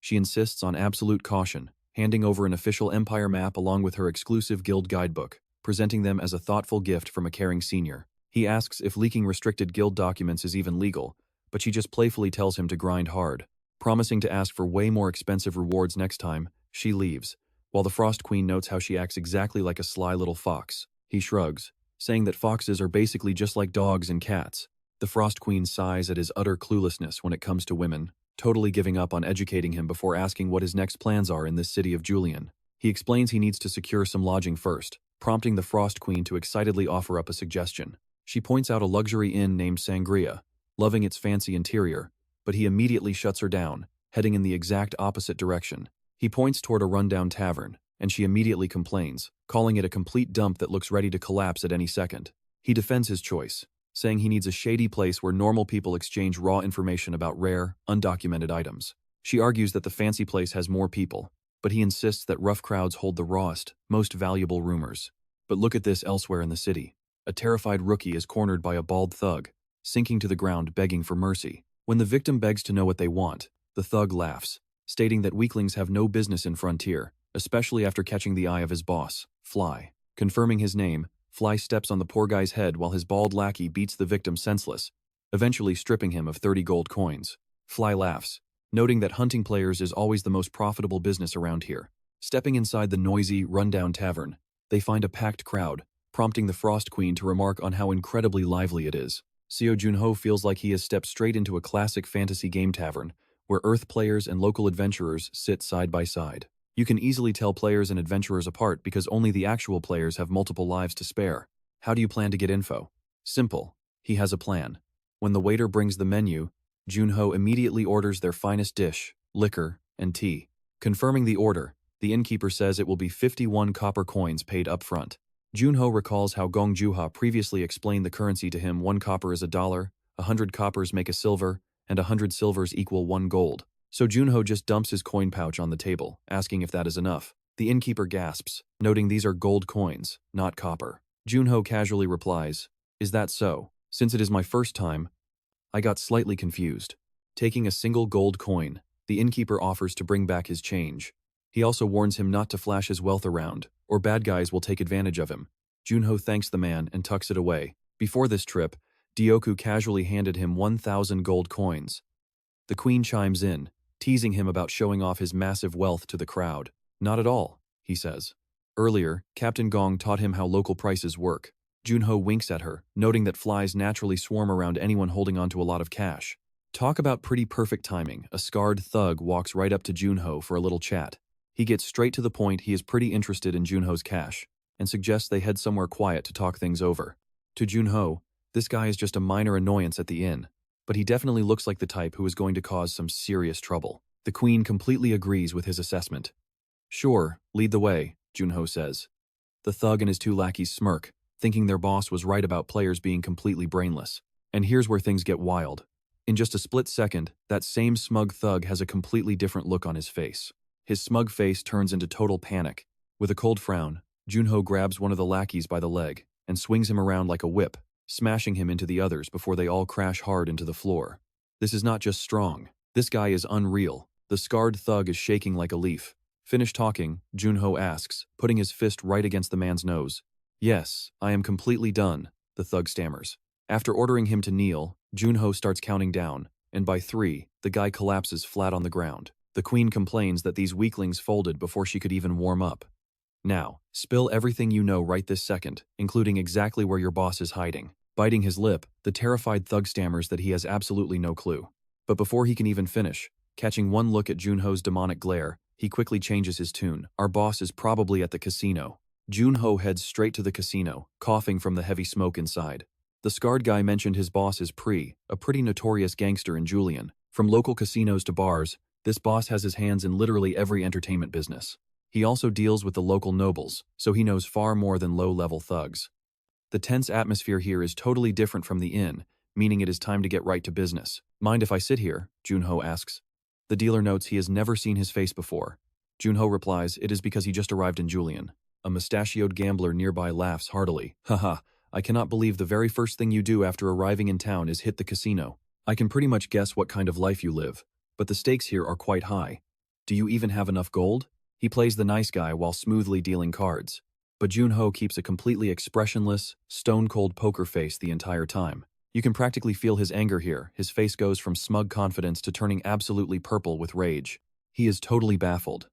she insists on absolute caution, handing over an official Empire map along with her exclusive guild guidebook, presenting them as a thoughtful gift from a caring senior. He asks if leaking restricted guild documents is even legal, but she just playfully tells him to grind hard. Promising to ask for way more expensive rewards next time, she leaves, while the Frost Queen notes how she acts exactly like a sly little fox. He shrugs, saying that foxes are basically just like dogs and cats. The Frost Queen sighs at his utter cluelessness when it comes to women, totally giving up on educating him before asking what his next plans are in this city of Julian. He explains he needs to secure some lodging first, prompting the Frost Queen to excitedly offer up a suggestion. She points out a luxury inn named Sangria, loving its fancy interior, but he immediately shuts her down, heading in the exact opposite direction. He points toward a rundown tavern, and she immediately complains, calling it a complete dump that looks ready to collapse at any second. He defends his choice, saying he needs a shady place where normal people exchange raw information about rare, undocumented items. She argues that the fancy place has more people, but he insists that rough crowds hold the rawest, most valuable rumors. But look at this elsewhere in the city. A terrified rookie is cornered by a bald thug, sinking to the ground begging for mercy. When the victim begs to know what they want, the thug laughs, stating that weaklings have no business in Frontier, especially after catching the eye of his boss, Fly. Confirming his name, Fly steps on the poor guy's head while his bald lackey beats the victim senseless, eventually stripping him of 30 gold coins. Fly laughs, noting that hunting players is always the most profitable business around here. Stepping inside the noisy, rundown tavern, they find a packed crowd, prompting the Frost Queen to remark on how incredibly lively it is. Seo Jun Ho feels like he has stepped straight into a classic fantasy game tavern, where Earth players and local adventurers sit side by side. You can easily tell players and adventurers apart because only the actual players have multiple lives to spare. How do you plan to get info? Simple. He has a plan. When the waiter brings the menu, Jun Ho immediately orders their finest dish, liquor, and tea. Confirming the order, the innkeeper says it will be 51 copper coins paid up front. Jun Ho recalls how Gong Juha previously explained the currency to him: 1 copper is $1, 100 coppers make a silver, and 100 silvers equal 1 gold. So Jun Ho just dumps his coin pouch on the table, asking if that is enough. The innkeeper gasps, noting these are gold coins, not copper. Jun Ho casually replies, "Is that so? Since it is my first time, I got slightly confused." Taking a single gold coin, the innkeeper offers to bring back his change. He also warns him not to flash his wealth around, or bad guys will take advantage of him. Jun Ho thanks the man and tucks it away. Before this trip, Dioku casually handed him 1,000 gold coins. The queen chimes in, teasing him about showing off his massive wealth to the crowd. "Not at all," he says. Earlier, Captain Gong taught him how local prices work. Jun Ho winks at her, noting that flies naturally swarm around anyone holding onto a lot of cash. Talk about pretty perfect timing. A scarred thug walks right up to Jun Ho for a little chat. He gets straight to the point. He is pretty interested in Jun Ho's cash, and suggests they head somewhere quiet to talk things over. To Jun Ho, this guy is just a minor annoyance at the inn, but he definitely looks like the type who is going to cause some serious trouble. The queen completely agrees with his assessment. "Sure, lead the way," Jun Ho says. The thug and his 2 lackeys smirk, thinking their boss was right about players being completely brainless. And here's where things get wild. In just a split second, that same smug thug has a completely different look on his face. His smug face turns into total panic. With a cold frown, Jun Ho grabs one of the lackeys by the leg and swings him around like a whip, smashing him into the others before they all crash hard into the floor. This is not just strong. This guy is unreal. The scarred thug is shaking like a leaf. Finished talking, Jun Ho asks, putting his fist right against the man's nose. "Yes, I am completely done," the thug stammers. After ordering him to kneel, Jun Ho starts counting down, and by 3, the guy collapses flat on the ground. The queen complains that these weaklings folded before she could even warm up. "Now, spill everything you know right this second, including exactly where your boss is hiding." Biting his lip, the terrified thug stammers that he has absolutely no clue. But before he can even finish, catching one look at Junho's demonic glare, he quickly changes his tune. Our boss is probably at the casino. Junho heads straight to the casino, coughing from the heavy smoke inside. The scarred guy mentioned his boss is a pretty notorious gangster in Julian. From local casinos to bars, this boss has his hands in literally every entertainment business. He also deals with the local nobles, so he knows far more than low-level thugs. The tense atmosphere here is totally different from the inn, meaning it is time to get right to business. Mind if I sit here? Junho asks. The dealer notes he has never seen his face before. Junho replies it is because he just arrived in Julian. A mustachioed gambler nearby laughs heartily. Haha, I cannot believe the very first thing you do after arriving in town is hit the casino. I can pretty much guess what kind of life you live, but the stakes here are quite high. Do you even have enough gold? He plays the nice guy while smoothly dealing cards. But Junho keeps a completely expressionless, stone-cold poker face the entire time. You can practically feel his anger here. His face goes from smug confidence to turning absolutely purple with rage. He is totally baffled.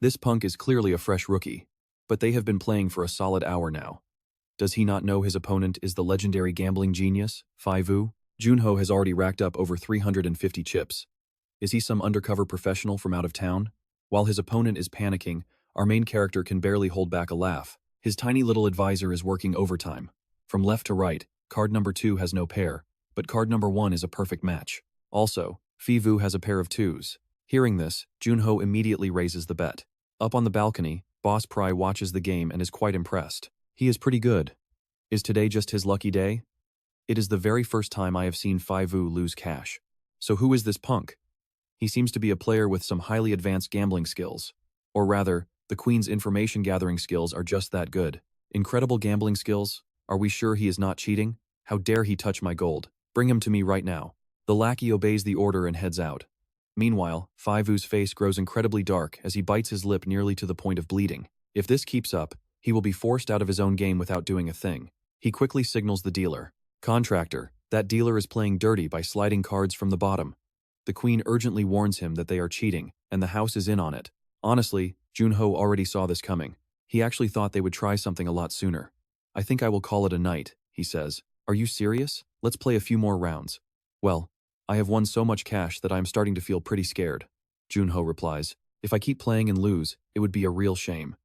This punk is clearly a fresh rookie, but they have been playing for a solid hour now. Does he not know his opponent is the legendary gambling genius, Faivu? Junho has already racked up over 350 chips. Is he some undercover professional from out of town? While his opponent is panicking, our main character can barely hold back a laugh. His tiny little advisor is working overtime. From left to right, card number 2 has no pair, but card number 1 is a perfect match. Also, Faivu has a pair of 2s. Hearing this, Junho immediately raises the bet. Up on the balcony, Boss Pry watches the game and is quite impressed. He is pretty good. Is today just his lucky day? It is the very first time I have seen Faivu lose cash. So who is this punk? He seems to be a player with some highly advanced gambling skills. Or rather, the Queen's information gathering skills are just that good. Incredible gambling skills? Are we sure he is not cheating? How dare he touch my gold? Bring him to me right now. The lackey obeys the order and heads out. Meanwhile, Faivu's face grows incredibly dark as he bites his lip nearly to the point of bleeding. If this keeps up, he will be forced out of his own game without doing a thing. He quickly signals the dealer. Contractor, that dealer is playing dirty by sliding cards from the bottom. The Queen urgently warns him that they are cheating, and the house is in on it. Honestly, Junho already saw this coming. He actually thought they would try something a lot sooner. I think I will call it a night, he says. Are you serious? Let's play a few more rounds. Well, I have won so much cash that I am starting to feel pretty scared. Junho replies. If I keep playing and lose, it would be a real shame.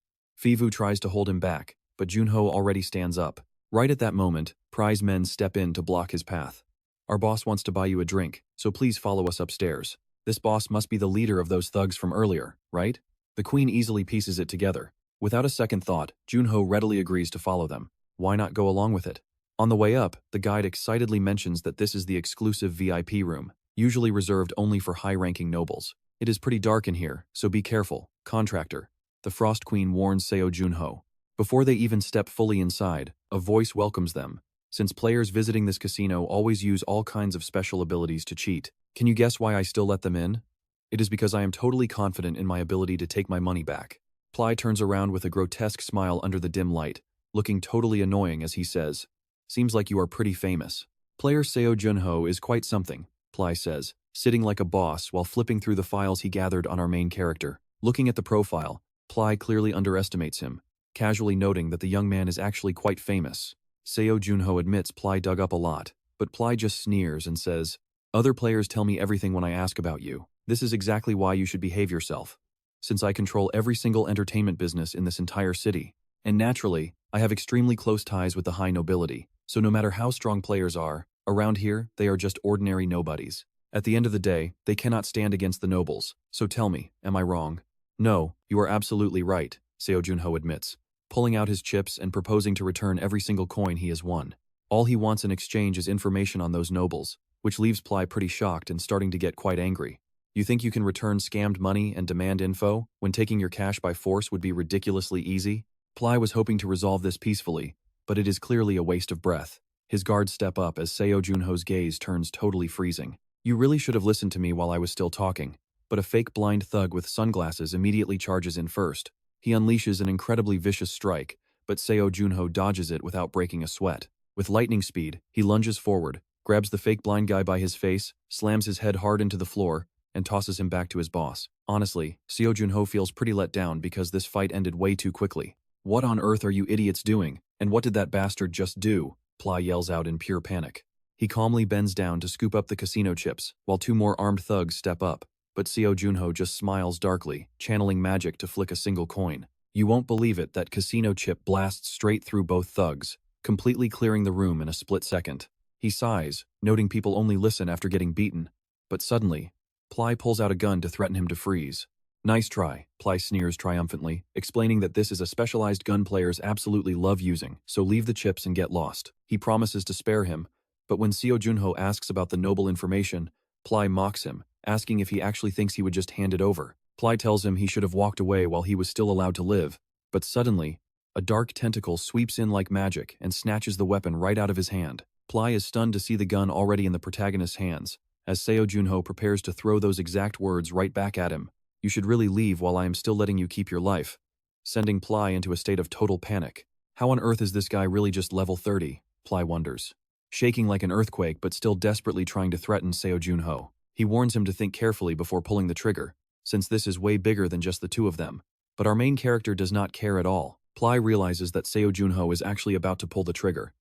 Faivu tries to hold him back, but Junho already stands up. Right at that moment, prize men step in to block his path. Our boss wants to buy you a drink, so please follow us upstairs. This boss must be the leader of those thugs from earlier, right? The Queen easily pieces it together. Without a second thought, Junho readily agrees to follow them. Why not go along with it? On the way up, the guide excitedly mentions that this is the exclusive VIP room, usually reserved only for high-ranking nobles. It is pretty dark in here, so be careful, contractor. The Frost Queen warns Seo Jun Ho. Before they even step fully inside, a voice welcomes them. Since players visiting this casino always use all kinds of special abilities to cheat, can you guess why I still let them in? It is because I am totally confident in my ability to take my money back. Ply turns around with a grotesque smile under the dim light, looking totally annoying as he says, "Seems like you are pretty famous." Player Seo Jun Ho is quite something, Ply says, sitting like a boss while flipping through the files he gathered on our main character. Looking at the profile, Ply clearly underestimates him, casually noting that the young man is actually quite famous. Seo Jun Ho admits Ply dug up a lot, but Ply just sneers and says, "Other players tell me everything when I ask about you. This is exactly why you should behave yourself. Since I control every single entertainment business in this entire city. And naturally, I have extremely close ties with the high nobility, so no matter how strong players are, around here, they are just ordinary nobodies. At the end of the day, they cannot stand against the nobles, so tell me, am I wrong?" "No, you are absolutely right," Seo Jun Ho admits, pulling out his chips and proposing to return every single coin he has won. All he wants in exchange is information on those nobles, which leaves Ply pretty shocked and starting to get quite angry. You think you can return scammed money and demand info when taking your cash by force would be ridiculously easy? Ply was hoping to resolve this peacefully, but it is clearly a waste of breath. His guards step up as Seo Jun Ho's gaze turns totally freezing. "You really should have listened to me while I was still talking." But a fake blind thug with sunglasses immediately charges in first. He unleashes an incredibly vicious strike, but Seo Jun Ho dodges it without breaking a sweat. With lightning speed, he lunges forward, grabs the fake blind guy by his face, slams his head hard into the floor, and tosses him back to his boss. Honestly, Seo Jun Ho feels pretty let down because this fight ended way too quickly. What on earth are you idiots doing, and what did that bastard just do? Ply yells out in pure panic. He calmly bends down to scoop up the casino chips, while two more armed thugs step up, but Seo Jun Ho just smiles darkly, channeling magic to flick a single coin. You won't believe it, that casino chip blasts straight through both thugs, completely clearing the room in a split second. He sighs, noting people only listen after getting beaten. But suddenly, Ply pulls out a gun to threaten him to freeze. Nice try, Ply sneers triumphantly, explaining that this is a specialized gun players absolutely love using, so leave the chips and get lost. He promises to spare him, but when Seo Jun Ho asks about the noble information, Ply mocks him, asking if he actually thinks he would just hand it over. Ply tells him he should have walked away while he was still allowed to live, but suddenly, a dark tentacle sweeps in like magic and snatches the weapon right out of his hand. Ply is stunned to see the gun already in the protagonist's hands, as Seo Jun Ho prepares to throw those exact words right back at him. You should really leave while I am still letting you keep your life, sending Ply into a state of total panic. How on earth is this guy really just level 30? Ply wonders. Shaking like an earthquake but still desperately trying to threaten Seo Jun Ho. He warns him to think carefully before pulling the trigger, since this is way bigger than just the two of them. But our main character does not care at all. Ply realizes that Seo Jun Ho is actually about to pull the trigger,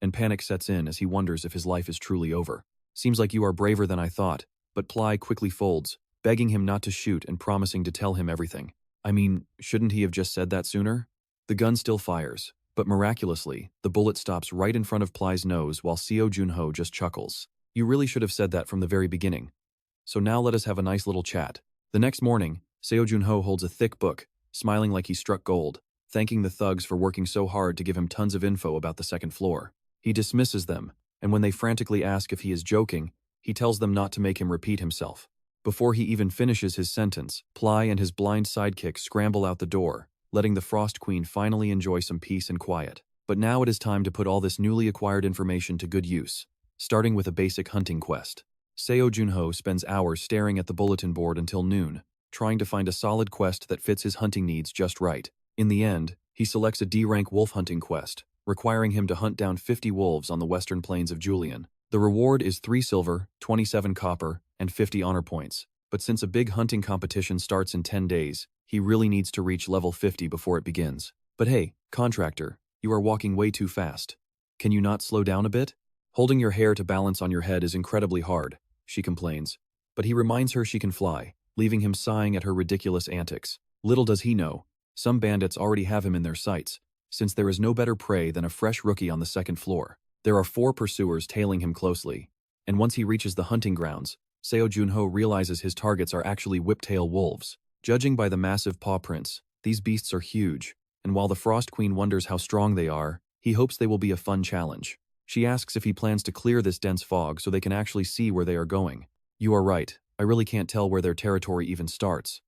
and panic sets in as he wonders if his life is truly over. Seems like you are braver than I thought, but Ply quickly folds, begging him not to shoot and promising to tell him everything. I mean, shouldn't he have just said that sooner? The gun still fires, but miraculously, the bullet stops right in front of Ply's nose while Seo Jun Ho just chuckles. You really should have said that from the very beginning. So now let us have a nice little chat. The next morning, Seo Jun Ho holds a thick book, smiling like he struck gold, thanking the thugs for working so hard to give him tons of info about the second floor. He dismisses them, and when they frantically ask if he is joking, he tells them not to make him repeat himself. Before he even finishes his sentence, Ply and his blind sidekick scramble out the door, letting the Frost Queen finally enjoy some peace and quiet. But now it is time to put all this newly acquired information to good use, starting with a basic hunting quest. Seo Jun Ho spends hours staring at the bulletin board until noon, trying to find a solid quest that fits his hunting needs just right. In the end, he selects a D-rank wolf hunting quest, requiring him to hunt down 50 wolves on the western plains of Julian. The reward is 3 silver, 27 copper, and 50 honor points. But since a big hunting competition starts in 10 days, he really needs to reach level 50 before it begins. But hey, contractor, you are walking way too fast. Can you not slow down a bit? Holding your hair to balance on your head is incredibly hard, she complains. But he reminds her she can fly, leaving him sighing at her ridiculous antics. Little does he know, some bandits already have him in their sights, since there is no better prey than a fresh rookie on the second floor. There are 4 pursuers tailing him closely, and once he reaches the hunting grounds, Seo Jun Ho realizes his targets are actually whiptail wolves. Judging by the massive paw prints, these beasts are huge, and while the Frost Queen wonders how strong they are, he hopes they will be a fun challenge. She asks if he plans to clear this dense fog so they can actually see where they are going. You are right, I really can't tell where their territory even starts.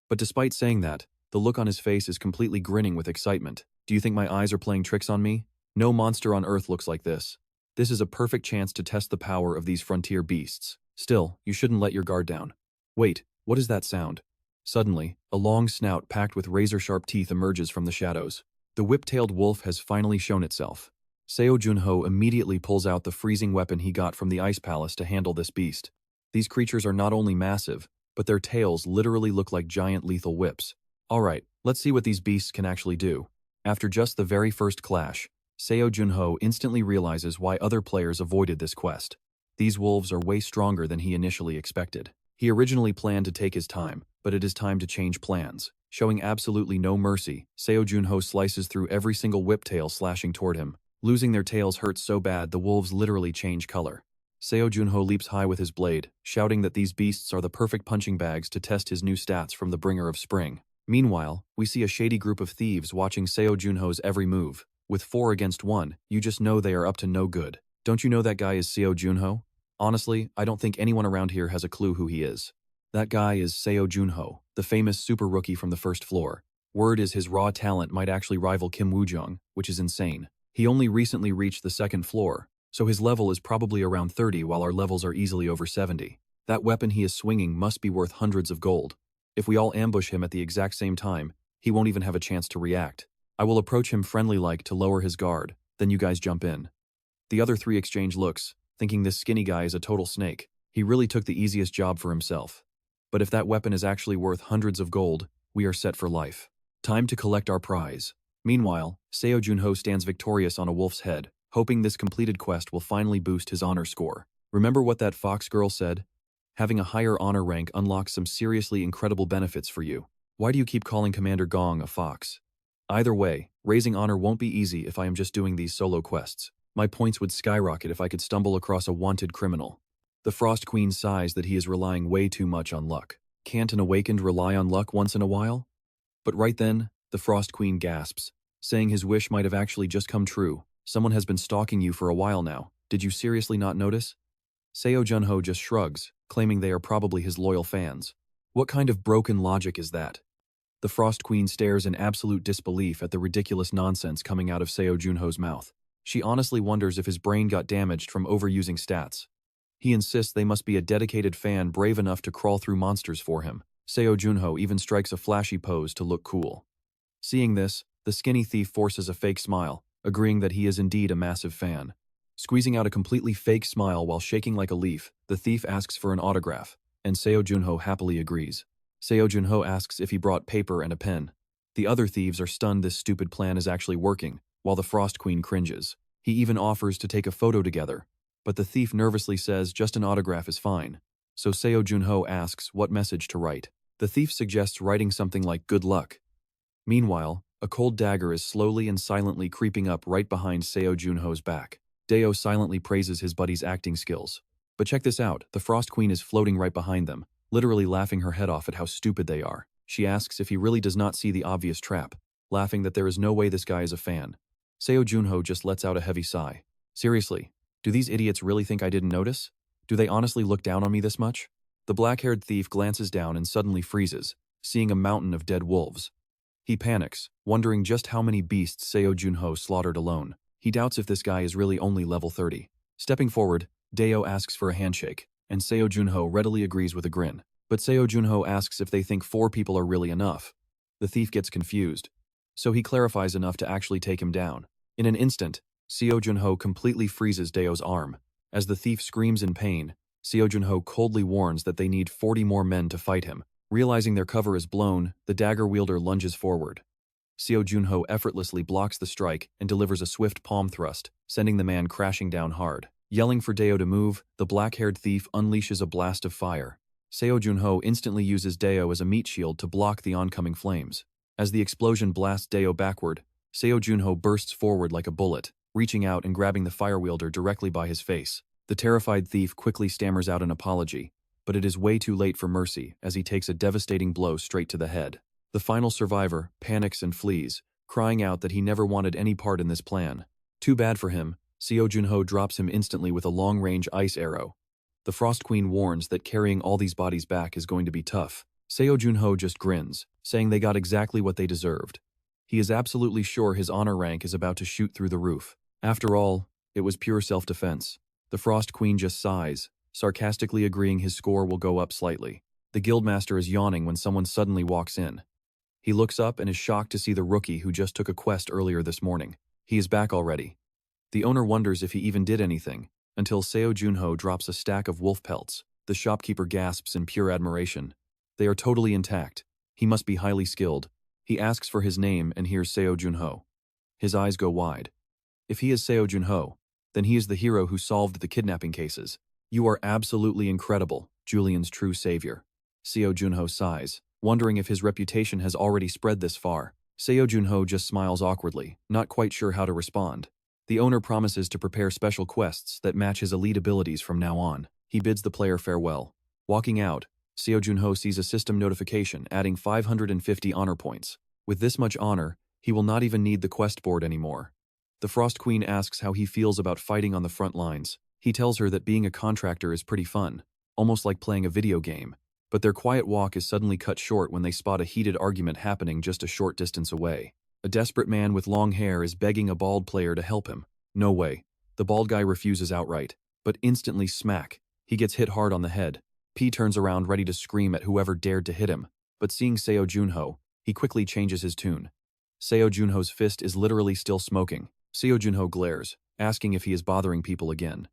But despite saying that, the look on his face is completely grinning with excitement. Do you think my eyes are playing tricks on me? No monster on Earth looks like this. This is a perfect chance to test the power of these frontier beasts. Still, you shouldn't let your guard down. Wait, what is that sound? Suddenly, a long snout packed with razor-sharp teeth emerges from the shadows. The whip-tailed wolf has finally shown itself. Seo Jun Ho immediately pulls out the freezing weapon he got from the Ice Palace to handle this beast. These creatures are not only massive, but their tails literally look like giant lethal whips. Alright, let's see what these beasts can actually do. After just the very first clash, Seo Jun Ho instantly realizes why other players avoided this quest. These wolves are way stronger than he initially expected. He originally planned to take his time, but it is time to change plans. Showing absolutely no mercy, Seo Jun Ho slices through every single whiptail slashing toward him. Losing their tails hurts so bad the wolves literally change color. Seo Jun Ho leaps high with his blade, shouting that these beasts are the perfect punching bags to test his new stats from the Bringer of Spring. Meanwhile, we see a shady group of thieves watching Seo Jun Ho's every move. With 4 against 1, you just know they are up to no good. Don't you know that guy is Seo Jun Ho? Honestly, I don't think anyone around here has a clue who he is. That guy is Seo Jun Ho, the famous super rookie from the first floor. Word is his raw talent might actually rival Kim Woo-jung, which is insane. He only recently reached the second floor, so his level is probably around 30 while our levels are easily over 70. That weapon he is swinging must be worth hundreds of gold. If we all ambush him at the exact same time, he won't even have a chance to react. I will approach him friendly-like to lower his guard, then you guys jump in. The other 3 exchange looks, thinking this skinny guy is a total snake. He really took the easiest job for himself. But if that weapon is actually worth hundreds of gold, we are set for life. Time to collect our prize. Meanwhile, Seo Jun Ho stands victorious on a wolf's head, hoping this completed quest will finally boost his honor score. Remember what that fox girl said? Having a higher honor rank unlocks some seriously incredible benefits for you. Why do you keep calling Commander Gong a fox? Either way, raising honor won't be easy if I am just doing these solo quests. My points would skyrocket if I could stumble across a wanted criminal. The Frost Queen sighs that he is relying way too much on luck. Can't an awakened rely on luck once in a while? But right then, the Frost Queen gasps, saying his wish might have actually just come true. Someone has been stalking you for a while now. Did you seriously not notice? Seo Jun Ho just shrugs, claiming they are probably his loyal fans. What kind of broken logic is that? The Frost Queen stares in absolute disbelief at the ridiculous nonsense coming out of Seo Jun Ho's mouth. She honestly wonders if his brain got damaged from overusing stats. He insists they must be a dedicated fan brave enough to crawl through monsters for him. Seo Jun Ho even strikes a flashy pose to look cool. Seeing this, the skinny thief forces a fake smile, agreeing that he is indeed a massive fan. Squeezing out a completely fake smile while shaking like a leaf, the thief asks for an autograph, and Seo Jun Ho happily agrees. Seo Jun Ho asks if he brought paper and a pen. The other thieves are stunned this stupid plan is actually working, while the Frost Queen cringes. He even offers to take a photo together, but the thief nervously says just an autograph is fine. So Seo Jun Ho asks what message to write. The thief suggests writing something like good luck. Meanwhile, a cold dagger is slowly and silently creeping up right behind Seo Jun Ho's back. Deo silently praises his buddy's acting skills. But check this out, the Frost Queen is floating right behind them, literally laughing her head off at how stupid they are. She asks if he really does not see the obvious trap, laughing that there is no way this guy is a fan. Seo Jun Ho just lets out a heavy sigh. Seriously, do these idiots really think I didn't notice? Do they honestly look down on me this much? The black-haired thief glances down and suddenly freezes, seeing a mountain of dead wolves. He panics, wondering just how many beasts Seo Jun Ho slaughtered alone. He doubts if this guy is really only level 30. Stepping forward, Deo asks for a handshake, and Seo Jun Ho readily agrees with a grin. But Seo Jun Ho asks if they think 4 people are really enough. The thief gets confused, so he clarifies enough to actually take him down. In an instant, Seo Jun Ho completely freezes Deo's arm. As the thief screams in pain, Seo Jun Ho coldly warns that they need 40 more men to fight him. Realizing their cover is blown, the dagger wielder lunges forward. Seo Jun Ho effortlessly blocks the strike and delivers a swift palm thrust, sending the man crashing down hard. Yelling for Deo to move, the black-haired thief unleashes a blast of fire. Seo Jun Ho instantly uses Deo as a meat shield to block the oncoming flames. As the explosion blasts Deo backward, Seo Jun Ho bursts forward like a bullet, reaching out and grabbing the fire wielder directly by his face. The terrified thief quickly stammers out an apology, but it is way too late for mercy as he takes a devastating blow straight to the head. The final survivor panics and flees, crying out that he never wanted any part in this plan. Too bad for him, Seo Jun Ho drops him instantly with a long-range ice arrow. The Frost Queen warns that carrying all these bodies back is going to be tough. Seo Jun Ho just grins, saying they got exactly what they deserved. He is absolutely sure his honor rank is about to shoot through the roof. After all, it was pure self-defense. The Frost Queen just sighs, sarcastically agreeing his score will go up slightly. The guildmaster is yawning when someone suddenly walks in. He looks up and is shocked to see the rookie who just took a quest earlier this morning. He is back already. The owner wonders if he even did anything, until Seo Jun Ho drops a stack of wolf pelts. The shopkeeper gasps in pure admiration. They are totally intact. He must be highly skilled. He asks for his name and hears Seo Jun Ho. His eyes go wide. If he is Seo Jun Ho, then he is the hero who solved the kidnapping cases. You are absolutely incredible, Julian's true savior. Seo Jun Ho sighs, wondering if his reputation has already spread this far. Seo Jun Ho just smiles awkwardly, not quite sure how to respond. The owner promises to prepare special quests that match his elite abilities from now on. He bids the player farewell. Walking out, Seo Jun Ho sees a system notification adding 550 honor points. With this much honor, he will not even need the quest board anymore. The Frost Queen asks how he feels about fighting on the front lines. He tells her that being a contractor is pretty fun, almost like playing a video game. But their quiet walk is suddenly cut short when they spot a heated argument happening just a short distance away. A desperate man with long hair is begging a bald player to help him. No way. The bald guy refuses outright, but instantly smack. He gets hit hard on the head. P turns around ready to scream at whoever dared to hit him, but seeing Seo Jun Ho, he quickly changes his tune. Seo Jun Ho's fist is literally still smoking. Seo Jun Ho glares, asking if he is bothering people again.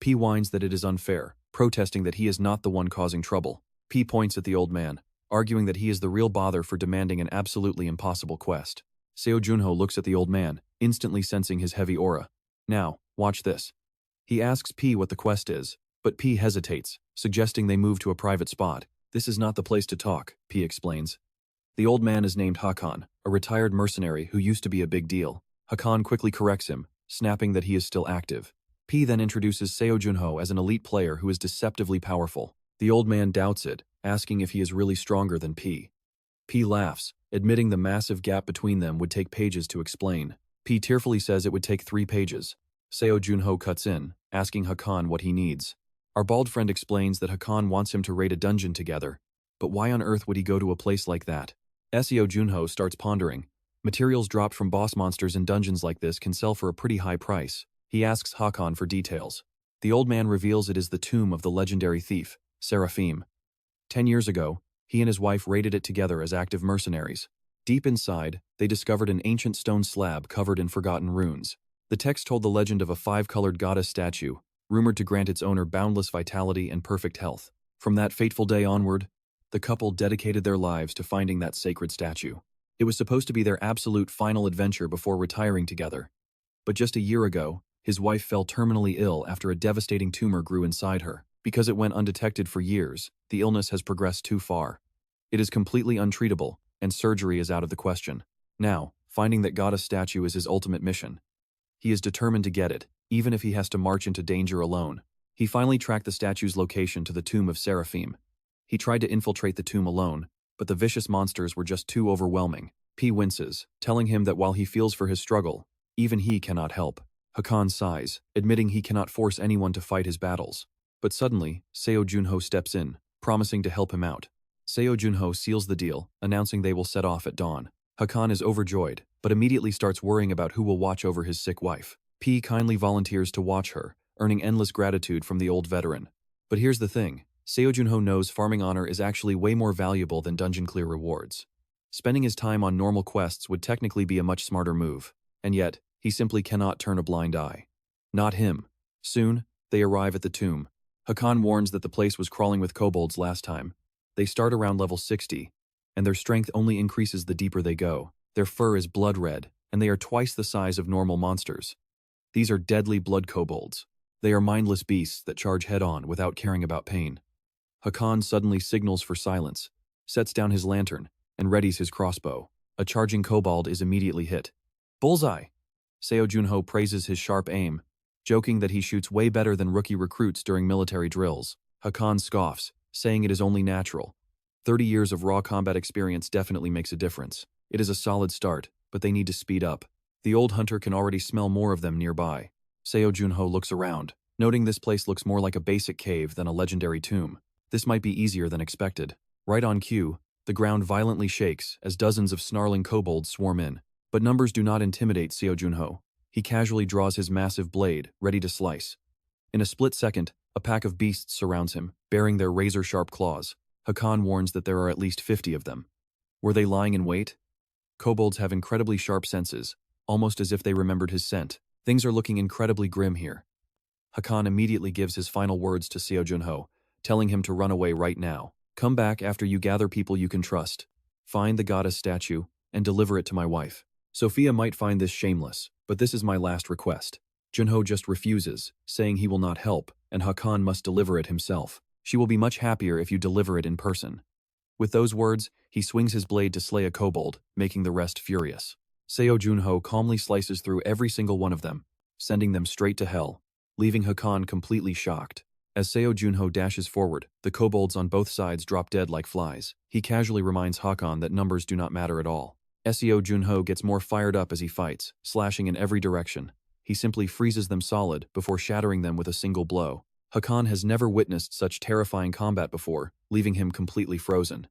P whines that it is unfair, protesting that he is not the one causing trouble. P points at the old man, arguing that he is the real bother for demanding an absolutely impossible quest. Seo Jun Ho looks at the old man, instantly sensing his heavy aura. Now, watch this. He asks P what the quest is, but P hesitates, suggesting they move to a private spot. This is not the place to talk, P explains. The old man is named Hakan, a retired mercenary who used to be a big deal. Hakan quickly corrects him, snapping that he is still active. P then introduces Seo Jun Ho as an elite player who is deceptively powerful. The old man doubts it, asking if he is really stronger than P. P laughs, admitting the massive gap between them would take pages to explain. P tearfully says it would take 3 pages. Seo Jun Ho cuts in, asking Hakan what he needs. Our bald friend explains that Hakan wants him to raid a dungeon together, but why on earth would he go to a place like that? Seo Jun Ho starts pondering. Materials dropped from boss monsters in dungeons like this can sell for a pretty high price. He asks Hakan for details. The old man reveals it is the tomb of the legendary thief, Seraphim. 10 years ago, he and his wife raided it together as active mercenaries. Deep inside, they discovered an ancient stone slab covered in forgotten runes. The text told the legend of a 5-colored goddess statue, rumored to grant its owner boundless vitality and perfect health. From that fateful day onward, the couple dedicated their lives to finding that sacred statue. It was supposed to be their absolute final adventure before retiring together. But just a year ago, his wife fell terminally ill after a devastating tumor grew inside her. Because it went undetected for years, the illness has progressed too far. It is completely untreatable, and surgery is out of the question. Now, finding that goddess statue is his ultimate mission. He is determined to get it, even if he has to march into danger alone. He finally tracked the statue's location to the tomb of Seraphim. He tried to infiltrate the tomb alone, but the vicious monsters were just too overwhelming. P winces, telling him that while he feels for his struggle, even he cannot help. Hakan sighs, admitting he cannot force anyone to fight his battles. But suddenly, Seo Jun Ho steps in, promising to help him out. Seo Jun Ho seals the deal, announcing they will set off at dawn. Hakan is overjoyed, but immediately starts worrying about who will watch over his sick wife. P kindly volunteers to watch her, earning endless gratitude from the old veteran. But here's the thing, Seo Jun Ho knows farming honor is actually way more valuable than dungeon clear rewards. Spending his time on normal quests would technically be a much smarter move, and yet, he simply cannot turn a blind eye. Not him. Soon, they arrive at the tomb. Hakan warns that the place was crawling with kobolds last time. They start around level 60, and their strength only increases the deeper they go. Their fur is blood red, and they are twice the size of normal monsters. These are deadly blood kobolds. They are mindless beasts that charge head-on without caring about pain. Hakan suddenly signals for silence, sets down his lantern, and readies his crossbow. A charging kobold is immediately hit. Bullseye! Seo Jun Ho praises his sharp aim, joking that he shoots way better than rookie recruits during military drills. Hakan scoffs, saying it is only natural. 30 years of raw combat experience definitely makes a difference. It is a solid start, but they need to speed up. The old hunter can already smell more of them nearby. Seo Jun Ho looks around, noting this place looks more like a basic cave than a legendary tomb. This might be easier than expected. Right on cue, the ground violently shakes as dozens of snarling kobolds swarm in. But numbers do not intimidate Seo Jun Ho. He casually draws his massive blade, ready to slice. In a split second, a pack of beasts surrounds him, bearing their razor-sharp claws. Hakan warns that there are at least 50 of them. Were they lying in wait? Kobolds have incredibly sharp senses, almost as if they remembered his scent. Things are looking incredibly grim here. Hakan immediately gives his final words to Seo Jun Ho, telling him to run away right now. Come back after you gather people you can trust. Find the goddess statue, and deliver it to my wife. Sophia might find this shameless, but this is my last request. Jun Ho just refuses, saying he will not help, and Hakan must deliver it himself. She will be much happier if you deliver it in person. With those words, he swings his blade to slay a kobold, making the rest furious. Seo Jun Ho calmly slices through every single one of them, sending them straight to hell, leaving Hakan completely shocked. As Seo Jun Ho dashes forward, the kobolds on both sides drop dead like flies. He casually reminds Hakan that numbers do not matter at all. Seo Jun Ho gets more fired up as he fights, slashing in every direction. He simply freezes them solid before shattering them with a single blow. Hakan has never witnessed such terrifying combat before, leaving him completely frozen.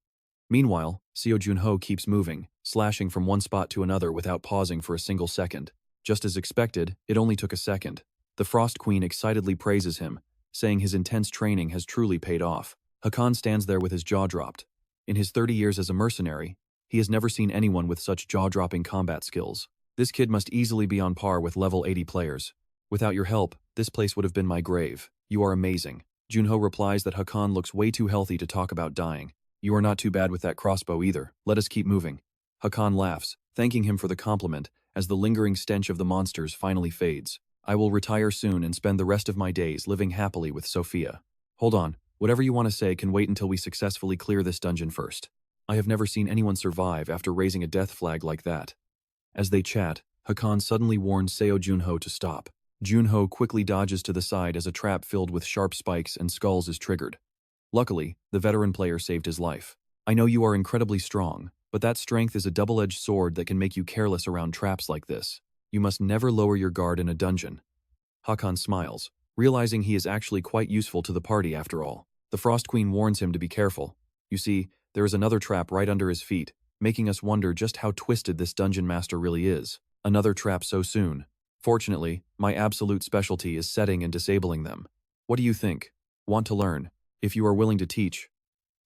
Meanwhile, Seo Jun Ho keeps moving, slashing from one spot to another without pausing for a single second. Just as expected, it only took a second. The Frost Queen excitedly praises him, saying his intense training has truly paid off. Hakan stands there with his jaw dropped. In his 30 years as a mercenary, he has never seen anyone with such jaw-dropping combat skills. This kid must easily be on par with level 80 players. Without your help, this place would have been my grave. You are amazing. Jun Ho replies that Hakan looks way too healthy to talk about dying. You are not too bad with that crossbow either. Let us keep moving. Hakan laughs, thanking him for the compliment, as the lingering stench of the monsters finally fades. I will retire soon and spend the rest of my days living happily with Sophia. Hold on, whatever you want to say can wait until we successfully clear this dungeon first. I have never seen anyone survive after raising a death flag like that. As they chat, Hakan suddenly warns Seo Jun Ho to stop. Jun Ho quickly dodges to the side as a trap filled with sharp spikes and skulls is triggered. Luckily, the veteran player saved his life. I know you are incredibly strong, but that strength is a double-edged sword that can make you careless around traps like this. You must never lower your guard in a dungeon. Hakan smiles, realizing he is actually quite useful to the party after all. The Frost Queen warns him to be careful. You see, there is another trap right under his feet, making us wonder just how twisted this dungeon master really is. Another trap so soon. Fortunately, my absolute specialty is setting and disabling them. What do you think? Want to learn? If you are willing to teach,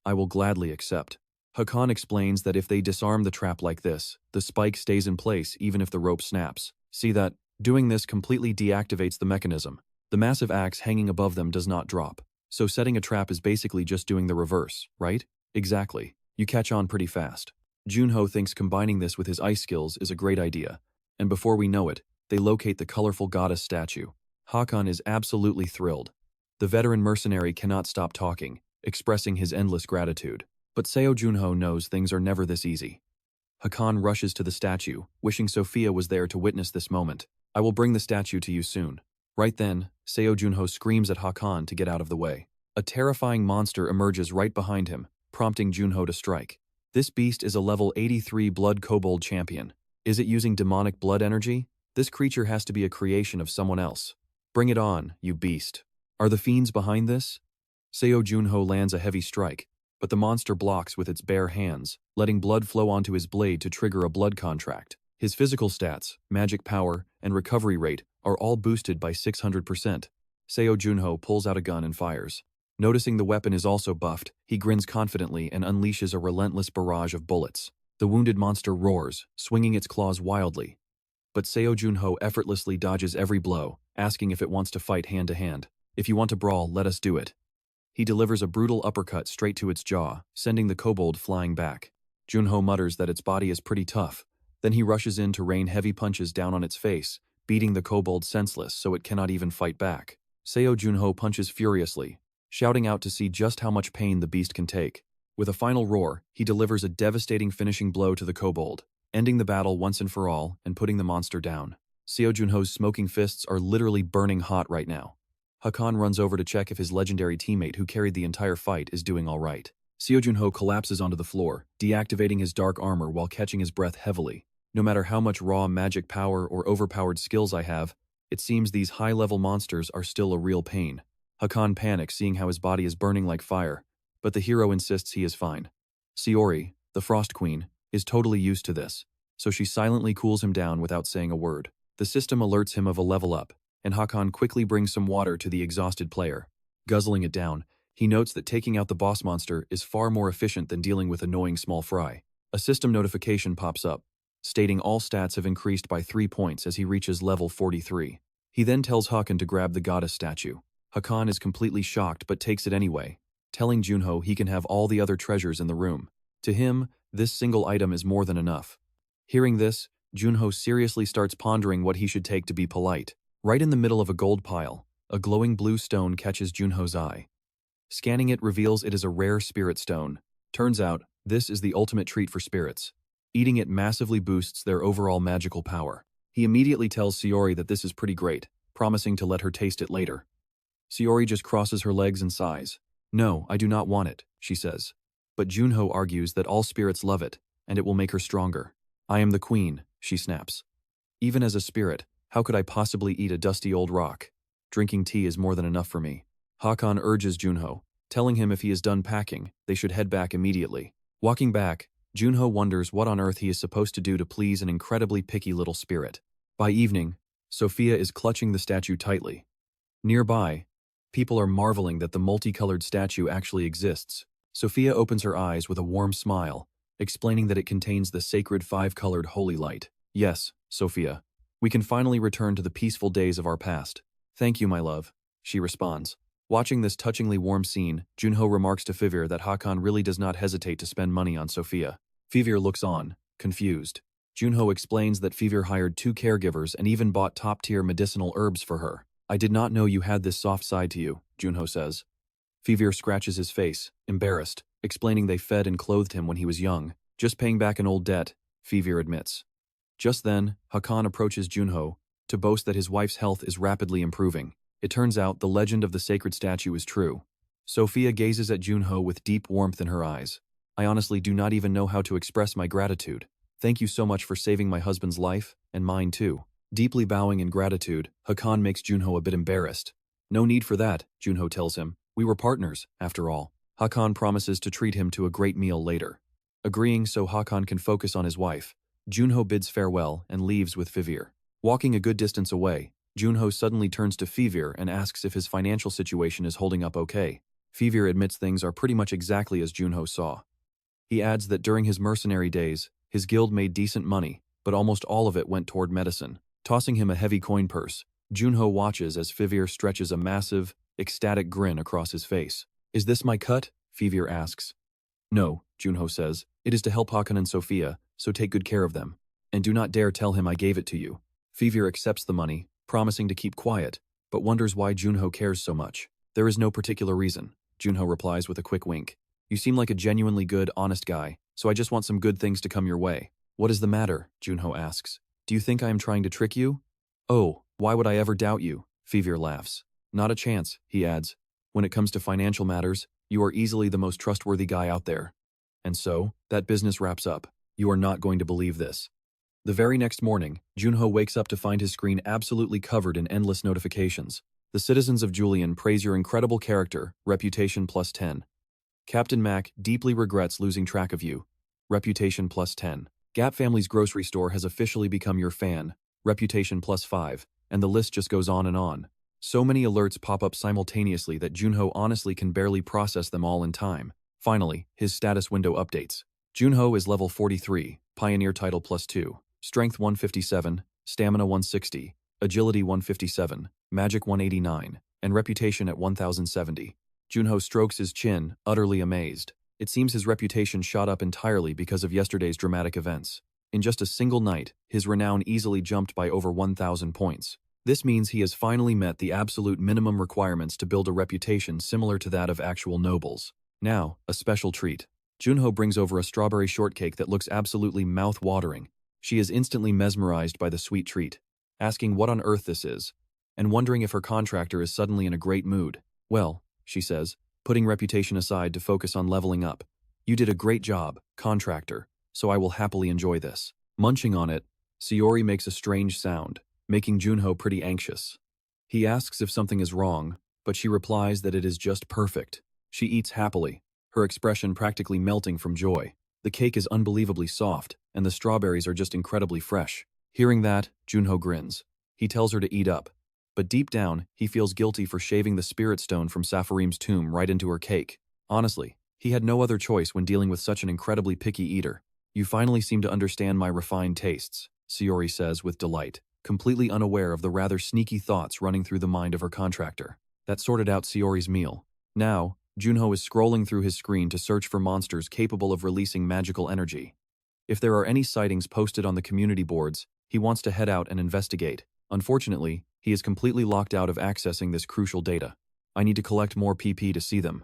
I will gladly accept. Hakan explains that if they disarm the trap like this, the spike stays in place even if the rope snaps. See that? Doing this completely deactivates the mechanism. The massive axe hanging above them does not drop. So setting a trap is basically just doing the reverse, right? Exactly. You catch on pretty fast. Jun Ho thinks combining this with his ice skills is a great idea. And before we know it, they locate the colorful goddess statue. Hakan is absolutely thrilled. The veteran mercenary cannot stop talking, expressing his endless gratitude. But Seo Jun Ho knows things are never this easy. Hakan rushes to the statue, wishing Sophia was there to witness this moment. I will bring the statue to you soon. Right then, Seo Jun Ho screams at Hakan to get out of the way. A terrifying monster emerges right behind him, prompting Jun Ho to strike. This beast is a level 83 blood kobold champion. Is it using demonic blood energy? This creature has to be a creation of someone else. Bring it on, you beast. Are the fiends behind this? Seo Jun Ho lands a heavy strike, but the monster blocks with its bare hands, letting blood flow onto his blade to trigger a blood contract. His physical stats, magic power, and recovery rate are all boosted by 600%. Seo Jun Ho pulls out a gun and fires. Noticing the weapon is also buffed, he grins confidently and unleashes a relentless barrage of bullets. The wounded monster roars, swinging its claws wildly. But Seo Jun Ho effortlessly dodges every blow, asking if it wants to fight hand-to-hand. If you want to brawl, let us do it. He delivers a brutal uppercut straight to its jaw, sending the kobold flying back. Jun Ho mutters that its body is pretty tough. Then he rushes in to rain heavy punches down on its face, beating the kobold senseless so it cannot even fight back. Seo Jun Ho punches furiously, shouting out to see just how much pain the beast can take. With a final roar, he delivers a devastating finishing blow to the kobold, ending the battle once and for all and putting the monster down. Seo Jun Ho's smoking fists are literally burning hot right now. Hakan runs over to check if his legendary teammate who carried the entire fight is doing all right. Seo Jun Ho collapses onto the floor, deactivating his dark armor while catching his breath heavily. No matter how much raw magic power or overpowered skills I have, it seems these high-level monsters are still a real pain. Hakan panics seeing how his body is burning like fire, but the hero insists he is fine. Saori, the Frost Queen, is totally used to this, so she silently cools him down without saying a word. The system alerts him of a level up, and Hakan quickly brings some water to the exhausted player. Guzzling it down, he notes that taking out the boss monster is far more efficient than dealing with annoying small fry. A system notification pops up, stating all stats have increased by 3 points as he reaches level 43. He then tells Hakan to grab the goddess statue. Hakan is completely shocked but takes it anyway, telling Jun Ho he can have all the other treasures in the room. To him, this single item is more than enough. Hearing this, Jun Ho seriously starts pondering what he should take to be polite. Right in the middle of a gold pile, a glowing blue stone catches Jun Ho's eye. Scanning it reveals it is a rare spirit stone. Turns out, this is the ultimate treat for spirits. Eating it massively boosts their overall magical power. He immediately tells Saori that this is pretty great, promising to let her taste it later. Saori just crosses her legs and sighs. No, I do not want it, she says. But Jun Ho argues that all spirits love it, and it will make her stronger. I am the queen, she snaps. Even as a spirit, how could I possibly eat a dusty old rock? Drinking tea is more than enough for me. Hakan urges Jun Ho, telling him if he is done packing, they should head back immediately. Walking back, Jun Ho wonders what on earth he is supposed to do to please an incredibly picky little spirit. By evening, Sophia is clutching the statue tightly. Nearby, people are marveling that the multicolored statue actually exists. Sophia opens her eyes with a warm smile, explaining that it contains the sacred 5-colored holy light. Yes, Sophia. We can finally return to the peaceful days of our past. Thank you, my love, she responds. Watching this touchingly warm scene, Jun Ho remarks to Fivir that Hakan really does not hesitate to spend money on Sophia. Fivir looks on, confused. Junho explains that Fever hired 2 caregivers and even bought top-tier medicinal herbs for her. I did not know you had this soft side to you, Junho says. Fever scratches his face, embarrassed, explaining they fed and clothed him when he was young. Just paying back an old debt, Fever admits. Just then, Hakan approaches Junho to boast that his wife's health is rapidly improving. It turns out the legend of the sacred statue is true. Sophia gazes at Junho with deep warmth in her eyes. I honestly do not even know how to express my gratitude. Thank you so much for saving my husband's life, and mine too. Deeply bowing in gratitude, Hakan makes Junho a bit embarrassed. No need for that, Junho tells him. We were partners, after all. Hakan promises to treat him to a great meal later. Agreeing so Hakan can focus on his wife, Junho bids farewell and leaves with Fivir. Walking a good distance away, Junho suddenly turns to Fivir and asks if his financial situation is holding up okay. Fivir admits things are pretty much exactly as Junho saw. He adds that during his mercenary days, his guild made decent money, but almost all of it went toward medicine. Tossing him a heavy coin purse, Junho watches as Fivir stretches a massive, ecstatic grin across his face. Is this my cut? Fivir asks. No, Junho says. It is to help Hakan and Sophia, so take good care of them. And do not dare tell him I gave it to you. Fivir accepts the money, promising to keep quiet, but wonders why Junho cares so much. There is no particular reason, Junho replies with a quick wink. You seem like a genuinely good, honest guy, so I just want some good things to come your way. What is the matter? Junho asks. Do you think I am trying to trick you? Oh, why would I ever doubt you? Fivir laughs. Not a chance, he adds. When it comes to financial matters, you are easily the most trustworthy guy out there. And so, that business wraps up. You are not going to believe this. The very next morning, Junho wakes up to find his screen absolutely covered in endless notifications. The citizens of Julian praise your incredible character, reputation +10. Captain Mac deeply regrets losing track of you, reputation +10. Gap Family's grocery store has officially become your fan, reputation +5, and the list just goes on and on. So many alerts pop up simultaneously that Junho honestly can barely process them all in time. Finally, his status window updates. Junho is level 43, Pioneer title +2, Strength 157, Stamina 160, Agility 157, Magic 189, and Reputation at 1070. Junho strokes his chin, utterly amazed. It seems his reputation shot up entirely because of yesterday's dramatic events. In just a single night, his renown easily jumped by over 1,000 points. This means he has finally met the absolute minimum requirements to build a reputation similar to that of actual nobles. Now, a special treat. Junho brings over a strawberry shortcake that looks absolutely mouth-watering. She is instantly mesmerized by the sweet treat, asking what on earth this is, and wondering if her contractor is suddenly in a great mood. Well, she says, putting reputation aside to focus on leveling up. You did a great job, contractor, so I will happily enjoy this. Munching on it, Sayori makes a strange sound, making Junho pretty anxious. He asks if something is wrong, but she replies that it is just perfect. She eats happily, her expression practically melting from joy. The cake is unbelievably soft, and the strawberries are just incredibly fresh. Hearing that, Junho grins. He tells her to eat up, but deep down, he feels guilty for shaving the spirit stone from Safarim's tomb right into her cake. Honestly, he had no other choice when dealing with such an incredibly picky eater. You finally seem to understand my refined tastes, Sayori says with delight, completely unaware of the rather sneaky thoughts running through the mind of her contractor. That sorted out Sayori's meal. Now, Junho is scrolling through his screen to search for monsters capable of releasing magical energy. If there are any sightings posted on the community boards, he wants to head out and investigate. Unfortunately, he is completely locked out of accessing this crucial data. I need to collect more PP to see them.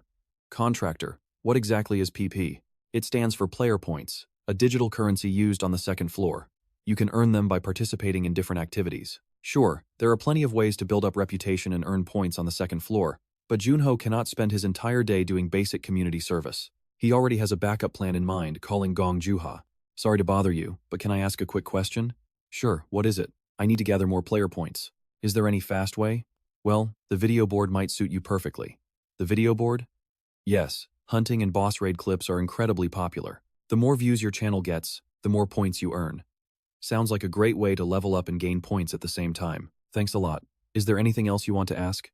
Contractor, what exactly is PP? It stands for player points, a digital currency used on the second floor. You can earn them by participating in different activities. Sure, there are plenty of ways to build up reputation and earn points on the second floor, but Junho cannot spend his entire day doing basic community service. He already has a backup plan in mind, calling Gong Juha. Sorry to bother you, but can I ask a quick question? Sure, what is it? I need to gather more player points. Is there any fast way? Well, the video board might suit you perfectly. The video board? Yes, hunting and boss raid clips are incredibly popular. The more views your channel gets, the more points you earn. Sounds like a great way to level up and gain points at the same time. Thanks a lot. Is there anything else you want to ask?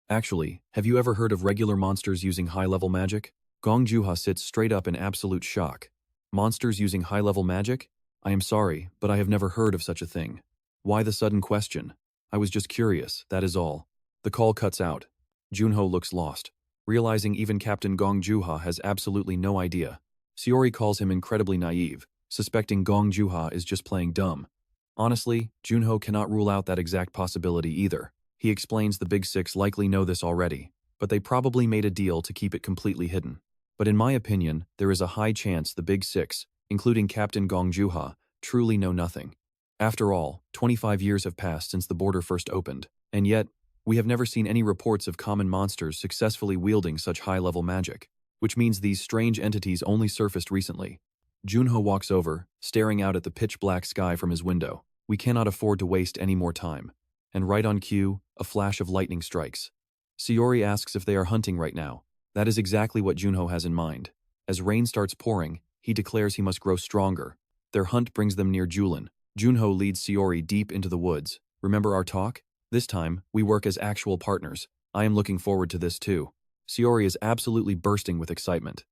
Actually, have you ever heard of regular monsters using high-level magic? Gong Juha sits straight up in absolute shock. Monsters using high-level magic? I am sorry, but I have never heard of such a thing. Why the sudden question? I was just curious, that is all. The call cuts out. Junho looks lost, realizing even Captain Gong Juha has absolutely no idea. Sayori calls him incredibly naive, suspecting Gong Juha is just playing dumb. Honestly, Junho cannot rule out that exact possibility either. He explains the Big Six likely know this already, but they probably made a deal to keep it completely hidden. But in my opinion, there is a high chance the Big Six, including Captain Gong Juha, truly know nothing. After all, 25 years have passed since the border first opened, and yet, we have never seen any reports of common monsters successfully wielding such high-level magic, which means these strange entities only surfaced recently. Junho walks over, staring out at the pitch-black sky from his window. We cannot afford to waste any more time. And right on cue, a flash of lightning strikes. Sayori asks if they are hunting right now. That is exactly what Junho has in mind. As rain starts pouring, he declares he must grow stronger. Their hunt brings them near Julin. Junho leads Sayori deep into the woods. Remember our talk? This time, we work as actual partners. I am looking forward to this too. Sayori is absolutely bursting with excitement.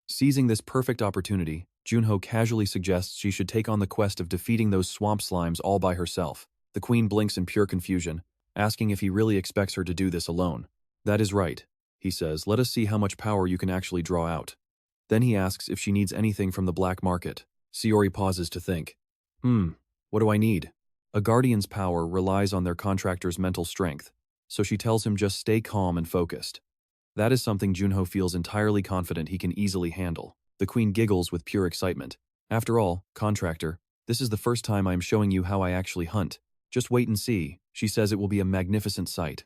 Seizing this perfect opportunity, Junho casually suggests she should take on the quest of defeating those swamp slimes all by herself. The queen blinks in pure confusion, asking if he really expects her to do this alone. That is right, he says. Let us see how much power you can actually draw out. Then he asks if she needs anything from the black market. Sayori pauses to think. What do I need? A guardian's power relies on their contractor's mental strength, so she tells him just stay calm and focused. That is something Junho feels entirely confident he can easily handle. The queen giggles with pure excitement. After all, contractor, this is the first time I am showing you how I actually hunt. Just wait and see. She says it will be a magnificent sight.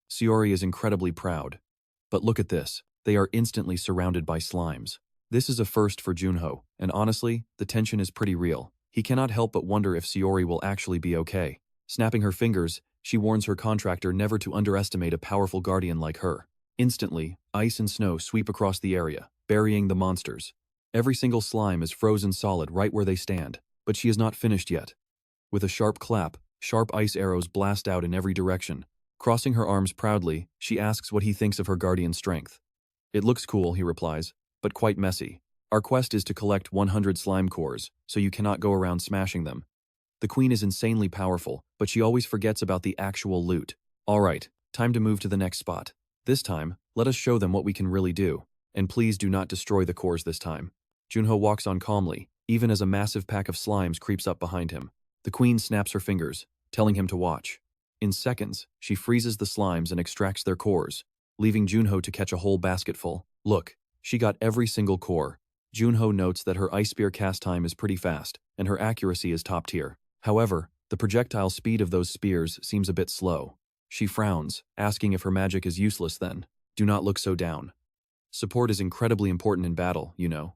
Sayori is incredibly proud. But look at this. They are instantly surrounded by slimes. This is a first for Junho, and honestly, the tension is pretty real. He cannot help but wonder if Sayori will actually be okay. Snapping her fingers, she warns her contractor never to underestimate a powerful guardian like her. Instantly, ice and snow sweep across the area, burying the monsters. Every single slime is frozen solid right where they stand, but she is not finished yet. With a sharp clap, sharp ice arrows blast out in every direction. Crossing her arms proudly, she asks what he thinks of her guardian's strength. It looks cool, he replies, but quite messy. Our quest is to collect 100 slime cores, so you cannot go around smashing them. The queen is insanely powerful, but she always forgets about the actual loot. Alright, time to move to the next spot. This time, let us show them what we can really do. And please do not destroy the cores this time. Junho walks on calmly, even as a massive pack of slimes creeps up behind him. The queen snaps her fingers, telling him to watch. In seconds, she freezes the slimes and extracts their cores, leaving Junho to catch a whole basketful. Look, she got every single core. Junho notes that her ice spear cast time is pretty fast, and her accuracy is top tier. However, the projectile speed of those spears seems a bit slow. She frowns, asking if her magic is useless then. Do not look so down. Support is incredibly important in battle, you know.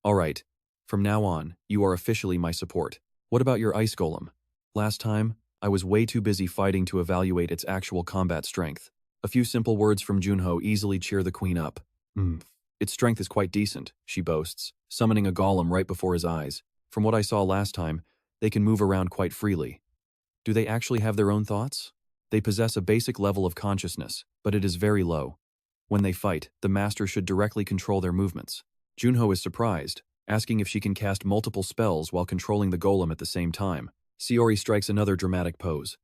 Alright, from now on, you are officially my support. What about your ice golem? Last time, I was way too busy fighting to evaluate its actual combat strength. A few simple words from Junho easily cheer the queen up. Its strength is quite decent, she boasts, summoning a golem right before his eyes. From what I saw last time, they can move around quite freely. Do they actually have their own thoughts? They possess a basic level of consciousness, but it is very low. When they fight, the master should directly control their movements. Junho is surprised, asking if she can cast multiple spells while controlling the golem at the same time. Sayori strikes another dramatic pose.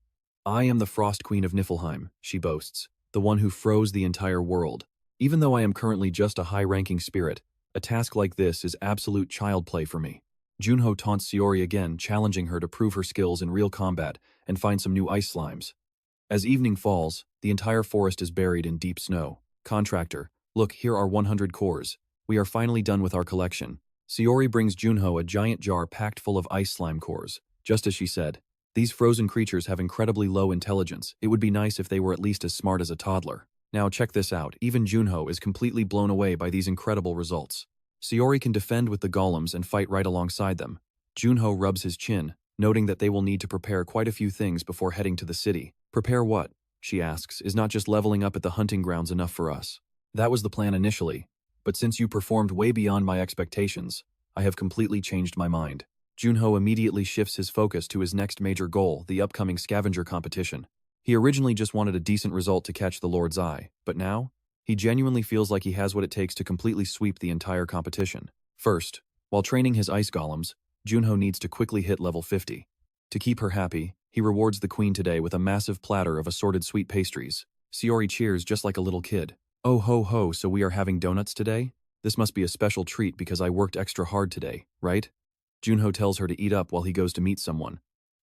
I am the Frost Queen of Niflheim, she boasts, the one who froze the entire world. Even though I am currently just a high-ranking spirit, a task like this is absolute child play for me. Junho taunts Sayori again, challenging her to prove her skills in real combat and find some new ice slimes. As evening falls, the entire forest is buried in deep snow. Contractor, look, here are 100 cores. We are finally done with our collection. Sayori brings Junho a giant jar packed full of ice slime cores. Just as she said, these frozen creatures have incredibly low intelligence. It would be nice if they were at least as smart as a toddler. Now check this out. Even Junho is completely blown away by these incredible results. Sayori can defend with the golems and fight right alongside them. Junho rubs his chin, noting that they will need to prepare quite a few things before heading to the city. Prepare what? She asks. Is not just leveling up at the hunting grounds enough for us? That was the plan initially, but since you performed way beyond my expectations, I have completely changed my mind. Junho immediately shifts his focus to his next major goal, the upcoming scavenger competition. He originally just wanted a decent result to catch the Lord's eye, but now, he genuinely feels like he has what it takes to completely sweep the entire competition. First, while training his ice golems, Junho needs to quickly hit level 50. To keep her happy, he rewards the queen today with a massive platter of assorted sweet pastries. Sayori cheers just like a little kid. Oh ho ho, so we are having donuts today? This must be a special treat because I worked extra hard today, right? Junho tells her to eat up while he goes to meet someone.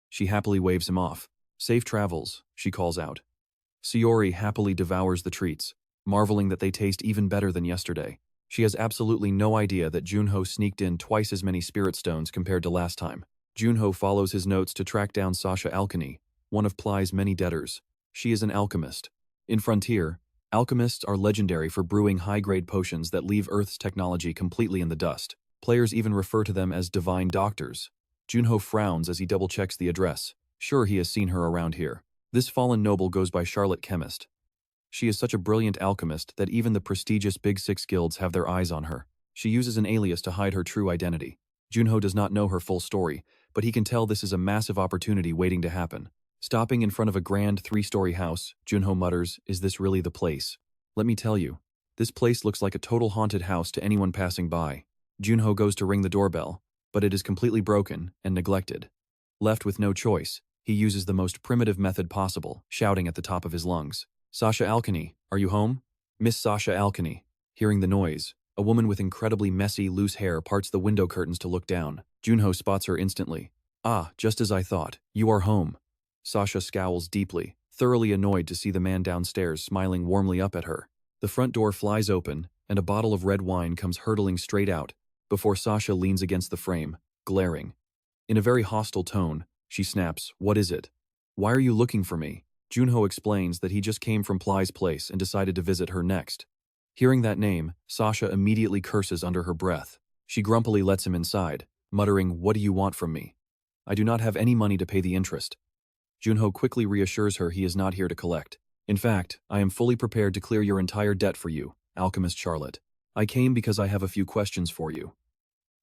She happily waves him off. Safe travels, she calls out. Saori happily devours the treats, marveling that they taste even better than yesterday. She has absolutely no idea that Junho sneaked in twice as many spirit stones compared to last time. Junho follows his notes to track down Sasha Alchemy, one of Ply's many debtors. She is an alchemist. In Frontier, alchemists are legendary for brewing high-grade potions that leave Earth's technology completely in the dust. Players even refer to them as divine doctors. Junho frowns as he double-checks the address. Sure, he has seen her around here. This fallen noble goes by Charlotte Chemist. She is such a brilliant alchemist that even the prestigious Big Six guilds have their eyes on her. She uses an alias to hide her true identity. Junho does not know her full story, but he can tell this is a massive opportunity waiting to happen. Stopping in front of a grand 3-story house, Junho mutters, "Is this really the place? Let me tell you, this place looks like a total haunted house to anyone passing by." Junho goes to ring the doorbell, but it is completely broken and neglected. Left with no choice, he uses the most primitive method possible, shouting at the top of his lungs. "Sasha Alchemy, are you home? Miss Sasha Alchemy." Hearing the noise, a woman with incredibly messy, loose hair parts the window curtains to look down. Junho spots her instantly. "Ah, just as I thought. You are home." Sasha scowls deeply, thoroughly annoyed to see the man downstairs smiling warmly up at her. The front door flies open, and a bottle of red wine comes hurtling straight out, before Sasha leans against the frame, glaring. In a very hostile tone, she snaps, "What is it? Why are you looking for me?" Junho explains that he just came from Ply's place and decided to visit her next. Hearing that name, Sasha immediately curses under her breath. She grumpily lets him inside, muttering, "What do you want from me? I do not have any money to pay the interest." Junho quickly reassures her he is not here to collect. "In fact, I am fully prepared to clear your entire debt for you, Alchemist Charlotte. I came because I have a few questions for you.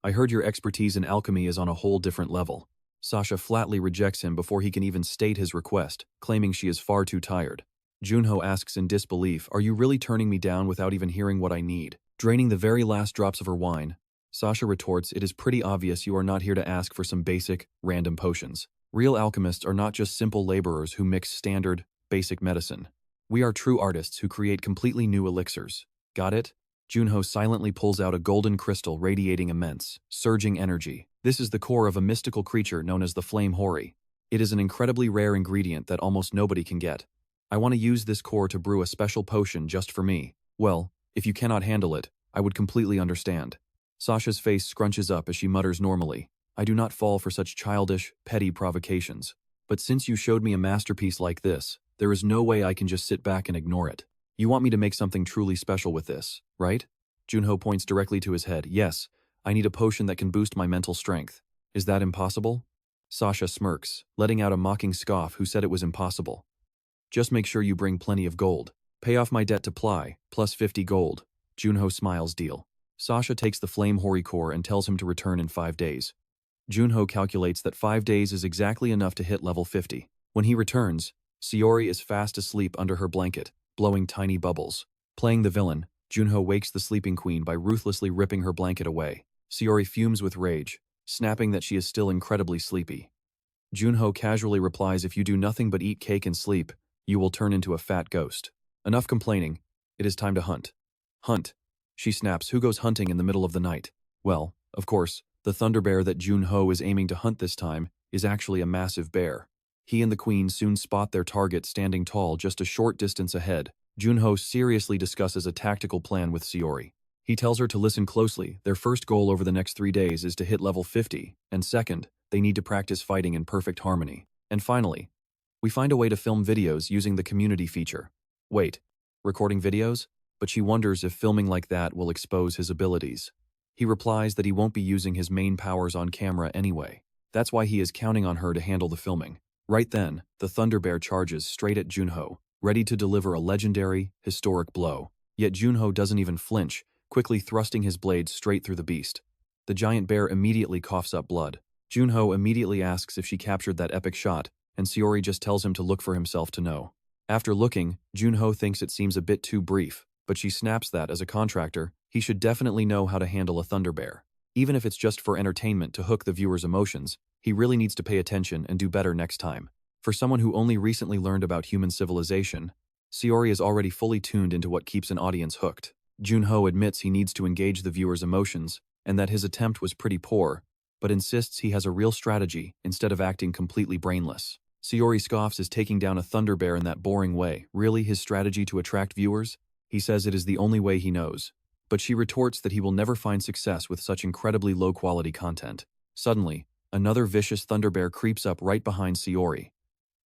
I heard your expertise in alchemy is on a whole different level." Sasha flatly rejects him before he can even state his request, claiming she is far too tired. Junho asks in disbelief, "Are you really turning me down without even hearing what I need?" Draining the very last drops of her wine, Sasha retorts, "It is pretty obvious you are not here to ask for some basic, random potions. Real alchemists are not just simple laborers who mix standard, basic medicine. We are true artists who create completely new elixirs. Got it?" Junho silently pulls out a golden crystal radiating immense, surging energy. This is the core of a mystical creature known as the Flame Hori. It is an incredibly rare ingredient that almost nobody can get. "I want to use this core to brew a special potion just for me." "Well, if you cannot handle it, I would completely understand." Sasha's face scrunches up as she mutters normally, "I do not fall for such childish, petty provocations. But since you showed me a masterpiece like this, there is no way I can just sit back and ignore it. You want me to make something truly special with this, right?" Junho points directly to his head. "Yes, I need a potion that can boost my mental strength. Is that impossible?" Sasha smirks, letting out a mocking scoff. "Who said it was impossible? Just make sure you bring plenty of gold. Pay off my debt to Ply, plus 50 gold. Junho smiles. Deal. Sasha takes the Flame Hori core and tells him to return in 5 days. Junho calculates that 5 days is exactly enough to hit level 50. When he returns, Saori is fast asleep under her blanket, blowing tiny bubbles. Playing the villain, Junho wakes the sleeping queen by ruthlessly ripping her blanket away. Saori fumes with rage, snapping that she is still incredibly sleepy. Junho casually replies, "If you do nothing but eat cake and sleep, you will turn into a fat ghost. Enough complaining. It is time to hunt." "Hunt?" She snaps. "Who goes hunting in the middle of the night?" Well, of course, the thunder bear that Junho is aiming to hunt this time is actually a massive bear. He and the queen soon spot their target standing tall just a short distance ahead. Junho seriously discusses a tactical plan with Saori. He tells her to listen closely. Their first goal over the next 3 days is to hit level 50, and second, they need to practice fighting in perfect harmony. And finally, we find a way to film videos using the community feature. Wait, recording videos? But she wonders if filming like that will expose his abilities. He replies that he won't be using his main powers on camera anyway. That's why he is counting on her to handle the filming. Right then, the Thunder Bear charges straight at Junho, ready to deliver a legendary, historic blow. Yet Junho doesn't even flinch, quickly thrusting his blade straight through the beast. The giant bear immediately coughs up blood. Junho immediately asks if she captured that epic shot, and Saori just tells him to look for himself to know. After looking, Junho thinks it seems a bit too brief, but she snaps that as a contractor, he should definitely know how to handle a thunder bear. Even if it's just for entertainment to hook the viewer's emotions, he really needs to pay attention and do better next time. For someone who only recently learned about human civilization, Saori is already fully tuned into what keeps an audience hooked. Junho admits he needs to engage the viewer's emotions, and that his attempt was pretty poor, but insists he has a real strategy instead of acting completely brainless. Seori scoffs as taking down a thunder bear in that boring way. Really his strategy to attract viewers? He says it is the only way he knows. But she retorts that he will never find success with such incredibly low-quality content. Suddenly, another vicious thunder bear creeps up right behind Seori.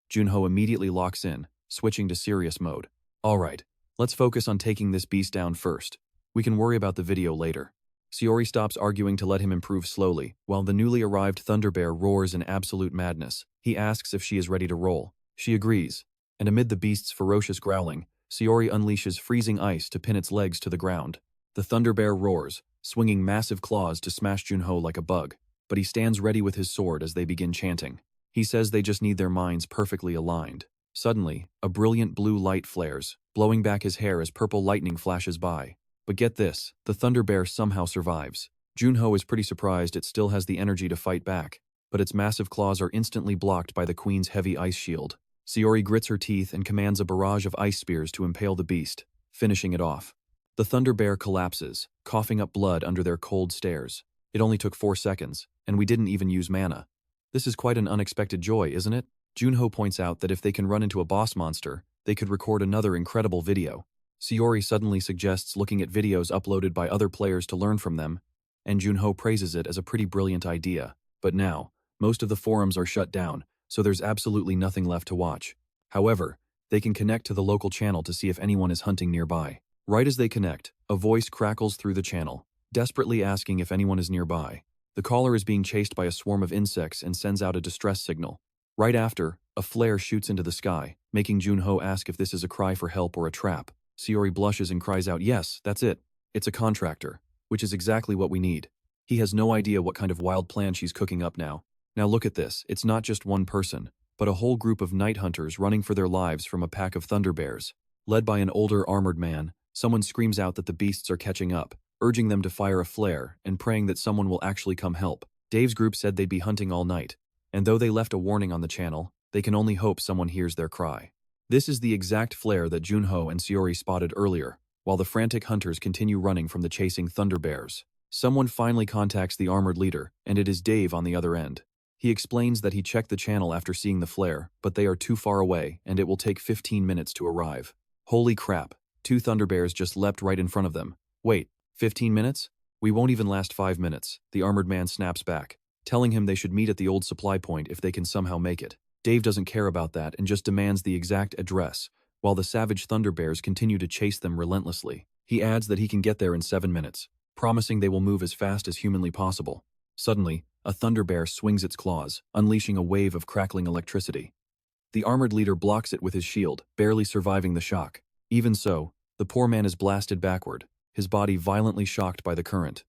Junho immediately locks in, switching to serious mode. Alright, let's focus on taking this beast down first. We can worry about the video later. Seori stops arguing to let him improve slowly, while the newly arrived thunder bear roars in absolute madness. He asks if she is ready to roll. She agrees, and amid the beast's ferocious growling, Seori unleashes freezing ice to pin its legs to the ground. The thunder bear roars, swinging massive claws to smash Junho like a bug, but he stands ready with his sword as they begin chanting. He says they just need their minds perfectly aligned. Suddenly, a brilliant blue light flares, blowing back his hair as purple lightning flashes by. But get this, the thunder bear somehow survives. Junho is pretty surprised it still has the energy to fight back, but its massive claws are instantly blocked by the queen's heavy ice shield. Seori grits her teeth and commands a barrage of ice spears to impale the beast, finishing it off. The thunder bear collapses, coughing up blood under their cold stares. It only took 4 seconds, and we didn't even use mana. This is quite an unexpected joy, isn't it? Junho points out that if they can run into a boss monster, they could record another incredible video. Seori suddenly suggests looking at videos uploaded by other players to learn from them, and Junho praises it as a pretty brilliant idea. But now, most of the forums are shut down, so there's absolutely nothing left to watch. However, they can connect to the local channel to see if anyone is hunting nearby. Right as they connect, a voice crackles through the channel, desperately asking if anyone is nearby. The caller is being chased by a swarm of insects and sends out a distress signal. Right after, a flare shoots into the sky, making Junho ask if this is a cry for help or a trap. Seori blushes and cries out, "Yes, that's it. It's a contractor," which is exactly what we need. He has no idea what kind of wild plan she's cooking up now. Now look at this, it's not just one person, but a whole group of night hunters running for their lives from a pack of thunder bears. Led by an older armored man, someone screams out that the beasts are catching up, urging them to fire a flare and praying that someone will actually come help. Dave's group said they'd be hunting all night, and though they left a warning on the channel, they can only hope someone hears their cry. This is the exact flare that Junho and Seori spotted earlier, while the frantic hunters continue running from the chasing thunder bears. Someone finally contacts the armored leader, and it is Dave on the other end. He explains that he checked the channel after seeing the flare, but they are too far away and it will take 15 minutes to arrive. Holy crap, 2 thunder bears just leapt right in front of them. Wait, 15 minutes? We won't even last 5 minutes, the armored man snaps back, telling him they should meet at the old supply point if they can somehow make it. Dave doesn't care about that and just demands the exact address, while the savage thunder bears continue to chase them relentlessly. He adds that he can get there in 7 minutes, promising they will move as fast as humanly possible. Suddenly, a thunder bear swings its claws, unleashing a wave of crackling electricity. The armored leader blocks it with his shield, barely surviving the shock. Even so, the poor man is blasted backward, his body violently shocked by the current.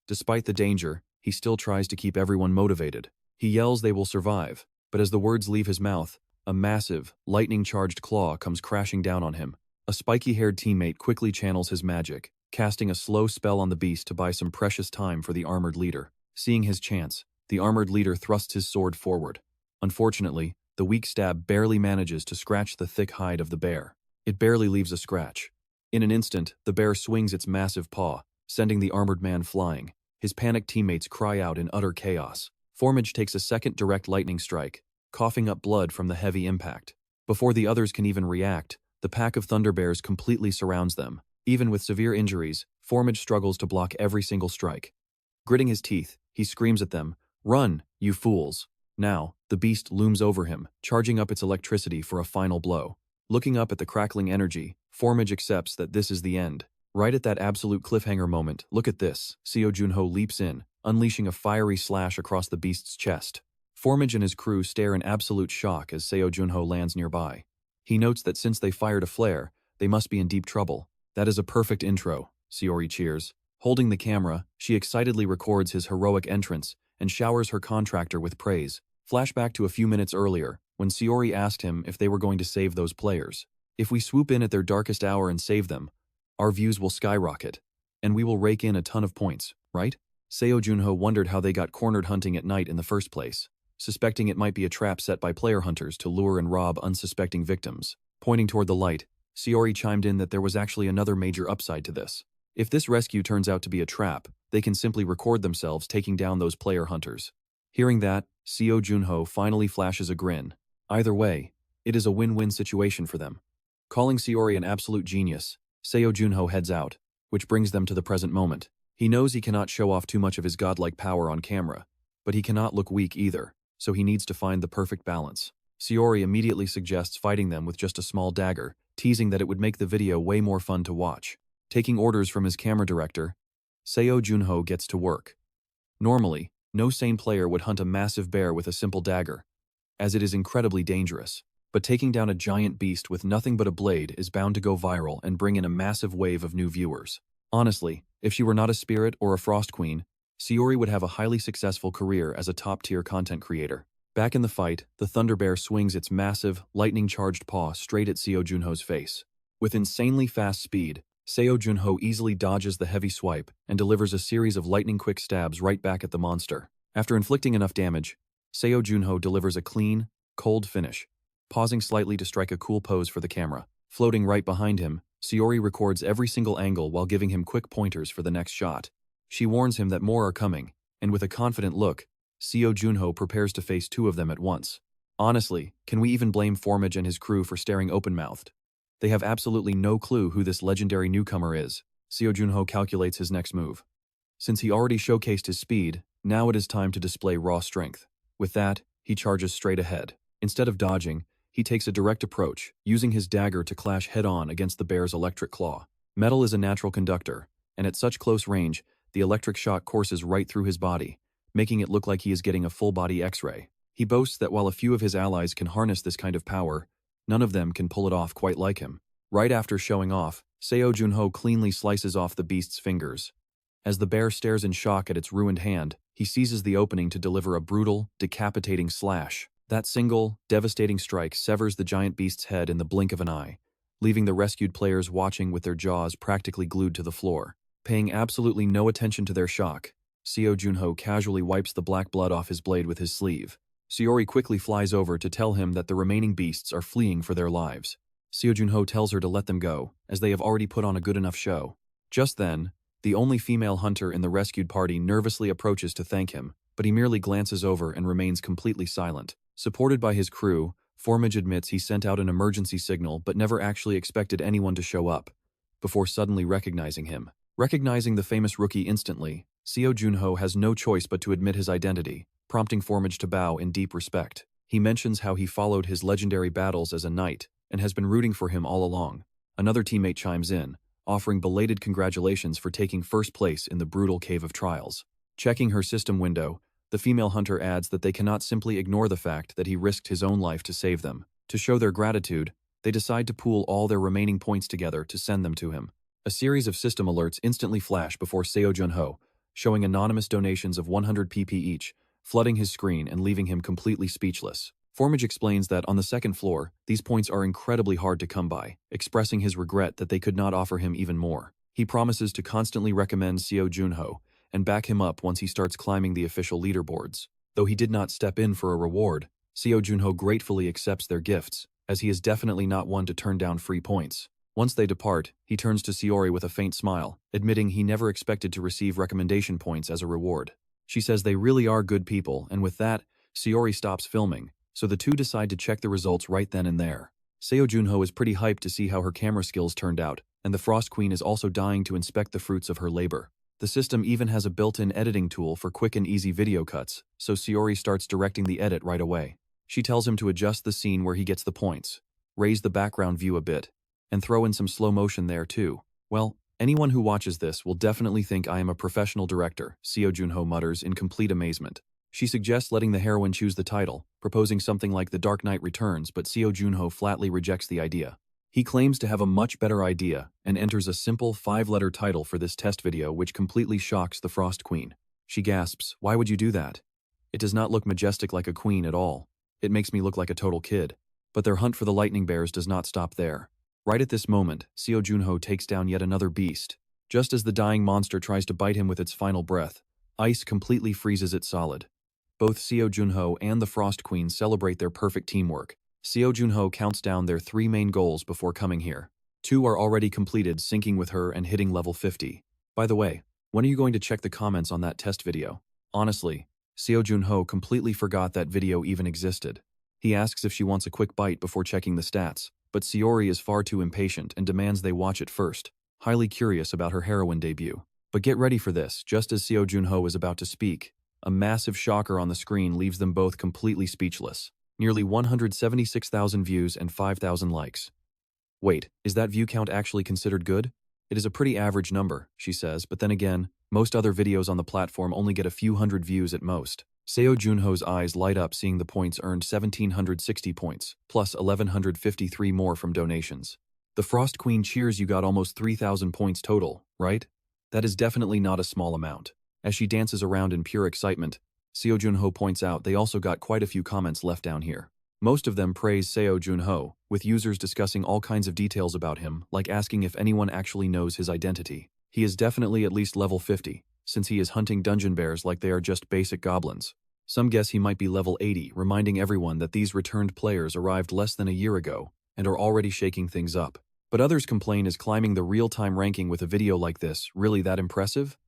Despite the danger, he still tries to keep everyone motivated. He yells they will survive, but as the words leave his mouth, a massive, lightning-charged claw comes crashing down on him. A spiky-haired teammate quickly channels his magic, casting a slow spell on the beast to buy some precious time for the armored leader. Seeing his chance, the armored leader thrusts his sword forward. Unfortunately, the weak stab barely manages to scratch the thick hide of the bear. It barely leaves a scratch. In an instant, the bear swings its massive paw, sending the armored man flying. His panicked teammates cry out in utter chaos. Formage takes a second direct lightning strike, coughing up blood from the heavy impact. Before the others can even react, the pack of thunder bears completely surrounds them. Even with severe injuries, Formage struggles to block every single strike. Gritting his teeth, he screams at them, "Run, you fools!" Now, the beast looms over him, charging up its electricity for a final blow. Looking up at the crackling energy, Formage accepts that this is the end. Right at that absolute cliffhanger moment, look at this, Seo Jun Ho leaps in, unleashing a fiery slash across the beast's chest. Formage and his crew stare in absolute shock as Seo Jun Ho lands nearby. He notes that since they fired a flare, they must be in deep trouble. "That is a perfect intro," Seori cheers. Holding the camera, she excitedly records his heroic entrance and showers her contractor with praise. Flashback to a few minutes earlier, when Seori asked him if they were going to save those players. "If we swoop in at their darkest hour and save them, our views will skyrocket, and we will rake in a ton of points, right?" Seo Jun Ho wondered how they got cornered hunting at night in the first place, suspecting it might be a trap set by player hunters to lure and rob unsuspecting victims. Pointing toward the light, Seori chimed in that there was actually another major upside to this. If this rescue turns out to be a trap, they can simply record themselves taking down those player hunters. Hearing that, Seo Jun Ho finally flashes a grin. Either way, it is a win-win situation for them. Calling Seori an absolute genius, Seo Jun Ho heads out, which brings them to the present moment. He knows he cannot show off too much of his godlike power on camera, but he cannot look weak either, so he needs to find the perfect balance. Seori immediately suggests fighting them with just a small dagger, teasing that it would make the video way more fun to watch. Taking orders from his camera director, Seo Jun Ho gets to work. Normally, no sane player would hunt a massive bear with a simple dagger, as it is incredibly dangerous. But taking down a giant beast with nothing but a blade is bound to go viral and bring in a massive wave of new viewers. Honestly, if she were not a spirit or a frost queen, Seori would have a highly successful career as a top-tier content creator. Back in the fight, the Thunder Bear swings its massive, lightning-charged paw straight at Seo Jun Ho's face. With insanely fast speed, Seo Jun Ho easily dodges the heavy swipe and delivers a series of lightning-quick stabs right back at the monster. After inflicting enough damage, Seo Jun Ho delivers a clean, cold finish, pausing slightly to strike a cool pose for the camera. Floating right behind him, Seori records every single angle while giving him quick pointers for the next shot. She warns him that more are coming, and with a confident look, Seo Jun Ho prepares to face two of them at once. Honestly, can we even blame Formage and his crew for staring open-mouthed? They have absolutely no clue who this legendary newcomer is. Seo Jun Ho calculates his next move. Since he already showcased his speed, now it is time to display raw strength. With that, he charges straight ahead. Instead of dodging, he takes a direct approach, using his dagger to clash head-on against the bear's electric claw. Metal is a natural conductor, and at such close range, the electric shock courses right through his body, making it look like he is getting a full-body X-ray. He boasts that while a few of his allies can harness this kind of power, none of them can pull it off quite like him. Right after showing off, Seo Jun Ho cleanly slices off the beast's fingers. As the bear stares in shock at its ruined hand, he seizes the opening to deliver a brutal, decapitating slash. That single, devastating strike severs the giant beast's head in the blink of an eye, leaving the rescued players watching with their jaws practically glued to the floor. Paying absolutely no attention to their shock, Seo Jun Ho casually wipes the black blood off his blade with his sleeve. Seori quickly flies over to tell him that the remaining beasts are fleeing for their lives. Seo Jun Ho tells her to let them go, as they have already put on a good enough show. Just then, the only female hunter in the rescued party nervously approaches to thank him, but he merely glances over and remains completely silent. Supported by his crew, Formage admits he sent out an emergency signal but never actually expected anyone to show up, before suddenly recognizing him. Recognizing the famous rookie instantly, Seo Jun Ho has no choice but to admit his identity, prompting Formage to bow in deep respect. He mentions how he followed his legendary battles as a knight and has been rooting for him all along. Another teammate chimes in, offering belated congratulations for taking first place in the brutal Cave of Trials. Checking her system window, the female hunter adds that they cannot simply ignore the fact that he risked his own life to save them. To show their gratitude, they decide to pool all their remaining points together to send them to him. A series of system alerts instantly flash before Seo Jun Ho, showing anonymous donations of 100 PP each, flooding his screen and leaving him completely speechless. Formage explains that on the second floor, these points are incredibly hard to come by, expressing his regret that they could not offer him even more. He promises to constantly recommend Seo Jun Ho and back him up once he starts climbing the official leaderboards. Though he did not step in for a reward, Seo Jun Ho gratefully accepts their gifts, as he is definitely not one to turn down free points. Once they depart, he turns to Seori with a faint smile, admitting he never expected to receive recommendation points as a reward. She says they really are good people, and with that, Seori stops filming, so the two decide to check the results right then and there. Seo Jun Ho is pretty hyped to see how her camera skills turned out, and the Frost Queen is also dying to inspect the fruits of her labor. The system even has a built-in editing tool for quick and easy video cuts, so Seori starts directing the edit right away. She tells him to adjust the scene where he gets the points, raise the background view a bit, and throw in some slow motion there too. Well, anyone who watches this will definitely think I am a professional director, Seo Jun Ho mutters in complete amazement. She suggests letting the heroine choose the title, proposing something like The Dark Knight Returns, but Seo Jun Ho flatly rejects the idea. He claims to have a much better idea and enters a simple 5-letter title for this test video which completely shocks the Frost Queen. She gasps, "Why would you do that? It does not look majestic like a queen at all. It makes me look like a total kid." But their hunt for the lightning bears does not stop there. Right at this moment, Seo Jun Ho takes down yet another beast. Just as the dying monster tries to bite him with its final breath, ice completely freezes it solid. Both Seo Jun Ho and the Frost Queen celebrate their perfect teamwork. Seo Jun Ho counts down their 3 main goals before coming here. 2 are already completed, syncing with her and hitting level 50. By the way, When are you going to check the comments on that test video? Honestly, Seo Jun Ho completely forgot that video even existed. He asks if she wants a quick bite before checking the stats, but Seori is far too impatient and demands they watch it first, highly curious about her heroine debut. But get ready for this, just as Seo Jun Ho is about to speak, a massive shocker on the screen leaves them both completely speechless. Nearly 176,000 views and 5,000 likes. Wait, is that view count actually considered good? It is a pretty average number, she says, but then again, most other videos on the platform only get a few hundred views at most. Seo Jun Ho's eyes light up seeing the points earned 1,760 points, plus 1,153 more from donations. The Frost Queen cheers you got almost 3,000 points total, right? That is definitely not a small amount. As she dances around in pure excitement, Seo Jun Ho points out they also got quite a few comments left down here. Most of them praise Seo Jun Ho, with users discussing all kinds of details about him, like asking if anyone actually knows his identity. He is definitely at least level 50, since he is hunting dungeon bears like they are just basic goblins. Some guess he might be level 80, reminding everyone that these returned players arrived less than a year ago and are already shaking things up. But others complain, is climbing the real-time ranking with a video like this really that impressive?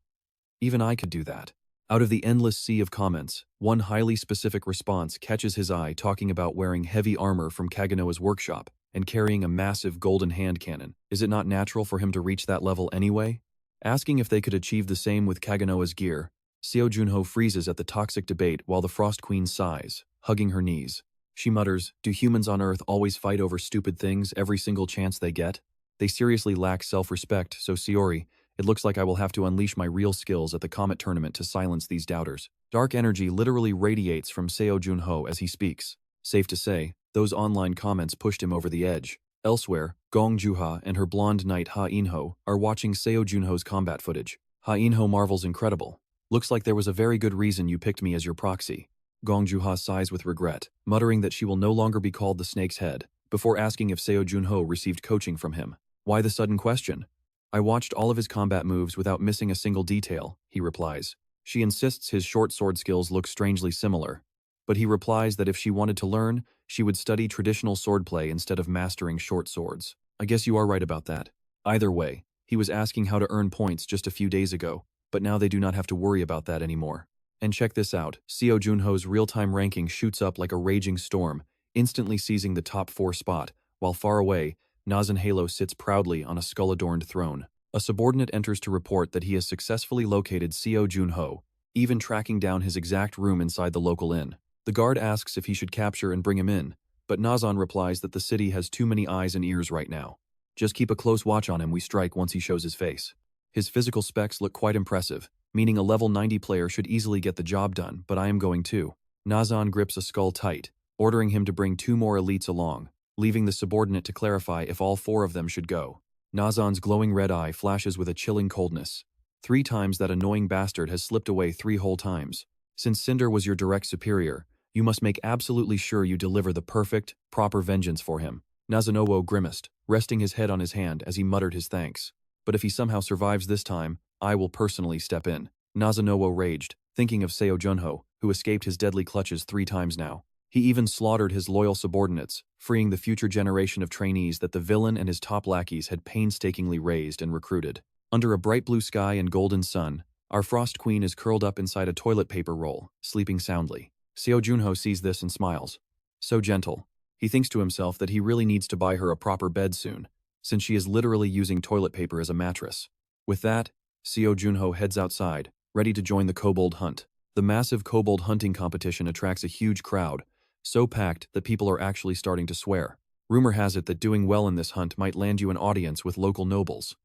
Even I could do that. Out of the endless sea of comments, one highly specific response catches his eye, talking about wearing heavy armor from Kagenoa's workshop and carrying a massive golden hand cannon. Is it not natural for him to reach that level anyway? Asking if they could achieve the same with Kagenoa's gear, Seo Jun Ho freezes at the toxic debate while the Frost Queen sighs, hugging her knees. She mutters, "Do humans on Earth always fight over stupid things every single chance they get? They seriously lack self-respect, so Seori, it looks like I will have to unleash my real skills at the Comet Tournament to silence these doubters." Dark energy literally radiates from Seo Jun Ho as he speaks. Safe to say, those online comments pushed him over the edge. Elsewhere, Gong Juha and her blonde knight Ha In-ho are watching Seo Jun Ho's combat footage. Ha In-ho marvels, "Incredible. Looks like there was a very good reason you picked me as your proxy." Gong Juha sighs with regret, muttering that she will no longer be called the Snake's Head, before asking if Seo Jun Ho received coaching from him. "Why the sudden question?" "I watched all of his combat moves without missing a single detail," he replies. She insists his short sword skills look strangely similar, but he replies that if she wanted to learn, she would study traditional swordplay instead of mastering short swords. "I guess you are right about that." Either way, he was asking how to earn points just a few days ago, but now they do not have to worry about that anymore. And check this out, Seo Jun Ho's real-time ranking shoots up like a raging storm, instantly seizing the top 4 spot, while far away, Nazan Halo sits proudly on a skull-adorned throne. A subordinate enters to report that he has successfully located Seo Jun Ho, even tracking down his exact room inside the local inn. The guard asks if he should capture and bring him in, but Nazan replies that the city has too many eyes and ears right now. Just keep a close watch on him, we strike once he shows his face. His physical specs look quite impressive, meaning a level 90 player should easily get the job done, but I am going too. Nazan grips a skull tight, ordering him to bring 2 more elites along, leaving the subordinate to clarify if all 4 of them should go. Nazan's glowing red eye flashes with a chilling coldness. 3 times that annoying bastard has slipped away 3 whole times. Since Cinder was your direct superior, you must make absolutely sure you deliver the perfect, proper vengeance for him. Nazanowo grimaced, resting his head on his hand as he muttered his thanks. But if he somehow survives this time, I will personally step in. Nazanowo raged, thinking of Seo Jun Ho, who escaped his deadly clutches 3 times now. He even slaughtered his loyal subordinates, freeing the future generation of trainees that the villain and his top lackeys had painstakingly raised and recruited. Under a bright blue sky and golden sun, our Frost Queen is curled up inside a toilet paper roll, sleeping soundly. Seo Jun Ho sees this and smiles. So gentle. He thinks to himself that he really needs to buy her a proper bed soon, since she is literally using toilet paper as a mattress. With that, Seo Jun Ho heads outside, ready to join the kobold hunt. The massive kobold hunting competition attracts a huge crowd, so packed that people are actually starting to swear. Rumor has it that doing well in this hunt might land you an audience with local nobles.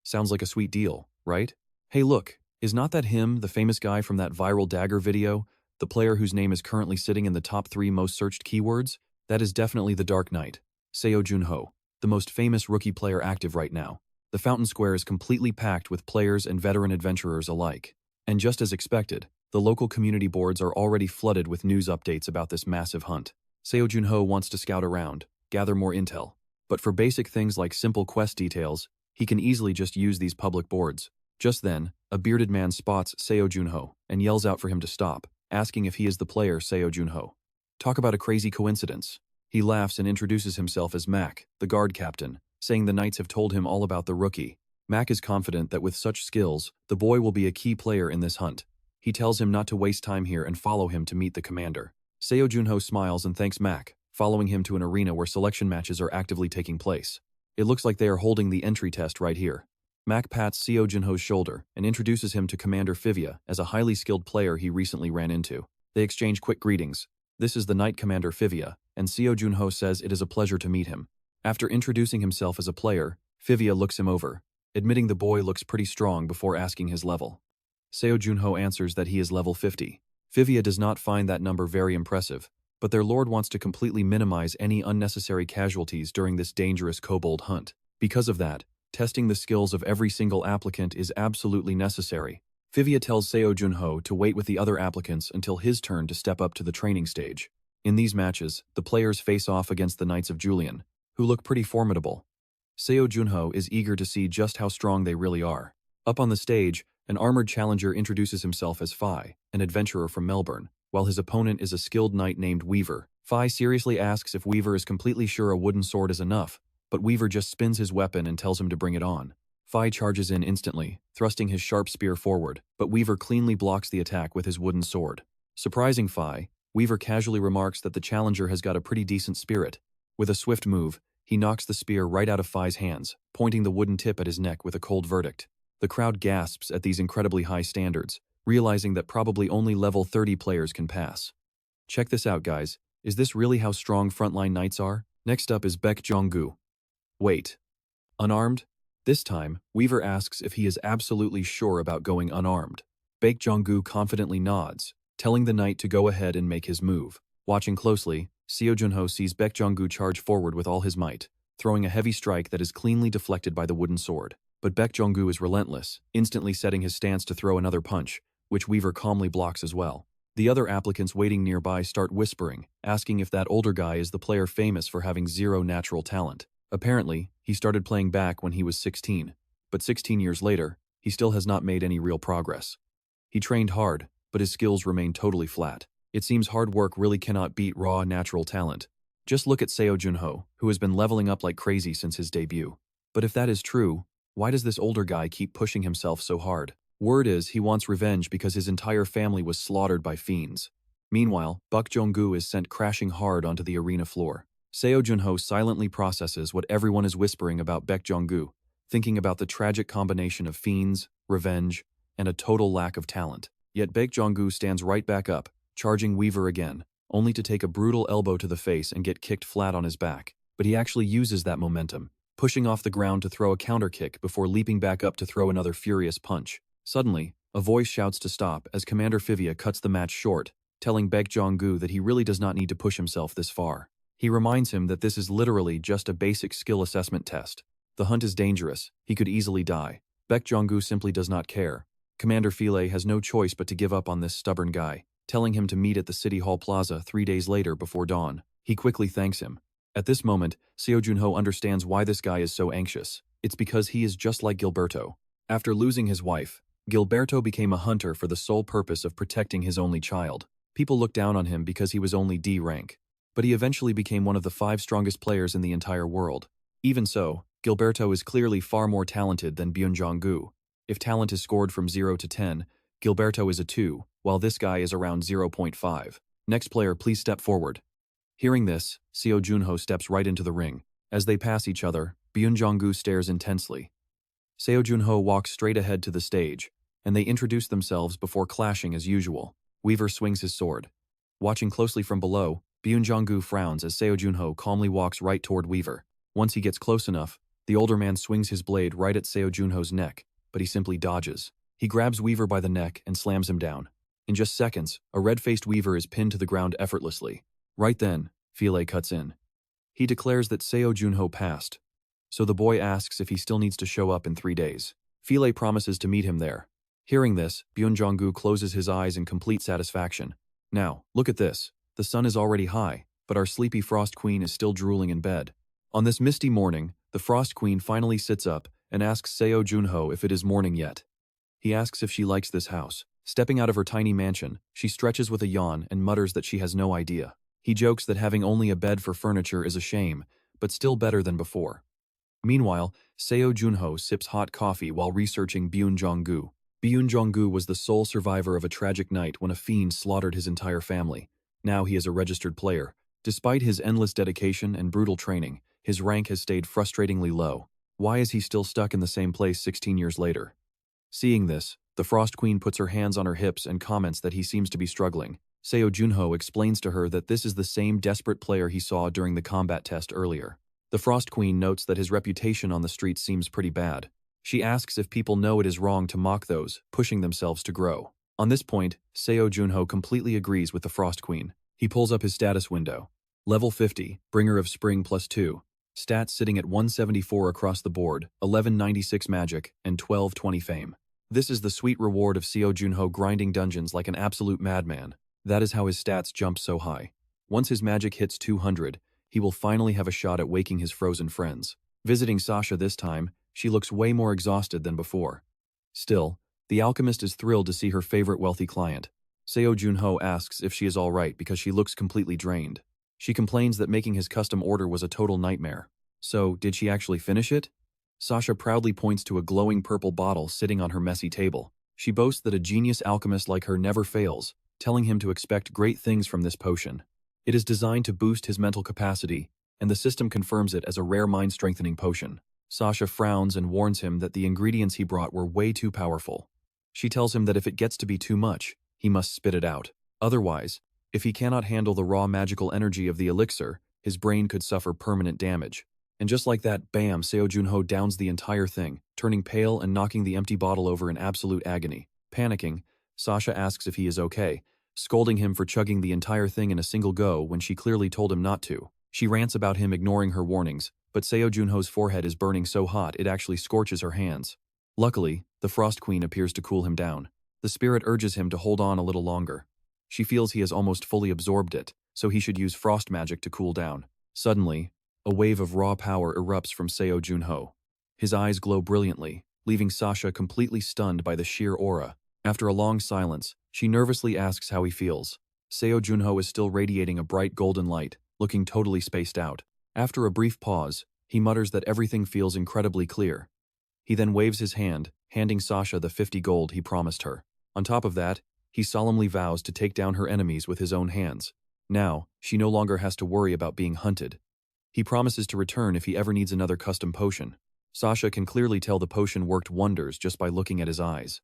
Sounds like a sweet deal, right? Hey look, is not that him, the famous guy from that viral dagger video, the player whose name is currently sitting in the top 3 most searched keywords? That is definitely the Dark Knight, Seo Jun Ho, the most famous rookie player active right now. The Fountain Square is completely packed with players and veteran adventurers alike. And just as expected, the local community boards are already flooded with news updates about this massive hunt. Seo Jun Ho wants to scout around, gather more intel. But for basic things like simple quest details, he can easily just use these public boards. Just then, a bearded man spots Seo Jun Ho and yells out for him to stop, asking if he is the player Seo Jun Ho. Talk about a crazy coincidence. He laughs and introduces himself as Mac, the guard captain, saying the knights have told him all about the rookie. Mac is confident that with such skills, the boy will be a key player in this hunt. He tells him not to waste time here and follow him to meet the commander. Seo Jun Ho smiles and thanks Mac, following him to an arena where selection matches are actively taking place. It looks like they are holding the entry test right here. Mac pats Seo Jun Ho's shoulder and introduces him to Commander Fivia as a highly skilled player he recently ran into. They exchange quick greetings. This is the Knight Commander Fivia, and Seo Jun Ho says it is a pleasure to meet him. After introducing himself as a player, Fivia looks him over, admitting the boy looks pretty strong before asking his level. Seo Jun Ho answers that he is level 50. Fivia does not find that number very impressive, but their lord wants to completely minimize any unnecessary casualties during this dangerous kobold hunt. Because of that, testing the skills of every single applicant is absolutely necessary. Fivia tells Seo Jun Ho to wait with the other applicants until his turn to step up to the training stage. In these matches, the players face off against the Knights of Julian, who look pretty formidable. Seo Jun Ho is eager to see just how strong they really are. Up on the stage, an armored challenger introduces himself as Phi, an adventurer from Melbourne, while his opponent is a skilled knight named Weaver. Phi seriously asks if Weaver is completely sure a wooden sword is enough, but Weaver just spins his weapon and tells him to bring it on. Phi charges in instantly, thrusting his sharp spear forward, but Weaver cleanly blocks the attack with his wooden sword. Surprising Phi, Weaver casually remarks that the challenger has got a pretty decent spirit. With a swift move, he knocks the spear right out of Phi's hands, pointing the wooden tip at his neck with a cold verdict. The crowd gasps at these incredibly high standards, realizing that probably only level 30 players can pass. Check this out, guys. Is this really how strong frontline knights are? Next up is Baek Jong-gu. Wait. Unarmed? This time, Weaver asks if he is absolutely sure about going unarmed. Baek Jong-gu confidently nods, telling the knight to go ahead and make his move. Watching closely, Seo Jun Ho sees Baek Jong-gu charge forward with all his might, throwing a heavy strike that is cleanly deflected by the wooden sword. But Baek Jong-gu is relentless, instantly setting his stance to throw another punch, which Weaver calmly blocks as well. The other applicants waiting nearby start whispering, asking if that older guy is the player famous for having zero natural talent. Apparently, he started playing back when he was 16, but 16 years later, he still has not made any real progress. He trained hard, but his skills remain totally flat. It seems hard work really cannot beat raw natural talent. Just look at Seo Jun Ho, who has been leveling up like crazy since his debut. But if that is true, why does this older guy keep pushing himself so hard? Word is he wants revenge because his entire family was slaughtered by fiends. Meanwhile, Baek Jong-gu is sent crashing hard onto the arena floor. Seo Jun Ho silently processes what everyone is whispering about Baek Jong-gu, thinking about the tragic combination of fiends, revenge, and a total lack of talent. Yet Baek Jong-gu stands right back up, charging Weaver again, only to take a brutal elbow to the face and get kicked flat on his back. But he actually uses that momentum, pushing off the ground to throw a counter kick before leaping back up to throw another furious punch. Suddenly, a voice shouts to stop as Commander Fivia cuts the match short, telling Baek Jong-gu that he really does not need to push himself this far. He reminds him that this is literally just a basic skill assessment test. The hunt is dangerous, he could easily die. Baek Jong-gu simply does not care. Commander File has no choice but to give up on this stubborn guy, telling him to meet at the City Hall Plaza 3 days later before dawn. He quickly thanks him. At this moment, Seo Jun Ho understands why this guy is so anxious. It's because he is just like Gilberto. After losing his wife, Gilberto became a hunter for the sole purpose of protecting his only child. People looked down on him because he was only D rank. But he eventually became one of the 5 strongest players in the entire world. Even so, Gilberto is clearly far more talented than Byun Jong-gu. If talent is scored from 0 to 10, Gilberto is a 2, while this guy is around 0.5. Next player, please step forward. Hearing this, Seo Jun Ho steps right into the ring. As they pass each other, Byun Jong-gu stares intensely. Seo Jun Ho walks straight ahead to the stage, and they introduce themselves before clashing as usual. Weaver swings his sword. Watching closely from below, Byun Jong-gu frowns as Seo Jun Ho calmly walks right toward Weaver. Once he gets close enough, the older man swings his blade right at Seo Jun Ho's neck, but he simply dodges. He grabs Weaver by the neck and slams him down. In just seconds, a red-faced Weaver is pinned to the ground effortlessly. Right then, File cuts in. He declares that Seo Jun Ho passed, so the boy asks if he still needs to show up in 3 days. File promises to meet him there. Hearing this, Byun Jong-gu closes his eyes in complete satisfaction. Now, look at this. The sun is already high, but our sleepy Frost Queen is still drooling in bed. On this misty morning, the Frost Queen finally sits up and asks Seo Jun Ho if it is morning yet. He asks if she likes this house. Stepping out of her tiny mansion, she stretches with a yawn and mutters that she has no idea. He jokes that having only a bed for furniture is a shame, but still better than before. Meanwhile, Seo Jun Ho sips hot coffee while researching Byun Jong-gu. Byun Jong-gu was the sole survivor of a tragic night when a fiend slaughtered his entire family. Now he is a registered player. Despite his endless dedication and brutal training, his rank has stayed frustratingly low. Why is he still stuck in the same place 16 years later? Seeing this, the Frost Queen puts her hands on her hips and comments that he seems to be struggling. Seo Jun Ho explains to her that this is the same desperate player he saw during the combat test earlier. The Frost Queen notes that his reputation on the streets seems pretty bad. She asks if people know it is wrong to mock those pushing themselves to grow. On this point, Seo Jun Ho completely agrees with the Frost Queen. He pulls up his status window. Level 50, Bringer of Spring +2. Stats sitting at 174 across the board, 1196 magic, and 1220 fame. This is the sweet reward of Seo Jun Ho grinding dungeons like an absolute madman. That is how his stats jump so high. Once his magic hits 200, he will finally have a shot at waking his frozen friends. Visiting Sasha this time, she looks way more exhausted than before. Still, the alchemist is thrilled to see her favorite wealthy client. Seo Jun Ho asks if she is alright because she looks completely drained. She complains that making his custom order was a total nightmare. So, did she actually finish it? Sasha proudly points to a glowing purple bottle sitting on her messy table. She boasts that a genius alchemist like her never fails, telling him to expect great things from this potion. It is designed to boost his mental capacity, and the system confirms it as a rare mind-strengthening potion. Sasha frowns and warns him that the ingredients he brought were way too powerful. She tells him that if it gets to be too much, he must spit it out. Otherwise, if he cannot handle the raw magical energy of the elixir, his brain could suffer permanent damage. And just like that, bam, Seo Jun Ho downs the entire thing, turning pale and knocking the empty bottle over in absolute agony. Panicking, Sasha asks if he is okay, scolding him for chugging the entire thing in a single go when she clearly told him not to. She rants about him ignoring her warnings, but Seo Jun Ho's forehead is burning so hot it actually scorches her hands. Luckily, the Frost Queen appears to cool him down. The spirit urges him to hold on a little longer. She feels he has almost fully absorbed it, so he should use frost magic to cool down. Suddenly, a wave of raw power erupts from Seo Jun Ho. His eyes glow brilliantly, leaving Sasha completely stunned by the sheer aura. After a long silence, she nervously asks how he feels. Seo Jun Ho is still radiating a bright golden light, looking totally spaced out. After a brief pause, he mutters that everything feels incredibly clear. He then waves his hand, handing Sasha the 50 gold he promised her. On top of that, he solemnly vows to take down her enemies with his own hands. Now, she no longer has to worry about being hunted. He promises to return if he ever needs another custom potion. Sasha can clearly tell the potion worked wonders just by looking at his eyes.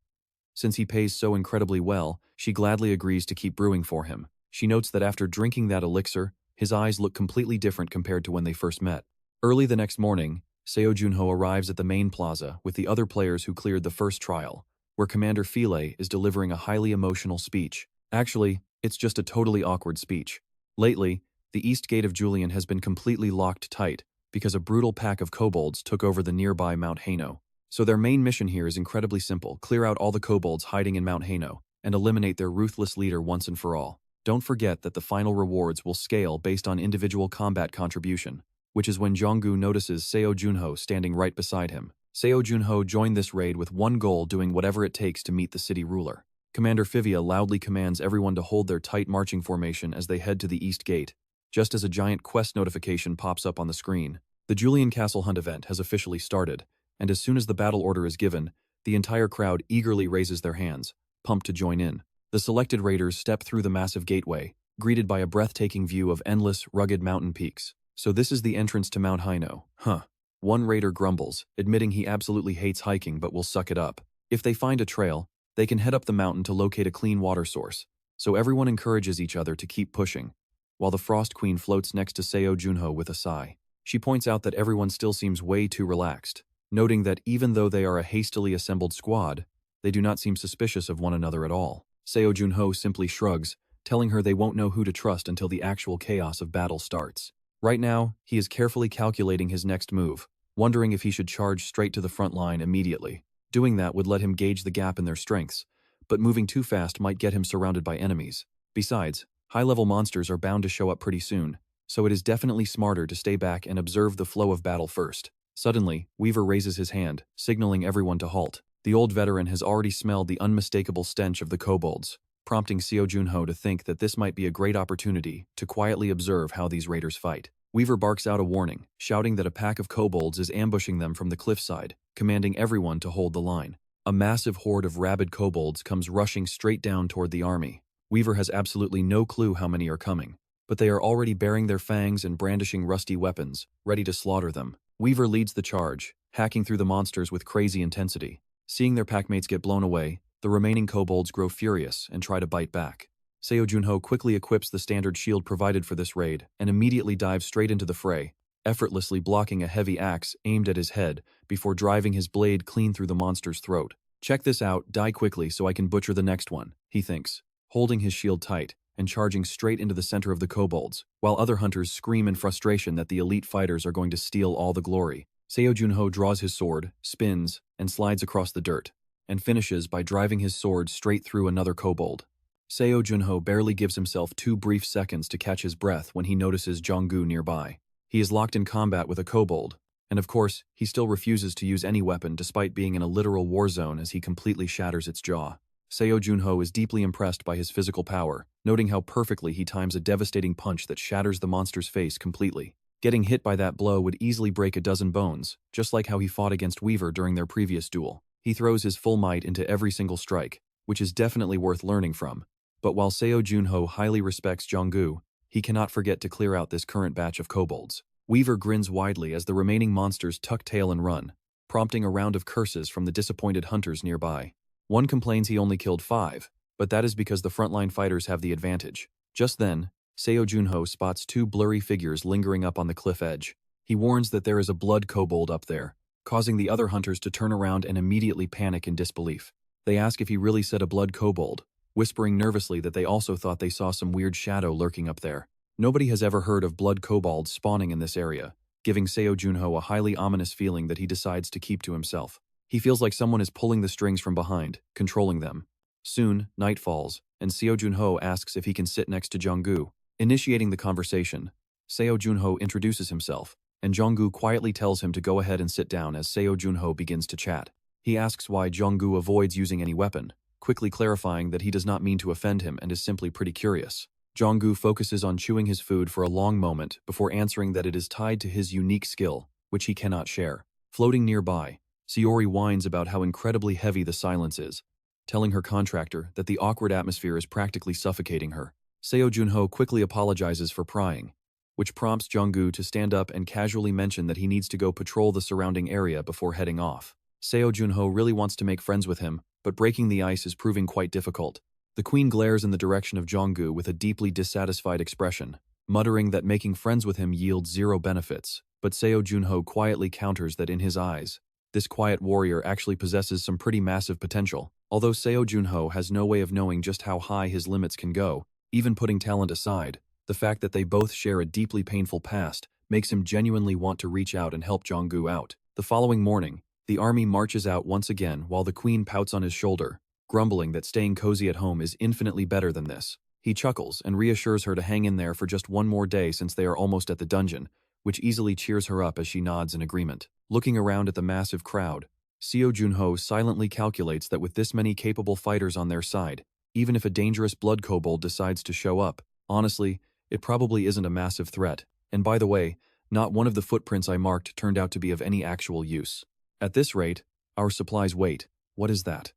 Since he pays so incredibly well, she gladly agrees to keep brewing for him. She notes that after drinking that elixir, his eyes look completely different compared to when they first met. Early the next morning, Seo Jun Ho arrives at the main plaza with the other players who cleared the first trial, where Commander Philae is delivering a highly emotional speech. Actually, it's just a totally awkward speech. Lately, the east gate of Julian has been completely locked tight because a brutal pack of kobolds took over the nearby Mount Haino. So their main mission here is incredibly simple: clear out all the kobolds hiding in Mount Haino and eliminate their ruthless leader once and for all. Don't forget that the final rewards will scale based on individual combat contribution, which is when Jong-gu notices Seo Jun Ho standing right beside him. Seo Jun Ho joined this raid with one goal: doing whatever it takes to meet the city ruler. Commander Fivia loudly commands everyone to hold their tight marching formation as they head to the east gate. Just as a giant quest notification pops up on the screen, the Julian Castle Hunt event has officially started, and as soon as the battle order is given, the entire crowd eagerly raises their hands, pumped to join in. The selected raiders step through the massive gateway, greeted by a breathtaking view of endless, rugged mountain peaks. So this is the entrance to Mount Haino, huh? One raider grumbles, admitting he absolutely hates hiking but will suck it up. If they find a trail, they can head up the mountain to locate a clean water source. So everyone encourages each other to keep pushing, while the Frost Queen floats next to Seo Jun Ho with a sigh. She points out that everyone still seems way too relaxed, noting that even though they are a hastily assembled squad, they do not seem suspicious of one another at all. Seo Jun Ho simply shrugs, telling her they won't know who to trust until the actual chaos of battle starts. Right now, he is carefully calculating his next move, wondering if he should charge straight to the front line immediately. Doing that would let him gauge the gap in their strengths, but moving too fast might get him surrounded by enemies. Besides, high-level monsters are bound to show up pretty soon, so it is definitely smarter to stay back and observe the flow of battle first. Suddenly, Weaver raises his hand, signaling everyone to halt. The old veteran has already smelled the unmistakable stench of the kobolds, prompting Seo Jun Ho to think that this might be a great opportunity to quietly observe how these raiders fight. Weaver barks out a warning, shouting that a pack of kobolds is ambushing them from the cliffside, commanding everyone to hold the line. A massive horde of rabid kobolds comes rushing straight down toward the army. Weaver has absolutely no clue how many are coming, but they are already baring their fangs and brandishing rusty weapons, ready to slaughter them. Weaver leads the charge, hacking through the monsters with crazy intensity. Seeing their packmates get blown away, the remaining kobolds grow furious and try to bite back. Seo Jun Ho quickly equips the standard shield provided for this raid and immediately dives straight into the fray, effortlessly blocking a heavy axe aimed at his head before driving his blade clean through the monster's throat. Check this out, die quickly so I can butcher the next one, he thinks, holding his shield tight and charging straight into the center of the kobolds, while other hunters scream in frustration that the elite fighters are going to steal all the glory. Seo Jun Ho draws his sword, spins, and slides across the dirt, and finishes by driving his sword straight through another kobold. Seo Jun Ho barely gives himself 2 brief seconds to catch his breath when he notices Jong-gu nearby. He is locked in combat with a kobold, and of course, he still refuses to use any weapon despite being in a literal war zone as he completely shatters its jaw. Seo Jun Ho is deeply impressed by his physical power, noting how perfectly he times a devastating punch that shatters the monster's face completely. Getting hit by that blow would easily break a dozen bones, just like how he fought against Weaver during their previous duel. He throws his full might into every single strike, which is definitely worth learning from. But while Seo Jun Ho highly respects Jong-gu, he cannot forget to clear out this current batch of kobolds. Weaver grins widely as the remaining monsters tuck tail and run, prompting a round of curses from the disappointed hunters nearby. One complains he only killed 5, but that is because the frontline fighters have the advantage. Just then, Seo Jun Ho spots 2 blurry figures lingering up on the cliff edge. He warns that there is a blood kobold up there, causing the other hunters to turn around and immediately panic in disbelief. They ask if he really said a blood kobold, whispering nervously that they also thought they saw some weird shadow lurking up there. Nobody has ever heard of blood kobolds spawning in this area, giving Seo Jun Ho a highly ominous feeling that he decides to keep to himself. He feels like someone is pulling the strings from behind, controlling them. Soon, night falls, and Seo Jun Ho asks if he can sit next to Jong-gu. Initiating the conversation, Seo Jun Ho introduces himself, and Jong-gu quietly tells him to go ahead and sit down as Seo Jun Ho begins to chat. He asks why Jong-gu avoids using any weapon, quickly clarifying that he does not mean to offend him and is simply pretty curious. Jong-gu focuses on chewing his food for a long moment before answering that it is tied to his unique skill, which he cannot share. Floating nearby, Seori whines about how incredibly heavy the silence is, telling her contractor that the awkward atmosphere is practically suffocating her. Seo Jun Ho quickly apologizes for prying, which prompts Jong-gu to stand up and casually mention that he needs to go patrol the surrounding area before heading off. Seo Jun Ho really wants to make friends with him, but breaking the ice is proving quite difficult. The queen glares in the direction of Jong-gu with a deeply dissatisfied expression, muttering that making friends with him yields 0 benefits, but Seo Jun Ho quietly counters that in his eyes, this quiet warrior actually possesses some pretty massive potential. Although Seo Jun Ho has no way of knowing just how high his limits can go, even putting talent aside, the fact that they both share a deeply painful past makes him genuinely want to reach out and help Jong-gu out. The following morning, the army marches out once again while the queen pouts on his shoulder, grumbling that staying cozy at home is infinitely better than this. He chuckles and reassures her to hang in there for just one more day since they are almost at the dungeon, which easily cheers her up as she nods in agreement. Looking around at the massive crowd, Seo Jun Ho silently calculates that with this many capable fighters on their side, even if a dangerous blood kobold decides to show up, honestly, it probably isn't a massive threat. And by the way, not one of the footprints I marked turned out to be of any actual use. At this rate, our supplies wait. What is that?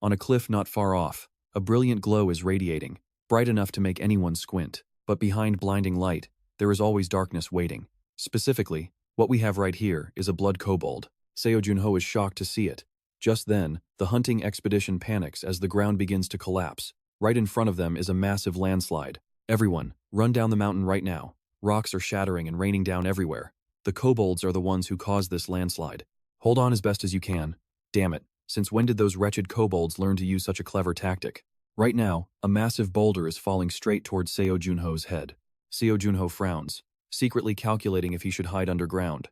On a cliff not far off, a brilliant glow is radiating, bright enough to make anyone squint. But behind blinding light, there is always darkness waiting. Specifically, what we have right here is a blood kobold. Seo Jun Ho is shocked to see it. Just then, the hunting expedition panics as the ground begins to collapse. Right in front of them is a massive landslide. Everyone, run down the mountain right now. Rocks are shattering and raining down everywhere. The kobolds are the ones who caused this landslide. Hold on as best as you can. Damn it, since when did those wretched kobolds learn to use such a clever tactic? Right now, a massive boulder is falling straight towards Seo Jun Ho's head. Seo Jun Ho frowns, secretly calculating if he should hide underground.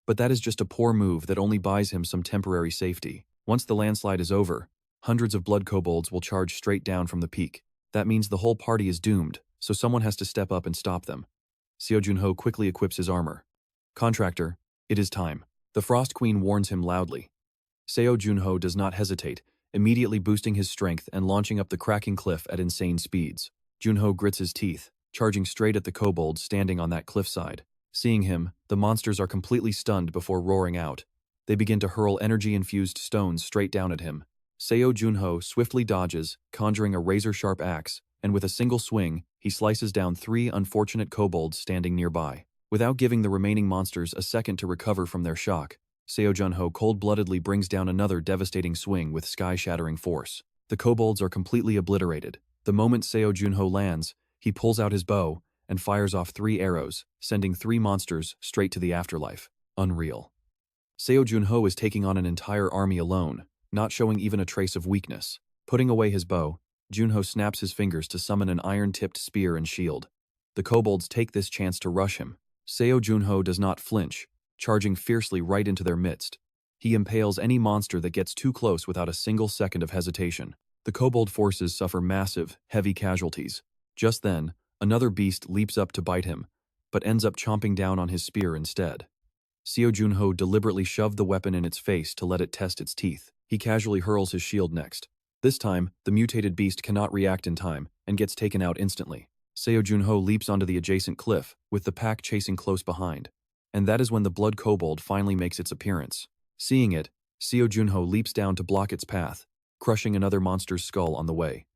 But that is just a poor move that only buys him some temporary safety. Once the landslide is over, hundreds of blood kobolds will charge straight down from the peak. That means the whole party is doomed, so someone has to step up and stop them. Seo Jun Ho quickly equips his armor. Contractor, it is time. The Frost Queen warns him loudly. Seo Jun Ho does not hesitate, immediately boosting his strength and launching up the cracking cliff at insane speeds. Jun Ho grits his teeth, charging straight at the kobolds standing on that cliffside. Seeing him, the monsters are completely stunned before roaring out. They begin to hurl energy-infused stones straight down at him. Seo Jun Ho swiftly dodges, conjuring a razor-sharp axe, and with a single swing, he slices down 3 unfortunate kobolds standing nearby. Without giving the remaining monsters a second to recover from their shock, Seo Jun Ho cold-bloodedly brings down another devastating swing with sky-shattering force. The kobolds are completely obliterated. The moment Seo Jun Ho lands, he pulls out his bow and fires off 3 arrows, sending 3 monsters straight to the afterlife. Unreal. Seo Jun Ho is taking on an entire army alone, not showing even a trace of weakness. Putting away his bow, Jun Ho snaps his fingers to summon an iron-tipped spear and shield. The kobolds take this chance to rush him. Seo Jun Ho does not flinch, charging fiercely right into their midst. He impales any monster that gets too close without a single second of hesitation. The kobold forces suffer massive, heavy casualties. Just then, another beast leaps up to bite him, but ends up chomping down on his spear instead. Seo Jun Ho deliberately shoved the weapon in its face to let it test its teeth. He casually hurls his shield next. This time, the mutated beast cannot react in time and gets taken out instantly. Seo Jun Ho leaps onto the adjacent cliff, with the pack chasing close behind. And that is when the blood kobold finally makes its appearance. Seeing it, Seo Jun Ho leaps down to block its path, crushing another monster's skull on the way.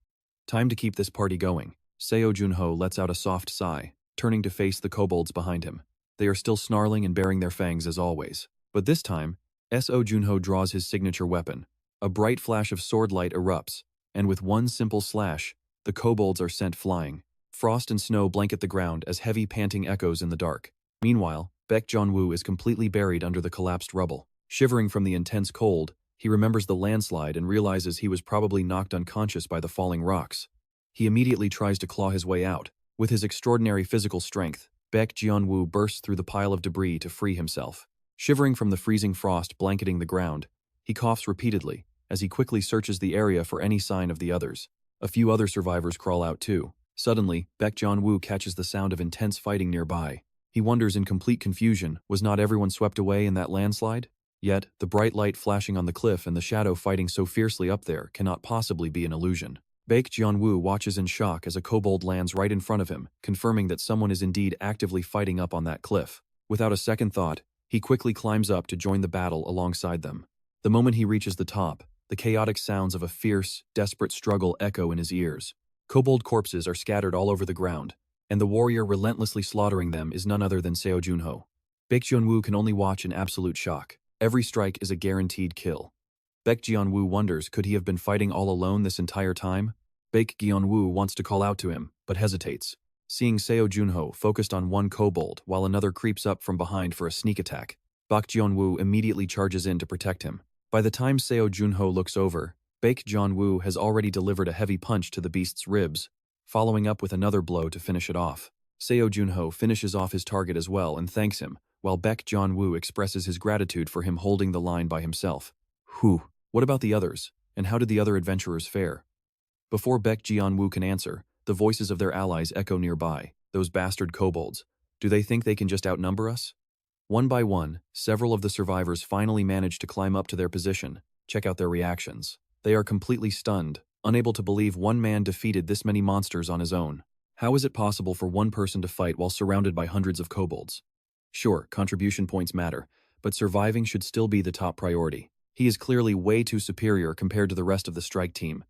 Time to keep this party going. Seo Jun Ho lets out a soft sigh, turning to face the kobolds behind him. They are still snarling and baring their fangs as always. But this time, Seo Jun Ho draws his signature weapon. A bright flash of sword light erupts, and with one simple slash, the kobolds are sent flying. Frost and snow blanket the ground as heavy panting echoes in the dark. Meanwhile, Baek Jong-woo is completely buried under the collapsed rubble. Shivering from the intense cold, he remembers the landslide and realizes he was probably knocked unconscious by the falling rocks. He immediately tries to claw his way out. With his extraordinary physical strength, Baek Jong-woo bursts through the pile of debris to free himself. Shivering from the freezing frost blanketing the ground, he coughs repeatedly as he quickly searches the area for any sign of the others. A few other survivors crawl out too. Suddenly, Baek Jong-woo catches the sound of intense fighting nearby. He wonders in complete confusion, was not everyone swept away in that landslide? Yet, the bright light flashing on the cliff and the shadow fighting so fiercely up there cannot possibly be an illusion. Baek Jong-woo watches in shock as a kobold lands right in front of him, confirming that someone is indeed actively fighting up on that cliff. Without a second thought, he quickly climbs up to join the battle alongside them. The moment he reaches the top, the chaotic sounds of a fierce, desperate struggle echo in his ears. Kobold corpses are scattered all over the ground, and the warrior relentlessly slaughtering them is none other than Seo Jun Ho. Baek Jong-woo can only watch in absolute shock. Every strike is a guaranteed kill. Baek Jong-woo wonders, could he have been fighting all alone this entire time? Baek Jong-woo wants to call out to him, but hesitates. Seeing Seo Jun Ho focused on one kobold while another creeps up from behind for a sneak attack, Baek Jong-woo immediately charges in to protect him. By the time Seo Jun Ho looks over, Baek Jong-woo has already delivered a heavy punch to the beast's ribs, following up with another blow to finish it off. Seo Jun Ho finishes off his target as well and thanks him, while Baek Jong-woo expresses his gratitude for him holding the line by himself. Whew, what about the others, and how did the other adventurers fare? Before Baek Jong-woo can answer, the voices of their allies echo nearby. Those bastard kobolds. Do they think they can just outnumber us? One by one, several of the survivors finally manage to climb up to their position. Check out their reactions. They are completely stunned, unable to believe one man defeated this many monsters on his own. How is it possible for one person to fight while surrounded by hundreds of kobolds? Sure, contribution points matter, but surviving should still be the top priority. He is clearly way too superior compared to the rest of the strike team.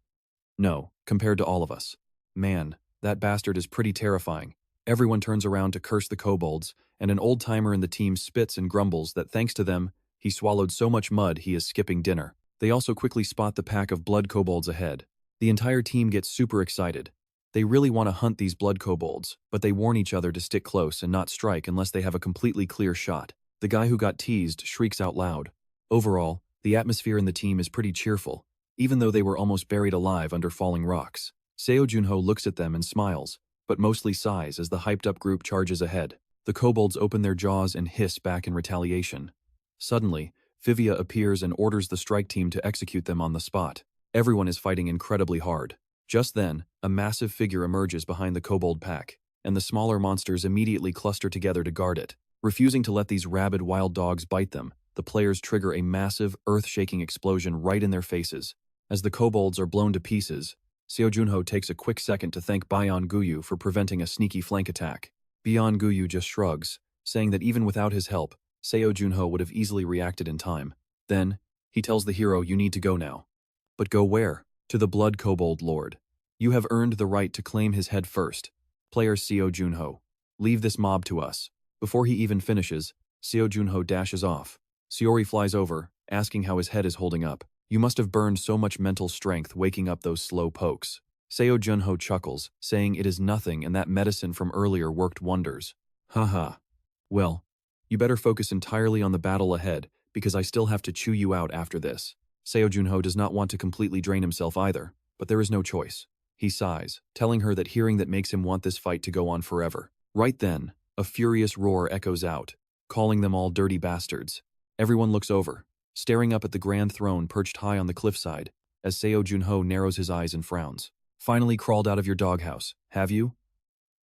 No, compared to all of us. Man, that bastard is pretty terrifying. Everyone turns around to curse the kobolds, and an old-timer in the team spits and grumbles that thanks to them, he swallowed so much mud he is skipping dinner. They also quickly spot the pack of blood kobolds ahead. The entire team gets super excited. They really want to hunt these blood kobolds, but they warn each other to stick close and not strike unless they have a completely clear shot. The guy who got teased shrieks out loud. Overall, the atmosphere in the team is pretty cheerful, even though they were almost buried alive under falling rocks. Seo Jun Ho looks at them and smiles, but mostly sighs as the hyped-up group charges ahead. The kobolds open their jaws and hiss back in retaliation. Suddenly, Vivia appears and orders the strike team to execute them on the spot. Everyone is fighting incredibly hard. Just then, a massive figure emerges behind the kobold pack, and the smaller monsters immediately cluster together to guard it. Refusing to let these rabid wild dogs bite them, the players trigger a massive, earth-shaking explosion right in their faces. As the kobolds are blown to pieces, Seo Jun Ho takes a quick second to thank Bayon Guyu for preventing a sneaky flank attack. Bayon Guyu just shrugs, saying that even without his help, Seo Jun Ho would have easily reacted in time. Then, he tells the hero, "You need to go now." But go where? To the Blood Kobold Lord. You have earned the right to claim his head first. Player Seo Jun Ho. Leave this mob to us. Before he even finishes, Seo Jun Ho dashes off. Seori flies over, asking how his head is holding up. You must have burned so much mental strength waking up those slow pokes. Seo Jun Ho chuckles, saying it is nothing and that medicine from earlier worked wonders. Haha. Well, you better focus entirely on the battle ahead, because I still have to chew you out after this. Seo Jun Ho does not want to completely drain himself either, but there is no choice. He sighs, telling her that hearing that makes him want this fight to go on forever. Right then, a furious roar echoes out, calling them all dirty bastards. Everyone looks over, staring up at the grand throne perched high on the cliffside, as Seo Jun Ho narrows his eyes and frowns. Finally crawled out of your doghouse, have you?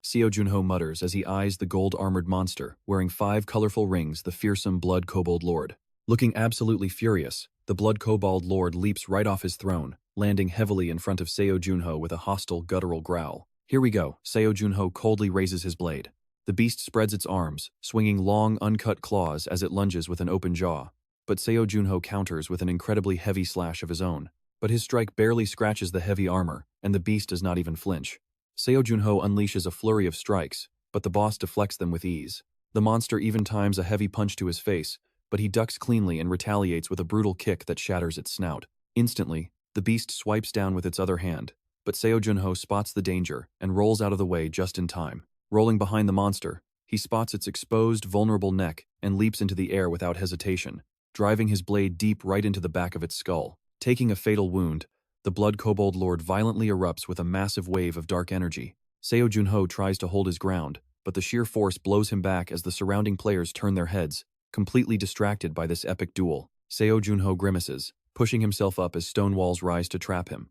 Seo Jun Ho mutters as he eyes the gold-armored monster, wearing 5 colorful rings, the fearsome Blood Kobold Lord. Looking absolutely furious, the Blood Kobold Lord leaps right off his throne, landing heavily in front of Seo Jun Ho with a hostile, guttural growl. Here we go. Seo Jun Ho coldly raises his blade. The beast spreads its arms, swinging long, uncut claws as it lunges with an open jaw. But Seo Jun Ho counters with an incredibly heavy slash of his own. But his strike barely scratches the heavy armor, and the beast does not even flinch. Seo Jun Ho unleashes a flurry of strikes, but the boss deflects them with ease. The monster even times a heavy punch to his face, but he ducks cleanly and retaliates with a brutal kick that shatters its snout. Instantly, the beast swipes down with its other hand, but Seo Jun Ho spots the danger and rolls out of the way just in time. Rolling behind the monster, he spots its exposed, vulnerable neck and leaps into the air without hesitation, driving his blade deep right into the back of its skull. Taking a fatal wound, the Blood Kobold Lord violently erupts with a massive wave of dark energy. Seo Jun Ho tries to hold his ground, but the sheer force blows him back as the surrounding players turn their heads, completely distracted by this epic duel. Seo Jun Ho grimaces, pushing himself up as stone walls rise to trap him.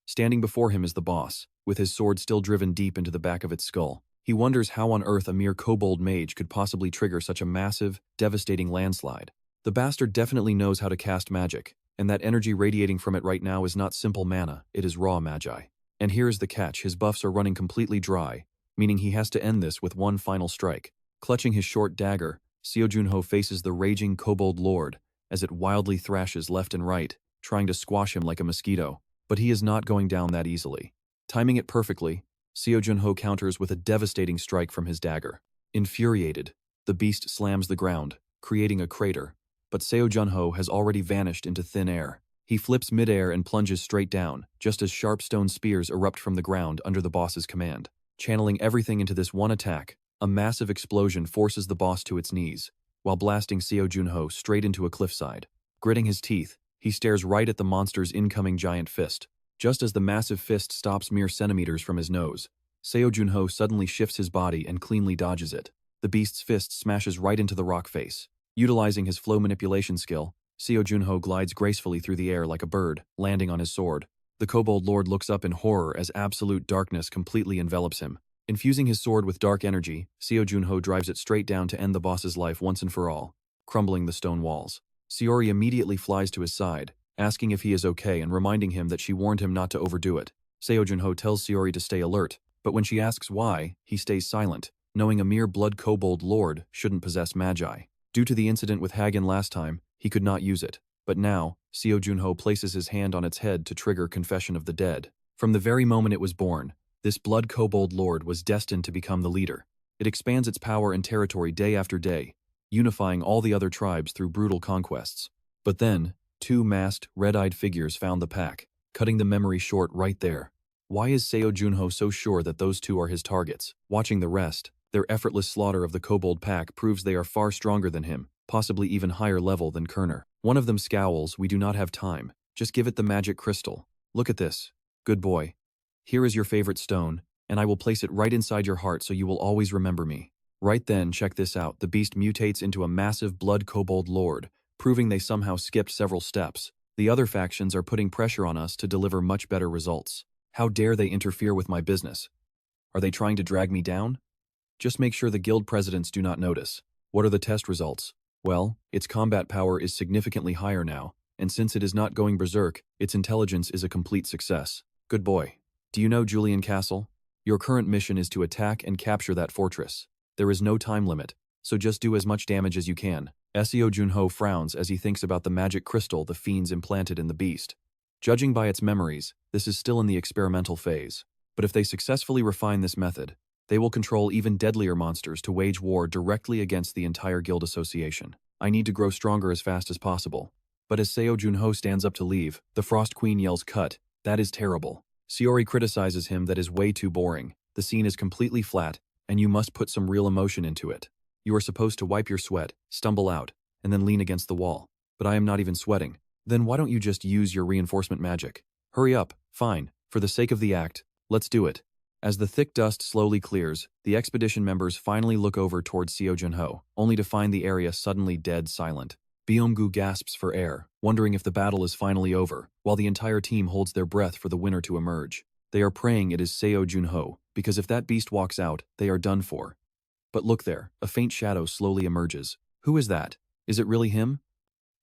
Standing before him is the boss, with his sword still driven deep into the back of its skull. He wonders how on earth a mere kobold mage could possibly trigger such a massive, devastating landslide. The bastard definitely knows how to cast magic, and that energy radiating from it right now is not simple mana, it is raw magi. And here is the catch, his buffs are running completely dry, meaning he has to end this with one final strike. Clutching his short dagger, Seo Jun Ho faces the raging Kobold Lord as it wildly thrashes left and right, trying to squash him like a mosquito. But he is not going down that easily. Timing it perfectly, Seo Jun Ho counters with a devastating strike from his dagger. Infuriated, the beast slams the ground, creating a crater, but Seo Jun Ho has already vanished into thin air. He flips midair and plunges straight down, just as sharp stone spears erupt from the ground under the boss's command. Channeling everything into this one attack, a massive explosion forces the boss to its knees, while blasting Seo Jun Ho straight into a cliffside. Gritting his teeth, he stares right at the monster's incoming giant fist. Just as the massive fist stops mere centimeters from his nose, Seo Jun Ho suddenly shifts his body and cleanly dodges it. The beast's fist smashes right into the rock face. Utilizing his flow manipulation skill, Seo Jun Ho glides gracefully through the air like a bird, landing on his sword. The Kobold Lord looks up in horror as absolute darkness completely envelops him. Infusing his sword with dark energy, Seo Jun Ho drives it straight down to end the boss's life once and for all, crumbling the stone walls. Seori immediately flies to his side, asking if he is okay and reminding him that she warned him not to overdo it. Seo Jun Ho tells Seori to stay alert, but when she asks why, he stays silent, knowing a mere Blood Kobold Lord shouldn't possess magi. Due to the incident with Hagen last time, he could not use it, but now, Seo Jun Ho places his hand on its head to trigger Confession of the Dead. From the very moment it was born, this Blood Kobold Lord was destined to become the leader. It expands its power and territory day after day, unifying all the other tribes through brutal conquests. But then, 2 masked, red-eyed figures found the pack, cutting the memory short right there. Why is Seo Jun Ho so sure that those 2 are his targets? Watching the rest, their effortless slaughter of the kobold pack proves they are far stronger than him, possibly even higher level than Kerner. One of them scowls, "We do not have time. Just give it the magic crystal. Look at this. Good boy. Here is your favorite stone, and I will place it right inside your heart so you will always remember me." Right then, check this out, the beast mutates into a massive Blood Kobold Lord, proving they somehow skipped several steps. The other factions are putting pressure on us to deliver much better results. How dare they interfere with my business? Are they trying to drag me down? Just make sure the guild presidents do not notice. What are the test results? Well, its combat power is significantly higher now, and since it is not going berserk, its intelligence is a complete success. Good boy. Do you know Julian Castle? Your current mission is to attack and capture that fortress. There is no time limit. so just do as much damage as you can. Seo Jun Ho frowns as he thinks about the magic crystal the fiends implanted in the beast. Judging by its memories, this is still in the experimental phase. But if they successfully refine this method, they will control even deadlier monsters to wage war directly against the entire guild association. I need to grow stronger as fast as possible. But as Seo Jun Ho stands up to leave, the Frost Queen yells, "Cut. That is terrible." Saori criticizes him that is way too boring. The scene is completely flat, and you must put some real emotion into it. You are supposed to wipe your sweat, stumble out, and then lean against the wall. But I am not even sweating. Then why don't you just use your reinforcement magic? Hurry up. Fine. For the sake of the act, let's do it. As the thick dust slowly clears, the expedition members finally look over towards Seo Jun Ho, only to find the area suddenly dead silent. Byung-gu gasps for air, wondering if the battle is finally over, while the entire team holds their breath for the winner to emerge. They are praying it is Seo Jun Ho, because if that beast walks out, they are done for. But look there, a faint shadow slowly emerges. Who is that? Is it really him?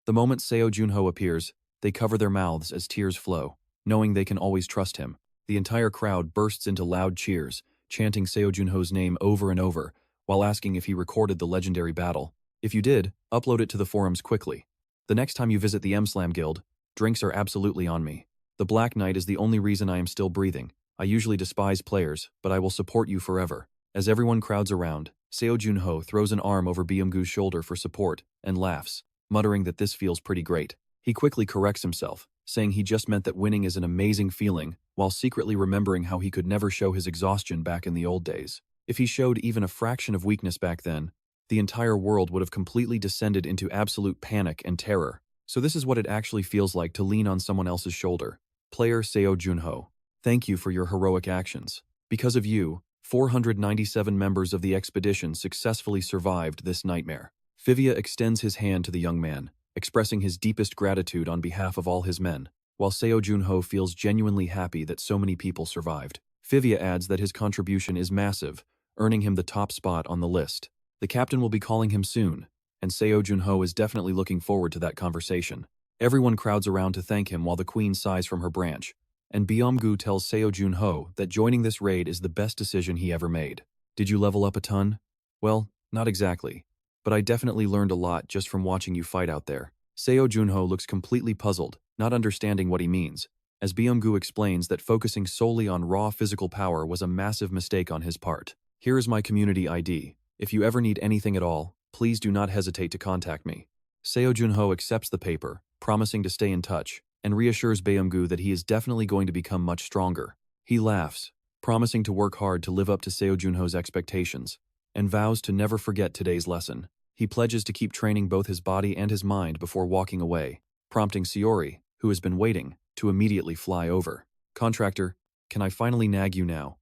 The moment Seo Jun Ho appears, they cover their mouths as tears flow, knowing they can always trust him. The entire crowd bursts into loud cheers, chanting Seo Jun Ho's name over and over, while asking if he recorded the legendary battle. If you did, upload it to the forums quickly. The next time you visit the M-Slam Guild, drinks are absolutely on me. The Black Knight is the only reason I am still breathing. I usually despise players, but I will support you forever. As everyone crowds around, Seo Jun Ho throws an arm over Byung-gu's shoulder for support, and laughs, muttering that this feels pretty great. He quickly corrects himself, saying he just meant that winning is an amazing feeling, while secretly remembering how he could never show his exhaustion back in the old days. If he showed even a fraction of weakness back then, the entire world would have completely descended into absolute panic and terror. So this is what it actually feels like to lean on someone else's shoulder. Player Seo Jun Ho, thank you for your heroic actions. Because of you, 497 members of the expedition successfully survived this nightmare. Fivia extends his hand to the young man, expressing his deepest gratitude on behalf of all his men, while Seo Jun Ho feels genuinely happy that so many people survived. Fivia adds that his contribution is massive, earning him the top spot on the list. The captain will be calling him soon, and Seo Jun Ho is definitely looking forward to that conversation. Everyone crowds around to thank him while the queen sighs from her branch, and Byung-gu tells Seo Jun Ho that joining this raid is the best decision he ever made. Did you level up a ton? Well, not exactly. But I definitely learned a lot just from watching you fight out there. Seo Jun Ho looks completely puzzled, not understanding what he means, as Byung-gu explains that focusing solely on raw physical power was a massive mistake on his part. Here is my community ID. If you ever need anything at all, please do not hesitate to contact me. Seo Jun Ho accepts the paper, promising to stay in touch, and reassures Byung-gu that he is definitely going to become much stronger. He laughs, promising to work hard to live up to Seo Jun Ho's expectations, and vows to never forget today's lesson. He pledges to keep training both his body and his mind before walking away, prompting Saori, who has been waiting, to immediately fly over. Contractor, can I finally nag you now?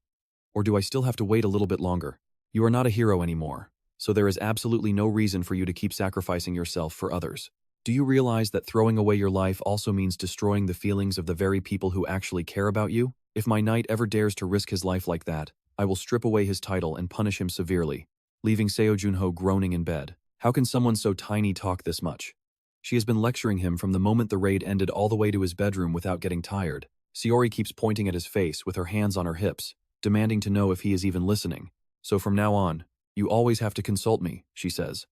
Or do I still have to wait a little bit longer? You are not a hero anymore, so there is absolutely no reason for you to keep sacrificing yourself for others. Do you realize that throwing away your life also means destroying the feelings of the very people who actually care about you? If my knight ever dares to risk his life like that, I will strip away his title and punish him severely, leaving Seo Jun Ho groaning in bed. How can someone so tiny talk this much? She has been lecturing him from the moment the raid ended all the way to his bedroom without getting tired. Saori keeps pointing at his face with her hands on her hips, demanding to know if he is even listening. So from now on, you always have to consult me, she says.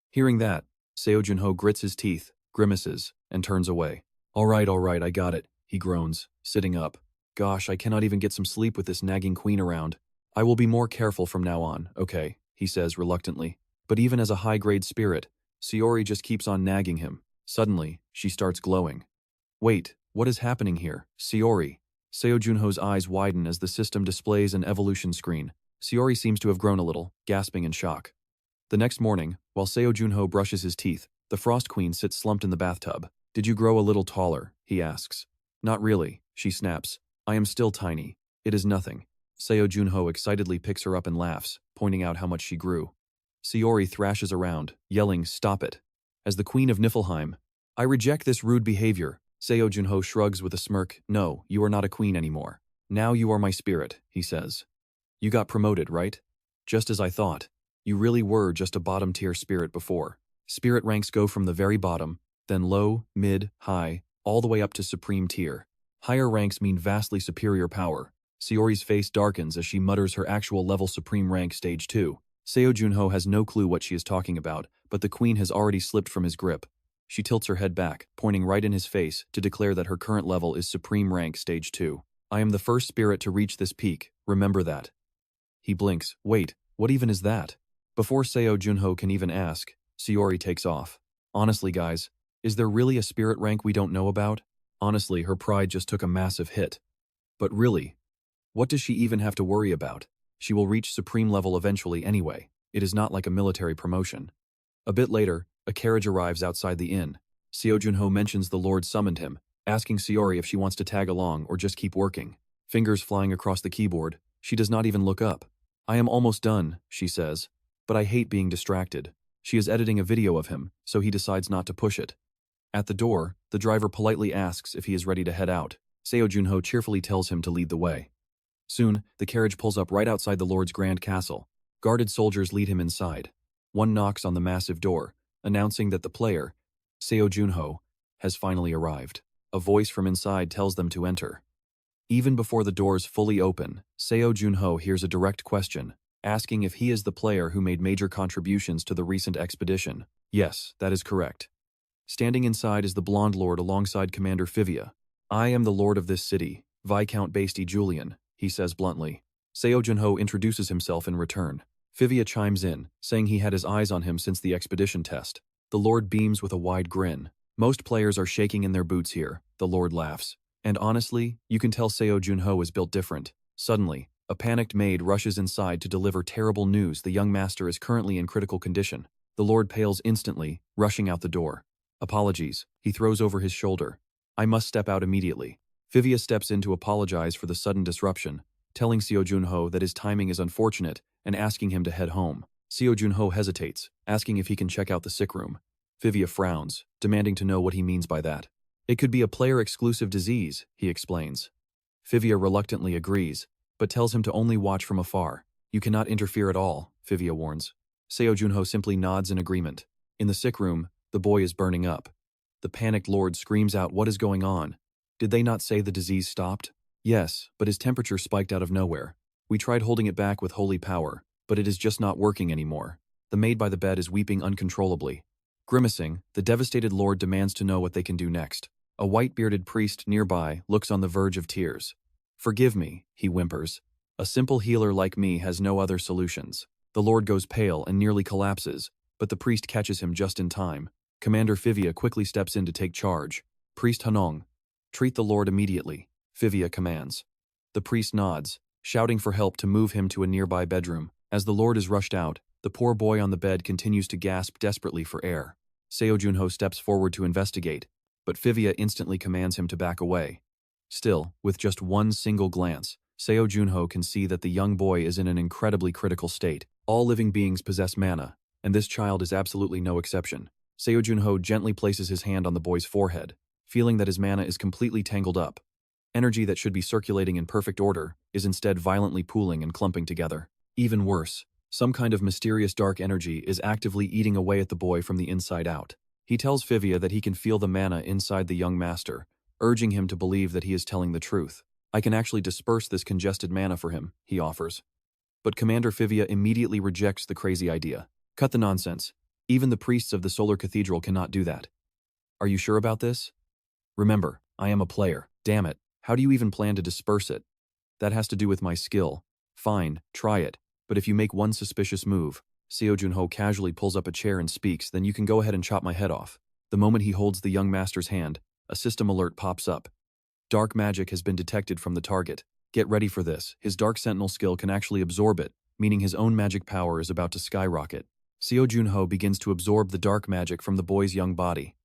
Hearing that, Seo Jun Ho grits his teeth, grimaces, and turns away. All right, I got it, he groans, sitting up. Gosh, I cannot even get some sleep with this nagging queen around. I will be more careful from now on, okay, he says reluctantly. But even as a high-grade spirit, Saori just keeps on nagging him. Suddenly, she starts glowing. Wait, what is happening here? Saori. Seo Jun Ho's eyes widen as the system displays an evolution screen. Saori seems to have grown a little, gasping in shock. The next morning, while Seo Jun Ho brushes his teeth, the Frost Queen sits slumped in the bathtub. Did you grow a little taller? He asks. Not really, she snaps. I am still tiny. It is nothing. Seo Jun Ho excitedly picks her up and laughs, pointing out how much she grew. Saori thrashes around, yelling, "Stop it." As the Queen of Niflheim, I reject this rude behavior. Seo Jun Ho shrugs with a smirk. No, you are not a queen anymore. Now you are my spirit, he says. You got promoted, right? Just as I thought. You really were just a bottom-tier spirit before. Spirit ranks go from the very bottom, then low, mid, high, all the way up to supreme tier. Higher ranks mean vastly superior power. Saori's face darkens as she mutters her actual level supreme rank stage 2. Seo Jun Ho has no clue what she is talking about, but the queen has already slipped from his grip. She tilts her head back, pointing right in his face to declare that her current level is Supreme Rank Stage 2. I am the first spirit to reach this peak, remember that. He blinks. Wait, what even is that? Before Seo Jun Ho can even ask, Sayori takes off. Honestly guys, is there really a spirit rank we don't know about? Honestly, her pride just took a massive hit. But really, what does she even have to worry about? She will reach supreme level eventually anyway. It is not like a military promotion. A bit later, a carriage arrives outside the inn. Seo Jun Ho mentions the Lord summoned him, asking Sayori if she wants to tag along or just keep working. Fingers flying across the keyboard, she does not even look up. I am almost done, she says, but I hate being distracted. She is editing a video of him, so he decides not to push it. At the door, the driver politely asks if he is ready to head out. Seo Jun Ho cheerfully tells him to lead the way. Soon, the carriage pulls up right outside the Lord's grand castle. Guarded soldiers lead him inside. One knocks on the massive door, announcing that the player, Seo Jun Ho, has finally arrived. A voice from inside tells them to enter. Even before the doors fully open, Seo Jun Ho hears a direct question, asking if he is the player who made major contributions to the recent expedition. Yes, that is correct. Standing inside is the blonde lord alongside Commander Fivia. I am the lord of this city, Viscount Basty Julian, he says bluntly. Seo Jun Ho introduces himself in return. Fivia chimes in, saying he had his eyes on him since the expedition test. The lord beams with a wide grin. Most players are shaking in their boots here, the lord laughs. And honestly, you can tell Seo Jun Ho is built different. Suddenly, a panicked maid rushes inside to deliver terrible news. The young master is currently in critical condition. The lord pales instantly, rushing out the door. Apologies, he throws over his shoulder. I must step out immediately. Fivia steps in to apologize for the sudden disruption, telling Seo Jun Ho that his timing is unfortunate and asking him to head home. Seo Jun Ho hesitates, asking if he can check out the sick room. Fivia frowns, demanding to know what he means by that. It could be a player-exclusive disease, he explains. Fivia reluctantly agrees, but tells him to only watch from afar. You cannot interfere at all, Fivia warns. Seo Jun Ho simply nods in agreement. In the sick room, the boy is burning up. The panicked lord screams out, what is going on? Did they not say the disease stopped? Yes, but his temperature spiked out of nowhere. We tried holding it back with holy power, but it is just not working anymore. The maid by the bed is weeping uncontrollably. Grimacing, the devastated lord demands to know what they can do next. A white-bearded priest nearby looks on the verge of tears. Forgive me, he whimpers. A simple healer like me has no other solutions. The lord goes pale and nearly collapses, but the priest catches him just in time. Commander Fivia quickly steps in to take charge. Priest Hanong, treat the lord immediately, Fivia commands. The priest nods, shouting for help to move him to a nearby bedroom. As the lord is rushed out, the poor boy on the bed continues to gasp desperately for air. Seo Jun Ho steps forward to investigate, but Fivia instantly commands him to back away. Still, with just one single glance, Seo Jun Ho can see that the young boy is in an incredibly critical state. All living beings possess mana, and this child is absolutely no exception. Seo Jun Ho gently places his hand on the boy's forehead, feeling that his mana is completely tangled up. Energy that should be circulating in perfect order is instead violently pooling and clumping together. Even worse, some kind of mysterious dark energy is actively eating away at the boy from the inside out. He tells Fivia that he can feel the mana inside the young master, urging him to believe that he is telling the truth. I can actually disperse this congested mana for him, he offers. But Commander Fivia immediately rejects the crazy idea. Cut the nonsense. Even the priests of the Solar Cathedral cannot do that. Are you sure about this? Remember, I am a player. Damn it. How do you even plan to disperse it? That has to do with my skill. Fine, try it. But if you make one suspicious move, Seo Jun Ho casually pulls up a chair and speaks, then you can go ahead and chop my head off. The moment he holds the young master's hand, a system alert pops up. Dark magic has been detected from the target. Get ready for this. His Dark Sentinel skill can actually absorb it, meaning his own magic power is about to skyrocket. Seo Jun Ho begins to absorb the dark magic from the boy's young body.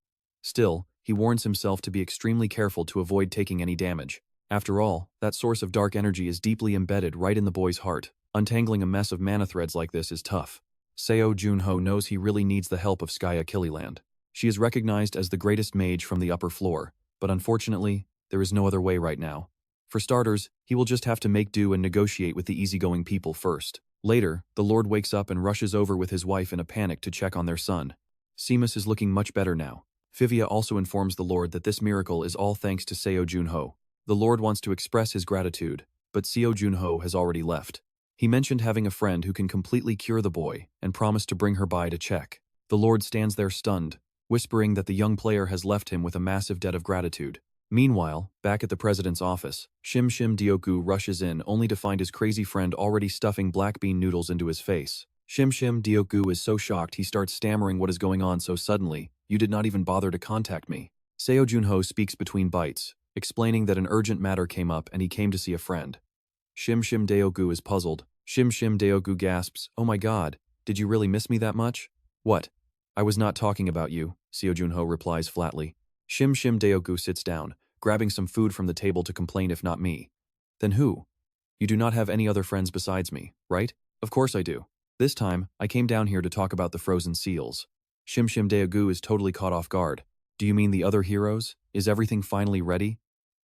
Still, he warns himself to be extremely careful to avoid taking any damage. After all, that source of dark energy is deeply embedded right in the boy's heart. Untangling a mess of mana threads like this is tough. Seo Jun Ho knows he really needs the help of Skya Killiland. She is recognized as the greatest mage from the upper floor, but unfortunately, there is no other way right now. For starters, he will just have to make do and negotiate with the easygoing people first. Later, the Lord wakes up and rushes over with his wife in a panic to check on their son. Seamus is looking much better now. Fivia also informs the Lord that this miracle is all thanks to Seo Jun Ho. The Lord wants to express his gratitude, but Seo Jun Ho has already left. He mentioned having a friend who can completely cure the boy and promised to bring her by to check. The Lord stands there stunned, whispering that the young player has left him with a massive debt of gratitude. Meanwhile, back at the president's office, Shim Shim Deoku rushes in only to find his crazy friend already stuffing black bean noodles into his face. Shim Shim Deoku is so shocked he starts stammering what is going on so suddenly. "You did not even bother to contact me." Seo Jun Ho speaks between bites, explaining that an urgent matter came up and he came to see a friend. Shim Shim Deoku is puzzled. Shim Shim Deoku gasps, "Oh my god, did you really miss me that much?" "What? I was not talking about you," Seo Jun Ho replies flatly. Shim Shim Deoku sits down, grabbing some food from the table to complain, "If not me, then who? You do not have any other friends besides me, right?" "Of course I do. This time, I came down here to talk about the frozen seals." Shim Shim Deoku is totally caught off guard. "Do you mean the other heroes? Is everything finally ready?"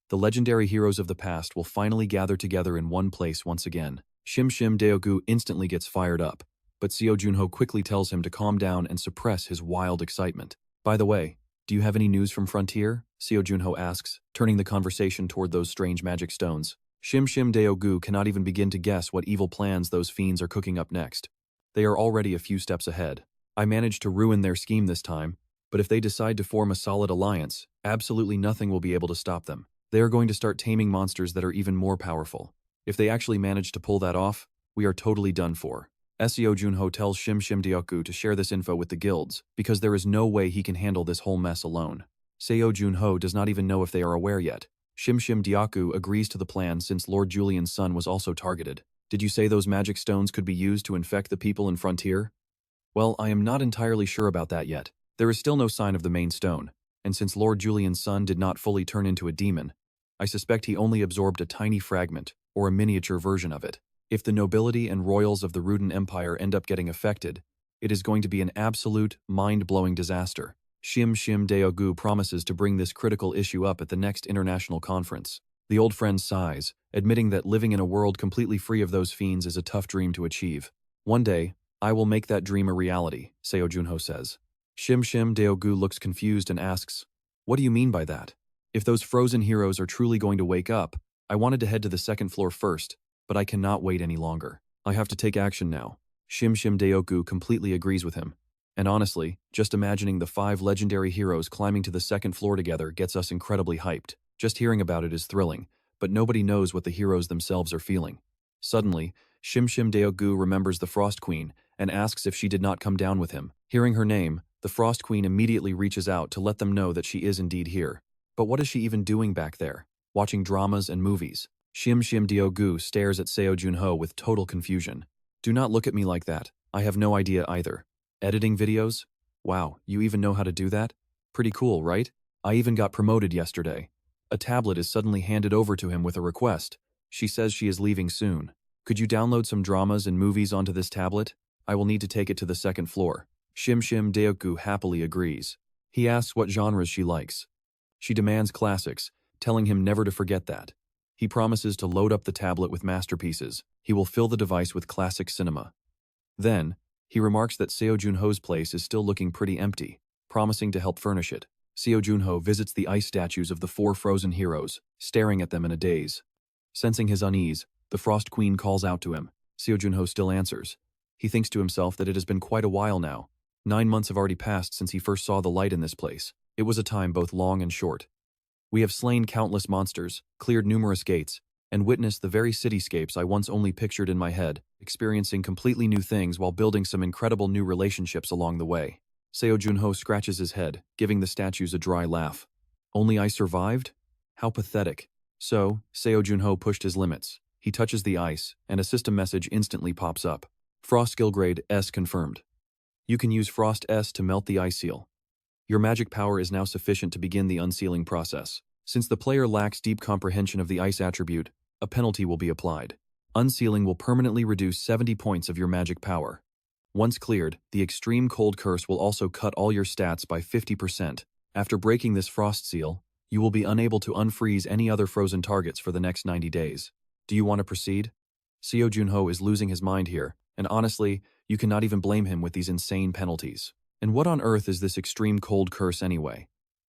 The legendary heroes of the past will finally gather together in one place once again. Shim Shim Deoku instantly gets fired up, but Seo Jun Ho quickly tells him to calm down and suppress his wild excitement. "By the way, do you have any news from Frontier?" Seo Jun Ho asks, turning the conversation toward those strange magic stones. Shim Shim Deogu cannot even begin to guess what evil plans those fiends are cooking up next. They are already a few steps ahead. "I managed to ruin their scheme this time, but if they decide to form a solid alliance, absolutely nothing will be able to stop them. They are going to start taming monsters that are even more powerful. If they actually manage to pull that off, we are totally done for." Seo Jun Ho tells Shim Shim Deoku to share this info with the guilds, because there is no way he can handle this whole mess alone. Seo Jun Ho does not even know if they are aware yet. Shim Shim Deoku agrees to the plan since Lord Julian's son was also targeted. "Did you say those magic stones could be used to infect the people in Frontier?" "Well, I am not entirely sure about that yet. There is still no sign of the main stone, and since Lord Julian's son did not fully turn into a demon, I suspect he only absorbed a tiny fragment, or a miniature version of it. If the nobility and royals of the Ruden Empire end up getting affected, it is going to be an absolute, mind-blowing disaster." Shim Shim Deogu promises to bring this critical issue up at the next international conference. The old friend sighs, admitting that living in a world completely free of those fiends is a tough dream to achieve. "One day, I will make that dream a reality," Seo Jun Ho says. Shim Shim Deogu looks confused and asks, "What do you mean by that? If those frozen heroes are truly going to wake up, I wanted to head to the second floor first, but I cannot wait any longer. I have to take action now." Shim Shim Deoku completely agrees with him. And honestly, just imagining the 5 legendary heroes climbing to the second floor together gets us incredibly hyped. Just hearing about it is thrilling, but nobody knows what the heroes themselves are feeling. Suddenly, Shim Shim Deogu remembers the Frost Queen and asks if she did not come down with him. Hearing her name, the Frost Queen immediately reaches out to let them know that she is indeed here. But what is she even doing back there? Watching dramas and movies? Shim Shim Deogu stares at Seo Jun Ho with total confusion. "Do not look at me like that. I have no idea either. Editing videos? Wow, you even know how to do that? Pretty cool, right? I even got promoted yesterday." A tablet is suddenly handed over to him with a request. She says she is leaving soon. "Could you download some dramas and movies onto this tablet? I will need to take it to the second floor." Shim Shim Deoku happily agrees. He asks what genres she likes. She demands classics, telling him never to forget that. He promises to load up the tablet with masterpieces. He will fill the device with classic cinema. Then, he remarks that Seo Jun Ho's place is still looking pretty empty, promising to help furnish it. Seo Jun Ho visits the ice statues of the 4 frozen heroes, staring at them in a daze. Sensing his unease, the Frost Queen calls out to him. Seo Jun Ho still answers. He thinks to himself that it has been quite a while now. 9 months have already passed since he first saw the light in this place. It was a time both long and short. We have slain countless monsters, cleared numerous gates, and witnessed the very cityscapes I once only pictured in my head, experiencing completely new things while building some incredible new relationships along the way. Seo Jun Ho scratches his head, giving the statues a dry laugh. "Only I survived? How pathetic." So, Seo Jun Ho pushed his limits. He touches the ice, and a system message instantly pops up. "Frost skill grade S confirmed. You can use Frost S to melt the ice seal. Your magic power is now sufficient to begin the unsealing process. Since the player lacks deep comprehension of the ice attribute, a penalty will be applied. Unsealing will permanently reduce 70 points of your magic power. Once cleared, the extreme cold curse will also cut all your stats by 50%. After breaking this frost seal, you will be unable to unfreeze any other frozen targets for the next 90 days. Do you want to proceed?" Seo Jun Ho is losing his mind here, and honestly, you cannot even blame him with these insane penalties. And what on earth is this extreme cold curse anyway?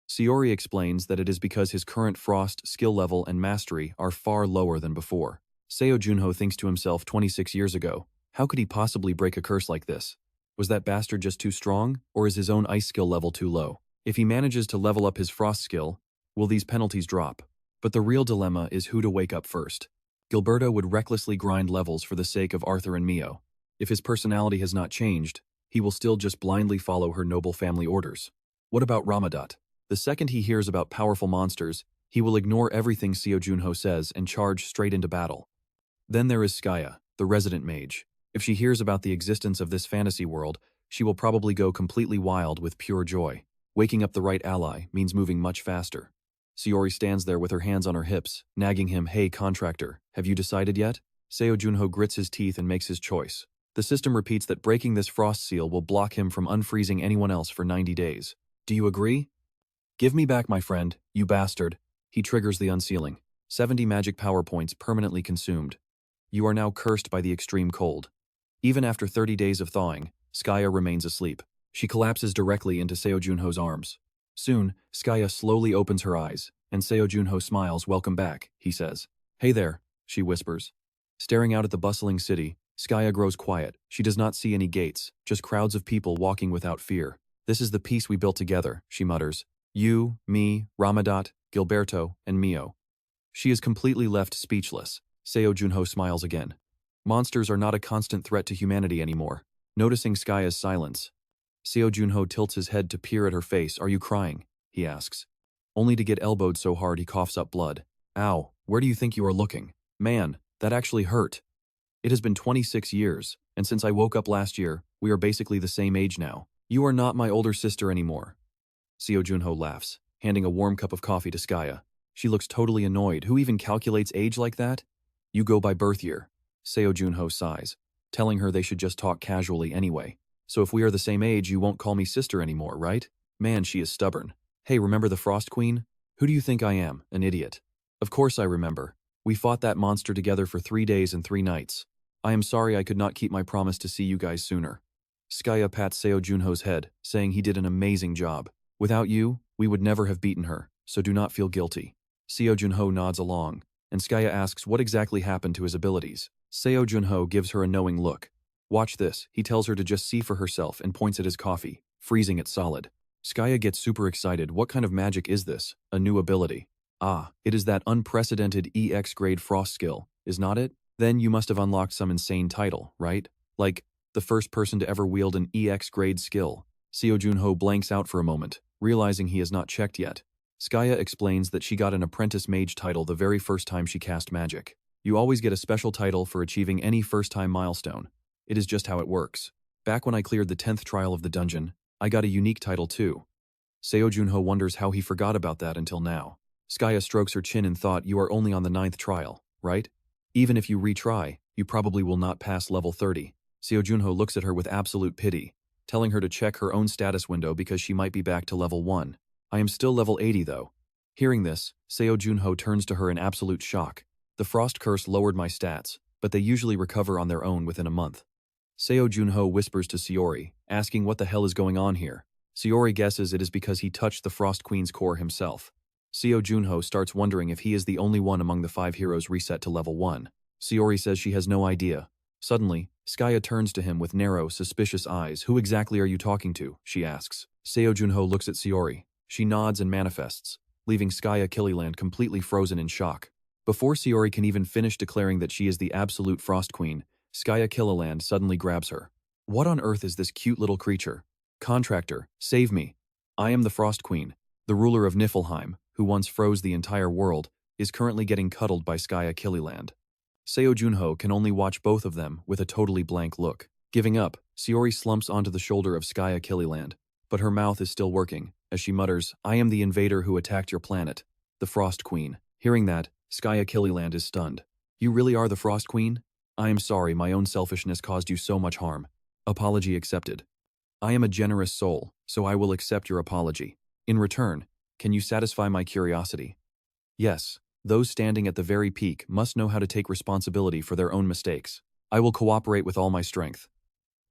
Seori explains that it is because his current frost skill level and mastery are far lower than before. Seo Jun Ho thinks to himself 26 years ago, how could he possibly break a curse like this? Was that bastard just too strong, or is his own ice skill level too low? If he manages to level up his frost skill, will these penalties drop? But the real dilemma is who to wake up first. Gilberto would recklessly grind levels for the sake of Arthur and Mio. If his personality has not changed, he will still just blindly follow her noble family orders. What about Ramadat? The second he hears about powerful monsters, he will ignore everything Seo Jun Ho says and charge straight into battle. Then there is Skaya, the resident mage. If she hears about the existence of this fantasy world, she will probably go completely wild with pure joy. Waking up the right ally means moving much faster. Sayori stands there with her hands on her hips, nagging him, "Hey, contractor, have you decided yet?" Seo Jun Ho grits his teeth and makes his choice. The system repeats that breaking this frost seal will block him from unfreezing anyone else for 90 days. Do you agree? Give me back my friend, you bastard. He triggers the unsealing. 70 magic power points permanently consumed. You are now cursed by the extreme cold. Even after 30 days of thawing, Skaya remains asleep. She collapses directly into Seo Jun Ho's arms. Soon, Skaya slowly opens her eyes, and Seo Jun Ho smiles. "Welcome back," he says. "Hey there," she whispers. Staring out at the bustling city, Skaya grows quiet. She does not see any gates, just crowds of people walking without fear. "This is the peace we built together," she mutters. "You, me, Ramadat, Gilberto, and Mio." She is completely left speechless. Seo Jun Ho smiles again. Monsters are not a constant threat to humanity anymore. Noticing Skaya's silence, Seo Jun Ho tilts his head to peer at her face. "Are you crying?" he asks. Only to get elbowed so hard he coughs up blood. "Ow, where do you think you are looking? Man, that actually hurt. It has been 26 years, and since I woke up last year, we are basically the same age now. You are not my older sister anymore." Seo Jun Ho laughs, handing a warm cup of coffee to Skaya. She looks totally annoyed. Who even calculates age like that? "You go by birth year." Seo Jun Ho sighs, telling her they should just talk casually anyway. "So if we are the same age, you won't call me sister anymore, right?" Man, she is stubborn. "Hey, remember the Frost Queen? Who do you think I am, an idiot?" "Of course I remember. We fought that monster together for 3 days and 3 nights. I am sorry I could not keep my promise to see you guys sooner." Skaya pats Seo Jun Ho's head, saying he did an amazing job. "Without you, we would never have beaten her, so do not feel guilty." Seo Jun Ho nods along, and Skaya asks what exactly happened to his abilities. Seo Jun Ho gives her a knowing look. "Watch this," he tells her to just see for herself and points at his coffee, freezing it solid. Skaya gets super excited. What kind of magic is this? A new ability. Ah, it is that unprecedented EX grade frost skill, is not it? Then you must have unlocked some insane title, right? Like, the first person to ever wield an EX grade skill. Seo Jun Ho blanks out for a moment, realizing he has not checked yet. Skaya explains that she got an apprentice mage title the very first time she cast magic. You always get a special title for achieving any first-time milestone. It is just how it works. Back when I cleared the 10th trial of the dungeon, I got a unique title too. Seo Jun Ho wonders how he forgot about that until now. Skaya strokes her chin in thought. You are only on the 9th trial, right? Even if you retry, you probably will not pass level 30. Seo Jun Ho looks at her with absolute pity, telling her to check her own status window because she might be back to level 1. I am still level 80 though. Hearing this, Seo Jun Ho turns to her in absolute shock. The frost curse lowered my stats, but they usually recover on their own within a month. Seo Jun Ho whispers to Sayori, asking what the hell is going on here. Sayori guesses it is because he touched the Frost Queen's core himself. Seo Jun Ho starts wondering if he is the only one among the 5 heroes reset to level 1. Sayori says she has no idea. Suddenly, Skaya turns to him with narrow, suspicious eyes. "Who exactly are you talking to?" she asks. Seo Jun Ho looks at Sayori. She nods and manifests, leaving Skaya Killyland completely frozen in shock. Before Sayori can even finish declaring that she is the absolute Frost Queen, Skaya Killyland suddenly grabs her. "What on earth is this cute little creature? Contractor, save me. I am the Frost Queen, the ruler of Niflheim, who once froze the entire world, is currently getting cuddled by Skaya Killyland." Seo Jun Ho can only watch both of them with a totally blank look. Giving up, Sayori slumps onto the shoulder of Skaya Killyland, but her mouth is still working, as she mutters, "I am the invader who attacked your planet, the Frost Queen." Hearing that, Skaya Killyland is stunned. "You really are the Frost Queen? I am sorry my own selfishness caused you so much harm. Apology accepted. I am a generous soul, so I will accept your apology. In return, can you satisfy my curiosity?" "Yes, those standing at the very peak must know how to take responsibility for their own mistakes. I will cooperate with all my strength."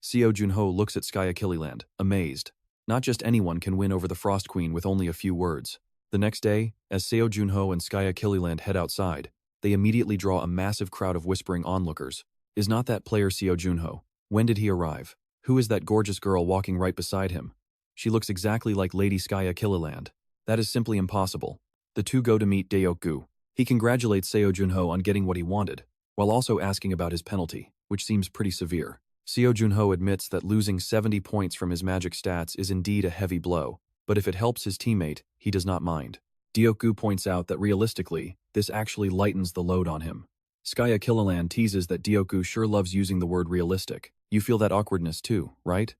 Seo Jun Ho looks at Skaya Killyland, amazed. Not just anyone can win over the Frost Queen with only a few words. The next day, as Seo Jun Ho and Skaya Killyland head outside, they they immediately draw a massive crowd of whispering onlookers. Is not that player Seo Jun Ho? When did he arrive? Who is that gorgeous girl walking right beside him? She looks exactly like Lady Skya Killiland. That is simply impossible. The two go to meet Daeok-gu. He congratulates Seo Jun Ho on getting what he wanted, while also asking about his penalty, which seems pretty severe. Seo Jun Ho admits that losing 70 points from his magic stats is indeed a heavy blow, but if it helps his teammate, he does not mind. Daeok-gu points out that realistically, this actually lightens the load on him. Skya Killiland teases that Daeok-gu sure loves using the word realistic. You feel that awkwardness too, right?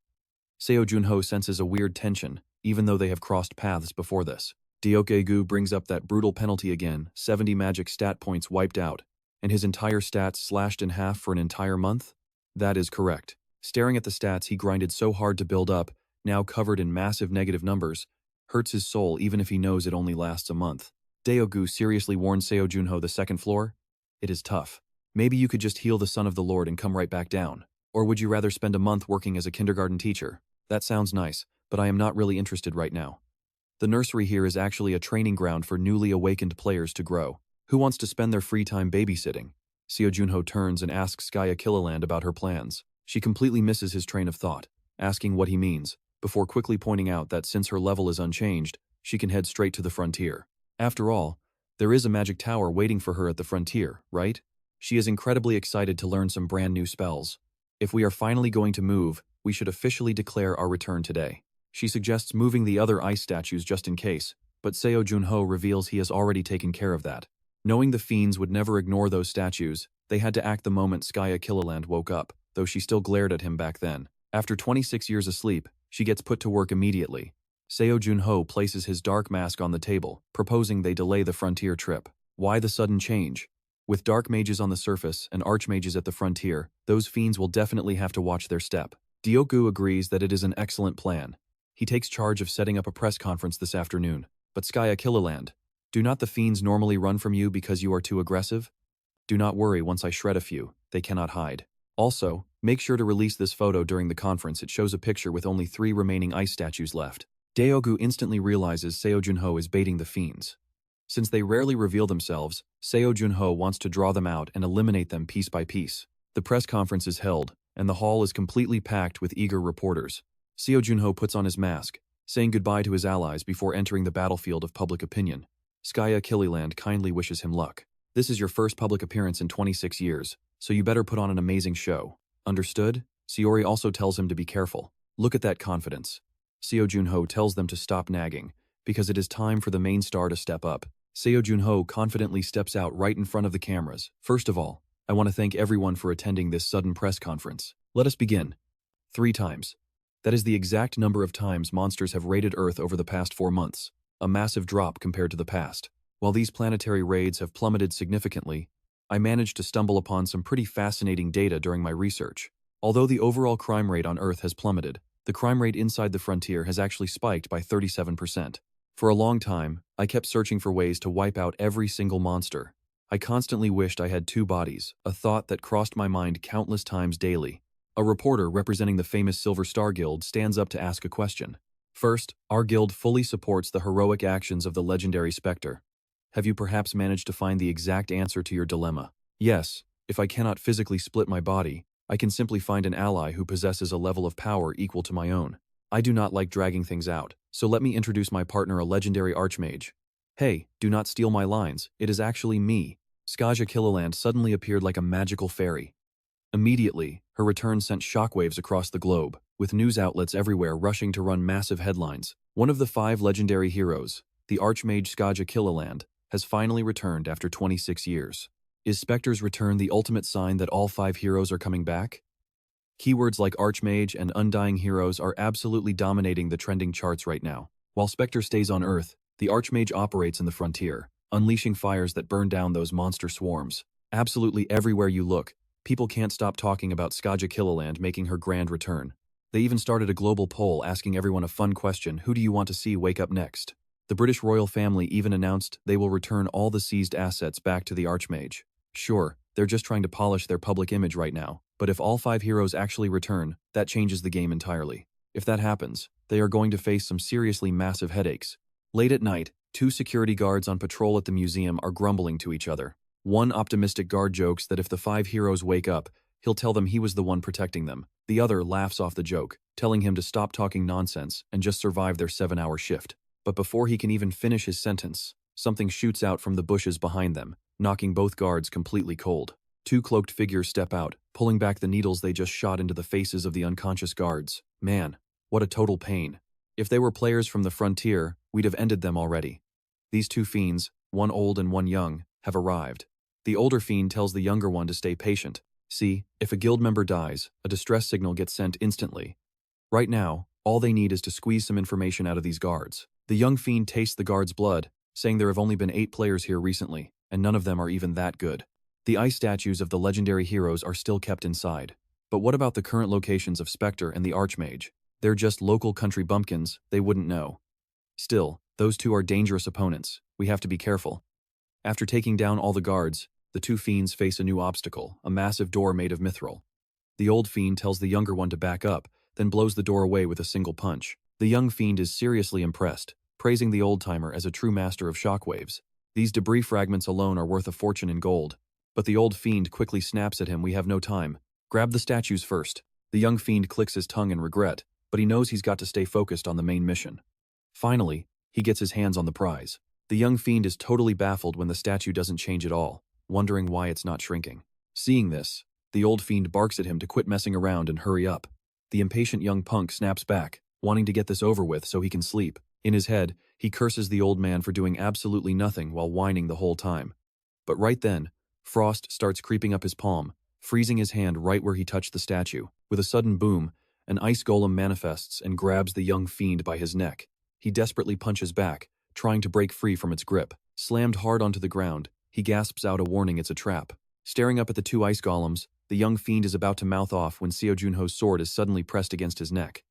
Seo Jun Ho senses a weird tension, even though they have crossed paths before this. Daeok-gu brings up that brutal penalty again, 70 magic stat points wiped out, and his entire stats slashed in half for an entire month? That is correct. Staring at the stats he grinded so hard to build up, now covered in massive negative numbers, hurts his soul even if he knows it only lasts a month. Daeok-gu seriously warns Seo Jun Ho the second floor? It is tough. Maybe you could just heal the son of the Lord and come right back down. Or would you rather spend a month working as a kindergarten teacher? That sounds nice, but I am not really interested right now. The nursery here is actually a training ground for newly awakened players to grow. Who wants to spend their free time babysitting? Seo Jun Ho turns and asks Skya Killiland about her plans. She completely misses his train of thought, asking what he means, before quickly pointing out that since her level is unchanged, she can head straight to the frontier. After all, there is a magic tower waiting for her at the frontier, right? She is incredibly excited to learn some brand new spells. If we are finally going to move, we should officially declare our return today. She suggests moving the other ice statues just in case, but Seo Jun Ho reveals he has already taken care of that. Knowing the fiends would never ignore those statues, they had to act the moment Skya Killiland woke up, though she still glared at him back then. After 26 years asleep, she gets put to work immediately. Seo Jun Ho places his dark mask on the table, proposing they delay the frontier trip. Why the sudden change? With dark mages on the surface and archmages at the frontier, those fiends will definitely have to watch their step. Daeok-gu agrees that it is an excellent plan. He takes charge of setting up a press conference this afternoon. But Skya Killiland, do not the fiends normally run from you because you are too aggressive? Do not worry, once I shred a few, they cannot hide. Also, make sure to release this photo during the conference. It shows a picture with only 3 remaining ice statues left. Daeok-gu instantly realizes Seo Jun Ho is baiting the fiends. Since they rarely reveal themselves, Seo Jun Ho wants to draw them out and eliminate them piece by piece. The press conference is held, and the hall is completely packed with eager reporters. Seo Jun Ho puts on his mask, saying goodbye to his allies before entering the battlefield of public opinion. Skya Killiland kindly wishes him luck. This is your first public appearance in 26 years, so you better put on an amazing show. Understood? Seori also tells him to be careful. Look at that confidence. Seo Jun Ho tells them to stop nagging, because it is time for the main star to step up. Seo Jun Ho confidently steps out right in front of the cameras. First of all, I want to thank everyone for attending this sudden press conference. Let us begin. 3 times. That is the exact number of times monsters have raided Earth over the past 4 months. A massive drop compared to the past. While these planetary raids have plummeted significantly, I managed to stumble upon some pretty fascinating data during my research. Although the overall crime rate on Earth has plummeted, the crime rate inside the frontier has actually spiked by 37%. For a long time, I kept searching for ways to wipe out every single monster. I constantly wished I had 2 bodies, a thought that crossed my mind countless times daily. A reporter representing the famous Silver Star Guild stands up to ask a question. First, our guild fully supports the heroic actions of the legendary Specter. Have you perhaps managed to find the exact answer to your dilemma? Yes, if I cannot physically split my body, I can simply find an ally who possesses a level of power equal to my own. I do not like dragging things out, so let me introduce my partner, a legendary archmage. Hey, do not steal my lines, it is actually me. Skya Killiland suddenly appeared like a magical fairy. Immediately, her return sent shockwaves across the globe, with news outlets everywhere rushing to run massive headlines. One of the 5 legendary heroes, the archmage Skya Killiland, has finally returned after 26 years. Is Specter's return the ultimate sign that all 5 heroes are coming back? Keywords like Archmage and Undying Heroes are absolutely dominating the trending charts right now. While Specter stays on Earth, the Archmage operates in the frontier, unleashing fires that burn down those monster swarms. Absolutely everywhere you look, people can't stop talking about Skya Killiland making her grand return. They even started a global poll asking everyone a fun question: who do you want to see wake up next? The British royal family even announced they will return all the seized assets back to the Archmage. Sure, they're just trying to polish their public image right now. But if all 5 heroes actually return, that changes the game entirely. If that happens, they are going to face some seriously massive headaches. Late at night, 2 security guards on patrol at the museum are grumbling to each other. One optimistic guard jokes that if the 5 heroes wake up, he'll tell them he was the one protecting them. The other laughs off the joke, telling him to stop talking nonsense and just survive their 7-hour shift. But before he can even finish his sentence, something shoots out from the bushes behind them, knocking both guards completely cold. 2 cloaked figures step out, pulling back the needles they just shot into the faces of the unconscious guards. Man, what a total pain. If they were players from the frontier, we'd have ended them already. These 2 fiends, one old and one young, have arrived. The older fiend tells the younger one to stay patient. See, if a guild member dies, a distress signal gets sent instantly. Right now, all they need is to squeeze some information out of these guards. The young fiend tastes the guard's blood, saying there have only been 8 players here recently, and none of them are even that good. The ice statues of the legendary heroes are still kept inside. But what about the current locations of Specter and the Archmage? They're just local country bumpkins, they wouldn't know. Still, those 2 are dangerous opponents. We have to be careful. After taking down all the guards, the 2 fiends face a new obstacle, a massive door made of mithril. The old fiend tells the younger one to back up, then blows the door away with a single punch. The young fiend is seriously impressed, praising the old-timer as a true master of shockwaves. These debris fragments alone are worth a fortune in gold. But the old fiend quickly snaps at him, "We have no time. Grab the statues first." The young fiend clicks his tongue in regret, but he knows he's got to stay focused on the main mission. Finally, he gets his hands on the prize. The young fiend is totally baffled when the statue doesn't change at all, wondering why it's not shrinking. Seeing this, the old fiend barks at him to quit messing around and hurry up. The impatient young punk snaps back, wanting to get this over with so he can sleep. In his head, he curses the old man for doing absolutely nothing while whining the whole time. But right then, frost starts creeping up his palm, freezing his hand right where he touched the statue. With a sudden boom, an ice golem manifests and grabs the young fiend by his neck. He desperately punches back, trying to break free from its grip. Slammed hard onto the ground, he gasps out a warning it's a trap. Staring up at the 2 ice golems, the young fiend is about to mouth off when Seo Jun Ho's sword is suddenly pressed against his neck.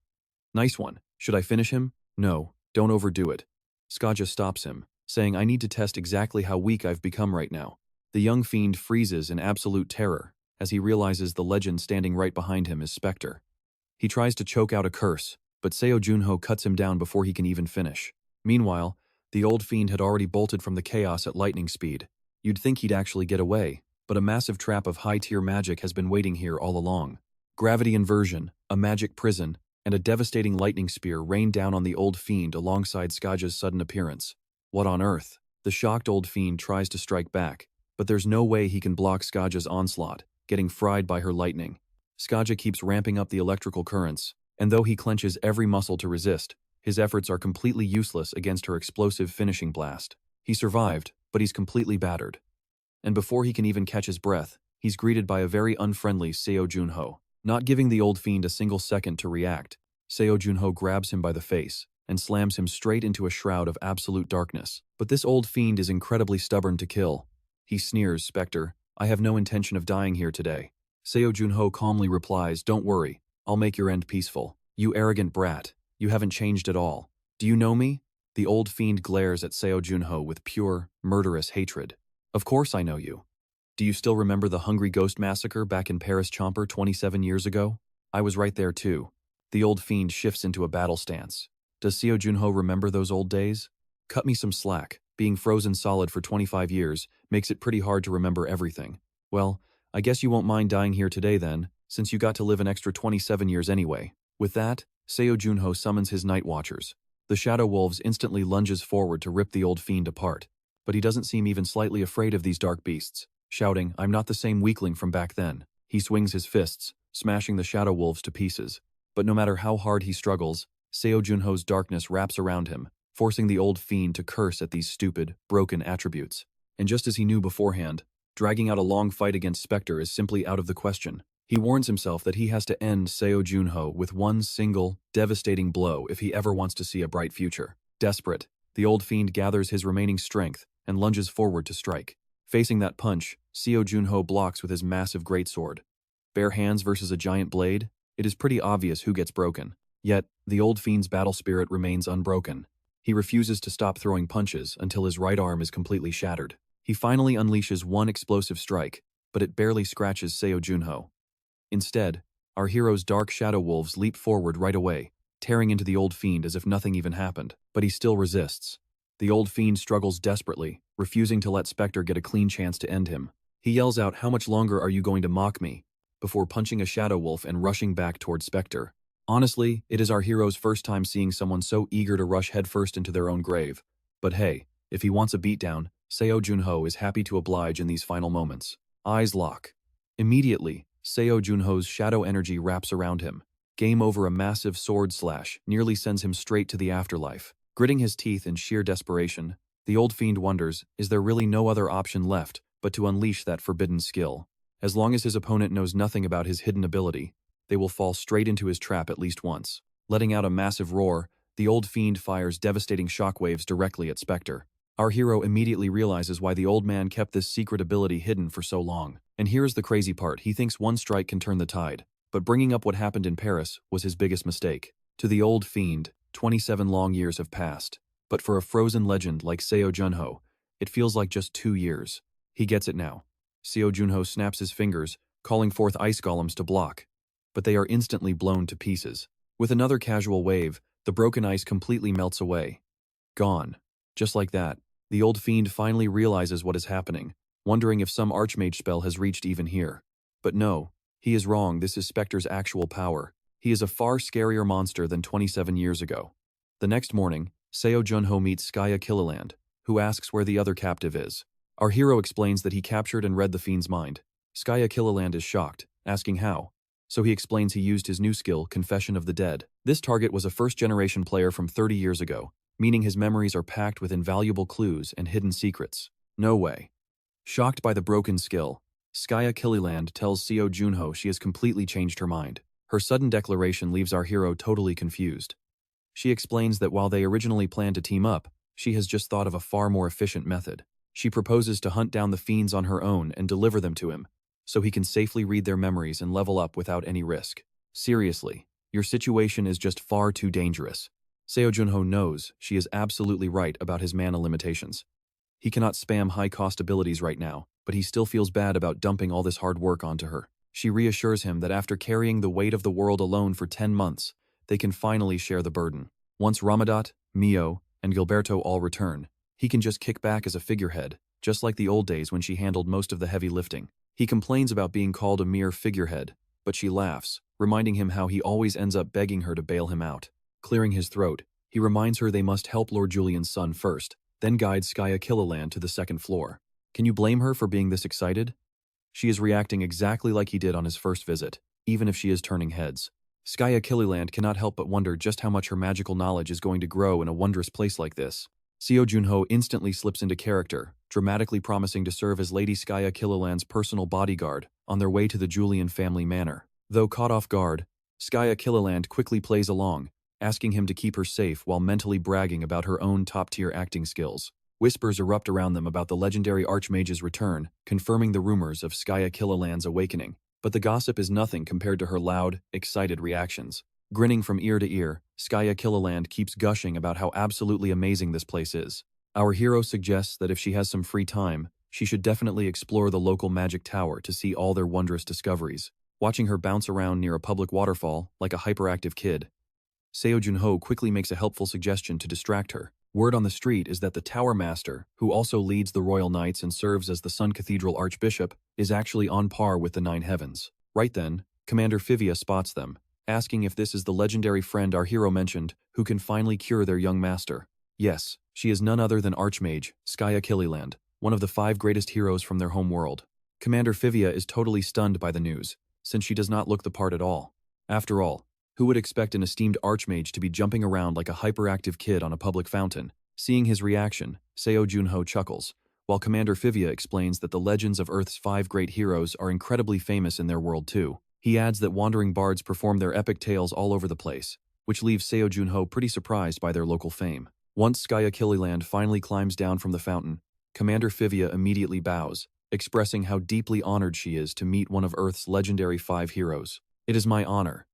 "Nice one. Should I finish him?" "No, don't overdo it." Skaja stops him, saying, "I need to test exactly how weak I've become right now." The young fiend freezes in absolute terror as he realizes the legend standing right behind him is Specter. He tries to choke out a curse, but Seo Jun Ho cuts him down before he can even finish. Meanwhile, the old fiend had already bolted from the chaos at lightning speed. You'd think he'd actually get away, but a massive trap of high-tier magic has been waiting here all along. Gravity inversion, a magic prison, and a devastating lightning spear rain down on the old fiend alongside Skaja's sudden appearance. What on earth? The shocked old fiend tries to strike back, but there's no way he can block Skaja's onslaught, getting fried by her lightning. Skaja keeps ramping up the electrical currents, and though he clenches every muscle to resist, his efforts are completely useless against her explosive finishing blast. He survived, but he's completely battered. And before he can even catch his breath, he's greeted by a very unfriendly Seo Jun Ho. Not giving the old fiend a single second to react, Seo Jun Ho grabs him by the face and slams him straight into a shroud of absolute darkness. But this old fiend is incredibly stubborn to kill. He sneers, "Specter, I have no intention of dying here today." Seo Jun Ho calmly replies, "Don't worry, I'll make your end peaceful. You arrogant brat, you haven't changed at all. Do you know me?" The old fiend glares at Seo Jun Ho with pure, murderous hatred. "Of course I know you. Do you still remember the Hungry Ghost Massacre back in Paris Chomper 27 years ago? I was right there too." The old fiend shifts into a battle stance. Does Seo Jun Ho remember those old days? Cut me some slack. Being frozen solid for 25 years makes it pretty hard to remember everything. Well, I guess you won't mind dying here today then, since you got to live an extra 27 years anyway. With that, Seo Jun Ho summons his Night Watchers. The Shadow Wolves instantly lunges forward to rip the old fiend apart. But he doesn't seem even slightly afraid of these dark beasts, shouting, "I'm not the same weakling from back then." He swings his fists, smashing the Shadow Wolves to pieces. But no matter how hard he struggles, Seo Jun Ho's darkness wraps around him, forcing the old fiend to curse at these stupid, broken attributes. And just as he knew beforehand, dragging out a long fight against Specter is simply out of the question. He warns himself that he has to end Seo Jun Ho with one single, devastating blow if he ever wants to see a bright future. Desperate, the old fiend gathers his remaining strength and lunges forward to strike. Facing that punch, Seo Jun Ho blocks with his massive greatsword. Bare hands versus a giant blade, it is pretty obvious who gets broken. Yet, the old fiend's battle spirit remains unbroken. He refuses to stop throwing punches until his right arm is completely shattered. He finally unleashes one explosive strike, but it barely scratches Seo Jun Ho. Instead, our hero's dark shadow wolves leap forward right away, tearing into the old fiend as if nothing even happened, but he still resists. The old fiend struggles desperately, refusing to let Specter get a clean chance to end him. He yells out, "How much longer are you going to mock me?" before punching a shadow wolf and rushing back toward Specter. Honestly, it is our hero's first time seeing someone so eager to rush headfirst into their own grave. But hey, if he wants a beatdown, Seo Jun Ho is happy to oblige in these final moments. Eyes lock. Immediately, Seo Jun Ho's shadow energy wraps around him. Game over. A massive sword slash nearly sends him straight to the afterlife. Gritting his teeth in sheer desperation, the old fiend wonders, is there really no other option left but to unleash that forbidden skill? As long as his opponent knows nothing about his hidden ability, they will fall straight into his trap at least once. Letting out a massive roar, the old fiend fires devastating shockwaves directly at Specter. Our hero immediately realizes why the old man kept this secret ability hidden for so long. And here's the crazy part: he thinks one strike can turn the tide. But bringing up what happened in Paris was his biggest mistake. To the old fiend, 27 long years have passed. But for a frozen legend like Seo Jun Ho, it feels like just 2 years. He gets it now. Seo Jun Ho snaps his fingers, calling forth ice golems to block. But they are instantly blown to pieces. With another casual wave, the broken ice completely melts away. Gone. Just like that, the old fiend finally realizes what is happening, wondering if some archmage spell has reached even here. But no, he is wrong. This is Specter's actual power. He is a far scarier monster than 27 years ago. The next morning, Seo Jun Ho meets Skya Killiland, who asks where the other captive is. Our hero explains that he captured and read the fiend's mind. Skya Killiland is shocked, asking how. So he explains he used his new skill, Confession of the Dead. This target was a first-generation player from 30 years ago, meaning his memories are packed with invaluable clues and hidden secrets. No way. Shocked by the broken skill, Skya Killiland tells Seo Jun Ho she has completely changed her mind. Her sudden declaration leaves our hero totally confused. She explains that while they originally planned to team up, she has just thought of a far more efficient method. She proposes to hunt down the fiends on her own and deliver them to him, so he can safely read their memories and level up without any risk. Seriously, your situation is just far too dangerous. Seo Jun Ho knows she is absolutely right about his mana limitations. He cannot spam high-cost abilities right now, but he still feels bad about dumping all this hard work onto her. She reassures him that after carrying the weight of the world alone for 10 months, they can finally share the burden. Once Ramadat, Mio, and Gilberto all return, he can just kick back as a figurehead, just like the old days when she handled most of the heavy lifting. He complains about being called a mere figurehead, but she laughs, reminding him how he always ends up begging her to bail him out. Clearing his throat, he reminds her they must help Lord Julian's son first, then guides Skya Killiland to the second floor. Can you blame her for being this excited? She is reacting exactly like he did on his first visit, even if she is turning heads. Skya Killiland cannot help but wonder just how much her magical knowledge is going to grow in a wondrous place like this. Seo Jun Ho instantly slips into character, dramatically promising to serve as Lady Skya Killiland's personal bodyguard on their way to the Julian family manor. Though caught off guard, Skya Killiland quickly plays along, asking him to keep her safe while mentally bragging about her own top-tier acting skills. Whispers erupt around them about the legendary Archmage's return, confirming the rumors of Skya Killiland's awakening. But the gossip is nothing compared to her loud, excited reactions. Grinning from ear to ear, Skya Killiland keeps gushing about how absolutely amazing this place is. Our hero suggests that if she has some free time, she should definitely explore the local magic tower to see all their wondrous discoveries. Watching her bounce around near a public waterfall like a hyperactive kid, Seo Jun Ho quickly makes a helpful suggestion to distract her. Word on the street is that the Tower Master, who also leads the Royal Knights and serves as the Sun Cathedral Archbishop, is actually on par with the Nine Heavens. Right then, Commander Fivia spots them, asking if this is the legendary friend our hero mentioned, who can finally cure their young master. Yes, she is none other than Archmage, Skya Killiland, one of the 5 greatest heroes from their home world. Commander Fivia is totally stunned by the news, since she does not look the part at all. After all, who would expect an esteemed Archmage to be jumping around like a hyperactive kid on a public fountain? Seeing his reaction, Seo Jun Ho chuckles, while Commander Fivia explains that the legends of Earth's 5 great heroes are incredibly famous in their world too. He adds that wandering bards perform their epic tales all over the place, which leaves Seo Jun Ho pretty surprised by their local fame. Once Skya Killiland finally climbs down from the fountain, Commander Fivia immediately bows, expressing how deeply honored she is to meet one of Earth's legendary 5 heroes. It is my honor.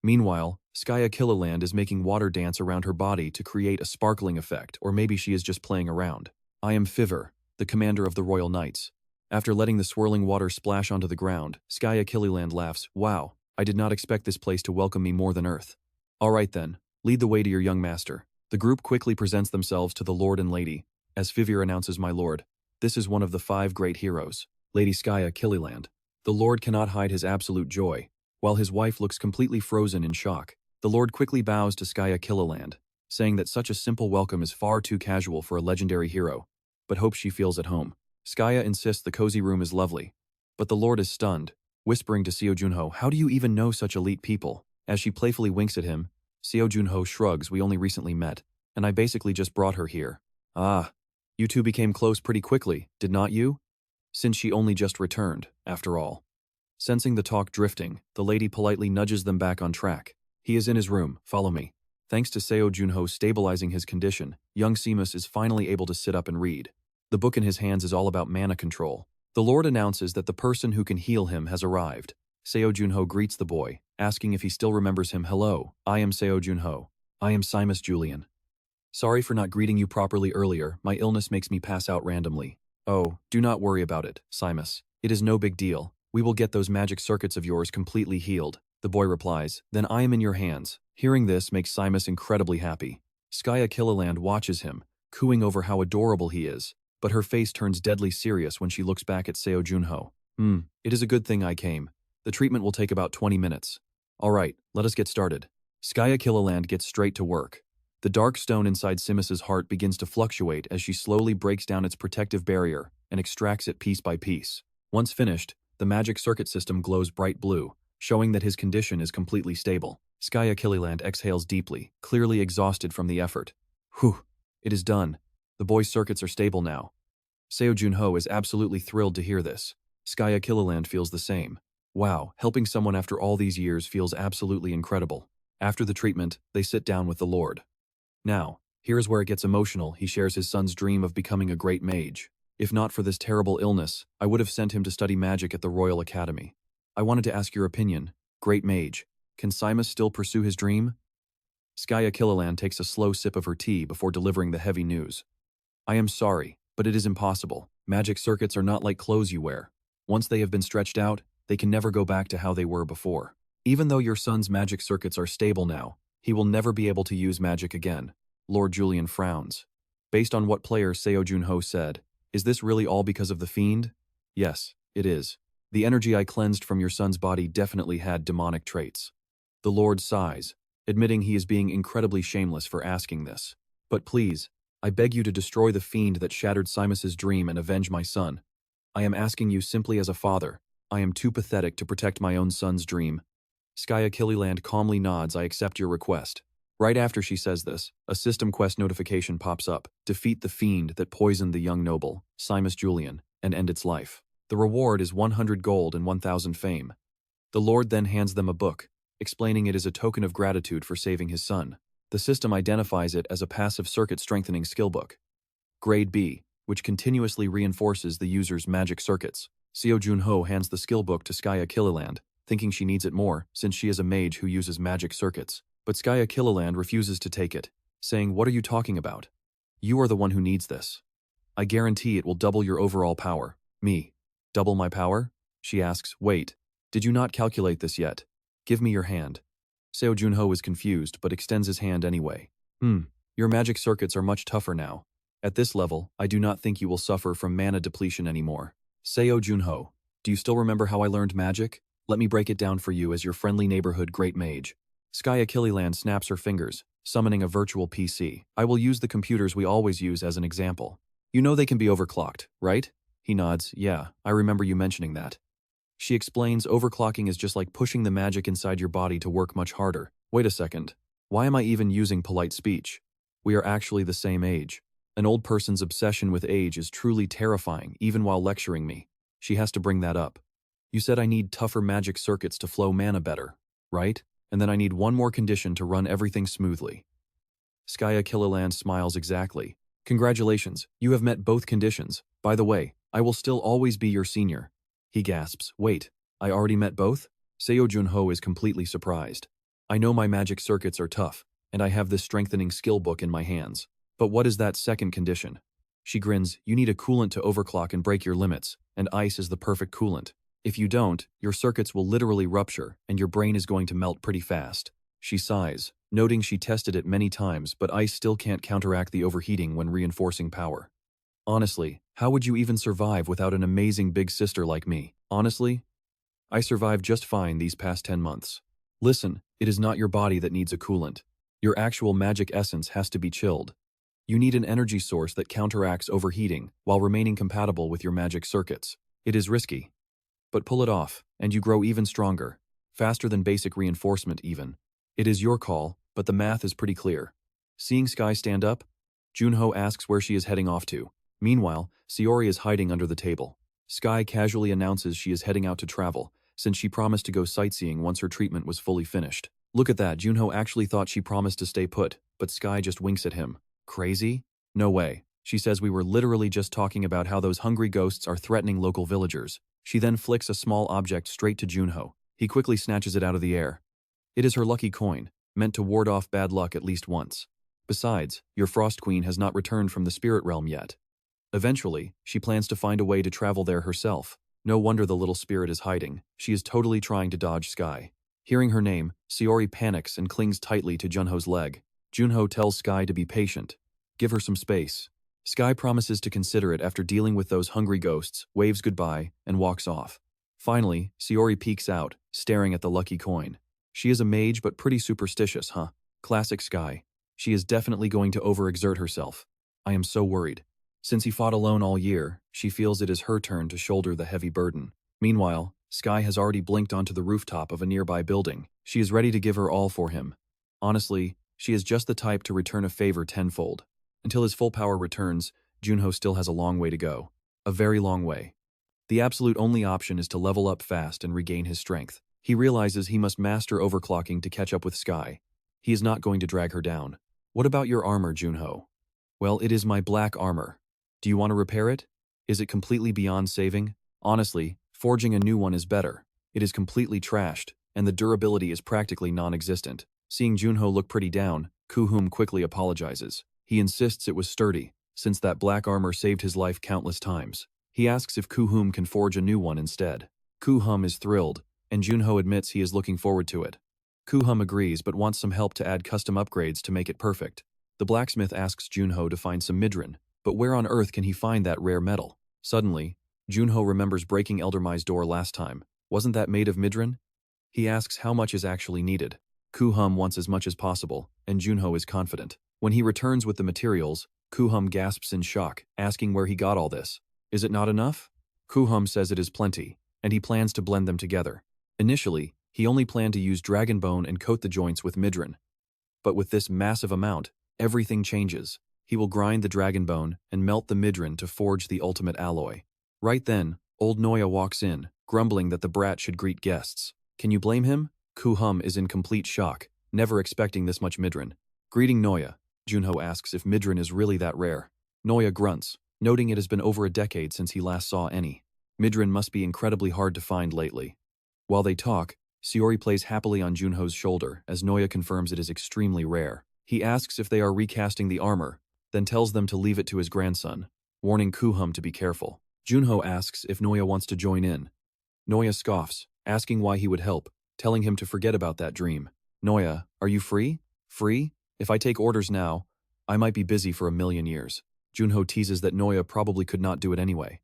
Meanwhile, Skya Killiland is making water dance around her body to create a sparkling effect, or maybe she is just playing around. I am Fiver, the commander of the Royal Knights. After letting the swirling water splash onto the ground, Skya Killiland laughs, "Wow, I did not expect this place to welcome me more than Earth." "All right then, lead the way to your young master." The group quickly presents themselves to the Lord and Lady. As Fivir announces, "My lord, this is one of the 5 great heroes, Lady Skya Killiland." The Lord cannot hide his absolute joy, while his wife looks completely frozen in shock. The Lord quickly bows to Skya Killiland, saying that such a simple welcome is far too casual for a legendary hero, but hopes she feels at home. Skya insists the cozy room is lovely, but the Lord is stunned, whispering to Seo Jun Ho, "How do you even know such elite people?" As she playfully winks at him, Seo Jun Ho shrugs, "We only recently met, and I basically just brought her here." "Ah, you two became close pretty quickly, did not you? Since she only just returned, after all." Sensing the talk drifting, the lady politely nudges them back on track. "He is in his room, follow me." Thanks to Seo Jun Ho stabilizing his condition, young Seamus is finally able to sit up and read. The book in his hands is all about mana control. The Lord announces that the person who can heal him has arrived. Seo Jun Ho greets the boy, asking if he still remembers him. "Hello, I am Seo Jun Ho. I am Seamus Julian. Sorry for not greeting you properly earlier, my illness makes me pass out randomly." "Oh, do not worry about it, Seamus. It is no big deal. We will get those magic circuits of yours completely healed," the boy replies. "Then I am in your hands." Hearing this makes Seamus incredibly happy. Skya Killiland watches him, cooing over how adorable he is, but her face turns deadly serious when she looks back at Seo Jun Ho. It is a good thing I came. The treatment will take about 20 minutes. All right, let us get started." Skya Killiland gets straight to work. The dark stone inside Seamus's heart begins to fluctuate as she slowly breaks down its protective barrier and extracts it piece by piece. Once finished, the magic circuit system glows bright blue, showing that his condition is completely stable. Skya Killiland exhales deeply, clearly exhausted from the effort. "Whew, it is done. The boy's circuits are stable now." Seo Jun Ho is absolutely thrilled to hear this. Skya Killiland feels the same. Wow, helping someone after all these years feels absolutely incredible. After the treatment, they sit down with the Lord. Now, here's where it gets emotional. He shares his son's dream of becoming a great mage. "If not for this terrible illness, I would have sent him to study magic at the Royal Academy. I wanted to ask your opinion, great mage. Can Seamus still pursue his dream?" Skya Killiland takes a slow sip of her tea before delivering the heavy news. "I am sorry, but it is impossible. Magic circuits are not like clothes you wear. Once they have been stretched out, they can never go back to how they were before. Even though your son's magic circuits are stable now, he will never be able to use magic again." Lord Julian frowns. Based on what player Seo Jun Ho said, is this really all because of the fiend? Yes, it is. The energy I cleansed from your son's body definitely had demonic traits. The Lord sighs, admitting he is being incredibly shameless for asking this. "But please, I beg you to destroy the fiend that shattered Seamus's dream and avenge my son. I am asking you simply as a father. I am too pathetic to protect my own son's dream." Skya Killiland calmly nods. "I accept your request." Right after she says this, a system quest notification pops up. Defeat the fiend that poisoned the young noble, Seamus Julian, and end its life. The reward is 100 gold and 1,000 fame. The Lord then hands them a book, explaining it is a token of gratitude for saving his son. The system identifies it as a passive circuit strengthening skill book. Grade B, which continuously reinforces the user's magic circuits. Seo Jun Ho hands the skill book to Skya Killiland, thinking she needs it more since she is a mage who uses magic circuits. But Skya Killiland refuses to take it, saying, "What are you talking about? You are the one who needs this. I guarantee it will double your overall power." "Me? Double my power?" she asks. "Wait, did you not calculate this yet? Give me your hand." Seo Jun Ho is confused but extends his hand anyway. Your magic circuits are much tougher now. At this level, I do not think you will suffer from mana depletion anymore." Seo Jun Ho, do you still remember how I learned magic? Let me break it down for you as your friendly neighborhood great mage. Skya Killiland snaps her fingers, summoning a virtual PC. "I will use the computers we always use as an example. You know they can be overclocked, right?" He nods. "Yeah, I remember you mentioning that." She explains overclocking is just like pushing the magic inside your body to work much harder. Wait a second. Why am I even using polite speech? We are actually the same age. An old person's obsession with age is truly terrifying, even while lecturing me. She has to bring that up. "You said I need tougher magic circuits to flow mana better, right? And then I need one more condition to run everything smoothly." Skya Killiland smiles. "Exactly. Congratulations, you have met both conditions. By the way, I will still always be your senior." He gasps. "Wait, I already met both?" Seo Jun Ho is completely surprised. "I know my magic circuits are tough, and I have this strengthening skill book in my hands. But what is that second condition?" She grins. "You need a coolant to overclock and break your limits, and ice is the perfect coolant. If you don't, your circuits will literally rupture, and your brain is going to melt pretty fast." She sighs. noting she tested it many times but ice still can't counteract the overheating when reinforcing power. Honestly, how would you even survive without an amazing big sister like me? Honestly, I survived just fine these past 10 months. Listen, it is not your body that needs a coolant. Your actual magic essence has to be chilled. You need an energy source that counteracts overheating while remaining compatible with your magic circuits. It is risky, but pull it off, and you grow even stronger, faster than basic reinforcement even. It is your call, but the math is pretty clear. Seeing Sky stand up, Junho asks where she is heading off to. Meanwhile, Saori is hiding under the table. Sky casually announces she is heading out to travel, since she promised to go sightseeing once her treatment was fully finished. Look at that, Junho actually thought she promised to stay put, but Sky just winks at him. Crazy? No way. She says we were literally just talking about how those hungry ghosts are threatening local villagers. She then flicks a small object straight to Junho. He quickly snatches it out of the air. It is her lucky coin, meant to ward off bad luck at least once. Besides, your Frost Queen has not returned from the spirit realm yet. Eventually, she plans to find a way to travel there herself. No wonder the little spirit is hiding. She is totally trying to dodge Sky. Hearing her name, Saori panics and clings tightly to Junho's leg. Junho tells Sky to be patient. Give her some space. Sky promises to consider it after dealing with those hungry ghosts, waves goodbye, and walks off. Finally, Saori peeks out, staring at the lucky coin. She is a mage but pretty superstitious, huh? Classic Sky. She is definitely going to overexert herself. I am so worried. Since he fought alone all year, she feels it is her turn to shoulder the heavy burden. Meanwhile, Sky has already blinked onto the rooftop of a nearby building. She is ready to give her all for him. Honestly, she is just the type to return a favor tenfold. Until his full power returns, Junho still has a long way to go. A very long way. The absolute only option is to level up fast and regain his strength. He realizes he must master overclocking to catch up with Sky. He is not going to drag her down. What about your armor, Junho? Well, it is my black armor. Do you want to repair it? Is it completely beyond saving? Honestly, forging a new one is better. It is completely trashed, and the durability is practically non-existent. Seeing Junho look pretty down, Kuhum quickly apologizes. He insists it was sturdy, since that black armor saved his life countless times. He asks if Kuhum can forge a new one instead. Kuhum is thrilled, and Junho admits he is looking forward to it. Kuhum agrees but wants some help to add custom upgrades to make it perfect. The blacksmith asks Junho to find some midran, but where on earth can he find that rare metal? Suddenly, Junho remembers breaking Eldermai's door last time. Wasn't that made of midran? He asks how much is actually needed. Kuhum wants as much as possible, and Junho is confident. When he returns with the materials, Kuhum gasps in shock, asking where he got all this. Is it not enough? Kuhum says it is plenty, and he plans to blend them together. Initially, he only planned to use dragon bone and coat the joints with midran. But with this massive amount, everything changes. He will grind the dragon bone and melt the midran to forge the ultimate alloy. Right then, old Noya walks in, grumbling that the brat should greet guests. Can you blame him? Kuhum is in complete shock, never expecting this much midran. Greeting Noya, Junho asks if midran is really that rare. Noya grunts, noting it has been over a decade since he last saw any. Midran must be incredibly hard to find lately. While they talk, Saori plays happily on Junho's shoulder as Noya confirms it is extremely rare. He asks if they are recasting the armor, then tells them to leave it to his grandson, warning Kuhum to be careful. Junho asks if Noya wants to join in. Noya scoffs, asking why he would help, telling him to forget about that dream. Noya, are you free? Free? If I take orders now, I might be busy for 1,000,000 years. Junho teases that Noya probably could not do it anyway.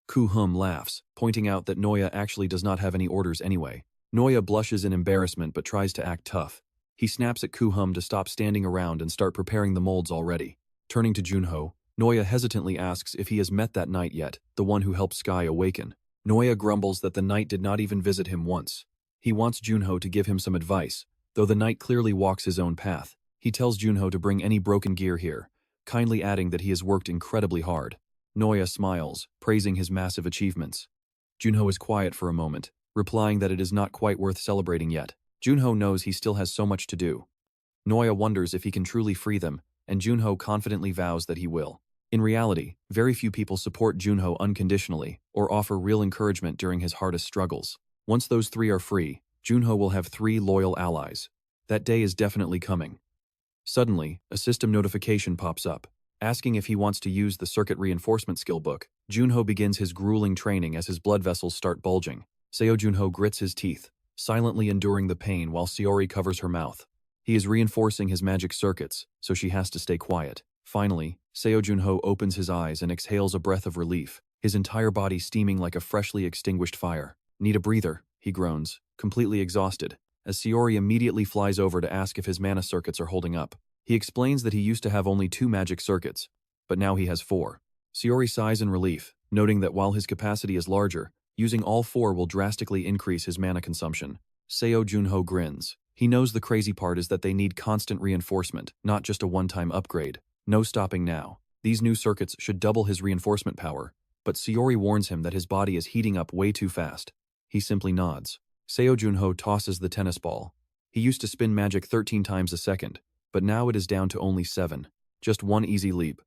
Kuhum laughs, pointing out that Noya actually does not have any orders anyway. Noya blushes in embarrassment but tries to act tough. He snaps at Kuhum to stop standing around and start preparing the molds already. Turning to Junho, Noya hesitantly asks if he has met that knight yet, the one who helped Sky awaken. Noya grumbles that the knight did not even visit him once. He wants Junho to give him some advice, though the knight clearly walks his own path. He tells Junho to bring any broken gear here, kindly adding that he has worked incredibly hard. Noya smiles, praising his massive achievements. Junho is quiet for a moment, replying that it is not quite worth celebrating yet. Junho knows he still has so much to do. Noya wonders if he can truly free them, and Junho confidently vows that he will. In reality, very few people support Junho unconditionally or offer real encouragement during his hardest struggles. Once those three are free, Junho will have 3 loyal allies. That day is definitely coming. Suddenly, a system notification pops up, asking if he wants to use the circuit reinforcement skill book. Junho begins his grueling training as his blood vessels start bulging. Seo Jun Ho grits his teeth, silently enduring the pain while Saori covers her mouth. He is reinforcing his magic circuits, so she has to stay quiet. Finally, Seo Jun Ho opens his eyes and exhales a breath of relief, his entire body steaming like a freshly extinguished fire. "Need a breather," he groans, completely exhausted, as Saori immediately flies over to ask if his mana circuits are holding up. He explains that he used to have only 2 magic circuits, but now he has 4. Saori sighs in relief, noting that while his capacity is larger, using all 4 will drastically increase his mana consumption. Seo Jun Ho grins. He knows the crazy part is that they need constant reinforcement, not just a one-time upgrade. No stopping now. These new circuits should double his reinforcement power, but Saori warns him that his body is heating up way too fast. He simply nods. Seo Jun Ho tosses the tennis ball. He used to spin magic 13 times a second, but now it is down to only 7. Just one easy leap.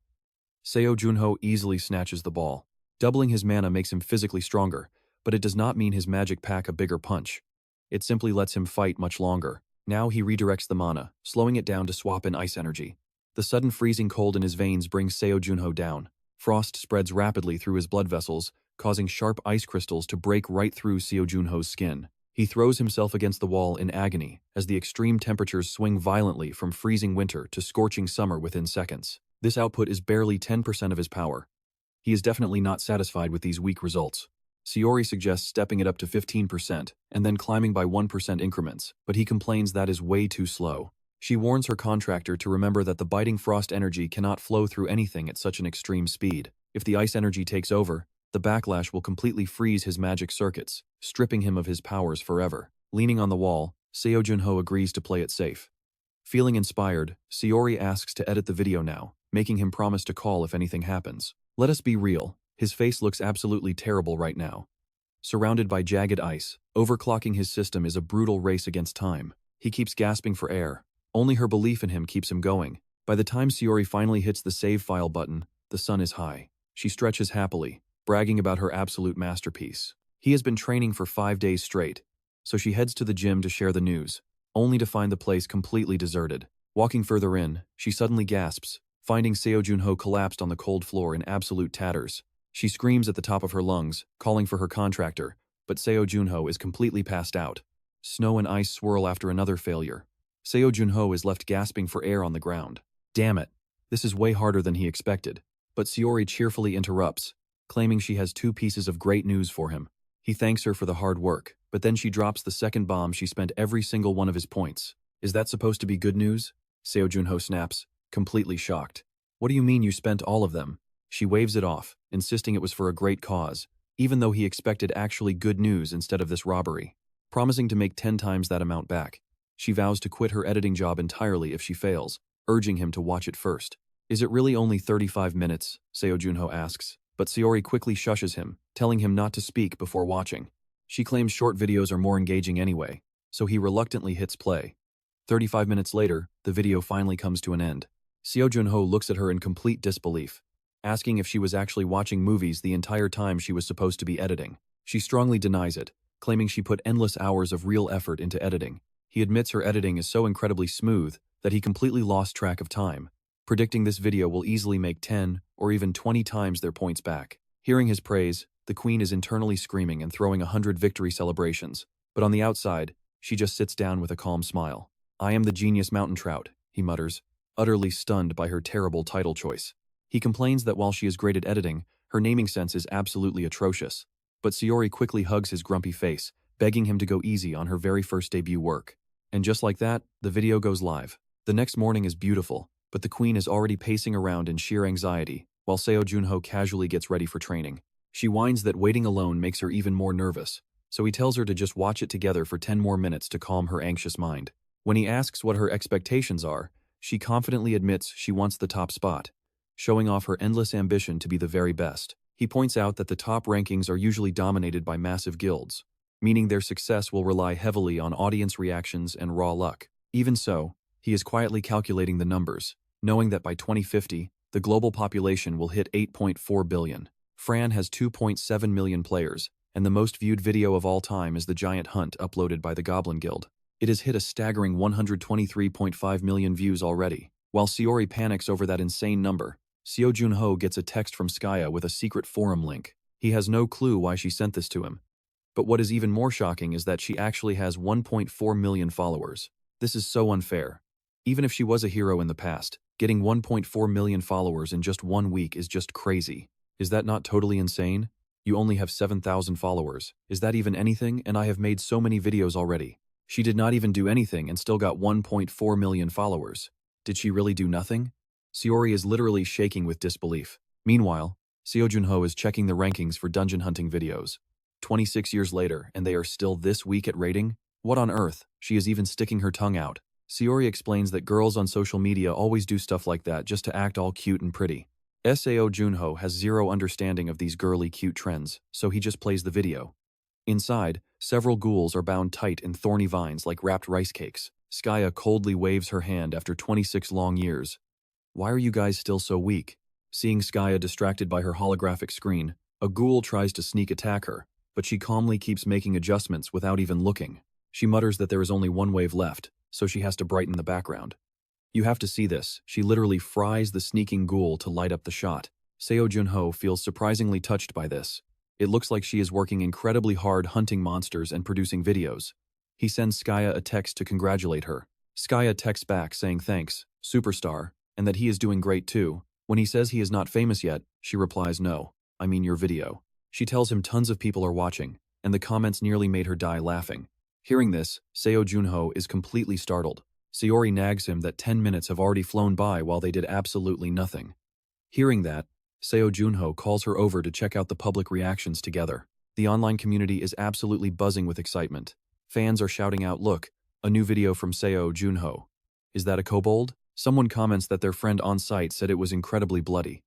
Seo Jun Ho easily snatches the ball. Doubling his mana makes him physically stronger, but it does not mean his magic pack a bigger punch. It simply lets him fight much longer. Now he redirects the mana, slowing it down to swap in ice energy. The sudden freezing cold in his veins brings Seo Jun Ho down. Frost spreads rapidly through his blood vessels, causing sharp ice crystals to break right through Seo Jun Ho's skin. He throws himself against the wall in agony as the extreme temperatures swing violently from freezing winter to scorching summer within seconds. This output is barely 10% of his power. He is definitely not satisfied with these weak results. Saori suggests stepping it up to 15% and then climbing by 1% increments, but he complains that is way too slow. She warns her contractor to remember that the biting frost energy cannot flow through anything at such an extreme speed. If the ice energy takes over, the backlash will completely freeze his magic circuits, stripping him of his powers forever. Leaning on the wall, Seo Jun Ho agrees to play it safe. Feeling inspired, Saori asks to edit the video now, making him promise to call if anything happens. Let us be real, his face looks absolutely terrible right now. Surrounded by jagged ice, overclocking his system is a brutal race against time. He keeps gasping for air. Only her belief in him keeps him going. By the time Saori finally hits the save file button, the sun is high. She stretches happily, bragging about her absolute masterpiece. He has been training for 5 days straight, so she heads to the gym to share the news, only to find the place completely deserted. Walking further in, she suddenly gasps, finding Seo Jun Ho collapsed on the cold floor in absolute tatters. She screams at the top of her lungs, calling for her contractor, but Seo Jun Ho is completely passed out. Snow and ice swirl after another failure. Seo Jun Ho is left gasping for air on the ground. Damn it, this is way harder than he expected. But Saori cheerfully interrupts, claiming she has 2 pieces of great news for him. He thanks her for the hard work, but then she drops the second bomb she spent every single one of his points. Is that supposed to be good news? Seo Jun Ho snaps, completely shocked. What do you mean you spent all of them? She waves it off, insisting it was for a great cause, even though he expected actually good news instead of this robbery. Promising to make 10 times that amount back, she vows to quit her editing job entirely if she fails, urging him to watch it first. Is it really only 35 minutes? Seo Jun Ho asks, but Saori quickly shushes him, telling him not to speak before watching. She claims short videos are more engaging anyway, so he reluctantly hits play. 35 minutes later, the video finally comes to an end. Seo Jun Ho looks at her in complete disbelief, asking if she was actually watching movies the entire time she was supposed to be editing. She strongly denies it, claiming she put endless hours of real effort into editing. He admits her editing is so incredibly smooth that he completely lost track of time, predicting this video will easily make 10 or even 20 times their points back. Hearing his praise, the queen is internally screaming and throwing 100 victory celebrations, but on the outside, she just sits down with a calm smile. "I am the genius mountain trout," he mutters, utterly stunned by her terrible title choice. He complains that while she is great at editing, her naming sense is absolutely atrocious. But Saori quickly hugs his grumpy face, begging him to go easy on her very first debut work. And just like that, the video goes live. The next morning is beautiful, but the queen is already pacing around in sheer anxiety, while Seo Jun Ho casually gets ready for training. She whines that waiting alone makes her even more nervous, so he tells her to just watch it together for 10 more minutes to calm her anxious mind. When he asks what her expectations are, she confidently admits she wants the top spot, showing off her endless ambition to be the very best. He points out that the top rankings are usually dominated by massive guilds, meaning their success will rely heavily on audience reactions and raw luck. Even so, he is quietly calculating the numbers, knowing that by 2050, the global population will hit 8.4 billion. Fran has 2.7 million players, and the most viewed video of all time is the giant hunt uploaded by the Goblin Guild. It has hit a staggering 123.5 million views already. While Saori panics over that insane number, Seo Jun Ho gets a text from Skya with a secret forum link. He has no clue why she sent this to him. But what is even more shocking is that she actually has 1.4 million followers. This is so unfair. Even if she was a hero in the past, getting 1.4 million followers in just 1 week is just crazy. Is that not totally insane? You only have 7,000 followers. Is that even anything? And I have made so many videos already. She did not even do anything and still got 1.4 million followers. Did she really do nothing? Seori is literally shaking with disbelief. Meanwhile, Seo Jun Ho is checking the rankings for dungeon hunting videos. 26 years later, and they are still this weak at rating? What on earth? She is even sticking her tongue out. Seori explains that girls on social media always do stuff like that just to act all cute and pretty. Seo Jun Ho has zero understanding of these girly cute trends, so he just plays the video. Inside, several ghouls are bound tight in thorny vines like wrapped rice cakes. Skaya coldly waves her hand after 26 long years. Why are you guys still so weak? Seeing Skaya distracted by her holographic screen, a ghoul tries to sneak attack her, but she calmly keeps making adjustments without even looking. She mutters that there is only one wave left, so she has to brighten the background. You have to see this. She literally fries the sneaking ghoul to light up the shot. Seo Jun Ho feels surprisingly touched by this. It looks like she is working incredibly hard hunting monsters and producing videos. He sends Skaya a text to congratulate her. Skaya texts back saying thanks, superstar, and that he is doing great too. When he says he is not famous yet, she replies no, I mean your video. She tells him tons of people are watching, and the comments nearly made her die laughing. Hearing this, Seo Jun Ho is completely startled. Seori nags him that 10 minutes have already flown by while they did absolutely nothing. Hearing that, Seo Jun Ho calls her over to check out the public reactions together. The online community is absolutely buzzing with excitement. Fans are shouting out, "Look, a new video from Seo Jun Ho. Is that a kobold?" Someone comments that their friend on site said it was incredibly bloody.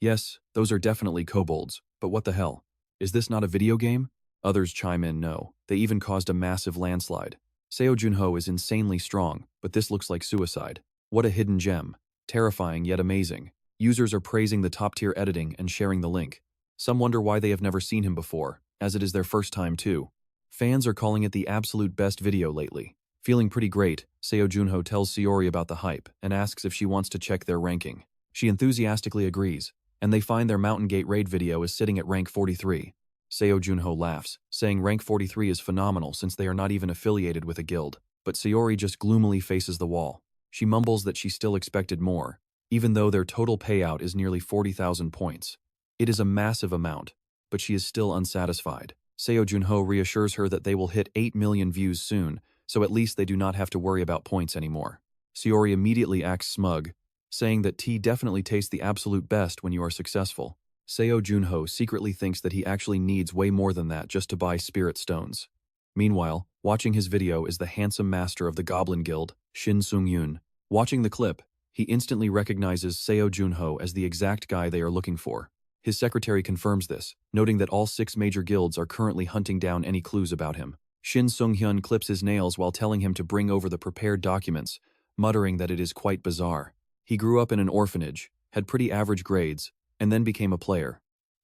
Yes, those are definitely kobolds, but what the hell? Is this not a video game? Others chime in no. They even caused a massive landslide. Seo Jun Ho is insanely strong, but this looks like suicide. What a hidden gem. Terrifying yet amazing. Users are praising the top-tier editing and sharing the link. Some wonder why they have never seen him before, as it is their first time too. Fans are calling it the absolute best video lately. Feeling pretty great, Seo Jun Ho tells Seori about the hype and asks if she wants to check their ranking. She enthusiastically agrees, and they find their Mountain Gate raid video is sitting at rank 43. Seo Jun Ho laughs, saying rank 43 is phenomenal since they are not even affiliated with a guild. But Seori just gloomily faces the wall. She mumbles that she still expected more, even though their total payout is nearly 40,000 points. It is a massive amount, but she is still unsatisfied. Seo Jun Ho reassures her that they will hit 8 million views soon, so at least they do not have to worry about points anymore. Seori immediately acts smug, saying that tea definitely tastes the absolute best when you are successful. Seo Jun Ho secretly thinks that he actually needs way more than that just to buy spirit stones. Meanwhile, watching his video is the handsome master of the Goblin Guild, Shin Sung-yoon. Watching the clip, he instantly recognizes Seo Jun Ho as the exact guy they are looking for. His secretary confirms this, noting that all 6 major guilds are currently hunting down any clues about him. Shin Sung-hyun clips his nails while telling him to bring over the prepared documents, muttering that it is quite bizarre. He grew up in an orphanage, had pretty average grades, and then became a player.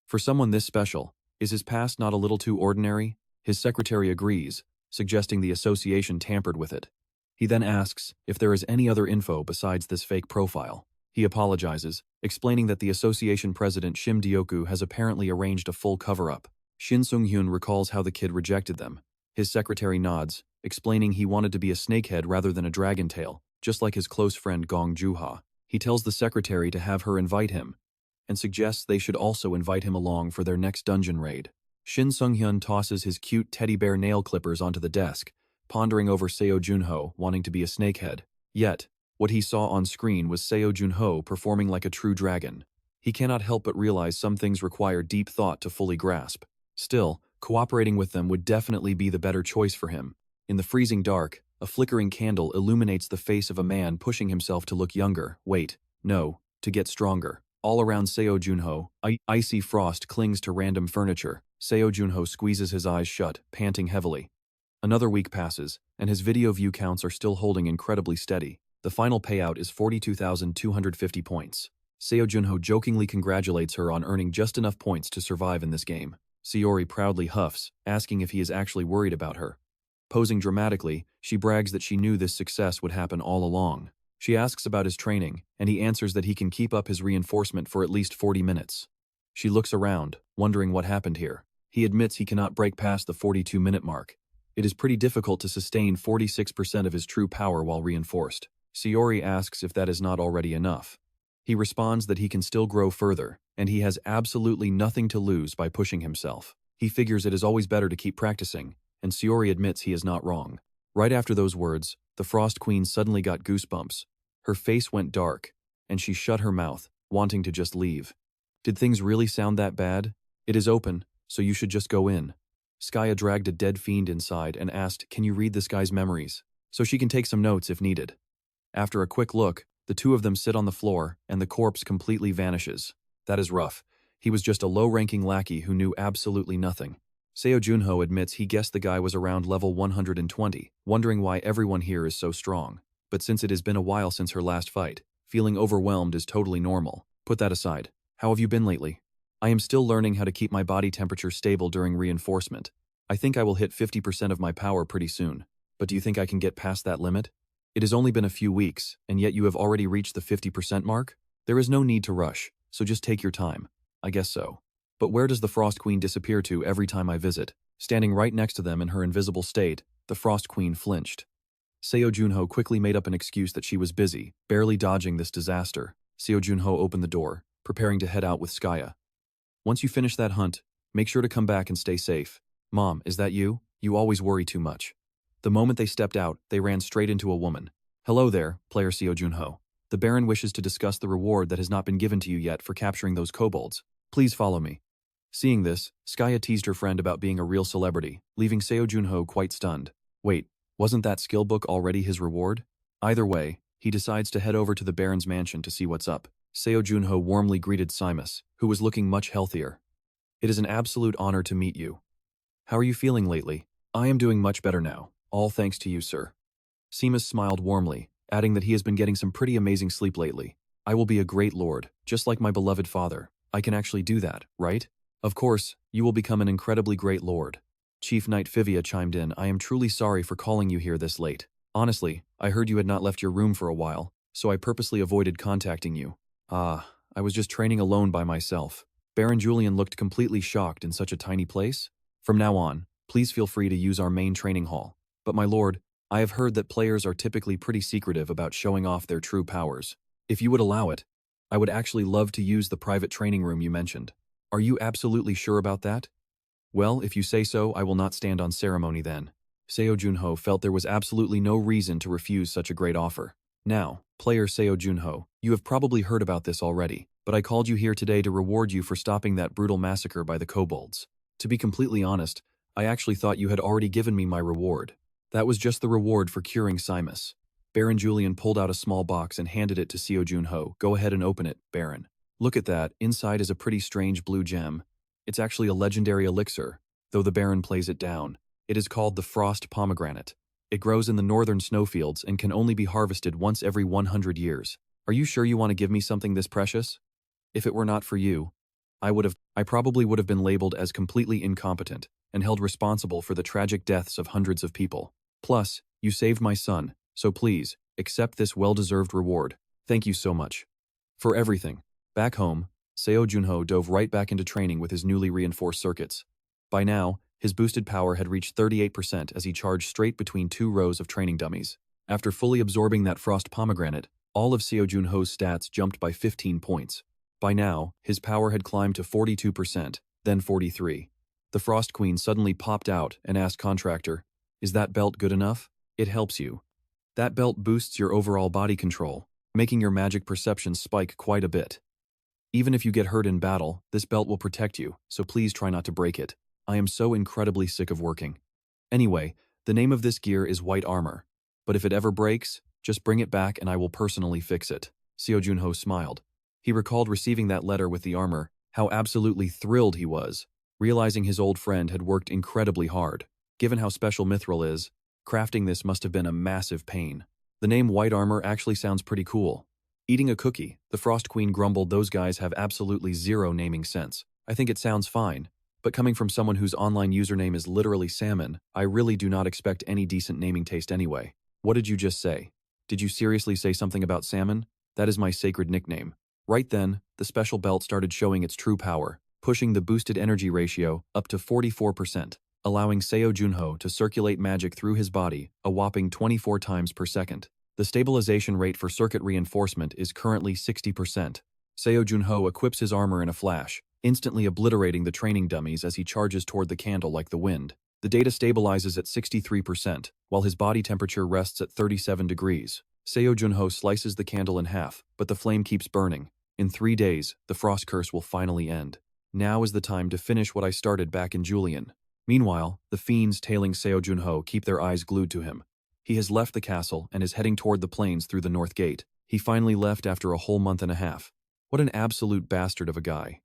For someone this special, is his past not a little too ordinary? His secretary agrees, suggesting the association tampered with it. He then asks if there is any other info besides this fake profile. He apologizes, explaining that the association president Shim Dyoku has apparently arranged a full cover-up. Shin Sung-hyun recalls how the kid rejected them. His secretary nods, explaining he wanted to be a snakehead rather than a dragon tail, just like his close friend Gong Juha. He tells the secretary to have her invite him, and suggests they should also invite him along for their next dungeon raid. Shin Sung-hyun tosses his cute teddy bear nail clippers onto the desk, pondering over Seo Jun Ho wanting to be a snakehead. Yet, what he saw on screen was Seo Jun Ho performing like a true dragon. He cannot help but realize some things require deep thought to fully grasp. Still, cooperating with them would definitely be the better choice for him. In the freezing dark, a flickering candle illuminates the face of a man pushing himself to look younger. Wait, no, to get stronger. All around Seo Jun Ho, icy frost clings to random furniture. Seo Jun Ho squeezes his eyes shut, panting heavily. Another week passes, and his video view counts are still holding incredibly steady. The final payout is 42,250 points. Seo Jun Ho jokingly congratulates her on earning just enough points to survive in this game. Seori proudly huffs, asking if he is actually worried about her. Posing dramatically, she brags that she knew this success would happen all along. She asks about his training, and he answers that he can keep up his reinforcement for at least 40 minutes. She looks around, wondering what happened here. He admits he cannot break past the 42-minute mark. It is pretty difficult to sustain 46% of his true power while reinforced. Sayori asks if that is not already enough. He responds that he can still grow further, and he has absolutely nothing to lose by pushing himself. He figures it is always better to keep practicing, and Sayori admits he is not wrong. Right after those words, the Frost Queen suddenly got goosebumps. Her face went dark, and she shut her mouth, wanting to just leave. Did things really sound that bad? It is open, so you should just go in. Skaya dragged a dead fiend inside and asked, "Can you read this guy's memories?" So she can take some notes if needed. After a quick look, the two of them sit on the floor, and the corpse completely vanishes. That is rough. He was just a low-ranking lackey who knew absolutely nothing. Seo Jun Ho admits he guessed the guy was around level 120, wondering why everyone here is so strong. But since it has been a while since her last fight, feeling overwhelmed is totally normal. Put that aside. How have you been lately? I am still learning how to keep my body temperature stable during reinforcement. I think I will hit 50% of my power pretty soon. But do you think I can get past that limit? It has only been a few weeks, and yet you have already reached the 50% mark? There is no need to rush, so just take your time. I guess so. But where does the Frost Queen disappear to every time I visit? Standing right next to them in her invisible state, the Frost Queen flinched. Seo Jun Ho quickly made up an excuse that she was busy, barely dodging this disaster. Seo Jun Ho opened the door, preparing to head out with Skaya. Once you finish that hunt, make sure to come back and stay safe. Mom, is that you? You always worry too much. The moment they stepped out, they ran straight into a woman. Hello there, player Seo Jun Ho. The Baron wishes to discuss the reward that has not been given to you yet for capturing those kobolds. Please follow me. Seeing this, Skaya teased her friend about being a real celebrity, leaving Seo Jun Ho quite stunned. Wait, wasn't that skill book already his reward? Either way, he decides to head over to the Baron's mansion to see what's up. Seo Jun Ho warmly greeted Simus, who was looking much healthier. It is an absolute honor to meet you. How are you feeling lately? I am doing much better now, all thanks to you, sir. Simus smiled warmly, adding that he has been getting some pretty amazing sleep lately. I will be a great lord, just like my beloved father. I can actually do that, right? Of course, you will become an incredibly great lord. Chief Knight Fivia chimed in. I am truly sorry for calling you here this late. Honestly, I heard you had not left your room for a while, so I purposely avoided contacting you. I was just training alone by myself. Baron Julian looked completely shocked in such a tiny place. From now on, please feel free to use our main training hall. But my lord, I have heard that players are typically pretty secretive about showing off their true powers. If you would allow it, I would actually love to use the private training room you mentioned. Are you absolutely sure about that? Well, if you say so, I will not stand on ceremony then. Seo Jun Ho felt there was absolutely no reason to refuse such a great offer. Now, player Seo Jun Ho, you have probably heard about this already, but I called you here today to reward you for stopping that brutal massacre by the kobolds. To be completely honest, I actually thought you had already given me my reward. That was just the reward for curing Simus. Baron Julian pulled out a small box and handed it to Seo Jun Ho. Go ahead and open it, Baron. Look at that, inside is a pretty strange blue gem. It's actually a legendary elixir, though the Baron plays it down. It is called the Frost Pomegranate. It grows in the northern snowfields and can only be harvested once every 100 years. Are you sure you want to give me something this precious? If it were not for you, I probably would have been labeled as completely incompetent and held responsible for the tragic deaths of hundreds of people. Plus, you saved my son, so please, accept this well-deserved reward. Thank you so much. For everything. Back home, Seo Jun Ho dove right back into training with his newly reinforced circuits. By now, his boosted power had reached 38% as he charged straight between two rows of training dummies. After fully absorbing that frost pomegranate, all of Seo Jun Ho's stats jumped by 15 points. By now, his power had climbed to 42%, then 43%. The Frost Queen suddenly popped out and asked Contractor, "Is that belt good enough? It helps you. That belt boosts your overall body control, making your magic perception spike quite a bit. Even if you get hurt in battle, this belt will protect you, so please try not to break it. I am so incredibly sick of working. Anyway, the name of this gear is White Armor, but if it ever breaks, just bring it back and I will personally fix it." Seo Jun Ho smiled. He recalled receiving that letter with the armor, how absolutely thrilled he was, realizing his old friend had worked incredibly hard. Given how special Mithril is, crafting this must have been a massive pain. The name White Armor actually sounds pretty cool. Eating a cookie, the Frost Queen grumbled, those guys have absolutely zero naming sense. I think it sounds fine, but coming from someone whose online username is literally salmon, I really do not expect any decent naming taste anyway. What did you just say? Did you seriously say something about salmon? That is my sacred nickname. Right then, the special belt started showing its true power, pushing the boosted energy ratio up to 44%, allowing Seo Jun Ho to circulate magic through his body a whopping 24 times per second. The stabilization rate for circuit reinforcement is currently 60%. Seo Jun Ho equips his armor in a flash, instantly obliterating the training dummies as he charges toward the candle like the wind. The data stabilizes at 63%, while his body temperature rests at 37 degrees. Seo Jun Ho slices the candle in half, but the flame keeps burning. In 3 days, the frost curse will finally end. Now is the time to finish what I started back in Julian. Meanwhile, the fiends tailing Seo Jun Ho keep their eyes glued to him. He has left the castle and is heading toward the plains through the north gate. He finally left after a whole month and a half. What an absolute bastard of a guy.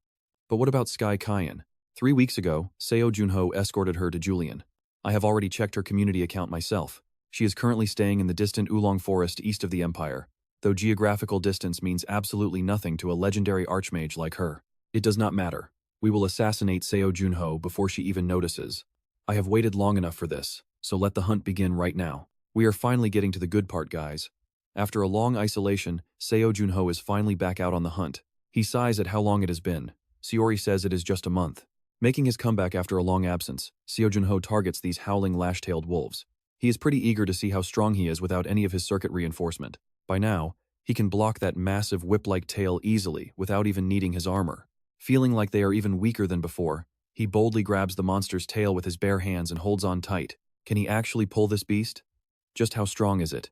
But what about Sky Kyan? 3 weeks ago, Seo Jun Ho escorted her to Julian. I have already checked her community account myself. She is currently staying in the distant Oolong Forest east of the Empire, though geographical distance means absolutely nothing to a legendary archmage like her. It does not matter. We will assassinate Seo Jun Ho before she even notices. I have waited long enough for this, so let the hunt begin right now. We are finally getting to the good part, guys. After a long isolation, Seo Jun Ho is finally back out on the hunt. He sighs at how long it has been. Seori says it is just a month. Making his comeback after a long absence, Seo Jun Ho targets these howling lash-tailed wolves. He is pretty eager to see how strong he is without any of his circuit reinforcement. By now, he can block that massive whip-like tail easily without even needing his armor. Feeling like they are even weaker than before, he boldly grabs the monster's tail with his bare hands and holds on tight. Can he actually pull this beast? Just how strong is it?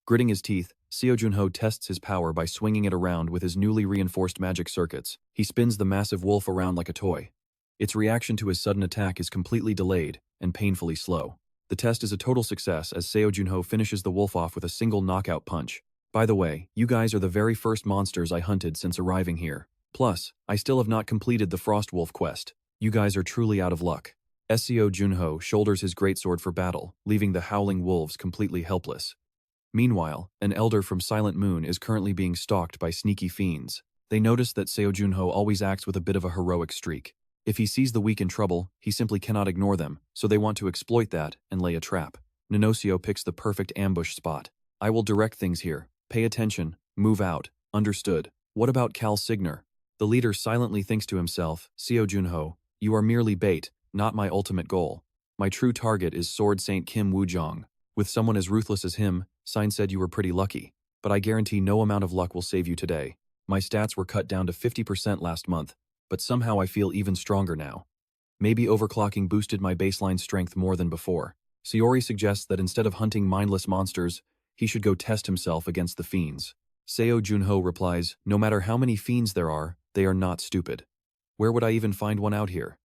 Gritting his teeth, Seo Jun Ho tests his power by swinging it around with his newly reinforced magic circuits. He spins the massive wolf around like a toy. Its reaction to his sudden attack is completely delayed and painfully slow. The test is a total success as Seo Jun Ho finishes the wolf off with a single knockout punch. By the way, you guys are the very first monsters I hunted since arriving here. Plus, I still have not completed the Frost Wolf quest. You guys are truly out of luck. Seo Jun Ho shoulders his greatsword for battle, leaving the howling wolves completely helpless. Meanwhile, an elder from Silent Moon is currently being stalked by sneaky fiends. They notice that Seo Jun Ho always acts with a bit of a heroic streak. If he sees the weak in trouble, he simply cannot ignore them, so they want to exploit that and lay a trap. Ninosio picks the perfect ambush spot. I will direct things here. Pay attention. Move out. Understood. What about Cal Signer? The leader silently thinks to himself, Seo Jun Ho, you are merely bait, not my ultimate goal. My true target is Sword Saint Kim Woo-jong. With someone as ruthless as him, Sign said you were pretty lucky. But I guarantee no amount of luck will save you today. My stats were cut down to 50% last month, but somehow I feel even stronger now. Maybe overclocking boosted my baseline strength more than before. Seori suggests that instead of hunting mindless monsters, he should go test himself against the fiends. Seo Jun Ho replies, no matter how many fiends there are, they are not stupid. Where would I even find one out here?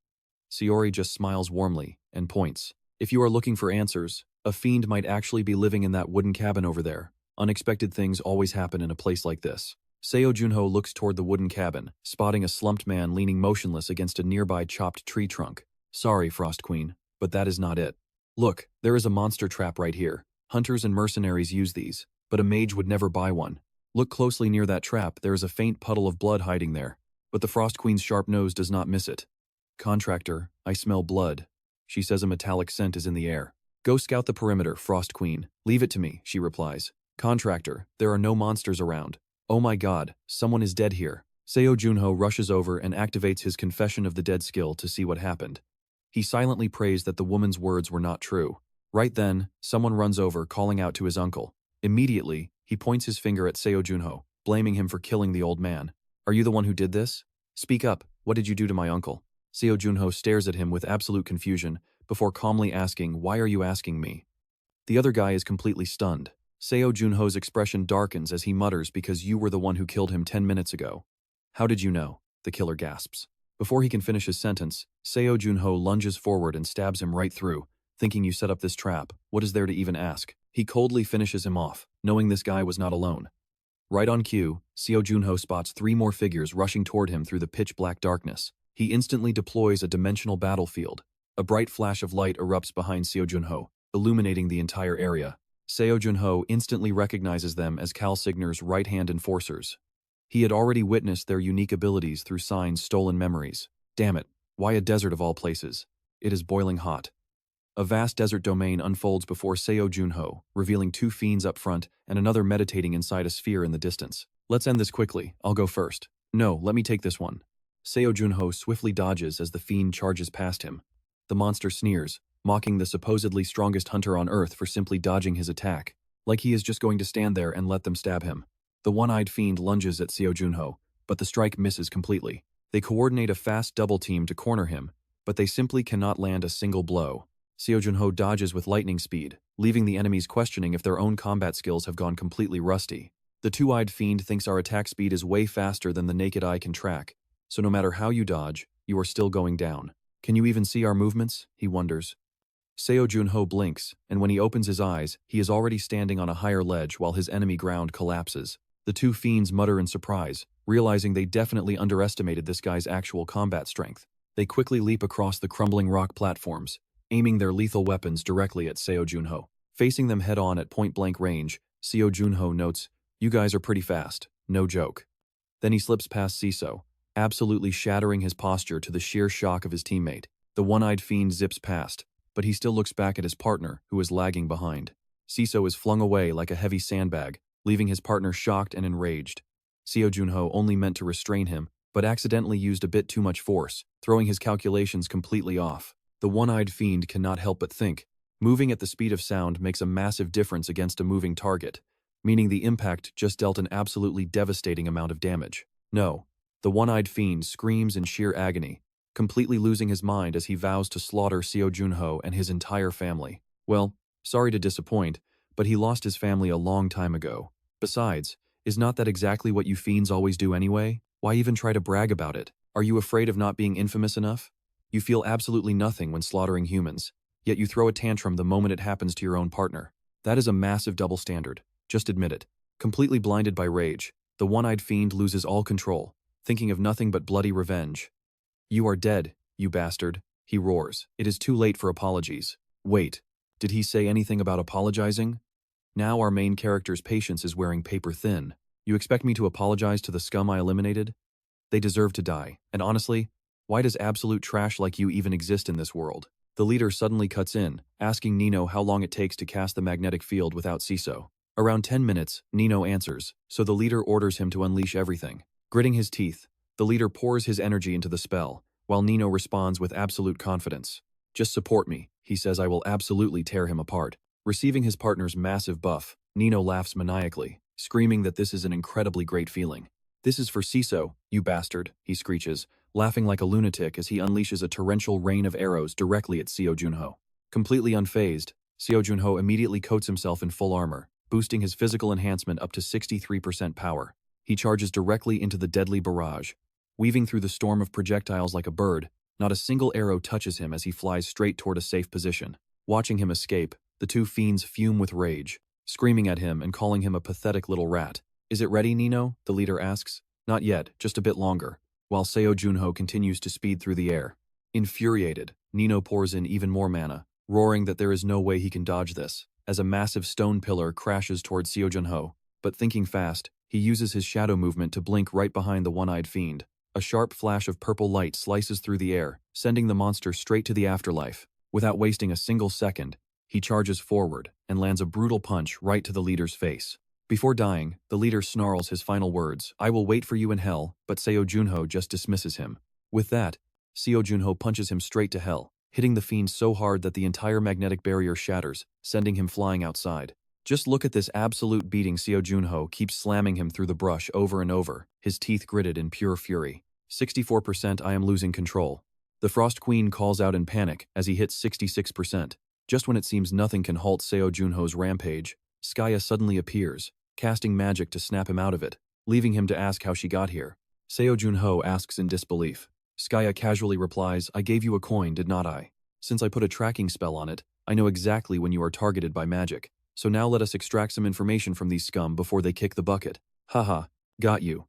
Seori just smiles warmly and points. If you are looking for answers, a fiend might actually be living in that wooden cabin over there. Unexpected things always happen in a place like this. Seo Jun Ho looks toward the wooden cabin, spotting a slumped man leaning motionless against a nearby chopped tree trunk. Sorry, Frost Queen, but that is not it. Look, there is a monster trap right here. Hunters and mercenaries use these, but a mage would never buy one. Look closely near that trap, there is a faint puddle of blood hiding there, but the Frost Queen's sharp nose does not miss it. Contractor, I smell blood. She says a metallic scent is in the air. Go scout the perimeter, Frost Queen. Leave it to me, she replies. Contractor, there are no monsters around. Oh my god, someone is dead here. Seo Jun Ho rushes over and activates his Confession of the Dead skill to see what happened. He silently prays that the woman's words were not true. Right then, someone runs over calling out to his uncle. Immediately, he points his finger at Seo Jun Ho, blaming him for killing the old man. Are you the one who did this? Speak up, what did you do to my uncle? Seo Jun Ho stares at him with absolute confusion, before calmly asking, why are you asking me? The other guy is completely stunned. Seo Jun Ho's expression darkens as he mutters because you were the one who killed him 10 minutes ago. How did you know? The killer gasps. Before he can finish his sentence, Seo Jun Ho lunges forward and stabs him right through. Thinking you set up this trap, what is there to even ask? He coldly finishes him off, knowing this guy was not alone. Right on cue, Seo Jun Ho spots 3 more figures rushing toward him through the pitch-black darkness. He instantly deploys a dimensional battlefield. A bright flash of light erupts behind Seo Jun Ho, illuminating the entire area. Seo Jun Ho instantly recognizes them as Cal Signer's right-hand enforcers. He had already witnessed their unique abilities through Sign's stolen memories. Damn it, why a desert of all places? It is boiling hot. A vast desert domain unfolds before Seo Jun Ho, revealing 2 fiends up front and another meditating inside a sphere in the distance. Let's end this quickly, I'll go first. No, let me take this one. Seo Jun Ho swiftly dodges as the fiend charges past him. The monster sneers, mocking the supposedly strongest hunter on Earth for simply dodging his attack. like he is just going to stand there and let them stab him. The one-eyed fiend lunges at Seo Jun Ho, but the strike misses completely. They coordinate a fast double team to corner him, but they simply cannot land a single blow. Seo Jun Ho dodges with lightning speed, leaving the enemies questioning if their own combat skills have gone completely rusty. The two-eyed fiend thinks our attack speed is way faster than the naked eye can track, so no matter how you dodge, you are still going down. Can you even see our movements? He wonders. Seo Jun Ho blinks, and when he opens his eyes, he is already standing on a higher ledge while his enemy ground collapses. The two fiends mutter in surprise, realizing they definitely underestimated this guy's actual combat strength. They quickly leap across the crumbling rock platforms, aiming their lethal weapons directly at Seo Jun Ho. Facing them head-on at point-blank range, Seo Jun Ho notes, "You guys are pretty fast, no joke." Then he slips past Seo, absolutely shattering his posture to the sheer shock of his teammate. The one-eyed fiend zips past, but he still looks back at his partner, who is lagging behind. Seo is flung away like a heavy sandbag, leaving his partner shocked and enraged. Seo Jun Ho only meant to restrain him, but accidentally used a bit too much force, throwing his calculations completely off. The one-eyed fiend cannot help but think, moving at the speed of sound makes a massive difference against a moving target, meaning the impact just dealt an absolutely devastating amount of damage. No, the one-eyed fiend screams in sheer agony, completely losing his mind as he vows to slaughter Seo Jun Ho and his entire family. Well, sorry to disappoint, but he lost his family a long time ago. Besides, is not that exactly what you fiends always do anyway? Why even try to brag about it? Are you afraid of not being infamous enough? You feel absolutely nothing when slaughtering humans, yet you throw a tantrum the moment it happens to your own partner. That is a massive double standard. Just admit it. Completely blinded by rage, the one-eyed fiend loses all control, thinking of nothing but bloody revenge. "You are dead, you bastard," he roars. It is too late for apologies. Wait, did he say anything about apologizing? Now our main character's patience is wearing paper thin. You expect me to apologize to the scum I eliminated? They deserve to die, and honestly, why does absolute trash like you even exist in this world? The leader suddenly cuts in, asking Nino how long it takes to cast the magnetic field without Seo. Around 10 minutes, Nino answers, so the leader orders him to unleash everything. Gritting his teeth, the leader pours his energy into the spell, while Nino responds with absolute confidence. "Just support me," he says. "I will absolutely tear him apart." Receiving his partner's massive buff, Nino laughs maniacally, screaming that this is an incredibly great feeling. "This is for Seo, you bastard," he screeches, laughing like a lunatic as he unleashes a torrential rain of arrows directly at Seo Jun Ho. Completely unfazed, Seo Jun Ho immediately coats himself in full armor, boosting his physical enhancement up to 63% power. He charges directly into the deadly barrage. Weaving through the storm of projectiles like a bird, not a single arrow touches him as he flies straight toward a safe position. Watching him escape, the two fiends fume with rage, screaming at him and calling him a pathetic little rat. "Is it ready, Nino?" the leader asks. "Not yet, just a bit longer," while Seo Jun Ho continues to speed through the air. Infuriated, Nino pours in even more mana, roaring that there is no way he can dodge this, as a massive stone pillar crashes towards Seo Jun Ho. But thinking fast, he uses his shadow movement to blink right behind the one-eyed fiend. A sharp flash of purple light slices through the air, sending the monster straight to the afterlife. Without wasting a single second, he charges forward and lands a brutal punch right to the leader's face. Before dying, the leader snarls his final words, "I will wait for you in hell," but Seo Jun Ho just dismisses him. With that, Seo Jun Ho punches him straight to hell, hitting the fiend so hard that the entire magnetic barrier shatters, sending him flying outside. Just look at this absolute beating. Seo Jun Ho keeps slamming him through the brush over and over, his teeth gritted in pure fury. 64%. I am losing control. The Frost Queen calls out in panic as he hits 66%. Just when it seems nothing can halt Seo Jun Ho's rampage, Skaya suddenly appears, casting magic to snap him out of it, leaving him to ask how she got here. Seo Jun Ho asks in disbelief. Skaya casually replies, "I gave you a coin, did not I? Since I put a tracking spell on it, I know exactly when you are targeted by magic. So now let us extract some information from these scum before they kick the bucket." "Haha, got you."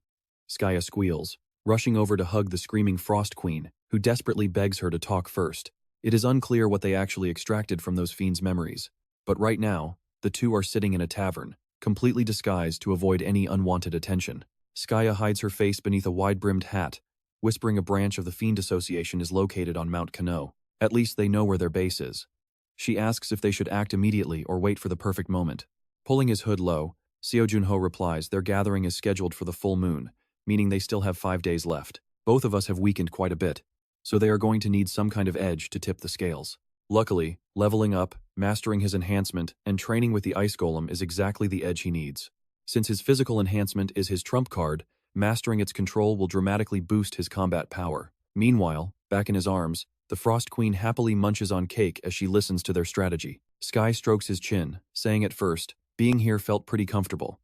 Skaya squeals, rushing over to hug the screaming Frost Queen, who desperately begs her to talk first. It is unclear what they actually extracted from those fiends' memories, but right now, the two are sitting in a tavern, completely disguised to avoid any unwanted attention. Skaya hides her face beneath a wide-brimmed hat, whispering a branch of the Fiend Association is located on Mount Kano. At least they know where their base is. She asks if they should act immediately or wait for the perfect moment. Pulling his hood low, Seo Jun Ho replies their gathering is scheduled for the full moon, meaning they still have 5 days left. Both of us have weakened quite a bit, so they are going to need some kind of edge to tip the scales. Luckily, leveling up, mastering his enhancement, and training with the ice golem is exactly the edge he needs. Since his physical enhancement is his trump card, mastering its control will dramatically boost his combat power. Meanwhile, back in his arms, the Frost Queen happily munches on cake as she listens to their strategy. Sky strokes his chin, saying at first, being here felt pretty comfortable.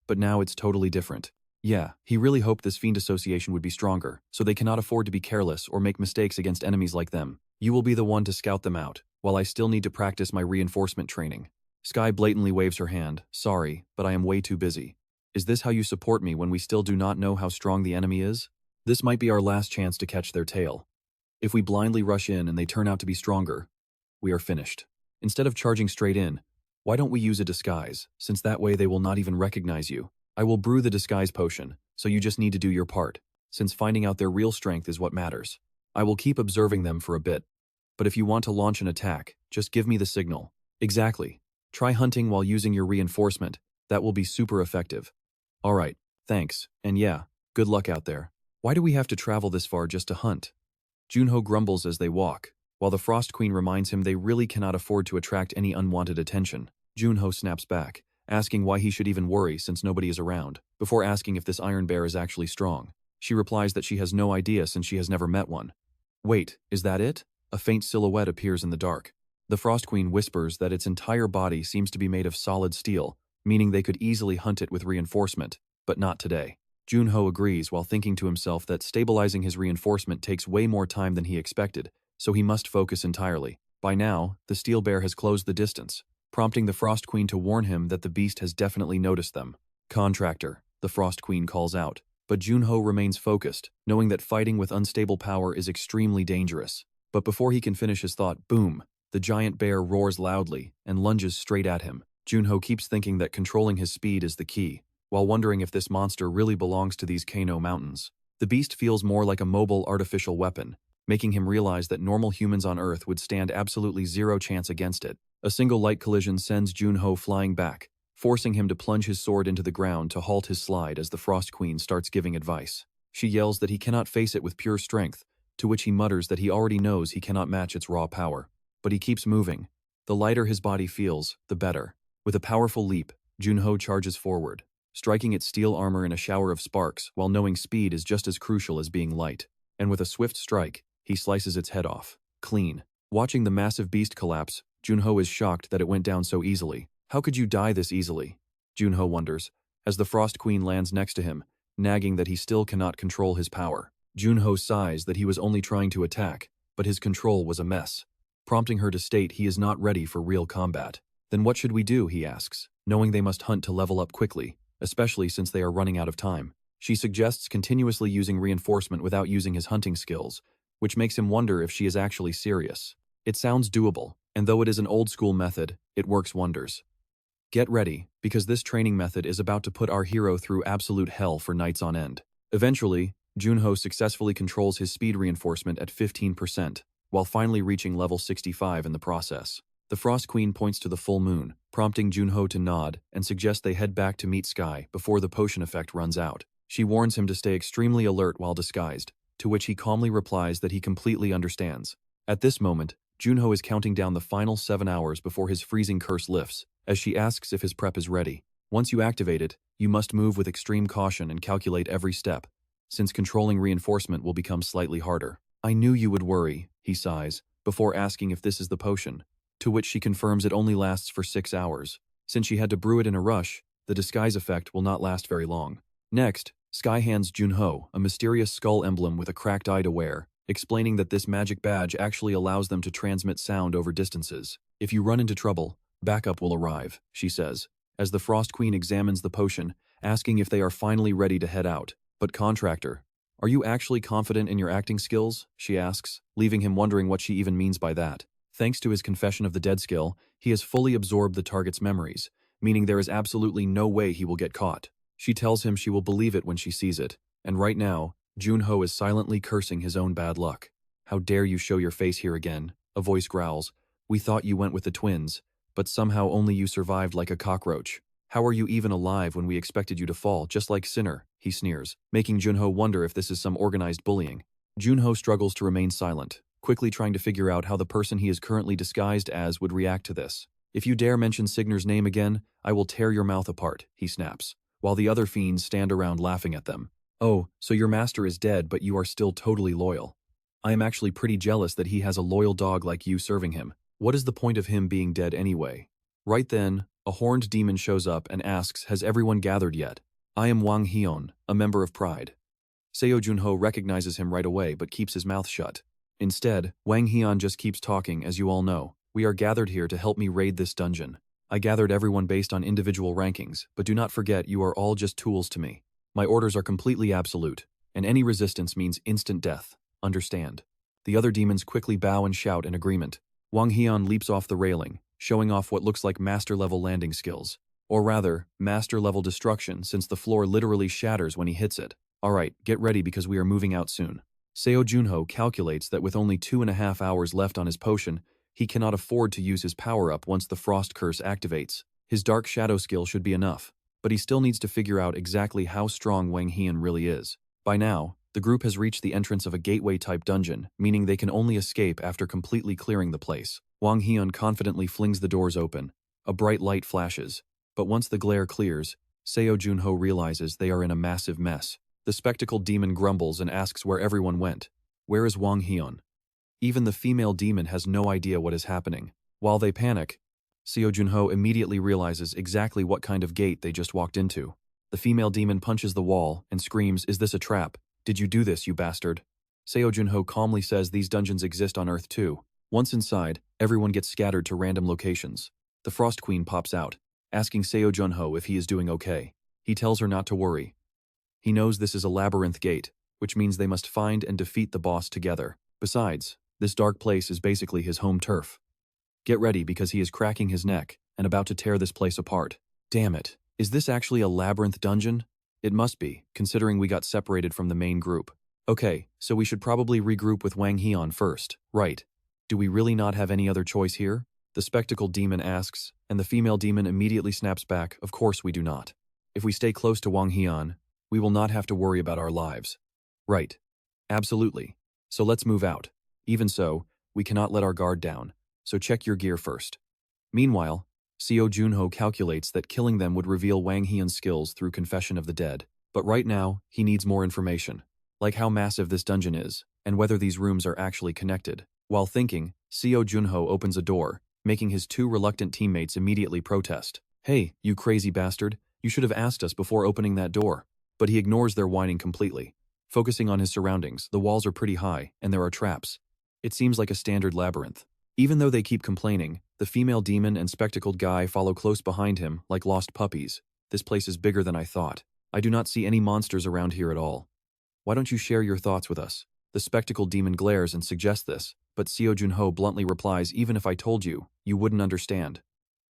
But now it's totally different. Yeah, he really hoped this fiend association would be stronger, so they cannot afford to be careless or make mistakes against enemies like them. You will be the one to scout them out, while I still need to practice my reinforcement training. Sky blatantly waves her hand. Sorry, but I am way too busy. Is this how you support me when we still do not know how strong the enemy is? This might be our last chance to catch their tail. If we blindly rush in and they turn out to be stronger, we are finished. Instead of charging straight in, why don't we use a disguise, since that way they will not even recognize you? I will brew the disguise potion, so you just need to do your part, since finding out their real strength is what matters. I will keep observing them for a bit, but if you want to launch an attack, just give me the signal. Exactly. Try hunting while using your reinforcement. That will be super effective. Alright, thanks, and yeah, good luck out there. Why do we have to travel this far just to hunt? Jun Ho grumbles as they walk, while the Frost Queen reminds him they really cannot afford to attract any unwanted attention. Jun Ho snaps back, asking why he should even worry since nobody is around, before asking if this Iron Bear is actually strong. She replies that she has no idea since she has never met one. Wait, is that it? A faint silhouette appears in the dark. The Frost Queen whispers that its entire body seems to be made of solid steel, meaning they could easily hunt it with reinforcement, but not today. Jun Ho agrees while thinking to himself that stabilizing his reinforcement takes way more time than he expected, so he must focus entirely. By now, the steel bear has closed the distance, prompting the Frost Queen to warn him that the beast has definitely noticed them. Contractor, the Frost Queen calls out, but Jun Ho remains focused, knowing that fighting with unstable power is extremely dangerous. But before he can finish his thought, boom, the giant bear roars loudly and lunges straight at him. Jun Ho keeps thinking that controlling his speed is the key, while wondering if this monster really belongs to these Kano mountains. The beast feels more like a mobile artificial weapon, making him realize that normal humans on Earth would stand absolutely zero chance against it. A single light collision sends Jun Ho flying back, forcing him to plunge his sword into the ground to halt his slide as the Frost Queen starts giving advice. She yells that he cannot face it with pure strength, to which he mutters that he already knows he cannot match its raw power. But he keeps moving. The lighter his body feels, the better. With a powerful leap, Jun Ho charges forward, striking its steel armor in a shower of sparks while knowing speed is just as crucial as being light. And with a swift strike, he slices its head off. Clean. Watching the massive beast collapse, Jun Ho is shocked that it went down so easily. How could you die this easily? Jun Ho wonders, as the Frost Queen lands next to him, nagging that he still cannot control his power. Jun Ho sighs that he was only trying to attack, but his control was a mess, prompting her to state he is not ready for real combat. Then what should we do, he asks, knowing they must hunt to level up quickly, especially since they are running out of time. She suggests continuously using reinforcement without using his hunting skills, which makes him wonder if she is actually serious. It sounds doable, and though it is an old-school method, it works wonders. Get ready, because this training method is about to put our hero through absolute hell for nights on end. Eventually, Jun Ho successfully controls his speed reinforcement at 15%, while finally reaching level 65 in the process. The Frost Queen points to the full moon, prompting Jun Ho to nod and suggest they head back to meet Sky before the potion effect runs out. She warns him to stay extremely alert while disguised, to which he calmly replies that he completely understands. At this moment, Jun Ho is counting down the final 7 hours before his freezing curse lifts, as she asks if his prep is ready. Once you activate it, you must move with extreme caution and calculate every step, since controlling reinforcement will become slightly harder. I knew you would worry, he sighs, before asking if this is the potion, to which she confirms it only lasts for 6 hours. Since she had to brew it in a rush, the disguise effect will not last very long. Next, Sky hands Jun Ho a mysterious skull emblem with a cracked eye to wear, explaining that this magic badge actually allows them to transmit sound over distances. If you run into trouble, backup will arrive, she says, as the Frost Queen examines the potion, asking if they are finally ready to head out. But Contractor, are you actually confident in your acting skills? She asks, leaving him wondering what she even means by that. Thanks to his Confession of the Dead skill, he has fully absorbed the target's memories, meaning there is absolutely no way he will get caught. She tells him she will believe it when she sees it, and right now, Jun Ho is silently cursing his own bad luck. How dare you show your face here again? A voice growls. We thought you went with the twins, but somehow only you survived like a cockroach. How are you even alive when we expected you to fall, just like Sinner? He sneers, making Jun Ho wonder if this is some organized bullying. Jun Ho struggles to remain silent, quickly trying to figure out how the person he is currently disguised as would react to this. If you dare mention Signer's name again, I will tear your mouth apart, he snaps, while the other fiends stand around laughing at them. Oh, so your master is dead but you are still totally loyal. I am actually pretty jealous that he has a loyal dog like you serving him. What is the point of him being dead anyway? Right then, a horned demon shows up and asks, has everyone gathered yet? I am Wang Hyun, a member of Pride. Seo Jun Ho recognizes him right away but keeps his mouth shut. Instead, Wang Hyun just keeps talking. As you all know, we are gathered here to help me raid this dungeon. I gathered everyone based on individual rankings, but do not forget you are all just tools to me. My orders are completely absolute, and any resistance means instant death. Understand? The other demons quickly bow and shout in agreement. Wang Hyun leaps off the railing, showing off what looks like master-level landing skills. Or rather, master-level destruction, since the floor literally shatters when he hits it. Alright, get ready because we are moving out soon. Seo Jun Ho calculates that with only 2.5 hours left on his potion, he cannot afford to use his power-up once the Frost Curse activates. His Dark Shadow skill should be enough, but he still needs to figure out exactly how strong Wang Hyun really is. By now, the group has reached the entrance of a gateway-type dungeon, meaning they can only escape after completely clearing the place. Wang Hyun confidently flings the doors open. A bright light flashes, but once the glare clears, Seo Jun Ho realizes they are in a massive mess. The spectacled demon grumbles and asks where everyone went. Where is Wang Hyun? Even the female demon has no idea what is happening. While they panic, Seo Jun Ho immediately realizes exactly what kind of gate they just walked into. The female demon punches the wall and screams, "Is this a trap? Did you do this, you bastard?" Seo Jun Ho calmly says these dungeons exist on Earth too. Once inside, everyone gets scattered to random locations. The Frost Queen pops out, asking Seo Jun Ho if he is doing okay. He tells her not to worry. He knows this is a labyrinth gate, which means they must find and defeat the boss together. Besides, this dark place is basically his home turf. Get ready because he is cracking his neck and about to tear this place apart. Damn it, is this actually a labyrinth dungeon? It must be, considering we got separated from the main group. Okay, so we should probably regroup with Wang Hyun first, right? Do we really not have any other choice here? The spectacled demon asks, and the female demon immediately snaps back, of course we do not. If we stay close to Wang Hyun, we will not have to worry about our lives. Right. Absolutely. So let's move out. Even so, we cannot let our guard down, so check your gear first. Meanwhile, Seo Jun Ho calculates that killing them would reveal Wang Hyun's skills through Confession of the Dead. But right now, he needs more information, like how massive this dungeon is, and whether these rooms are actually connected. While thinking, Seo Jun Ho opens a door, making his two reluctant teammates immediately protest. Hey, you crazy bastard, you should have asked us before opening that door. But he ignores their whining completely. Focusing on his surroundings, the walls are pretty high, and there are traps. It seems like a standard labyrinth. Even though they keep complaining, the female demon and spectacled guy follow close behind him like lost puppies. This place is bigger than I thought. I do not see any monsters around here at all. Why don't you share your thoughts with us? The spectacled demon glares and suggests this, but Seo Jun Ho bluntly replies, even if I told you, you wouldn't understand.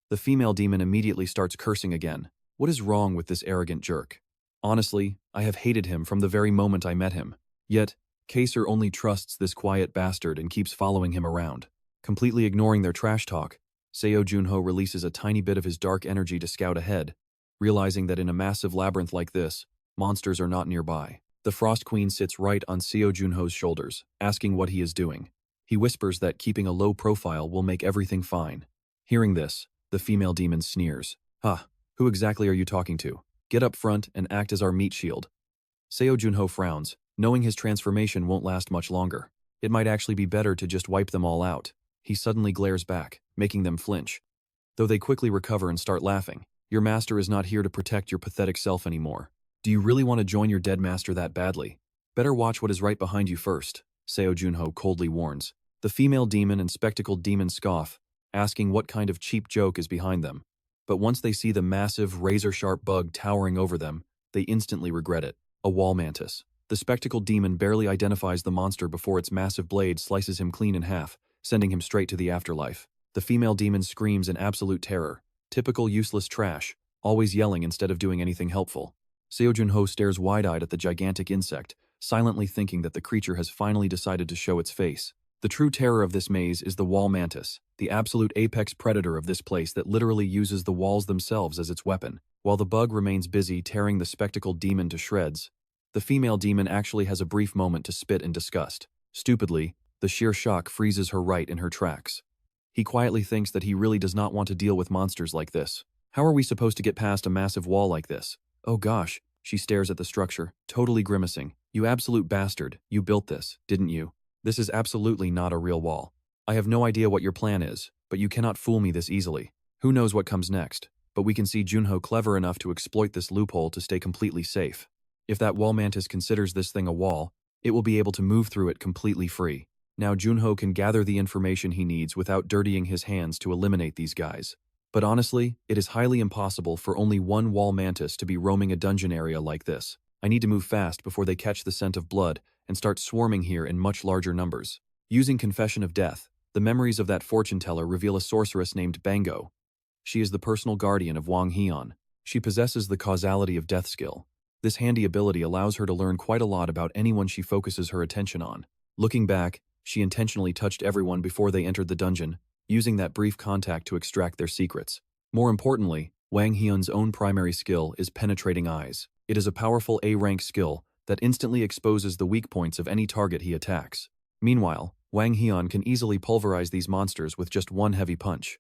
The female demon immediately starts cursing again. What is wrong with this arrogant jerk? Honestly, I have hated him from the very moment I met him. Yet, Kaser only trusts this quiet bastard and keeps following him around. Completely ignoring their trash talk, Seo Jun Ho releases a tiny bit of his dark energy to scout ahead, realizing that in a massive labyrinth like this, monsters are not nearby. The Frost Queen sits right on Seo Jun Ho's shoulders, asking what he is doing. He whispers that keeping a low profile will make everything fine. Hearing this, the female demon sneers. "Ha, who exactly are you talking to? Get up front and act as our meat shield." Seo Jun Ho frowns, knowing his transformation won't last much longer. It might actually be better to just wipe them all out. He suddenly glares back, making them flinch. Though they quickly recover and start laughing. Your master is not here to protect your pathetic self anymore. Do you really want to join your dead master that badly? Better watch what is right behind you first, Seo Jun Ho coldly warns. The female demon and spectacled demon scoff, asking what kind of cheap joke is behind them. But once they see the massive, razor-sharp bug towering over them, they instantly regret it. A wall mantis. The spectacled demon barely identifies the monster before its massive blade slices him clean in half, sending him straight to the afterlife. The female demon screams in absolute terror. Typical useless trash, always yelling instead of doing anything helpful. Seo Jun Ho stares wide-eyed at the gigantic insect, silently thinking that the creature has finally decided to show its face. The true terror of this maze is the wall mantis, the absolute apex predator of this place that literally uses the walls themselves as its weapon. While the bug remains busy tearing the spectacled demon to shreds, the female demon actually has a brief moment to spit in disgust. Stupidly, The sheer shock freezes her right in her tracks. He quietly thinks that he really does not want to deal with monsters like this. How are we supposed to get past a massive wall like this? Oh gosh, she stares at the structure, totally grimacing. You absolute bastard, you built this, didn't you? This is absolutely not a real wall. I have no idea what your plan is, but you cannot fool me this easily. Who knows what comes next, but we can see Jun Ho clever enough to exploit this loophole to stay completely safe. If that wall mantis considers this thing a wall, it will be able to move through it completely free. Now Jun Ho can gather the information he needs without dirtying his hands to eliminate these guys. But honestly, it is highly impossible for only one wall mantis to be roaming a dungeon area like this. I need to move fast before they catch the scent of blood and start swarming here in much larger numbers. Using Confession of Death, the memories of that fortune teller reveal a sorceress named Bango. She is the personal guardian of Wang Heon. She possesses the causality of death skill. This handy ability allows her to learn quite a lot about anyone she focuses her attention on. Looking back, she intentionally touched everyone before they entered the dungeon, using that brief contact to extract their secrets. More importantly, Wang Heon's own primary skill is Penetrating Eyes. It is a powerful A-rank skill that instantly exposes the weak points of any target he attacks. Meanwhile, Wang Heon can easily pulverize these monsters with just one heavy punch.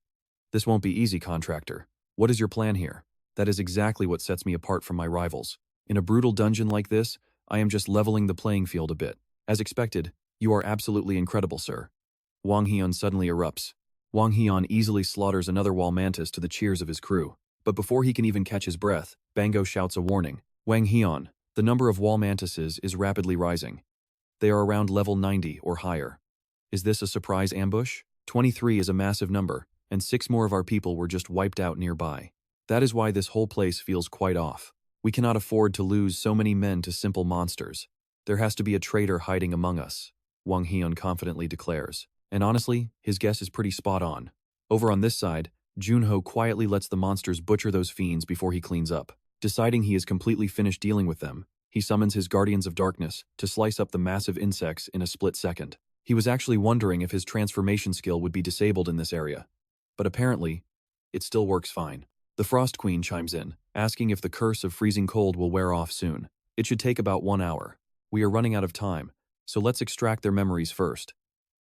This won't be easy, contractor. What is your plan here? That is exactly what sets me apart from my rivals. In a brutal dungeon like this, I am just leveling the playing field a bit. As expected, you are absolutely incredible, sir. Wang Heon suddenly erupts. Wang Heon easily slaughters another wall mantis to the cheers of his crew. But before he can even catch his breath, Bango shouts a warning. Wang Heon, the number of wall mantises is rapidly rising. They are around level 90 or higher. Is this a surprise ambush? 23 is a massive number, and 6 more of our people were just wiped out nearby. That is why this whole place feels quite off. We cannot afford to lose so many men to simple monsters. There has to be a traitor hiding among us, Wang Heon confidently declares. And honestly, his guess is pretty spot on. Over on this side, Jun Ho quietly lets the monsters butcher those fiends before he cleans up. Deciding he is completely finished dealing with them, he summons his Guardians of Darkness to slice up the massive insects in a split second. He was actually wondering if his transformation skill would be disabled in this area. But apparently, it still works fine. The Frost Queen chimes in, asking if the curse of freezing cold will wear off soon. It should take about 1 hour. We are running out of time, so let's extract their memories first.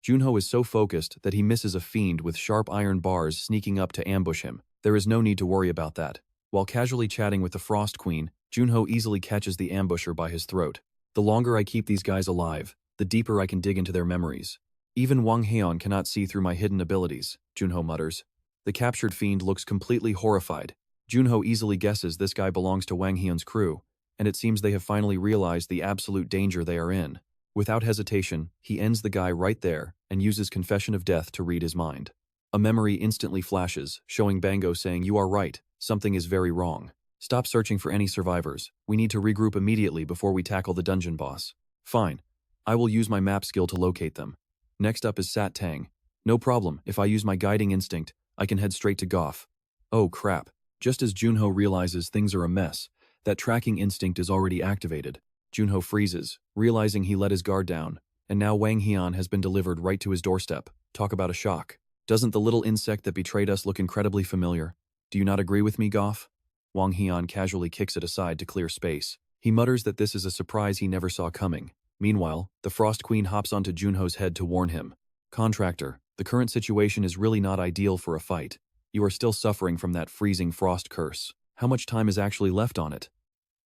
Jun Ho is so focused that he misses a fiend with sharp iron bars sneaking up to ambush him. There is no need to worry about that. While casually chatting with the Frost Queen, Jun Ho easily catches the ambusher by his throat. The longer I keep these guys alive, the deeper I can dig into their memories. Even Wang Heon cannot see through my hidden abilities, Jun Ho mutters. The captured fiend looks completely horrified. Jun Ho easily guesses this guy belongs to Wang Heon's crew, and it seems they have finally realized the absolute danger they are in. Without hesitation, he ends the guy right there and uses Confession of Death to read his mind. A memory instantly flashes, showing Bango saying, "You are right, something is very wrong. Stop searching for any survivors. We need to regroup immediately before we tackle the dungeon boss." Fine. I will use my map skill to locate them. Next up is Sat Tang. No problem, if I use my guiding instinct, I can head straight to Goff. Oh crap. Just as Jun Ho realizes things are a mess, that tracking instinct is already activated. Jun Ho freezes, realizing he let his guard down, and now Wang Heon has been delivered right to his doorstep. Talk about a shock. Doesn't the little insect that betrayed us look incredibly familiar? Do you not agree with me, Goff? Wang Heon casually kicks it aside to clear space. He mutters that this is a surprise he never saw coming. Meanwhile, the Frost Queen hops onto Jun Ho's head to warn him. Contractor, the current situation is really not ideal for a fight. You are still suffering from that freezing frost curse. How much time is actually left on it?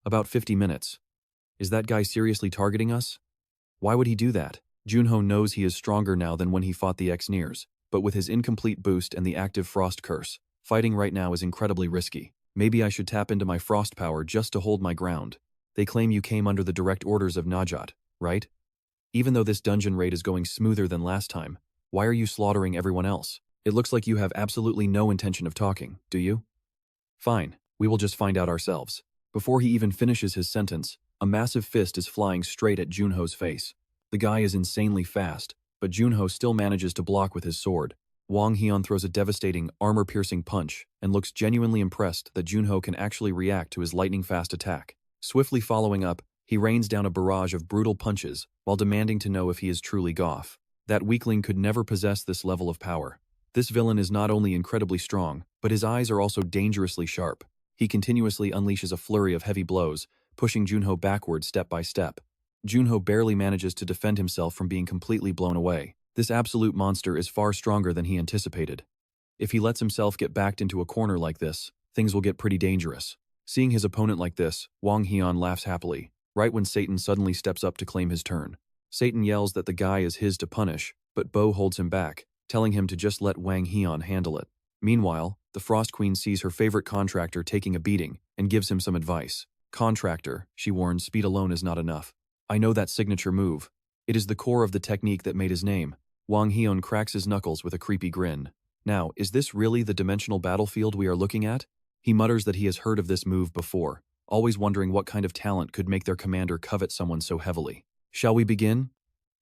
About 50 minutes. Is that guy seriously targeting us? Why would he do that? Jun Ho knows he is stronger now than when he fought the X-Nears, but with his incomplete boost and the active frost curse, fighting right now is incredibly risky. Maybe I should tap into my frost power just to hold my ground. They claim you came under the direct orders of Najat, right? Even though this dungeon raid is going smoother than last time, why are you slaughtering everyone else? It looks like you have absolutely no intention of talking, do you? Fine, we will just find out ourselves. Before he even finishes his sentence, a massive fist is flying straight at Jun Ho's face. The guy is insanely fast, but Jun Ho still manages to block with his sword. Wang Heon throws a devastating, armor-piercing punch and looks genuinely impressed that Jun Ho can actually react to his lightning-fast attack. Swiftly following up, he rains down a barrage of brutal punches while demanding to know if he is truly Goff. That weakling could never possess this level of power. This villain is not only incredibly strong, but his eyes are also dangerously sharp. He continuously unleashes a flurry of heavy blows, pushing Jun Ho backward step by step. Jun Ho barely manages to defend himself from being completely blown away. This absolute monster is far stronger than he anticipated. If he lets himself get backed into a corner like this, things will get pretty dangerous. Seeing his opponent like this, Wang Heon laughs happily, right when Satan suddenly steps up to claim his turn. Satan yells that the guy is his to punish, but Bo holds him back, telling him to just let Wang Heon handle it. Meanwhile, the Frost Queen sees her favorite contractor taking a beating and gives him some advice. Contractor, she warns, speed alone is not enough. I know that signature move. It is the core of the technique that made his name. Wang Heon cracks his knuckles with a creepy grin. Now, is this really the dimensional battlefield we are looking at? He mutters that he has heard of this move before, always wondering what kind of talent could make their commander covet someone so heavily. Shall we begin?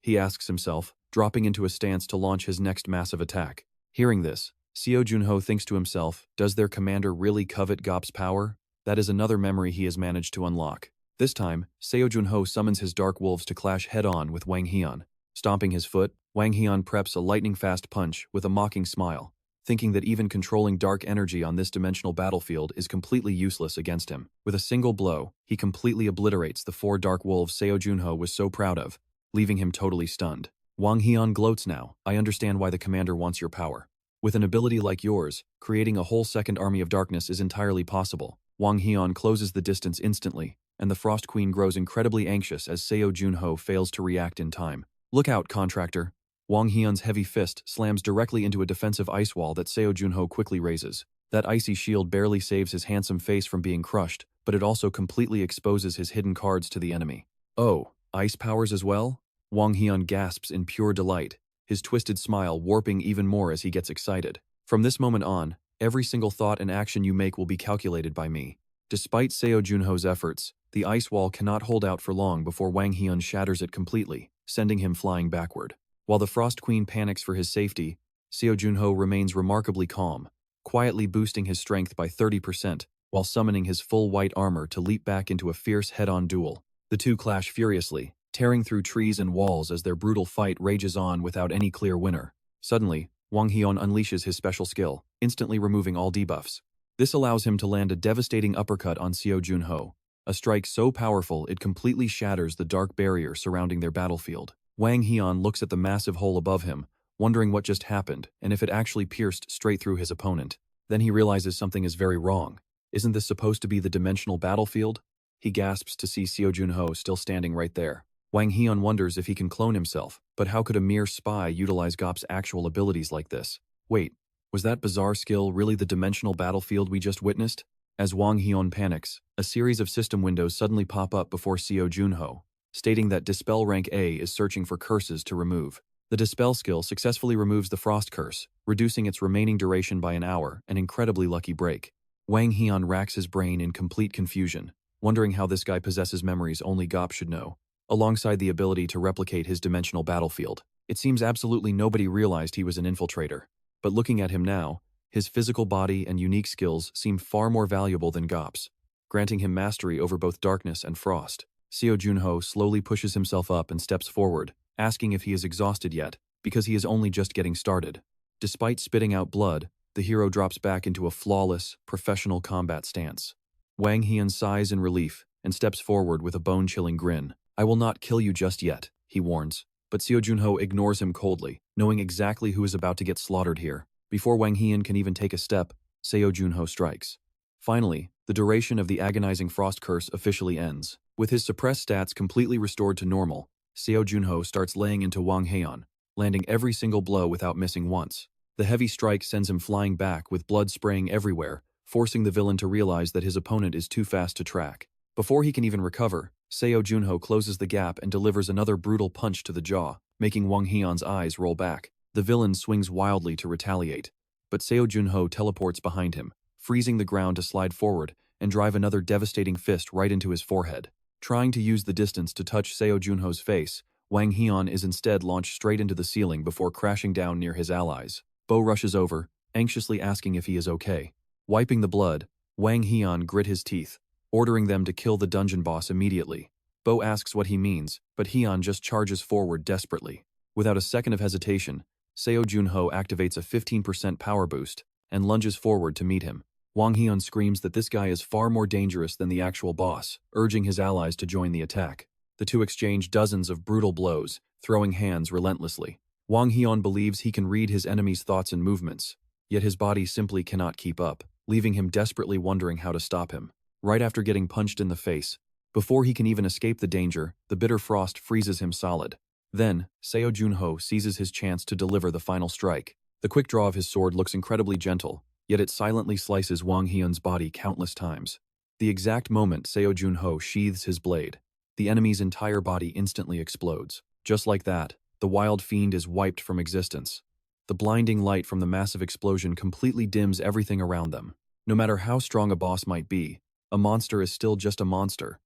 He asks himself, dropping into a stance to launch his next massive attack. Hearing this, Seo Jun Ho thinks to himself, does their commander really covet Gop's power? That is another memory he has managed to unlock. This time, Seo Jun Ho summons his dark wolves to clash head-on with Wang Heon. Stomping his foot, Wang Heon preps a lightning-fast punch with a mocking smile, thinking that even controlling dark energy on this dimensional battlefield is completely useless against him. With a single blow, he completely obliterates the 4 dark wolves Seo Jun Ho was so proud of, leaving him totally stunned. Wang Heon gloats now. I understand why the commander wants your power. With an ability like yours, creating a whole second army of darkness is entirely possible. Wang Heon closes the distance instantly, and the Frost Queen grows incredibly anxious as Seo Jun Ho fails to react in time. Look out, contractor. Wang Heon's heavy fist slams directly into a defensive ice wall that Seo Jun Ho quickly raises. That icy shield barely saves his handsome face from being crushed, but it also completely exposes his hidden cards to the enemy. Oh, ice powers as well? Wang Heon gasps in pure delight, his twisted smile warping even more as he gets excited. From this moment on, every single thought and action you make will be calculated by me. Despite Seo Jun Ho's efforts, the ice wall cannot hold out for long before Wang Heon shatters it completely, sending him flying backward. While the Frost Queen panics for his safety, Seo Jun Ho remains remarkably calm, quietly boosting his strength by 30% while summoning his full white armor to leap back into a fierce head-on duel. The two clash furiously, tearing through trees and walls as their brutal fight rages on without any clear winner. Suddenly, Wang Heon unleashes his special skill, instantly removing all debuffs. This allows him to land a devastating uppercut on Seo Jun Ho, a strike so powerful it completely shatters the dark barrier surrounding their battlefield. Wang Heon looks at the massive hole above him, wondering what just happened and if it actually pierced straight through his opponent. Then he realizes something is very wrong. Isn't this supposed to be the dimensional battlefield? He gasps to see Seo Jun Ho still standing right there. Wang Heon wonders if he can clone himself, but how could a mere spy utilize Gop's actual abilities like this? Wait, was that bizarre skill really the dimensional battlefield we just witnessed? As Wang Heon panics, a series of system windows suddenly pop up before Seo Jun Ho, stating that Dispel Rank A is searching for curses to remove. The Dispel skill successfully removes the Frost Curse, reducing its remaining duration by an hour, an incredibly lucky break. Wang Heon racks his brain in complete confusion, wondering how this guy possesses memories only Gop should know. Alongside the ability to replicate his dimensional battlefield, it seems absolutely nobody realized he was an infiltrator. But looking at him now, his physical body and unique skills seem far more valuable than Gop's, granting him mastery over both darkness and frost. Seo Jun Ho slowly pushes himself up and steps forward, asking if he is exhausted yet, because he is only just getting started. Despite spitting out blood, the hero drops back into a flawless, professional combat stance. Wang Heon sighs in relief and steps forward with a bone-chilling grin. I will not kill you just yet, he warns, but Seo Jun Ho ignores him coldly, knowing exactly who is about to get slaughtered here. Before Wang Heon can even take a step, Seo Jun Ho strikes. Finally, the duration of the agonizing Frost Curse officially ends. With his suppressed stats completely restored to normal, Seo Jun Ho starts laying into Wang Heon, landing every single blow without missing once. The heavy strike sends him flying back with blood spraying everywhere, forcing the villain to realize that his opponent is too fast to track. Before he can even recover, Seo Jun Ho closes the gap and delivers another brutal punch to the jaw, making Wang Heon's eyes roll back. The villain swings wildly to retaliate, but Seo Jun Ho teleports behind him, freezing the ground to slide forward and drive another devastating fist right into his forehead. Trying to use the distance to touch Seo Jun Ho's face, Wang Heon is instead launched straight into the ceiling before crashing down near his allies. Bo rushes over, anxiously asking if he is okay. Wiping the blood, Wang Heon grit his teeth, ordering them to kill the dungeon boss immediately. Bo asks what he means, but Heon just charges forward desperately. Without a second of hesitation, Seo Jun Ho activates a 15% power boost and lunges forward to meet him. Wang Heon screams that this guy is far more dangerous than the actual boss, urging his allies to join the attack. The two exchange dozens of brutal blows, throwing hands relentlessly. Wang Heon believes he can read his enemy's thoughts and movements, yet his body simply cannot keep up, leaving him desperately wondering how to stop him. Right after getting punched in the face, before he can even escape the danger, the bitter frost freezes him solid. Then, Seo Jun Ho seizes his chance to deliver the final strike. The quick draw of his sword looks incredibly gentle, yet it silently slices Wang Heon's body countless times. The exact moment Seo Jun Ho sheathes his blade, the enemy's entire body instantly explodes. Just like that, the wild fiend is wiped from existence. The blinding light from the massive explosion completely dims everything around them. No matter how strong a boss might be, a monster is still just a monster.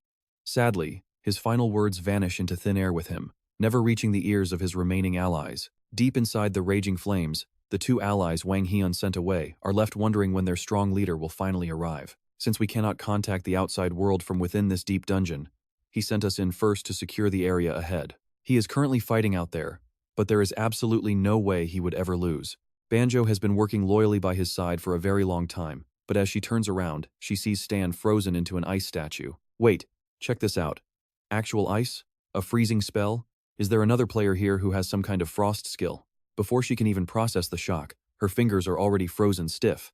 Sadly, his final words vanish into thin air with him, never reaching the ears of his remaining allies. Deep inside the raging flames, the two allies Wang Heon sent away are left wondering when their strong leader will finally arrive. Since we cannot contact the outside world from within this deep dungeon, he sent us in first to secure the area ahead. He is currently fighting out there, but there is absolutely no way he would ever lose. Banjo has been working loyally by his side for a very long time, but as she turns around, she sees Stan frozen into an ice statue. Wait, check this out. Actual ice? A freezing spell? Is there another player here who has some kind of frost skill? Before she can even process the shock, her fingers are already frozen stiff.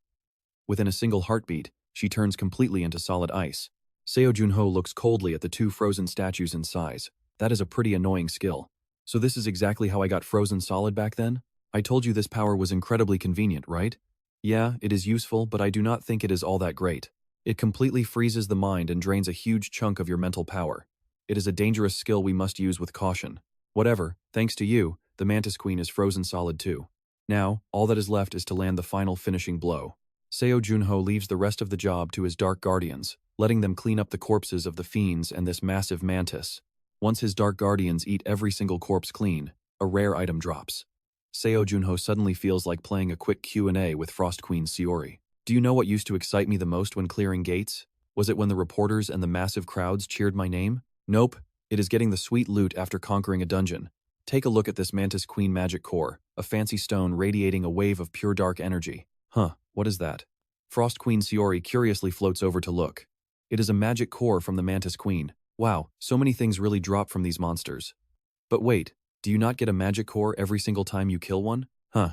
Within a single heartbeat, she turns completely into solid ice. Seo Jun Ho looks coldly at the two frozen statues in size. That is a pretty annoying skill. So this is exactly how I got frozen solid back then? I told you this power was incredibly convenient, right? Yeah, it is useful, but I do not think it is all that great. It completely freezes the mind and drains a huge chunk of your mental power. It is a dangerous skill we must use with caution. Whatever, thanks to you, the Mantis Queen is frozen solid too. Now, all that is left is to land the final finishing blow. Seo Jun Ho leaves the rest of the job to his Dark Guardians, letting them clean up the corpses of the fiends and this massive mantis. Once his Dark Guardians eat every single corpse clean, a rare item drops. Seo Jun Ho suddenly feels like playing a quick Q&A with Frost Queen Seori. Do you know what used to excite me the most when clearing gates? Was it when the reporters and the massive crowds cheered my name? Nope, it is getting the sweet loot after conquering a dungeon. Take a look at this Mantis Queen magic core, a fancy stone radiating a wave of pure dark energy. Huh, what is that? Frost Queen Seori curiously floats over to look. It is a magic core from the Mantis Queen. Wow, so many things really drop from these monsters. But wait, do you not get a magic core every single time you kill one? Huh.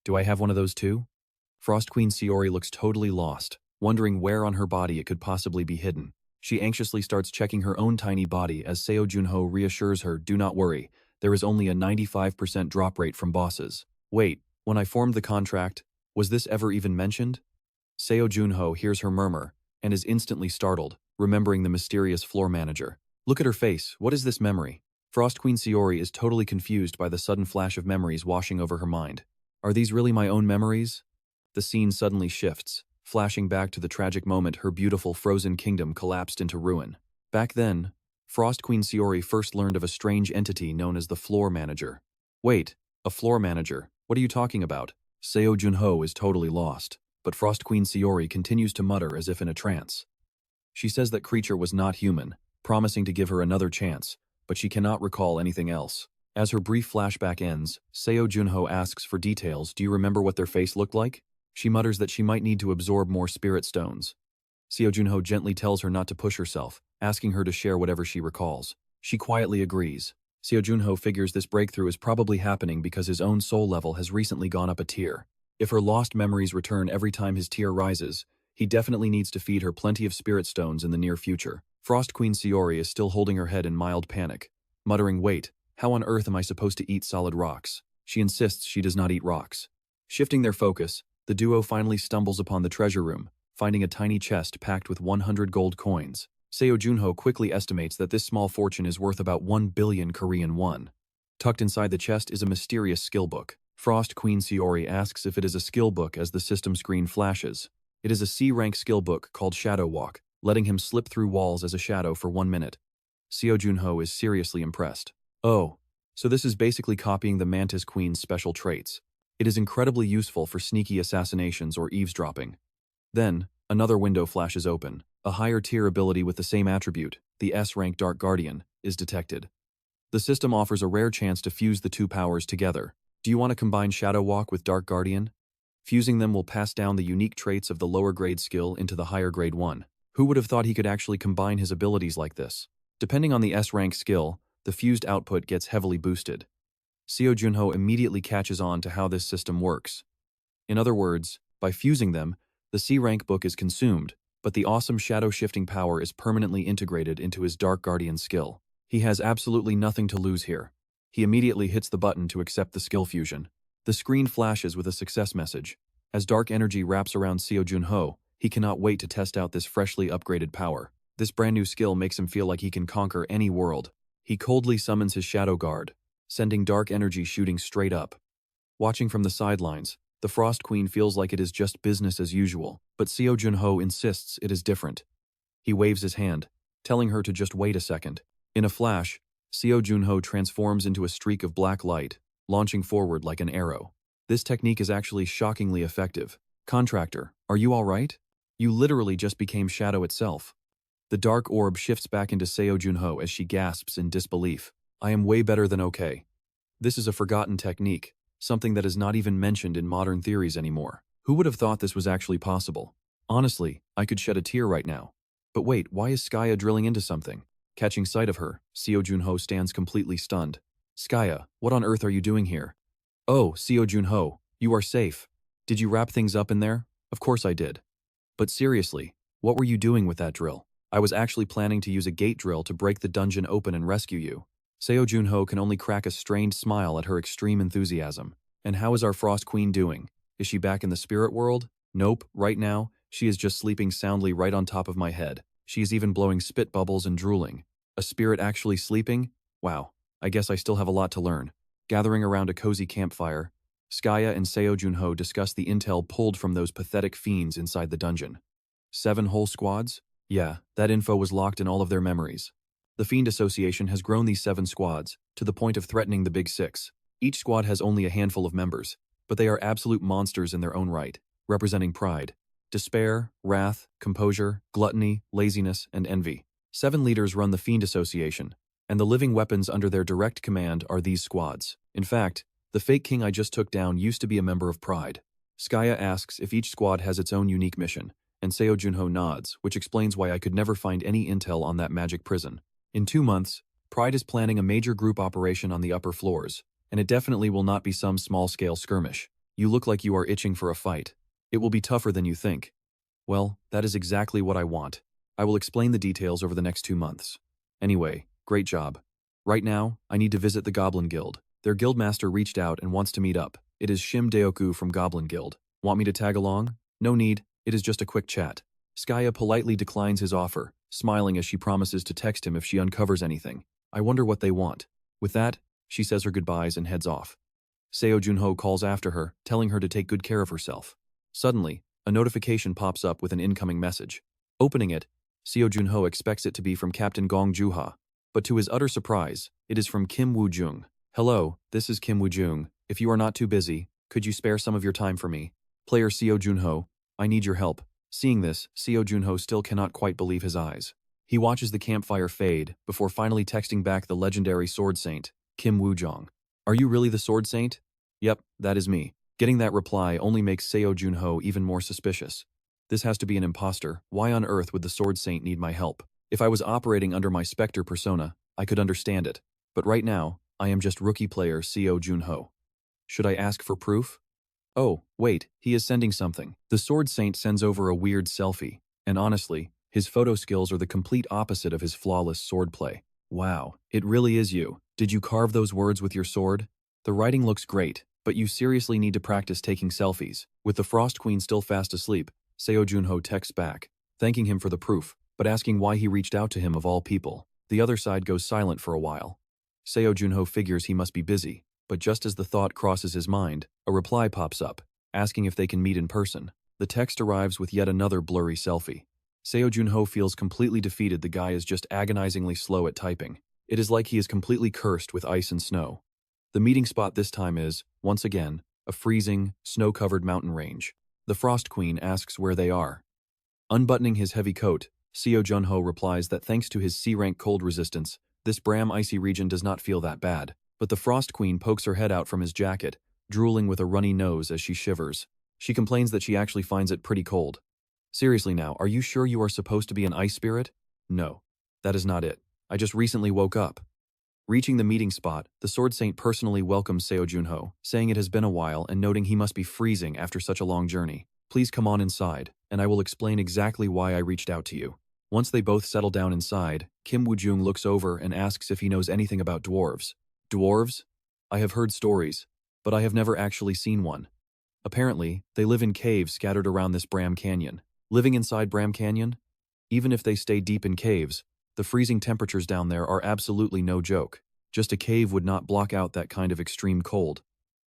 Do I have one of those too? Frost Queen Seori looks totally lost, wondering where on her body it could possibly be hidden. She anxiously starts checking her own tiny body as Seo Jun Ho reassures her, do not worry, there is only a 95% drop rate from bosses. Wait, when I formed the contract, was this ever even mentioned? Seo Jun Ho hears her murmur, and is instantly startled, remembering the mysterious floor manager. Look at her face, what is this memory? Frost Queen Seori is totally confused by the sudden flash of memories washing over her mind. Are these really my own memories? The scene suddenly shifts, flashing back to the tragic moment her beautiful frozen kingdom collapsed into ruin. Back then, Frost Queen Seori first learned of a strange entity known as the floor manager. Wait, a floor manager? What are you talking about? Seo Jun Ho is totally lost, but Frost Queen Seori continues to mutter as if in a trance. She says that creature was not human, promising to give her another chance, but she cannot recall anything else. As her brief flashback ends, Seo Jun Ho asks for details. Do you remember what their face looked like? She mutters that she might need to absorb more spirit stones. Seo Jun Ho gently tells her not to push herself, asking her to share whatever she recalls. She quietly agrees. Seo Jun Ho figures this breakthrough is probably happening because his own soul level has recently gone up a tier. If her lost memories return every time his tier rises, he definitely needs to feed her plenty of spirit stones in the near future. Frost Queen Seori is still holding her head in mild panic, muttering, wait, how on earth am I supposed to eat solid rocks? She insists she does not eat rocks. Shifting their focus, the duo finally stumbles upon the treasure room, finding a tiny chest packed with 100 gold coins. Seo Jun Ho quickly estimates that this small fortune is worth about 1 billion Korean won. Tucked inside the chest is a mysterious skill book. Frost Queen Seori asks if it is a skill book as the system screen flashes. It is a C-rank skill book called Shadow Walk, letting him slip through walls as a shadow for 1 minute. Seo Jun Ho is seriously impressed. Oh, so this is basically copying the Mantis Queen's special traits. It is incredibly useful for sneaky assassinations or eavesdropping. Then, another window flashes open. A higher tier ability with the same attribute, the S-rank Dark Guardian, is detected. The system offers a rare chance to fuse the two powers together. Do you want to combine Shadow Walk with Dark Guardian? Fusing them will pass down the unique traits of the lower grade skill into the higher grade one. Who would have thought he could actually combine his abilities like this? Depending on the S-rank skill, the fused output gets heavily boosted. Seo Jun Ho immediately catches on to how this system works. In other words, by fusing them, the C rank book is consumed, but the awesome shadow-shifting power is permanently integrated into his Dark Guardian skill. He has absolutely nothing to lose here. He immediately hits the button to accept the skill fusion. The screen flashes with a success message. As dark energy wraps around Seo Jun Ho, he cannot wait to test out this freshly upgraded power. This brand new skill makes him feel like he can conquer any world. He coldly summons his Shadow Guard, sending dark energy shooting straight up. Watching from the sidelines, the Frost Queen feels like it is just business as usual, but Seo Jun Ho insists it is different. He waves his hand, telling her to just wait a second. In a flash, Seo Jun Ho transforms into a streak of black light, launching forward like an arrow. This technique is actually shockingly effective. Contractor, are you all right? You literally just became shadow itself. The dark orb shifts back into Seo Jun Ho as she gasps in disbelief. I am way better than okay. This is a forgotten technique, something that is not even mentioned in modern theories anymore. Who would have thought this was actually possible? Honestly, I could shed a tear right now. But wait, why is Skya drilling into something? Catching sight of her, Seo Jun Ho stands completely stunned. Skya, what on earth are you doing here? Oh, Seo Jun Ho, you are safe. Did you wrap things up in there? Of course I did. But seriously, what were you doing with that drill? I was actually planning to use a gate drill to break the dungeon open and rescue you. Seo Jun Ho can only crack a strained smile at her extreme enthusiasm. And how is our Frost Queen doing? Is she back in the spirit world? Nope, right now, she is just sleeping soundly right on top of my head. She is even blowing spit bubbles and drooling. A spirit actually sleeping? Wow, I guess I still have a lot to learn. Gathering around a cozy campfire, Skya and Seo Jun Ho discuss the intel pulled from those pathetic fiends inside the dungeon. 7 whole squads? Yeah, that info was locked in all of their memories. The Fiend Association has grown these 7 squads, to the point of threatening the Big Six. Each squad has only a handful of members, but they are absolute monsters in their own right, representing pride, despair, wrath, composure, gluttony, laziness, and envy. 7 leaders run the Fiend Association, and the living weapons under their direct command are these squads. In fact, the fake king I just took down used to be a member of Pride. Skya asks if each squad has its own unique mission, and Seo Jun Ho nods, which explains why I could never find any intel on that magic prison. In 2 months, Pride is planning a major group operation on the upper floors, and it definitely will not be some small-scale skirmish. You look like you are itching for a fight. It will be tougher than you think. Well, that is exactly what I want. I will explain the details over the next 2 months. Anyway, great job. Right now, I need to visit the Goblin Guild. Their guildmaster reached out and wants to meet up. It is Shim Deoku from Goblin Guild. Want me to tag along? No need, it is just a quick chat. Skya politely declines his offer, smiling as she promises to text him if she uncovers anything. I wonder what they want. With that, she says her goodbyes and heads off. Seo Jun Ho calls after her, telling her to take good care of herself. Suddenly, a notification pops up with an incoming message. Opening it, Seo Jun Ho expects it to be from Captain Gong Juha, but to his utter surprise, it is from Kim Woo-jung. Hello, this is Kim Woo-jung. If you are not too busy, could you spare some of your time for me? Player Seo Jun Ho, I need your help. Seeing this, Seo Jun Ho still cannot quite believe his eyes. He watches the campfire fade before finally texting back the legendary Sword Saint, Kim Woo-jung. Are you really the Sword Saint? Yep, that is me. Getting that reply only makes Seo Jun Ho even more suspicious. This has to be an imposter. Why on earth would the Sword Saint need my help? If I was operating under my Specter persona, I could understand it. But right now, I am just rookie player Seo Jun Ho. Should I ask for proof? Oh, wait, he is sending something. The Sword Saint sends over a weird selfie, and honestly, his photo skills are the complete opposite of his flawless swordplay. Wow, it really is you. Did you carve those words with your sword? The writing looks great, but you seriously need to practice taking selfies. With the Frost Queen still fast asleep, Seo Jun Ho texts back, thanking him for the proof, but asking why he reached out to him of all people. The other side goes silent for a while. Seo Jun Ho figures he must be busy, but just as the thought crosses his mind, a reply pops up, asking if they can meet in person. The text arrives with yet another blurry selfie. Seo Jun Ho feels completely defeated. The guy is just agonizingly slow at typing. It is like he is completely cursed with ice and snow. The meeting spot this time is, once again, a freezing, snow-covered mountain range. The Frost Queen asks where they are. Unbuttoning his heavy coat, Seo Jun Ho replies that thanks to his C-rank cold resistance, this Bram icy region does not feel that bad. But the Frost Queen pokes her head out from his jacket, drooling with a runny nose as she shivers. She complains that she actually finds it pretty cold. Seriously now, are you sure you are supposed to be an ice spirit? No, that is not it. I just recently woke up. Reaching the meeting spot, the Sword Saint personally welcomes Seo Jun Ho, saying it has been a while and noting he must be freezing after such a long journey. Please come on inside, and I will explain exactly why I reached out to you. Once they both settle down inside, Kim Woo-jung looks over and asks if he knows anything about dwarves. Dwarves? I have heard stories, but I have never actually seen one. Apparently, they live in caves scattered around this Bram Canyon. Living inside Bram Canyon? Even if they stay deep in caves, the freezing temperatures down there are absolutely no joke. Just a cave would not block out that kind of extreme cold.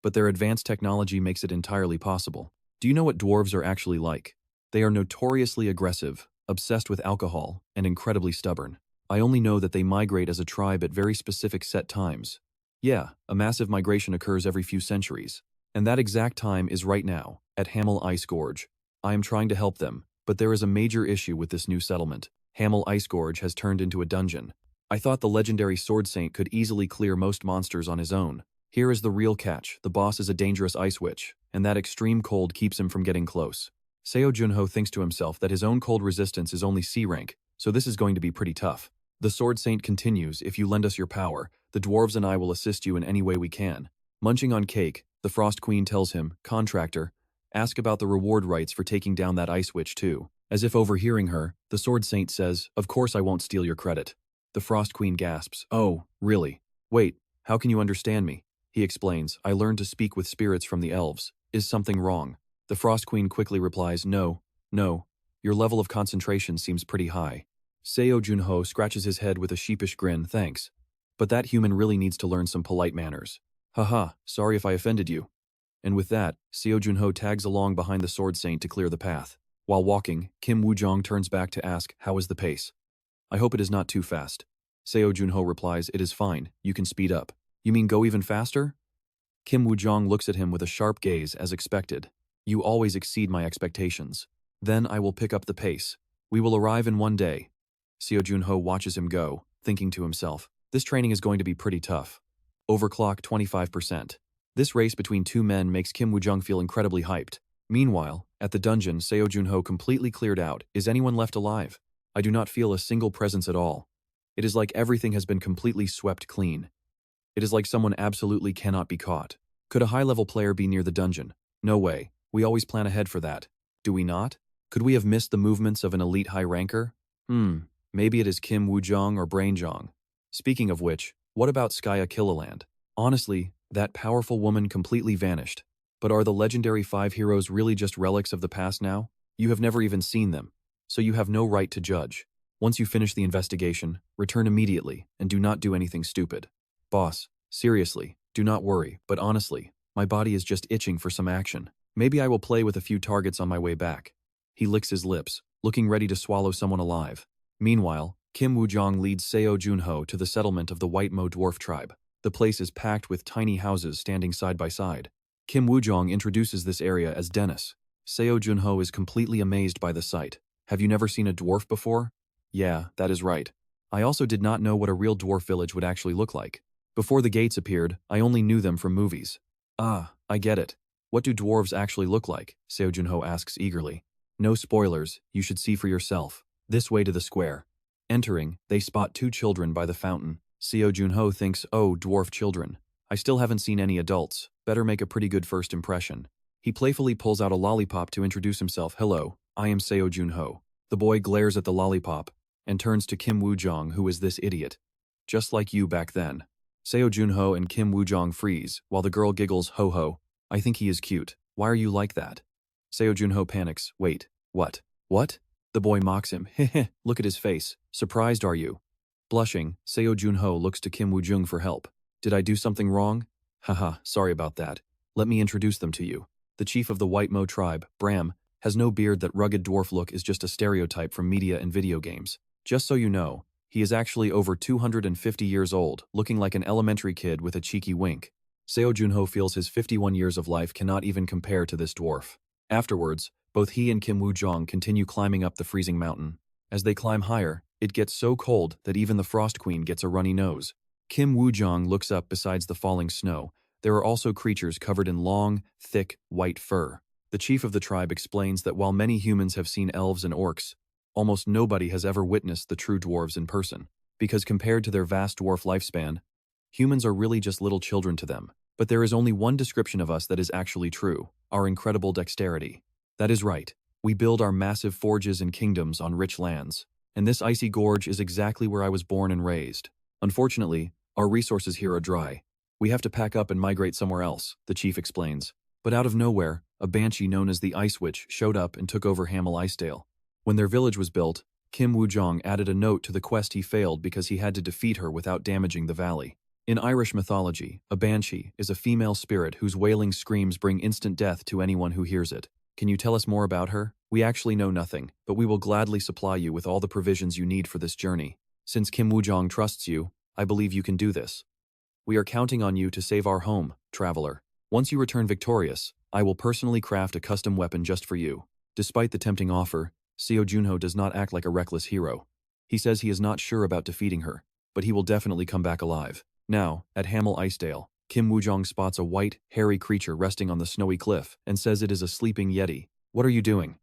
But their advanced technology makes it entirely possible. Do you know what dwarves are actually like? They are notoriously aggressive, obsessed with alcohol, and incredibly stubborn. I only know that they migrate as a tribe at very specific set times. Yeah, a massive migration occurs every few centuries. And that exact time is right now, at Hamel Ice Gorge. I am trying to help them, but there is a major issue with this new settlement. Hamel Ice Gorge has turned into a dungeon. I thought the legendary Sword Saint could easily clear most monsters on his own. Here is the real catch: the boss is a dangerous ice witch, and that extreme cold keeps him from getting close. Seo Jun Ho thinks to himself that his own cold resistance is only C rank, so this is going to be pretty tough. The Sword Saint continues, if you lend us your power, the dwarves and I will assist you in any way we can. Munching on cake, the Frost Queen tells him, contractor, ask about the reward rights for taking down that ice witch too. As if overhearing her, the Sword Saint says, of course I won't steal your credit. The Frost Queen gasps, oh, really? Wait, how can you understand me? He explains, I learned to speak with spirits from the elves. Is something wrong? The Frost Queen quickly replies, no. Your level of concentration seems pretty high. Seo Jun Ho scratches his head with a sheepish grin, thanks. But that human really needs to learn some polite manners. Haha, sorry if I offended you. And with that, Seo Jun Ho tags along behind the Sword Saint to clear the path. While walking, Kim Woo-jung turns back to ask, how is the pace? I hope it is not too fast. Seo Jun Ho replies, it is fine, you can speed up. You mean go even faster? Kim Woo-jung looks at him with a sharp gaze as expected. You always exceed my expectations. Then I will pick up the pace. We will arrive in one day. Seo Jun Ho watches him go, thinking to himself, this training is going to be pretty tough. Overclock 25%. This race between two men makes Kim Woo-jung feel incredibly hyped. Meanwhile, at the dungeon, Seo Jun Ho completely cleared out. Is anyone left alive? I do not feel a single presence at all. It is like everything has been completely swept clean. It is like someone absolutely cannot be caught. Could a high-level player be near the dungeon? No way. We always plan ahead for that. Do we not? Could we have missed the movements of an elite high ranker? Maybe it is Kim Woo-jung or Brainjong. Speaking of which, what about Skya Killaland? Honestly, that powerful woman completely vanished. But are the legendary 5 heroes really just relics of the past now? You have never even seen them, so you have no right to judge. Once you finish the investigation, return immediately and do not do anything stupid. Boss, seriously, do not worry, but honestly, my body is just itching for some action. Maybe I will play with a few targets on my way back. He licks his lips, looking ready to swallow someone alive. Meanwhile, Kim Woo-jung leads Seo Jun Ho to the settlement of the White Mo dwarf tribe. The place is packed with tiny houses standing side by side. Kim Woo-jung introduces this area as Dennis. Seo Jun Ho is completely amazed by the sight. Have you never seen a dwarf before? Yeah, that is right. I also did not know what a real dwarf village would actually look like. Before the gates appeared, I only knew them from movies. Ah, I get it. What do dwarves actually look like? Seo Jun Ho asks eagerly. No spoilers, you should see for yourself. This way to the square. Entering, they spot 2 children by the fountain. Seo Jun Ho thinks, oh, dwarf children. I still haven't seen any adults. Better make a pretty good first impression. He playfully pulls out a lollipop to introduce himself. Hello, I am Seo Jun Ho. The boy glares at the lollipop and turns to Kim Woo-jung, who is this idiot. Just like you back then. Seo Jun Ho and Kim Woo-jung freeze, while the girl giggles, ho ho. I think he is cute. Why are you like that? Seo Jun Ho panics. Wait, what? What? The boy mocks him. Heh, look at his face. Surprised are you? Blushing, Seo Jun Ho looks to Kim Woo-jung for help. Did I do something wrong? Haha, sorry about that. Let me introduce them to you. The chief of the White Mo tribe, Bram, has no beard. That rugged dwarf look is just a stereotype from media and video games. Just so you know, he is actually over 250 years old, looking like an elementary kid with a cheeky wink. Seo Jun Ho feels his 51 years of life cannot even compare to this dwarf. Afterwards, both he and Kim Woo-jung continue climbing up the freezing mountain. As they climb higher, it gets so cold that even the Frost Queen gets a runny nose. Kim Woo-jung looks up. Besides the falling snow, there are also creatures covered in long, thick, white fur. The chief of the tribe explains that while many humans have seen elves and orcs, almost nobody has ever witnessed the true dwarves in person, because compared to their vast dwarf lifespan, Humans are really just little children to them. But there is only one description of us that is actually true: our incredible dexterity. That is right. We build our massive forges and kingdoms on rich lands. And this icy gorge is exactly where I was born and raised. Unfortunately, our resources here are dry. We have to pack up and migrate somewhere else, the chief explains. But out of nowhere, a banshee known as the Ice Witch showed up and took over Hamel Icedale. When their village was built, Kim Woo-jong added a note to the quest he failed because he had to defeat her without damaging the valley. In Irish mythology, a banshee is a female spirit whose wailing screams bring instant death to anyone who hears it. Can you tell us more about her? We actually know nothing, but we will gladly supply you with all the provisions you need for this journey. Since Kim Woo-jong trusts you, I believe you can do this. We are counting on you to save our home, traveler. Once you return victorious, I will personally craft a custom weapon just for you. Despite the tempting offer, Seo Jun Ho does not act like a reckless hero. He says he is not sure about defeating her, but he will definitely come back alive. Now, at Hamel Icedale, Kim Woo-jong spots a white, hairy creature resting on the snowy cliff and says it is a sleeping yeti. What are you doing?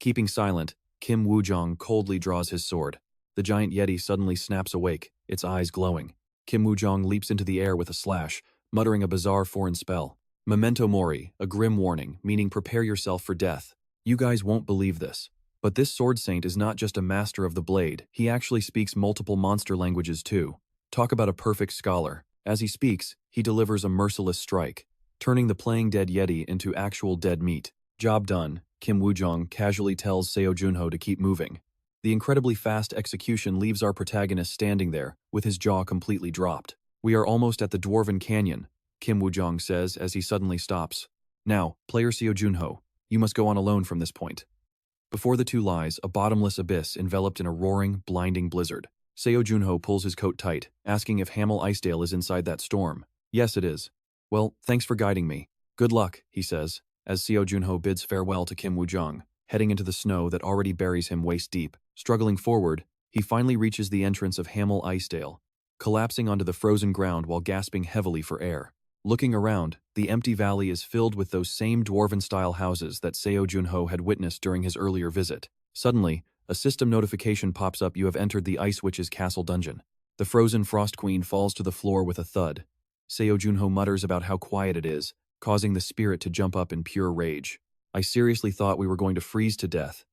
Keeping silent, Kim Woo-jong coldly draws his sword. The giant yeti suddenly snaps awake, its eyes glowing. Kim Woo-jong leaps into the air with a slash, muttering a bizarre foreign spell. Memento mori, a grim warning, meaning prepare yourself for death. You guys won't believe this. But this sword saint is not just a master of the blade, he actually speaks multiple monster languages too. Talk about a perfect scholar. As he speaks, he delivers a merciless strike, turning the playing dead yeti into actual dead meat. Job done, Kim Woo-jong casually tells Seo Jun Ho to keep moving. The incredibly fast execution leaves our protagonist standing there, with his jaw completely dropped. We are almost at the Dwarven Canyon, Kim Woo-jong says as he suddenly stops. Now, player Seo Jun Ho, you must go on alone from this point. Before the two lies a bottomless abyss enveloped in a roaring, blinding blizzard. Seo Jun Ho pulls his coat tight, asking if Hamel Icedale is inside that storm. Yes, it is. Well, thanks for guiding me. Good luck, he says, as Seo Jun Ho bids farewell to Kim Woo-jong, heading into the snow that already buries him waist deep. Struggling forward, he finally reaches the entrance of Hamel Icedale, collapsing onto the frozen ground while gasping heavily for air. Looking around, the empty valley is filled with those same dwarven-style houses that Seo Jun Ho had witnessed during his earlier visit. Suddenly, a system notification pops up: you have entered the Ice Witch's castle dungeon. The frozen Frost Queen falls to the floor with a thud. Seo Jun Ho mutters about how quiet it is, causing the spirit to jump up in pure rage. I seriously thought we were going to freeze to death.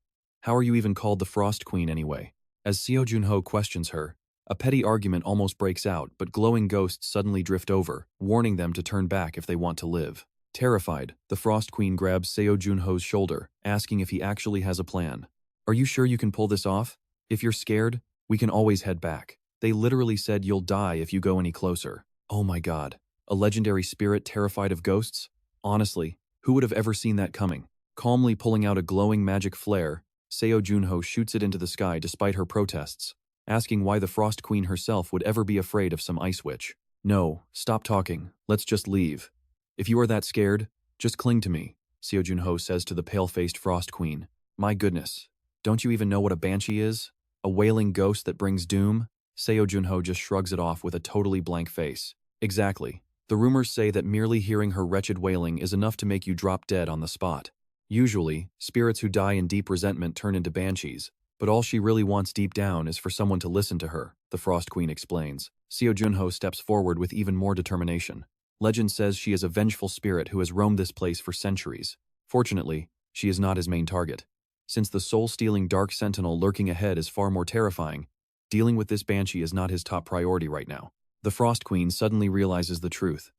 How are you even called the Frost Queen anyway? As Seo Jun Ho questions her, a petty argument almost breaks out, but glowing ghosts suddenly drift over, warning them to turn back if they want to live. Terrified, the Frost Queen grabs Seo Jun Ho's shoulder, asking if he actually has a plan. Are you sure you can pull this off? If you're scared, we can always head back. They literally said you'll die if you go any closer. Oh my god. A legendary spirit terrified of ghosts? Honestly, who would have ever seen that coming? Calmly pulling out a glowing magic flare, Seo Jun Ho shoots it into the sky despite her protests, asking why the Frost Queen herself would ever be afraid of some ice witch. No, stop talking. Let's just leave. If you are that scared, just cling to me, Seo Jun Ho says to the pale-faced Frost Queen. My goodness. Don't you even know what a banshee is? A wailing ghost that brings doom? Seo Jun Ho just shrugs it off with a totally blank face. Exactly. The rumors say that merely hearing her wretched wailing is enough to make you drop dead on the spot. Usually, spirits who die in deep resentment turn into banshees, but all she really wants deep down is for someone to listen to her, the Frost Queen explains. Seo Jun Ho steps forward with even more determination. Legend says she is a vengeful spirit who has roamed this place for centuries. Fortunately, she is not his main target. Since the soul-stealing Dark Sentinel lurking ahead is far more terrifying, dealing with this banshee is not his top priority right now. The Frost Queen suddenly realizes the truth.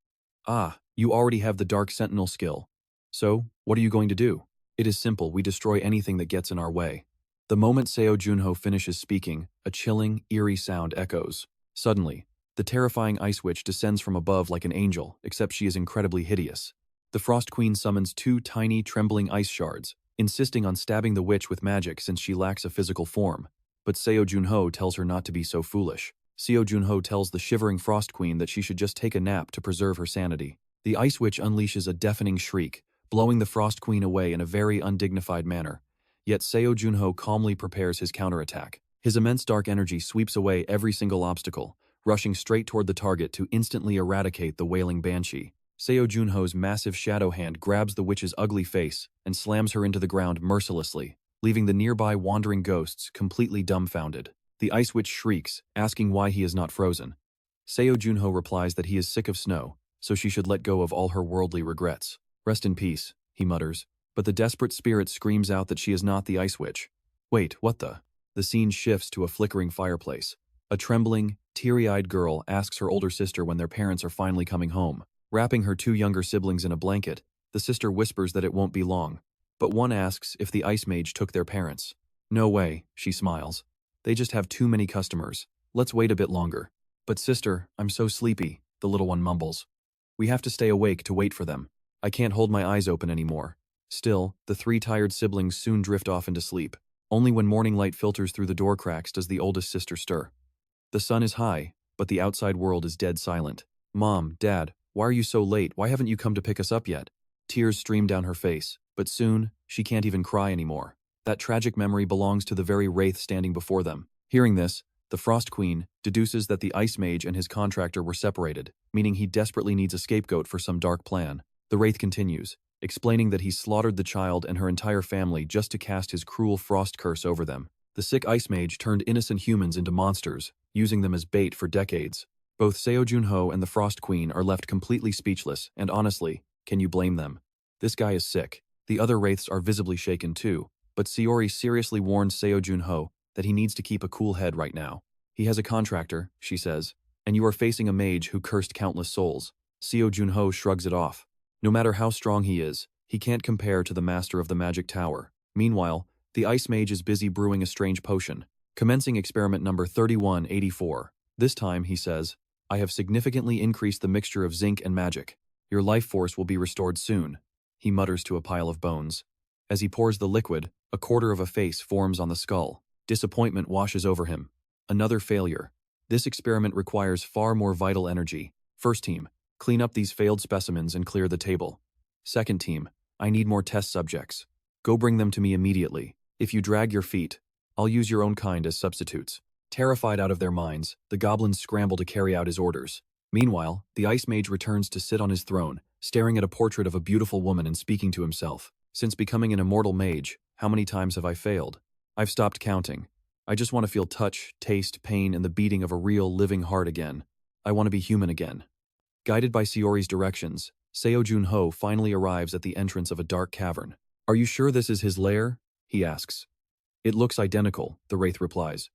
Ah, you already have the Dark Sentinel skill. So, what are you going to do? It is simple: we destroy anything that gets in our way. The moment Seo Jun Ho finishes speaking, a chilling, eerie sound echoes. Suddenly, the terrifying Ice Witch descends from above like an angel, except she is incredibly hideous. The Frost Queen summons two tiny, trembling ice shards, insisting on stabbing the witch with magic since she lacks a physical form. But Seo Jun Ho tells her not to be so foolish. Seo Jun Ho tells the shivering Frost Queen that she should just take a nap to preserve her sanity. The Ice Witch unleashes a deafening shriek, blowing the Frost Queen away in a very undignified manner. Yet Seo Jun Ho calmly prepares his counterattack. His immense dark energy sweeps away every single obstacle, rushing straight toward the target to instantly eradicate the wailing banshee. Seo Jun Ho's massive shadow hand grabs the witch's ugly face and slams her into the ground mercilessly, leaving the nearby wandering ghosts completely dumbfounded. The Ice Witch shrieks, asking why he is not frozen. Seo Jun Ho replies that he is sick of snow, so she should let go of all her worldly regrets. Rest in peace, he mutters, but the desperate spirit screams out that she is not the Ice Witch. Wait, what the? The scene shifts to a flickering fireplace. A trembling, teary-eyed girl asks her older sister when their parents are finally coming home. Wrapping her two younger siblings in a blanket, the sister whispers that it won't be long. But one asks if the Ice Mage took their parents. No way, she smiles. They just have too many customers. Let's wait a bit longer. But sister, I'm so sleepy, the little one mumbles. We have to stay awake to wait for them. I can't hold my eyes open anymore. Still, the three tired siblings soon drift off into sleep. Only when morning light filters through the door cracks does the oldest sister stir. The sun is high, but the outside world is dead silent. Mom, Dad, why are you so late? Why haven't you come to pick us up yet? Tears stream down her face, but soon, she can't even cry anymore. That tragic memory belongs to the very wraith standing before them. Hearing this, the Frost Queen deduces that the Ice Mage and his contractor were separated, meaning he desperately needs a scapegoat for some dark plan. The wraith continues, explaining that he slaughtered the child and her entire family just to cast his cruel frost curse over them. The sick Ice Mage turned innocent humans into monsters, using them as bait for decades. Both Seo Jun Ho and the Frost Queen are left completely speechless, and honestly, can you blame them? This guy is sick. The other wraiths are visibly shaken too, but Seori seriously warns Seo Jun Ho that he needs to keep a cool head right now. He has a contractor, she says, and you are facing a mage who cursed countless souls. Seo Jun Ho shrugs it off. No matter how strong he is, he can't compare to the master of the magic tower. Meanwhile, the Ice Mage is busy brewing a strange potion, commencing experiment number 3184. This time, he says, I have significantly increased the mixture of zinc and magic. Your life force will be restored soon, he mutters to a pile of bones. As he pours the liquid, a quarter of a face forms on the skull. Disappointment washes over him. Another failure. This experiment requires far more vital energy. First team, clean up these failed specimens and clear the table. Second team, I need more test subjects. Go bring them to me immediately. If you drag your feet, I'll use your own kind as substitutes. Terrified out of their minds, the goblins scramble to carry out his orders. Meanwhile, the Ice Mage returns to sit on his throne, staring at a portrait of a beautiful woman and speaking to himself. Since becoming an immortal mage, how many times have I failed? I've stopped counting. I just want to feel touch, taste, pain, and the beating of a real, living heart again. I want to be human again. Guided by Seori's directions, Seo Jun Ho finally arrives at the entrance of a dark cavern. Are you sure this is his lair? He asks. It looks identical, the wraith replies.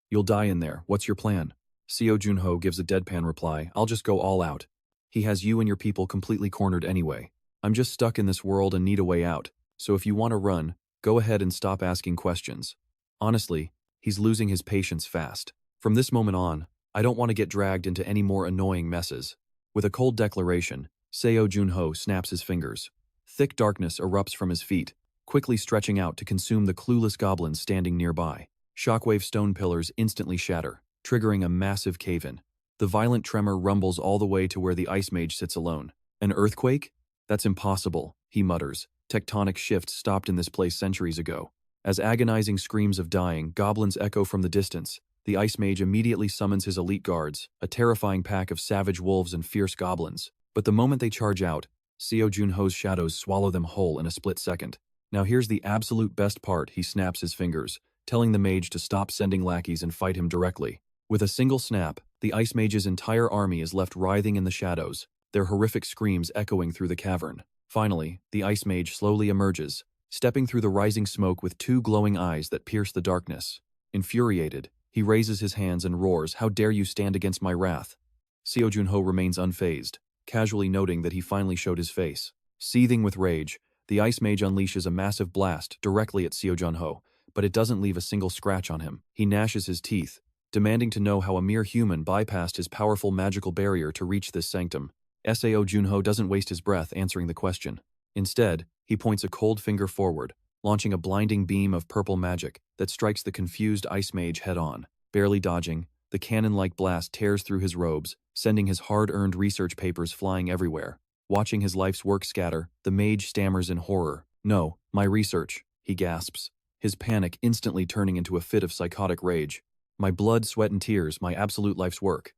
You'll die in there. What's your plan? Seo Jun Ho gives a deadpan reply. I'll just go all out. He has you and your people completely cornered anyway. I'm just stuck in this world and need a way out. So if you want to run, go ahead and stop asking questions. Honestly, he's losing his patience fast. From this moment on, I don't want to get dragged into any more annoying messes. With a cold declaration, Seo Jun Ho snaps his fingers. Thick darkness erupts from his feet, quickly stretching out to consume the clueless goblins standing nearby. Shockwave stone pillars instantly shatter, triggering a massive cave-in. The violent tremor rumbles all the way to where the Ice Mage sits alone. An earthquake? That's impossible, he mutters. Tectonic shifts stopped in this place centuries ago. As agonizing screams of dying goblins echo from the distance, the Ice Mage immediately summons his elite guards, a terrifying pack of savage wolves and fierce goblins. But the moment they charge out, Seo Jun Ho's shadows swallow them whole in a split second. Now here's the absolute best part, he snaps his fingers, telling the mage to stop sending lackeys and fight him directly. With a single snap, the Ice Mage's entire army is left writhing in the shadows, their horrific screams echoing through the cavern. Finally, the Ice Mage slowly emerges, stepping through the rising smoke with two glowing eyes that pierce the darkness. Infuriated, he raises his hands and roars, "How dare you stand against my wrath?" Seo Jun Ho remains unfazed, casually noting that he finally showed his face. Seething with rage, the Ice Mage unleashes a massive blast directly at Seo Jun Ho, but it doesn't leave a single scratch on him. He gnashes his teeth, demanding to know how a mere human bypassed his powerful magical barrier to reach this sanctum. Seo Jun Ho doesn't waste his breath answering the question. Instead, he points a cold finger forward, launching a blinding beam of purple magic that strikes the confused Ice Mage head-on. Barely dodging, the cannon-like blast tears through his robes, sending his hard-earned research papers flying everywhere. Watching his life's work scatter, the mage stammers in horror. "No, my research," he gasps, his panic instantly turning into a fit of psychotic rage. "My blood, sweat, and tears, my absolute life's work.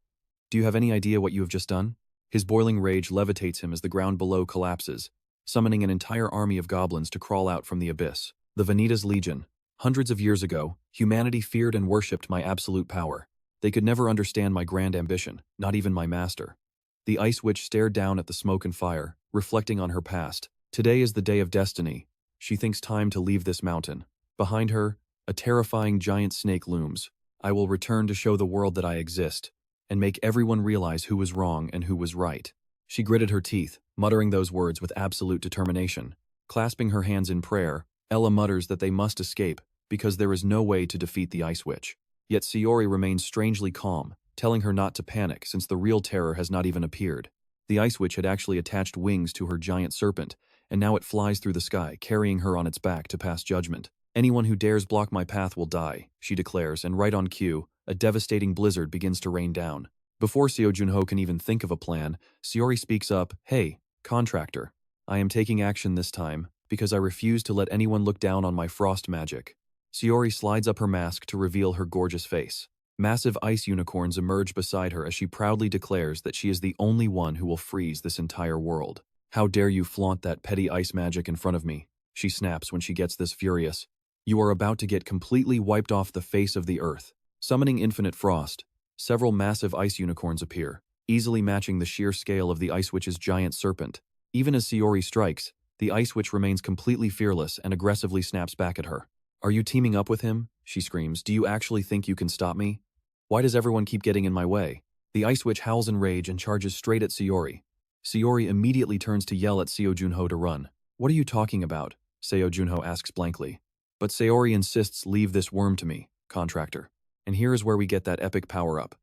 Do you have any idea what you have just done?" His boiling rage levitates him as the ground below collapses, summoning an entire army of goblins to crawl out from the abyss. The Vanitas Legion. Hundreds of years ago, humanity feared and worshipped my absolute power. They could never understand my grand ambition, not even my master. The Ice Witch stared down at the smoke and fire, reflecting on her past. Today is the day of destiny. She thinks time to leave this mountain. Behind her, a terrifying giant snake looms. I will return to show the world that I exist, and make everyone realize who was wrong and who was right. She gritted her teeth, muttering those words with absolute determination. Clasping her hands in prayer, Ella mutters that they must escape, because there is no way to defeat the Ice Witch. Yet Sayori remains strangely calm, telling her not to panic since the real terror has not even appeared. The Ice Witch had actually attached wings to her giant serpent, and now it flies through the sky, carrying her on its back to pass judgment. Anyone who dares block my path will die, she declares, and right on cue, a devastating blizzard begins to rain down. Before Seo Jun Ho can even think of a plan, Sayori speaks up, "Hey, contractor. I am taking action this time, because I refuse to let anyone look down on my frost magic." Sayori slides up her mask to reveal her gorgeous face. Massive ice unicorns emerge beside her as she proudly declares that she is the only one who will freeze this entire world. "How dare you flaunt that petty ice magic in front of me?" she snaps when she gets this furious. "You are about to get completely wiped off the face of the earth." Summoning infinite frost, several massive ice unicorns appear, easily matching the sheer scale of the Ice Witch's giant serpent. Even as Sayori strikes, the Ice Witch remains completely fearless and aggressively snaps back at her. "Are you teaming up with him?" she screams. "Do you actually think you can stop me? Why does everyone keep getting in my way?" The Ice Witch howls in rage and charges straight at Sayori. Sayori immediately turns to yell at Seo Jun Ho to run. "What are you talking about?" Seo Jun Ho asks blankly. But Sayori insists, "Leave this worm to me, contractor." And here is where we get that epic power-up.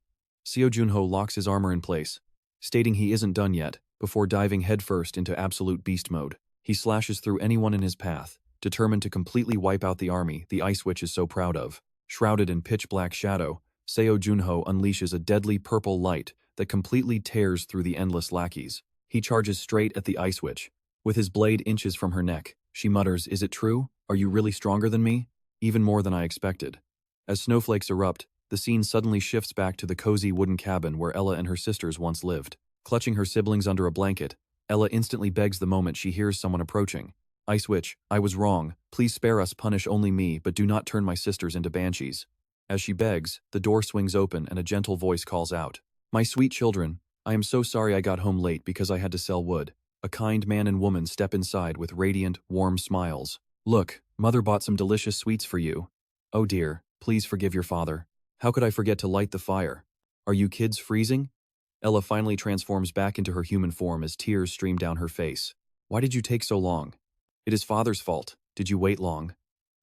Seo Jun Ho locks his armor in place, stating he isn't done yet, before diving headfirst into absolute beast mode. He slashes through anyone in his path, determined to completely wipe out the army the Ice Witch is so proud of. Shrouded in pitch-black shadow, Seo Jun Ho unleashes a deadly purple light that completely tears through the endless lackeys. He charges straight at the Ice Witch. With his blade inches from her neck, she mutters, "Is it true? Are you really stronger than me?" "Even more than I expected." As snowflakes erupt, the scene suddenly shifts back to the cozy wooden cabin where Ella and her sisters once lived. Clutching her siblings under a blanket, Ella instantly begs the moment she hears someone approaching. "Ice Witch, I was wrong. Please spare us, punish only me, but do not turn my sisters into banshees." As she begs, the door swings open and a gentle voice calls out, "My sweet children, I am so sorry I got home late because I had to sell wood." A kind man and woman step inside with radiant, warm smiles. "Look, Mother bought some delicious sweets for you." "Oh dear, please forgive your father. How could I forget to light the fire? Are you kids freezing?" Ella finally transforms back into her human form as tears stream down her face. "Why did you take so long?" "It is father's fault. Did you wait long?"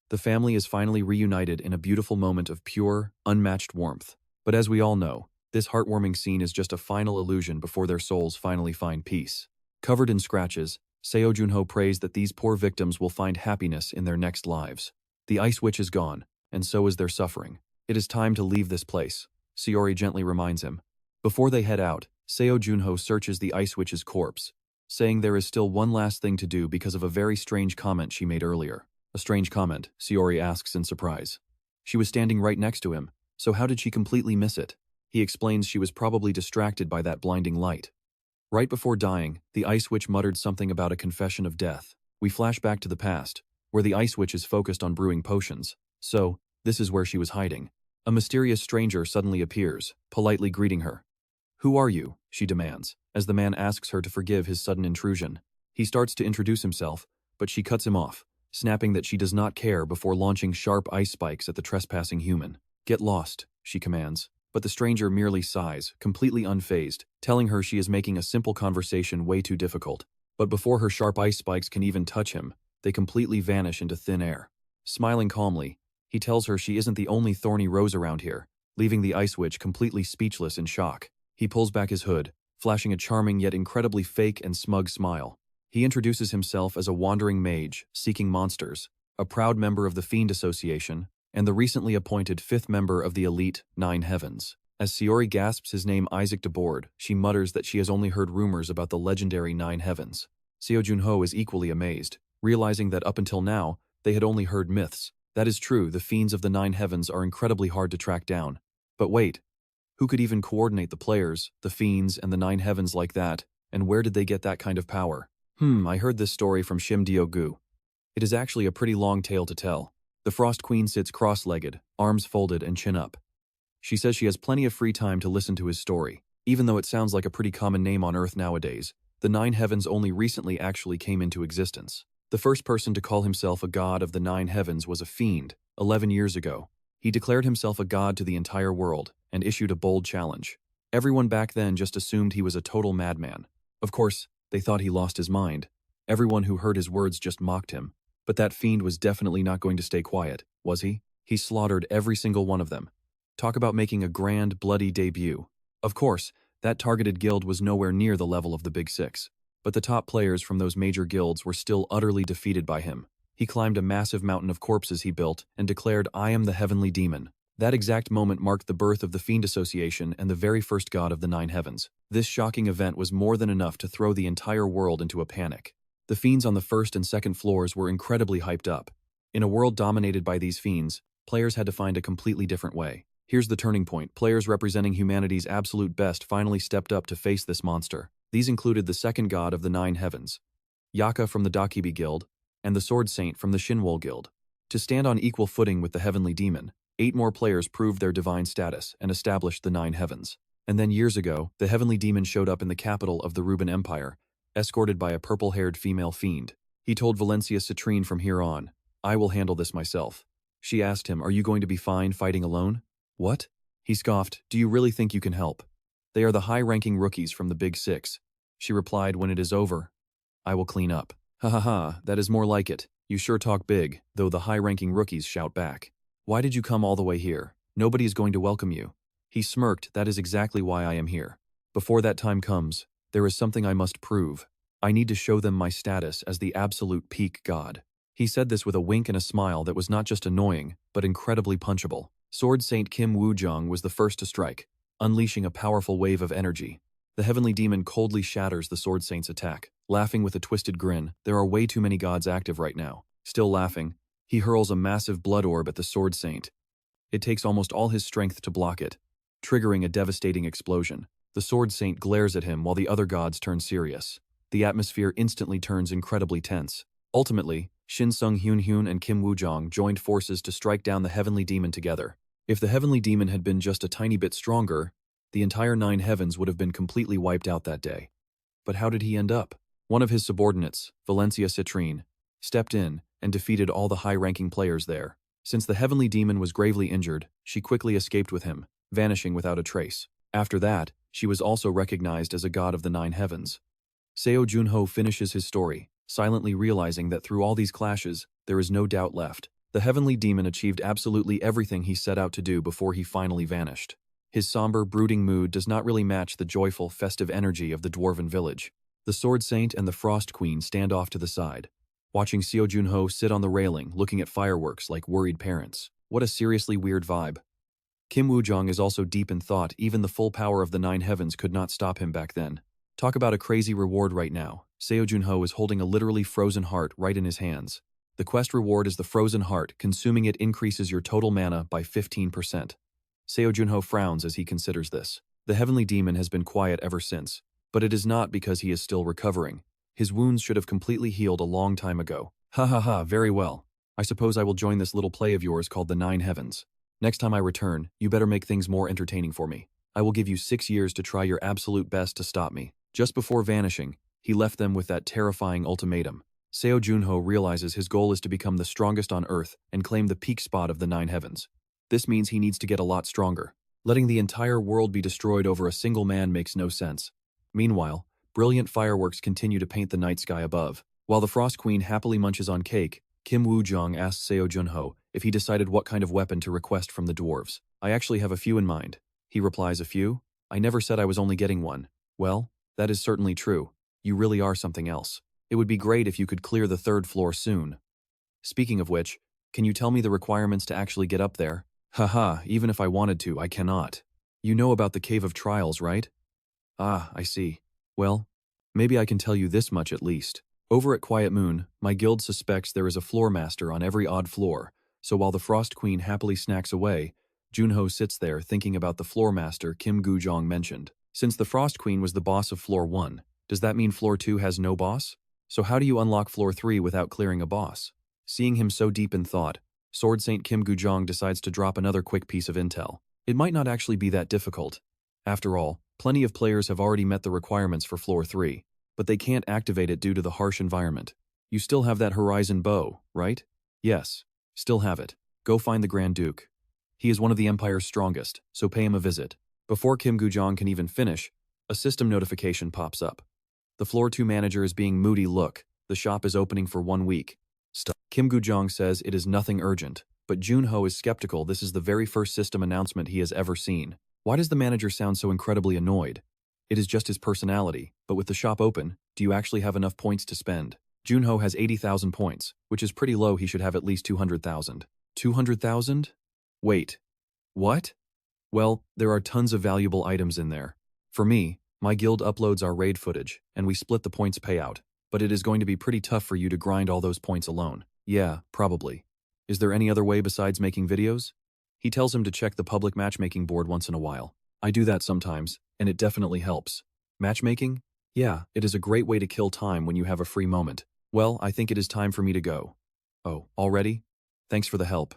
The family is finally reunited in a beautiful moment of pure, unmatched warmth. But as we all know, this heartwarming scene is just a final illusion before their souls finally find peace. Covered in scratches, Seo Jun Ho prays that these poor victims will find happiness in their next lives. The Ice Witch is gone, and so is their suffering. "It is time to leave this place," Sayori gently reminds him. Before they head out, Seo Jun Ho searches the Ice Witch's corpse, saying there is still one last thing to do because of a very strange comment she made earlier. "A strange comment?" Sayori asks in surprise. "She was standing right next to him, so how did she completely miss it?" He explains she was probably distracted by that blinding light. Right before dying, the Ice Witch muttered something about a confession of death. We flash back to the past, where the Ice Witch is focused on brewing potions. So, this is where she was hiding. A mysterious stranger suddenly appears, politely greeting her. "Who are you?" she demands, as the man asks her to forgive his sudden intrusion. He starts to introduce himself, but she cuts him off, snapping that she does not care before launching sharp ice spikes at the trespassing human. "Get lost," she commands. But the stranger merely sighs, completely unfazed, telling her she is making a simple conversation way too difficult. But before her sharp ice spikes can even touch him, they completely vanish into thin air. Smiling calmly, he tells her she isn't the only thorny rose around here, leaving the Ice Witch completely speechless in shock. He pulls back his hood, flashing a charming yet incredibly fake and smug smile. He introduces himself as a wandering mage, seeking monsters, a proud member of the Fiend Association, and the recently appointed fifth member of the elite Nine Heavens. As Sayori gasps his name Isaac DeBoard, she mutters that she has only heard rumors about the legendary Nine Heavens. Seo Jun Ho is equally amazed, realizing that up until now, they had only heard myths. That is true, the fiends of the Nine Heavens are incredibly hard to track down. But wait, who could even coordinate the players, the fiends, and the Nine Heavens like that, and where did they get that kind of power? I heard this story from Shim Dio-gu. It is actually a pretty long tale to tell. The Frost Queen sits cross-legged, arms folded and chin up. She says she has plenty of free time to listen to his story. Even though it sounds like a pretty common name on Earth nowadays, the Nine Heavens only recently actually came into existence. The first person to call himself a god of the Nine Heavens was a fiend, 11 years ago. He declared himself a god to the entire world and issued a bold challenge. Everyone back then just assumed he was a total madman. Of course, they thought he lost his mind. Everyone who heard his words just mocked him. But that fiend was definitely not going to stay quiet, was he? He slaughtered every single one of them. Talk about making a grand, bloody debut. Of course, that targeted guild was nowhere near the level of the Big Six. But the top players from those major guilds were still utterly defeated by him. He climbed a massive mountain of corpses he built and declared, "I am the heavenly demon." That exact moment marked the birth of the Fiend Association and the very first god of the Nine Heavens. This shocking event was more than enough to throw the entire world into a panic. The fiends on the first and second floors were incredibly hyped up. In a world dominated by these fiends, players had to find a completely different way. Here's the turning point. Players representing humanity's absolute best finally stepped up to face this monster. These included the second god of the Nine Heavens, Yaka from the Dakibi Guild, and the Sword Saint from the Shinwol Guild. To stand on equal footing with the Heavenly Demon, 8 more players proved their divine status and established the Nine Heavens. And then years ago, the Heavenly Demon showed up in the capital of the Ruben Empire, escorted by a purple-haired female fiend. He told Valencia Citrine, "From here on, I will handle this myself." She asked him, "Are you going to be fine fighting alone?" "What?" He scoffed, "Do you really think you can help? They are the high-ranking rookies from the Big Six." She replied, "When it is over, I will clean up." "Ha ha ha, that is more like it. You sure talk big," though the high-ranking rookies shout back. "Why did you come all the way here? Nobody is going to welcome you." He smirked, "That is exactly why I am here. Before that time comes, there is something I must prove. I need to show them my status as the absolute peak god." He said this with a wink and a smile that was not just annoying, but incredibly punchable. Sword Saint Kim Woo-jung was the first to strike, unleashing a powerful wave of energy. The Heavenly Demon coldly shatters the Sword Saint's attack. Laughing with a twisted grin, "There are way too many gods active right now." Still laughing, he hurls a massive blood orb at the Sword Saint. It takes almost all his strength to block it, triggering a devastating explosion. The Sword Saint glares at him while the other gods turn serious. The atmosphere instantly turns incredibly tense. Ultimately, Shin Sung Hyun and Kim Woo-jong joined forces to strike down the Heavenly Demon together. If the Heavenly Demon had been just a tiny bit stronger, the entire Nine Heavens would have been completely wiped out that day. But how did he end up? One of his subordinates, Valencia Citrine, stepped in and defeated all the high-ranking players there. Since the Heavenly Demon was gravely injured, she quickly escaped with him, vanishing without a trace. After that, she was also recognized as a god of the Nine Heavens. Seo Jun Ho finishes his story, silently realizing that through all these clashes, there is no doubt left. The Heavenly Demon achieved absolutely everything he set out to do before he finally vanished. His somber, brooding mood does not really match the joyful, festive energy of the Dwarven village. The Sword Saint and the Frost Queen stand off to the side, watching Seo Jun Ho sit on the railing looking at fireworks like worried parents. What a seriously weird vibe. Kim Woo-jong is also deep in thought. Even the full power of the Nine Heavens could not stop him back then. Talk about a crazy reward right now. Seo Jun Ho is holding a literally frozen heart right in his hands. The quest reward is the frozen heart. Consuming it increases your total mana by 15%. Seo Jun Ho frowns as he considers this. The Heavenly Demon has been quiet ever since, but it is not because he is still recovering. His wounds should have completely healed a long time ago. "Ha ha ha, very well. I suppose I will join this little play of yours called the Nine Heavens. Next time I return, you better make things more entertaining for me. I will give you 6 years to try your absolute best to stop me." Just before vanishing, he left them with that terrifying ultimatum. Seo Jun Ho realizes his goal is to become the strongest on Earth and claim the peak spot of the Nine Heavens. This means he needs to get a lot stronger. Letting the entire world be destroyed over a single man makes no sense. Meanwhile, brilliant fireworks continue to paint the night sky above. While the Frost Queen happily munches on cake, Kim Woo-jong asks Seo Jun Ho if he decided what kind of weapon to request from the dwarves. "I actually have a few in mind." He replies, "A few? I never said I was only getting one." "Well, that is certainly true. You really are something else. It would be great if you could clear the 3rd floor soon. Speaking of which, can you tell me the requirements to actually get up there?" "Haha, even if I wanted to, I cannot. You know about the Cave of Trials, right?" "Ah, I see. Well, maybe I can tell you this much at least. Over at Quiet Moon, my guild suspects there is a floor master on every odd floor, so while the Frost Queen happily snacks away, Junho sits there thinking about the floor master Kim Gu-jong mentioned. Since the Frost Queen was the boss of floor 1, does that mean floor 2 has no boss? So how do you unlock floor 3 without clearing a boss?" Seeing him so deep in thought, Sword Saint Kim Gu-jong decides to drop another quick piece of intel. It might not actually be that difficult. After all, plenty of players have already met the requirements for Floor 3, but they can't activate it due to the harsh environment. You still have that Horizon bow, right? Yes, still have it. Go find the Grand Duke. He is one of the Empire's strongest, so pay him a visit. Before Kim Gujong can even finish, a system notification pops up. The Floor 2 manager is being moody. Look, the shop is opening for 1 week. Stop. Kim Gujong says it is nothing urgent, but Jun Ho is skeptical. This is the very first system announcement he has ever seen. Why does the manager sound so incredibly annoyed? It is just his personality, but with the shop open, do you actually have enough points to spend? Jun Ho has 80,000 points, which is pretty low. He should have at least 200,000. 200,000? Wait. What? Well, there are tons of valuable items in there. For me, my guild uploads our raid footage, and we split the points payout, but it is going to be pretty tough for you to grind all those points alone. Yeah, probably. Is there any other way besides making videos? He tells him to check the public matchmaking board once in a while. I do that sometimes, and it definitely helps. Matchmaking? Yeah, it is a great way to kill time when you have a free moment. Well, I think it is time for me to go. Oh, already? Thanks for the help.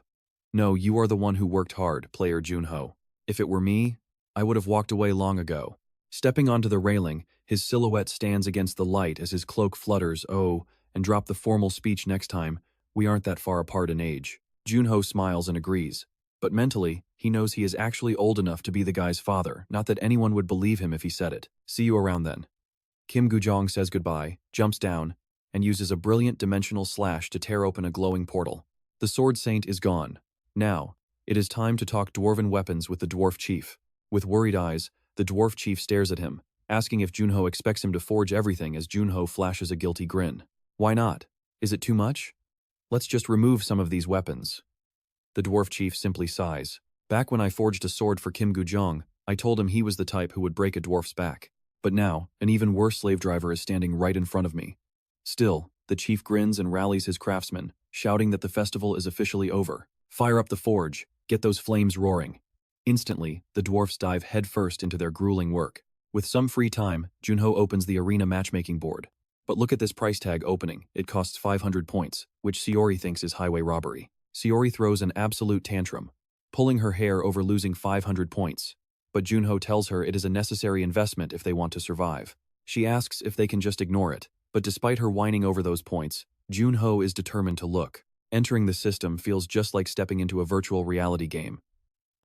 No, you are the one who worked hard, player Jun Ho. If it were me, I would have walked away long ago. Stepping onto the railing, his silhouette stands against the light as his cloak flutters, and drop the formal speech next time. We aren't that far apart in age. Jun Ho smiles and agrees. But mentally, he knows he is actually old enough to be the guy's father, not that anyone would believe him if he said it. See you around then. Kim Gujong says goodbye, jumps down, and uses a brilliant dimensional slash to tear open a glowing portal. The Sword Saint is gone. Now, it is time to talk dwarven weapons with the dwarf chief. With worried eyes, the dwarf chief stares at him, asking if Jun Ho expects him to forge everything as Jun Ho flashes a guilty grin. Why not? Is it too much? Let's just remove some of these weapons. The dwarf chief simply sighs. Back when I forged a sword for Kim Gujong, I told him he was the type who would break a dwarf's back. But now, an even worse slave driver is standing right in front of me. Still, the chief grins and rallies his craftsmen, shouting that the festival is officially over. Fire up the forge, get those flames roaring. Instantly, the dwarfs dive headfirst into their grueling work. With some free time, Jun Ho opens the arena matchmaking board. But look at this price tag opening. It costs 500 points, which Seori thinks is highway robbery. Seori throws an absolute tantrum, pulling her hair over losing 500 points. But Jun Ho tells her it is a necessary investment if they want to survive. She asks if they can just ignore it, but despite her whining over those points, Jun Ho is determined to look. Entering the system feels just like stepping into a virtual reality game.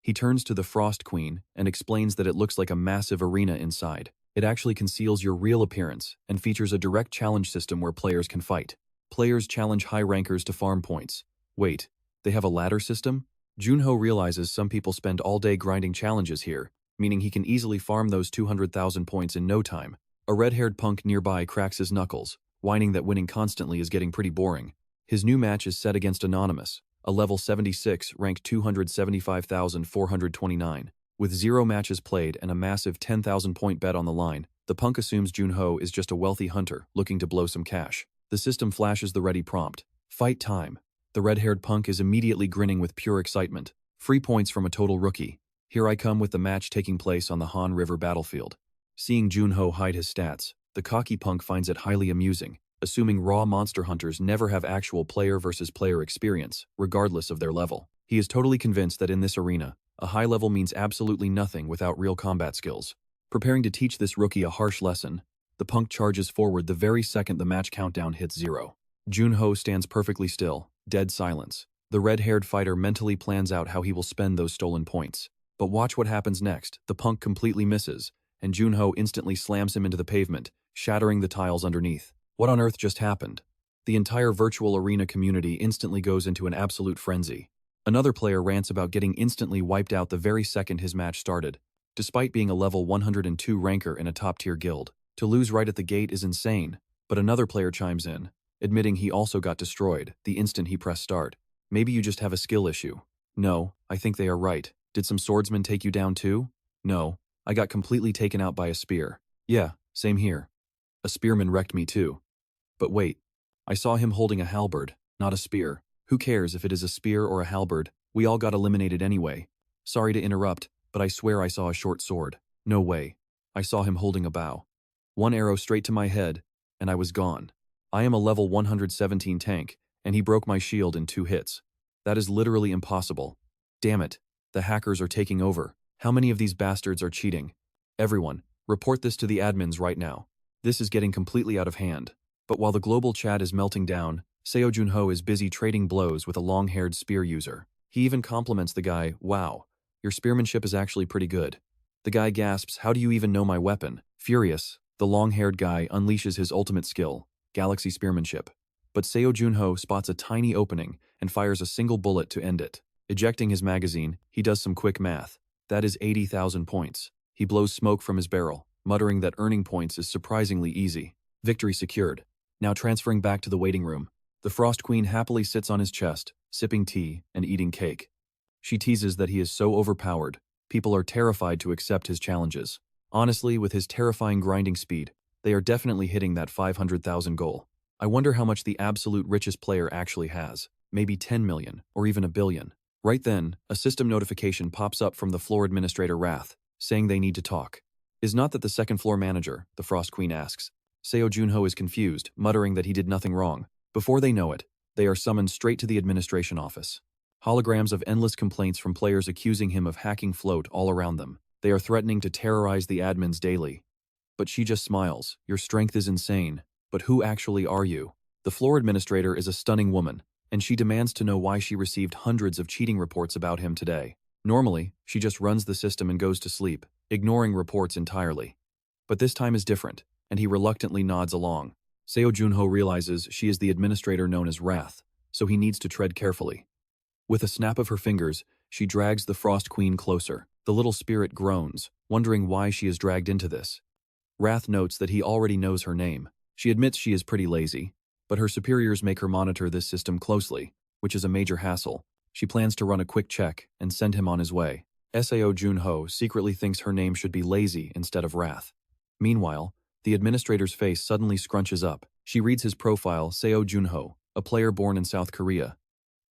He turns to the Frost Queen and explains that it looks like a massive arena inside. It actually conceals your real appearance and features a direct challenge system where players can fight. Players challenge high rankers to farm points. Wait, they have a ladder system? Jun Ho realizes some people spend all day grinding challenges here, meaning he can easily farm those 200,000 points in no time. A red-haired punk nearby cracks his knuckles, whining that winning constantly is getting pretty boring. His new match is set against Anonymous, a level 76, rank 275,429. With 0 matches played and a massive 10,000 point bet on the line, the punk assumes Jun Ho is just a wealthy hunter looking to blow some cash. The system flashes the ready prompt. Fight time. The red-haired punk is immediately grinning with pure excitement. Free points from a total rookie. Here I come with the match taking place on the Han River battlefield. Seeing Jun Ho hide his stats, the cocky punk finds it highly amusing, assuming raw monster hunters never have actual player versus player experience, regardless of their level. He is totally convinced that in this arena, a high level means absolutely nothing without real combat skills. Preparing to teach this rookie a harsh lesson, the punk charges forward the very second the match countdown hits 0. Jun Ho stands perfectly still, dead silence. The red-haired fighter mentally plans out how he will spend those stolen points. But watch what happens next. The punk completely misses, and Jun Ho instantly slams him into the pavement, shattering the tiles underneath. What on earth just happened? The entire virtual arena community instantly goes into an absolute frenzy. Another player rants about getting instantly wiped out the very second his match started. Despite being a level 102 ranker in a top-tier guild, to lose right at the gate is insane. But another player chimes in, admitting he also got destroyed the instant he pressed start. Maybe you just have a skill issue. No, I think they are right. Did some swordsmen take you down too? No, I got completely taken out by a spear. Yeah, same here. A spearman wrecked me too. But wait, I saw him holding a halberd, not a spear. Who cares if it is a spear or a halberd? We all got eliminated anyway. Sorry to interrupt, but I swear I saw a short sword. No way. I saw him holding a bow. One arrow straight to my head, and I was gone. I am a level 117 tank, and he broke my shield in 2 hits. That is literally impossible. Damn it. The hackers are taking over. How many of these bastards are cheating? Everyone, report this to the admins right now. This is getting completely out of hand. But while the global chat is melting down, Seo Jun Ho is busy trading blows with a long-haired spear user. He even compliments the guy, "Wow, your spearmanship is actually pretty good." The guy gasps, "How do you even know my weapon?" Furious, the long-haired guy unleashes his ultimate skill, galaxy spearmanship. But Seo Jun Ho spots a tiny opening and fires a single bullet to end it. Ejecting his magazine, he does some quick math. That is 80,000 points. He blows smoke from his barrel, muttering that earning points is surprisingly easy. Victory secured. Now transferring back to the waiting room, the Frost Queen happily sits on his chest, sipping tea and eating cake. She teases that he is so overpowered, people are terrified to accept his challenges. Honestly, with his terrifying grinding speed, they are definitely hitting that 500,000 goal. I wonder how much the absolute richest player actually has. Maybe 10 million, or even a billion. Right then, a system notification pops up from the floor administrator Wrath, saying they need to talk. Is not that the second floor manager, the Frost Queen asks. Seo Jun Ho is confused, muttering that he did nothing wrong. Before they know it, they are summoned straight to the administration office. Holograms of endless complaints from players accusing him of hacking float all around them. They are threatening to terrorize the admins daily. But she just smiles. Your strength is insane. But who actually are you? The floor administrator is a stunning woman, and she demands to know why she received hundreds of cheating reports about him today. Normally, she just runs the system and goes to sleep, ignoring reports entirely. But this time is different, and he reluctantly nods along. Seo Jun Ho realizes she is the administrator known as Wrath, so he needs to tread carefully. With a snap of her fingers, she drags the Frost Queen closer. The little spirit groans, wondering why she is dragged into this. Wrath notes that he already knows her name. She admits she is pretty lazy, but her superiors make her monitor this system closely, which is a major hassle. She plans to run a quick check and send him on his way. Seo Jun Ho secretly thinks her name should be Lazy instead of Wrath. Meanwhile, the administrator's face suddenly scrunches up. She reads his profile, Seo Jun Ho, a player born in South Korea.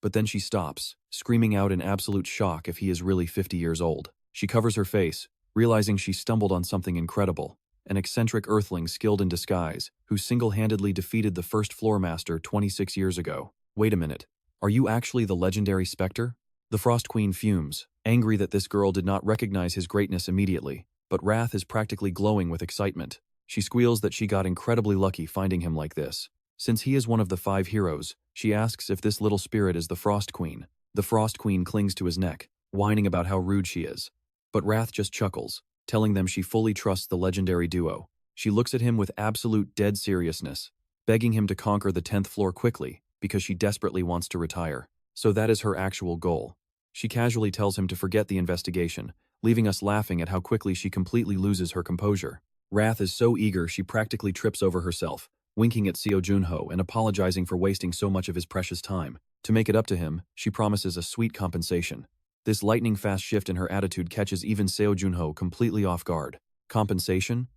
But then she stops, screaming out in absolute shock if he is really 50 years old. She covers her face, realizing she stumbled on something incredible. An eccentric earthling skilled in disguise, who single-handedly defeated the first floor master 26 years ago. Wait a minute. Are you actually the legendary Specter? The Frost Queen fumes, angry that this girl did not recognize his greatness immediately, but Wrath is practically glowing with excitement. She squeals that she got incredibly lucky finding him like this. Since he is one of the 5 heroes, she asks if this little spirit is the Frost Queen. The Frost Queen clings to his neck, whining about how rude she is. But Wrath just chuckles, telling them she fully trusts the legendary duo. She looks at him with absolute dead seriousness, begging him to conquer the 10th floor quickly because she desperately wants to retire. So that is her actual goal. She casually tells him to forget the investigation, leaving us laughing at how quickly she completely loses her composure. Wrath is so eager she practically trips over herself, winking at Seo Jun Ho and apologizing for wasting so much of his precious time. To make it up to him, she promises a sweet compensation. This lightning-fast shift in her attitude catches even Seo Jun Ho completely off guard. Compensation?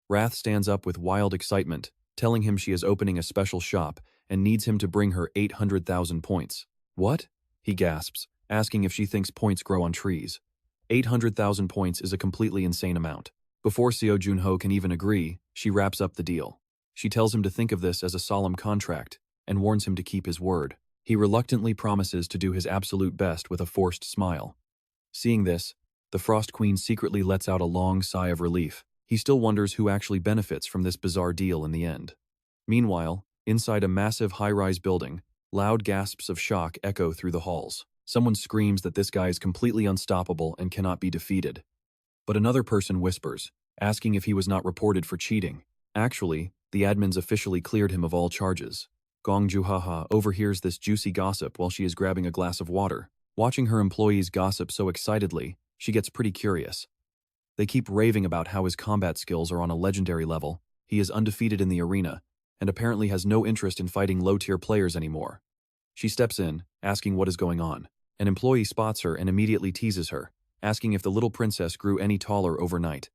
Wrath stands up with wild excitement, telling him she is opening a special shop and needs him to bring her 800,000 points. What? He gasps, asking if she thinks points grow on trees. 800,000 points is a completely insane amount. Before Seo Jun Ho can even agree, she wraps up the deal. She tells him to think of this as a solemn contract and warns him to keep his word. He reluctantly promises to do his absolute best with a forced smile. Seeing this, the Frost Queen secretly lets out a long sigh of relief. He still wonders who actually benefits from this bizarre deal in the end. Meanwhile, inside a massive high-rise building, loud gasps of shock echo through the halls. Someone screams that this guy is completely unstoppable and cannot be defeated. But another person whispers, asking if he was not reported for cheating. Actually, the admins officially cleared him of all charges. Gong Juhaha overhears this juicy gossip while she is grabbing a glass of water. Watching her employees gossip so excitedly, she gets pretty curious. They keep raving about how his combat skills are on a legendary level, he is undefeated in the arena, and apparently has no interest in fighting low-tier players anymore. She steps in, asking what is going on. An employee spots her and immediately teases her, asking if the little princess grew any taller overnight.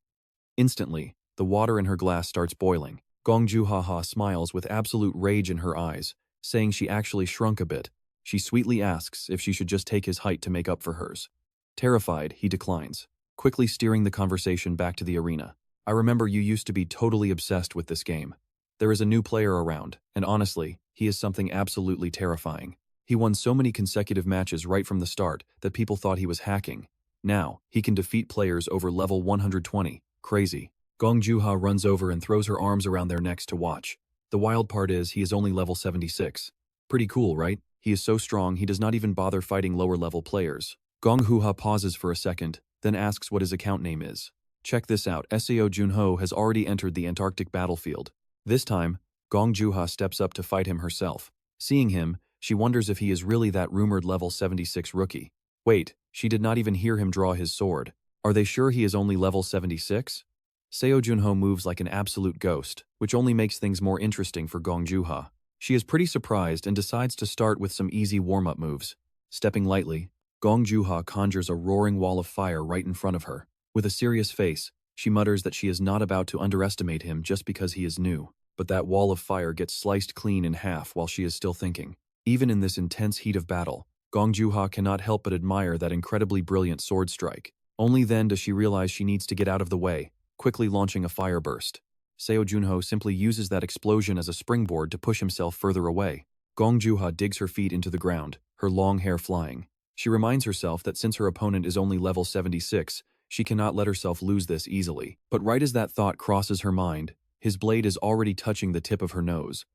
Instantly, the water in her glass starts boiling. Gong Juhaha smiles with absolute rage in her eyes, saying she actually shrunk a bit. She sweetly asks if she should just take his height to make up for hers. Terrified, he declines, quickly steering the conversation back to the arena. I remember you used to be totally obsessed with this game. There is a new player around, and honestly, he is something absolutely terrifying. He won so many consecutive matches right from the start that people thought he was hacking. Now, he can defeat players over level 120. Crazy. Gong Juha runs over and throws her arms around their necks to watch. The wild part is he is only level 76. Pretty cool, right? He is so strong he does not even bother fighting lower level players. Gong Juha pauses for a second, then asks what his account name is. Check this out, Seo Jun Ho has already entered the Antarctic battlefield. This time, Gong Juha steps up to fight him herself. Seeing him, she wonders if he is really that rumored level 76 rookie. Wait, she did not even hear him draw his sword. Are they sure he is only level 76? Seo Jun Ho moves like an absolute ghost, which only makes things more interesting for Gong Juha. She is pretty surprised and decides to start with some easy warm-up moves. Stepping lightly, Gong Juha conjures a roaring wall of fire right in front of her. With a serious face, she mutters that she is not about to underestimate him just because he is new. But that wall of fire gets sliced clean in half while she is still thinking. Even in this intense heat of battle, Gong Juha cannot help but admire that incredibly brilliant sword strike. Only then does she realize she needs to get out of the way, quickly launching a fire burst. Seo Jun Ho simply uses that explosion as a springboard to push himself further away. Gong Juha digs her feet into the ground, her long hair flying. She reminds herself that since her opponent is only level 76, she cannot let herself lose this easily. But right as that thought crosses her mind, his blade is already touching the tip of her nose.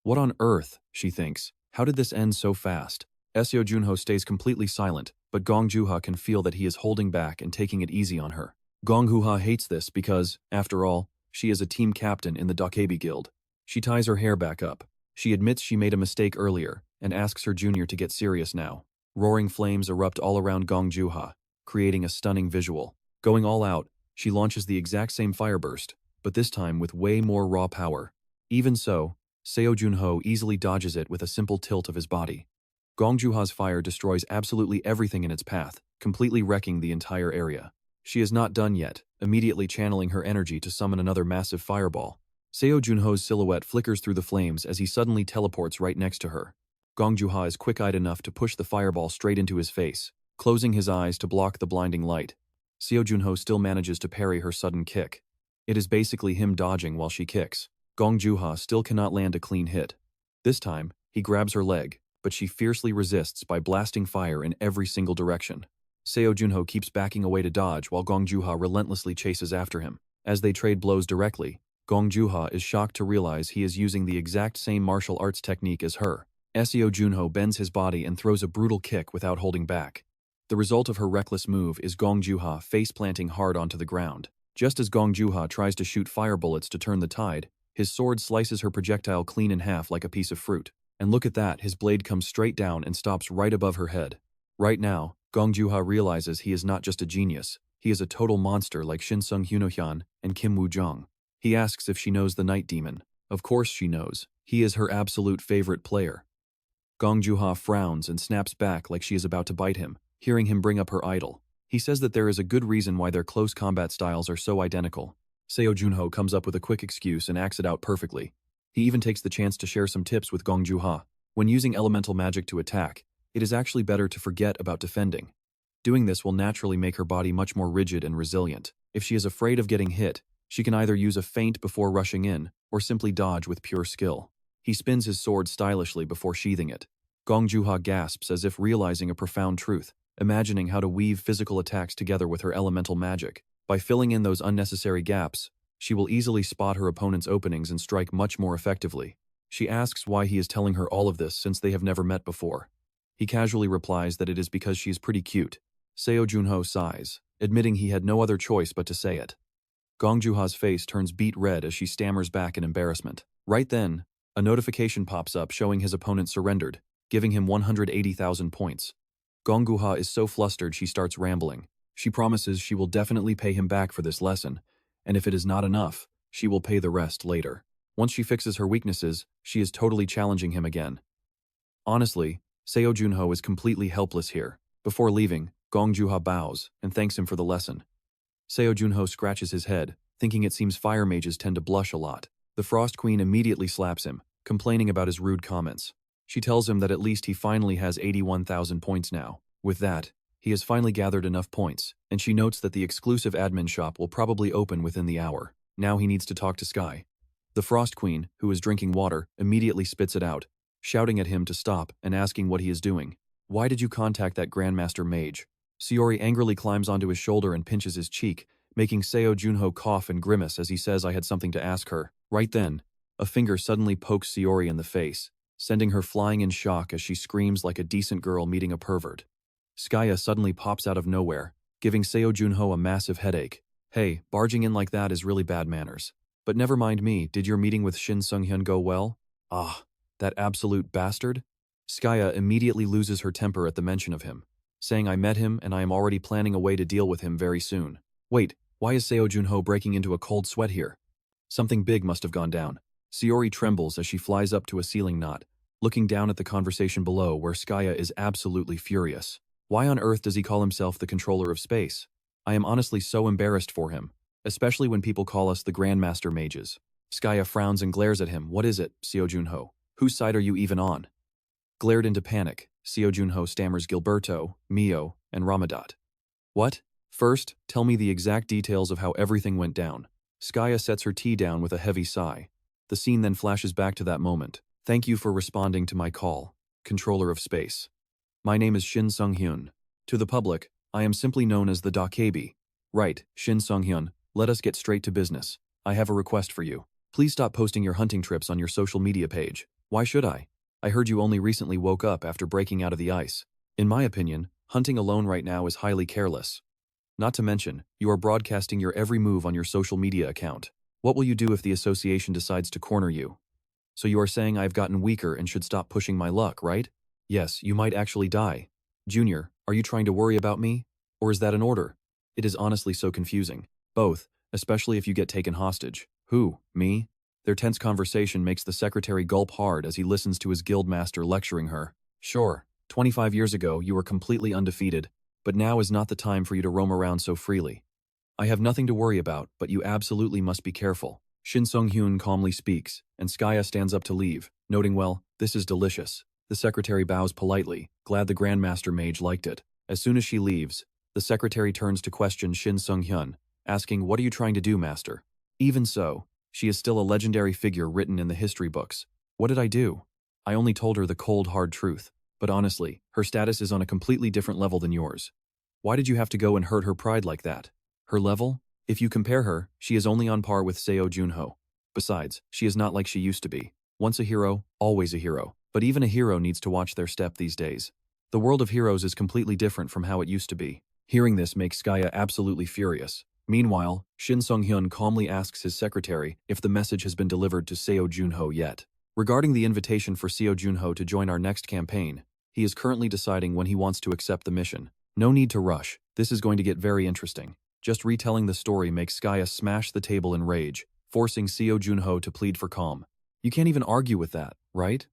What on earth, she thinks. How did this end so fast? Seo Jun Ho stays completely silent, but Gong Juha can feel that he is holding back and taking it easy on her. Gong Juha hates this because, after all, she is a team captain in the Dokebi Guild. She ties her hair back up. She admits she made a mistake earlier and asks her junior to get serious now. Roaring flames erupt all around Gong Juha, creating a stunning visual. Going all out, she launches the exact same fireburst, but this time with way more raw power. Even so, Seo Jun Ho easily dodges it with a simple tilt of his body. Gong Juha's fire destroys absolutely everything in its path, completely wrecking the entire area. She is not done yet, immediately channeling her energy to summon another massive fireball. Seo Jun Ho's silhouette flickers through the flames as he suddenly teleports right next to her. Gong Juha is quick-eyed enough to push the fireball straight into his face, closing his eyes to block the blinding light. Seo Jun Ho still manages to parry her sudden kick. It is basically him dodging while she kicks. Gong Juha still cannot land a clean hit. This time, he grabs her leg, but she fiercely resists by blasting fire in every single direction. Seo Jun Ho keeps backing away to dodge while Gong Juha relentlessly chases after him. As they trade blows directly, Gong Juha is shocked to realize he is using the exact same martial arts technique as her. Seo Jun Ho bends his body and throws a brutal kick without holding back. The result of her reckless move is Gong Juha face-planting hard onto the ground. Just as Gong Juha tries to shoot fire bullets to turn the tide, his sword slices her projectile clean in half like a piece of fruit. And look at that, his blade comes straight down and stops right above her head. Right now, Gong Juha realizes he is not just a genius, he is a total monster like Shinsung Hunohyun and Kim Woo-jung. He asks if she knows the Night Demon. Of course she knows. He is her absolute favorite player. Gong Juha frowns and snaps back like she is about to bite him, hearing him bring up her idol. He says that there is a good reason why their close combat styles are so identical. Seo Jun Ho comes up with a quick excuse and acts it out perfectly. He even takes the chance to share some tips with Gong Juha. When using elemental magic to attack, it is actually better to forget about defending. Doing this will naturally make her body much more rigid and resilient. If she is afraid of getting hit, she can either use a feint before rushing in, or simply dodge with pure skill. He spins his sword stylishly before sheathing it. Gong Juha gasps as if realizing a profound truth, imagining how to weave physical attacks together with her elemental magic. By filling in those unnecessary gaps, she will easily spot her opponent's openings and strike much more effectively. She asks why he is telling her all of this since they have never met before. He casually replies that it is because she is pretty cute. Seo Jun Ho sighs, admitting he had no other choice but to say it. Gong Juha's face turns beet red as she stammers back in embarrassment. Right then, a notification pops up showing his opponent surrendered, giving him 180,000 points. Gong Juha is so flustered she starts rambling. She promises she will definitely pay him back for this lesson, and if it is not enough, she will pay the rest later. Once she fixes her weaknesses, she is totally challenging him again. Honestly, Seo Jun Ho is completely helpless here. Before leaving, Gong Juha bows and thanks him for the lesson. Seo Jun Ho scratches his head, thinking it seems fire mages tend to blush a lot. The Frost Queen immediately slaps him, complaining about his rude comments. She tells him that at least he finally has 81,000 points now. With that, he has finally gathered enough points, and she notes that the exclusive admin shop will probably open within the hour. Now he needs to talk to Sky. The Frost Queen, who is drinking water, immediately spits it out, shouting at him to stop and asking what he is doing. Why did you contact that Grandmaster Mage? Seori angrily climbs onto his shoulder and pinches his cheek, making Seo Jun Ho cough and grimace as he says I had something to ask her. Right then, a finger suddenly pokes Seori in the face, sending her flying in shock as she screams like a decent girl meeting a pervert. Skaya suddenly pops out of nowhere, giving Seo Jun Ho a massive headache. Hey, barging in like that is really bad manners. But never mind me, did your meeting with Shin Sung-hyun go well? Ah, that absolute bastard? Skaya immediately loses her temper at the mention of him, saying I met him and I am already planning a way to deal with him very soon. Wait, why is Seo Jun Ho breaking into a cold sweat here? Something big must have gone down. Seori trembles as she flies up to a ceiling knot, looking down at the conversation below where Skaya is absolutely furious. Why on earth does he call himself the controller of space? I am honestly so embarrassed for him, especially when people call us the Grandmaster Mages. Skaya frowns and glares at him. What is it, Seo Jun Ho? Whose side are you even on? Glared into panic, Seo Jun Ho stammers Gilberto, Mio, and Ramadat. What? First, tell me the exact details of how everything went down. Skaya sets her tea down with a heavy sigh. The scene then flashes back to that moment. Thank you for responding to my call, Controller of Space. My name is Shin Sung-hyun. To the public, I am simply known as the Dakebi. Right, Shin Sung-hyun, let us get straight to business. I have a request for you. Please stop posting your hunting trips on your social media page. Why should I? I heard you only recently woke up after breaking out of the ice. In my opinion, hunting alone right now is highly careless. Not to mention, you are broadcasting your every move on your social media account. What will you do if the association decides to corner you? So you are saying I've gotten weaker and should stop pushing my luck, right? Yes, you might actually die. Junior, are you trying to worry about me? Or is that an order? It is honestly so confusing. Both, especially if you get taken hostage. Who, me? Their tense conversation makes the secretary gulp hard as he listens to his guildmaster lecturing her. Sure, 25 years ago you were completely undefeated, but now is not the time for you to roam around so freely. I have nothing to worry about, but you absolutely must be careful. Shin Sung-hyun calmly speaks, and Skaya stands up to leave, noting, well, this is delicious. The secretary bows politely, glad the Grandmaster Mage liked it. As soon as she leaves, the secretary turns to question Shin Sung-hyun, asking, what are you trying to do, master? Even so, she is still a legendary figure written in the history books. What did I do? I only told her the cold, hard truth. But honestly, her status is on a completely different level than yours. Why did you have to go and hurt her pride like that? Her level? If you compare her, she is only on par with Seo Jun Ho. Besides, she is not like she used to be. Once a hero, always a hero. But even a hero needs to watch their step these days. The world of heroes is completely different from how it used to be. Hearing this makes Skaya absolutely furious. Meanwhile, Shin Sung-hyun calmly asks his secretary if the message has been delivered to Seo Jun Ho yet. Regarding the invitation for Seo Jun Ho to join our next campaign, he is currently deciding when he wants to accept the mission. No need to rush, this is going to get very interesting. Just retelling the story makes Skaya smash the table in rage, forcing Seo Jun Ho to plead for calm. You can't even argue with that, right?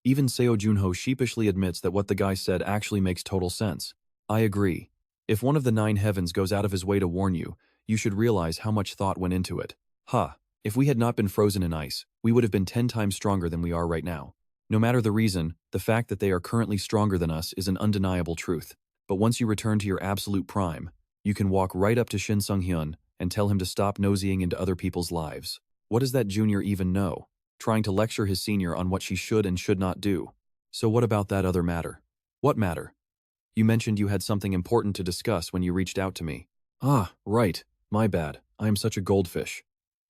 Even Seo Jun Ho sheepishly admits that what the guy said actually makes total sense. I agree. If one of the 9 heavens goes out of his way to warn you, you should realize how much thought went into it. If we had not been frozen in ice, we would have been 10 times stronger than we are right now. No matter the reason, the fact that they are currently stronger than us is an undeniable truth. But once you return to your absolute prime, you can walk right up to Shin Sung-hyun and tell him to stop nosying into other people's lives. What does that junior even know? Trying to lecture his senior on what she should and should not do. So what about that other matter? What matter? You mentioned you had something important to discuss when you reached out to me. Ah, right. My bad. I am such a goldfish.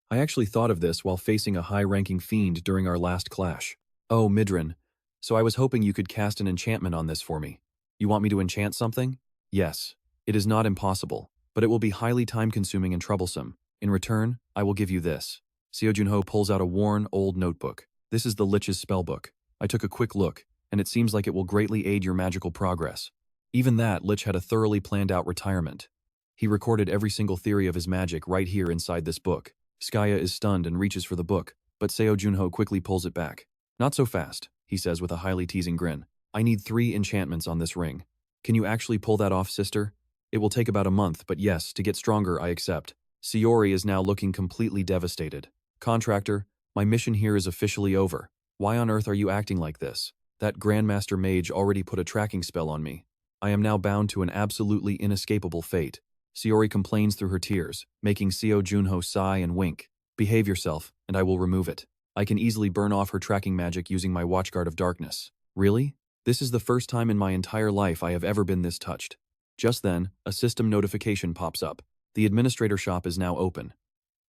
I actually thought of this while facing a high-ranking fiend during our last clash. Oh, Midrin. So I was hoping you could cast an enchantment on this for me. You want me to enchant something? Yes. It is not impossible, but it will be highly time-consuming and troublesome. In return, I will give you this. Seo Jun Ho pulls out a worn, old notebook. This is the Lich's spellbook. I took a quick look, and it seems like it will greatly aid your magical progress. Even that, Lich had a thoroughly planned-out retirement. He recorded every single theory of his magic right here inside this book. Skaya is stunned and reaches for the book, but Seo Jun Ho quickly pulls it back. Not so fast, he says with a highly teasing grin. I need 3 enchantments on this ring. Can you actually pull that off, sister? It will take about a month, but yes, to get stronger, I accept. Seori is now looking completely devastated. Contractor, my mission here is officially over. Why on earth are you acting like this? That Grandmaster Mage already put a tracking spell on me. I am now bound to an absolutely inescapable fate. Seori complains through her tears, making Seo Jun Ho sigh and wink. Behave yourself, and I will remove it. I can easily burn off her tracking magic using my Watchguard of Darkness. Really? This is the first time in my entire life I have ever been this touched. Just then, a system notification pops up. The administrator shop is now open.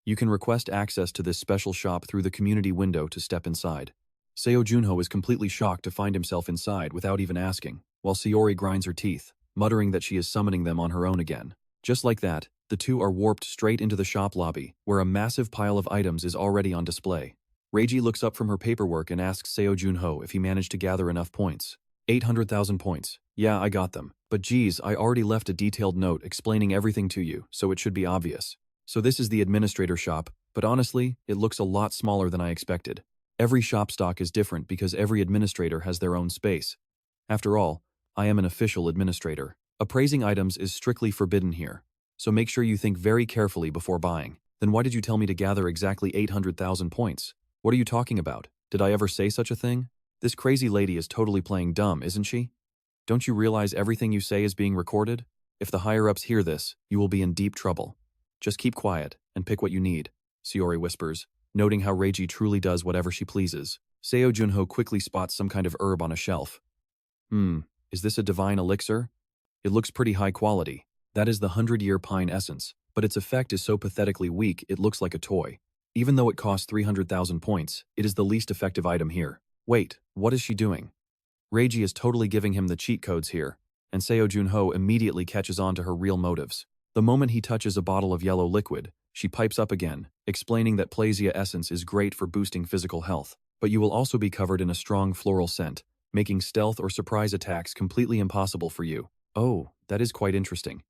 You can request access to this special shop through the community window to step inside. Seo Jun Ho is completely shocked to find himself inside without even asking, while Saori grinds her teeth, muttering that she is summoning them on her own again. Just like that, the two are warped straight into the shop lobby, where a massive pile of items is already on display. Reiji looks up from her paperwork and asks Seo Jun Ho if he managed to gather enough points. 800,000 points. Yeah, I got them. But geez, I already left a detailed note explaining everything to you, so it should be obvious. So this is the administrator shop, but honestly, it looks a lot smaller than I expected. Every shop stock is different because every administrator has their own space. After all, I am an official administrator. Appraising items is strictly forbidden here, so make sure you think very carefully before buying. Then why did you tell me to gather exactly 800,000 points? What are you talking about? Did I ever say such a thing? This crazy lady is totally playing dumb, isn't she? Don't you realize everything you say is being recorded? If the higher-ups hear this, you will be in deep trouble. Just keep quiet and pick what you need, Saori whispers, noting how Reiji truly does whatever she pleases. Seo Jun Ho quickly spots some kind of herb on a shelf. Is this a divine elixir? It looks pretty high quality. That is the 100-year pine essence, but its effect is so pathetically weak it looks like a toy. Even though it costs 300,000 points, it is the least effective item here. Wait, what is she doing? Reiji is totally giving him the cheat codes here, and Seo Jun Ho immediately catches on to her real motives. The moment he touches a bottle of yellow liquid, she pipes up again, explaining that Plasia essence is great for boosting physical health, but you will also be covered in a strong floral scent, making stealth or surprise attacks completely impossible for you. Oh, that is quite interesting.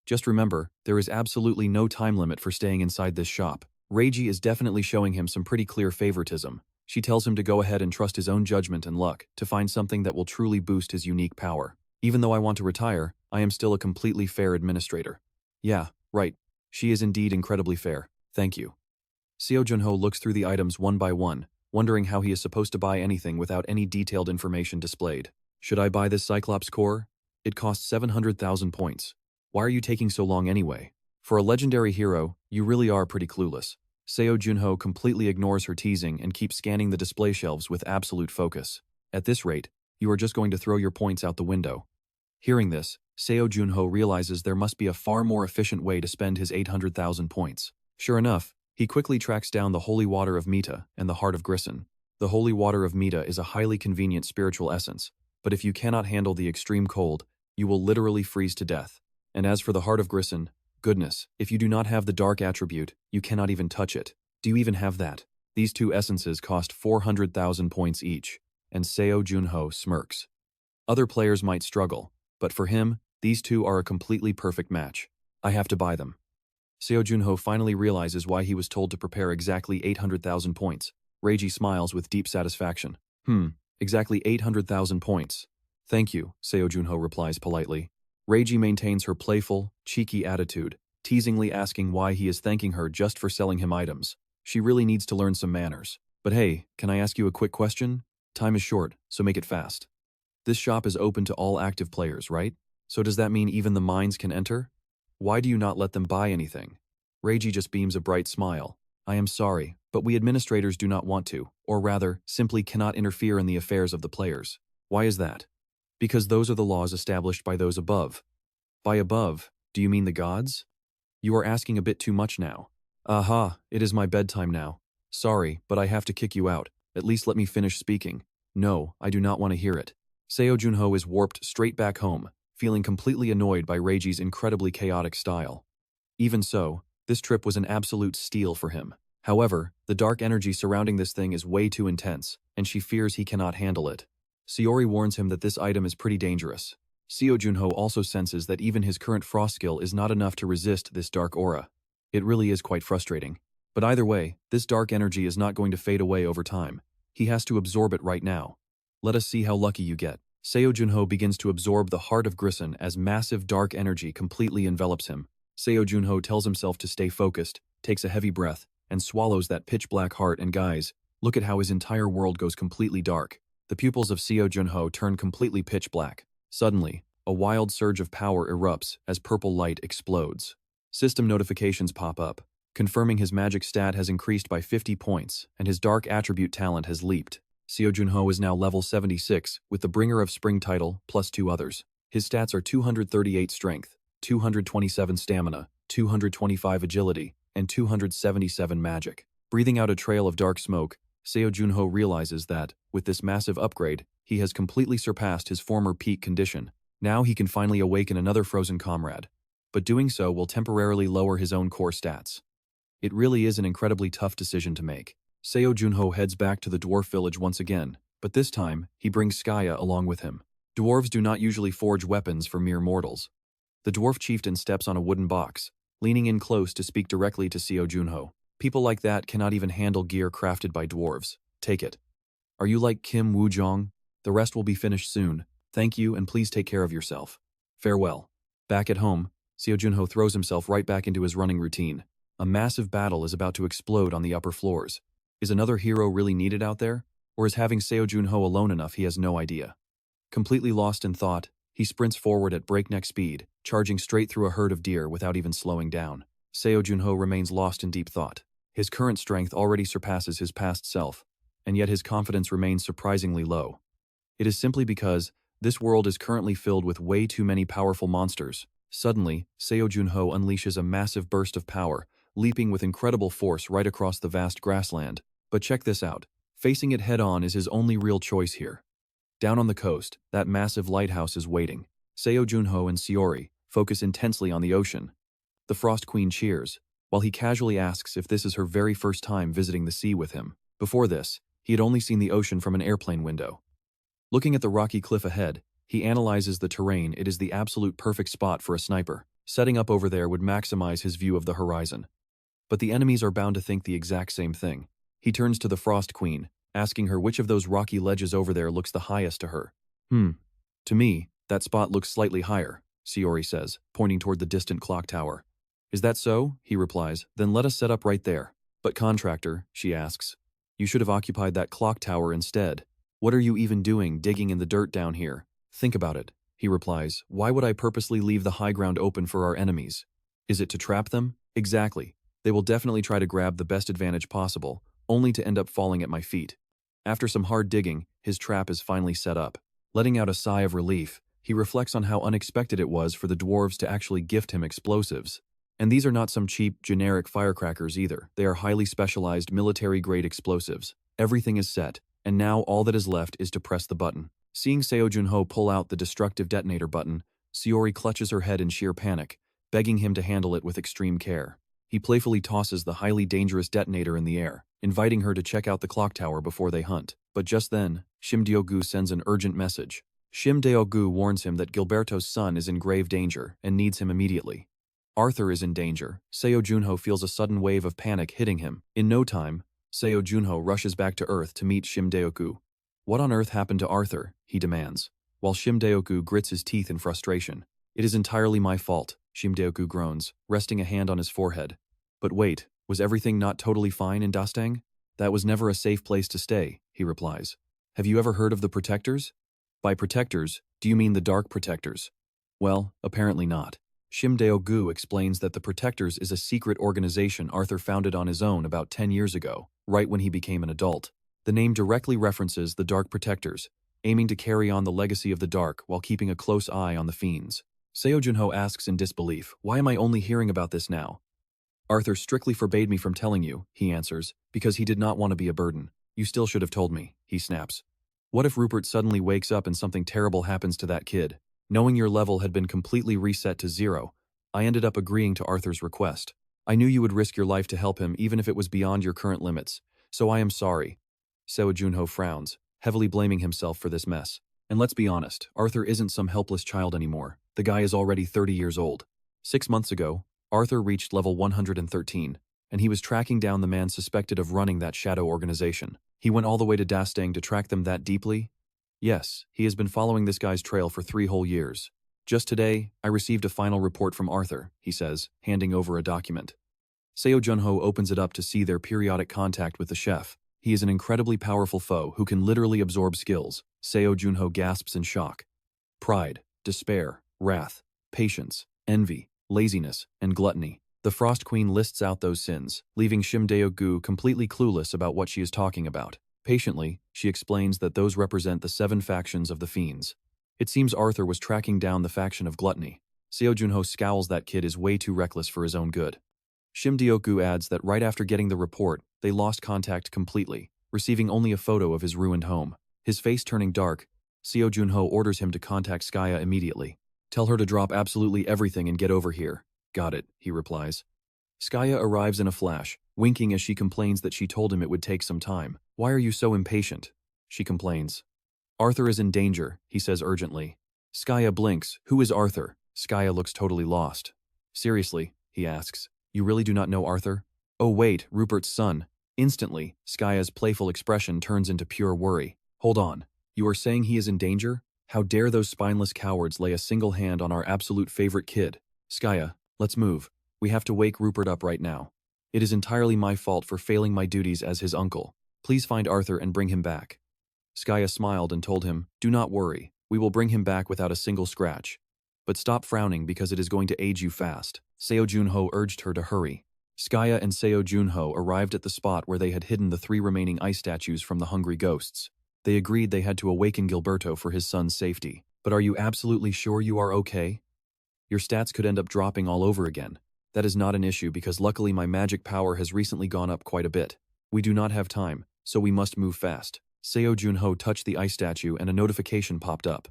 Just remember, there is absolutely no time limit for staying inside this shop. Reiji is definitely showing him some pretty clear favoritism. She tells him to go ahead and trust his own judgment and luck to find something that will truly boost his unique power. Even though I want to retire, I am still a completely fair administrator. Yeah, right. She is indeed incredibly fair. Thank you. Seo Jun Ho looks through the items one by one, wondering how he is supposed to buy anything without any detailed information displayed. Should I buy this Cyclops core? It costs 700,000 points. Why are you taking so long anyway? For a legendary hero, you really are pretty clueless. Seo Jun Ho completely ignores her teasing and keeps scanning the display shelves with absolute focus. At this rate, you are just going to throw your points out the window. Hearing this, Seo Jun Ho realizes there must be a far more efficient way to spend his 800,000 points. Sure enough, he quickly tracks down the holy water of Mita and the heart of Grisson. The holy water of Mita is a highly convenient spiritual essence, but if you cannot handle the extreme cold, you will literally freeze to death. And as for the heart of Grisson, goodness, if you do not have the dark attribute, you cannot even touch it. Do you even have that? These two essences cost 400,000 points each, and Seo Jun Ho smirks. Other players might struggle, but for him, these two are a completely perfect match. I have to buy them. Seo Jun Ho finally realizes why he was told to prepare exactly 800,000 points. Reiji smiles with deep satisfaction. Exactly 800,000 points. Thank you, Seo Jun Ho replies politely. Reiji maintains her playful, cheeky attitude, teasingly asking why he is thanking her just for selling him items. She really needs to learn some manners. But hey, can I ask you a quick question? Time is short, so make it fast. This shop is open to all active players, right? So does that mean even the mines can enter? Why do you not let them buy anything? Reiji just beams a bright smile. I am sorry, but we administrators do not want to, or rather, simply cannot interfere in the affairs of the players. Why is that? Because those are the laws established by those above. By above, do you mean the gods? You are asking a bit too much now. Aha, it is my bedtime now. Sorry, but I have to kick you out. At least let me finish speaking. No, I do not want to hear it. Seo Jun Ho is warped straight back home, feeling completely annoyed by Reiji's incredibly chaotic style. Even so, this trip was an absolute steal for him. However, the dark energy surrounding this thing is way too intense, and she fears he cannot handle it. Saori warns him that this item is pretty dangerous. Seo Jun Ho also senses that even his current frost skill is not enough to resist this dark aura. It really is quite frustrating. But either way, this dark energy is not going to fade away over time. He has to absorb it right now. Let us see how lucky you get. Seo Jun Ho begins to absorb the heart of Grisson as massive dark energy completely envelops him. Seo Jun Ho tells himself to stay focused, takes a heavy breath, and swallows that pitch-black heart, and guys, look at how his entire world goes completely dark. The pupils of Seo Jun Ho turn completely pitch-black. Suddenly, a wild surge of power erupts as purple light explodes. System notifications pop up, confirming his magic stat has increased by 50 points, and his dark attribute talent has leaped. Seo Jun Ho is now level 76, with the Bringer of Spring title, plus 2 others. His stats are 238 strength, 227 stamina, 225 agility, and 277 magic. Breathing out a trail of dark smoke, Seo Jun Ho realizes that, with this massive upgrade, he has completely surpassed his former peak condition. Now he can finally awaken another frozen comrade. But doing so will temporarily lower his own core stats. It really is an incredibly tough decision to make. Seo Jun Ho heads back to the dwarf village once again, but this time, he brings Skaya along with him. Dwarves do not usually forge weapons for mere mortals. The dwarf chieftain steps on a wooden box, leaning in close to speak directly to Seo Jun Ho. People like that cannot even handle gear crafted by dwarves. Take it. Are you like Kim Woo-jong? The rest will be finished soon. Thank you and please take care of yourself. Farewell. Back at home, Seo Jun Ho throws himself right back into his running routine. A massive battle is about to explode on the upper floors. Is another hero really needed out there? Or is having Seo Jun Ho alone enough? He has no idea. Completely lost in thought, he sprints forward at breakneck speed, charging straight through a herd of deer without even slowing down. Seo Jun Ho remains lost in deep thought. His current strength already surpasses his past self, and yet his confidence remains surprisingly low. It is simply because this world is currently filled with way too many powerful monsters. Suddenly, Seo Jun Ho unleashes a massive burst of power, leaping with incredible force right across the vast grassland. But check this out. Facing it head-on is his only real choice here. Down on the coast, that massive lighthouse is waiting. Seo Jun Ho and Seori focus intensely on the ocean. The Frost Queen cheers, while he casually asks if this is her very first time visiting the sea with him. Before this, he had only seen the ocean from an airplane window. Looking at the rocky cliff ahead, he analyzes the terrain. It is the absolute perfect spot for a sniper. Setting up over there would maximize his view of the horizon. But the enemies are bound to think the exact same thing. He turns to the Frost Queen, asking her which of those rocky ledges over there looks the highest to her. To me, that spot looks slightly higher, Seori says, pointing toward the distant clock tower. Is that so? He replies, then let us set up right there. But contractor, she asks, you should have occupied that clock tower instead. What are you even doing digging in the dirt down here? Think about it, he replies. Why would I purposely leave the high ground open for our enemies? Is it to trap them? Exactly. They will definitely try to grab the best advantage possible, only to end up falling at my feet. After some hard digging, his trap is finally set up. Letting out a sigh of relief, he reflects on how unexpected it was for the dwarves to actually gift him explosives. And these are not some cheap, generic firecrackers either. They are highly specialized military-grade explosives. Everything is set, and now all that is left is to press the button. Seeing Seo Jun Ho pull out the destructive detonator button, Seori clutches her head in sheer panic, begging him to handle it with extreme care. He playfully tosses the highly dangerous detonator in the air, inviting her to check out the clock tower before they hunt. But just then, Shim Deo-gu sends an urgent message. Shim Deo-gu warns him that Gilberto's son is in grave danger and needs him immediately. Arthur is in danger. Seo Jun Ho feels a sudden wave of panic hitting him. In no time, Seo Jun Ho rushes back to Earth to meet Shim Deo-gu. What on earth happened to Arthur? He demands, while Shim Deo-gu grits his teeth in frustration. It is entirely my fault, Shim Deo-gu groans, resting a hand on his forehead. But wait, was everything not totally fine in Dastang? That was never a safe place to stay, he replies. Have you ever heard of the Protectors? By Protectors, do you mean the Dark Protectors? Well, apparently not. Shim Deo-gu explains that the Protectors is a secret organization Arthur founded on his own about 10 years ago, right when he became an adult. The name directly references the Dark Protectors, aiming to carry on the legacy of the Dark while keeping a close eye on the fiends. Seo Jun Ho asks in disbelief, why am I only hearing about this now? Arthur strictly forbade me from telling you, he answers, because he did not want to be a burden. You still should have told me, he snaps. What if Rupert suddenly wakes up and something terrible happens to that kid? Knowing your level had been completely reset to 0, I ended up agreeing to Arthur's request. I knew you would risk your life to help him even if it was beyond your current limits, so I am sorry. Seo Jun Ho frowns, heavily blaming himself for this mess. And let's be honest, Arthur isn't some helpless child anymore. The guy is already 30 years old. 6 months ago, Arthur reached level 113, and he was tracking down the man suspected of running that shadow organization. He went all the way to Dastang to track them that deeply? Yes, he has been following this guy's trail for 3 whole years. Just today, I received a final report from Arthur, he says, handing over a document. Seo Jun Ho opens it up to see their periodic contact with the chef. He is an incredibly powerful foe who can literally absorb skills. Seo Jun Ho gasps in shock. Pride, despair, wrath, patience, envy, laziness, and gluttony. The Frost Queen lists out those sins, leaving Shim Deo-gu completely clueless about what she is talking about. Patiently, she explains that those represent the 7 factions of the fiends. It seems Arthur was tracking down the faction of gluttony. Seo Jun Ho scowls. That kid is way too reckless for his own good. Shim Deok-gu adds that right after getting the report, they lost contact completely, receiving only a photo of his ruined home. His face turning dark, Seo Jun Ho orders him to contact Skya immediately. Tell her to drop absolutely everything and get over here. Got it, he replies. Skya arrives in a flash, winking as she complains that she told him it would take some time. Why are you so impatient? She complains. Arthur is in danger, he says urgently. Skya blinks. Who is Arthur? Skya looks totally lost. Seriously, he asks. You really do not know Arthur? Oh wait, Rupert's son. Instantly, Skya's playful expression turns into pure worry. Hold on. You are saying he is in danger? How dare those spineless cowards lay a single hand on our absolute favorite kid? Skya, let's move. We have to wake Rupert up right now. It is entirely my fault for failing my duties as his uncle. Please find Arthur and bring him back. Skya smiled and told him, do not worry. We will bring him back without a single scratch. But stop frowning because it is going to age you fast. Seo Jun Ho urged her to hurry. Skya and Seo Jun Ho arrived at the spot where they had hidden the 3 remaining ice statues from the hungry ghosts. They agreed they had to awaken Gilberto for his son's safety. But are you absolutely sure you are okay? Your stats could end up dropping all over again. That is not an issue because luckily my magic power has recently gone up quite a bit. We do not have time, so we must move fast. Seo Jun Ho touched the ice statue and a notification popped up.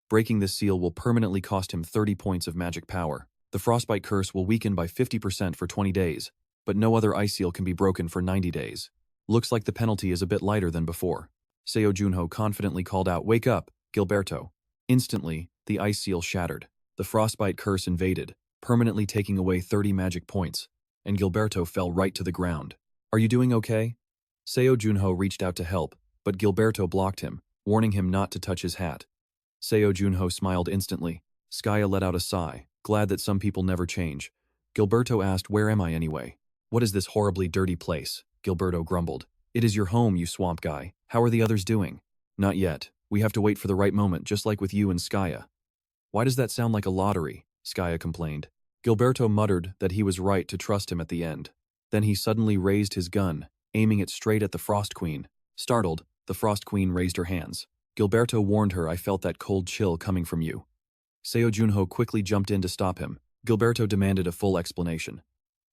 Breaking this seal will permanently cost him 30 points of magic power. The frostbite curse will weaken by 50% for 20 days, but no other ice seal can be broken for 90 days. Looks like the penalty is a bit lighter than before. Seo Jun Ho confidently called out, Wake up, Gilberto. Instantly, the ice seal shattered. The frostbite curse invaded, permanently taking away 30 magic points, and Gilberto fell right to the ground. Are you doing okay? Seo Jun Ho reached out to help, but Gilberto blocked him, warning him not to touch his hat. Seo Jun Ho smiled instantly. Skya let out a sigh, glad that some people never change. Gilberto asked, Where am I anyway? What is this horribly dirty place? Gilberto grumbled. It is your home, you swamp guy. How are the others doing? Not yet. We have to wait for the right moment, just like with you and Skya. Why does that sound like a lottery? Skya complained. Gilberto muttered that he was right to trust him at the end. Then he suddenly raised his gun, aiming it straight at the Frost Queen. Startled, the Frost Queen raised her hands. Gilberto warned her, I felt that cold chill coming from you. Seo Jun Ho quickly jumped in to stop him. Gilberto demanded a full explanation.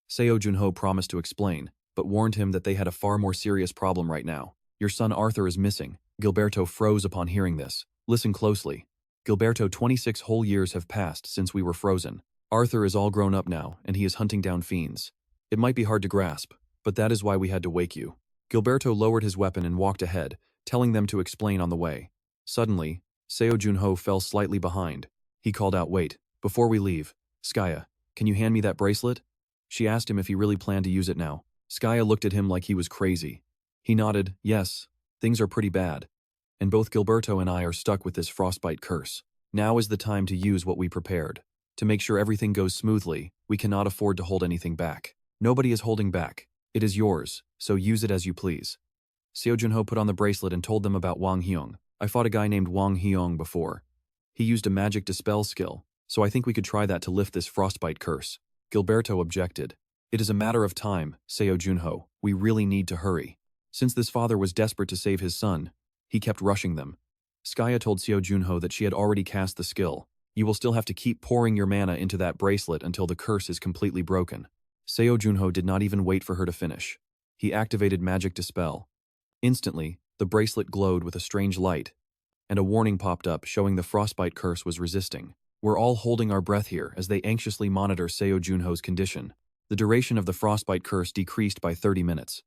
Seo Jun Ho promised to explain, but warned him that they had a far more serious problem right now. Your son Arthur is missing. Gilberto froze upon hearing this. Listen closely. Gilberto, 26 whole years have passed since we were frozen. Arthur is all grown up now, and he is hunting down fiends. It might be hard to grasp, but that is why we had to wake you. Gilberto lowered his weapon and walked ahead, telling them to explain on the way. Suddenly, Seo Jun Ho fell slightly behind. He called out, Wait, before we leave, Skya, can you hand me that bracelet? She asked him if he really planned to use it now. Skya looked at him like he was crazy. He nodded, Yes, things are pretty bad. And both Gilberto and I are stuck with this frostbite curse. Now is the time to use what we prepared. To make sure everything goes smoothly, we cannot afford to hold anything back. Nobody is holding back. It is yours, so use it as you please. Seo Jun Ho put on the bracelet and told them about Wang Hyung. I fought a guy named Wang Hyung before. He used a magic dispel skill, so I think we could try that to lift this frostbite curse. Gilberto objected. It is a matter of time, Seo Jun Ho. We really need to hurry. Since this father was desperate to save his son, he kept rushing them. Skya told Seo Jun Ho that she had already cast the skill. You will still have to keep pouring your mana into that bracelet until the curse is completely broken. Seo Jun Ho did not even wait for her to finish. He activated Magic Dispel. Instantly, the bracelet glowed with a strange light, and a warning popped up showing the frostbite curse was resisting. We're all holding our breath here as they anxiously monitor Seo Jun Ho's condition. The duration of the frostbite curse decreased by 30 minutes.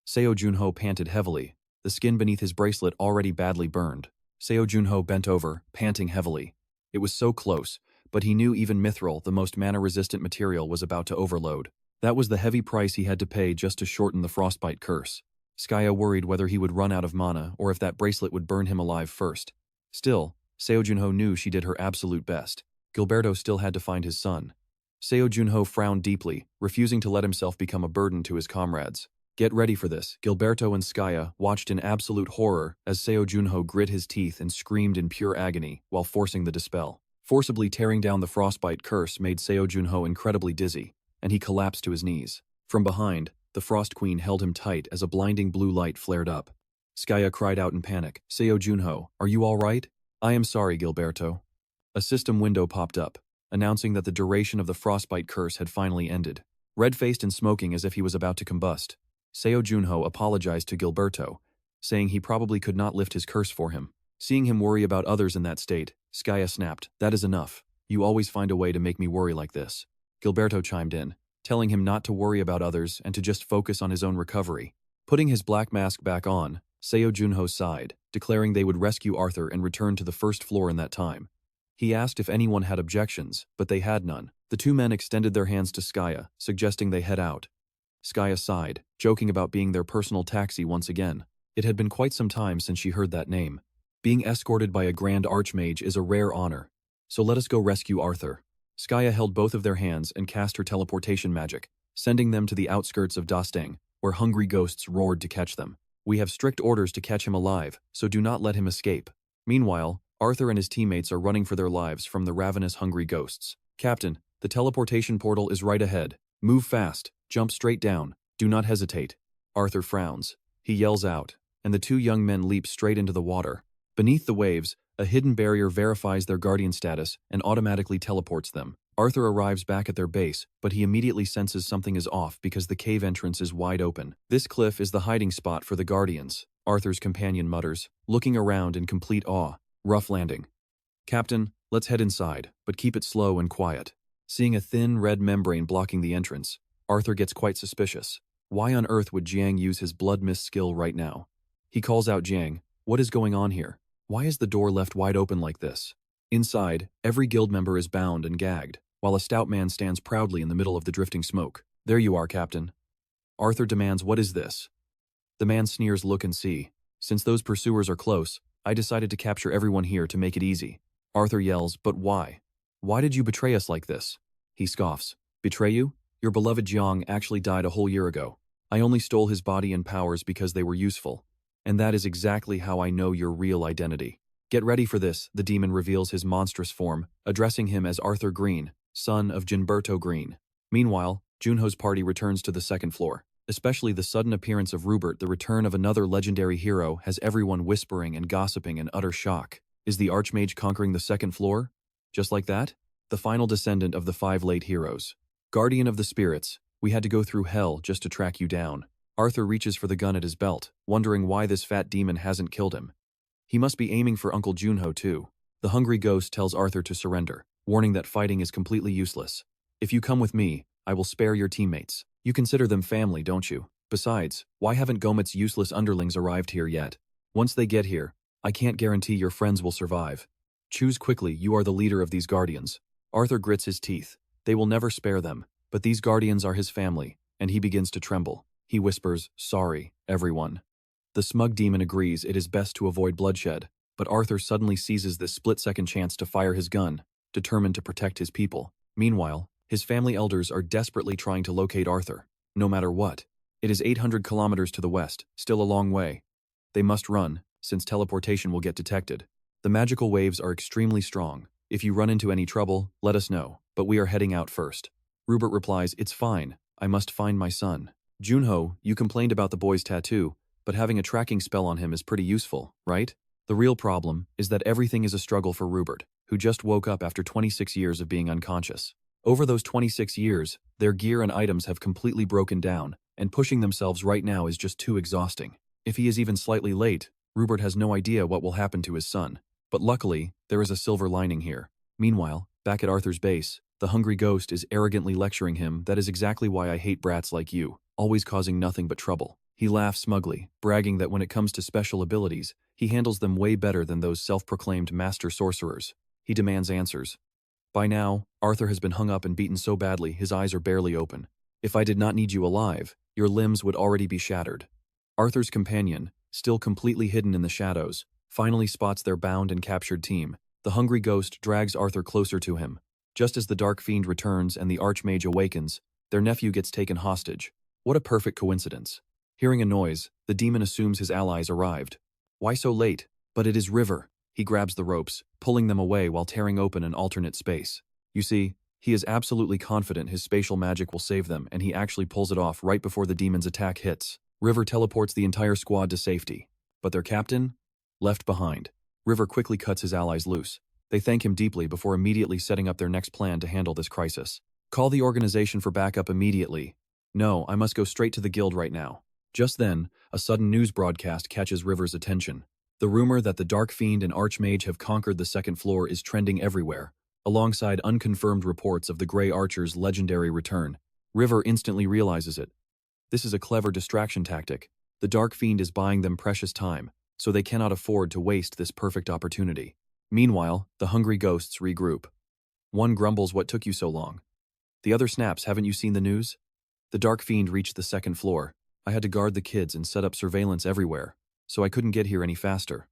Seo Jun Ho panted heavily, the skin beneath his bracelet already badly burned. Seo Jun Ho bent over, panting heavily. It was so close, but he knew even mithril, the most mana-resistant material, was about to overload. That was the heavy price he had to pay just to shorten the frostbite curse. Skya worried whether he would run out of mana or if that bracelet would burn him alive first. Still, Seo Jun Ho knew she did her absolute best. Gilberto still had to find his son. Seo Jun Ho frowned deeply, refusing to let himself become a burden to his comrades. Get ready for this. Gilberto and Skya watched in absolute horror as Seo Jun Ho grit his teeth and screamed in pure agony while forcing the dispel. Forcibly tearing down the frostbite curse made Seo Jun Ho incredibly dizzy, and he collapsed to his knees. From behind, the Frost Queen held him tight as a blinding blue light flared up. Skya cried out in panic, Seo Jun Ho, are you all right? I am sorry, Gilberto. A system window popped up, announcing that the duration of the frostbite curse had finally ended. Red-faced and smoking as if he was about to combust, Seo Jun Ho apologized to Gilberto, saying he probably could not lift his curse for him. Seeing him worry about others in that state, Skaya snapped, "That is enough. You always find a way to make me worry like this." Gilberto chimed in, telling him not to worry about others and to just focus on his own recovery. Putting his black mask back on, Seo Jun Ho sighed, declaring they would rescue Arthur and return to the first floor in that time. He asked if anyone had objections, but they had none. The two men extended their hands to Skaya, suggesting they head out. Skaya sighed, joking about being their personal taxi once again. It had been quite some time since she heard that name. Being escorted by a grand archmage is a rare honor. So let us go rescue Arthur. Skaya held both of their hands and cast her teleportation magic, sending them to the outskirts of Dostang, where hungry ghosts roared to catch them. We have strict orders to catch him alive, so do not let him escape. Meanwhile, Arthur and his teammates are running for their lives from the ravenous hungry ghosts. Captain, the teleportation portal is right ahead. Move fast, jump straight down, do not hesitate. Arthur frowns. He yells out, and the two young men leap straight into the water. Beneath the waves, a hidden barrier verifies their guardian status and automatically teleports them. Arthur arrives back at their base, but he immediately senses something is off because the cave entrance is wide open. This cliff is the hiding spot for the guardians, Arthur's companion mutters, looking around in complete awe. Rough landing. Captain, let's head inside, but keep it slow and quiet. Seeing a thin red membrane blocking the entrance, Arthur gets quite suspicious. Why on earth would Jiang use his blood mist skill right now? He calls out Jiang, "What is going on here? Why is the door left wide open like this?" Inside, every guild member is bound and gagged, while a stout man stands proudly in the middle of the drifting smoke. "There you are, Captain." Arthur demands, "What is this?" The man sneers, "Look and see. Since those pursuers are close, I decided to capture everyone here to make it easy." Arthur yells, "But why? Why did you betray us like this?" He scoffs. "Betray you? Your beloved Jiang actually died a whole year ago. I only stole his body and powers because they were useful. And that is exactly how I know your real identity. Get ready for this." The demon reveals his monstrous form, addressing him as Arthur Green, son of Gilberto Green. Meanwhile, Junho's party returns to the second floor. Especially the sudden appearance of Rupert, the return of another legendary hero, has everyone whispering and gossiping in utter shock. Is the Archmage conquering the second floor? Just like that? The final descendant of the 5 late heroes. Guardian of the spirits, we had to go through hell just to track you down. Arthur reaches for the gun at his belt, wondering why this fat demon hasn't killed him. He must be aiming for Uncle Junho too. The hungry ghost tells Arthur to surrender, warning that fighting is completely useless. "If you come with me, I will spare your teammates. You consider them family, don't you? Besides, why haven't Gomet's useless underlings arrived here yet? Once they get here, I can't guarantee your friends will survive. Choose quickly, you are the leader of these guardians." Arthur grits his teeth. They will never spare them, but these guardians are his family, and he begins to tremble. He whispers, "Sorry, everyone." The smug demon agrees it is best to avoid bloodshed, but Arthur suddenly seizes this split-second chance to fire his gun, determined to protect his people. Meanwhile, his family elders are desperately trying to locate Arthur, no matter what. It is 800 kilometers to the west, still a long way. They must run, since teleportation will get detected. The magical waves are extremely strong. If you run into any trouble, let us know, but we are heading out first. Rupert replies, "It's fine, I must find my son." "Junho, you complained about the boy's tattoo, but having a tracking spell on him is pretty useful, right?" The real problem is that everything is a struggle for Rupert, who just woke up after 26 years of being unconscious. Over those 26 years, their gear and items have completely broken down, and pushing themselves right now is just too exhausting. If he is even slightly late, Rupert has no idea what will happen to his son. But luckily, there is a silver lining here. Meanwhile, back at Arthur's base, the hungry ghost is arrogantly lecturing him, "That is exactly why I hate brats like you, always causing nothing but trouble." He laughs smugly, bragging that when it comes to special abilities, he handles them way better than those self-proclaimed master sorcerers. He demands answers. By now, Arthur has been hung up and beaten so badly his eyes are barely open. "If I did not need you alive, your limbs would already be shattered." Arthur's companion, still completely hidden in the shadows, finally spots their bound and captured team. The hungry ghost drags Arthur closer to him. Just as the dark fiend returns and the archmage awakens, their nephew gets taken hostage. What a perfect coincidence. Hearing a noise, the demon assumes his allies arrived. Why so late? But it is River. He grabs the ropes, pulling them away while tearing open an alternate space. You see, he is absolutely confident his spatial magic will save them, and he actually pulls it off right before the demon's attack hits. River teleports the entire squad to safety. But their captain? Left behind. River quickly cuts his allies loose. They thank him deeply before immediately setting up their next plan to handle this crisis. Call the organization for backup immediately. No, I must go straight to the guild right now. Just then, a sudden news broadcast catches River's attention. The rumor that the Dark Fiend and Archmage have conquered the second floor is trending everywhere, alongside unconfirmed reports of the Grey Archer's legendary return. River instantly realizes it. This is a clever distraction tactic. The Dark Fiend is buying them precious time, so they cannot afford to waste this perfect opportunity. Meanwhile, the hungry ghosts regroup. One grumbles, "What took you so long?" The other snaps, "Haven't you seen the news? The Dark Fiend reached the second floor. I had to guard the kids and set up surveillance everywhere, so I couldn't get here any faster."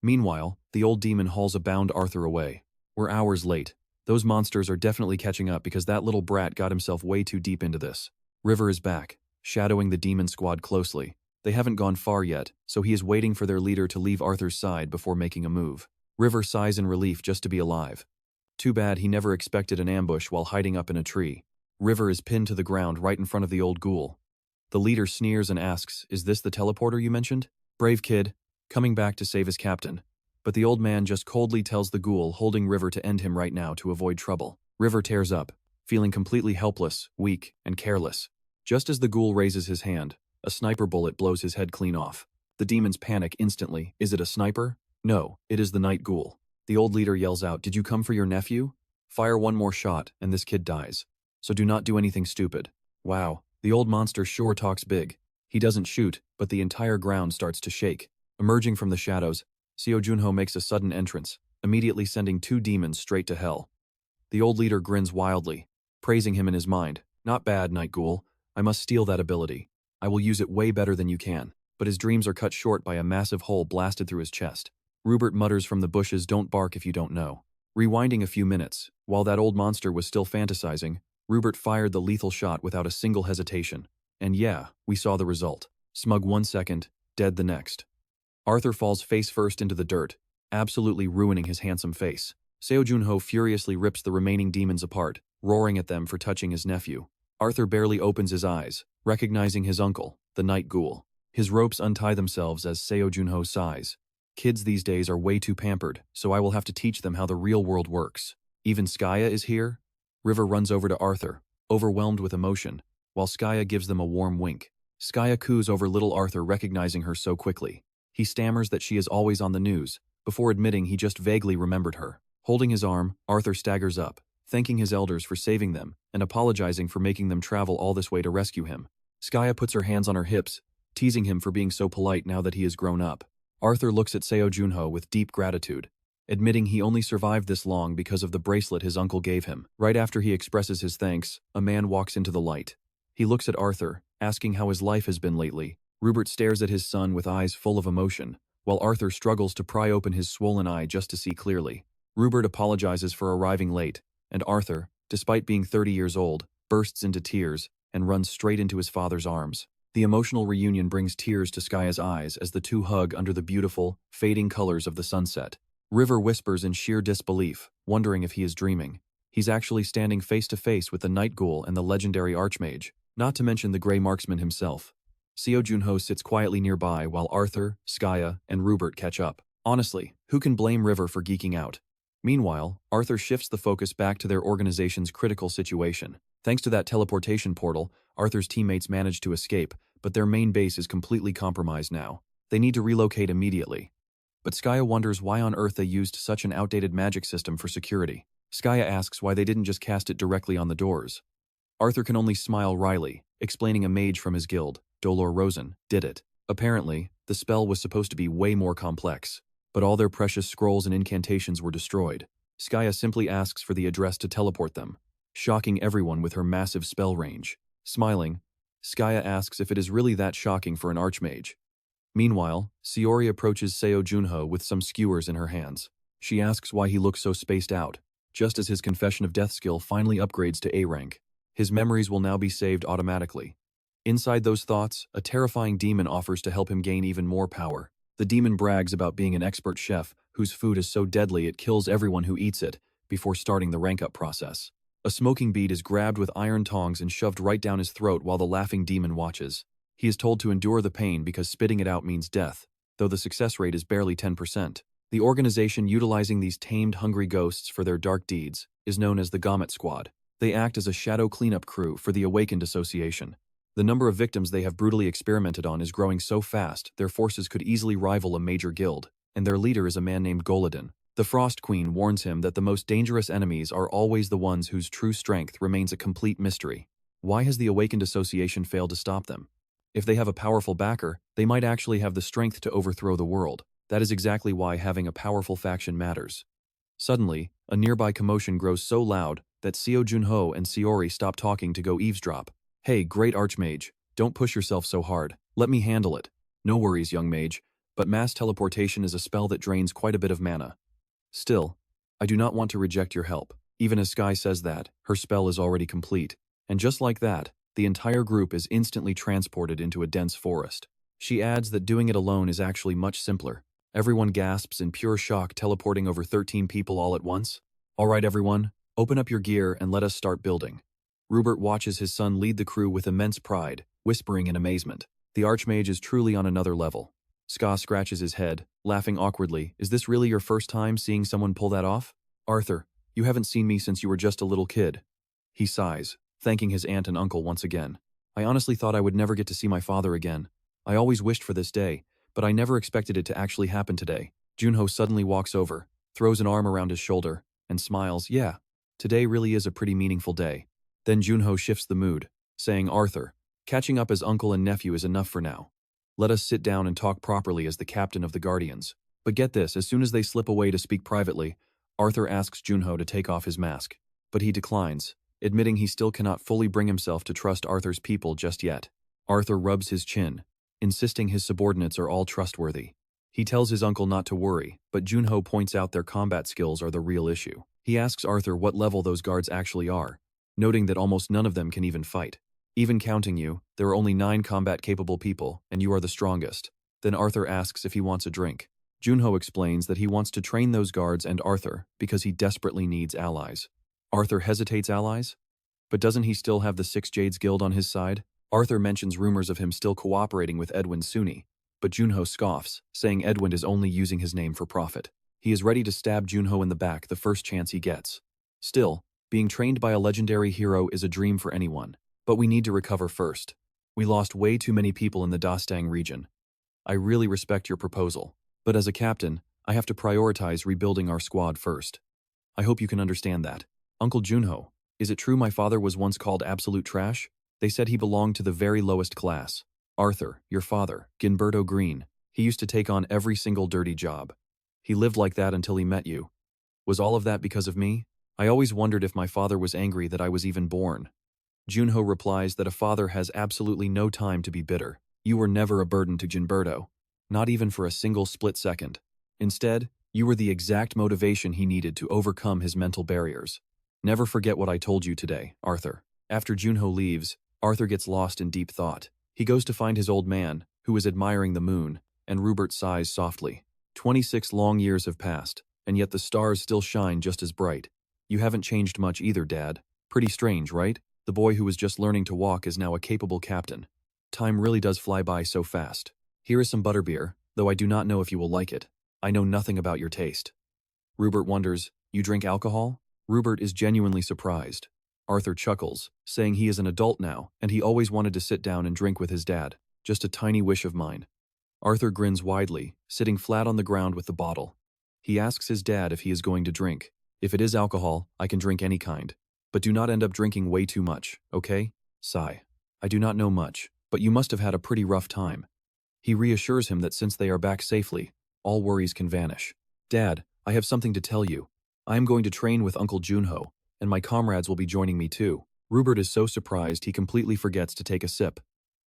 Meanwhile, the old demon hauls a bound Arthur away. "We're hours late. Those monsters are definitely catching up because that little brat got himself way too deep into this." River is back, shadowing the demon squad closely. They haven't gone far yet, so he is waiting for their leader to leave Arthur's side before making a move. River sighs in relief just to be alive. Too bad he never expected an ambush while hiding up in a tree. River is pinned to the ground right in front of the old ghoul. The leader sneers and asks, "Is this the teleporter you mentioned?" Brave kid, coming back to save his captain. But the old man just coldly tells the ghoul holding River to end him right now to avoid trouble. River tears up, feeling completely helpless, weak, and careless. Just as the ghoul raises his hand, a sniper bullet blows his head clean off. The demons panic instantly. Is it a sniper? No, it is the night ghoul. The old leader yells out, "Did you come for your nephew? Fire one more shot, and this kid dies. So do not do anything stupid." Wow, the old monster sure talks big. He doesn't shoot, but the entire ground starts to shake. Emerging from the shadows, Seo Jun Ho makes a sudden entrance, immediately sending 2 demons straight to hell. The old leader grins wildly, praising him in his mind. "Not bad, night ghoul. I must steal that ability. I will use it way better than you can." But his dreams are cut short by a massive hole blasted through his chest. Rupert mutters from the bushes, "Don't bark if you don't know." Rewinding a few minutes, while that old monster was still fantasizing, Rupert fired the lethal shot without a single hesitation. And yeah, we saw the result. Smug 1 second, dead the next. Arthur falls face first into the dirt, absolutely ruining his handsome face. Seo Jun Ho furiously rips the remaining demons apart, roaring at them for touching his nephew. Arthur barely opens his eyes, recognizing his uncle, the night ghoul. His ropes untie themselves as Seo Jun Ho sighs. Kids these days are way too pampered, so I will have to teach them how the real world works. Even Skaya is here? River runs over to Arthur, overwhelmed with emotion, while Skaya gives them a warm wink. Skaya coos over little Arthur, recognizing her so quickly. He stammers that she is always on the news, before admitting he just vaguely remembered her. Holding his arm, Arthur staggers up, thanking his elders for saving them, and apologizing for making them travel all this way to rescue him. Skaya puts her hands on her hips, teasing him for being so polite now that he is grown up. Arthur looks at Seo Jun Ho with deep gratitude, admitting he only survived this long because of the bracelet his uncle gave him. Right after he expresses his thanks, a man walks into the light. He looks at Arthur, asking how his life has been lately. Rupert stares at his son with eyes full of emotion, while Arthur struggles to pry open his swollen eye just to see clearly. Rupert apologizes for arriving late, and Arthur, despite being 30 years old, bursts into tears and runs straight into his father's arms. The emotional reunion brings tears to Skaya's eyes as the two hug under the beautiful, fading colors of the sunset. River whispers in sheer disbelief, wondering if he is dreaming. He's actually standing face to face with the night ghoul and the legendary archmage, not to mention the Grey Marksman himself. Seo Jun Ho sits quietly nearby while Arthur, Skaya, and Rupert catch up. Honestly, who can blame River for geeking out? Meanwhile, Arthur shifts the focus back to their organization's critical situation. Thanks to that teleportation portal, Arthur's teammates managed to escape, but their main base is completely compromised now. They need to relocate immediately. But Skaya wonders why on earth they used such an outdated magic system for security. Skaya asks why they didn't just cast it directly on the doors. Arthur can only smile wryly, explaining a mage from his guild, Dolor Rosen, did it. Apparently, the spell was supposed to be way more complex, but all their precious scrolls and incantations were destroyed. Skaya simply asks for the address to teleport them, shocking everyone with her massive spell range. Smiling, Skaya asks if it is really that shocking for an archmage. Meanwhile, Saori approaches Seo Jun Ho with some skewers in her hands. She asks why he looks so spaced out, just as his Confession of Death skill finally upgrades to A rank. His memories will now be saved automatically. Inside those thoughts, a terrifying demon offers to help him gain even more power. The demon brags about being an expert chef whose food is so deadly it kills everyone who eats it before starting the rank-up process. A smoking bead is grabbed with iron tongs and shoved right down his throat while the laughing demon watches. He is told to endure the pain because spitting it out means death, though the success rate is barely 10%. The organization utilizing these tamed hungry ghosts for their dark deeds is known as the Gomet Squad. They act as a shadow cleanup crew for the Awakened Association. The number of victims they have brutally experimented on is growing so fast, their forces could easily rival a major guild, and their leader is a man named Golodin. The Frost Queen warns him that the most dangerous enemies are always the ones whose true strength remains a complete mystery. Why has the Awakened Association failed to stop them? If they have a powerful backer, they might actually have the strength to overthrow the world. That is exactly why having a powerful faction matters. Suddenly, a nearby commotion grows so loud that Seo Jun Ho and Seori stop talking to go eavesdrop. Hey, great archmage, don't push yourself so hard. Let me handle it. No worries, young mage, but mass teleportation is a spell that drains quite a bit of mana. Still, I do not want to reject your help. Even as Sky says that, her spell is already complete. And just like that, the entire group is instantly transported into a dense forest. She adds that doing it alone is actually much simpler. Everyone gasps in pure shock, teleporting over 13 people all at once. All right, everyone, open up your gear and let us start building. Rupert watches his son lead the crew with immense pride, whispering in amazement. The Archmage is truly on another level. Ska scratches his head, laughing awkwardly. Is this really your first time seeing someone pull that off? Arthur, you haven't seen me since you were just a little kid. He sighs, thanking his aunt and uncle once again. I honestly thought I would never get to see my father again. I always wished for this day, but I never expected it to actually happen today. Junho suddenly walks over, throws an arm around his shoulder, and smiles. Yeah, today really is a pretty meaningful day. Then Junho shifts the mood, saying, Arthur, catching up as uncle and nephew is enough for now. Let us sit down and talk properly as the captain of the Guardians. But get this, as soon as they slip away to speak privately, Arthur asks Junho to take off his mask. But he declines, admitting he still cannot fully bring himself to trust Arthur's people just yet. Arthur rubs his chin, insisting his subordinates are all trustworthy. He tells his uncle not to worry, but Junho points out their combat skills are the real issue. He asks Arthur what level those guards actually are, noting that almost none of them can even fight. Even counting you, there are only 9 combat-capable people, and you are the strongest. Then Arthur asks if he wants a drink. Junho explains that he wants to train those guards and Arthur because he desperately needs allies. Arthur hesitates. Allies? But doesn't he still have the Six Jades Guild on his side? Arthur mentions rumors of him still cooperating with Edwin Suni, but Junho scoffs, saying Edwin is only using his name for profit. He is ready to stab Junho in the back the first chance he gets. Still, being trained by a legendary hero is a dream for anyone, but we need to recover first. We lost way too many people in the Dostang region. I really respect your proposal, but as a captain, I have to prioritize rebuilding our squad first. I hope you can understand that. Uncle Junho, is it true my father was once called absolute trash? They said he belonged to the very lowest class. Arthur, your father, Ginberto Green, he used to take on every single dirty job. He lived like that until he met you. Was all of that because of me? I always wondered if my father was angry that I was even born. Junho replies that a father has absolutely no time to be bitter. You were never a burden to Ginberto, not even for a single split second. Instead, you were the exact motivation he needed to overcome his mental barriers. Never forget what I told you today, Arthur. After Junho leaves, Arthur gets lost in deep thought. He goes to find his old man, who is admiring the moon, and Rupert sighs softly. 26 long years have passed, and yet the stars still shine just as bright. You haven't changed much either, Dad. Pretty strange, right? The boy who was just learning to walk is now a capable captain. Time really does fly by so fast. Here is some butterbeer, though I do not know if you will like it. I know nothing about your taste. Rupert wonders, you drink alcohol? Rupert is genuinely surprised. Arthur chuckles, saying he is an adult now, and he always wanted to sit down and drink with his dad. Just a tiny wish of mine. Arthur grins widely, sitting flat on the ground with the bottle. He asks his dad if he is going to drink. If it is alcohol, I can drink any kind. But do not end up drinking way too much, okay? Sigh. I do not know much, but you must have had a pretty rough time. He reassures him that since they are back safely, all worries can vanish. Dad, I have something to tell you. I am going to train with Uncle Junho, and my comrades will be joining me too. Rupert is so surprised he completely forgets to take a sip.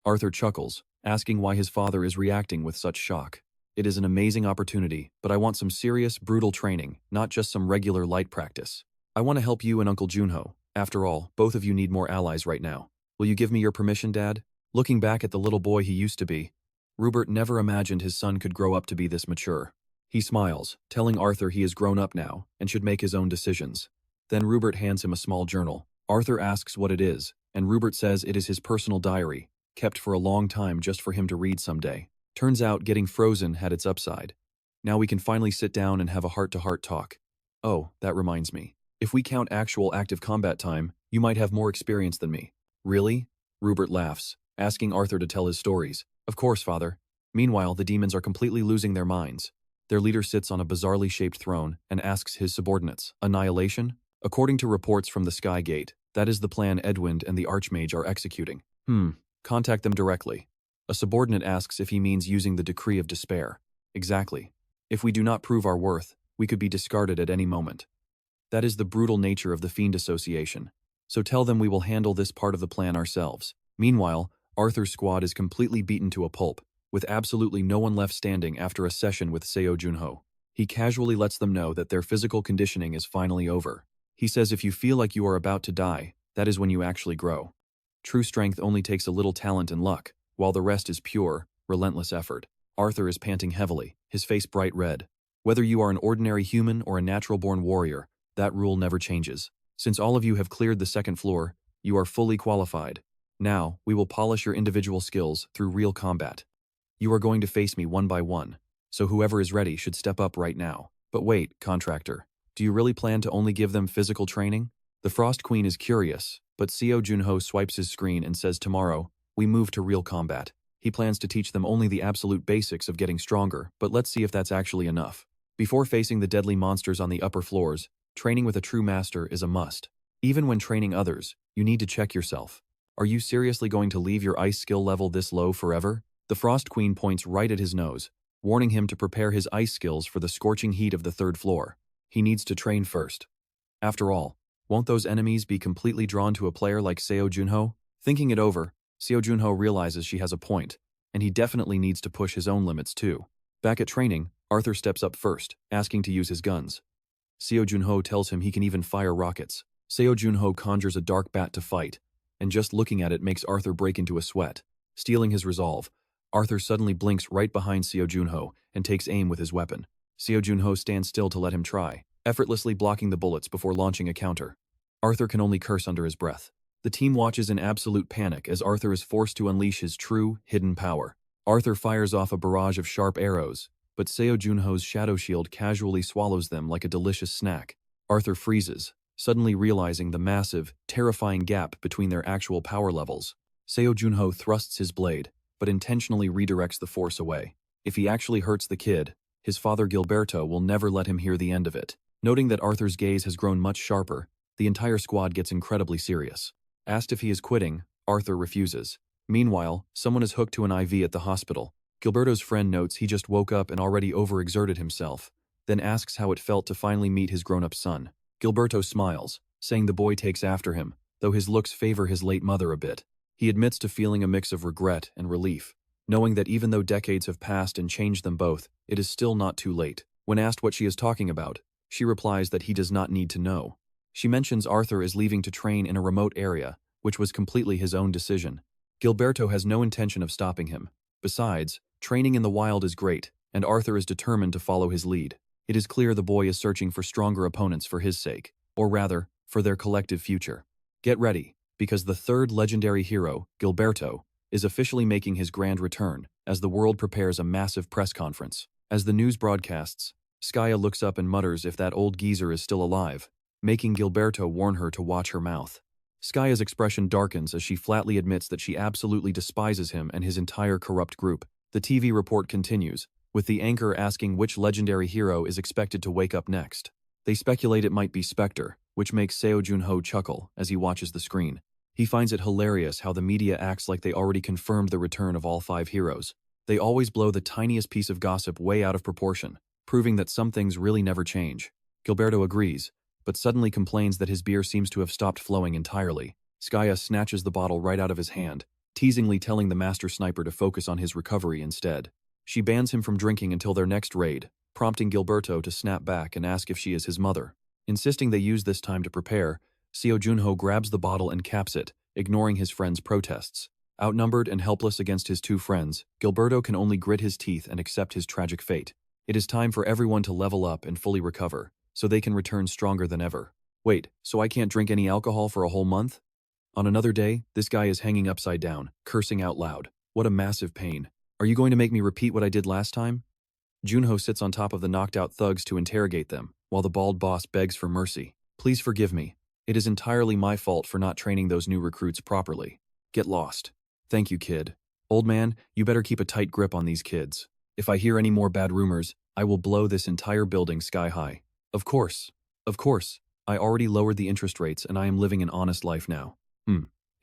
Arthur chuckles, asking why his father is reacting with such shock. It is an amazing opportunity, but I want some serious, brutal training, not just some regular light practice. I want to help you and Uncle Junho. After all, both of you need more allies right now. Will you give me your permission, Dad? Looking back at the little boy he used to be, Rupert never imagined his son could grow up to be this mature. He smiles, telling Arthur he is grown up now and should make his own decisions. Then Rupert hands him a small journal. Arthur asks what it is, and Rupert says it is his personal diary, kept for a long time just for him to read someday. Turns out getting frozen had its upside. Now we can finally sit down and have a heart-to-heart talk. Oh, that reminds me. If we count actual active combat time, you might have more experience than me. Really? Rupert laughs, asking Arthur to tell his stories. Of course, father. Meanwhile, the demons are completely losing their minds. Their leader sits on a bizarrely shaped throne and asks his subordinates, annihilation? According to reports from the Sky Gate, that is the plan Edwind and the Archmage are executing. Contact them directly. A subordinate asks if he means using the Decree of Despair. Exactly. If we do not prove our worth, we could be discarded at any moment. That is the brutal nature of the Fiend Association. So tell them we will handle this part of the plan ourselves. Meanwhile, Arthur's squad is completely beaten to a pulp, with absolutely no one left standing after a session with Seo Jun Ho. He casually lets them know that their physical conditioning is finally over. He says if you feel like you are about to die, that is when you actually grow. True strength only takes a little talent and luck, while the rest is pure, relentless effort. Arthur is panting heavily, his face bright red. Whether you are an ordinary human or a natural-born warrior, that rule never changes. Since all of you have cleared the second floor, you are fully qualified. Now, we will polish your individual skills through real combat. You are going to face me one by one, so whoever is ready should step up right now. But wait, contractor, do you really plan to only give them physical training? The Frost Queen is curious, but Seo Jun Ho swipes his screen and says tomorrow, we move to real combat. He plans to teach them only the absolute basics of getting stronger, but let's see if that's actually enough. Before facing the deadly monsters on the upper floors, training with a true master is a must. Even when training others, you need to check yourself. Are you seriously going to leave your ice skill level this low forever? The Frost Queen points right at his nose, warning him to prepare his ice skills for the scorching heat of the third floor. He needs to train first. After all, won't those enemies be completely drawn to a player like Seo Jun Ho? Thinking it over, Seo Jun Ho realizes she has a point, and he definitely needs to push his own limits too. Back at training, Arthur steps up first, asking to use his guns. Seo Jun Ho tells him he can even fire rockets. Seo Jun Ho conjures a dark bat to fight, and just looking at it makes Arthur break into a sweat. Stealing his resolve, Arthur suddenly blinks right behind Seo Jun Ho and takes aim with his weapon. Seo Jun Ho stands still to let him try, effortlessly blocking the bullets before launching a counter. Arthur can only curse under his breath. The team watches in absolute panic as Arthur is forced to unleash his true, hidden power. Arthur fires off a barrage of sharp arrows, but Seo Jun Ho's shadow shield casually swallows them like a delicious snack. Arthur freezes, suddenly realizing the massive, terrifying gap between their actual power levels. Seo Jun Ho thrusts his blade, but intentionally redirects the force away. If he actually hurts the kid, his father Gilberto will never let him hear the end of it. Noting that Arthur's gaze has grown much sharper, the entire squad gets incredibly serious. Asked if he is quitting, Arthur refuses. Meanwhile, someone is hooked to an IV at the hospital. Gilberto's friend notes he just woke up and already overexerted himself, then asks how it felt to finally meet his grown-up son. Gilberto smiles, saying the boy takes after him, though his looks favor his late mother a bit. He admits to feeling a mix of regret and relief, knowing that even though decades have passed and changed them both, it is still not too late. When asked what she is talking about, she replies that he does not need to know. She mentions Arthur is leaving to train in a remote area, which was completely his own decision. Gilberto has no intention of stopping him. Besides, training in the wild is great, and Arthur is determined to follow his lead. It is clear the boy is searching for stronger opponents for his sake, or rather, for their collective future. Get ready, because the third legendary hero, Gilberto, is officially making his grand return as the world prepares a massive press conference. As the news broadcasts, Skaya looks up and mutters if that old geezer is still alive, making Gilberto warn her to watch her mouth. Skaya's expression darkens as she flatly admits that she absolutely despises him and his entire corrupt group. The TV report continues, with the anchor asking which legendary hero is expected to wake up next. They speculate it might be Specter, which makes Seo Jun Ho chuckle as he watches the screen. He finds it hilarious how the media acts like they already confirmed the return of all 5 heroes. They always blow the tiniest piece of gossip way out of proportion, proving that some things really never change. Gilberto agrees, but suddenly complains that his beer seems to have stopped flowing entirely. Skaya snatches the bottle right out of his hand, teasingly telling the master sniper to focus on his recovery instead. She bans him from drinking until their next raid, prompting Gilberto to snap back and ask if she is his mother. Insisting they use this time to prepare, Seo Jun Ho grabs the bottle and caps it, ignoring his friend's protests. Outnumbered and helpless against his 2 friends, Gilberto can only grit his teeth and accept his tragic fate. It is time for everyone to level up and fully recover, so they can return stronger than ever. Wait, so I can't drink any alcohol for a whole month? On another day, this guy is hanging upside down, cursing out loud. What a massive pain. Are you going to make me repeat what I did last time? Junho sits on top of the knocked-out thugs to interrogate them, while the bald boss begs for mercy. Please forgive me. It is entirely my fault for not training those new recruits properly. Get lost. Thank you, kid. Old man, you better keep a tight grip on these kids. If I hear any more bad rumors, I will blow this entire building sky high. Of course. Of course. I already lowered the interest rates and I am living an honest life now.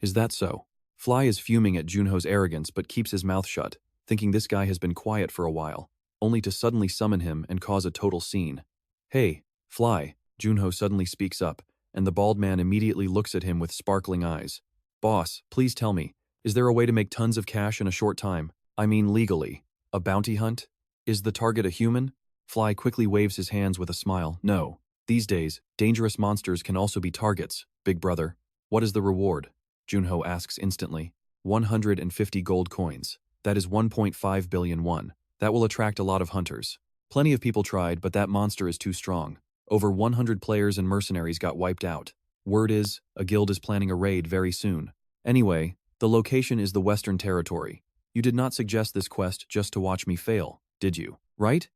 Is that so? Fly is fuming at Junho's arrogance but keeps his mouth shut, thinking this guy has been quiet for a while, only to suddenly summon him and cause a total scene. Hey, Fly, Junho suddenly speaks up, and the bald man immediately looks at him with sparkling eyes. Boss, please tell me, is there a way to make tons of cash in a short time? I mean legally. A bounty hunt? Is the target a human? Fly quickly waves his hands with a smile. No. These days, dangerous monsters can also be targets, big brother. What is the reward? Junho asks instantly. 150 gold coins. That is 1.5 billion won. That will attract a lot of hunters. Plenty of people tried, but that monster is too strong. Over 100 players and mercenaries got wiped out. Word is, a guild is planning a raid very soon. Anyway, the location is the Western Territory. You did not suggest this quest just to watch me fail, did you? Right?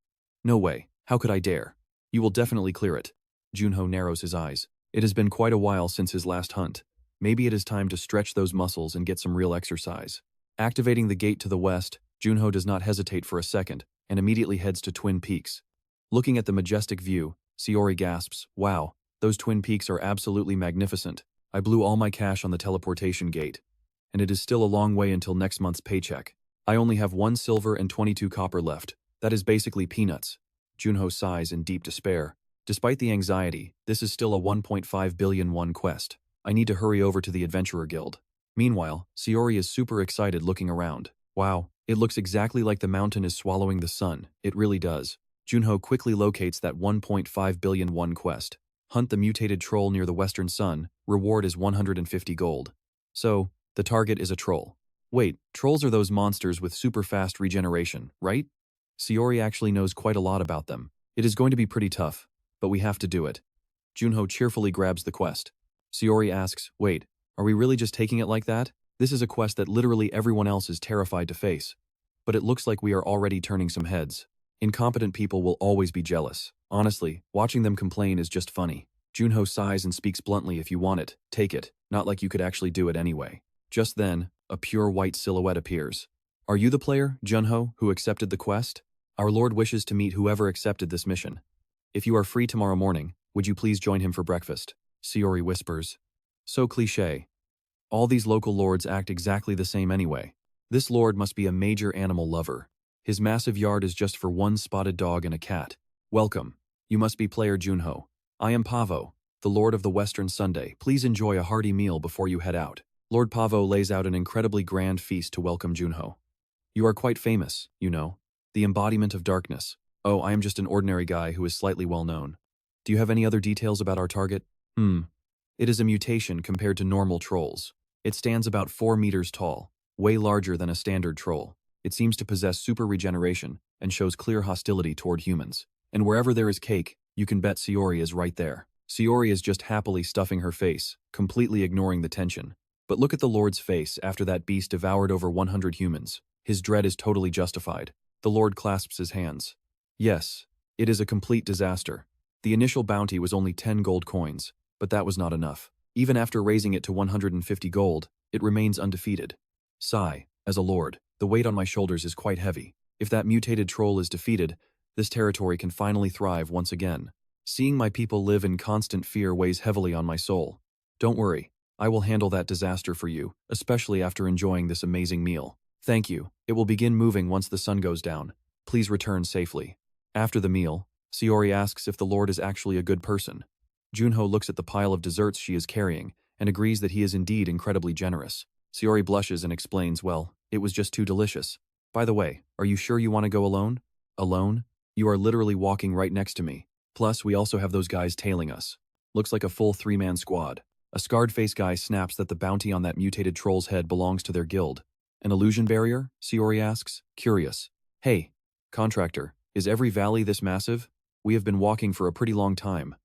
No way. How could I dare? You will definitely clear it. Junho narrows his eyes. It has been quite a while since his last hunt. Maybe it is time to stretch those muscles and get some real exercise. Activating the gate to the west, Junho does not hesitate for a second and immediately heads to Twin Peaks. Looking at the majestic view, Saori gasps, wow, those Twin Peaks are absolutely magnificent. I blew all my cash on the teleportation gate. And it is still a long way until next month's paycheck. I only have 1 silver and 22 copper left. That is basically peanuts. Junho sighs in deep despair. Despite the anxiety, this is still a 1.5 billion won quest. I need to hurry over to the Adventurer Guild. Meanwhile, Saori is super excited looking around. Wow, it looks exactly like the mountain is swallowing the sun. It really does. Junho quickly locates that 1.5 billion won quest. Hunt the mutated troll near the western sun. Reward is 150 gold. So, the target is a troll. Wait, trolls are those monsters with super fast regeneration, right? Saori actually knows quite a lot about them. It is going to be pretty tough, but we have to do it. Junho cheerfully grabs the quest. Saori asks, wait, are we really just taking it like that? This is a quest that literally everyone else is terrified to face. But it looks like we are already turning some heads. Incompetent people will always be jealous. Honestly, watching them complain is just funny. Junho sighs and speaks bluntly, if you want it, take it, not like you could actually do it anyway. Just then, a pure white silhouette appears. Are you the player, Junho, who accepted the quest? Our Lord wishes to meet whoever accepted this mission. If you are free tomorrow morning, would you please join him for breakfast? Saori whispers. So cliché. All these local lords act exactly the same anyway. This lord must be a major animal lover. His massive yard is just for 1 spotted dog and a cat. Welcome. You must be player Junho. I am Pavo, the Lord of the Western Sunday. Please enjoy a hearty meal before you head out. Lord Pavo lays out an incredibly grand feast to welcome Junho. You are quite famous, you know. The embodiment of darkness. Oh, I am just an ordinary guy who is slightly well known. Do you have any other details about our target? It is a mutation compared to normal trolls. It stands about 4 meters tall, way larger than a standard troll. It seems to possess super regeneration and shows clear hostility toward humans. And wherever there is cake, you can bet Saori is right there. Saori is just happily stuffing her face, completely ignoring the tension. But look at the Lord's face after that beast devoured over 100 humans. His dread is totally justified. The Lord clasps his hands. Yes, it is a complete disaster. The initial bounty was only 10 gold coins, but that was not enough. Even after raising it to 150 gold, it remains undefeated. Sigh, as a lord, the weight on my shoulders is quite heavy. If that mutated troll is defeated, this territory can finally thrive once again. Seeing my people live in constant fear weighs heavily on my soul. Don't worry, I will handle that disaster for you, especially after enjoying this amazing meal. Thank you. It will begin moving once the sun goes down. Please return safely. After the meal, Saori asks if the Lord is actually a good person. Junho looks at the pile of desserts she is carrying and agrees that he is indeed incredibly generous. Saori blushes and explains, well, it was just too delicious. By the way, are you sure you want to go alone? Alone? You are literally walking right next to me. Plus, we also have those guys tailing us. Looks like a full 3-man squad. A scarred-faced guy snaps that the bounty on that mutated troll's head belongs to their guild. An illusion barrier? Saori asks, curious. Hey, contractor, is every valley this massive? We have been walking for a pretty long time.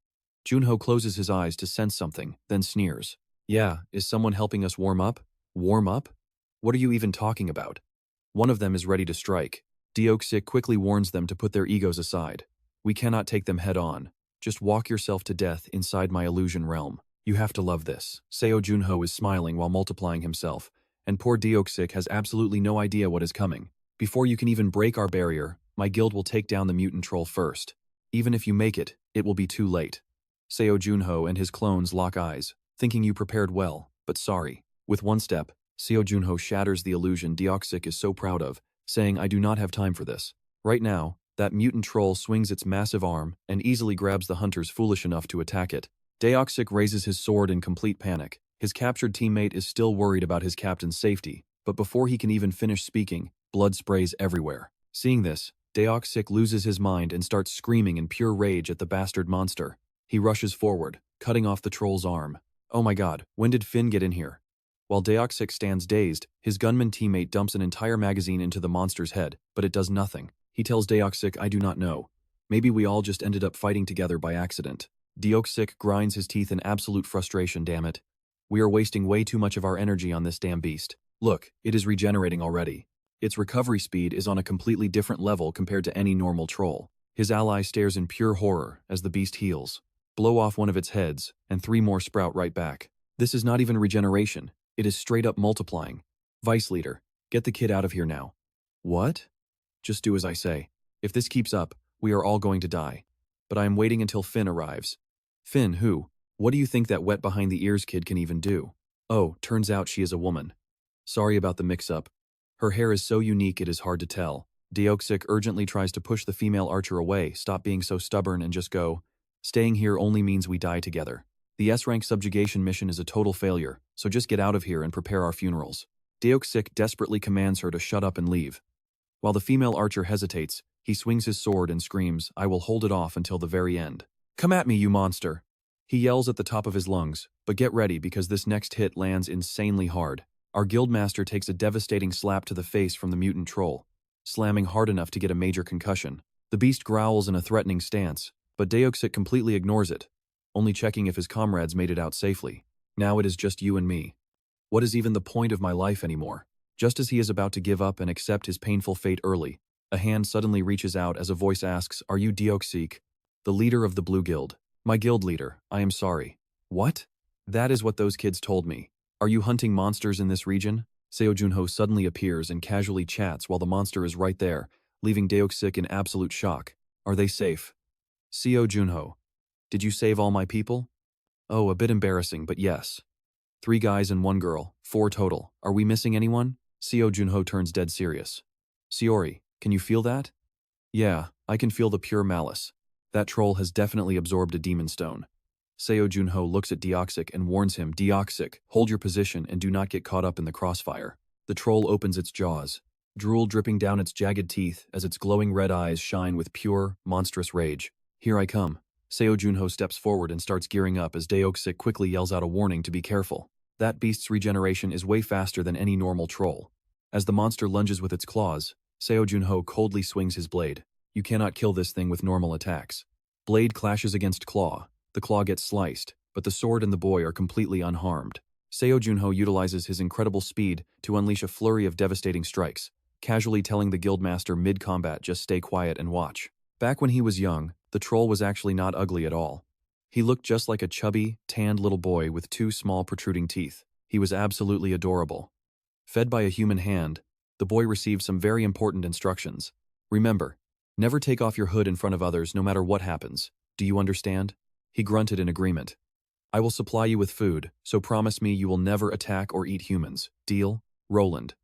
Junho closes his eyes to sense something, then sneers. Yeah, is someone helping us warm up? Warm up? What are you even talking about? One of them is ready to strike. Deoxys quickly warns them to put their egos aside. We cannot take them head on. Just walk yourself to death inside my illusion realm. You have to love this. Seo Jun Ho is smiling while multiplying himself, and poor Deoxys has absolutely no idea what is coming. Before you can even break our barrier, my guild will take down the mutant troll first. Even if you make it, it will be too late. Seo Jun Ho and his clones lock eyes, thinking you prepared well, but sorry. With one step, Seo Jun Ho shatters the illusion Deoxys is so proud of, saying I do not have time for this. Right now, that mutant troll swings its massive arm and easily grabs the hunters foolish enough to attack it. Deoxys raises his sword in complete panic. His captured teammate is still worried about his captain's safety, but before he can even finish speaking, blood sprays everywhere. Seeing this, Deoxys loses his mind and starts screaming in pure rage at the bastard monster. He rushes forward, cutting off the troll's arm. Oh my god, when did Finn get in here? While Deoxys stands dazed, his gunman teammate dumps an entire magazine into the monster's head, but it does nothing. He tells Deoxys, I do not know. Maybe we all just ended up fighting together by accident. Deoxys grinds his teeth in absolute frustration, damn it. We are wasting way too much of our energy on this damn beast. Look, it is regenerating already. Its recovery speed is on a completely different level compared to any normal troll. His ally stares in pure horror as the beast heals. Blow off one of its heads, and 3 more sprout right back. This is not even regeneration. It is straight up multiplying. Vice Leader, get the kid out of here now. What? Just do as I say. If this keeps up, we are all going to die. But I am waiting until Finn arrives. Finn who? What do you think that wet behind the ears kid can even do? Oh, turns out she is a woman. Sorry about the mix-up. Her hair is so unique it is hard to tell. Deoxys urgently tries to push the female archer away, stop being so stubborn and just go. Staying here only means we die together. The S-rank subjugation mission is a total failure, so just get out of here and prepare our funerals. Deoxys desperately commands her to shut up and leave. While the female archer hesitates, he swings his sword and screams, I will hold it off until the very end. Come at me, you monster! He yells at the top of his lungs, but get ready because this next hit lands insanely hard. Our guildmaster takes a devastating slap to the face from the mutant troll, slamming hard enough to get a major concussion. The beast growls in a threatening stance, but Deoxys completely ignores it, only checking if his comrades made it out safely. Now it is just you and me. What is even the point of my life anymore? Just as he is about to give up and accept his painful fate early, a hand suddenly reaches out as a voice asks, Are you Deoxys, the leader of the Blue Guild? My guild leader, I am sorry. What? That is what those kids told me. Are you hunting monsters in this region? Seo Jun Ho suddenly appears and casually chats while the monster is right there, leaving Deoxys in absolute shock. Are they safe? Seo Jun Ho, did you save all my people? Oh, a bit embarrassing, but yes. 3 guys and 1 girl, 4 total. Are we missing anyone? Seo Jun Ho turns dead serious. Seori, can you feel that? Yeah, I can feel the pure malice. That troll has definitely absorbed a demon stone. Seo Jun Ho looks at Deoxys and warns him, Deoxys, hold your position and do not get caught up in the crossfire. The troll opens its jaws, drool dripping down its jagged teeth as its glowing red eyes shine with pure, monstrous rage. Here I come. Seo Jun Ho steps forward and starts gearing up as Deoxys quickly yells out a warning to be careful. That beast's regeneration is way faster than any normal troll. As the monster lunges with its claws, Seo Jun Ho coldly swings his blade. You cannot kill this thing with normal attacks. Blade clashes against claw. The claw gets sliced, but the sword and the boy are completely unharmed. Seo Jun Ho utilizes his incredible speed to unleash a flurry of devastating strikes, casually telling the guildmaster mid-combat just stay quiet and watch. Back when he was young, the troll was actually not ugly at all. He looked just like a chubby, tanned little boy with 2 small protruding teeth. He was absolutely adorable. Fed by a human hand, the boy received some very important instructions. Remember, never take off your hood in front of others no matter what happens. Do you understand? He grunted in agreement. I will supply you with food, so promise me you will never attack or eat humans. Deal? Roland.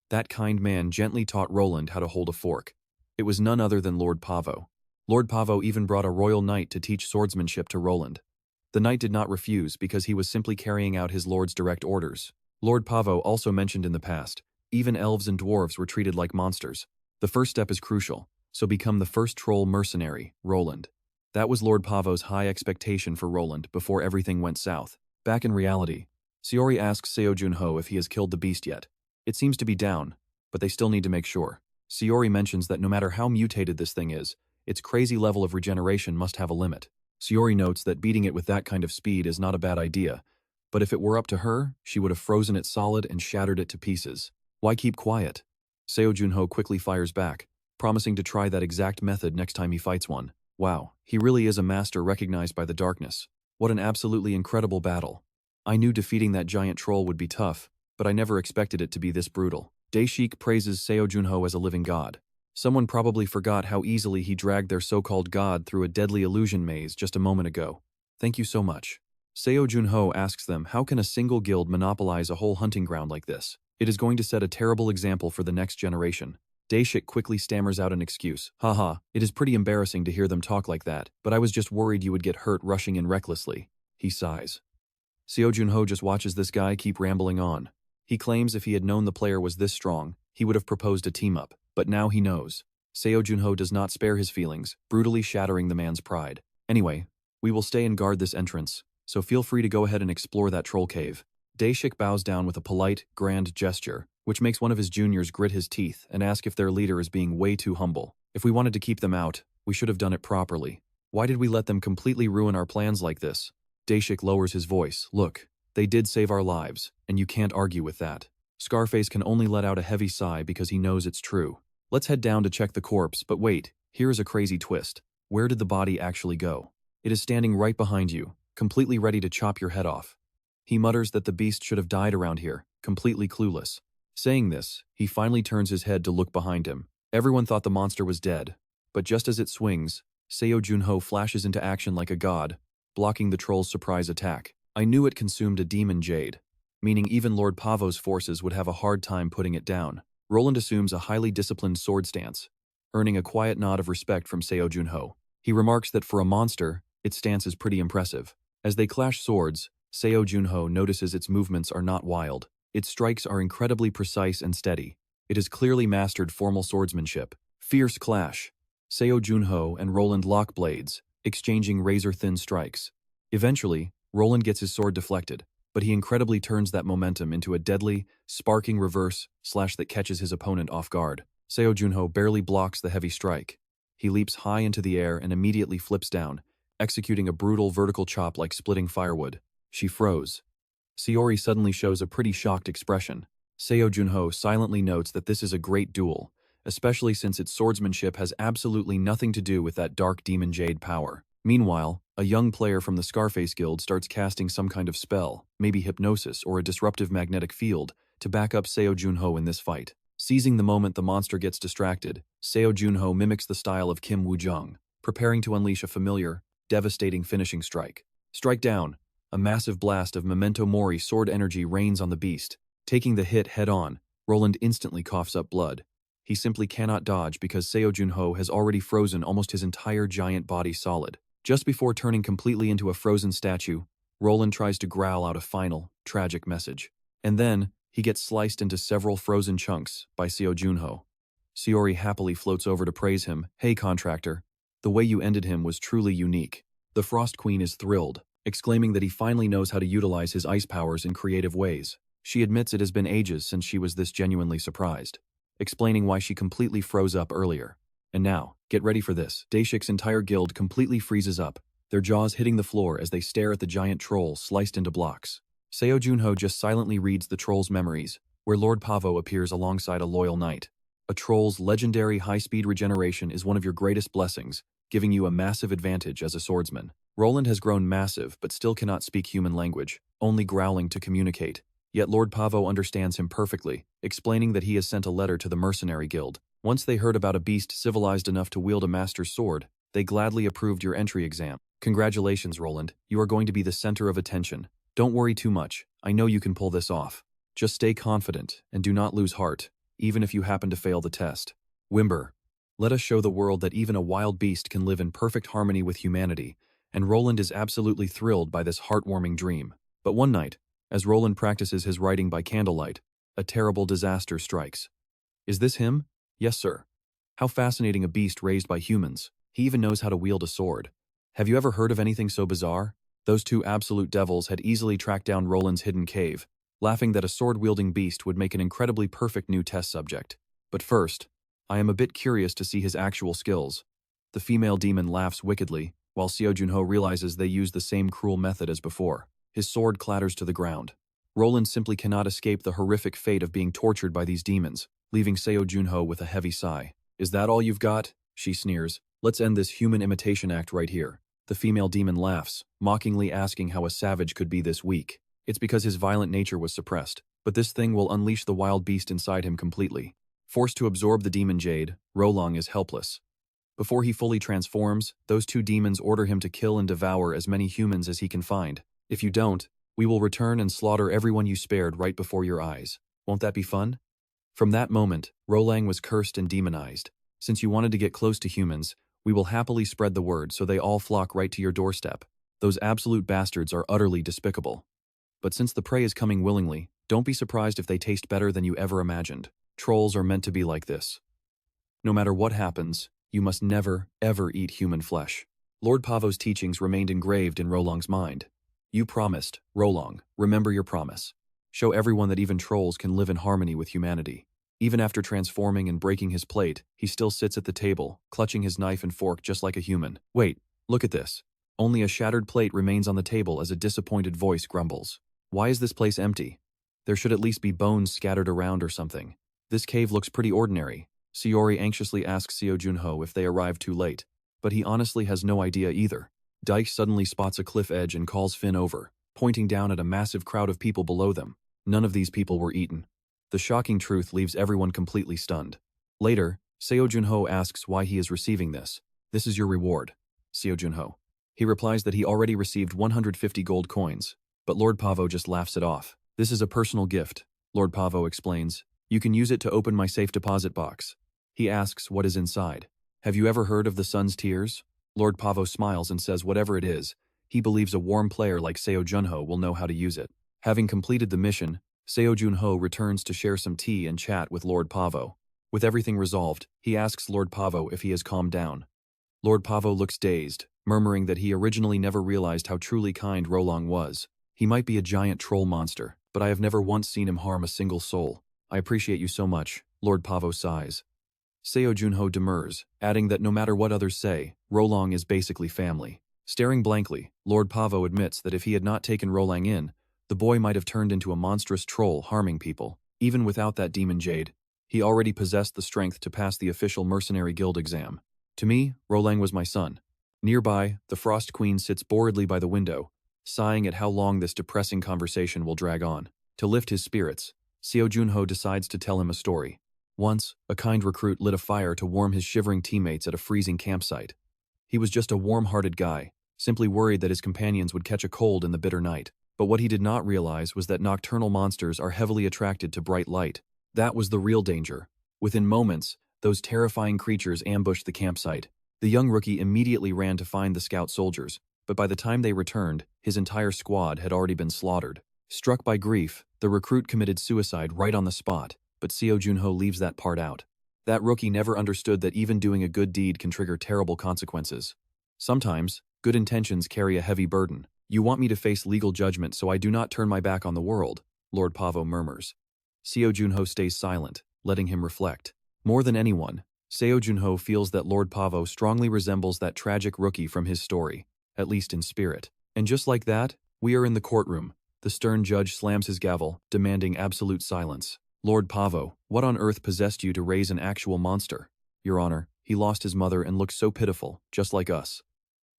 That kind man gently taught Roland how to hold a fork. It was none other than Lord Pavo. Lord Pavo even brought a royal knight to teach swordsmanship to Roland. The knight did not refuse because he was simply carrying out his lord's direct orders. Lord Pavo also mentioned in the past, even elves and dwarves were treated like monsters. The first step is crucial, so become the first troll mercenary, Roland. That was Lord Pavo's high expectation for Roland before everything went south. Back in reality, Seori asks Seo Jun Ho if he has killed the beast yet. It seems to be down, but they still need to make sure. Seori mentions that no matter how mutated this thing is, its crazy level of regeneration must have a limit. Seori notes that beating it with that kind of speed is not a bad idea, but if it were up to her, she would have frozen it solid and shattered it to pieces. Why keep quiet? Seo Jun Ho quickly fires back. promising to try that exact method next time he fights one. Wow, he really is a master recognized by the darkness. What an absolutely incredible battle. I knew defeating that giant troll would be tough, but I never expected it to be this brutal. Daeshik praises Seo Jun Ho as a living god. Someone probably forgot how easily he dragged their so-called god through a deadly illusion maze just a moment ago. Thank you so much. Seo Jun Ho asks them how can a single guild monopolize a whole hunting ground like this? It is going to set a terrible example for the next generation. Daeshik quickly stammers out an excuse. Haha, it is pretty embarrassing to hear them talk like that, but I was just worried you would get hurt rushing in recklessly. He sighs. Seo Jun Ho just watches this guy keep rambling on. He claims if he had known the player was this strong, he would have proposed a team-up, but now he knows. Seo Jun Ho does not spare his feelings, brutally shattering the man's pride. Anyway, we will stay and guard this entrance, so feel free to go ahead and explore that troll cave. Daeshik bows down with a polite, grand gesture, which makes one of his juniors grit his teeth and ask if their leader is being way too humble. If we wanted to keep them out, we should have done it properly. Why did we let them completely ruin our plans like this? Daeshik lowers his voice. Look, they did save our lives, and you can't argue with that. Scarface can only let out a heavy sigh because he knows it's true. Let's head down to check the corpse, but wait, here is a crazy twist. Where did the body actually go? It is standing right behind you, completely ready to chop your head off. He mutters that the beast should have died around here, completely clueless. Saying this, he finally turns his head to look behind him. Everyone thought the monster was dead, but just as it swings, Seo Jun Ho flashes into action like a god, blocking the troll's surprise attack. I knew it consumed a demon jade, meaning even Lord Pavo's forces would have a hard time putting it down. Roland assumes a highly disciplined sword stance, earning a quiet nod of respect from Seo Jun Ho. He remarks that for a monster, its stance is pretty impressive. As they clash swords, Seo Jun Ho notices its movements are not wild. Its strikes are incredibly precise and steady. It has clearly mastered formal swordsmanship. Fierce clash. Seo Jun Ho and Roland lock blades, exchanging razor-thin strikes. Eventually, Roland gets his sword deflected, but he incredibly turns that momentum into a deadly, sparking reverse slash that catches his opponent off guard. Seo Jun Ho barely blocks the heavy strike. He leaps high into the air and immediately flips down, executing a brutal vertical chop like splitting firewood. She froze. Saori suddenly shows a pretty shocked expression. Seo Jun Ho silently notes that this is a great duel, especially since its swordsmanship has absolutely nothing to do with that dark demon jade power. Meanwhile, a young player from the Scarface Guild starts casting some kind of spell, maybe hypnosis or a disruptive magnetic field, to back up Seo Jun Ho in this fight. Seizing the moment the monster gets distracted, Seo Jun Ho mimics the style of Kim Woo-jung, preparing to unleash a familiar, devastating finishing strike. Strike down! A massive blast of Memento Mori sword energy rains on the beast. Taking the hit head-on, Roland instantly coughs up blood. He simply cannot dodge because Seo Jun Ho has already frozen almost his entire giant body solid. Just before turning completely into a frozen statue, Roland tries to growl out a final, tragic message. And then, he gets sliced into several frozen chunks by Seo Jun Ho. Saori happily floats over to praise him. Hey contractor, the way you ended him was truly unique. The Frost Queen is thrilled, exclaiming that he finally knows how to utilize his ice powers in creative ways. She admits it has been ages since she was this genuinely surprised, explaining why she completely froze up earlier. And now, get ready for this. Daeshik's entire guild completely freezes up, their jaws hitting the floor as they stare at the giant troll sliced into blocks. Seo Jun Ho just silently reads the troll's memories, where Lord Pavo appears alongside a loyal knight. A troll's legendary high-speed regeneration is one of your greatest blessings, giving you a massive advantage as a swordsman. Roland has grown massive but still cannot speak human language, only growling to communicate. Yet Lord Pavo understands him perfectly, explaining that he has sent a letter to the mercenary guild. Once they heard about a beast civilized enough to wield a master's sword, they gladly approved your entry exam. Congratulations, Roland. You are going to be the center of attention. Don't worry too much. I know you can pull this off. Just stay confident and do not lose heart, even if you happen to fail the test. Wimber, let us show the world that even a wild beast can live in perfect harmony with humanity, and Roland is absolutely thrilled by this heartwarming dream. But one night, as Roland practices his writing by candlelight, a terrible disaster strikes. Is this him? Yes, sir. How fascinating, a beast raised by humans. He even knows how to wield a sword. Have you ever heard of anything so bizarre? Those two absolute devils had easily tracked down Roland's hidden cave, laughing that a sword-wielding beast would make an incredibly perfect new test subject. But first, I am a bit curious to see his actual skills. The female demon laughs wickedly, while Seo Jun Ho realizes they use the same cruel method as before. His sword clatters to the ground. Roland simply cannot escape the horrific fate of being tortured by these demons, leaving Seo Jun Ho with a heavy sigh. Is that all you've got? She sneers. Let's end this human imitation act right here. The female demon laughs, mockingly asking how a savage could be this weak. It's because his violent nature was suppressed, but this thing will unleash the wild beast inside him completely. Forced to absorb the demon jade, Rolong is helpless. Before he fully transforms, those two demons order him to kill and devour as many humans as he can find. If you don't, we will return and slaughter everyone you spared right before your eyes. Won't that be fun? From that moment, Rolang was cursed and demonized. Since you wanted to get close to humans, we will happily spread the word so they all flock right to your doorstep. Those absolute bastards are utterly despicable. But since the prey is coming willingly, don't be surprised if they taste better than you ever imagined. Trolls are meant to be like this. No matter what happens, you must never, ever eat human flesh. Lord Pavo's teachings remained engraved in Rolong's mind. You promised, Rolong, remember your promise. Show everyone that even trolls can live in harmony with humanity. Even after transforming and breaking his plate, he still sits at the table, clutching his knife and fork just like a human. Wait, look at this. Only a shattered plate remains on the table as a disappointed voice grumbles. Why is this place empty? There should at least be bones scattered around or something. This cave looks pretty ordinary. Sayori anxiously asks Seo Jun Ho if they arrived too late, but he honestly has no idea either. Dyke suddenly spots a cliff edge and calls Finn over, pointing down at a massive crowd of people below them. None of these people were eaten. The shocking truth leaves everyone completely stunned. Later, Seo Jun Ho asks why he is receiving this. This is your reward, Seo Jun Ho. He replies that he already received 150 gold coins, but Lord Pavo just laughs it off. This is a personal gift, Lord Pavo explains. You can use it to open my safe deposit box. He asks what is inside. Have you ever heard of the sun's tears? Lord Pavo smiles and says whatever it is, he believes a warm player like Seo Jun Ho will know how to use it. Having completed the mission, Seo Jun Ho returns to share some tea and chat with Lord Pavo. With everything resolved, he asks Lord Pavo if he has calmed down. Lord Pavo looks dazed, murmuring that he originally never realized how truly kind Rolong was. He might be a giant troll monster, but I have never once seen him harm a single soul. I appreciate you so much, Lord Pavo sighs. Seo Jun Ho demurs, adding that no matter what others say, Rolong is basically family. Staring blankly, Lord Pavo admits that if he had not taken Rolong in, the boy might have turned into a monstrous troll harming people. Even without that demon jade, he already possessed the strength to pass the official mercenary guild exam. To me, Rolong was my son. Nearby, the Frost Queen sits boredly by the window, sighing at how long this depressing conversation will drag on. To lift his spirits, Seo Jun Ho decides to tell him a story. Once, a kind recruit lit a fire to warm his shivering teammates at a freezing campsite. He was just a warm-hearted guy, simply worried that his companions would catch a cold in the bitter night. But what he did not realize was that nocturnal monsters are heavily attracted to bright light. That was the real danger. Within moments, those terrifying creatures ambushed the campsite. The young rookie immediately ran to find the scout soldiers, but by the time they returned, his entire squad had already been slaughtered. Struck by grief, the recruit committed suicide right on the spot, but Seo Jun Ho leaves that part out. That rookie never understood that even doing a good deed can trigger terrible consequences. Sometimes, good intentions carry a heavy burden. You want me to face legal judgment so I do not turn my back on the world, Lord Pavo murmurs. Seo Jun Ho stays silent, letting him reflect. More than anyone, Seo Jun Ho feels that Lord Pavo strongly resembles that tragic rookie from his story, at least in spirit. And just like that, we are in the courtroom. The stern judge slams his gavel, demanding absolute silence. Lord Pavo, what on earth possessed you to raise an actual monster? Your Honor, he lost his mother and looks so pitiful, just like us.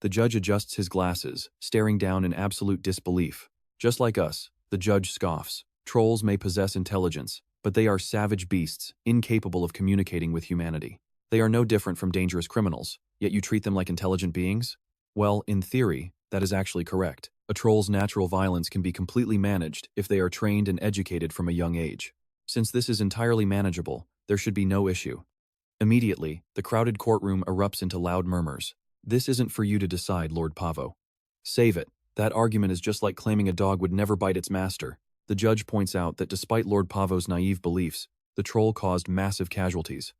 The judge adjusts his glasses, staring down in absolute disbelief. Just like us, the judge scoffs. Trolls may possess intelligence, but they are savage beasts, incapable of communicating with humanity. They are no different from dangerous criminals, yet you treat them like intelligent beings? Well, in theory, that is actually correct. A troll's natural violence can be completely managed if they are trained and educated from a young age. Since this is entirely manageable, there should be no issue. Immediately, the crowded courtroom erupts into loud murmurs. This isn't for you to decide, Lord Pavo. Save it. That argument is just like claiming a dog would never bite its master. The judge points out that despite Lord Pavo's naive beliefs, the troll caused massive casualties.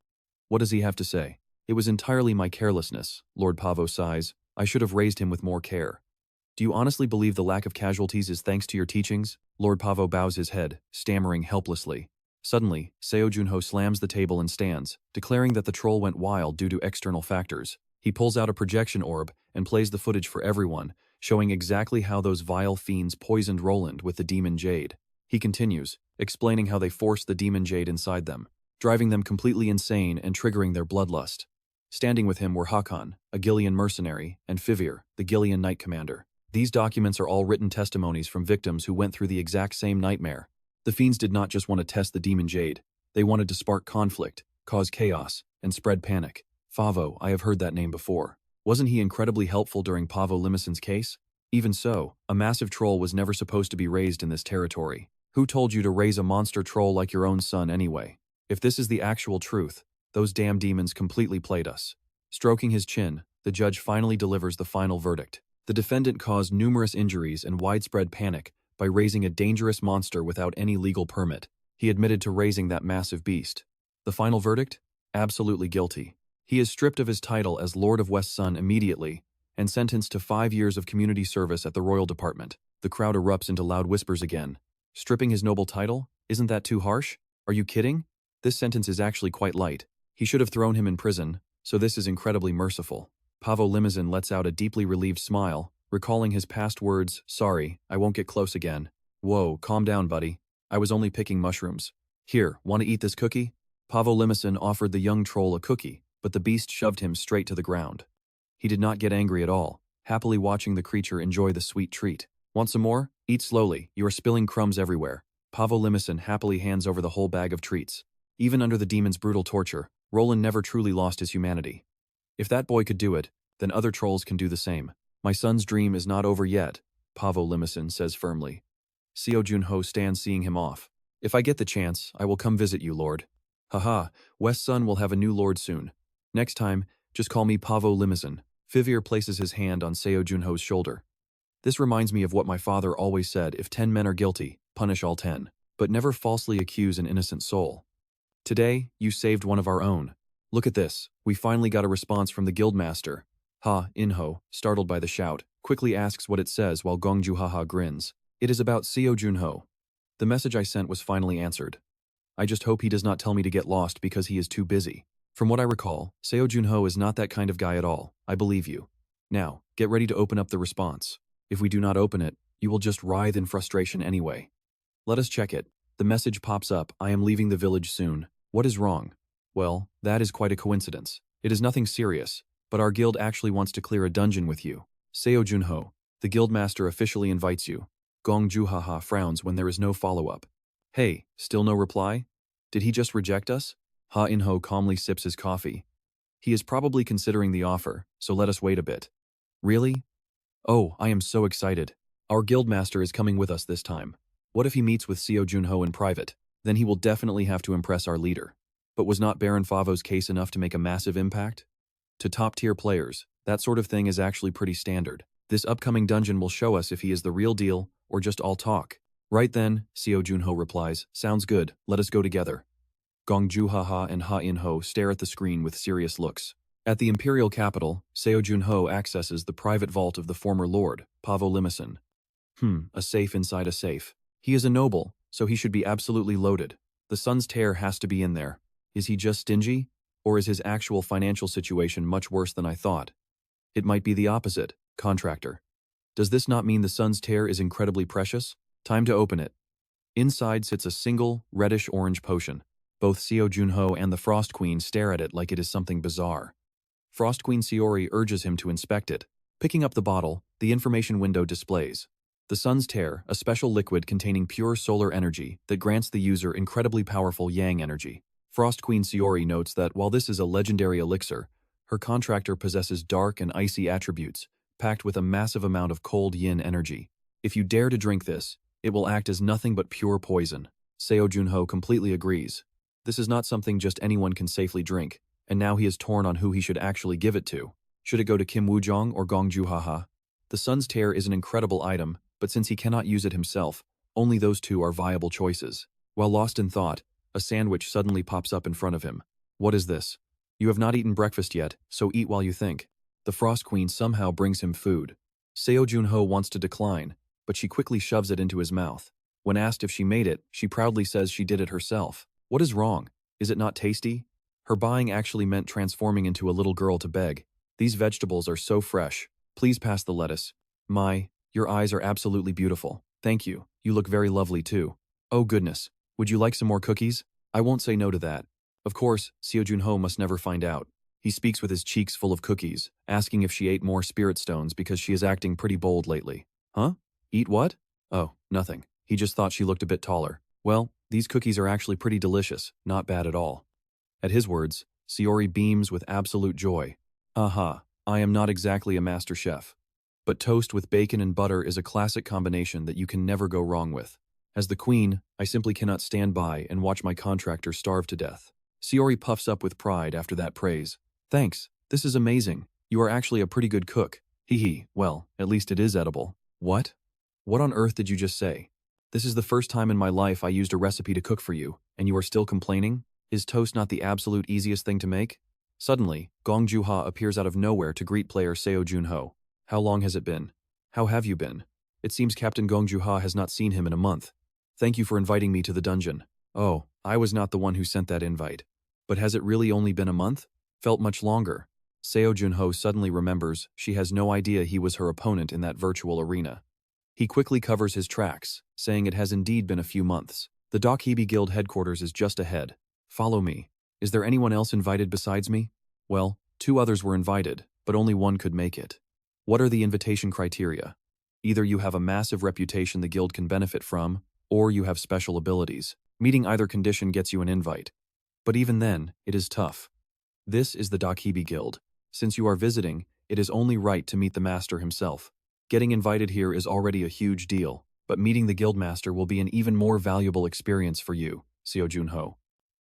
What does he have to say? It was entirely my carelessness, Lord Pavo sighs. I should have raised him with more care. Do you honestly believe the lack of casualties is thanks to your teachings? Lord Pavo bows his head, stammering helplessly. Suddenly, Seo Jun Ho slams the table and stands, declaring that the troll went wild due to external factors. He pulls out a projection orb and plays the footage for everyone, showing exactly how those vile fiends poisoned Roland with the demon jade. He continues, explaining how they forced the demon jade inside them. driving them completely insane and triggering their bloodlust. Standing with him were Hakan, a Gillian mercenary, and Fivir, the Gillian Knight commander. These documents are all written testimonies from victims who went through the exact same nightmare. The fiends did not just want to test the demon jade, they wanted to spark conflict, cause chaos, and spread panic. Favo, I have heard that name before. Wasn't he incredibly helpful during Pavo Limison's case? Even so, a massive troll was never supposed to be raised in this territory. Who told you to raise a monster troll like your own son anyway? If this is the actual truth, those damn demons completely played us. Stroking his chin, the judge finally delivers the final verdict. The defendant caused numerous injuries and widespread panic by raising a dangerous monster without any legal permit. He admitted to raising that massive beast. The final verdict? Absolutely guilty. He is stripped of his title as Lord of West Sun immediately and sentenced to 5 years of community service at the Royal Department. The crowd erupts into loud whispers again. Stripping his noble title? Isn't that too harsh? Are you kidding? This sentence is actually quite light. He should have thrown him in prison, so this is incredibly merciful. Pavo Limousin lets out a deeply relieved smile, recalling his past words, "Sorry, I won't get close again." "Whoa, calm down, buddy. I was only picking mushrooms. Here, want to eat this cookie?" Pavo Limousin offered the young troll a cookie, but the beast shoved him straight to the ground. He did not get angry at all, happily watching the creature enjoy the sweet treat. "Want some more? Eat slowly, you are spilling crumbs everywhere." Pavo Limousin happily hands over the whole bag of treats. Even under the demon's brutal torture, Roland never truly lost his humanity. If that boy could do it, then other trolls can do the same. "My son's dream is not over yet," Pavo Limousin says firmly. Seo Jun Ho stands seeing him off. "If I get the chance, I will come visit you, Lord." "Haha, West Sun will have a new lord soon. Next time, just call me Pavo Limousin." Fivir places his hand on Seo Jun Ho's shoulder. "This reminds me of what my father always said: if 10 men are guilty, punish all 10. But never falsely accuse an innocent soul. Today, you saved one of our own. Look at this, we finally got a response from the guildmaster." In-ho, startled by the shout, quickly asks what it says while Gongju grins. "It is about Seo Jun Ho. The message I sent was finally answered. I just hope he does not tell me to get lost because he is too busy. From what I recall, Seo Jun Ho is not that kind of guy at all. I believe you. Now, get ready to open up the response. If we do not open it, you will just writhe in frustration anyway. Let us check it." The message pops up: "I am leaving the village soon. What is wrong?" "Well, that is quite a coincidence. It is nothing serious, but our guild actually wants to clear a dungeon with you. Seo Jun Ho, the guildmaster officially invites you." Gong Juhaha frowns when there is no follow-up. "Hey, still no reply? Did he just reject us?" In-ho calmly sips his coffee. "He is probably considering the offer, so let us wait a bit." "Really? Oh, I am so excited. Our guildmaster is coming with us this time. What if he meets with Seo Jun Ho in private? Then he will definitely have to impress our leader. But was not Baron Favo's case enough to make a massive impact? To top-tier players, that sort of thing is actually pretty standard. This upcoming dungeon will show us if he is the real deal or just all talk." "Right then," Seo Jun Ho replies. "Sounds good, let us go together." Gong Juhaha and In-ho stare at the screen with serious looks. At the imperial capital, Seo Jun Ho accesses the private vault of the former lord, Pavo Limousin. A safe inside a safe. He is a noble, so he should be absolutely loaded. The sun's tear has to be in there. Is he just stingy? Or is his actual financial situation much worse than I thought? It might be the opposite, contractor. Does this not mean the sun's tear is incredibly precious? Time to open it. Inside sits a single, reddish-orange potion. Both Seo Jun Ho and the Frost Queen stare at it like it is something bizarre. Frost Queen Seori urges him to inspect it. Picking up the bottle, the information window displays the sun's tear, a special liquid containing pure solar energy that grants the user incredibly powerful yang energy. Frost Queen Seori notes that while this is a legendary elixir, her contractor possesses dark and icy attributes, packed with a massive amount of cold yin energy. If you dare to drink this, it will act as nothing but pure poison. Seo Jun Ho completely agrees. This is not something just anyone can safely drink, and now he is torn on who he should actually give it to. Should it go to Kim Woo-jong or Gong Juhaha? The sun's tear is an incredible item, but since he cannot use it himself, only those two are viable choices. While lost in thought, a sandwich suddenly pops up in front of him. What is this? You have not eaten breakfast yet, so eat while you think. The Frost Queen somehow brings him food. Seo Jun Ho wants to decline, but she quickly shoves it into his mouth. When asked if she made it, she proudly says she did it herself. What is wrong? Is it not tasty? Her buying actually meant transforming into a little girl to beg. These vegetables are so fresh. Please pass the lettuce. My, your eyes are absolutely beautiful. Thank you. You look very lovely too. Oh goodness. Would you like some more cookies? I won't say no to that. Of course, Seo Jun Ho must never find out. He speaks with his cheeks full of cookies, asking if she ate more spirit stones because she is acting pretty bold lately. Huh? Eat what? Oh, nothing. He just thought she looked a bit taller. Well, these cookies are actually pretty delicious, not bad at all. At his words, Seori beams with absolute joy. Aha, I am not exactly a master chef. But toast with bacon and butter is a classic combination that you can never go wrong with. As the queen, I simply cannot stand by and watch my contractor starve to death. Seori puffs up with pride after that praise. Thanks, this is amazing. You are actually a pretty good cook. Hee hee, well, at least it is edible. What? What on earth did you just say? This is the first time in my life I used a recipe to cook for you, and you are still complaining? Is toast not the absolute easiest thing to make? Suddenly, Gong Joo-ha appears out of nowhere to greet player Seo Jun Ho. How long has it been? How have you been? It seems Captain Gong Joo-ha has not seen him in a month. Thank you for inviting me to the dungeon. Oh, I was not the one who sent that invite. But has it really only been a month? Felt much longer. Seo Jun Ho suddenly remembers she has no idea he was her opponent in that virtual arena. He quickly covers his tracks, saying it has indeed been a few months. The Dokhebi Guild headquarters is just ahead. Follow me. Is there anyone else invited besides me? Well, 2 others were invited, but only one could make it. What are the invitation criteria? Either you have a massive reputation the guild can benefit from, or you have special abilities. Meeting either condition gets you an invite. But even then, it is tough. This is the Dokhebi Guild. Since you are visiting, it is only right to meet the master himself. Getting invited here is already a huge deal, but meeting the guildmaster will be an even more valuable experience for you, Seo Jun Ho.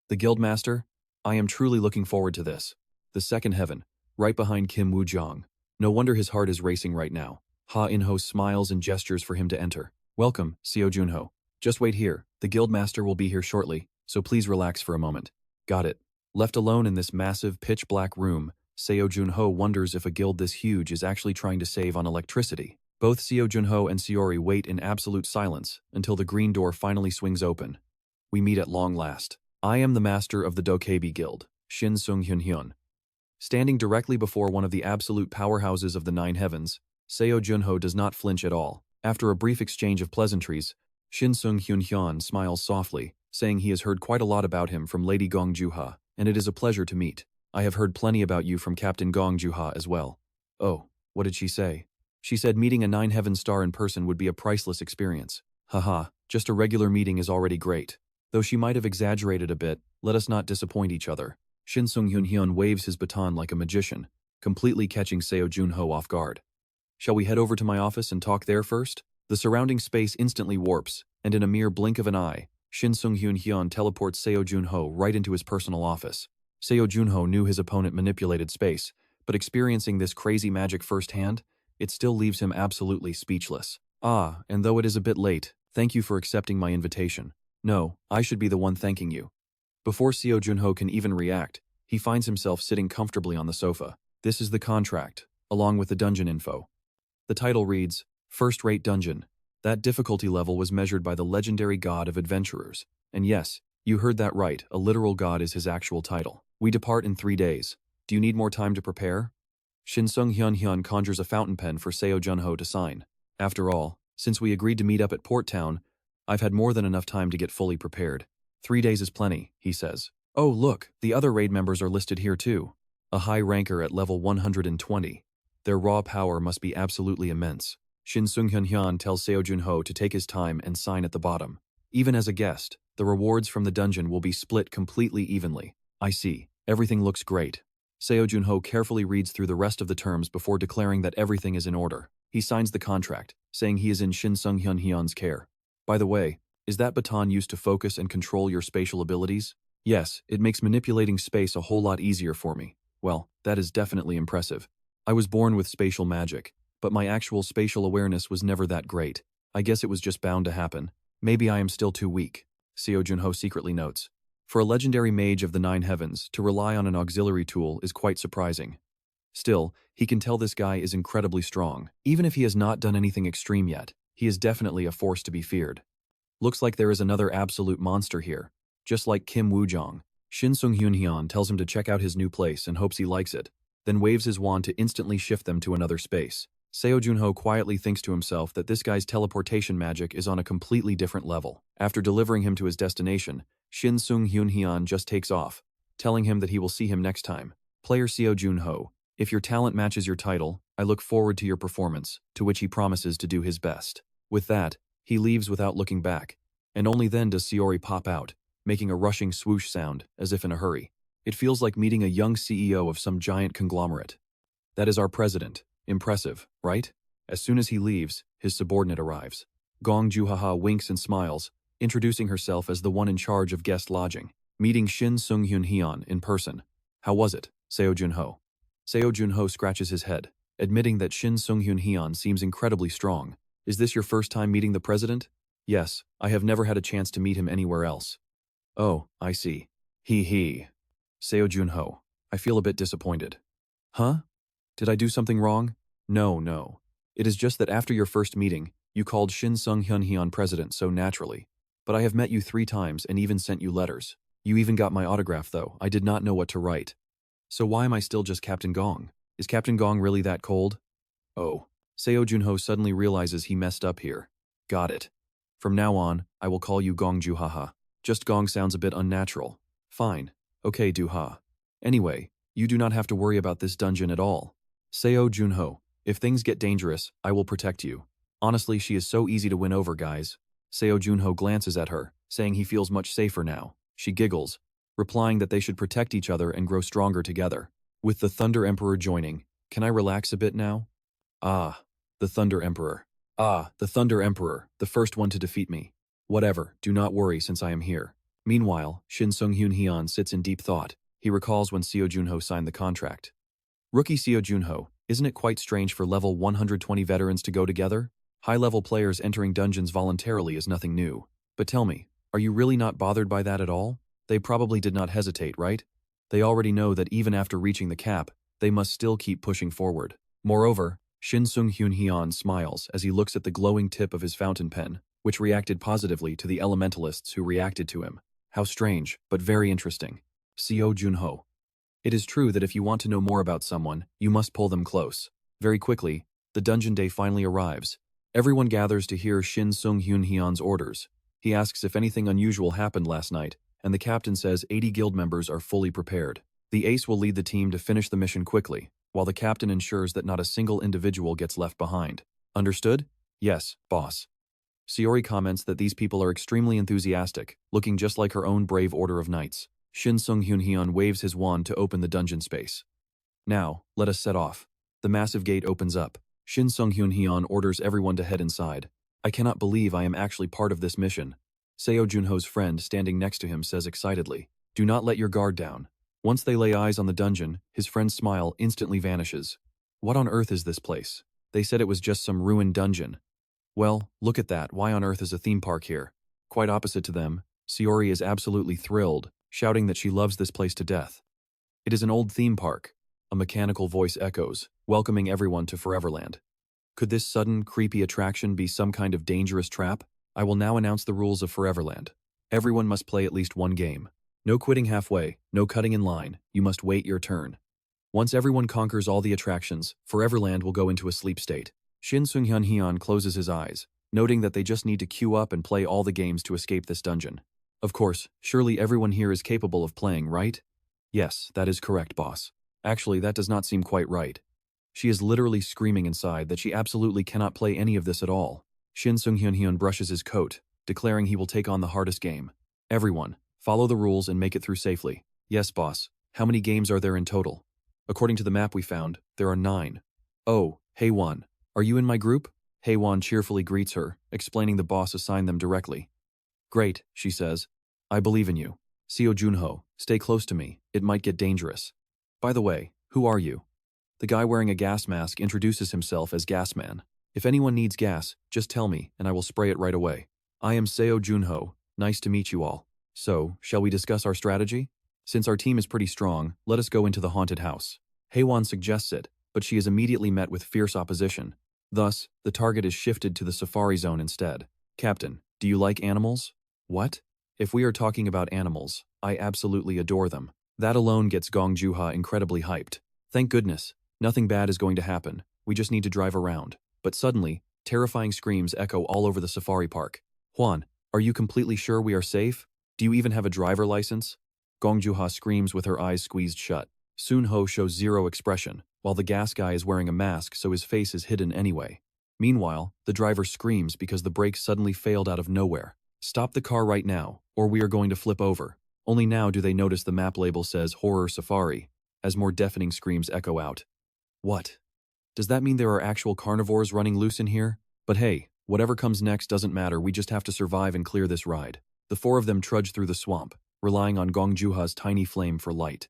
The guildmaster? I am truly looking forward to this. The second heaven, right behind Kim Woo-jong. No wonder his heart is racing right now. Ha In-ho smiles and gestures for him to enter. Welcome, Seo Jun Ho. Just wait here, the guildmaster will be here shortly, so please relax for a moment. Got it. Left alone in this massive, pitch-black room, Seo Jun Ho wonders if a guild this huge is actually trying to save on electricity. Both Seo Jun Ho and Seori wait in absolute silence until the green door finally swings open. We meet at long last. I am the master of the Dokhebi Guild, Shin Sung Hyun Hyun. Standing directly before one of the absolute powerhouses of the 9 heavens, Seo Jun Ho does not flinch at all. After a brief exchange of pleasantries, Shin Sung Hyun Hyun smiles softly, saying he has heard quite a lot about him from Lady Gong Joo-ha, and it is a pleasure to meet. I have heard plenty about you from Captain Gong Joo-ha as well. Oh, what did she say? She said meeting a 9 heaven star in person would be a priceless experience. Haha, just a regular meeting is already great. Though she might have exaggerated a bit, let us not disappoint each other. Shin Sung Hyun Hyun waves his baton like a magician, completely catching Seo Jun Ho off guard. Shall we head over to my office and talk there first? The surrounding space instantly warps, and in a mere blink of an eye, Shin Sung Hyun Hyun teleports Seo Jun Ho right into his personal office. Seo Jun Ho knew his opponent manipulated space, but experiencing this crazy magic firsthand, it still leaves him absolutely speechless. Ah, and though it is a bit late, thank you for accepting my invitation. No, I should be the one thanking you. Before Seo Jun Ho can even react, he finds himself sitting comfortably on the sofa. This is the contract, along with the dungeon info. The title reads, First-Rate Dungeon. That difficulty level was measured by the legendary god of adventurers. And yes, you heard that right, a literal god is his actual title. We depart in 3 days. Do you need more time to prepare? Shin Sung Hyun Hyun conjures a fountain pen for Seo Jun Ho to sign. After all, since we agreed to meet up at Port Town, I've had more than enough time to get fully prepared. 3 days is plenty, he says. Oh look, the other raid members are listed here too. A high ranker at level 120. Their raw power must be absolutely immense. Shin Sung Hyun Hyun tells Seo Jun Ho to take his time and sign at the bottom. Even as a guest, the rewards from the dungeon will be split completely evenly. I see. Everything looks great. Seo Jun Ho carefully reads through the rest of the terms before declaring that everything is in order. He signs the contract, saying he is in Shin Sung Hyun Hyun's care. By the way, is that baton used to focus and control your spatial abilities? Yes, it makes manipulating space a whole lot easier for me. Well, that is definitely impressive. I was born with spatial magic, but my actual spatial awareness was never that great. I guess it was just bound to happen. Maybe I am still too weak, Seo Jun Ho secretly notes. For a legendary mage of the 9 heavens, to rely on an auxiliary tool is quite surprising. Still, he can tell this guy is incredibly strong. Even if he has not done anything extreme yet, he is definitely a force to be feared. Looks like there is another absolute monster here. Just like Kim Woo-jong, Shin Sung Hyun Hyun tells him to check out his new place and hopes he likes it, then waves his wand to instantly shift them to another space. Seo Jun Ho quietly thinks to himself that this guy's teleportation magic is on a completely different level. After delivering him to his destination, Shin Sung Hyun Hyun just takes off. telling him that he will see him next time. Player Seo Jun Ho, if your talent matches your title, I look forward to your performance, to which he promises to do his best. With that, he leaves without looking back, and only then does Saori pop out, making a rushing swoosh sound, as if in a hurry. It feels like meeting a young CEO of some giant conglomerate. That is our president. Impressive, right? As soon as he leaves, his subordinate arrives. Gong Juhaha winks and smiles, introducing herself as the one in charge of guest lodging. Meeting Shin Sung-hyun Hyun in person. How was it, Seo Jun Ho? Seo Jun Ho scratches his head, admitting that Shin Sung-hyun Hyun seems incredibly strong. Is this your first time meeting the president? Yes, I have never had a chance to meet him anywhere else. Oh, I see. He. Seo Jun Ho, I feel a bit disappointed. Huh? Did I do something wrong? No. It is just that after your first meeting, you called Shin Sung-hyun Hyun president so naturally. But I have met you 3 times and even sent you letters. You even got my autograph though, I did not know what to write. So why am I still just Captain Gong? Is Captain Gong really that cold? Oh. Seo Jun Ho suddenly realizes he messed up here. Got it. From now on, I will call you Gong Juhaha. Just Gong sounds a bit unnatural. Fine. Okay, Duha. Anyway, you do not have to worry about this dungeon at all. Seo Jun Ho, if things get dangerous, I will protect you. Honestly, she is so easy to win over, guys. Seo Jun Ho glances at her, saying he feels much safer now. She giggles, replying that they should protect each other and grow stronger together. With the Thunder Emperor joining, can I relax a bit now? Ah, the Thunder Emperor. The Thunder Emperor, the first one to defeat me. Whatever, do not worry since I am here. Meanwhile, Shin Sung-hyun Hyun sits in deep thought. He recalls when Seo Jun Ho signed the contract. Rookie Seo Jun Ho, isn't it quite strange for level 120 veterans to go together? High-level players entering dungeons voluntarily is nothing new. But tell me, are you really not bothered by that at all? They probably did not hesitate, right? They already know that even after reaching the cap, they must still keep pushing forward. Moreover, Shin Sung-hyun Hyun smiles as he looks at the glowing tip of his fountain pen, which reacted positively to the elementalists who reacted to him. How strange, but very interesting. Seo Jun Ho. It is true that if you want to know more about someone, you must pull them close. Very quickly, the dungeon day finally arrives. Everyone gathers to hear Shin Sung-hyun Hyun's orders. He asks if anything unusual happened last night, and the captain says 80 guild members are fully prepared. The ace will lead the team to finish the mission quickly, while the captain ensures that not a single individual gets left behind. Understood? Yes, boss. Saori comments that these people are extremely enthusiastic, looking just like her own brave order of knights. Shin Sung-hyun Hyun waves his wand to open the dungeon space. Now, let us set off. The massive gate opens up. Shin Sung-hyun Hyun orders everyone to head inside. I cannot believe I am actually part of this mission. Seo Jun Ho's friend standing next to him says excitedly, do not let your guard down. Once they lay eyes on the dungeon, his friend's smile instantly vanishes. What on earth is this place? They said it was just some ruined dungeon. Well, look at that, why on earth is a theme park here? Quite opposite to them, Saori is absolutely thrilled, shouting that she loves this place to death. It is an old theme park, a mechanical voice echoes, welcoming everyone to Foreverland. Could this sudden, creepy attraction be some kind of dangerous trap? I will now announce the rules of Foreverland. Everyone must play at least one game. No quitting halfway, no cutting in line, you must wait your turn. Once everyone conquers all the attractions, Foreverland will go into a sleep state. Shin Sung-hyun Hyun closes his eyes, noting that they just need to queue up and play all the games to escape this dungeon. Of course, surely everyone here is capable of playing, right? Yes, that is correct, boss. Actually, that does not seem quite right. She is literally screaming inside that she absolutely cannot play any of this at all. Shin Sung-hyun Hyun brushes his coat, declaring he will take on the hardest game. Everyone, follow the rules and make it through safely. Yes, boss. How many games are there in total? According to the map we found, there are 9. Oh, Haewon. Are you in my group? Haewon cheerfully greets her, explaining the boss assigned them directly. Great, she says. I believe in you. Seo Jun Ho, stay close to me, it might get dangerous. By the way, who are you? The guy wearing a gas mask introduces himself as Gasman. If anyone needs gas, just tell me and I will spray it right away. I am Seo Jun Ho, nice to meet you all. So, shall we discuss our strategy? Since our team is pretty strong, let us go into the haunted house. Haewon suggests it, but she is immediately met with fierce opposition. Thus, the target is shifted to the safari zone instead. Captain, do you like animals? What? If we are talking about animals, I absolutely adore them. That alone gets Gong Juha incredibly hyped. Thank goodness, nothing bad is going to happen, we just need to drive around. But suddenly, terrifying screams echo all over the safari park. Juan, are you completely sure we are safe? Do you even have a driver license? Gong Juha screams with her eyes squeezed shut. Soon Ho shows zero expression, while the gas guy is wearing a mask so his face is hidden anyway. Meanwhile, the driver screams because the brakes suddenly failed out of nowhere. Stop the car right now, or we are going to flip over. Only now do they notice the map label says Horror Safari, as more deafening screams echo out. What? Does that mean there are actual carnivores running loose in here? But hey, whatever comes next doesn't matter, we just have to survive and clear this ride. The four of them trudge through the swamp, relying on Gong Juha's tiny flame for light.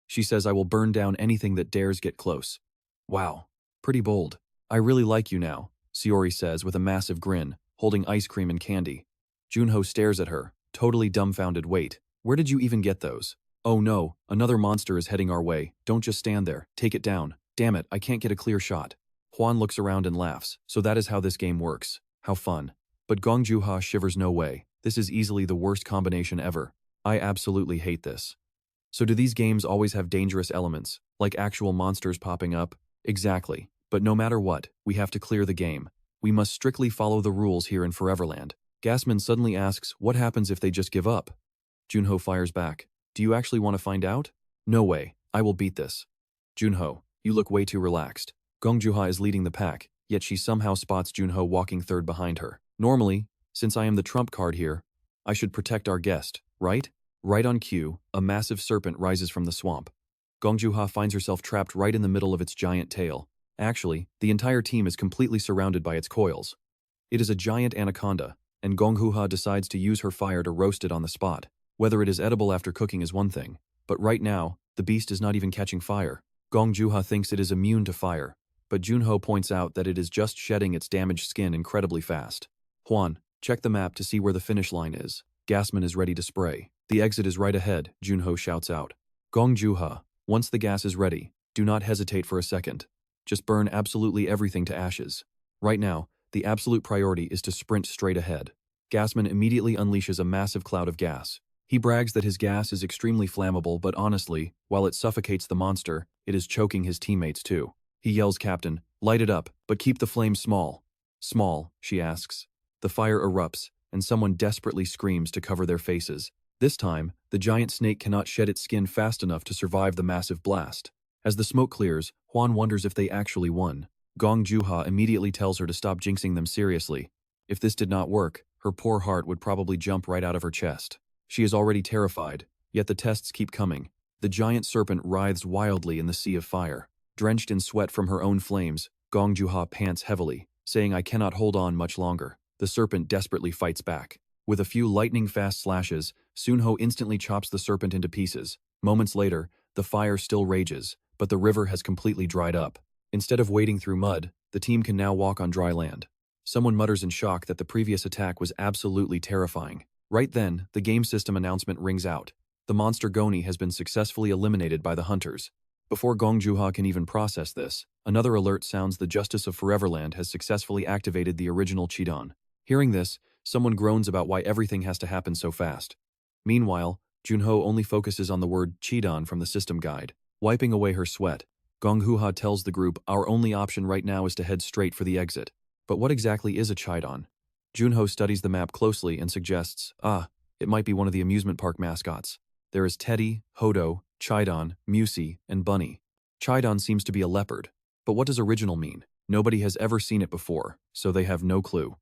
She says, I will burn down anything that dares get close. Wow, pretty bold. I really like you now, Seori says with a massive grin, holding ice cream and candy. Junho stares at her, totally dumbfounded. Wait, where did you even get those? Oh no, another monster is heading our way. Don't just stand there, take it down. Damn it, I can't get a clear shot. Huan looks around and laughs. So that is how this game works. How fun. But Gong Juha shivers. No way. This is easily the worst combination ever. I absolutely hate this. So do these games always have dangerous elements, like actual monsters popping up? Exactly. But no matter what, we have to clear the game. We must strictly follow the rules here in Foreverland. Gasman suddenly asks, what happens if they just give up? Junho fires back. Do you actually want to find out? No way. I will beat this. Junho, you look way too relaxed. Gong Juha is leading the pack, yet she somehow spots Junho walking third behind her. Normally, since I am the trump card here, I should protect our guest, right? Right on cue, a massive serpent rises from the swamp. Gong Juha finds herself trapped right in the middle of its giant tail. Actually, the entire team is completely surrounded by its coils. It is a giant anaconda, and Gong Juha decides to use her fire to roast it on the spot. Whether it is edible after cooking is one thing, but right now, the beast is not even catching fire. Gong Juha thinks it is immune to fire, but Junho points out that it is just shedding its damaged skin incredibly fast. Huan, check the map to see where the finish line is. Gasman is ready to spray. The exit is right ahead, Junho shouts out. Gong Juha, once the gas is ready, do not hesitate for a second. Just burn absolutely everything to ashes. Right now, the absolute priority is to sprint straight ahead. Gasman immediately unleashes a massive cloud of gas. He brags that his gas is extremely flammable, but honestly, while it suffocates the monster, it is choking his teammates too. He yells, Captain, light it up, but keep the flame small. Small, she asks. The fire erupts, and someone desperately screams to cover their faces. This time, the giant snake cannot shed its skin fast enough to survive the massive blast. As the smoke clears, Huan wonders if they actually won. Gong Juha immediately tells her to stop jinxing them seriously. If this did not work, her poor heart would probably jump right out of her chest. She is already terrified, yet the tests keep coming. The giant serpent writhes wildly in the sea of fire. Drenched in sweat from her own flames, Gong Juha pants heavily, saying, I cannot hold on much longer. The serpent desperately fights back. With a few lightning-fast slashes, Soon Ho instantly chops the serpent into pieces. Moments later, the fire still rages, but the river has completely dried up. Instead of wading through mud, the team can now walk on dry land. Someone mutters in shock that the previous attack was absolutely terrifying. Right then, the game system announcement rings out. The monster Goni has been successfully eliminated by the hunters. Before Gong Juha can even process this, another alert sounds. The Justice of Foreverland has successfully activated the original Chidon. Hearing this, someone groans about why everything has to happen so fast. Meanwhile, Junho only focuses on the word Chidon from the system guide. Wiping away her sweat, Gong Juha tells the group, our only option right now is to head straight for the exit. But what exactly is a Chidon? Junho studies the map closely and suggests, it might be one of the amusement park mascots. There is Teddy, Hodo, Chidon, Musi, and Bunny. Chidon seems to be a leopard. But what does original mean? Nobody has ever seen it before, so they have no clue.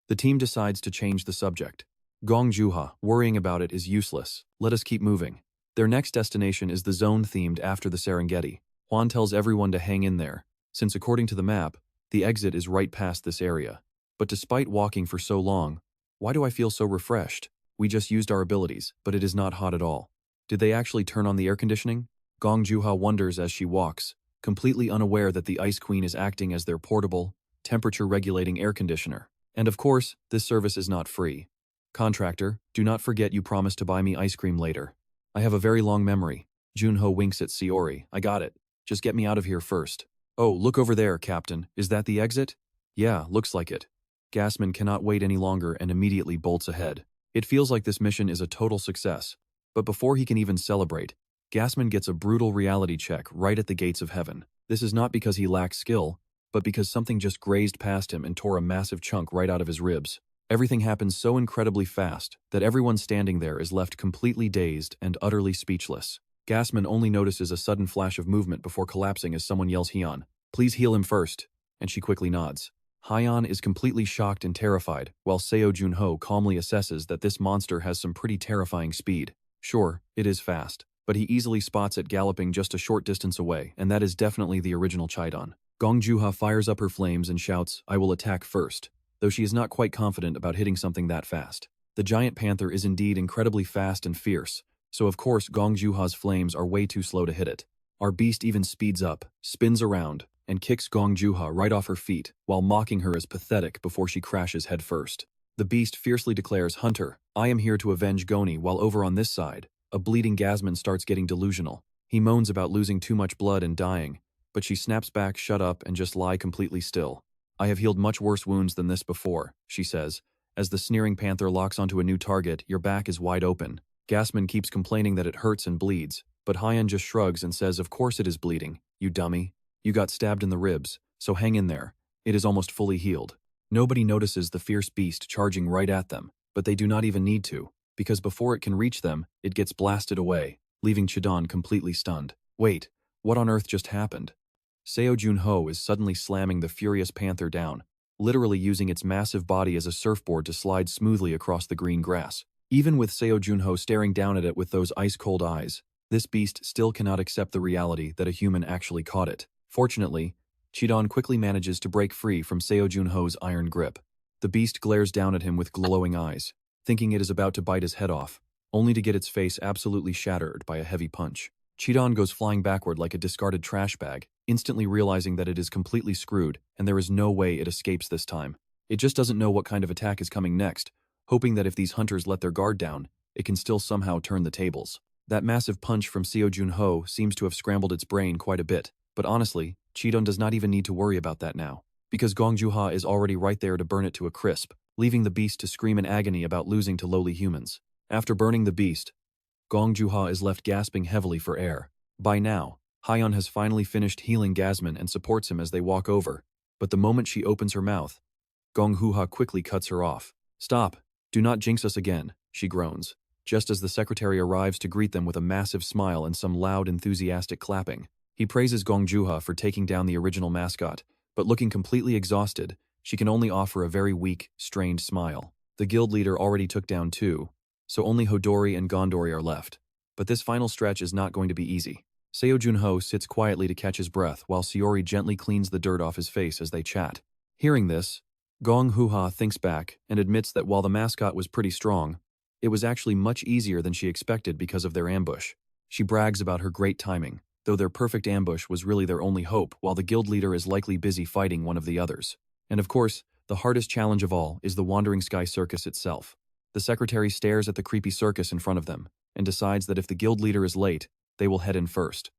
The team decides to change the subject. Gong Juha, worrying about it is useless. Let us keep moving. Their next destination is the zone themed after the Serengeti. Huan tells everyone to hang in there, since according to the map, the exit is right past this area. But despite walking for so long, why do I feel so refreshed? We just used our abilities, but it is not hot at all. Did they actually turn on the air conditioning? Gong Juha wonders as she walks, completely unaware that the Ice Queen is acting as their portable, temperature-regulating air conditioner. And of course, this service is not free. Contractor, do not forget you promised to buy me ice cream later. I have a very long memory. Junho winks at Seori. I got it. Just get me out of here first. Oh, look over there, Captain. Is that the exit? Yeah, looks like it. Gasman cannot wait any longer and immediately bolts ahead. It feels like this mission is a total success. But before he can even celebrate, Gasman gets a brutal reality check right at the gates of heaven. This is not because he lacks skill, but because something just grazed past him and tore a massive chunk right out of his ribs. Everything happens so incredibly fast that everyone standing there is left completely dazed and utterly speechless. Gasman only notices a sudden flash of movement before collapsing as someone yells Hyun, "Please heal him first," and she quickly nods. Hyun is completely shocked and terrified, while Seo Jun Ho calmly assesses that this monster has some pretty terrifying speed. Sure, it is fast, but he easily spots it galloping just a short distance away, and that is definitely the original Chidon. Gong Juha fires up her flames and shouts, "I will attack first," though she is not quite confident about hitting something that fast. The giant panther is indeed incredibly fast and fierce, so of course Gong Juha's flames are way too slow to hit it. Our beast even speeds up, spins around, and kicks Gong Juha right off her feet, while mocking her as pathetic before she crashes headfirst. The beast fiercely declares, "Hunter, I am here to avenge Goni," while over on this side, a bleeding Gasman starts getting delusional. He moans about losing too much blood and dying, but she snaps back, "Shut up and just lie completely still. I have healed much worse wounds than this before," she says. As the sneering panther locks onto a new target, your back is wide open. Gasman keeps complaining that it hurts and bleeds, but Hyun just shrugs and says, "Of course it is bleeding, you dummy. You got stabbed in the ribs, so hang in there. It is almost fully healed." Nobody notices the fierce beast charging right at them, but they do not even need to, because before it can reach them, it gets blasted away, leaving Chidon completely stunned. Wait, what on earth just happened? Seo Jun Ho is suddenly slamming the furious panther down, literally using its massive body as a surfboard to slide smoothly across the green grass. Even with Seo Jun Ho staring down at it with those ice-cold eyes, this beast still cannot accept the reality that a human actually caught it. Fortunately, Chidon quickly manages to break free from Seo Jun Ho's iron grip. The beast glares down at him with glowing eyes, thinking it is about to bite his head off, only to get its face absolutely shattered by a heavy punch. Chidon goes flying backward like a discarded trash bag, instantly realizing that it is completely screwed and there is no way it escapes this time. It just doesn't know what kind of attack is coming next, hoping that if these hunters let their guard down, it can still somehow turn the tables. That massive punch from Seo Jun Ho seems to have scrambled its brain quite a bit, but honestly, Chidon does not even need to worry about that now, because Gong Juha is already right there to burn it to a crisp, leaving the beast to scream in agony about losing to lowly humans. After burning the beast, Gong Juha is left gasping heavily for air. By now, Hyun has finally finished healing Gasman and supports him as they walk over, but the moment she opens her mouth, Gong Juha quickly cuts her off. "Stop, do not jinx us again," she groans, just as the secretary arrives to greet them with a massive smile and some loud, enthusiastic clapping. He praises Gong Juha for taking down the original mascot, but looking completely exhausted, she can only offer a very weak, strained smile. The guild leader already took down two, so only Hodori and Gondori are left. But this final stretch is not going to be easy. Seo Jun Ho sits quietly to catch his breath while Seori gently cleans the dirt off his face as they chat. Hearing this, Gong Juha thinks back and admits that while the mascot was pretty strong, it was actually much easier than she expected because of their ambush. She brags about her great timing, though their perfect ambush was really their only hope while the guild leader is likely busy fighting one of the others. And of course, the hardest challenge of all is the Wandering Sky Circus itself. The secretary stares at the creepy circus in front of them and decides that if the guild leader is late, they will head in first.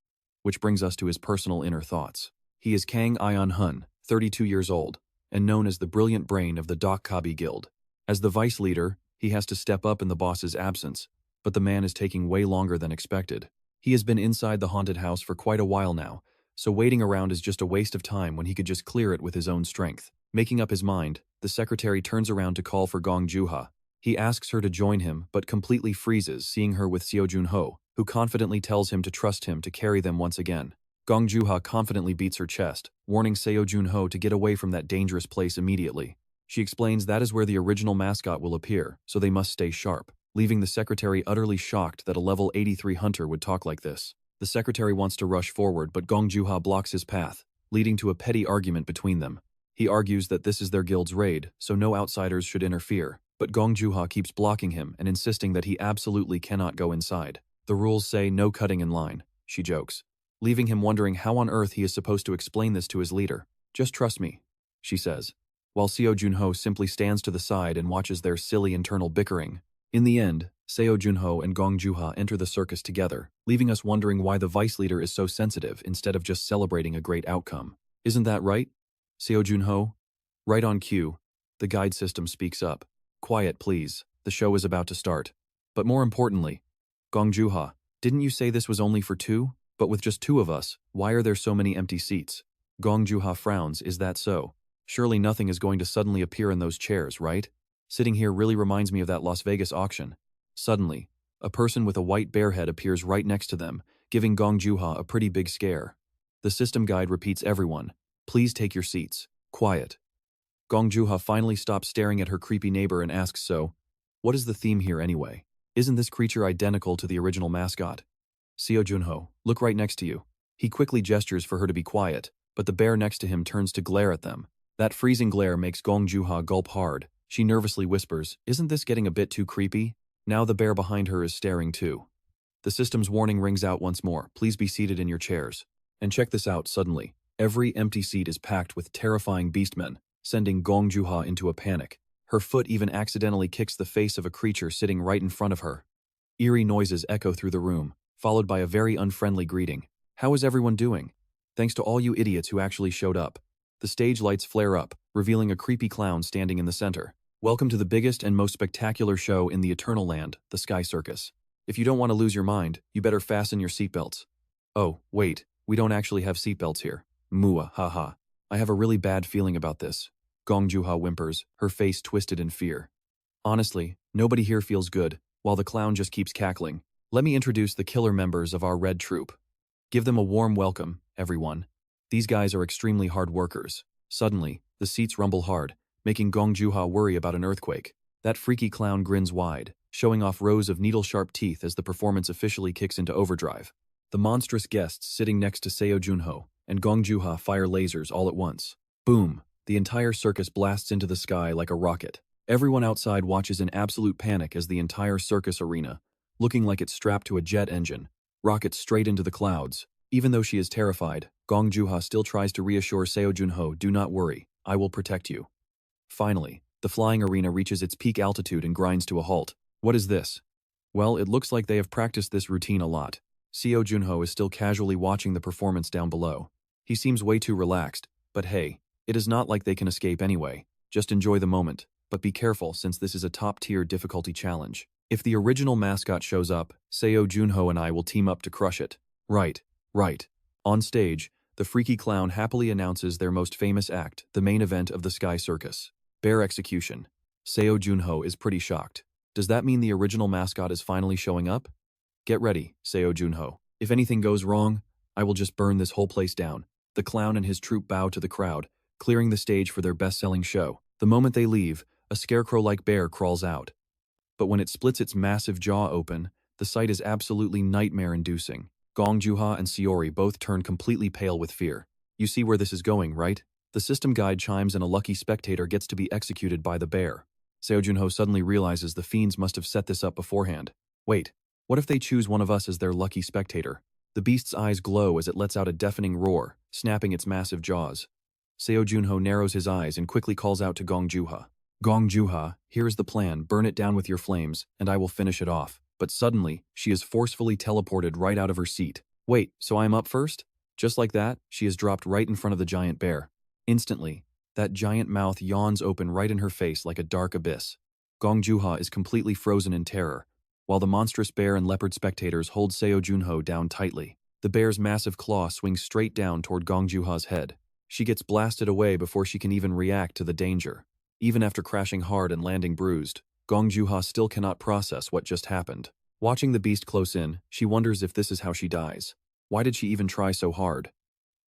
Which brings us to his personal inner thoughts. He is Kang Ion Hun, 32 years old, and known as the brilliant brain of the Dak Kabi Guild. As the vice leader, he has to step up in the boss's absence, but the man is taking way longer than expected. He has been inside the haunted house for quite a while now, so waiting around is just a waste of time when he could just clear it with his own strength. Making up his mind, the secretary turns around to call for Gong Juha. He asks her to join him, but completely freezes seeing her with Seo Jun Ho, who confidently tells him to trust him to carry them once again. Gong Juha confidently beats her chest, warning Seo Jun Ho to get away from that dangerous place immediately. She explains that is where the original mascot will appear, so they must stay sharp, leaving the secretary utterly shocked that a level 83 hunter would talk like this. The secretary wants to rush forward, but Gong Juha blocks his path, leading to a petty argument between them. He argues that this is their guild's raid, so no outsiders should interfere, but Gong Juha keeps blocking him and insisting that he absolutely cannot go inside. The rules say no cutting in line, she jokes, leaving him wondering how on earth he is supposed to explain this to his leader. "Just trust me," she says, while Seo Jun Ho simply stands to the side and watches their silly internal bickering. In the end, Seo Jun Ho and Gong Juha enter the circus together, leaving us wondering why the vice leader is so sensitive instead of just celebrating a great outcome. "Isn't that right, Seo Jun Ho?" Right on cue, the guide system speaks up. "Quiet, please. The show is about to start." But more importantly, "Gong Juha, didn't you say this was only for two? But with just two of us, why are there so many empty seats?" Gong Juha frowns. "Is that so? Surely nothing is going to suddenly appear in those chairs, right?" Sitting here really reminds me of that Las Vegas auction. Suddenly, a person with a white bear head appears right next to them, giving Gong Juha a pretty big scare. The system guide repeats everyone, please take your seats. Quiet. Gong Juha finally stops staring at her creepy neighbor and asks, so, what is the theme here anyway? Isn't this creature identical to the original mascot? Seo Jun Ho, look right next to you. He quickly gestures for her to be quiet, but the bear next to him turns to glare at them. That freezing glare makes Gong Juha gulp hard. She nervously whispers, isn't this getting a bit too creepy? Now the bear behind her is staring too. The system's warning rings out once more, please be seated in your chairs. And check this out, suddenly, every empty seat is packed with terrifying beastmen, sending Gong Juha into a panic. Her foot even accidentally kicks the face of a creature sitting right in front of her. Eerie noises echo through the room, followed by a very unfriendly greeting. How is everyone doing? Thanks to all you idiots who actually showed up. The stage lights flare up, revealing a creepy clown standing in the center. Welcome to the biggest and most spectacular show in the Eternal Land, the Sky Circus. If you don't want to lose your mind, you better fasten your seatbelts. Oh, wait, we don't actually have seatbelts here. Mua, haha. I have a really bad feeling about this. Gong Juha whimpers, her face twisted in fear. Honestly, nobody here feels good, while the clown just keeps cackling. Let me introduce the killer members of our Red Troop. Give them a warm welcome, everyone. These guys are extremely hard workers. Suddenly, the seats rumble hard, making Gong Juha worry about an earthquake. That freaky clown grins wide, showing off rows of needle-sharp teeth as the performance officially kicks into overdrive. The monstrous guests sitting next to Seo Jun Ho and Gong Juha fire lasers all at once. Boom! The entire circus blasts into the sky like a rocket. Everyone outside watches in absolute panic as the entire circus arena, looking like it's strapped to a jet engine, rockets straight into the clouds. Even though she is terrified, Gong Juha still tries to reassure Seo Jun Ho, do not worry, I will protect you. Finally, the flying arena reaches its peak altitude and grinds to a halt. What is this? Well, it looks like they have practiced this routine a lot. Seo Jun Ho is still casually watching the performance down below. He seems way too relaxed, but hey, it is not like they can escape anyway. Just enjoy the moment, but be careful since this is a top-tier difficulty challenge. If the original mascot shows up, Seo Jun Ho and I will team up to crush it. Right. On stage, the freaky clown happily announces their most famous act, the main event of the Sky Circus. Bear execution. Seo Jun Ho is pretty shocked. Does that mean the original mascot is finally showing up? Get ready, Seo Jun Ho. If anything goes wrong, I will just burn this whole place down. The clown and his troupe bow to the crowd, clearing the stage for their best-selling show. The moment they leave, a scarecrow-like bear crawls out. But when it splits its massive jaw open, the sight is absolutely nightmare-inducing. Gong Juha and Seori both turn completely pale with fear. You see where this is going, right? The system guide chimes and a lucky spectator gets to be executed by the bear. Seo Jun Ho suddenly realizes the fiends must have set this up beforehand. Wait, what if they choose one of us as their lucky spectator? The beast's eyes glow as it lets out a deafening roar, snapping its massive jaws. Seo Jun Ho narrows his eyes and quickly calls out to Gong Juha. Gong Juha, here is the plan, burn it down with your flames, and I will finish it off. But suddenly, she is forcefully teleported right out of her seat. Wait, so I am up first? Just like that, she is dropped right in front of the giant bear. Instantly, that giant mouth yawns open right in her face like a dark abyss. Gong Juha is completely frozen in terror, while the monstrous bear and leopard spectators hold Seo Jun Ho down tightly. The bear's massive claw swings straight down toward Gong Juha's head. She gets blasted away before she can even react to the danger. Even after crashing hard and landing bruised, Gong Juha still cannot process what just happened. Watching the beast close in, she wonders if this is how she dies. Why did she even try so hard?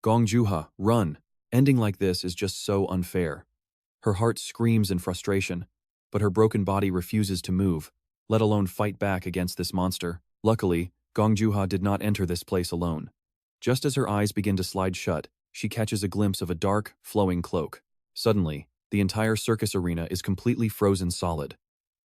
Gong Juha, run! Ending like this is just so unfair. Her heart screams in frustration, but her broken body refuses to move, let alone fight back against this monster. Luckily, Gong Juha did not enter this place alone. Just as her eyes begin to slide shut, she catches a glimpse of a dark, flowing cloak. Suddenly, the entire circus arena is completely frozen solid.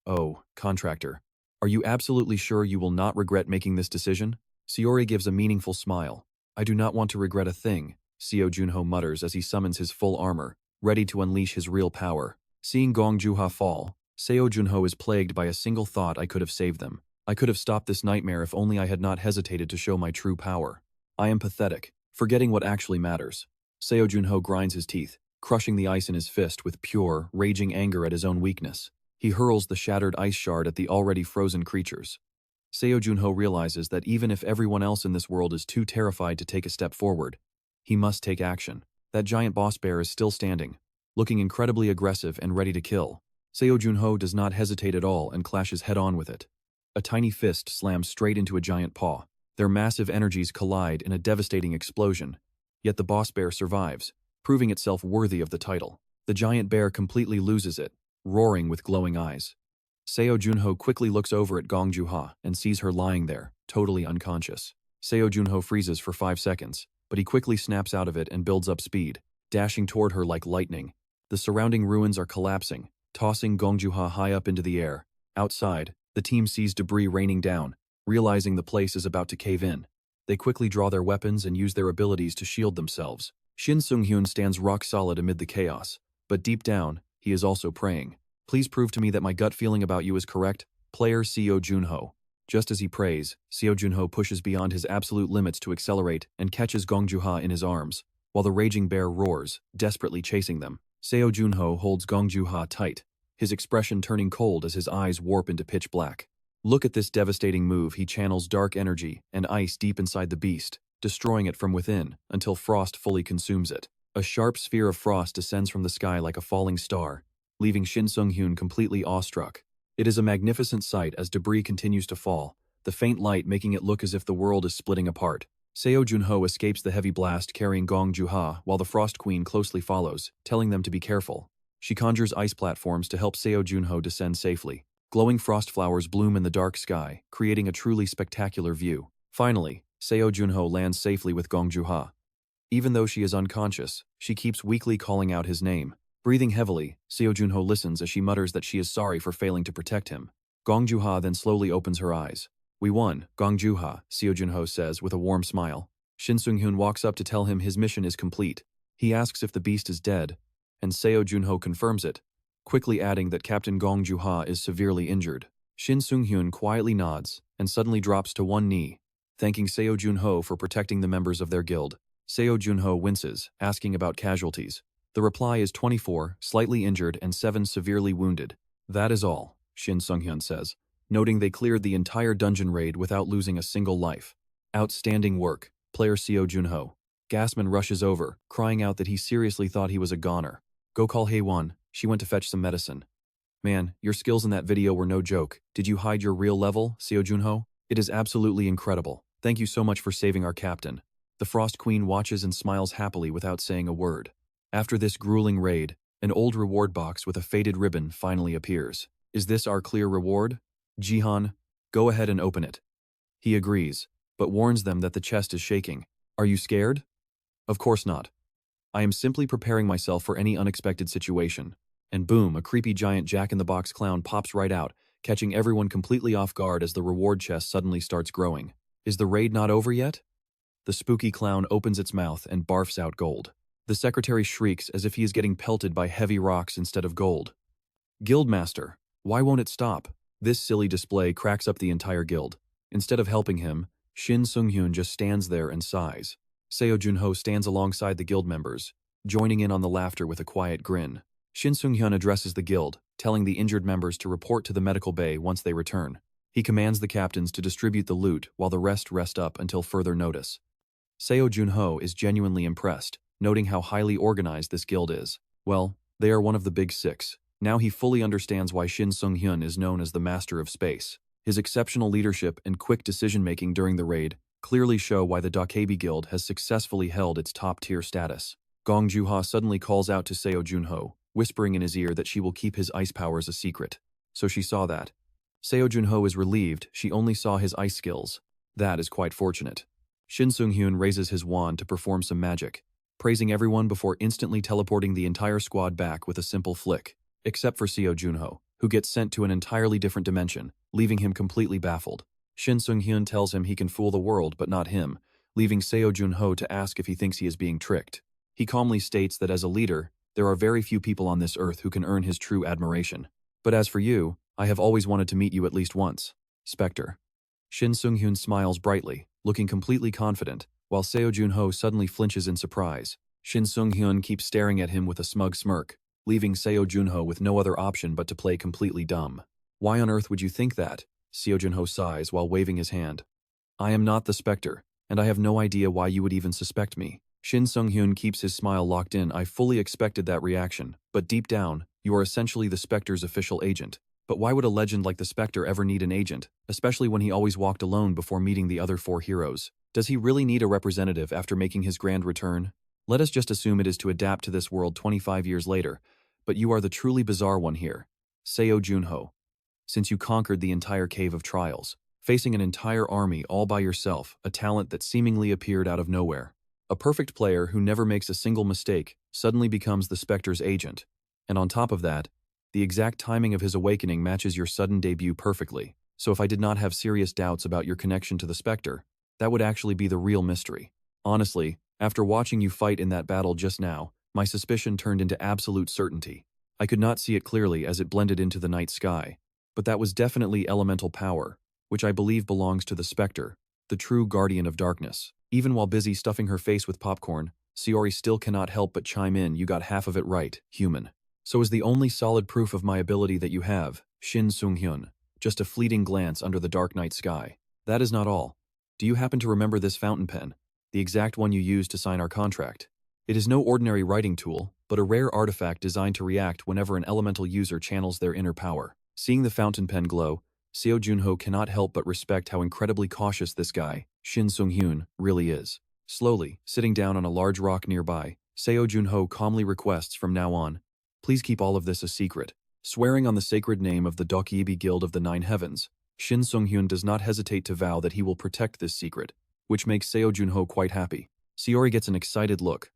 Oh, contractor. Are you absolutely sure you will not regret making this decision? Seori gives a meaningful smile. I do not want to regret a thing, Seo Jun Ho mutters as he summons his full armor, ready to unleash his real power. Seeing Gong Juha fall, Seo Jun Ho is plagued by a single thought: I could have saved them. I could have stopped this nightmare if only I had not hesitated to show my true power. I am pathetic, forgetting what actually matters. Seo Jun Ho grinds his teeth, crushing the ice in his fist with pure, raging anger at his own weakness. He hurls the shattered ice shard at the already frozen creatures. Seo Jun Ho realizes that even if everyone else in this world is too terrified to take a step forward, he must take action. That giant boss bear is still standing, looking incredibly aggressive and ready to kill. Seo Jun Ho does not hesitate at all and clashes head-on with it. A tiny fist slams straight into a giant paw. Their massive energies collide in a devastating explosion. Yet the boss bear survives, proving itself worthy of the title. The giant bear completely loses it, roaring with glowing eyes. Seo Jun Ho quickly looks over at Gong Juha and sees her lying there, totally unconscious. Seo Jun Ho freezes for 5 seconds, but he quickly snaps out of it and builds up speed, dashing toward her like lightning. The surrounding ruins are collapsing, tossing Gong Juha high up into the air. Outside, the team sees debris raining down, realizing the place is about to cave in. They quickly draw their weapons and use their abilities to shield themselves. Shin Seung-hyun stands rock solid amid the chaos, but deep down, he is also praying. Please prove to me that my gut feeling about you is correct, player Seo Jun Ho. Just as he prays, Seo Jun Ho pushes beyond his absolute limits to accelerate and catches Gong Juha in his arms, while the raging bear roars, desperately chasing them. Seo Jun Ho holds Gong Juha tight, his expression turning cold as his eyes warp into pitch black. Look at this devastating move. He channels dark energy and ice deep inside the beast, destroying it from within until frost fully consumes it. A sharp sphere of frost descends from the sky like a falling star, leaving Shin Seung-hyun completely awestruck. It is a magnificent sight as debris continues to fall, the faint light making it look as if the world is splitting apart. Seo Jun Ho escapes the heavy blast carrying Gong Juha while the Frost Queen closely follows, telling them to be careful. She conjures ice platforms to help Seo Jun Ho descend safely. Glowing frost flowers bloom in the dark sky, creating a truly spectacular view. Finally, Seo Jun Ho lands safely with Gong Juha. Even though she is unconscious, she keeps weakly calling out his name. Breathing heavily, Seo Jun Ho listens as she mutters that she is sorry for failing to protect him. Gong Juha then slowly opens her eyes. We won, Gong Juha, Seo Jun Ho says with a warm smile. Shin Seung-hyun walks up to tell him his mission is complete. He asks if the beast is dead, and Seo Jun Ho confirms it, quickly adding that Captain Gong Juha is severely injured. Shin Seung-hyun quietly nods and suddenly drops to one knee, thanking Seo Jun Ho for protecting the members of their guild. Seo Jun Ho winces, asking about casualties. The reply is 24, slightly injured and 7 severely wounded. That is all, Shin Seung-hyun says, noting they cleared the entire dungeon raid without losing a single life. Outstanding work, player Seo Jun Ho. Gasman rushes over, crying out that he seriously thought he was a goner. Go call Haewon, she went to fetch some medicine. Man, your skills in that video were no joke. Did you hide your real level, Seo Jun Ho? It is absolutely incredible. Thank you so much for saving our captain. The Frost Queen watches and smiles happily without saying a word. After this grueling raid, an old reward box with a faded ribbon finally appears. Is this our clear reward? Jihan, go ahead and open it. He agrees, but warns them that the chest is shaking. Are you scared? Of course not. I am simply preparing myself for any unexpected situation. And boom, a creepy giant Jack-in-the-Box clown pops right out, catching everyone completely off guard as the reward chest suddenly starts growing. Is the raid not over yet? The spooky clown opens its mouth and barfs out gold. The secretary shrieks as if he is getting pelted by heavy rocks instead of gold. Guildmaster, why won't it stop? This silly display cracks up the entire guild. Instead of helping him, Shin Seung-hyun just stands there and sighs. Seo Jun Ho stands alongside the guild members, joining in on the laughter with a quiet grin. Shin Seung-hyun addresses the guild, telling the injured members to report to the medical bay once they return. He commands the captains to distribute the loot while the rest up until further notice. Seo Jun Ho is genuinely impressed, noting how highly organized this guild is. Well, they are one of the big 6. Now he fully understands why Shin Seung-hyun is known as the Master of Space. His exceptional leadership and quick decision-making during the raid clearly show why the Dokkaebi Guild has successfully held its top-tier status. Gong Juha suddenly calls out to Seo Jun Ho, whispering in his ear that she will keep his ice powers a secret. So she saw that. Seo Jun Ho is relieved she only saw his ice skills. That is quite fortunate. Shin Seung-hyun raises his wand to perform some magic, praising everyone before instantly teleporting the entire squad back with a simple flick, except for Seo Jun Ho, who gets sent to an entirely different dimension, leaving him completely baffled. Shin Seung-hyun tells him he can fool the world but not him, leaving Seo Jun Ho to ask if he thinks he is being tricked. He calmly states that as a leader, there are very few people on this earth who can earn his true admiration. But as for you, I have always wanted to meet you at least once. Specter. Shin Seung-hyun smiles brightly, looking completely confident, while Seo Jun Ho suddenly flinches in surprise. Shin Seung-hyun keeps staring at him with a smug smirk, leaving Seo Jun Ho with no other option but to play completely dumb. Why on earth would you think that? Seo Jun Ho sighs while waving his hand. I am not the Specter, and I have no idea why you would even suspect me. Shin Seung-hyun keeps his smile locked in. I fully expected that reaction, but deep down, You are essentially the Specter's official agent. But why would a legend like the Specter ever need an agent, especially when he always walked alone before meeting the other four heroes? Does he really need a representative after making his grand return? Let us just assume it is to adapt to this world 25 years later, but you are the truly bizarre one here. Seo Jun Ho. Since you conquered the entire Cave of Trials, facing an entire army all by yourself, a talent that seemingly appeared out of nowhere. A perfect player who never makes a single mistake suddenly becomes the Specter's agent. And on top of that, the exact timing of his awakening matches your sudden debut perfectly. So if I did not have serious doubts about your connection to the Specter, that would actually be the real mystery. Honestly, after watching you fight in that battle just now, my suspicion turned into absolute certainty. I could not see it clearly as it blended into the night sky, but that was definitely elemental power, which I believe belongs to the Specter, the true guardian of darkness. Even while busy stuffing her face with popcorn, Seori still cannot help but chime in, "You got half of it right, human. So is the only solid proof of my ability that you have, Shin Sung-hyun, just a fleeting glance under the dark night sky. That is not all. Do you happen to remember this fountain pen, the exact one you used to sign our contract? It is no ordinary writing tool, but a rare artifact designed to react whenever an elemental user channels their inner power." Seeing the fountain pen glow, Seo Jun Ho cannot help but respect how incredibly cautious this guy, Shin Sung-hyun, really is. Slowly, sitting down on a large rock nearby, Seo Jun Ho calmly requests, "From now on, please keep all of this a secret." Swearing on the sacred name of the Dokyebi Guild of the Nine Heavens, Shin Sung-hyun does not hesitate to vow that he will protect this secret, which makes Seo Jun Ho quite happy. Seori gets an excited look,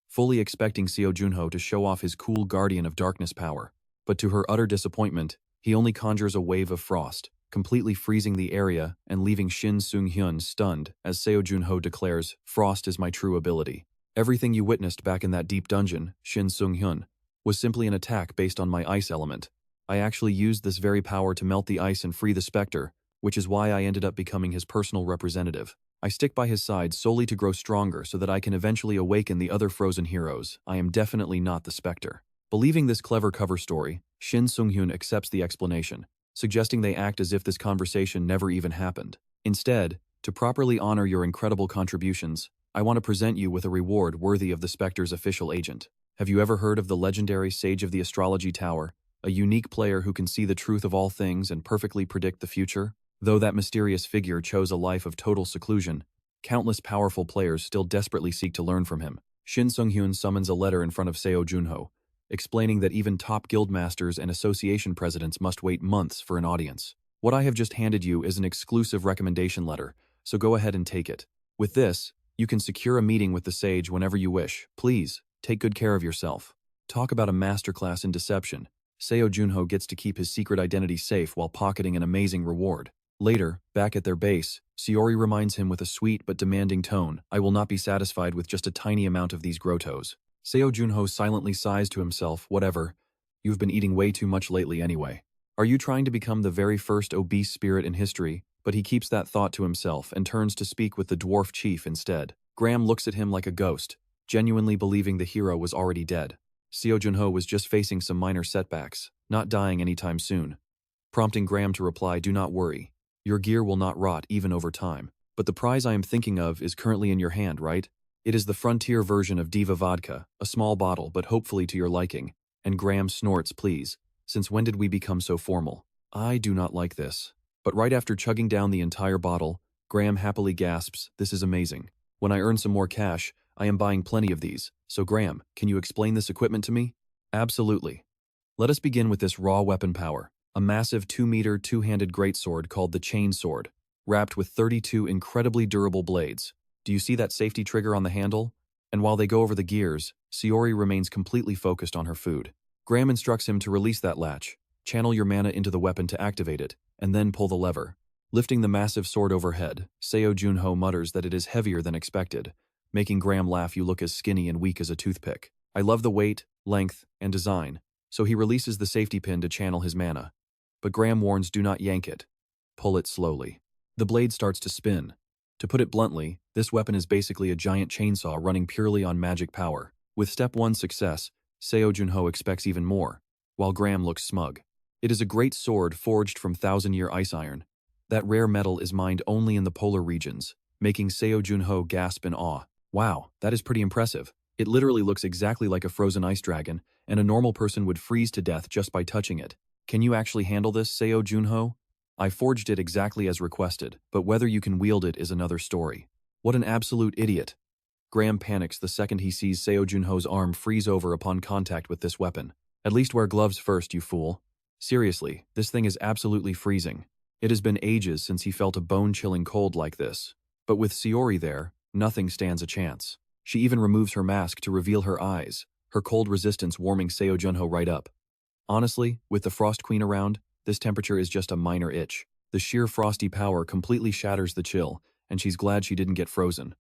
fully expecting Seo Jun Ho to show off his cool guardian of darkness power. But to her utter disappointment, he only conjures a wave of frost, completely freezing the area and leaving Shin Sung-hyun stunned as Seo Jun Ho declares, "Frost is my true ability. Everything you witnessed back in that deep dungeon, Shin Sung-hyun, was simply an attack based on my ice element. I actually used this very power to melt the ice and free the Specter, which is why I ended up becoming his personal representative. I stick by his side solely to grow stronger so that I can eventually awaken the other frozen heroes. I am definitely not the Specter." Believing this clever cover story, Shin Sung-hyun accepts the explanation, suggesting they act as if this conversation never even happened. "Instead, to properly honor your incredible contributions, I want to present you with a reward worthy of the Specter's official agent. Have you ever heard of the legendary Sage of the Astrology Tower, a unique player who can see the truth of all things and perfectly predict the future? Though that mysterious figure chose a life of total seclusion, countless powerful players still desperately seek to learn from him." Shin Sung-hyun summons a letter in front of Seo Jun Ho, explaining that even top guildmasters and association presidents must wait months for an audience. "What I have just handed you is an exclusive recommendation letter, so go ahead and take it. With this, you can secure a meeting with the sage whenever you wish. Please, take good care of yourself." Talk about a masterclass in deception. Seo Jun Ho gets to keep his secret identity safe while pocketing an amazing reward. Later, back at their base, Seori reminds him with a sweet but demanding tone, "I will not be satisfied with just a tiny amount of these grottos." Seo Jun Ho silently sighs to himself, "Whatever. You've been eating way too much lately anyway. Are you trying to become the very first obese spirit in history?" But he keeps that thought to himself and turns to speak with the dwarf chief instead. Graham looks at him like a ghost, genuinely believing the hero was already dead. Seo Jun Ho was just facing some minor setbacks, not dying anytime soon, prompting Graham to reply, "Do not worry. Your gear will not rot even over time. But the prize I am thinking of is currently in your hand, right? It is the frontier version of Diva Vodka, a small bottle but hopefully to your liking." And Graham snorts, "Please, since when did we become so formal? I do not like this." But right after chugging down the entire bottle, Graham happily gasps, "This is amazing. When I earn some more cash, I am buying plenty of these. So Graham, can you explain this equipment to me?" "Absolutely. Let us begin with this raw weapon power. A massive 2-meter two-handed greatsword called the Chain Sword, wrapped with 32 incredibly durable blades. Do you see that safety trigger on the handle?" And while they go over the gears, Seori remains completely focused on her food. Graham instructs him to release that latch, channel your mana into the weapon to activate it, and then pull the lever. Lifting the massive sword overhead, Seo Jun Ho mutters that it is heavier than expected, making Graham laugh. "You look as skinny and weak as a toothpick." "I love the weight, length, and design." So he releases the safety pin to channel his mana. But Graham warns, "Do not yank it. Pull it slowly." The blade starts to spin. To put it bluntly, this weapon is basically a giant chainsaw running purely on magic power. With step 1 success, Seo Jun Ho expects even more, while Graham looks smug. It is a great sword forged from 1,000-year ice iron. That rare metal is mined only in the polar regions, making Seo Jun Ho gasp in awe. "Wow, that is pretty impressive. It literally looks exactly like a frozen ice dragon, and a normal person would freeze to death just by touching it. Can you actually handle this, Seo Jun Ho? I forged it exactly as requested, but whether you can wield it is another story. What an absolute idiot. Graham panics the second he sees Seo Jun Ho's arm freeze over upon contact with this weapon. At least wear gloves first, you fool. Seriously, this thing is absolutely freezing. It has been ages since he felt a bone-chilling cold like this. But with Saori there, nothing stands a chance. She even removes her mask to reveal her eyes, her cold resistance warming Seo Jun Ho right up. Honestly, with the Frost Queen around, this temperature is just a minor itch. The sheer frosty power completely shatters the chill, and she's glad she didn't get frozen.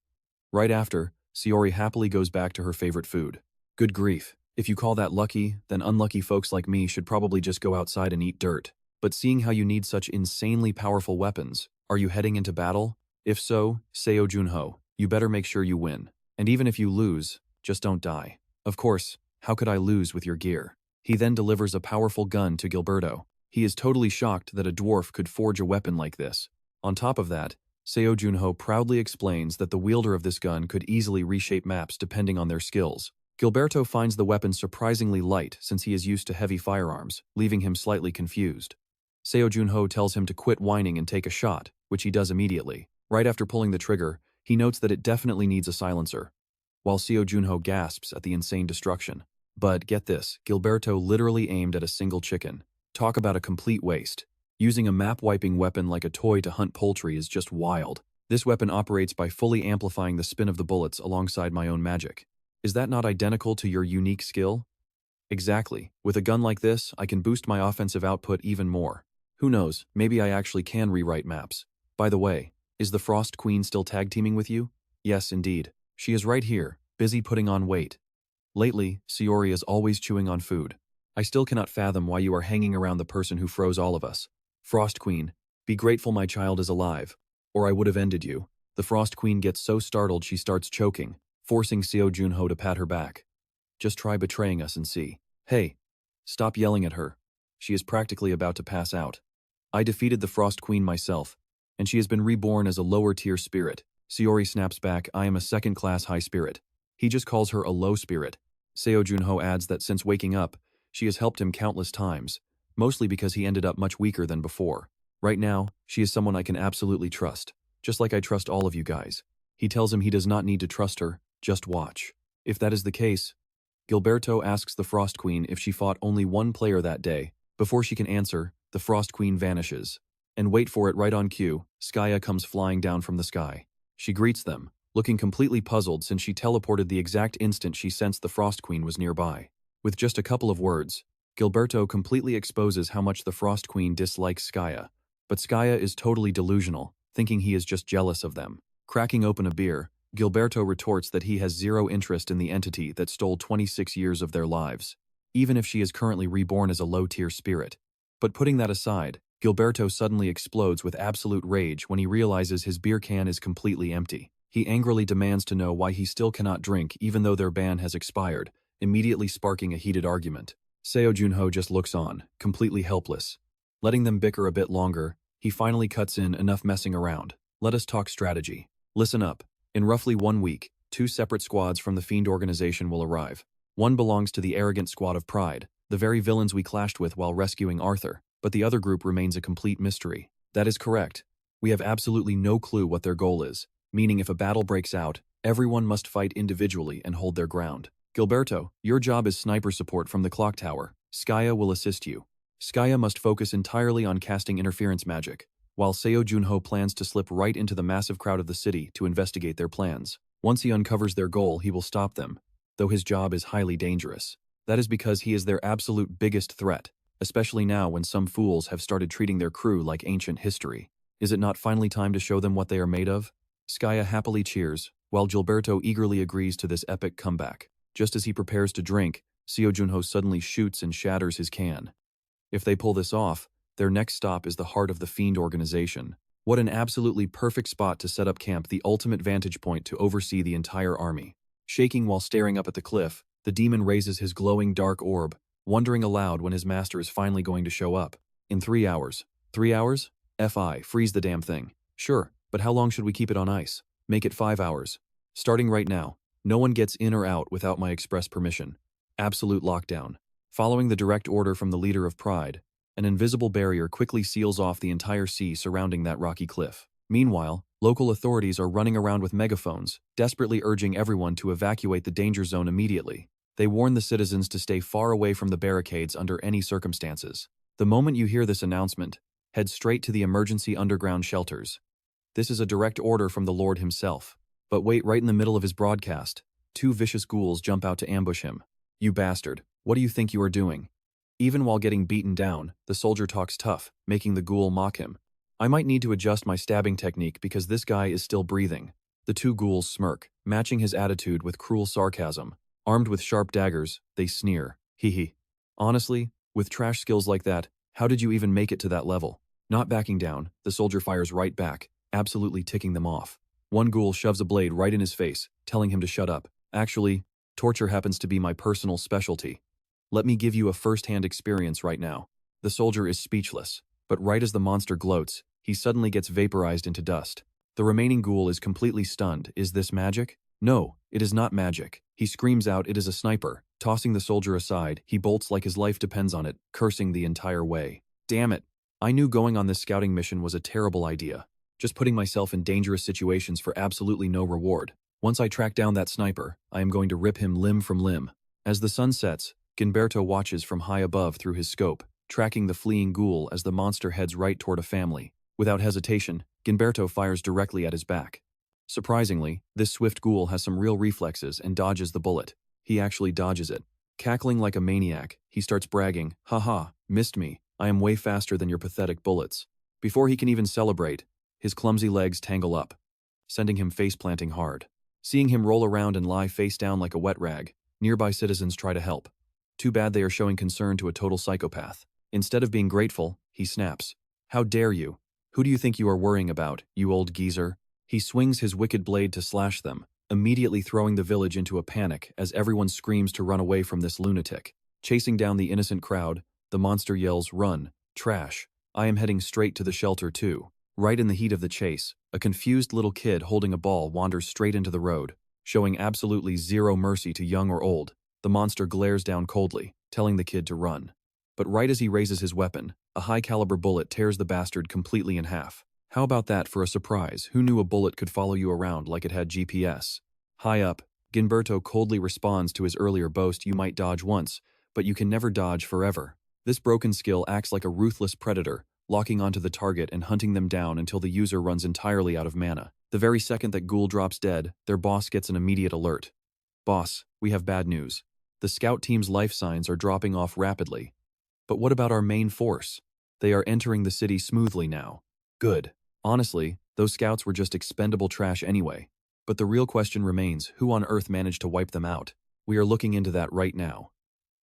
Right after, Saori happily goes back to her favorite food. Good grief. If you call that lucky, then unlucky folks like me should probably just go outside and eat dirt. But seeing how you need such insanely powerful weapons, are you heading into battle? If so, Seo Jun Ho, you better make sure you win. And even if you lose, just don't die. Of course, how could I lose with your gear? He then delivers a powerful gun to Gilberto. He is totally shocked that a dwarf could forge a weapon like this. On top of that, Seo Jun Ho proudly explains that the wielder of this gun could easily reshape maps depending on their skills. Gilberto finds the weapon surprisingly light since he is used to heavy firearms, leaving him slightly confused. Seo Jun Ho tells him to quit whining and take a shot, which he does immediately. Right after pulling the trigger, he notes that it definitely needs a silencer, while Seo Jun Ho gasps at the insane destruction. But get this, Gilberto literally aimed at a single chicken. Talk about a complete waste. Using a map-wiping weapon like a toy to hunt poultry is just wild. This weapon operates by fully amplifying the spin of the bullets alongside my own magic. Is that not identical to your unique skill? Exactly. With a gun like this, I can boost my offensive output even more. Who knows, maybe I actually can rewrite maps. By the way, is the Frost Queen still tag-teaming with you? Yes, indeed. She is right here, busy putting on weight. Lately, Saori is always chewing on food. I still cannot fathom why you are hanging around the person who froze all of us. Frost Queen, be grateful my child is alive, or I would have ended you. The Frost Queen gets so startled she starts choking, forcing Seo Jun Ho to pat her back. Just try betraying us and see. Hey, stop yelling at her. She is practically about to pass out. I defeated the Frost Queen myself, and she has been reborn as a lower-tier spirit. Saori snaps back, I am a second-class high spirit. He just calls her a low spirit. Seo Jun Ho adds that since waking up, she has helped him countless times, mostly because he ended up much weaker than before. Right now, she is someone I can absolutely trust, just like I trust all of you guys. He tells him he does not need to trust her, just watch. If that is the case, Gilberto asks the Frost Queen if she fought only one player that day. Before she can answer, the Frost Queen vanishes. And wait for it, right on cue, Skaya comes flying down from the sky. She greets them, looking completely puzzled since she teleported the exact instant she sensed the Frost Queen was nearby. With just a couple of words, Gilberto completely exposes how much the Frost Queen dislikes Skaya. But Skaya is totally delusional, thinking he is just jealous of them. Cracking open a beer, Gilberto retorts that he has zero interest in the entity that stole 26 years of their lives, even if she is currently reborn as a low-tier spirit. But putting that aside, Gilberto suddenly explodes with absolute rage when he realizes his beer can is completely empty. He angrily demands to know why he still cannot drink even though their ban has expired, immediately sparking a heated argument. Seo Jun Ho just looks on, completely helpless. Letting them bicker a bit longer, he finally cuts in, enough messing around. Let us talk strategy. Listen up. In roughly 1 week, 2 separate squads from the Fiend organization will arrive. One belongs to the arrogant squad of Pride, the very villains we clashed with while rescuing Arthur, but the other group remains a complete mystery. That is correct. We have absolutely no clue what their goal is, meaning if a battle breaks out, everyone must fight individually and hold their ground. Gilberto, your job is sniper support from the clock tower. Skaya will assist you. Skaya must focus entirely on casting interference magic, while Seo Jun Ho plans to slip right into the massive crowd of the city to investigate their plans. Once he uncovers their goal, he will stop them, though his job is highly dangerous. That is because he is their absolute biggest threat, especially now when some fools have started treating their crew like ancient history. Is it not finally time to show them what they are made of? Skaya happily cheers, while Gilberto eagerly agrees to this epic comeback. Just as he prepares to drink, Seo Jun Ho suddenly shoots and shatters his can. If they pull this off, their next stop is the heart of the Fiend organization. What an absolutely perfect spot to set up camp, the ultimate vantage point to oversee the entire army. Shaking while staring up at the cliff, the demon raises his glowing dark orb, wondering aloud when his master is finally going to show up. In 3 hours. 3 hours? FI, freeze the damn thing. Sure, but how long should we keep it on ice? Make it 5 hours. Starting right now. No one gets in or out without my express permission. Absolute lockdown. Following the direct order from the leader of Pride, an invisible barrier quickly seals off the entire sea surrounding that rocky cliff. Meanwhile, local authorities are running around with megaphones, desperately urging everyone to evacuate the danger zone immediately. They warn the citizens to stay far away from the barricades under any circumstances. The moment you hear this announcement, head straight to the emergency underground shelters. This is a direct order from the Lord himself. But wait, right in the middle of his broadcast, two vicious ghouls jump out to ambush him. You bastard, what do you think you are doing? Even while getting beaten down, the soldier talks tough, making the ghoul mock him. I might need to adjust my stabbing technique because this guy is still breathing. The two ghouls smirk, matching his attitude with cruel sarcasm. Armed with sharp daggers, they sneer. Hee hee. Honestly, with trash skills like that, how did you even make it to that level? Not backing down, the soldier fires right back, absolutely ticking them off. One ghoul shoves a blade right in his face, telling him to shut up. Actually, torture happens to be my personal specialty. Let me give you a first-hand experience right now. The soldier is speechless, but right as the monster gloats, he suddenly gets vaporized into dust. The remaining ghoul is completely stunned. Is this magic? No, it is not magic. He screams out it is a sniper. Tossing the soldier aside, he bolts like his life depends on it, cursing the entire way. Damn it. I knew going on this scouting mission was a terrible idea. Just putting myself in dangerous situations for absolutely no reward. Once I track down that sniper, I am going to rip him limb from limb. As the sun sets, Gilberto watches from high above through his scope, tracking the fleeing ghoul as the monster heads right toward a family. Without hesitation, Gilberto fires directly at his back. Surprisingly, this swift ghoul has some real reflexes and dodges the bullet. He actually dodges it. Cackling like a maniac, he starts bragging, "Haha, missed me. I am way faster than your pathetic bullets." Before he can even celebrate, his clumsy legs tangle up, sending him face-planting hard. Seeing him roll around and lie face down like a wet rag, nearby citizens try to help. Too bad they are showing concern to a total psychopath. Instead of being grateful, he snaps. How dare you? Who do you think you are worrying about, you old geezer? He swings his wicked blade to slash them, immediately throwing the village into a panic as everyone screams to run away from this lunatic. Chasing down the innocent crowd, the monster yells, "Run, trash." I am heading straight to the shelter too. Right in the heat of the chase, a confused little kid holding a ball wanders straight into the road, showing absolutely zero mercy to young or old. The monster glares down coldly, telling the kid to run. But right as he raises his weapon, a high-caliber bullet tears the bastard completely in half. How about that for a surprise? Who knew a bullet could follow you around like it had GPS? High up, Gilberto coldly responds to his earlier boast, "You might dodge once, but you can never dodge forever." This broken skill acts like a ruthless predator, locking onto the target and hunting them down until the user runs entirely out of mana. The very second that ghoul drops dead, their boss gets an immediate alert. "Boss, we have bad news. The scout team's life signs are dropping off rapidly. But what about our main force? They are entering the city smoothly now." Good. Honestly, those scouts were just expendable trash anyway. But the real question remains, who on earth managed to wipe them out? We are looking into that right now.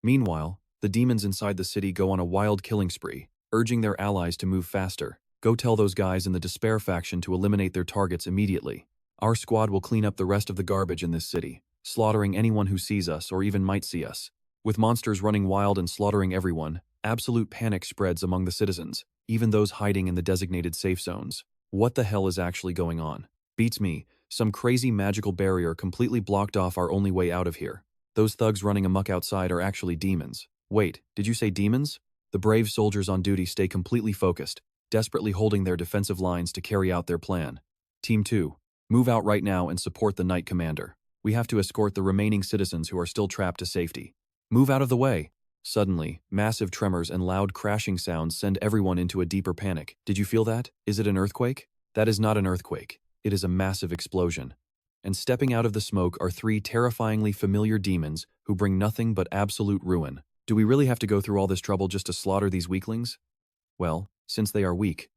Meanwhile, the demons inside the city go on a wild killing spree, urging their allies to move faster. Go tell those guys in the Despair faction to eliminate their targets immediately. Our squad will clean up the rest of the garbage in this city, slaughtering anyone who sees us or even might see us. With monsters running wild and slaughtering everyone, absolute panic spreads among the citizens, even those hiding in the designated safe zones. What the hell is actually going on? Beats me, some crazy magical barrier completely blocked off our only way out of here. Those thugs running amok outside are actually demons. Wait, did you say demons? The brave soldiers on duty stay completely focused, desperately holding their defensive lines to carry out their plan. Team 2, move out right now and support the Knight Commander. We have to escort the remaining citizens who are still trapped to safety. Move out of the way. Suddenly, massive tremors and loud crashing sounds send everyone into a deeper panic. Did you feel that? Is it an earthquake? That is not an earthquake. It is a massive explosion. And stepping out of the smoke are three terrifyingly familiar demons who bring nothing but absolute ruin. Do we really have to go through all this trouble just to slaughter these weaklings? Well, since they are weak,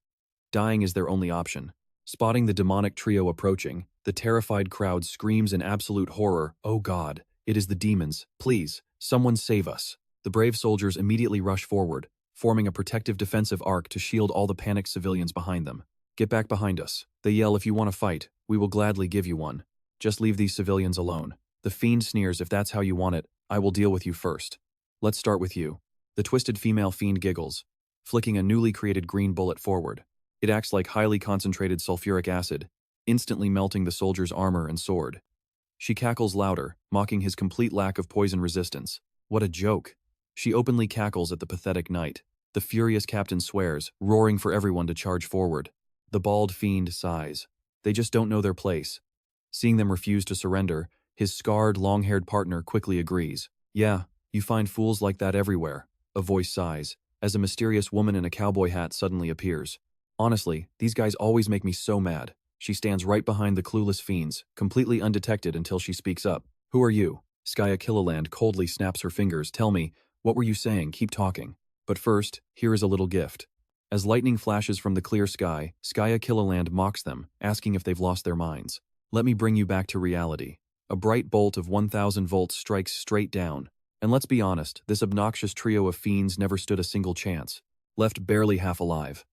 dying is their only option. Spotting the demonic trio approaching, the terrified crowd screams in absolute horror, "Oh God, it is the demons. Please, someone save us." The brave soldiers immediately rush forward, forming a protective defensive arc to shield all the panicked civilians behind them. "Get back behind us," they yell. "If you want to fight, we will gladly give you one. Just leave these civilians alone." The fiend sneers, "If that's how you want it, I will deal with you first. Let's start with you." The twisted female fiend giggles, flicking a newly created green bullet forward. It acts like highly concentrated sulfuric acid, instantly melting the soldier's armor and sword. She cackles louder, mocking his complete lack of poison resistance. What a joke. She openly cackles at the pathetic knight. The furious captain swears, roaring for everyone to charge forward. The bald fiend sighs. They just don't know their place. Seeing them refuse to surrender, his scarred, long-haired partner quickly agrees. Yeah, you find fools like that everywhere. A voice sighs, as a mysterious woman in a cowboy hat suddenly appears. Honestly, these guys always make me so mad. She stands right behind the clueless fiends, completely undetected until she speaks up. Who are you? Skya Killiland coldly snaps her fingers. Tell me, what were you saying? Keep talking. But first, here is a little gift. As lightning flashes from the clear sky, Skya Killiland mocks them, asking if they've lost their minds. Let me bring you back to reality. A bright bolt of 1,000 volts strikes straight down. And let's be honest, this obnoxious trio of fiends never stood a single chance. Left barely half alive.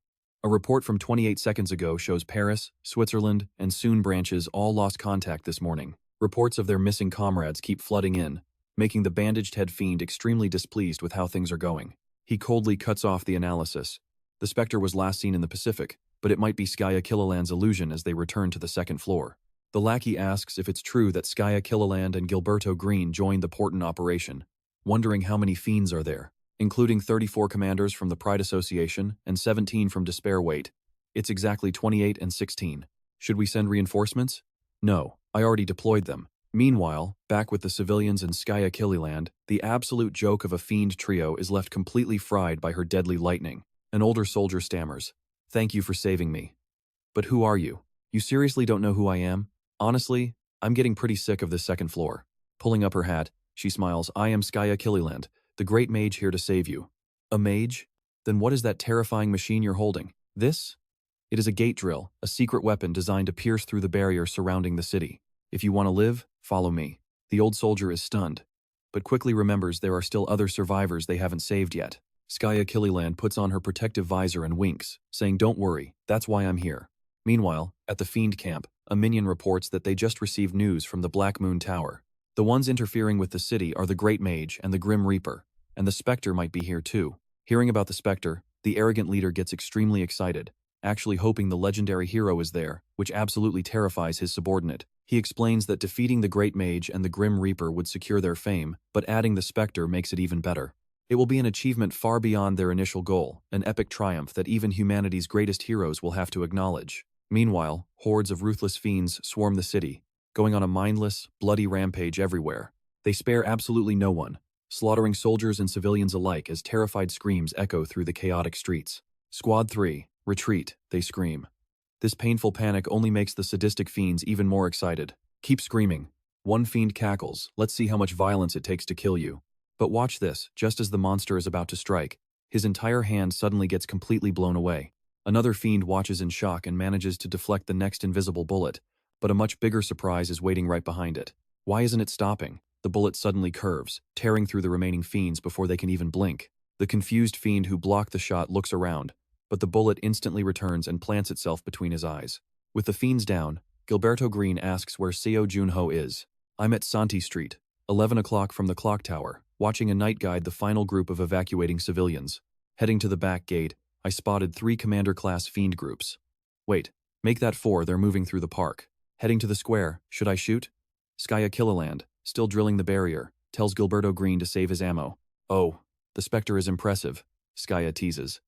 A report from 28 seconds ago shows Paris, Switzerland, and Soon branches all lost contact this morning. Reports of their missing comrades keep flooding in, making the bandaged head fiend extremely displeased with how things are going. He coldly cuts off the analysis. The Specter was last seen in the Pacific, but it might be Skya Killiland's illusion as they return to the second floor. The lackey asks if it's true that Skya Killiland and Gilberto Green joined the Porton operation, wondering how many fiends are there, including 34 commanders from the Pride Association and 17 from Despair. Wait, it's exactly 28 and 16. Should we send reinforcements? No, I already deployed them. Meanwhile, back with the civilians in Skya Killiland, the absolute joke of a fiend trio is left completely fried by her deadly lightning. An older soldier stammers, "Thank you for saving me. But who are you? You seriously don't know who I am? Honestly, I'm getting pretty sick of this second floor." Pulling up her hat, she smiles. "I am Skya Killiland, the great mage here to save you." A mage? Then what is that terrifying machine you're holding? This? It is a gate drill, a secret weapon designed to pierce through the barrier surrounding the city. If you want to live, follow me. The old soldier is stunned, but quickly remembers there are still other survivors they haven't saved yet. Skya Killiland puts on her protective visor and winks, saying, "Don't worry, that's why I'm here." Meanwhile, at the fiend camp, a minion reports that they just received news from the Black Moon Tower. The ones interfering with the city are the Great Mage and the Grim Reaper, and the Specter might be here too. Hearing about the Specter, the arrogant leader gets extremely excited, actually hoping the legendary hero is there, which absolutely terrifies his subordinate. He explains that defeating the Great Mage and the Grim Reaper would secure their fame, but adding the Specter makes it even better. It will be an achievement far beyond their initial goal, an epic triumph that even humanity's greatest heroes will have to acknowledge. Meanwhile, hordes of ruthless fiends swarm the city, going on a mindless, bloody rampage everywhere. They spare absolutely no one, slaughtering soldiers and civilians alike as terrified screams echo through the chaotic streets. Squad 3, retreat, they scream. This painful panic only makes the sadistic fiends even more excited. Keep screaming. One fiend cackles, "Let's see how much violence it takes to kill you." But watch this, just as the monster is about to strike, his entire hand suddenly gets completely blown away. Another fiend watches in shock and manages to deflect the next invisible bullet, but a much bigger surprise is waiting right behind it. Why isn't it stopping? The bullet suddenly curves, tearing through the remaining fiends before they can even blink. The confused fiend who blocked the shot looks around, but the bullet instantly returns and plants itself between his eyes. With the fiends down, Gilberto Green asks where Seo Jun Ho is. "I'm at Santi Street, 11 o'clock from the clock tower, watching a night guide the final group of evacuating civilians. Heading to the back gate, I spotted 3 commander-class fiend groups. Wait, make that 4, they're moving through the park. Heading to the square, should I shoot?" Skya Killiland, still drilling the barrier, tells Gilberto Green to save his ammo. "Oh, the Specter is impressive," Skya teases.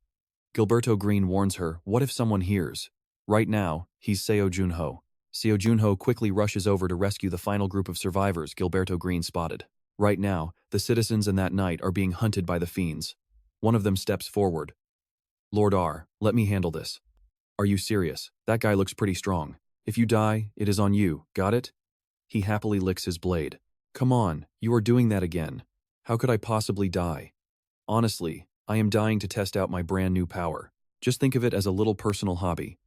Gilberto Green warns her, "What if someone hears?" Right now, he's Seo Jun Ho. Seo Jun Ho quickly rushes over to rescue the final group of survivors Gilberto Green spotted. Right now, the citizens and that knight are being hunted by the fiends. One of them steps forward. "Lord R, let me handle this." "Are you serious? That guy looks pretty strong. If you die, it is on you, got it?" He happily licks his blade. "Come on, you are doing that again. How could I possibly die? Honestly, I am dying to test out my brand new power. Just think of it as a little personal hobby."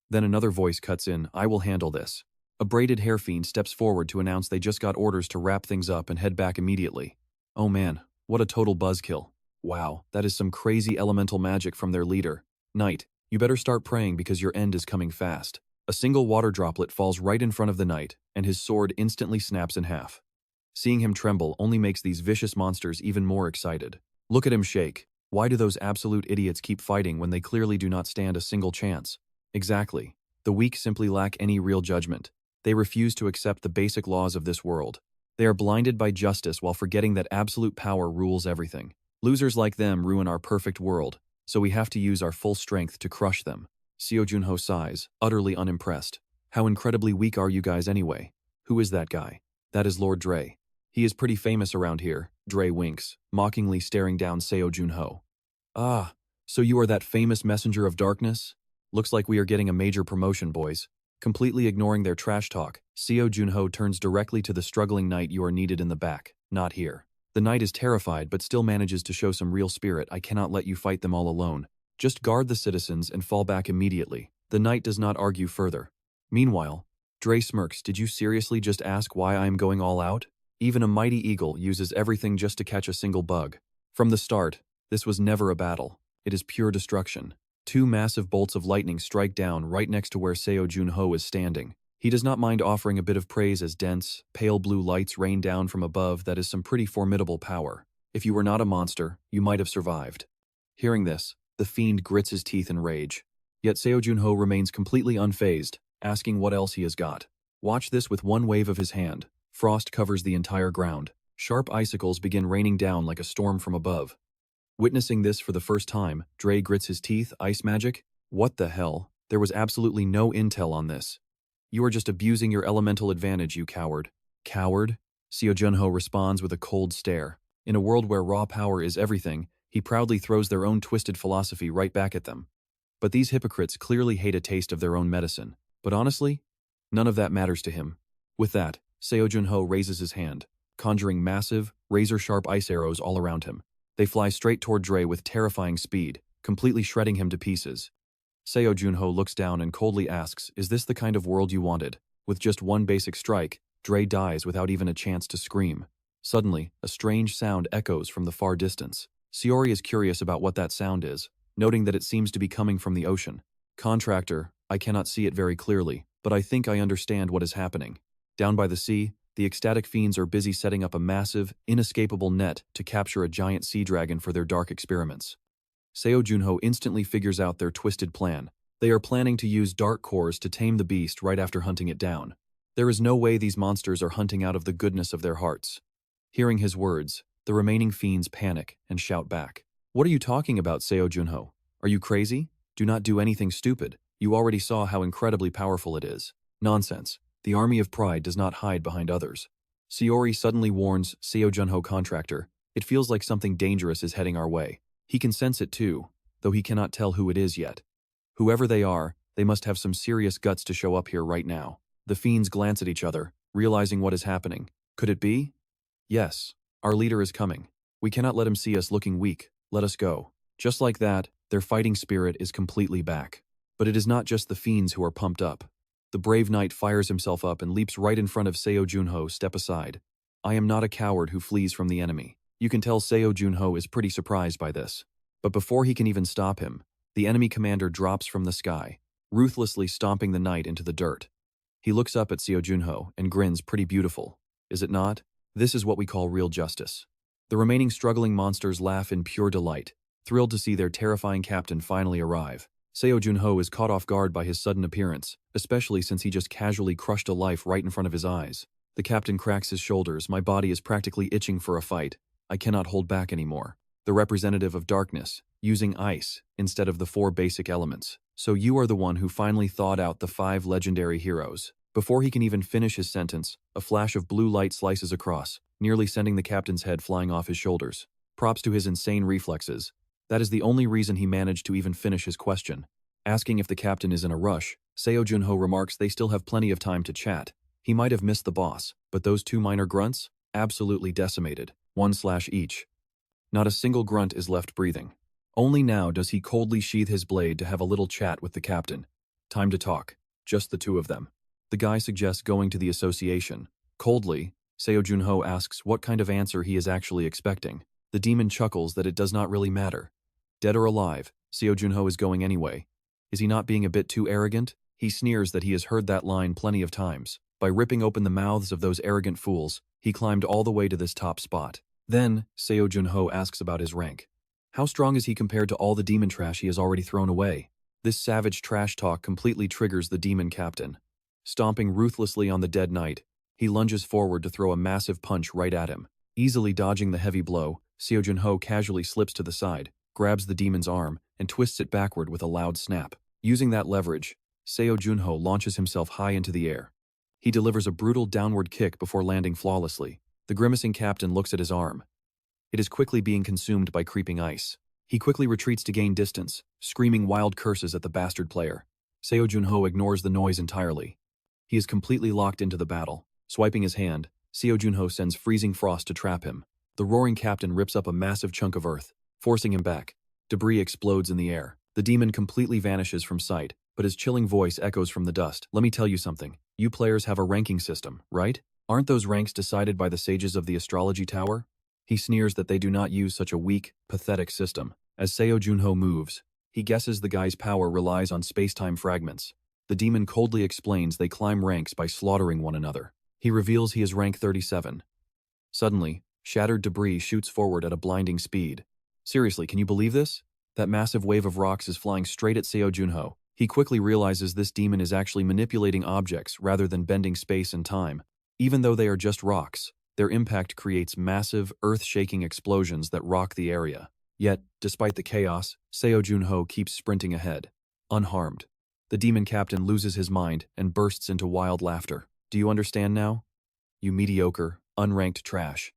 Then another voice cuts in, "I will handle this." A braided hair fiend steps forward to announce they just got orders to wrap things up and head back immediately. Oh man, what a total buzzkill. Wow, that is some crazy elemental magic from their leader. "Knight, you better start praying because your end is coming fast." A single water droplet falls right in front of the knight, and his sword instantly snaps in half. Seeing him tremble only makes these vicious monsters even more excited. Look at him shake. Why do those absolute idiots keep fighting when they clearly do not stand a single chance? Exactly. The weak simply lack any real judgment. They refuse to accept the basic laws of this world. They are blinded by justice while forgetting that absolute power rules everything. Losers like them ruin our perfect world, so we have to use our full strength to crush them. Seo Jun Ho sighs, utterly unimpressed. How incredibly weak are you guys anyway? Who is that guy? That is Lord Dre. He is pretty famous around here. Dre winks, mockingly staring down Seo Jun Ho. Ah, so you are that famous messenger of darkness? Looks like we are getting a major promotion, boys. Completely ignoring their trash talk, Seo Jun Ho turns directly to the struggling knight. You are needed in the back, not here. The knight is terrified but still manages to show some real spirit. I cannot let you fight them all alone. Just guard the citizens and fall back immediately. The knight does not argue further. Meanwhile, Dre smirks. Did you seriously just ask why I am going all out? Even a mighty eagle uses everything just to catch a single bug. From the start, this was never a battle. It is pure destruction. Two massive bolts of lightning strike down right next to where Seo Jun Ho is standing. He does not mind offering a bit of praise as dense, pale blue lights rain down from above. That is some pretty formidable power. If you were not a monster, you might have survived. Hearing this, the fiend grits his teeth in rage. Yet Seo Jun Ho remains completely unfazed, asking what else he has got. Watch this. With one wave of his hand, frost covers the entire ground. Sharp icicles begin raining down like a storm from above. Witnessing this for the first time, Dre grits his teeth. Ice magic? What the hell? There was absolutely no intel on this. You are just abusing your elemental advantage, you coward. Coward? Seo Jun Ho responds with a cold stare. In a world where raw power is everything, he proudly throws their own twisted philosophy right back at them. But these hypocrites clearly hate a taste of their own medicine. But honestly, none of that matters to him. With that, Seo Jun Ho raises his hand, conjuring massive, razor-sharp ice arrows all around him. They fly straight toward Dre with terrifying speed, completely shredding him to pieces. Seo Jun Ho looks down and coldly asks, is this the kind of world you wanted? With just one basic strike, Dre dies without even a chance to scream. Suddenly, a strange sound echoes from the far distance. Seori is curious about what that sound is, noting that it seems to be coming from the ocean. Contractor, I cannot see it very clearly, but I think I understand what is happening. Down by the sea, the ecstatic fiends are busy setting up a massive, inescapable net to capture a giant sea dragon for their dark experiments. Seo Jun Ho instantly figures out their twisted plan. They are planning to use dark cores to tame the beast right after hunting it down. There is no way these monsters are hunting out of the goodness of their hearts. Hearing his words, the remaining fiends panic and shout back. What are you talking about, Seo Jun Ho? Are you crazy? Do not do anything stupid. You already saw how incredibly powerful it is. Nonsense. The army of pride does not hide behind others. Seori suddenly warns Seo Jun Ho. Contractor, it feels like something dangerous is heading our way. He can sense it too, though he cannot tell who it is yet. Whoever they are, they must have some serious guts to show up here right now. The fiends glance at each other, realizing what is happening. Could it be? Yes, our leader is coming. We cannot let him see us looking weak. Let us go. Just like that, their fighting spirit is completely back. But it is not just the fiends who are pumped up. The brave knight fires himself up and leaps right in front of Seo Jun Ho. Step aside. I am not a coward who flees from the enemy. You can tell Seo Jun Ho is pretty surprised by this. But before he can even stop him, the enemy commander drops from the sky, ruthlessly stomping the knight into the dirt. He looks up at Seo Jun Ho and grins. Pretty beautiful, is it not? This is what we call real justice. The remaining struggling monsters laugh in pure delight, thrilled to see their terrifying captain finally arrive. Seo Jun Ho is caught off guard by his sudden appearance, especially since he just casually crushed a life right in front of his eyes. The captain cracks his shoulders. My body is practically itching for a fight. I cannot hold back anymore. The representative of darkness, using ice instead of the 4 basic elements. So you are the one who finally thawed out the 5 legendary heroes. Before he can even finish his sentence, a flash of blue light slices across, nearly sending the captain's head flying off his shoulders. Props to his insane reflexes. That is the only reason he managed to even finish his question. Asking if the captain is in a rush, Seo Jun Ho remarks they still have plenty of time to chat. He might have missed the boss, but those 2 minor grunts? Absolutely decimated. 1/ each. Not a single grunt is left breathing. Only now does he coldly sheathe his blade to have a little chat with the captain. Time to talk. Just the 2 of them. The guy suggests going to the association. Coldly, Seo Jun Ho asks what kind of answer he is actually expecting. The demon chuckles that it does not really matter. Dead or alive, Seo Jun Ho is going anyway. Is he not being a bit too arrogant? He sneers that he has heard that line plenty of times. By ripping open the mouths of those arrogant fools, he climbed all the way to this top spot. Then, Seo Jun Ho asks about his rank. How strong is he compared to all the demon trash he has already thrown away? This savage trash talk completely triggers the demon captain. Stomping ruthlessly on the dead knight, He lunges forward to throw a massive punch right at him. Easily dodging the heavy blow, Seo Jun Ho casually slips to the side, grabs the demon's arm, and twists it backward with a loud snap. Using that leverage, Seo Jun Ho launches himself high into the air. He delivers a brutal downward kick before landing flawlessly. The grimacing captain looks at his arm. It is quickly being consumed by creeping ice. He quickly retreats to gain distance, screaming wild curses at the bastard player. Seo Jun Ho ignores the noise entirely. He is completely locked into the battle. Swiping his hand, Seo Jun Ho sends freezing frost to trap him. The roaring captain rips up a massive chunk of earth, forcing him back. Debris explodes in the air. The demon completely vanishes from sight, but his chilling voice echoes from the dust. Let me tell you something. You players have a ranking system, right? Aren't those ranks decided by the sages of the astrology tower? He sneers that they do not use such a weak, pathetic system. As Seo Jun Ho moves, he guesses the guy's power relies on space-time fragments. The demon coldly explains they climb ranks by slaughtering one another. He reveals he is rank 37. Suddenly, shattered debris shoots forward at a blinding speed. Seriously, can you believe this? That massive wave of rocks is flying straight at Seo Jun Ho. He quickly realizes this demon is actually manipulating objects rather than bending space and time. Even though they are just rocks, their impact creates massive, earth-shaking explosions that rock the area. Yet, despite the chaos, Seo Jun Ho keeps sprinting ahead, unharmed. The demon captain loses his mind and bursts into wild laughter. Do you understand now? You mediocre, unranked trash.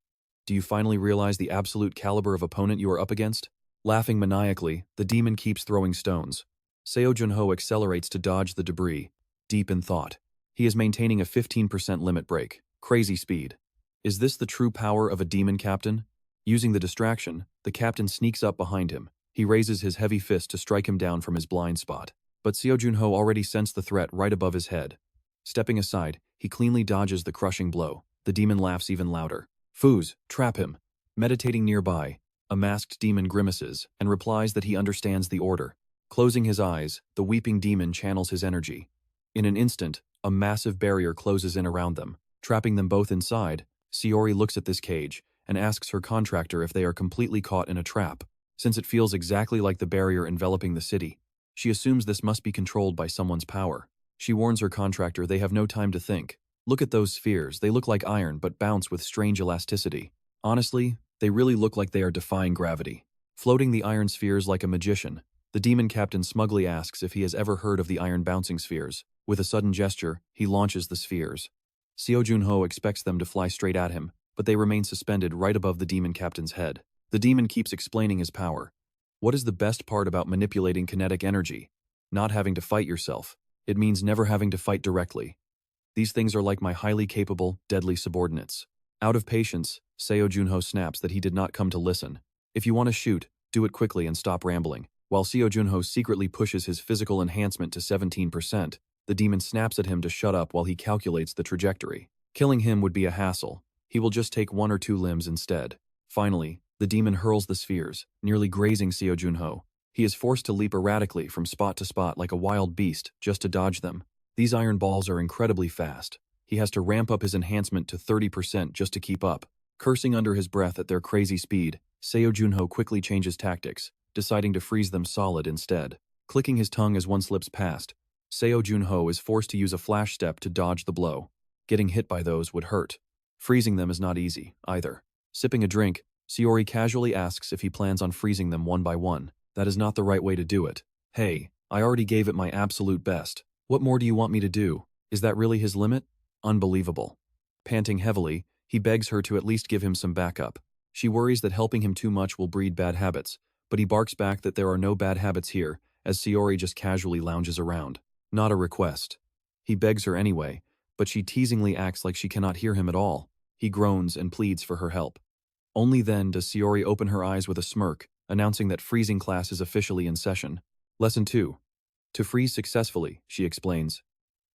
Do you finally realize the absolute caliber of opponent you are up against? Laughing maniacally, the demon keeps throwing stones. Seo Jun Ho accelerates to dodge the debris, deep in thought. He is maintaining a 15% limit break. Crazy speed. Is this the true power of a demon captain? Using the distraction, the captain sneaks up behind him. He raises his heavy fist to strike him down from his blind spot. But Seo Jun Ho already sensed the threat right above his head. Stepping aside, he cleanly dodges the crushing blow. The demon laughs even louder. Foos, trap him. Meditating nearby, a masked demon grimaces and replies that he understands the order. Closing his eyes, the weeping demon channels his energy. In an instant, a massive barrier closes in around them. Trapping them both inside, Saori looks at this cage and asks her contractor if they are completely caught in a trap. Since it feels exactly like the barrier enveloping the city, she assumes this must be controlled by someone's power. She warns her contractor they have no time to think. Look at those spheres, they look like iron but bounce with strange elasticity. Honestly, they really look like they are defying gravity. Floating the iron spheres like a magician, the demon captain smugly asks if he has ever heard of the iron bouncing spheres. With a sudden gesture, he launches the spheres. Seo Jun Ho expects them to fly straight at him, but they remain suspended right above the demon captain's head. The demon keeps explaining his power. What is the best part about manipulating kinetic energy? Not having to fight yourself. It means never having to fight directly. These things are like my highly capable, deadly subordinates. Out of patience, Seo Jun Ho snaps that he did not come to listen. If you want to shoot, do it quickly and stop rambling. While Seo Jun Ho secretly pushes his physical enhancement to 17%, the demon snaps at him to shut up while he calculates the trajectory. Killing him would be a hassle. He will just take 1 or 2 limbs instead. Finally, the demon hurls the spheres, nearly grazing Seo Jun Ho. He is forced to leap erratically from spot to spot like a wild beast just to dodge them. These iron balls are incredibly fast. He has to ramp up his enhancement to 30% just to keep up. Cursing under his breath at their crazy speed, Seo Jun Ho quickly changes tactics, deciding to freeze them solid instead. Clicking his tongue as one slips past, Seo Jun Ho is forced to use a flash step to dodge the blow. Getting hit by those would hurt. Freezing them is not easy, either. Sipping a drink, Saori casually asks if he plans on freezing them one by one. That is not the right way to do it. Hey, I already gave it my absolute best. What more do you want me to do? Is that really his limit? Unbelievable. Panting heavily, he begs her to at least give him some backup. She worries that helping him too much will breed bad habits, but he barks back that there are no bad habits here, as Saori just casually lounges around. Not a request. He begs her anyway, but she teasingly acts like she cannot hear him at all. He groans and pleads for her help. Only then does Saori open her eyes with a smirk, announcing that freezing class is officially in session. Lesson 2. To freeze successfully, she explains,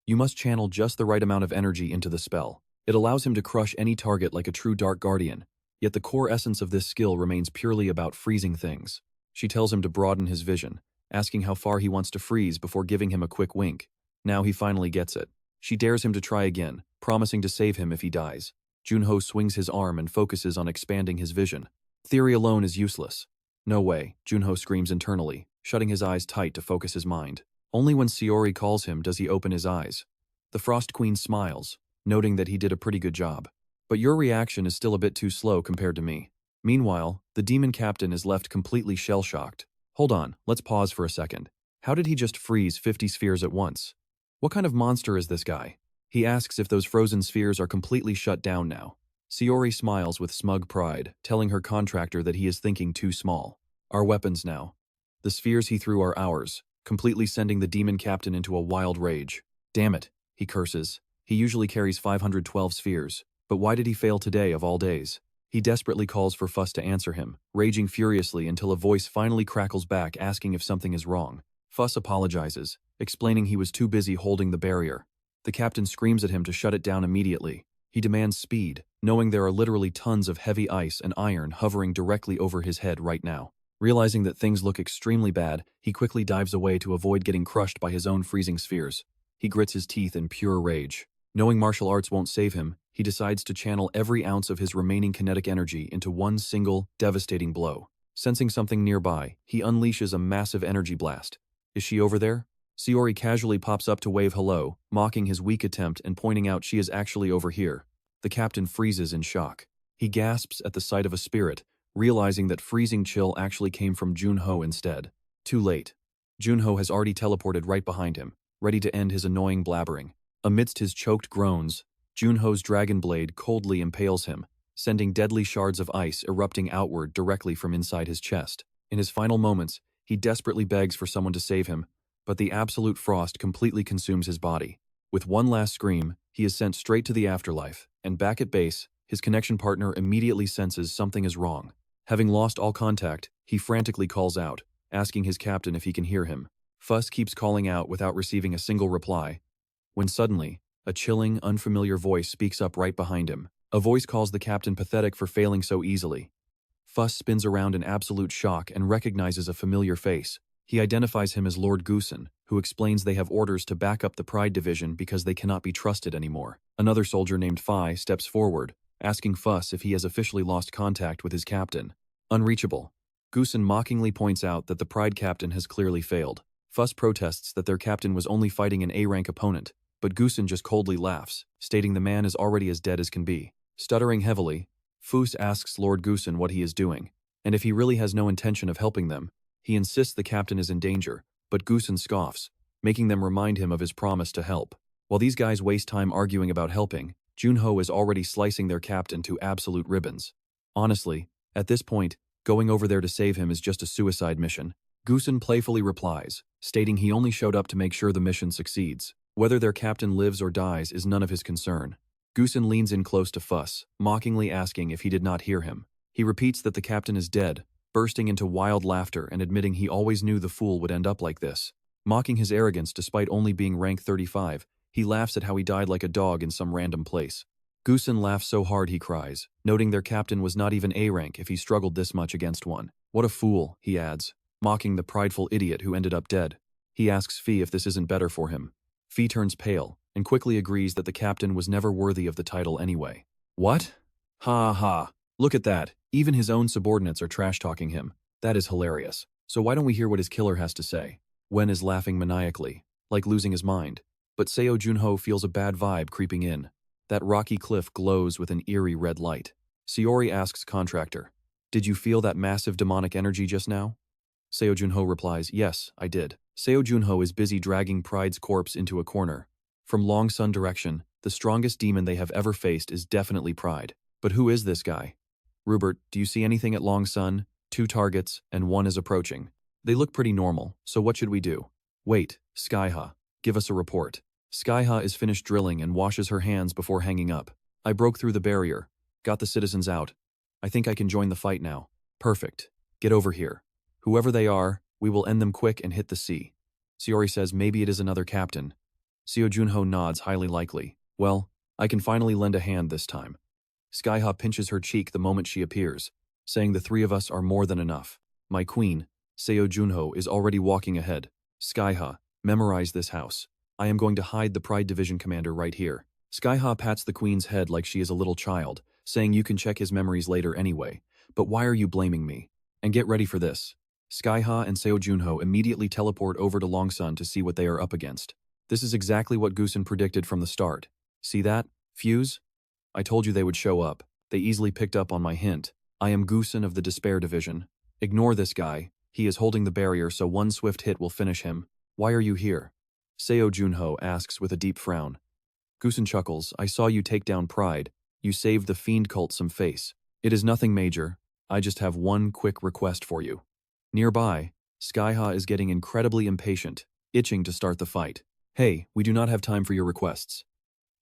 you must channel just the right amount of energy into the spell. It allows him to crush any target like a true Dark Guardian, yet the core essence of this skill remains purely about freezing things. She tells him to broaden his vision, asking how far he wants to freeze before giving him a quick wink. Now he finally gets it. She dares him to try again, promising to save him if he dies. Jun Ho swings his arm and focuses on expanding his vision. Theory alone is useless. No way, Jun Ho screams internally, shutting his eyes tight to focus his mind. Only when Saori calls him does he open his eyes. The Frost Queen smiles, noting that he did a pretty good job. But your reaction is still a bit too slow compared to me. Meanwhile, the demon captain is left completely shell-shocked. Hold on, let's pause for a second. How did he just freeze 50 spheres at once? What kind of monster is this guy? He asks if those frozen spheres are completely shut down now. Sayori smiles with smug pride, telling her contractor that he is thinking too small. Our weapons now. The spheres he threw are ours, completely sending the demon captain into a wild rage. Damn it, he curses. He usually carries 512 spheres, but why did he fail today of all days? He desperately calls for Fuss to answer him, raging furiously until a voice finally crackles back asking if something is wrong. Fuss apologizes, explaining he was too busy holding the barrier. The captain screams at him to shut it down immediately. He demands speed, knowing there are literally tons of heavy ice and iron hovering directly over his head right now. Realizing that things look extremely bad, he quickly dives away to avoid getting crushed by his own freezing spheres. He grits his teeth in pure rage. Knowing martial arts won't save him, he decides to channel every ounce of his remaining kinetic energy into one single, devastating blow. Sensing something nearby, he unleashes a massive energy blast. Is she over there? Sayori casually pops up to wave hello, mocking his weak attempt and pointing out she is actually over here. The captain freezes in shock. He gasps at the sight of a spirit, realizing that freezing chill actually came from Jun Ho instead. Too late. Jun Ho has already teleported right behind him, ready to end his annoying blabbering. Amidst his choked groans, Jun Ho's dragon blade coldly impales him, sending deadly shards of ice erupting outward directly from inside his chest. In his final moments, he desperately begs for someone to save him, but the absolute frost completely consumes his body. With one last scream, he is sent straight to the afterlife, and back at base, his connection partner immediately senses something is wrong. Having lost all contact, he frantically calls out, asking his captain if he can hear him. Fuss keeps calling out without receiving a single reply, when suddenly, a chilling, unfamiliar voice speaks up right behind him. A voice calls the captain pathetic for failing so easily. Fuss spins around in absolute shock and recognizes a familiar face. He identifies him as Lord Goosen, who explains they have orders to back up the Pride Division because they cannot be trusted anymore. Another soldier named Phi steps forward, asking Fuss if he has officially lost contact with his captain. Unreachable. Goosen mockingly points out that the Pride captain has clearly failed. Fuss protests that their captain was only fighting an A-rank opponent, but Goosen just coldly laughs, stating the man is already as dead as can be. Stuttering heavily, Fuss asks Lord Goosen what he is doing, and if he really has no intention of helping them. He insists the captain is in danger, but Goosen scoffs, making them remind him of his promise to help. While these guys waste time arguing about helping, Jun Ho is already slicing their captain to absolute ribbons. Honestly, at this point, going over there to save him is just a suicide mission. Goosen playfully replies, stating he only showed up to make sure the mission succeeds. Whether their captain lives or dies is none of his concern. Goosen leans in close to Fuss, mockingly asking if he did not hear him. He repeats that the captain is dead, bursting into wild laughter and admitting he always knew the fool would end up like this. Mocking his arrogance despite only being rank 35, he laughs at how he died like a dog in some random place. Goosen laughs so hard he cries, noting their captain was not even A-rank if he struggled this much against one. What a fool, he adds, mocking the prideful idiot who ended up dead. He asks Phi if this isn't better for him. Phi turns pale, and quickly agrees that the captain was never worthy of the title anyway. What? Ha ha, look at that, even his own subordinates are trash-talking him. That is hilarious. So why don't we hear what his killer has to say? Wen is laughing maniacally, like losing his mind. But Seo Jun Ho feels a bad vibe creeping in. That rocky cliff glows with an eerie red light. Sayori asks contractor, "Did you feel that massive demonic energy just now?" Seo Jun Ho replies, "Yes, I did." Seo Jun Ho is busy dragging Pride's corpse into a corner. From Long Sun direction, the strongest demon they have ever faced is definitely Pride. But who is this guy? Rupert, do you see anything at Long Sun? 2 targets, and 1 is approaching. They look pretty normal, so what should we do? Wait, Skyha, give us a report. Skyha is finished drilling and washes her hands before hanging up. I broke through the barrier, got the citizens out. I think I can join the fight now. Perfect. Get over here. Whoever they are, we will end them quick and hit the sea. Sayori says maybe it is another captain. Seo Jun Ho nods highly likely. Well, I can finally lend a hand this time. Skyha pinches her cheek the moment she appears, saying the 3 of us are more than enough. My queen, Seo Jun Ho, is already walking ahead. Skyha, memorize this house. I am going to hide the Pride Division commander right here. Skyha pats the queen's head like she is a little child, saying you can check his memories later anyway, but why are you blaming me? And get ready for this. Skyha and Seo Jun Ho immediately teleport over to Long Sun to see what they are up against. This is exactly what Goosen predicted from the start. See that? Fuse? I told you they would show up. They easily picked up on my hint. I am Goosen of the Despair Division. Ignore this guy. He is holding the barrier so one swift hit will finish him. Why are you here? Seo Jun Ho asks with a deep frown. Goosen chuckles. I saw you take down Pride. You saved the fiend cult some face. It is nothing major. I just have one quick request for you. Nearby, Skyha is getting incredibly impatient, itching to start the fight. Hey, we do not have time for your requests.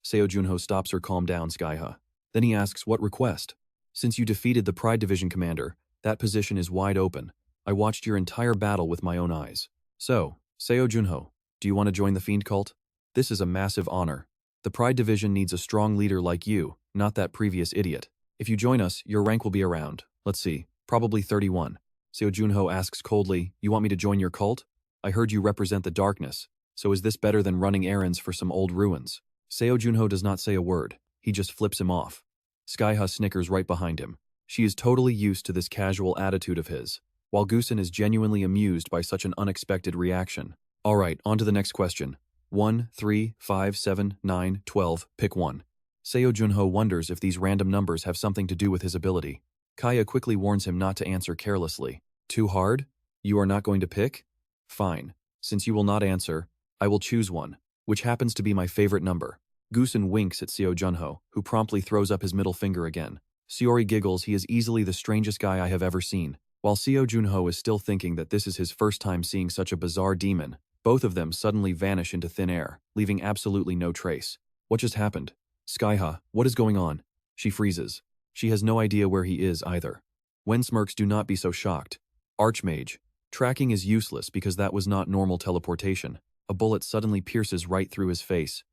Seo Jun Ho stops her. Calm down, Skyha. Then he asks, what request? Since you defeated the Pride Division commander, that position is wide open. I watched your entire battle with my own eyes. So, Seo Jun Ho, do you want to join the fiend cult? This is a massive honor. The Pride Division needs a strong leader like you, not that previous idiot. If you join us, your rank will be around, let's see, probably 31. Seo Jun Ho asks coldly, you want me to join your cult? I heard you represent the darkness, so is this better than running errands for some old ruins? Seo Jun Ho does not say a word, he just flips him off. Skyha snickers right behind him. She is totally used to this casual attitude of his, while Goosen is genuinely amused by such an unexpected reaction. Alright, on to the next question. 1, 3, 5, 7, 9, 12, pick one. Seo Jun Ho wonders if these random numbers have something to do with his ability. Kaya quickly warns him not to answer carelessly. Too hard? You are not going to pick? Fine. Since you will not answer, I will choose one, which happens to be my favorite number. Goosen winks at Seo Jun Ho, who promptly throws up his middle finger again. Seori giggles. He is easily the strangest guy I have ever seen. While Seo Jun Ho is still thinking that this is his first time seeing such a bizarre demon, both of them suddenly vanish into thin air, leaving absolutely no trace. What just happened? Skyha, what is going on? She freezes. She has no idea where he is either. Wen smirks. Do not be so shocked. Archmage. Tracking is useless because that was not normal teleportation. A bullet suddenly pierces right through his face.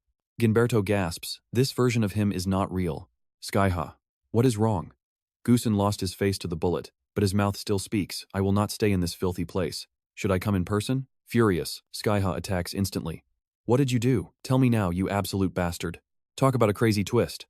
Ginberto gasps. This version of him is not real. Skyha. What is wrong? Goosen lost his face to the bullet, but his mouth still speaks. I will not stay in this filthy place. Should I come in person? Furious, Skyha attacks instantly. What did you do? Tell me now, you absolute bastard. Talk about a crazy twist.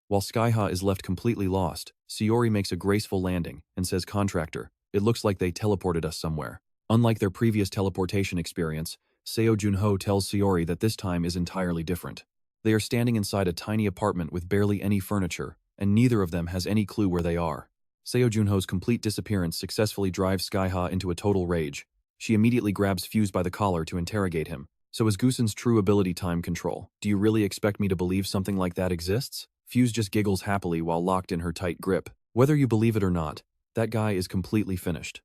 While Skyha is left completely lost, Seori makes a graceful landing and says, Contractor, it looks like they teleported us somewhere. Unlike their previous teleportation experience, Seo Jun Ho tells Seori that this time is entirely different. They are standing inside a tiny apartment with barely any furniture, and neither of them has any clue where they are. Seo Jun Ho's complete disappearance successfully drives Skyha into a total rage. She immediately grabs Fuse by the collar to interrogate him. So is Goosen's true ability time control? Do you really expect me to believe something like that exists? Fuse just giggles happily while locked in her tight grip. Whether you believe it or not, that guy is completely finished.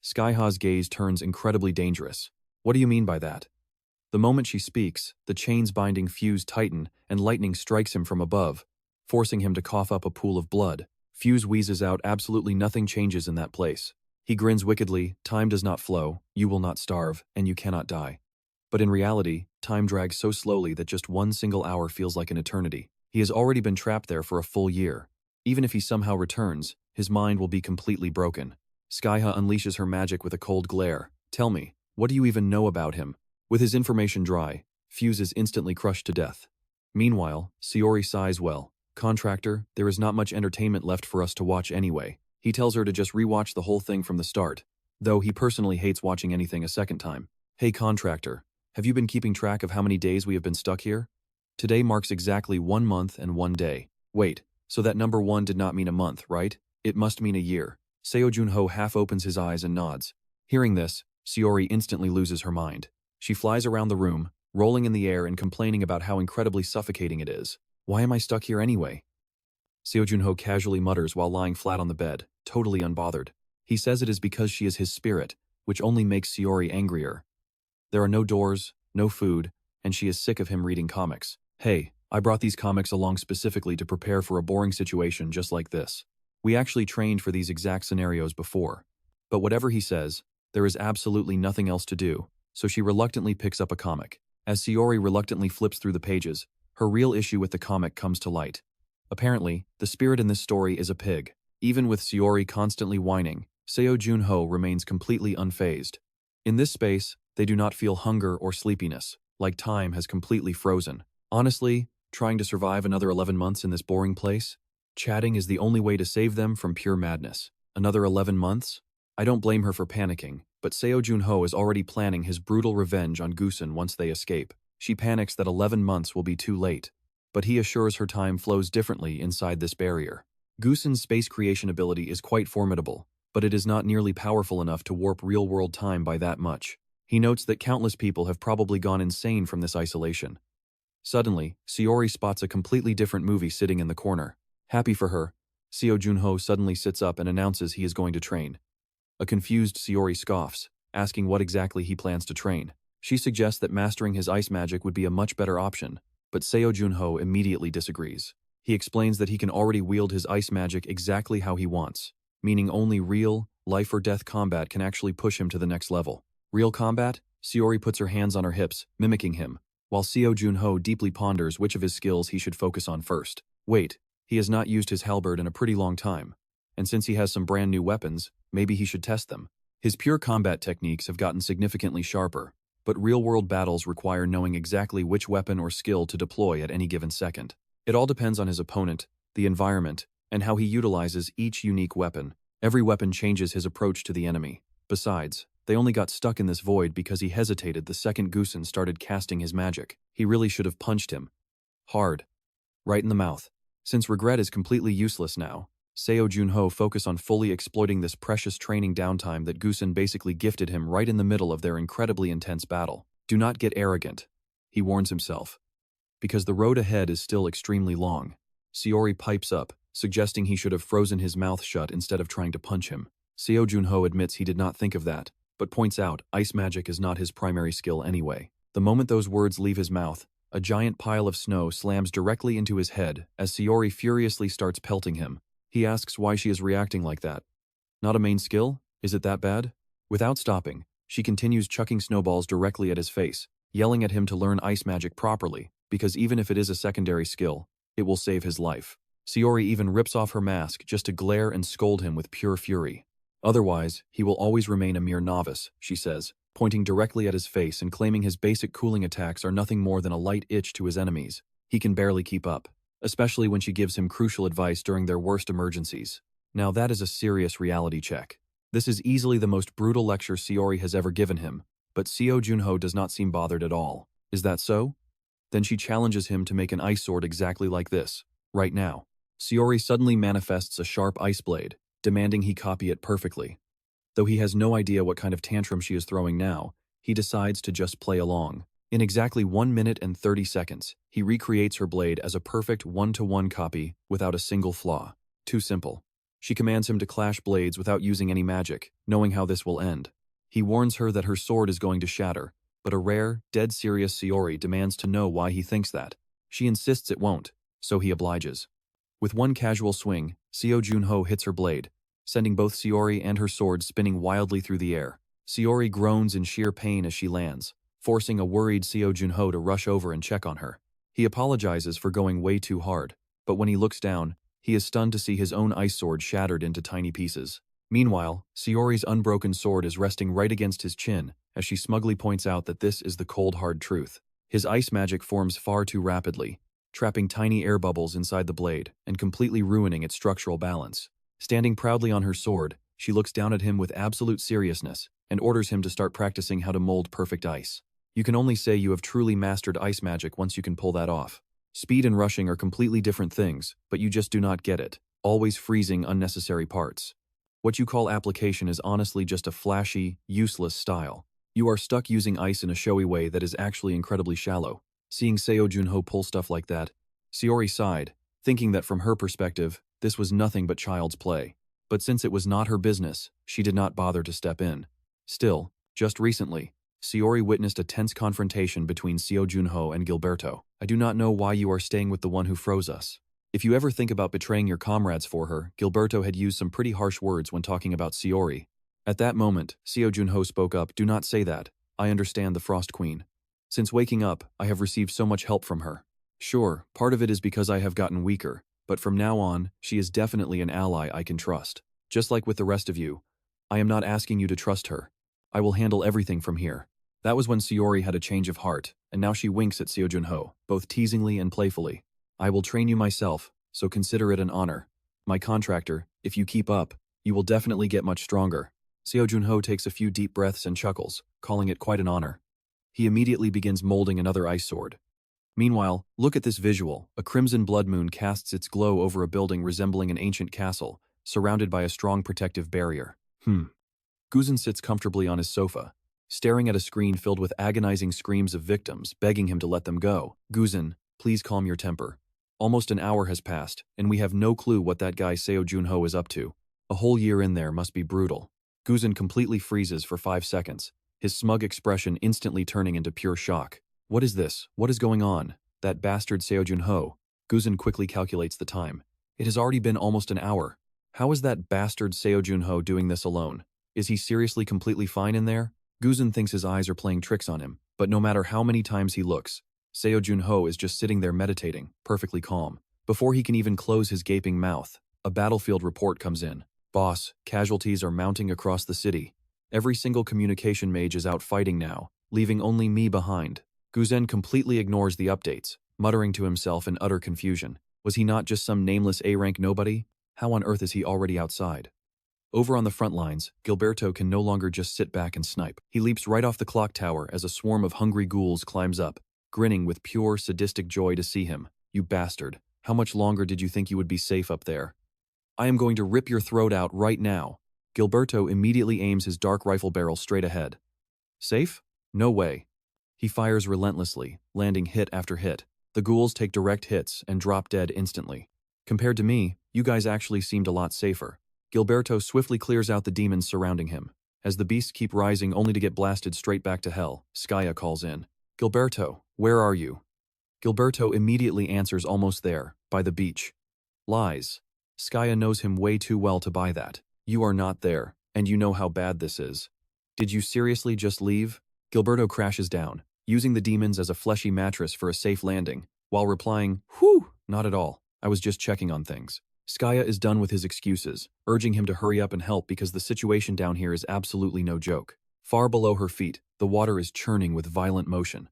Skyha's gaze turns incredibly dangerous. What do you mean by that? The moment she speaks, the chains binding Fuse tighten and lightning strikes him from above, forcing him to cough up a pool of blood. Fuse wheezes out. Absolutely nothing changes in that place. He grins wickedly. Time does not flow, you will not starve, and you cannot die. But in reality, time drags so slowly that just one single hour feels like an eternity. He has already been trapped there for a full year. Even if he somehow returns, his mind will be completely broken. Skyha unleashes her magic with a cold glare. Tell me, what do you even know about him? With his information dry, Fuse is instantly crushed to death. Meanwhile, Seori sighs. Well, Contractor, there is not much entertainment left for us to watch anyway. He tells her to just rewatch the whole thing from the start, though he personally hates watching anything a second time. Hey Contractor, have you been keeping track of how many days we have been stuck here? Today marks exactly 1 month and 1 day. Wait, so that number 1 did not mean a month, right? It must mean a year. Seo Jun Ho half opens his eyes and nods. Hearing this, Seori instantly loses her mind. She flies around the room, rolling in the air and complaining about how incredibly suffocating it is. Why am I stuck here anyway? Seo Jun Ho casually mutters while lying flat on the bed, totally unbothered. He says it is because she is his spirit, which only makes Seori angrier. There are no doors, no food, and she is sick of him reading comics. Hey, I brought these comics along specifically to prepare for a boring situation just like this. We actually trained for these exact scenarios before. But whatever he says, there is absolutely nothing else to do, so she reluctantly picks up a comic. As Seori reluctantly flips through the pages, her real issue with the comic comes to light. Apparently, the spirit in this story is a pig. Even with Seori constantly whining, Seo Jun Ho remains completely unfazed. In this space, they do not feel hunger or sleepiness, like time has completely frozen. Honestly, trying to survive another 11 months in this boring place? Chatting is the only way to save them from pure madness. Another 11 months? I don't blame her for panicking, but Seo Jun Ho is already planning his brutal revenge on Goosen once they escape. She panics that 11 months will be too late. but he assures her time flows differently inside this barrier. Goosen's space creation ability is quite formidable, but it is not nearly powerful enough to warp real-world time by that much. He notes that countless people have probably gone insane from this isolation. Suddenly, Saori spots a completely different movie sitting in the corner. Happy for her, Seo Jun Ho suddenly sits up and announces he is going to train. A confused Saori scoffs, asking what exactly he plans to train. She suggests that mastering his ice magic would be a much better option, but Seo Jun Ho immediately disagrees. He explains that he can already wield his ice magic exactly how he wants, meaning only real, life-or-death combat can actually push him to the next level. Real combat? Saori puts her hands on her hips, mimicking him, while Seo Jun Ho deeply ponders which of his skills he should focus on first. Wait, he has not used his halberd in a pretty long time, and since he has some brand new weapons, maybe he should test them. His pure combat techniques have gotten significantly sharper, but real-world battles require knowing exactly which weapon or skill to deploy at any given second. It all depends on his opponent, the environment, and how he utilizes each unique weapon. Every weapon changes his approach to the enemy. Besides, they only got stuck in this void because he hesitated the second Goosen started casting his magic. He really should have punched him. Hard. Right in the mouth. Since regret is completely useless now, Seo Jun Ho focus on fully exploiting this precious training downtime that Goosen basically gifted him right in the middle of their incredibly intense battle. Do not get arrogant, he warns himself, because the road ahead is still extremely long. Saori pipes up, suggesting he should have frozen his mouth shut instead of trying to punch him. Seo Jun Ho admits he did not think of that, but points out ice magic is not his primary skill anyway. The moment those words leave his mouth, a giant pile of snow slams directly into his head as Saori furiously starts pelting him. He asks why she is reacting like that. Not a main skill? Is it that bad? Without stopping, she continues chucking snowballs directly at his face, yelling at him to learn ice magic properly, because even if it is a secondary skill, it will save his life. Saori even rips off her mask just to glare and scold him with pure fury. Otherwise, he will always remain a mere novice, she says, pointing directly at his face and claiming his basic cooling attacks are nothing more than a light itch to his enemies. He can barely keep up, especially when she gives him crucial advice during their worst emergencies. Now that is a serious reality check. This is easily the most brutal lecture Saori has ever given him, but Seo Jun Ho does not seem bothered at all. Is that so? Then she challenges him to make an ice sword exactly like this, right now. Saori suddenly manifests a sharp ice blade, demanding he copy it perfectly. Though he has no idea what kind of tantrum she is throwing now, he decides to just play along. In exactly 1 minute and 30 seconds, he recreates her blade as a perfect one-to-one copy without a single flaw. Too simple. She commands him to clash blades without using any magic, knowing how this will end. He warns her that her sword is going to shatter, but a rare, dead serious Saori demands to know why he thinks that. She insists it won't, so he obliges. With one casual swing, Seo Jun Ho hits her blade, sending both Saori and her sword spinning wildly through the air. Saori groans in sheer pain as she lands, forcing a worried Seo Jun Ho to rush over and check on her. He apologizes for going way too hard, but when he looks down, he is stunned to see his own ice sword shattered into tiny pieces. Meanwhile, Saori's unbroken sword is resting right against his chin as she smugly points out that this is the cold hard truth. His ice magic forms far too rapidly, trapping tiny air bubbles inside the blade and completely ruining its structural balance. Standing proudly on her sword, she looks down at him with absolute seriousness and orders him to start practicing how to mold perfect ice. You can only say you have truly mastered ice magic once you can pull that off. Speed and rushing are completely different things, but you just do not get it, always freezing unnecessary parts. What you call application is honestly just a flashy, useless style. You are stuck using ice in a showy way that is actually incredibly shallow. Seeing Seo Jun Ho pull stuff like that, Saori sighed, thinking that from her perspective, this was nothing but child's play. But since it was not her business, she did not bother to step in. Still, just recently, Saori witnessed a tense confrontation between Seo Jun Ho and Gilberto. I do not know why you are staying with the one who froze us. If you ever think about betraying your comrades for her, Gilberto had used some pretty harsh words when talking about Saori. At that moment, Seo Jun Ho spoke up, "Do not say that. I understand the Frost Queen. Since waking up, I have received so much help from her. Sure, part of it is because I have gotten weaker, but from now on, she is definitely an ally I can trust. Just like with the rest of you, I am not asking you to trust her. I will handle everything from here." That was when Saori had a change of heart, and now she winks at Seo Jun Ho, both teasingly and playfully. "I will train you myself, so consider it an honor. My contractor, if you keep up, you will definitely get much stronger." Seo Jun Ho takes a few deep breaths and chuckles, calling it quite an honor. He immediately begins molding another ice sword. Meanwhile, look at this visual. A crimson blood moon casts its glow over a building resembling an ancient castle, surrounded by a strong protective barrier. Guzin sits comfortably on his sofa, staring at a screen filled with agonizing screams of victims, begging him to let them go. Guzin, please calm your temper. Almost an hour has passed, and we have no clue what that guy Seo Jun Ho is up to. A whole year in there must be brutal. Guzin completely freezes for 5 seconds, his smug expression instantly turning into pure shock. What is this? What is going on? That bastard Seo Jun Ho. Guzin quickly calculates the time. It has already been almost an hour. How is that bastard Seo Jun Ho doing this alone? Is he seriously completely fine in there? Guzin thinks his eyes are playing tricks on him, but no matter how many times he looks, Seo Jun Ho is just sitting there meditating, perfectly calm. Before he can even close his gaping mouth, a battlefield report comes in. Boss, casualties are mounting across the city. Every single communication mage is out fighting now, leaving only me behind. Guzin completely ignores the updates, muttering to himself in utter confusion. Was he not just some nameless A-rank nobody? How on earth is he already outside? Over on the front lines, Gilberto can no longer just sit back and snipe. He leaps right off the clock tower as a swarm of hungry ghouls climbs up, grinning with pure sadistic joy to see him. You bastard. How much longer did you think you would be safe up there? I am going to rip your throat out right now. Gilberto immediately aims his dark rifle barrel straight ahead. Safe? No way. He fires relentlessly, landing hit after hit. The ghouls take direct hits and drop dead instantly. Compared to me, you guys actually seemed a lot safer. Gilberto swiftly clears out the demons surrounding him. As the beasts keep rising only to get blasted straight back to hell, Skaya calls in. Gilberto, where are you? Gilberto immediately answers almost there, by the beach. Lies. Skaya knows him way too well to buy that. You are not there, and you know how bad this is. Did you seriously just leave? Gilberto crashes down, using the demons as a fleshy mattress for a safe landing, while replying, whew, not at all. I was just checking on things. Skaya is done with his excuses, urging him to hurry up and help because the situation down here is absolutely no joke. Far below her feet, the water is churning with violent motion.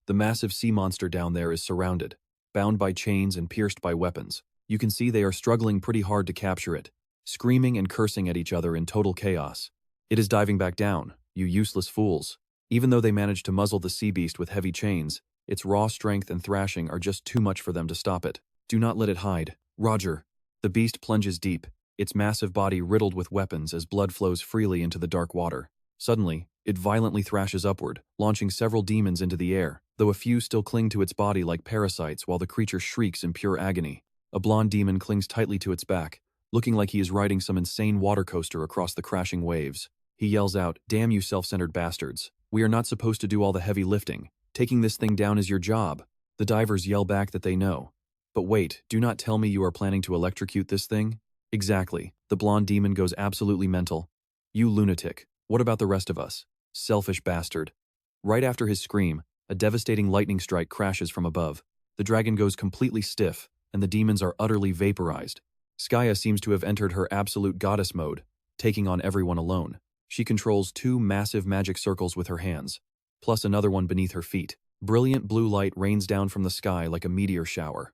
The massive sea monster down there is surrounded, bound by chains and pierced by weapons. You can see they are struggling pretty hard to capture it, screaming and cursing at each other in total chaos. It is diving back down, you useless fools. Even though they managed to muzzle the sea beast with heavy chains, its raw strength and thrashing are just too much for them to stop it. Do not let it hide. Roger. The beast plunges deep, its massive body riddled with weapons as blood flows freely into the dark water. Suddenly, it violently thrashes upward, launching several demons into the air, though a few still cling to its body like parasites while the creature shrieks in pure agony. A blonde demon clings tightly to its back, looking like he is riding some insane water coaster across the crashing waves. He yells out, "Damn you self-centered bastards. We are not supposed to do all the heavy lifting. Taking this thing down is your job." The divers yell back that they know. But wait, do not tell me you are planning to electrocute this thing? Exactly. The blonde demon goes absolutely mental. You lunatic. What about the rest of us? Selfish bastard. Right after his scream, a devastating lightning strike crashes from above. The dragon goes completely stiff, and the demons are utterly vaporized. Skaya seems to have entered her absolute goddess mode, taking on everyone alone. She controls 2 massive magic circles with her hands, plus another one beneath her feet. Brilliant blue light rains down from the sky like a meteor shower.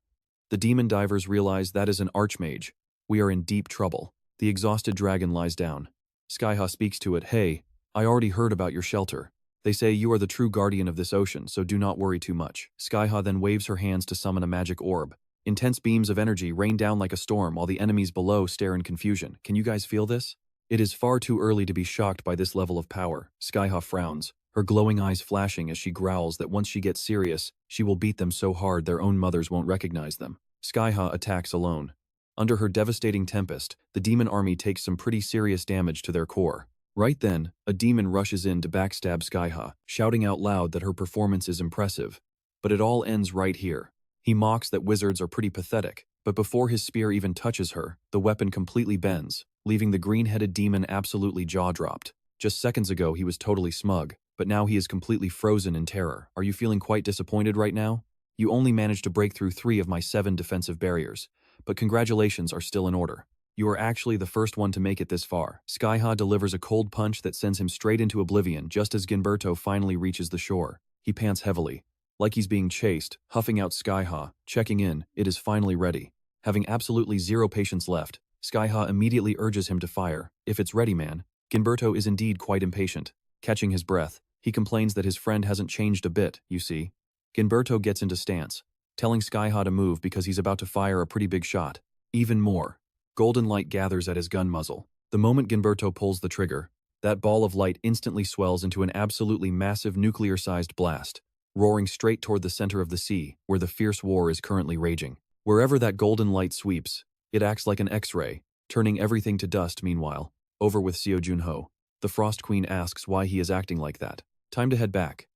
The demon divers realize that is an archmage. We are in deep trouble. The exhausted dragon lies down. Skyha speaks to it. Hey, I already heard about your shelter. They say you are the true guardian of this ocean, so do not worry too much. Skyha then waves her hands to summon a magic orb. Intense beams of energy rain down like a storm while the enemies below stare in confusion. Can you guys feel this? It is far too early to be shocked by this level of power. Skyha frowns, her glowing eyes flashing as she growls that once she gets serious, she will beat them so hard their own mothers won't recognize them. Skyha attacks alone. Under her devastating tempest, the demon army takes some pretty serious damage to their core. Right then, a demon rushes in to backstab Skyha, shouting out loud that her performance is impressive. But it all ends right here. He mocks that wizards are pretty pathetic, but before his spear even touches her, the weapon completely bends, leaving the green-headed demon absolutely jaw-dropped. Just seconds ago he was totally smug, but now he is completely frozen in terror. Are you feeling quite disappointed right now? You only managed to break through 3 of my 7 defensive barriers, but congratulations are still in order. You are actually the first one to make it this far. Skyha delivers a cold punch that sends him straight into oblivion just as Ginberto finally reaches the shore. He pants heavily, like he's being chased, huffing out Skyha, checking in, it is finally ready. Having absolutely 0 patience left, Skyha immediately urges him to fire. If it's ready, man. Ginberto is indeed quite impatient. Catching his breath, he complains that his friend hasn't changed a bit, you see. Ginberto gets into stance, telling Skyha to move because he's about to fire a pretty big shot. Even more. Golden light gathers at his gun muzzle. The moment Ginberto pulls the trigger, that ball of light instantly swells into an absolutely massive nuclear-sized blast, roaring straight toward the center of the sea, where the fierce war is currently raging. Wherever that golden light sweeps, it acts like an X-ray, turning everything to dust. Meanwhile, over with Seo Jun Ho, the Frost Queen asks why he is acting like that. Time to head back.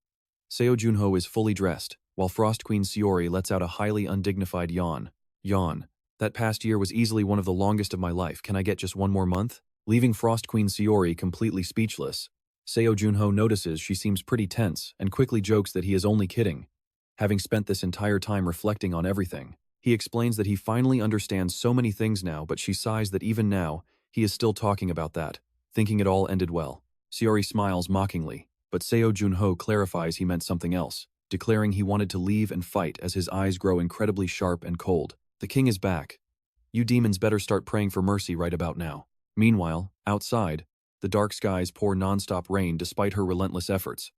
Seo Jun Ho is fully dressed, while Frost Queen Seori lets out a highly undignified yawn. Yawn. That past year was easily one of the longest of my life. Can I get just one more month? Leaving Frost Queen Seori completely speechless, Seo Jun Ho notices she seems pretty tense and quickly jokes that he is only kidding. Having spent this entire time reflecting on everything, he explains that he finally understands so many things now, but she sighs that even now, he is still talking about that, thinking it all ended well. Seori smiles mockingly, but Seo Jun Ho clarifies he meant something else, declaring he wanted to leave and fight as his eyes grow incredibly sharp and cold. The king is back. You demons better start praying for mercy right about now. Meanwhile, outside, the dark skies pour non-stop rain despite her relentless efforts.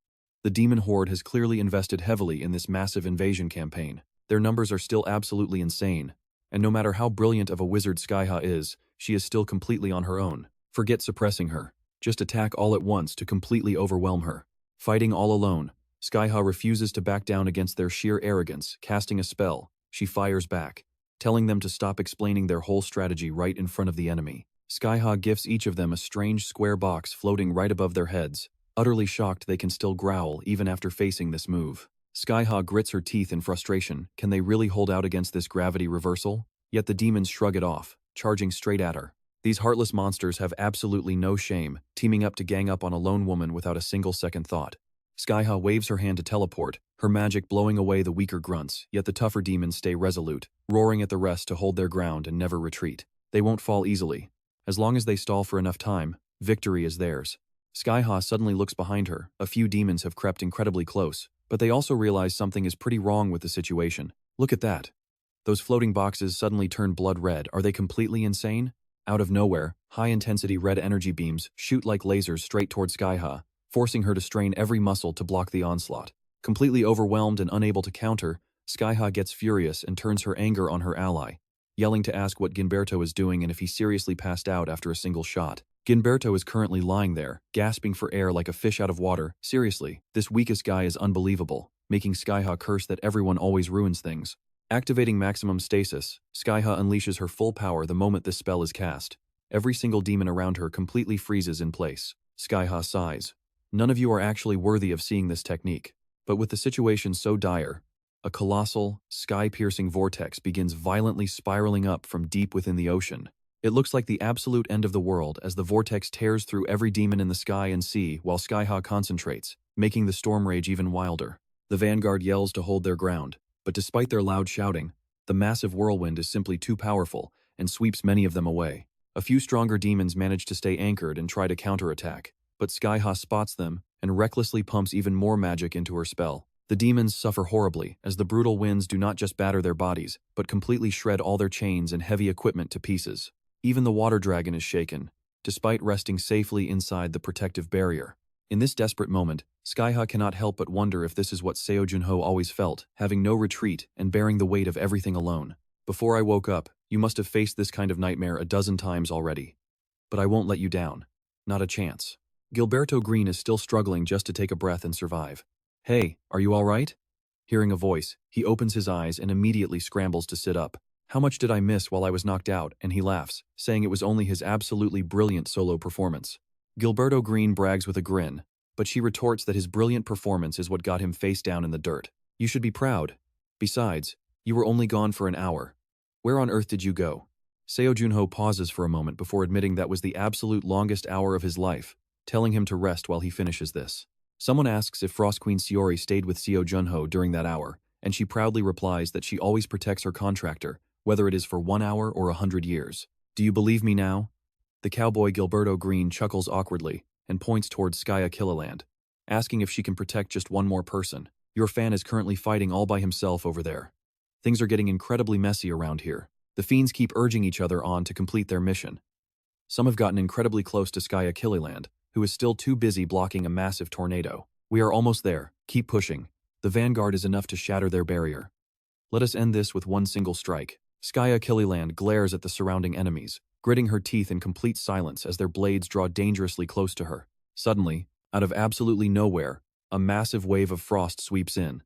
The demon horde has clearly invested heavily in this massive invasion campaign. Their numbers are still absolutely insane, and no matter how brilliant of a wizard Skyha is, she is still completely on her own. Forget suppressing her. Just attack all at once to completely overwhelm her. Fighting all alone, Skyha refuses to back down against their sheer arrogance. Casting a spell, she fires back, telling them to stop explaining their whole strategy right in front of the enemy. Skyha gifts each of them a strange square box floating right above their heads. Utterly shocked, they can still growl even after facing this move. Skyha grits her teeth in frustration. Can they really hold out against this gravity reversal? Yet the demons shrug it off, charging straight at her. These heartless monsters have absolutely no shame, teaming up to gang up on a lone woman without a single second thought. Skyha waves her hand to teleport, her magic blowing away the weaker grunts, yet the tougher demons stay resolute, roaring at the rest to hold their ground and never retreat. They won't fall easily. As long as they stall for enough time, victory is theirs. Skyha suddenly looks behind her. A few demons have crept incredibly close, but they also realize something is pretty wrong with the situation. Look at that. Those floating boxes suddenly turn blood red. Are they completely insane? Out of nowhere, high-intensity red energy beams shoot like lasers straight toward Skyha, forcing her to strain every muscle to block the onslaught. Completely overwhelmed and unable to counter, Skyha gets furious and turns her anger on her ally, yelling to ask what Ginberto is doing and if he seriously passed out after a single shot. Ginberto is currently lying there, gasping for air like a fish out of water. Seriously, this weakest guy is unbelievable, making Skyha curse that everyone always ruins things. Activating maximum stasis, Skyha unleashes her full power the moment this spell is cast. Every single demon around her completely freezes in place. Skyha sighs. None of you are actually worthy of seeing this technique. But with the situation so dire, a colossal, sky-piercing vortex begins violently spiraling up from deep within the ocean. It looks like the absolute end of the world as the vortex tears through every demon in the sky and sea while Skyha concentrates, making the storm rage even wilder. The vanguard yells to hold their ground, but despite their loud shouting, the massive whirlwind is simply too powerful and sweeps many of them away. A few stronger demons manage to stay anchored and try to counterattack, but Skyha spots them and recklessly pumps even more magic into her spell. The demons suffer horribly as the brutal winds do not just batter their bodies, but completely shred all their chains and heavy equipment to pieces. Even the water dragon is shaken, despite resting safely inside the protective barrier. In this desperate moment, Skyha cannot help but wonder if this is what Seo Jun Ho always felt, having no retreat and bearing the weight of everything alone. Before I woke up, you must have faced this kind of nightmare a dozen times already. But I won't let you down. Not a chance. Gilberto Green is still struggling just to take a breath and survive. Hey, are you all right? Hearing a voice, he opens his eyes and immediately scrambles to sit up. How much did I miss while I was knocked out? And he laughs, saying it was only his absolutely brilliant solo performance. Gilberto Green brags with a grin, but she retorts that his brilliant performance is what got him face down in the dirt. You should be proud. Besides, you were only gone for an hour. Where on earth did you go? Seo Jun Ho pauses for a moment before admitting that was the absolute longest hour of his life, telling him to rest while he finishes this. Someone asks if Frost Queen Seori stayed with Seo Jun Ho during that hour, and she proudly replies that she always protects her contractor, whether it is for 1 hour or 100 years. Do you believe me now? The cowboy Gilberto Green chuckles awkwardly and points towards Skya Killiland, asking if she can protect just one more person. Your fan is currently fighting all by himself over there. Things are getting incredibly messy around here. The fiends keep urging each other on to complete their mission. Some have gotten incredibly close to Skya Killiland, who is still too busy blocking a massive tornado. We are almost there. Keep pushing. The vanguard is enough to shatter their barrier. Let us end this with one single strike. Skya Killiland glares at the surrounding enemies, gritting her teeth in complete silence as their blades draw dangerously close to her. Suddenly, out of absolutely nowhere, a massive wave of frost sweeps in.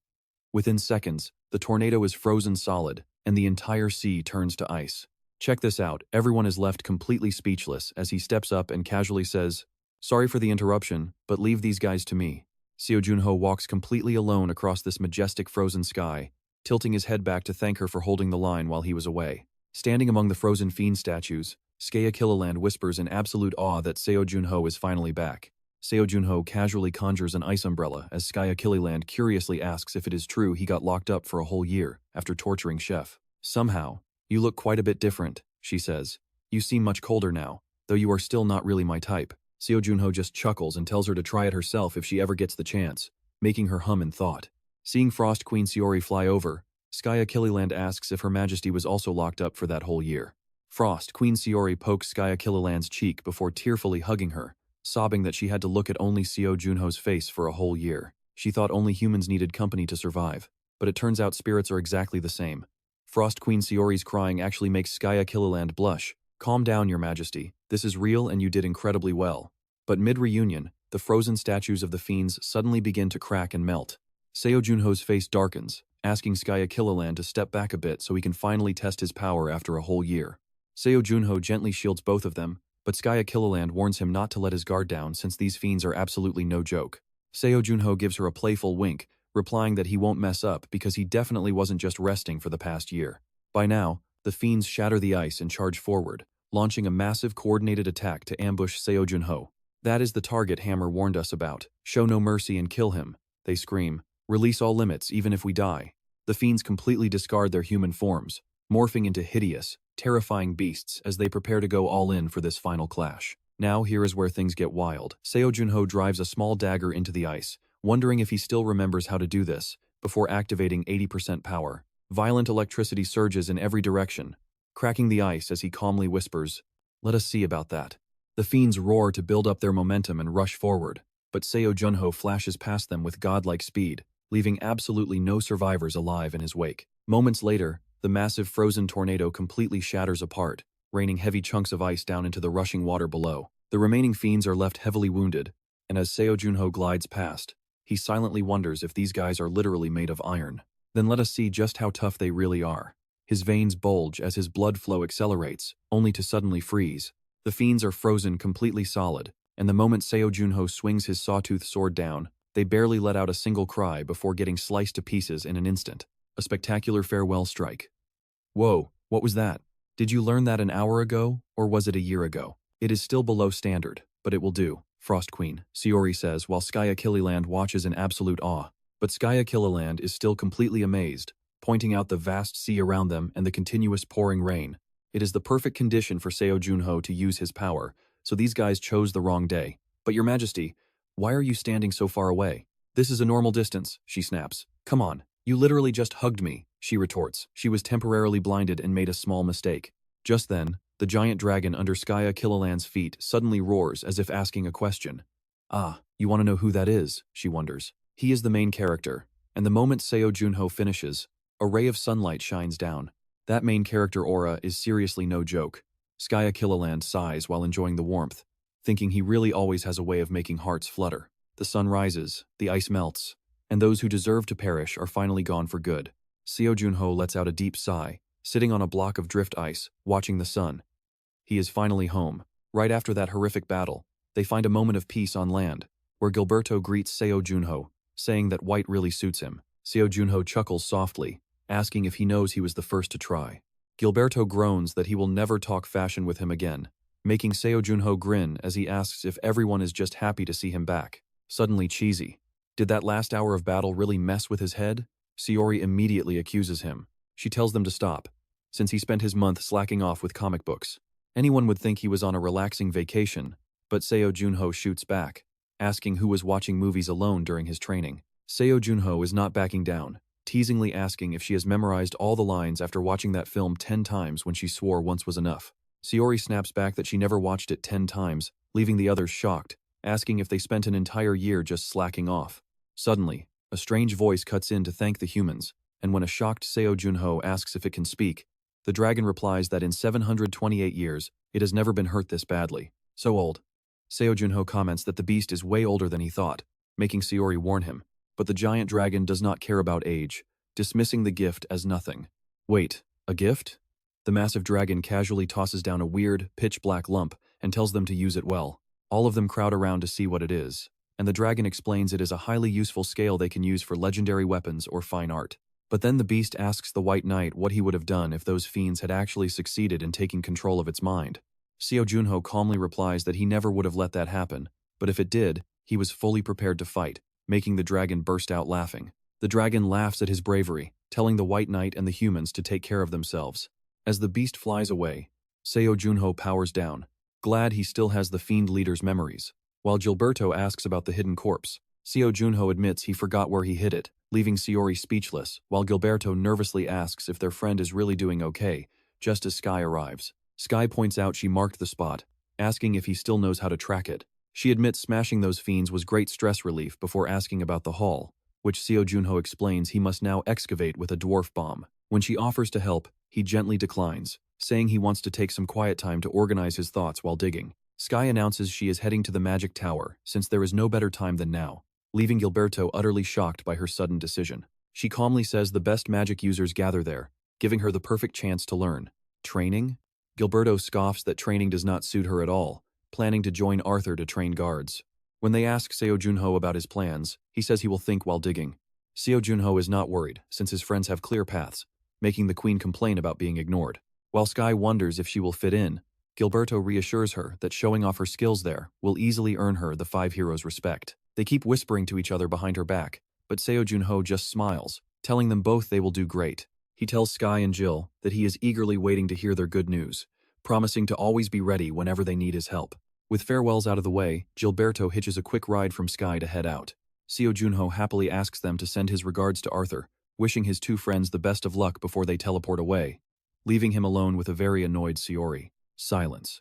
Within seconds, the tornado is frozen solid, and the entire sea turns to ice. Check this out, everyone is left completely speechless as he steps up and casually says, "Sorry for the interruption, but leave these guys to me." Seo Jun Ho walks completely alone across this majestic frozen sky, tilting his head back to thank her for holding the line while he was away. Standing among the frozen fiend statues, Skya Killiland whispers in absolute awe that Seo Jun Ho is finally back. Seo Jun Ho casually conjures an ice umbrella as Skya Killiland curiously asks if it is true he got locked up for a whole year after torturing Chef. "Somehow, you look quite a bit different," she says. "You seem much colder now, though you are still not really my type." Seo Jun Ho just chuckles and tells her to try it herself if she ever gets the chance, making her hum in thought. Seeing Frost Queen Seori fly over, Skya Killiland asks if Her Majesty was also locked up for that whole year. Frost Queen Seori pokes Skya Killiland's cheek before tearfully hugging her, sobbing that she had to look at only Seo Jun Ho's face for a whole year. She thought only humans needed company to survive, but it turns out spirits are exactly the same. Frost Queen Seori's crying actually makes Skya Killiland blush. "Calm down, Your Majesty. This is real and you did incredibly well." But mid-reunion, the frozen statues of the fiends suddenly begin to crack and melt. Seo Jun Ho's face darkens, asking Skya Killiland to step back a bit so he can finally test his power after a whole year. Seo Jun Ho gently shields both of them, but Skya Killiland warns him not to let his guard down since these fiends are absolutely no joke. Seo Jun Ho gives her a playful wink, replying that he won't mess up because he definitely wasn't just resting for the past year. By now, the fiends shatter the ice and charge forward, launching a massive coordinated attack to ambush Seo Jun Ho. "That is the target Hammer warned us about. Show no mercy and kill him," they scream. "Release all limits even if we die." The fiends completely discard their human forms, morphing into hideous, terrifying beasts as they prepare to go all in for this final clash. Now here is where things get wild. Seo Jun Ho drives a small dagger into the ice, wondering if he still remembers how to do this, before activating 80% power. Violent electricity surges in every direction, cracking the ice as he calmly whispers, "Let us see about that." The fiends roar to build up their momentum and rush forward, but Seo Jun Ho flashes past them with godlike speed, leaving absolutely no survivors alive in his wake. Moments later, the massive frozen tornado completely shatters apart, raining heavy chunks of ice down into the rushing water below. The remaining fiends are left heavily wounded, and as Seo Jun Ho glides past, he silently wonders if these guys are literally made of iron. Then let us see just how tough they really are. His veins bulge as his blood flow accelerates, only to suddenly freeze. The fiends are frozen completely solid, and the moment Seo Jun Ho swings his sawtooth sword down, they barely let out a single cry before getting sliced to pieces in an instant. A spectacular farewell strike. "Whoa, what was that? Did you learn that an hour ago, or was it a year ago?" "It is still below standard, but it will do," Frost Queen Seori says while Skya Killiland watches in absolute awe. But Skya Killiland is still completely amazed, pointing out the vast sea around them and the continuous pouring rain. It is the perfect condition for Seo Jun Ho to use his power, so these guys chose the wrong day. "But Your Majesty, why are you standing so far away?" "This is a normal distance," she snaps. "Come on, you literally just hugged me," she retorts. She was temporarily blinded and made a small mistake. Just then, the giant dragon under Skya Killiland's feet suddenly roars as if asking a question. "Ah, you want to know who that is?" she wonders. He is the main character, and the moment Seo Jun Ho finishes, a ray of sunlight shines down. That main character aura is seriously no joke. Skya Killiland sighs while enjoying the warmth, thinking he really always has a way of making hearts flutter. The sun rises, the ice melts, and those who deserve to perish are finally gone for good. Seo Jun Ho lets out a deep sigh, sitting on a block of drift ice, watching the sun. He is finally home. Right after that horrific battle, they find a moment of peace on land, where Gilberto greets Seo Jun Ho, saying that white really suits him. Seo Jun Ho chuckles softly, asking if he knows he was the first to try. Gilberto groans that he will never talk fashion with him again, making Seo Jun Ho grin as he asks if everyone is just happy to see him back. Suddenly cheesy. Did that last hour of battle really mess with his head? Seori immediately accuses him. She tells them to stop, since he spent his month slacking off with comic books. Anyone would think he was on a relaxing vacation, but Seo Jun Ho shoots back, asking who was watching movies alone during his training. Seo Jun Ho is not backing down, teasingly asking if she has memorized all the lines after watching that film 10 times when she swore once was enough. Seori snaps back that she never watched it 10 times, leaving the others shocked, asking if they spent an entire year just slacking off. Suddenly, A strange voice cuts in to thank the humans, and when a shocked Seo Jun Ho asks if it can speak, the dragon replies that in 728 years, it has never been hurt this badly. So old. Seo Jun Ho comments that the beast is way older than he thought, making Saori warn him. But the giant dragon does not care about age, dismissing the gift as nothing. Wait, a gift? The massive dragon casually tosses down a weird, pitch-black lump and tells them to use it well. All of them crowd around to see what it is, and the dragon explains it is a highly useful scale they can use for legendary weapons or fine art. But then the beast asks the White Knight what he would have done if those fiends had actually succeeded in taking control of its mind. Seo Jun Ho calmly replies that he never would have let that happen, but if it did, he was fully prepared to fight, making the dragon burst out laughing. The dragon laughs at his bravery, telling the White Knight and the humans to take care of themselves. As the beast flies away, Seo Jun Ho powers down, glad he still has the fiend leader's memories. While Gilberto asks about the hidden corpse, Seo Jun Ho admits he forgot where he hid it, leaving Saori speechless, while Gilberto nervously asks if their friend is really doing okay, just as Sky arrives. Sky points out she marked the spot, asking if he still knows how to track it. She admits smashing those fiends was great stress relief before asking about the hall, which Seo Jun Ho explains he must now excavate with a dwarf bomb. When she offers to help, he gently declines, saying he wants to take some quiet time to organize his thoughts while digging. Sky announces she is heading to the magic tower, since there is no better time than now, leaving Gilberto utterly shocked by her sudden decision. She calmly says the best magic users gather there, giving her the perfect chance to learn. Training? Gilberto scoffs that training does not suit her at all, planning to join Arthur to train guards. When they ask Seo Jun Ho about his plans, he says he will think while digging. Seo Jun Ho is not worried, since his friends have clear paths, making the queen complain about being ignored. While Sky wonders if she will fit in, Gilberto reassures her that showing off her skills there will easily earn her the 5 heroes' respect. They keep whispering to each other behind her back, but Seo Jun Ho just smiles, telling them both they will do great. He tells Sky and Jill that he is eagerly waiting to hear their good news, promising to always be ready whenever they need his help. With farewells out of the way, Gilberto hitches a quick ride from Sky to head out. Seo Jun Ho happily asks them to send his regards to Arthur, wishing his two friends the best of luck before they teleport away, leaving him alone with a very annoyed Saori. Silence.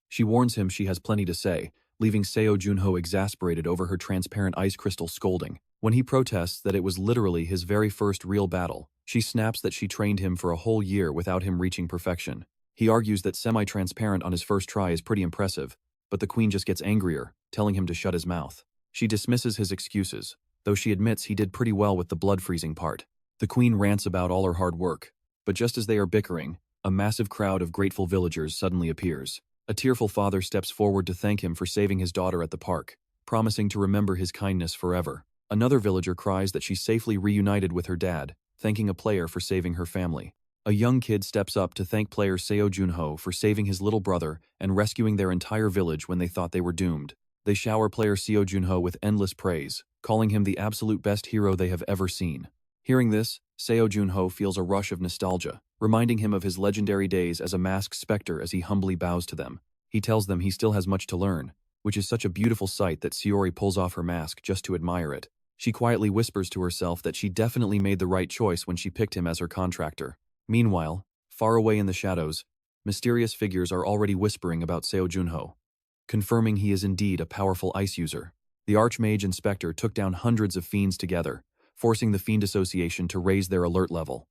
She warns him she has plenty to say, leaving Seo Jun Ho exasperated over her transparent ice crystal scolding. When he protests that it was literally his very first real battle, she snaps that she trained him for a whole year without him reaching perfection. He argues that semi-transparent on his first try is pretty impressive, but the queen just gets angrier, telling him to shut his mouth. She dismisses his excuses, though she admits he did pretty well with the blood-freezing part. The queen rants about all her hard work, but just as they are bickering, a massive crowd of grateful villagers suddenly appears. A tearful father steps forward to thank him for saving his daughter at the park, promising to remember his kindness forever. Another villager cries that she safely reunited with her dad, thanking a player for saving her family. A young kid steps up to thank player Seo Jun Ho for saving his little brother and rescuing their entire village when they thought they were doomed. They shower player Seo Jun Ho with endless praise, calling him the absolute best hero they have ever seen. Hearing this, Seo Jun Ho feels a rush of nostalgia, reminding him of his legendary days as a masked specter as he humbly bows to them. He tells them he still has much to learn, which is such a beautiful sight that Saori pulls off her mask just to admire it. She quietly whispers to herself that she definitely made the right choice when she picked him as her contractor. Meanwhile, far away in the shadows, mysterious figures are already whispering about Seo Jun Ho, confirming he is indeed a powerful ice user. The Archmage and Specter took down hundreds of fiends together, forcing the Fiend Association to raise their alert level.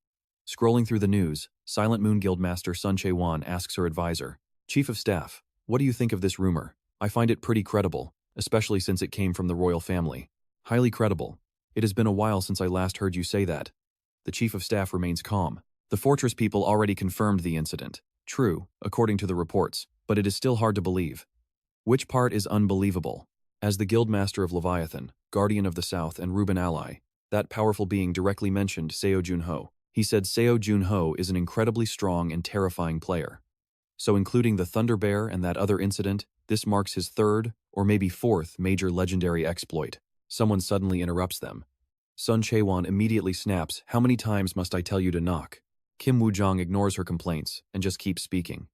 Scrolling through the news, Silent Moon Guildmaster Sun Chae-won asks her advisor, "Chief of Staff, what do you think of this rumor? I find it pretty credible, especially since it came from the royal family." "Highly credible. It has been a while since I last heard you say that." The Chief of Staff remains calm. The fortress people already confirmed the incident. True, according to the reports, but it is still hard to believe. Which part is unbelievable? As the Guildmaster of Leviathan, Guardian of the South and Ruben ally, that powerful being directly mentioned Seo Jun Ho. He said Seo Jun Ho is an incredibly strong and terrifying player. So including the Thunder Bear and that other incident, this marks his third, or maybe fourth, major legendary exploit. Someone suddenly interrupts them. Sun Chae-won immediately snaps, "How many times must I tell you to knock?" Kim Woo-jong ignores her complaints and just keeps speaking.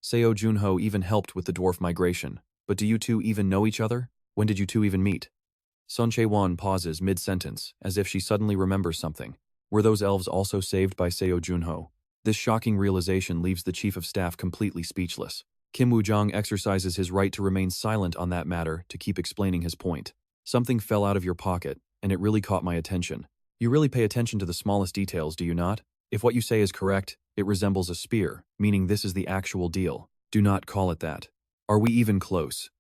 Seo Jun Ho even helped with the dwarf migration, but do you two even know each other? When did you two even meet? Sun Chae-won pauses mid-sentence, as if she suddenly remembers something. Were those elves also saved by Seo Jun Ho? This shocking realization leaves the Chief of Staff completely speechless. Kim Woo-jong exercises his right to remain silent on that matter to keep explaining his point. "Something fell out of your pocket, and it really caught my attention. You really pay attention to the smallest details, do you not? If what you say is correct, it resembles a spear, meaning this is the actual deal. Do not call it that. Are we even close?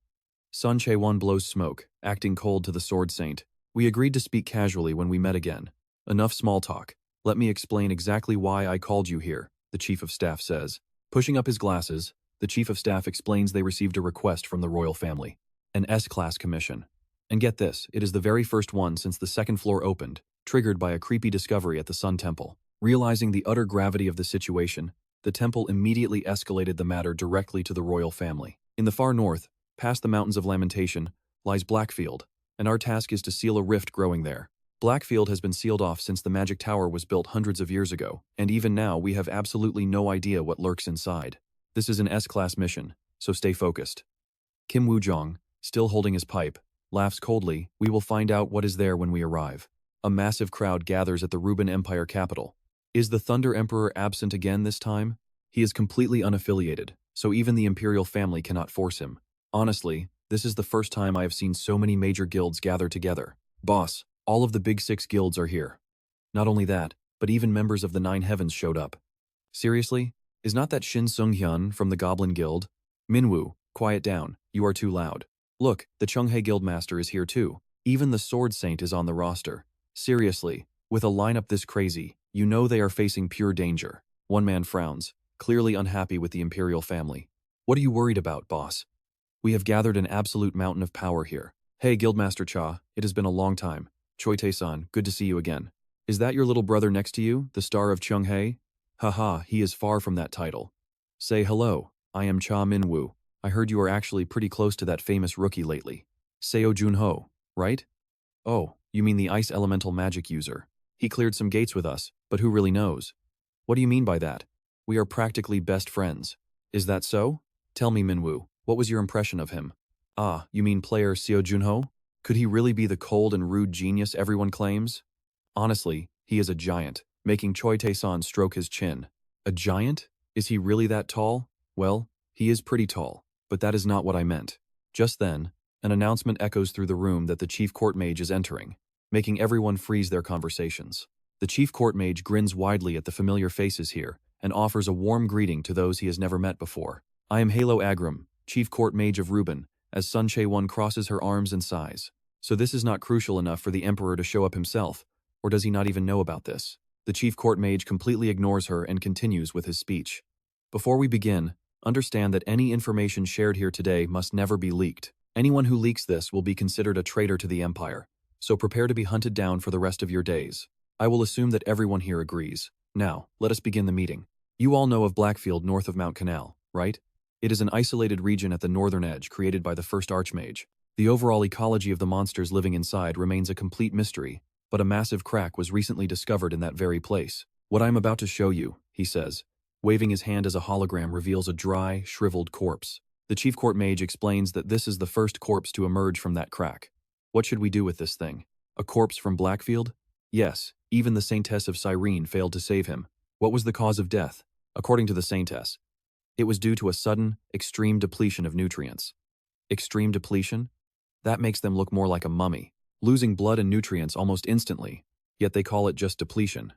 Sun Chae-won blows smoke, acting cold to the sword saint. We agreed to speak casually when we met again. Enough small talk. Let me explain exactly why I called you here, the Chief of Staff says. Pushing up his glasses, the Chief of Staff explains they received a request from the royal family. An S-class commission. And get this, it is the very first one since the second floor opened, triggered by a creepy discovery at the Sun Temple. Realizing the utter gravity of the situation, the temple immediately escalated the matter directly to the royal family. In the far north, past the Mountains of Lamentation, lies Blackfield, and our task is to seal a rift growing there. Blackfield has been sealed off since the Magic Tower was built hundreds of years ago, and even now we have absolutely no idea what lurks inside. This is an S-class mission, so stay focused. Kim Woo-jong, still holding his pipe, laughs coldly. We will find out what is there when we arrive. A massive crowd gathers at the Ruben Empire capital. Is the Thunder Emperor absent again this time? He is completely unaffiliated, so even the imperial family cannot force him. Honestly, this is the first time I have seen so many major guilds gather together. Boss, all of the big 6 guilds are here. Not only that, but even members of the 9 Heavens showed up. Seriously? Is not that Shin Sung-hyun from the Goblin Guild? Minwoo, quiet down, you are too loud. Look, the Chunghae Guildmaster is here too. Even the Sword Saint is on the roster. Seriously, with a lineup this crazy, you know they are facing pure danger. One man frowns, clearly unhappy with the imperial family. What are you worried about, boss? We have gathered an absolute mountain of power here. Hey, Guildmaster Cha, it has been a long time. Choi Tae-san, good to see you again. Is that your little brother next to you, the star of Chunghae? Haha, he is far from that title. Say hello, I am Cha Min-woo. I heard you are actually pretty close to that famous rookie lately. Seo Jun Ho, right? Oh, you mean the ice elemental magic user. He cleared some gates with us, but who really knows? What do you mean by that? We are practically best friends. Is that so? Tell me, Minwoo, what was your impression of him? Ah, you mean player Seo Jun Ho? Could he really be the cold and rude genius everyone claims? Honestly, he is a giant, making Choi Tae-san stroke his chin. A giant? Is he really that tall? Well, he is pretty tall, but that is not what I meant. Just then, an announcement echoes through the room that the chief court mage is entering, making everyone freeze their conversations. The chief court mage grins widely at the familiar faces here and offers a warm greeting to those he has never met before. I am Halo Agram, chief court mage of Ruben, as Sun Chae-won crosses her arms and sighs. So this is not crucial enough for the emperor to show up himself, or does he not even know about this? The chief court mage completely ignores her and continues with his speech. Before we begin, understand that any information shared here today must never be leaked. Anyone who leaks this will be considered a traitor to the empire, so prepare to be hunted down for the rest of your days. I will assume that everyone here agrees. Now, let us begin the meeting. You all know of Blackfield north of Mount Canal, right? It is an isolated region at the northern edge created by the first Archmage. The overall ecology of the monsters living inside remains a complete mystery, but a massive crack was recently discovered in that very place. What I am about to show you, he says, waving his hand as a hologram reveals a dry, shriveled corpse. The chief court mage explains that this is the first corpse to emerge from that crack. What should we do with this thing? A corpse from Blackfield? Yes, even the Saintess of Cyrene failed to save him. What was the cause of death? According to the Saintess, it was due to a sudden, extreme depletion of nutrients. Extreme depletion? That makes them look more like a mummy, losing blood and nutrients almost instantly, yet they call it just depletion.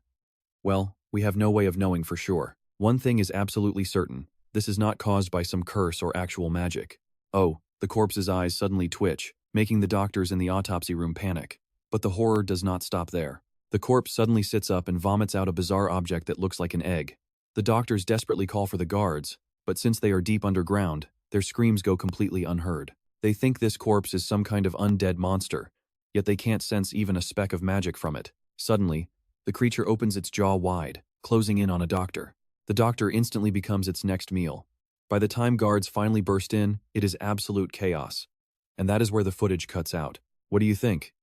Well, we have no way of knowing for sure. One thing is absolutely certain, this is not caused by some curse or actual magic. Oh, the corpse's eyes suddenly twitch, making the doctors in the autopsy room panic. But the horror does not stop there. The corpse suddenly sits up and vomits out a bizarre object that looks like an egg. The doctors desperately call for the guards, but since they are deep underground, their screams go completely unheard. They think this corpse is some kind of undead monster, yet they can't sense even a speck of magic from it. Suddenly, the creature opens its jaw wide, closing in on a doctor. The doctor instantly becomes its next meal. By the time guards finally burst in, it is absolute chaos. And that is where the footage cuts out. What do you think?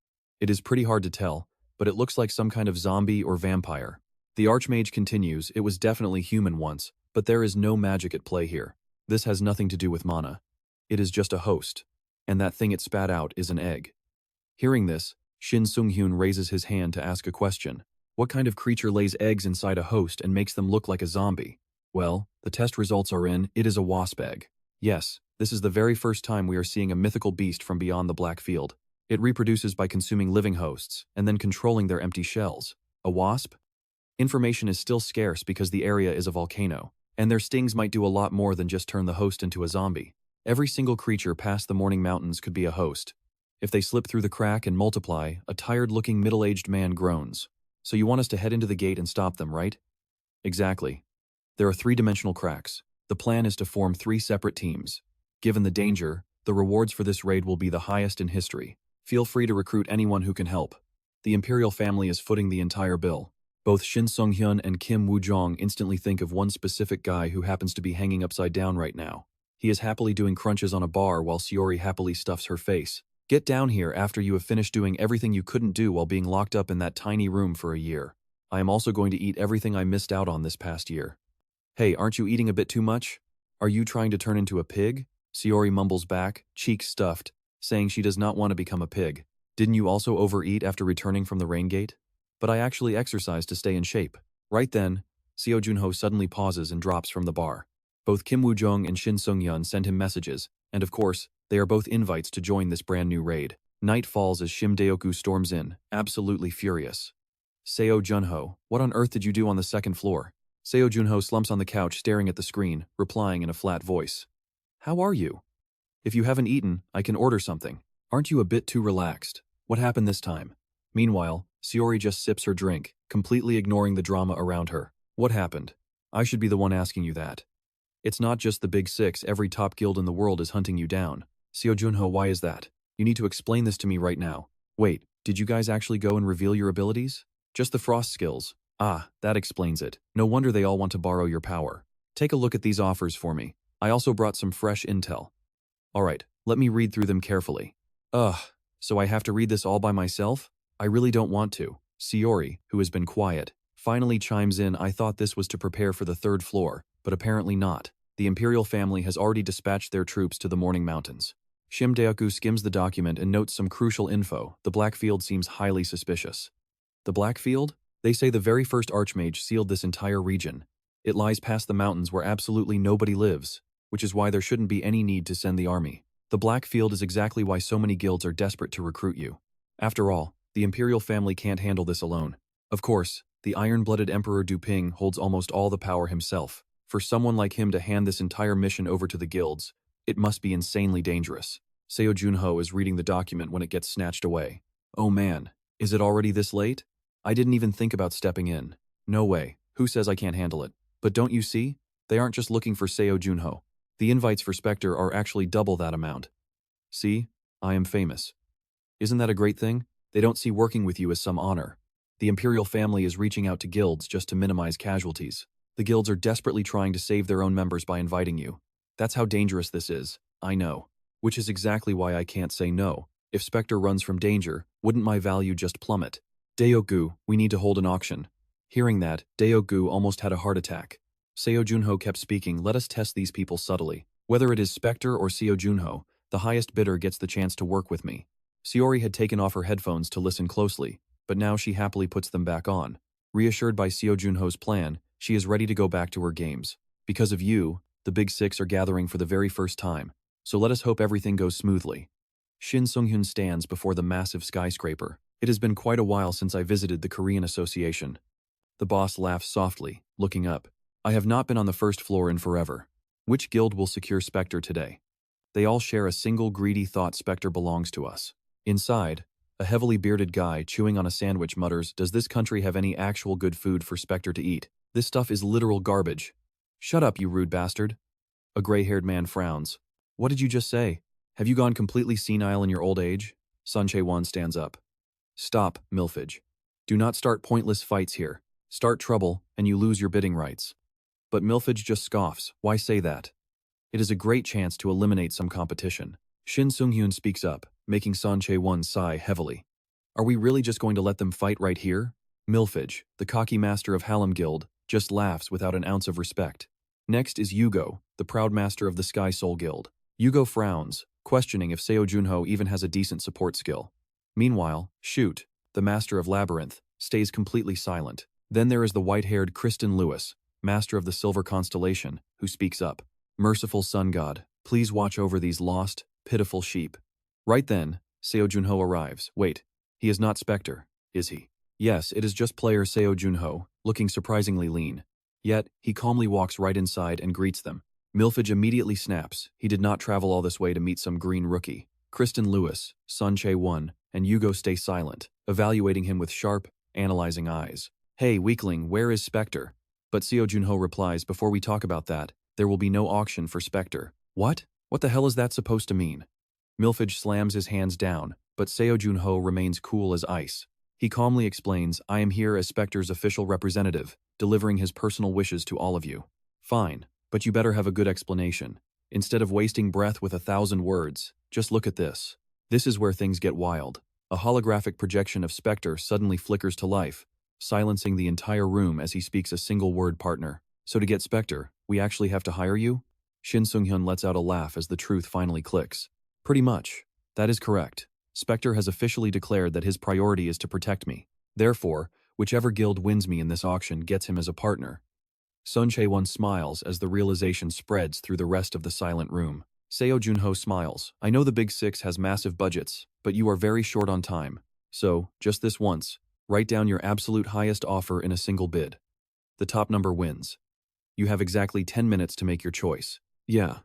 It is pretty hard to tell, but it looks like some kind of zombie or vampire. The Archmage continues, it was definitely human once, but there is no magic at play here. This has nothing to do with mana. It is just a host, and that thing it spat out is an egg. Hearing this, Shin Sung-hyun raises his hand to ask a question. What kind of creature lays eggs inside a host and makes them look like a zombie? Well, the test results are in, it is a wasp egg. Yes, this is the very first time we are seeing a mythical beast from beyond the Black Field. It reproduces by consuming living hosts and then controlling their empty shells. A wasp? Information is still scarce because the area is a volcano, and their stings might do a lot more than just turn the host into a zombie. Every single creature past the Morning Mountains could be a host. If they slip through the crack and multiply, a tired-looking middle-aged man groans. So you want us to head into the gate and stop them, right? Exactly. There are three-dimensional cracks. The plan is to form 3 separate teams. Given the danger, the rewards for this raid will be the highest in history. Feel free to recruit anyone who can help. The Imperial family is footing the entire bill. Both Shin Sung-hyun and Kim Woo-jong instantly think of one specific guy who happens to be hanging upside down right now. He is happily doing crunches on a bar while Seori happily stuffs her face. Get down here after you have finished doing everything you couldn't do while being locked up in that tiny room for a year. I am also going to eat everything I missed out on this past year. Hey, aren't you eating a bit too much? Are you trying to turn into a pig? Seori mumbles back, cheeks stuffed, saying she does not want to become a pig. Didn't you also overeat after returning from the rain gate? But I actually exercise to stay in shape. Right then, Seo Jun Ho suddenly pauses and drops from the bar. Both Kim Woo-jong and Shin Sung-hyun send him messages, and of course, they are both invites to join this brand new raid. Night falls as Shim Dae-oku storms in, absolutely furious. Seo Jun Ho, what on earth did you do on the second floor? Seo Jun Ho slumps on the couch staring at the screen, replying in a flat voice. How are you? If you haven't eaten, I can order something. Aren't you a bit too relaxed? What happened this time? Meanwhile, Seori just sips her drink, completely ignoring the drama around her. What happened? I should be the one asking you that. It's not just the Big Six, every top guild in the world is hunting you down. Seo Jun Ho, why is that? You need to explain this to me right now. Wait, did you guys actually go and reveal your abilities? Just the frost skills. Ah, that explains it. No wonder they all want to borrow your power. Take a look at these offers for me. I also brought some fresh intel. Alright, let me read through them carefully. Ugh, so I have to read this all by myself? I really don't want to. Seori, who has been quiet, finally chimes in. I thought this was to prepare for the 3rd floor, but apparently not. The Imperial family has already dispatched their troops to the Morning Mountains. Shim Dae-oku skims the document and notes some crucial info. The Black Field seems highly suspicious. The Black Field? They say the very first Archmage sealed this entire region. It lies past the mountains where absolutely nobody lives, which is why there shouldn't be any need to send the army. The Black Field is exactly why so many guilds are desperate to recruit you. After all, the Imperial family can't handle this alone. Of course, the iron-blooded Emperor Duping holds almost all the power himself. For someone like him to hand this entire mission over to the guilds, it must be insanely dangerous. Seo Jun Ho is reading the document when it gets snatched away. Oh man, is it already this late? I didn't even think about stepping in. No way, who says I can't handle it? But don't you see? They aren't just looking for Seo Jun Ho. The invites for Specter are actually double that amount. See? I am famous. Isn't that a great thing? They don't see working with you as some honor. The Imperial family is reaching out to guilds just to minimize casualties. The guilds are desperately trying to save their own members by inviting you. That's how dangerous this is, I know. Which is exactly why I can't say no. If Specter runs from danger, wouldn't my value just plummet? Dae-oku, we need to hold an auction. Hearing that, Dae-oku almost had a heart attack. Seo Jun Ho kept speaking. Let us test these people subtly. Whether it is Specter or Seo Jun Ho, the highest bidder gets the chance to work with me. Seori had taken off her headphones to listen closely, but now she happily puts them back on. Reassured by Seo Jun Ho's plan, she is ready to go back to her games. Because of you, the Big Six are gathering for the very first time, so let us hope everything goes smoothly. Shin Sung-hyun stands before the massive skyscraper. It has been quite a while since I visited the Korean Association. The boss laughs softly, looking up. I have not been on the first floor in forever. Which guild will secure Specter today? They all share a single greedy thought: Specter belongs to us. Inside, a heavily bearded guy chewing on a sandwich mutters, does this country have any actual good food for Specter to eat? This stuff is literal garbage. Shut up, you rude bastard. A gray-haired man frowns. What did you just say? Have you gone completely senile in your old age? Sun Chae-won stands up. Stop, Milfage. Do not start pointless fights here. Start trouble, and you lose your bidding rights. But Milfage just scoffs. Why say that? It is a great chance to eliminate some competition. Shin Sung-hyun speaks up, making Sun Chae-won sigh heavily. Are we really just going to let them fight right here? Milfage, the cocky master of Hallam Guild, just laughs without an ounce of respect. Next is Yugo, the proud master of the Sky Soul Guild. Yugo frowns, questioning if Seo Jun Ho even has a decent support skill. Meanwhile, Shoot, the master of Labyrinth, stays completely silent. Then there is the white-haired Kristen Lewis, master of the Silver Constellation, who speaks up. Merciful Sun God, please watch over these lost, pitiful sheep. Right then, Seo Jun Ho arrives. Wait, he is not Specter, is he? Yes, it is just player Seo Jun Ho, looking surprisingly lean. Yet, he calmly walks right inside and greets them. Milfage immediately snaps. He did not travel all this way to meet some green rookie. Kristen Lewis, Sun Chae-won, and Hugo stay silent, evaluating him with sharp, analyzing eyes. Hey, weakling, where is Specter? But Seo Jun Ho replies, before we talk about that, there will be no auction for Specter. What? What the hell is that supposed to mean? Milfage slams his hands down, but Seo Jun Ho remains cool as ice. He calmly explains, I am here as Specter's official representative, delivering his personal wishes to all of you. Fine, but you better have a good explanation. Instead of wasting breath with 1,000 words, just look at this. This is where things get wild. A holographic projection of Specter suddenly flickers to life, silencing the entire room as he speaks a single word, partner. So to get Specter, we actually have to hire you? Shin Sung-hyun lets out a laugh as the truth finally clicks. Pretty much. That is correct. Specter has officially declared that his priority is to protect me. Therefore, whichever guild wins me in this auction gets him as a partner. Sun Chae-won smiles as the realization spreads through the rest of the silent room. Seo Jun Ho smiles. I know the Big Six has massive budgets, but you are very short on time. So, just this once, write down your absolute highest offer in a single bid. The top number wins. You have exactly 10 minutes to make your choice. Yeah,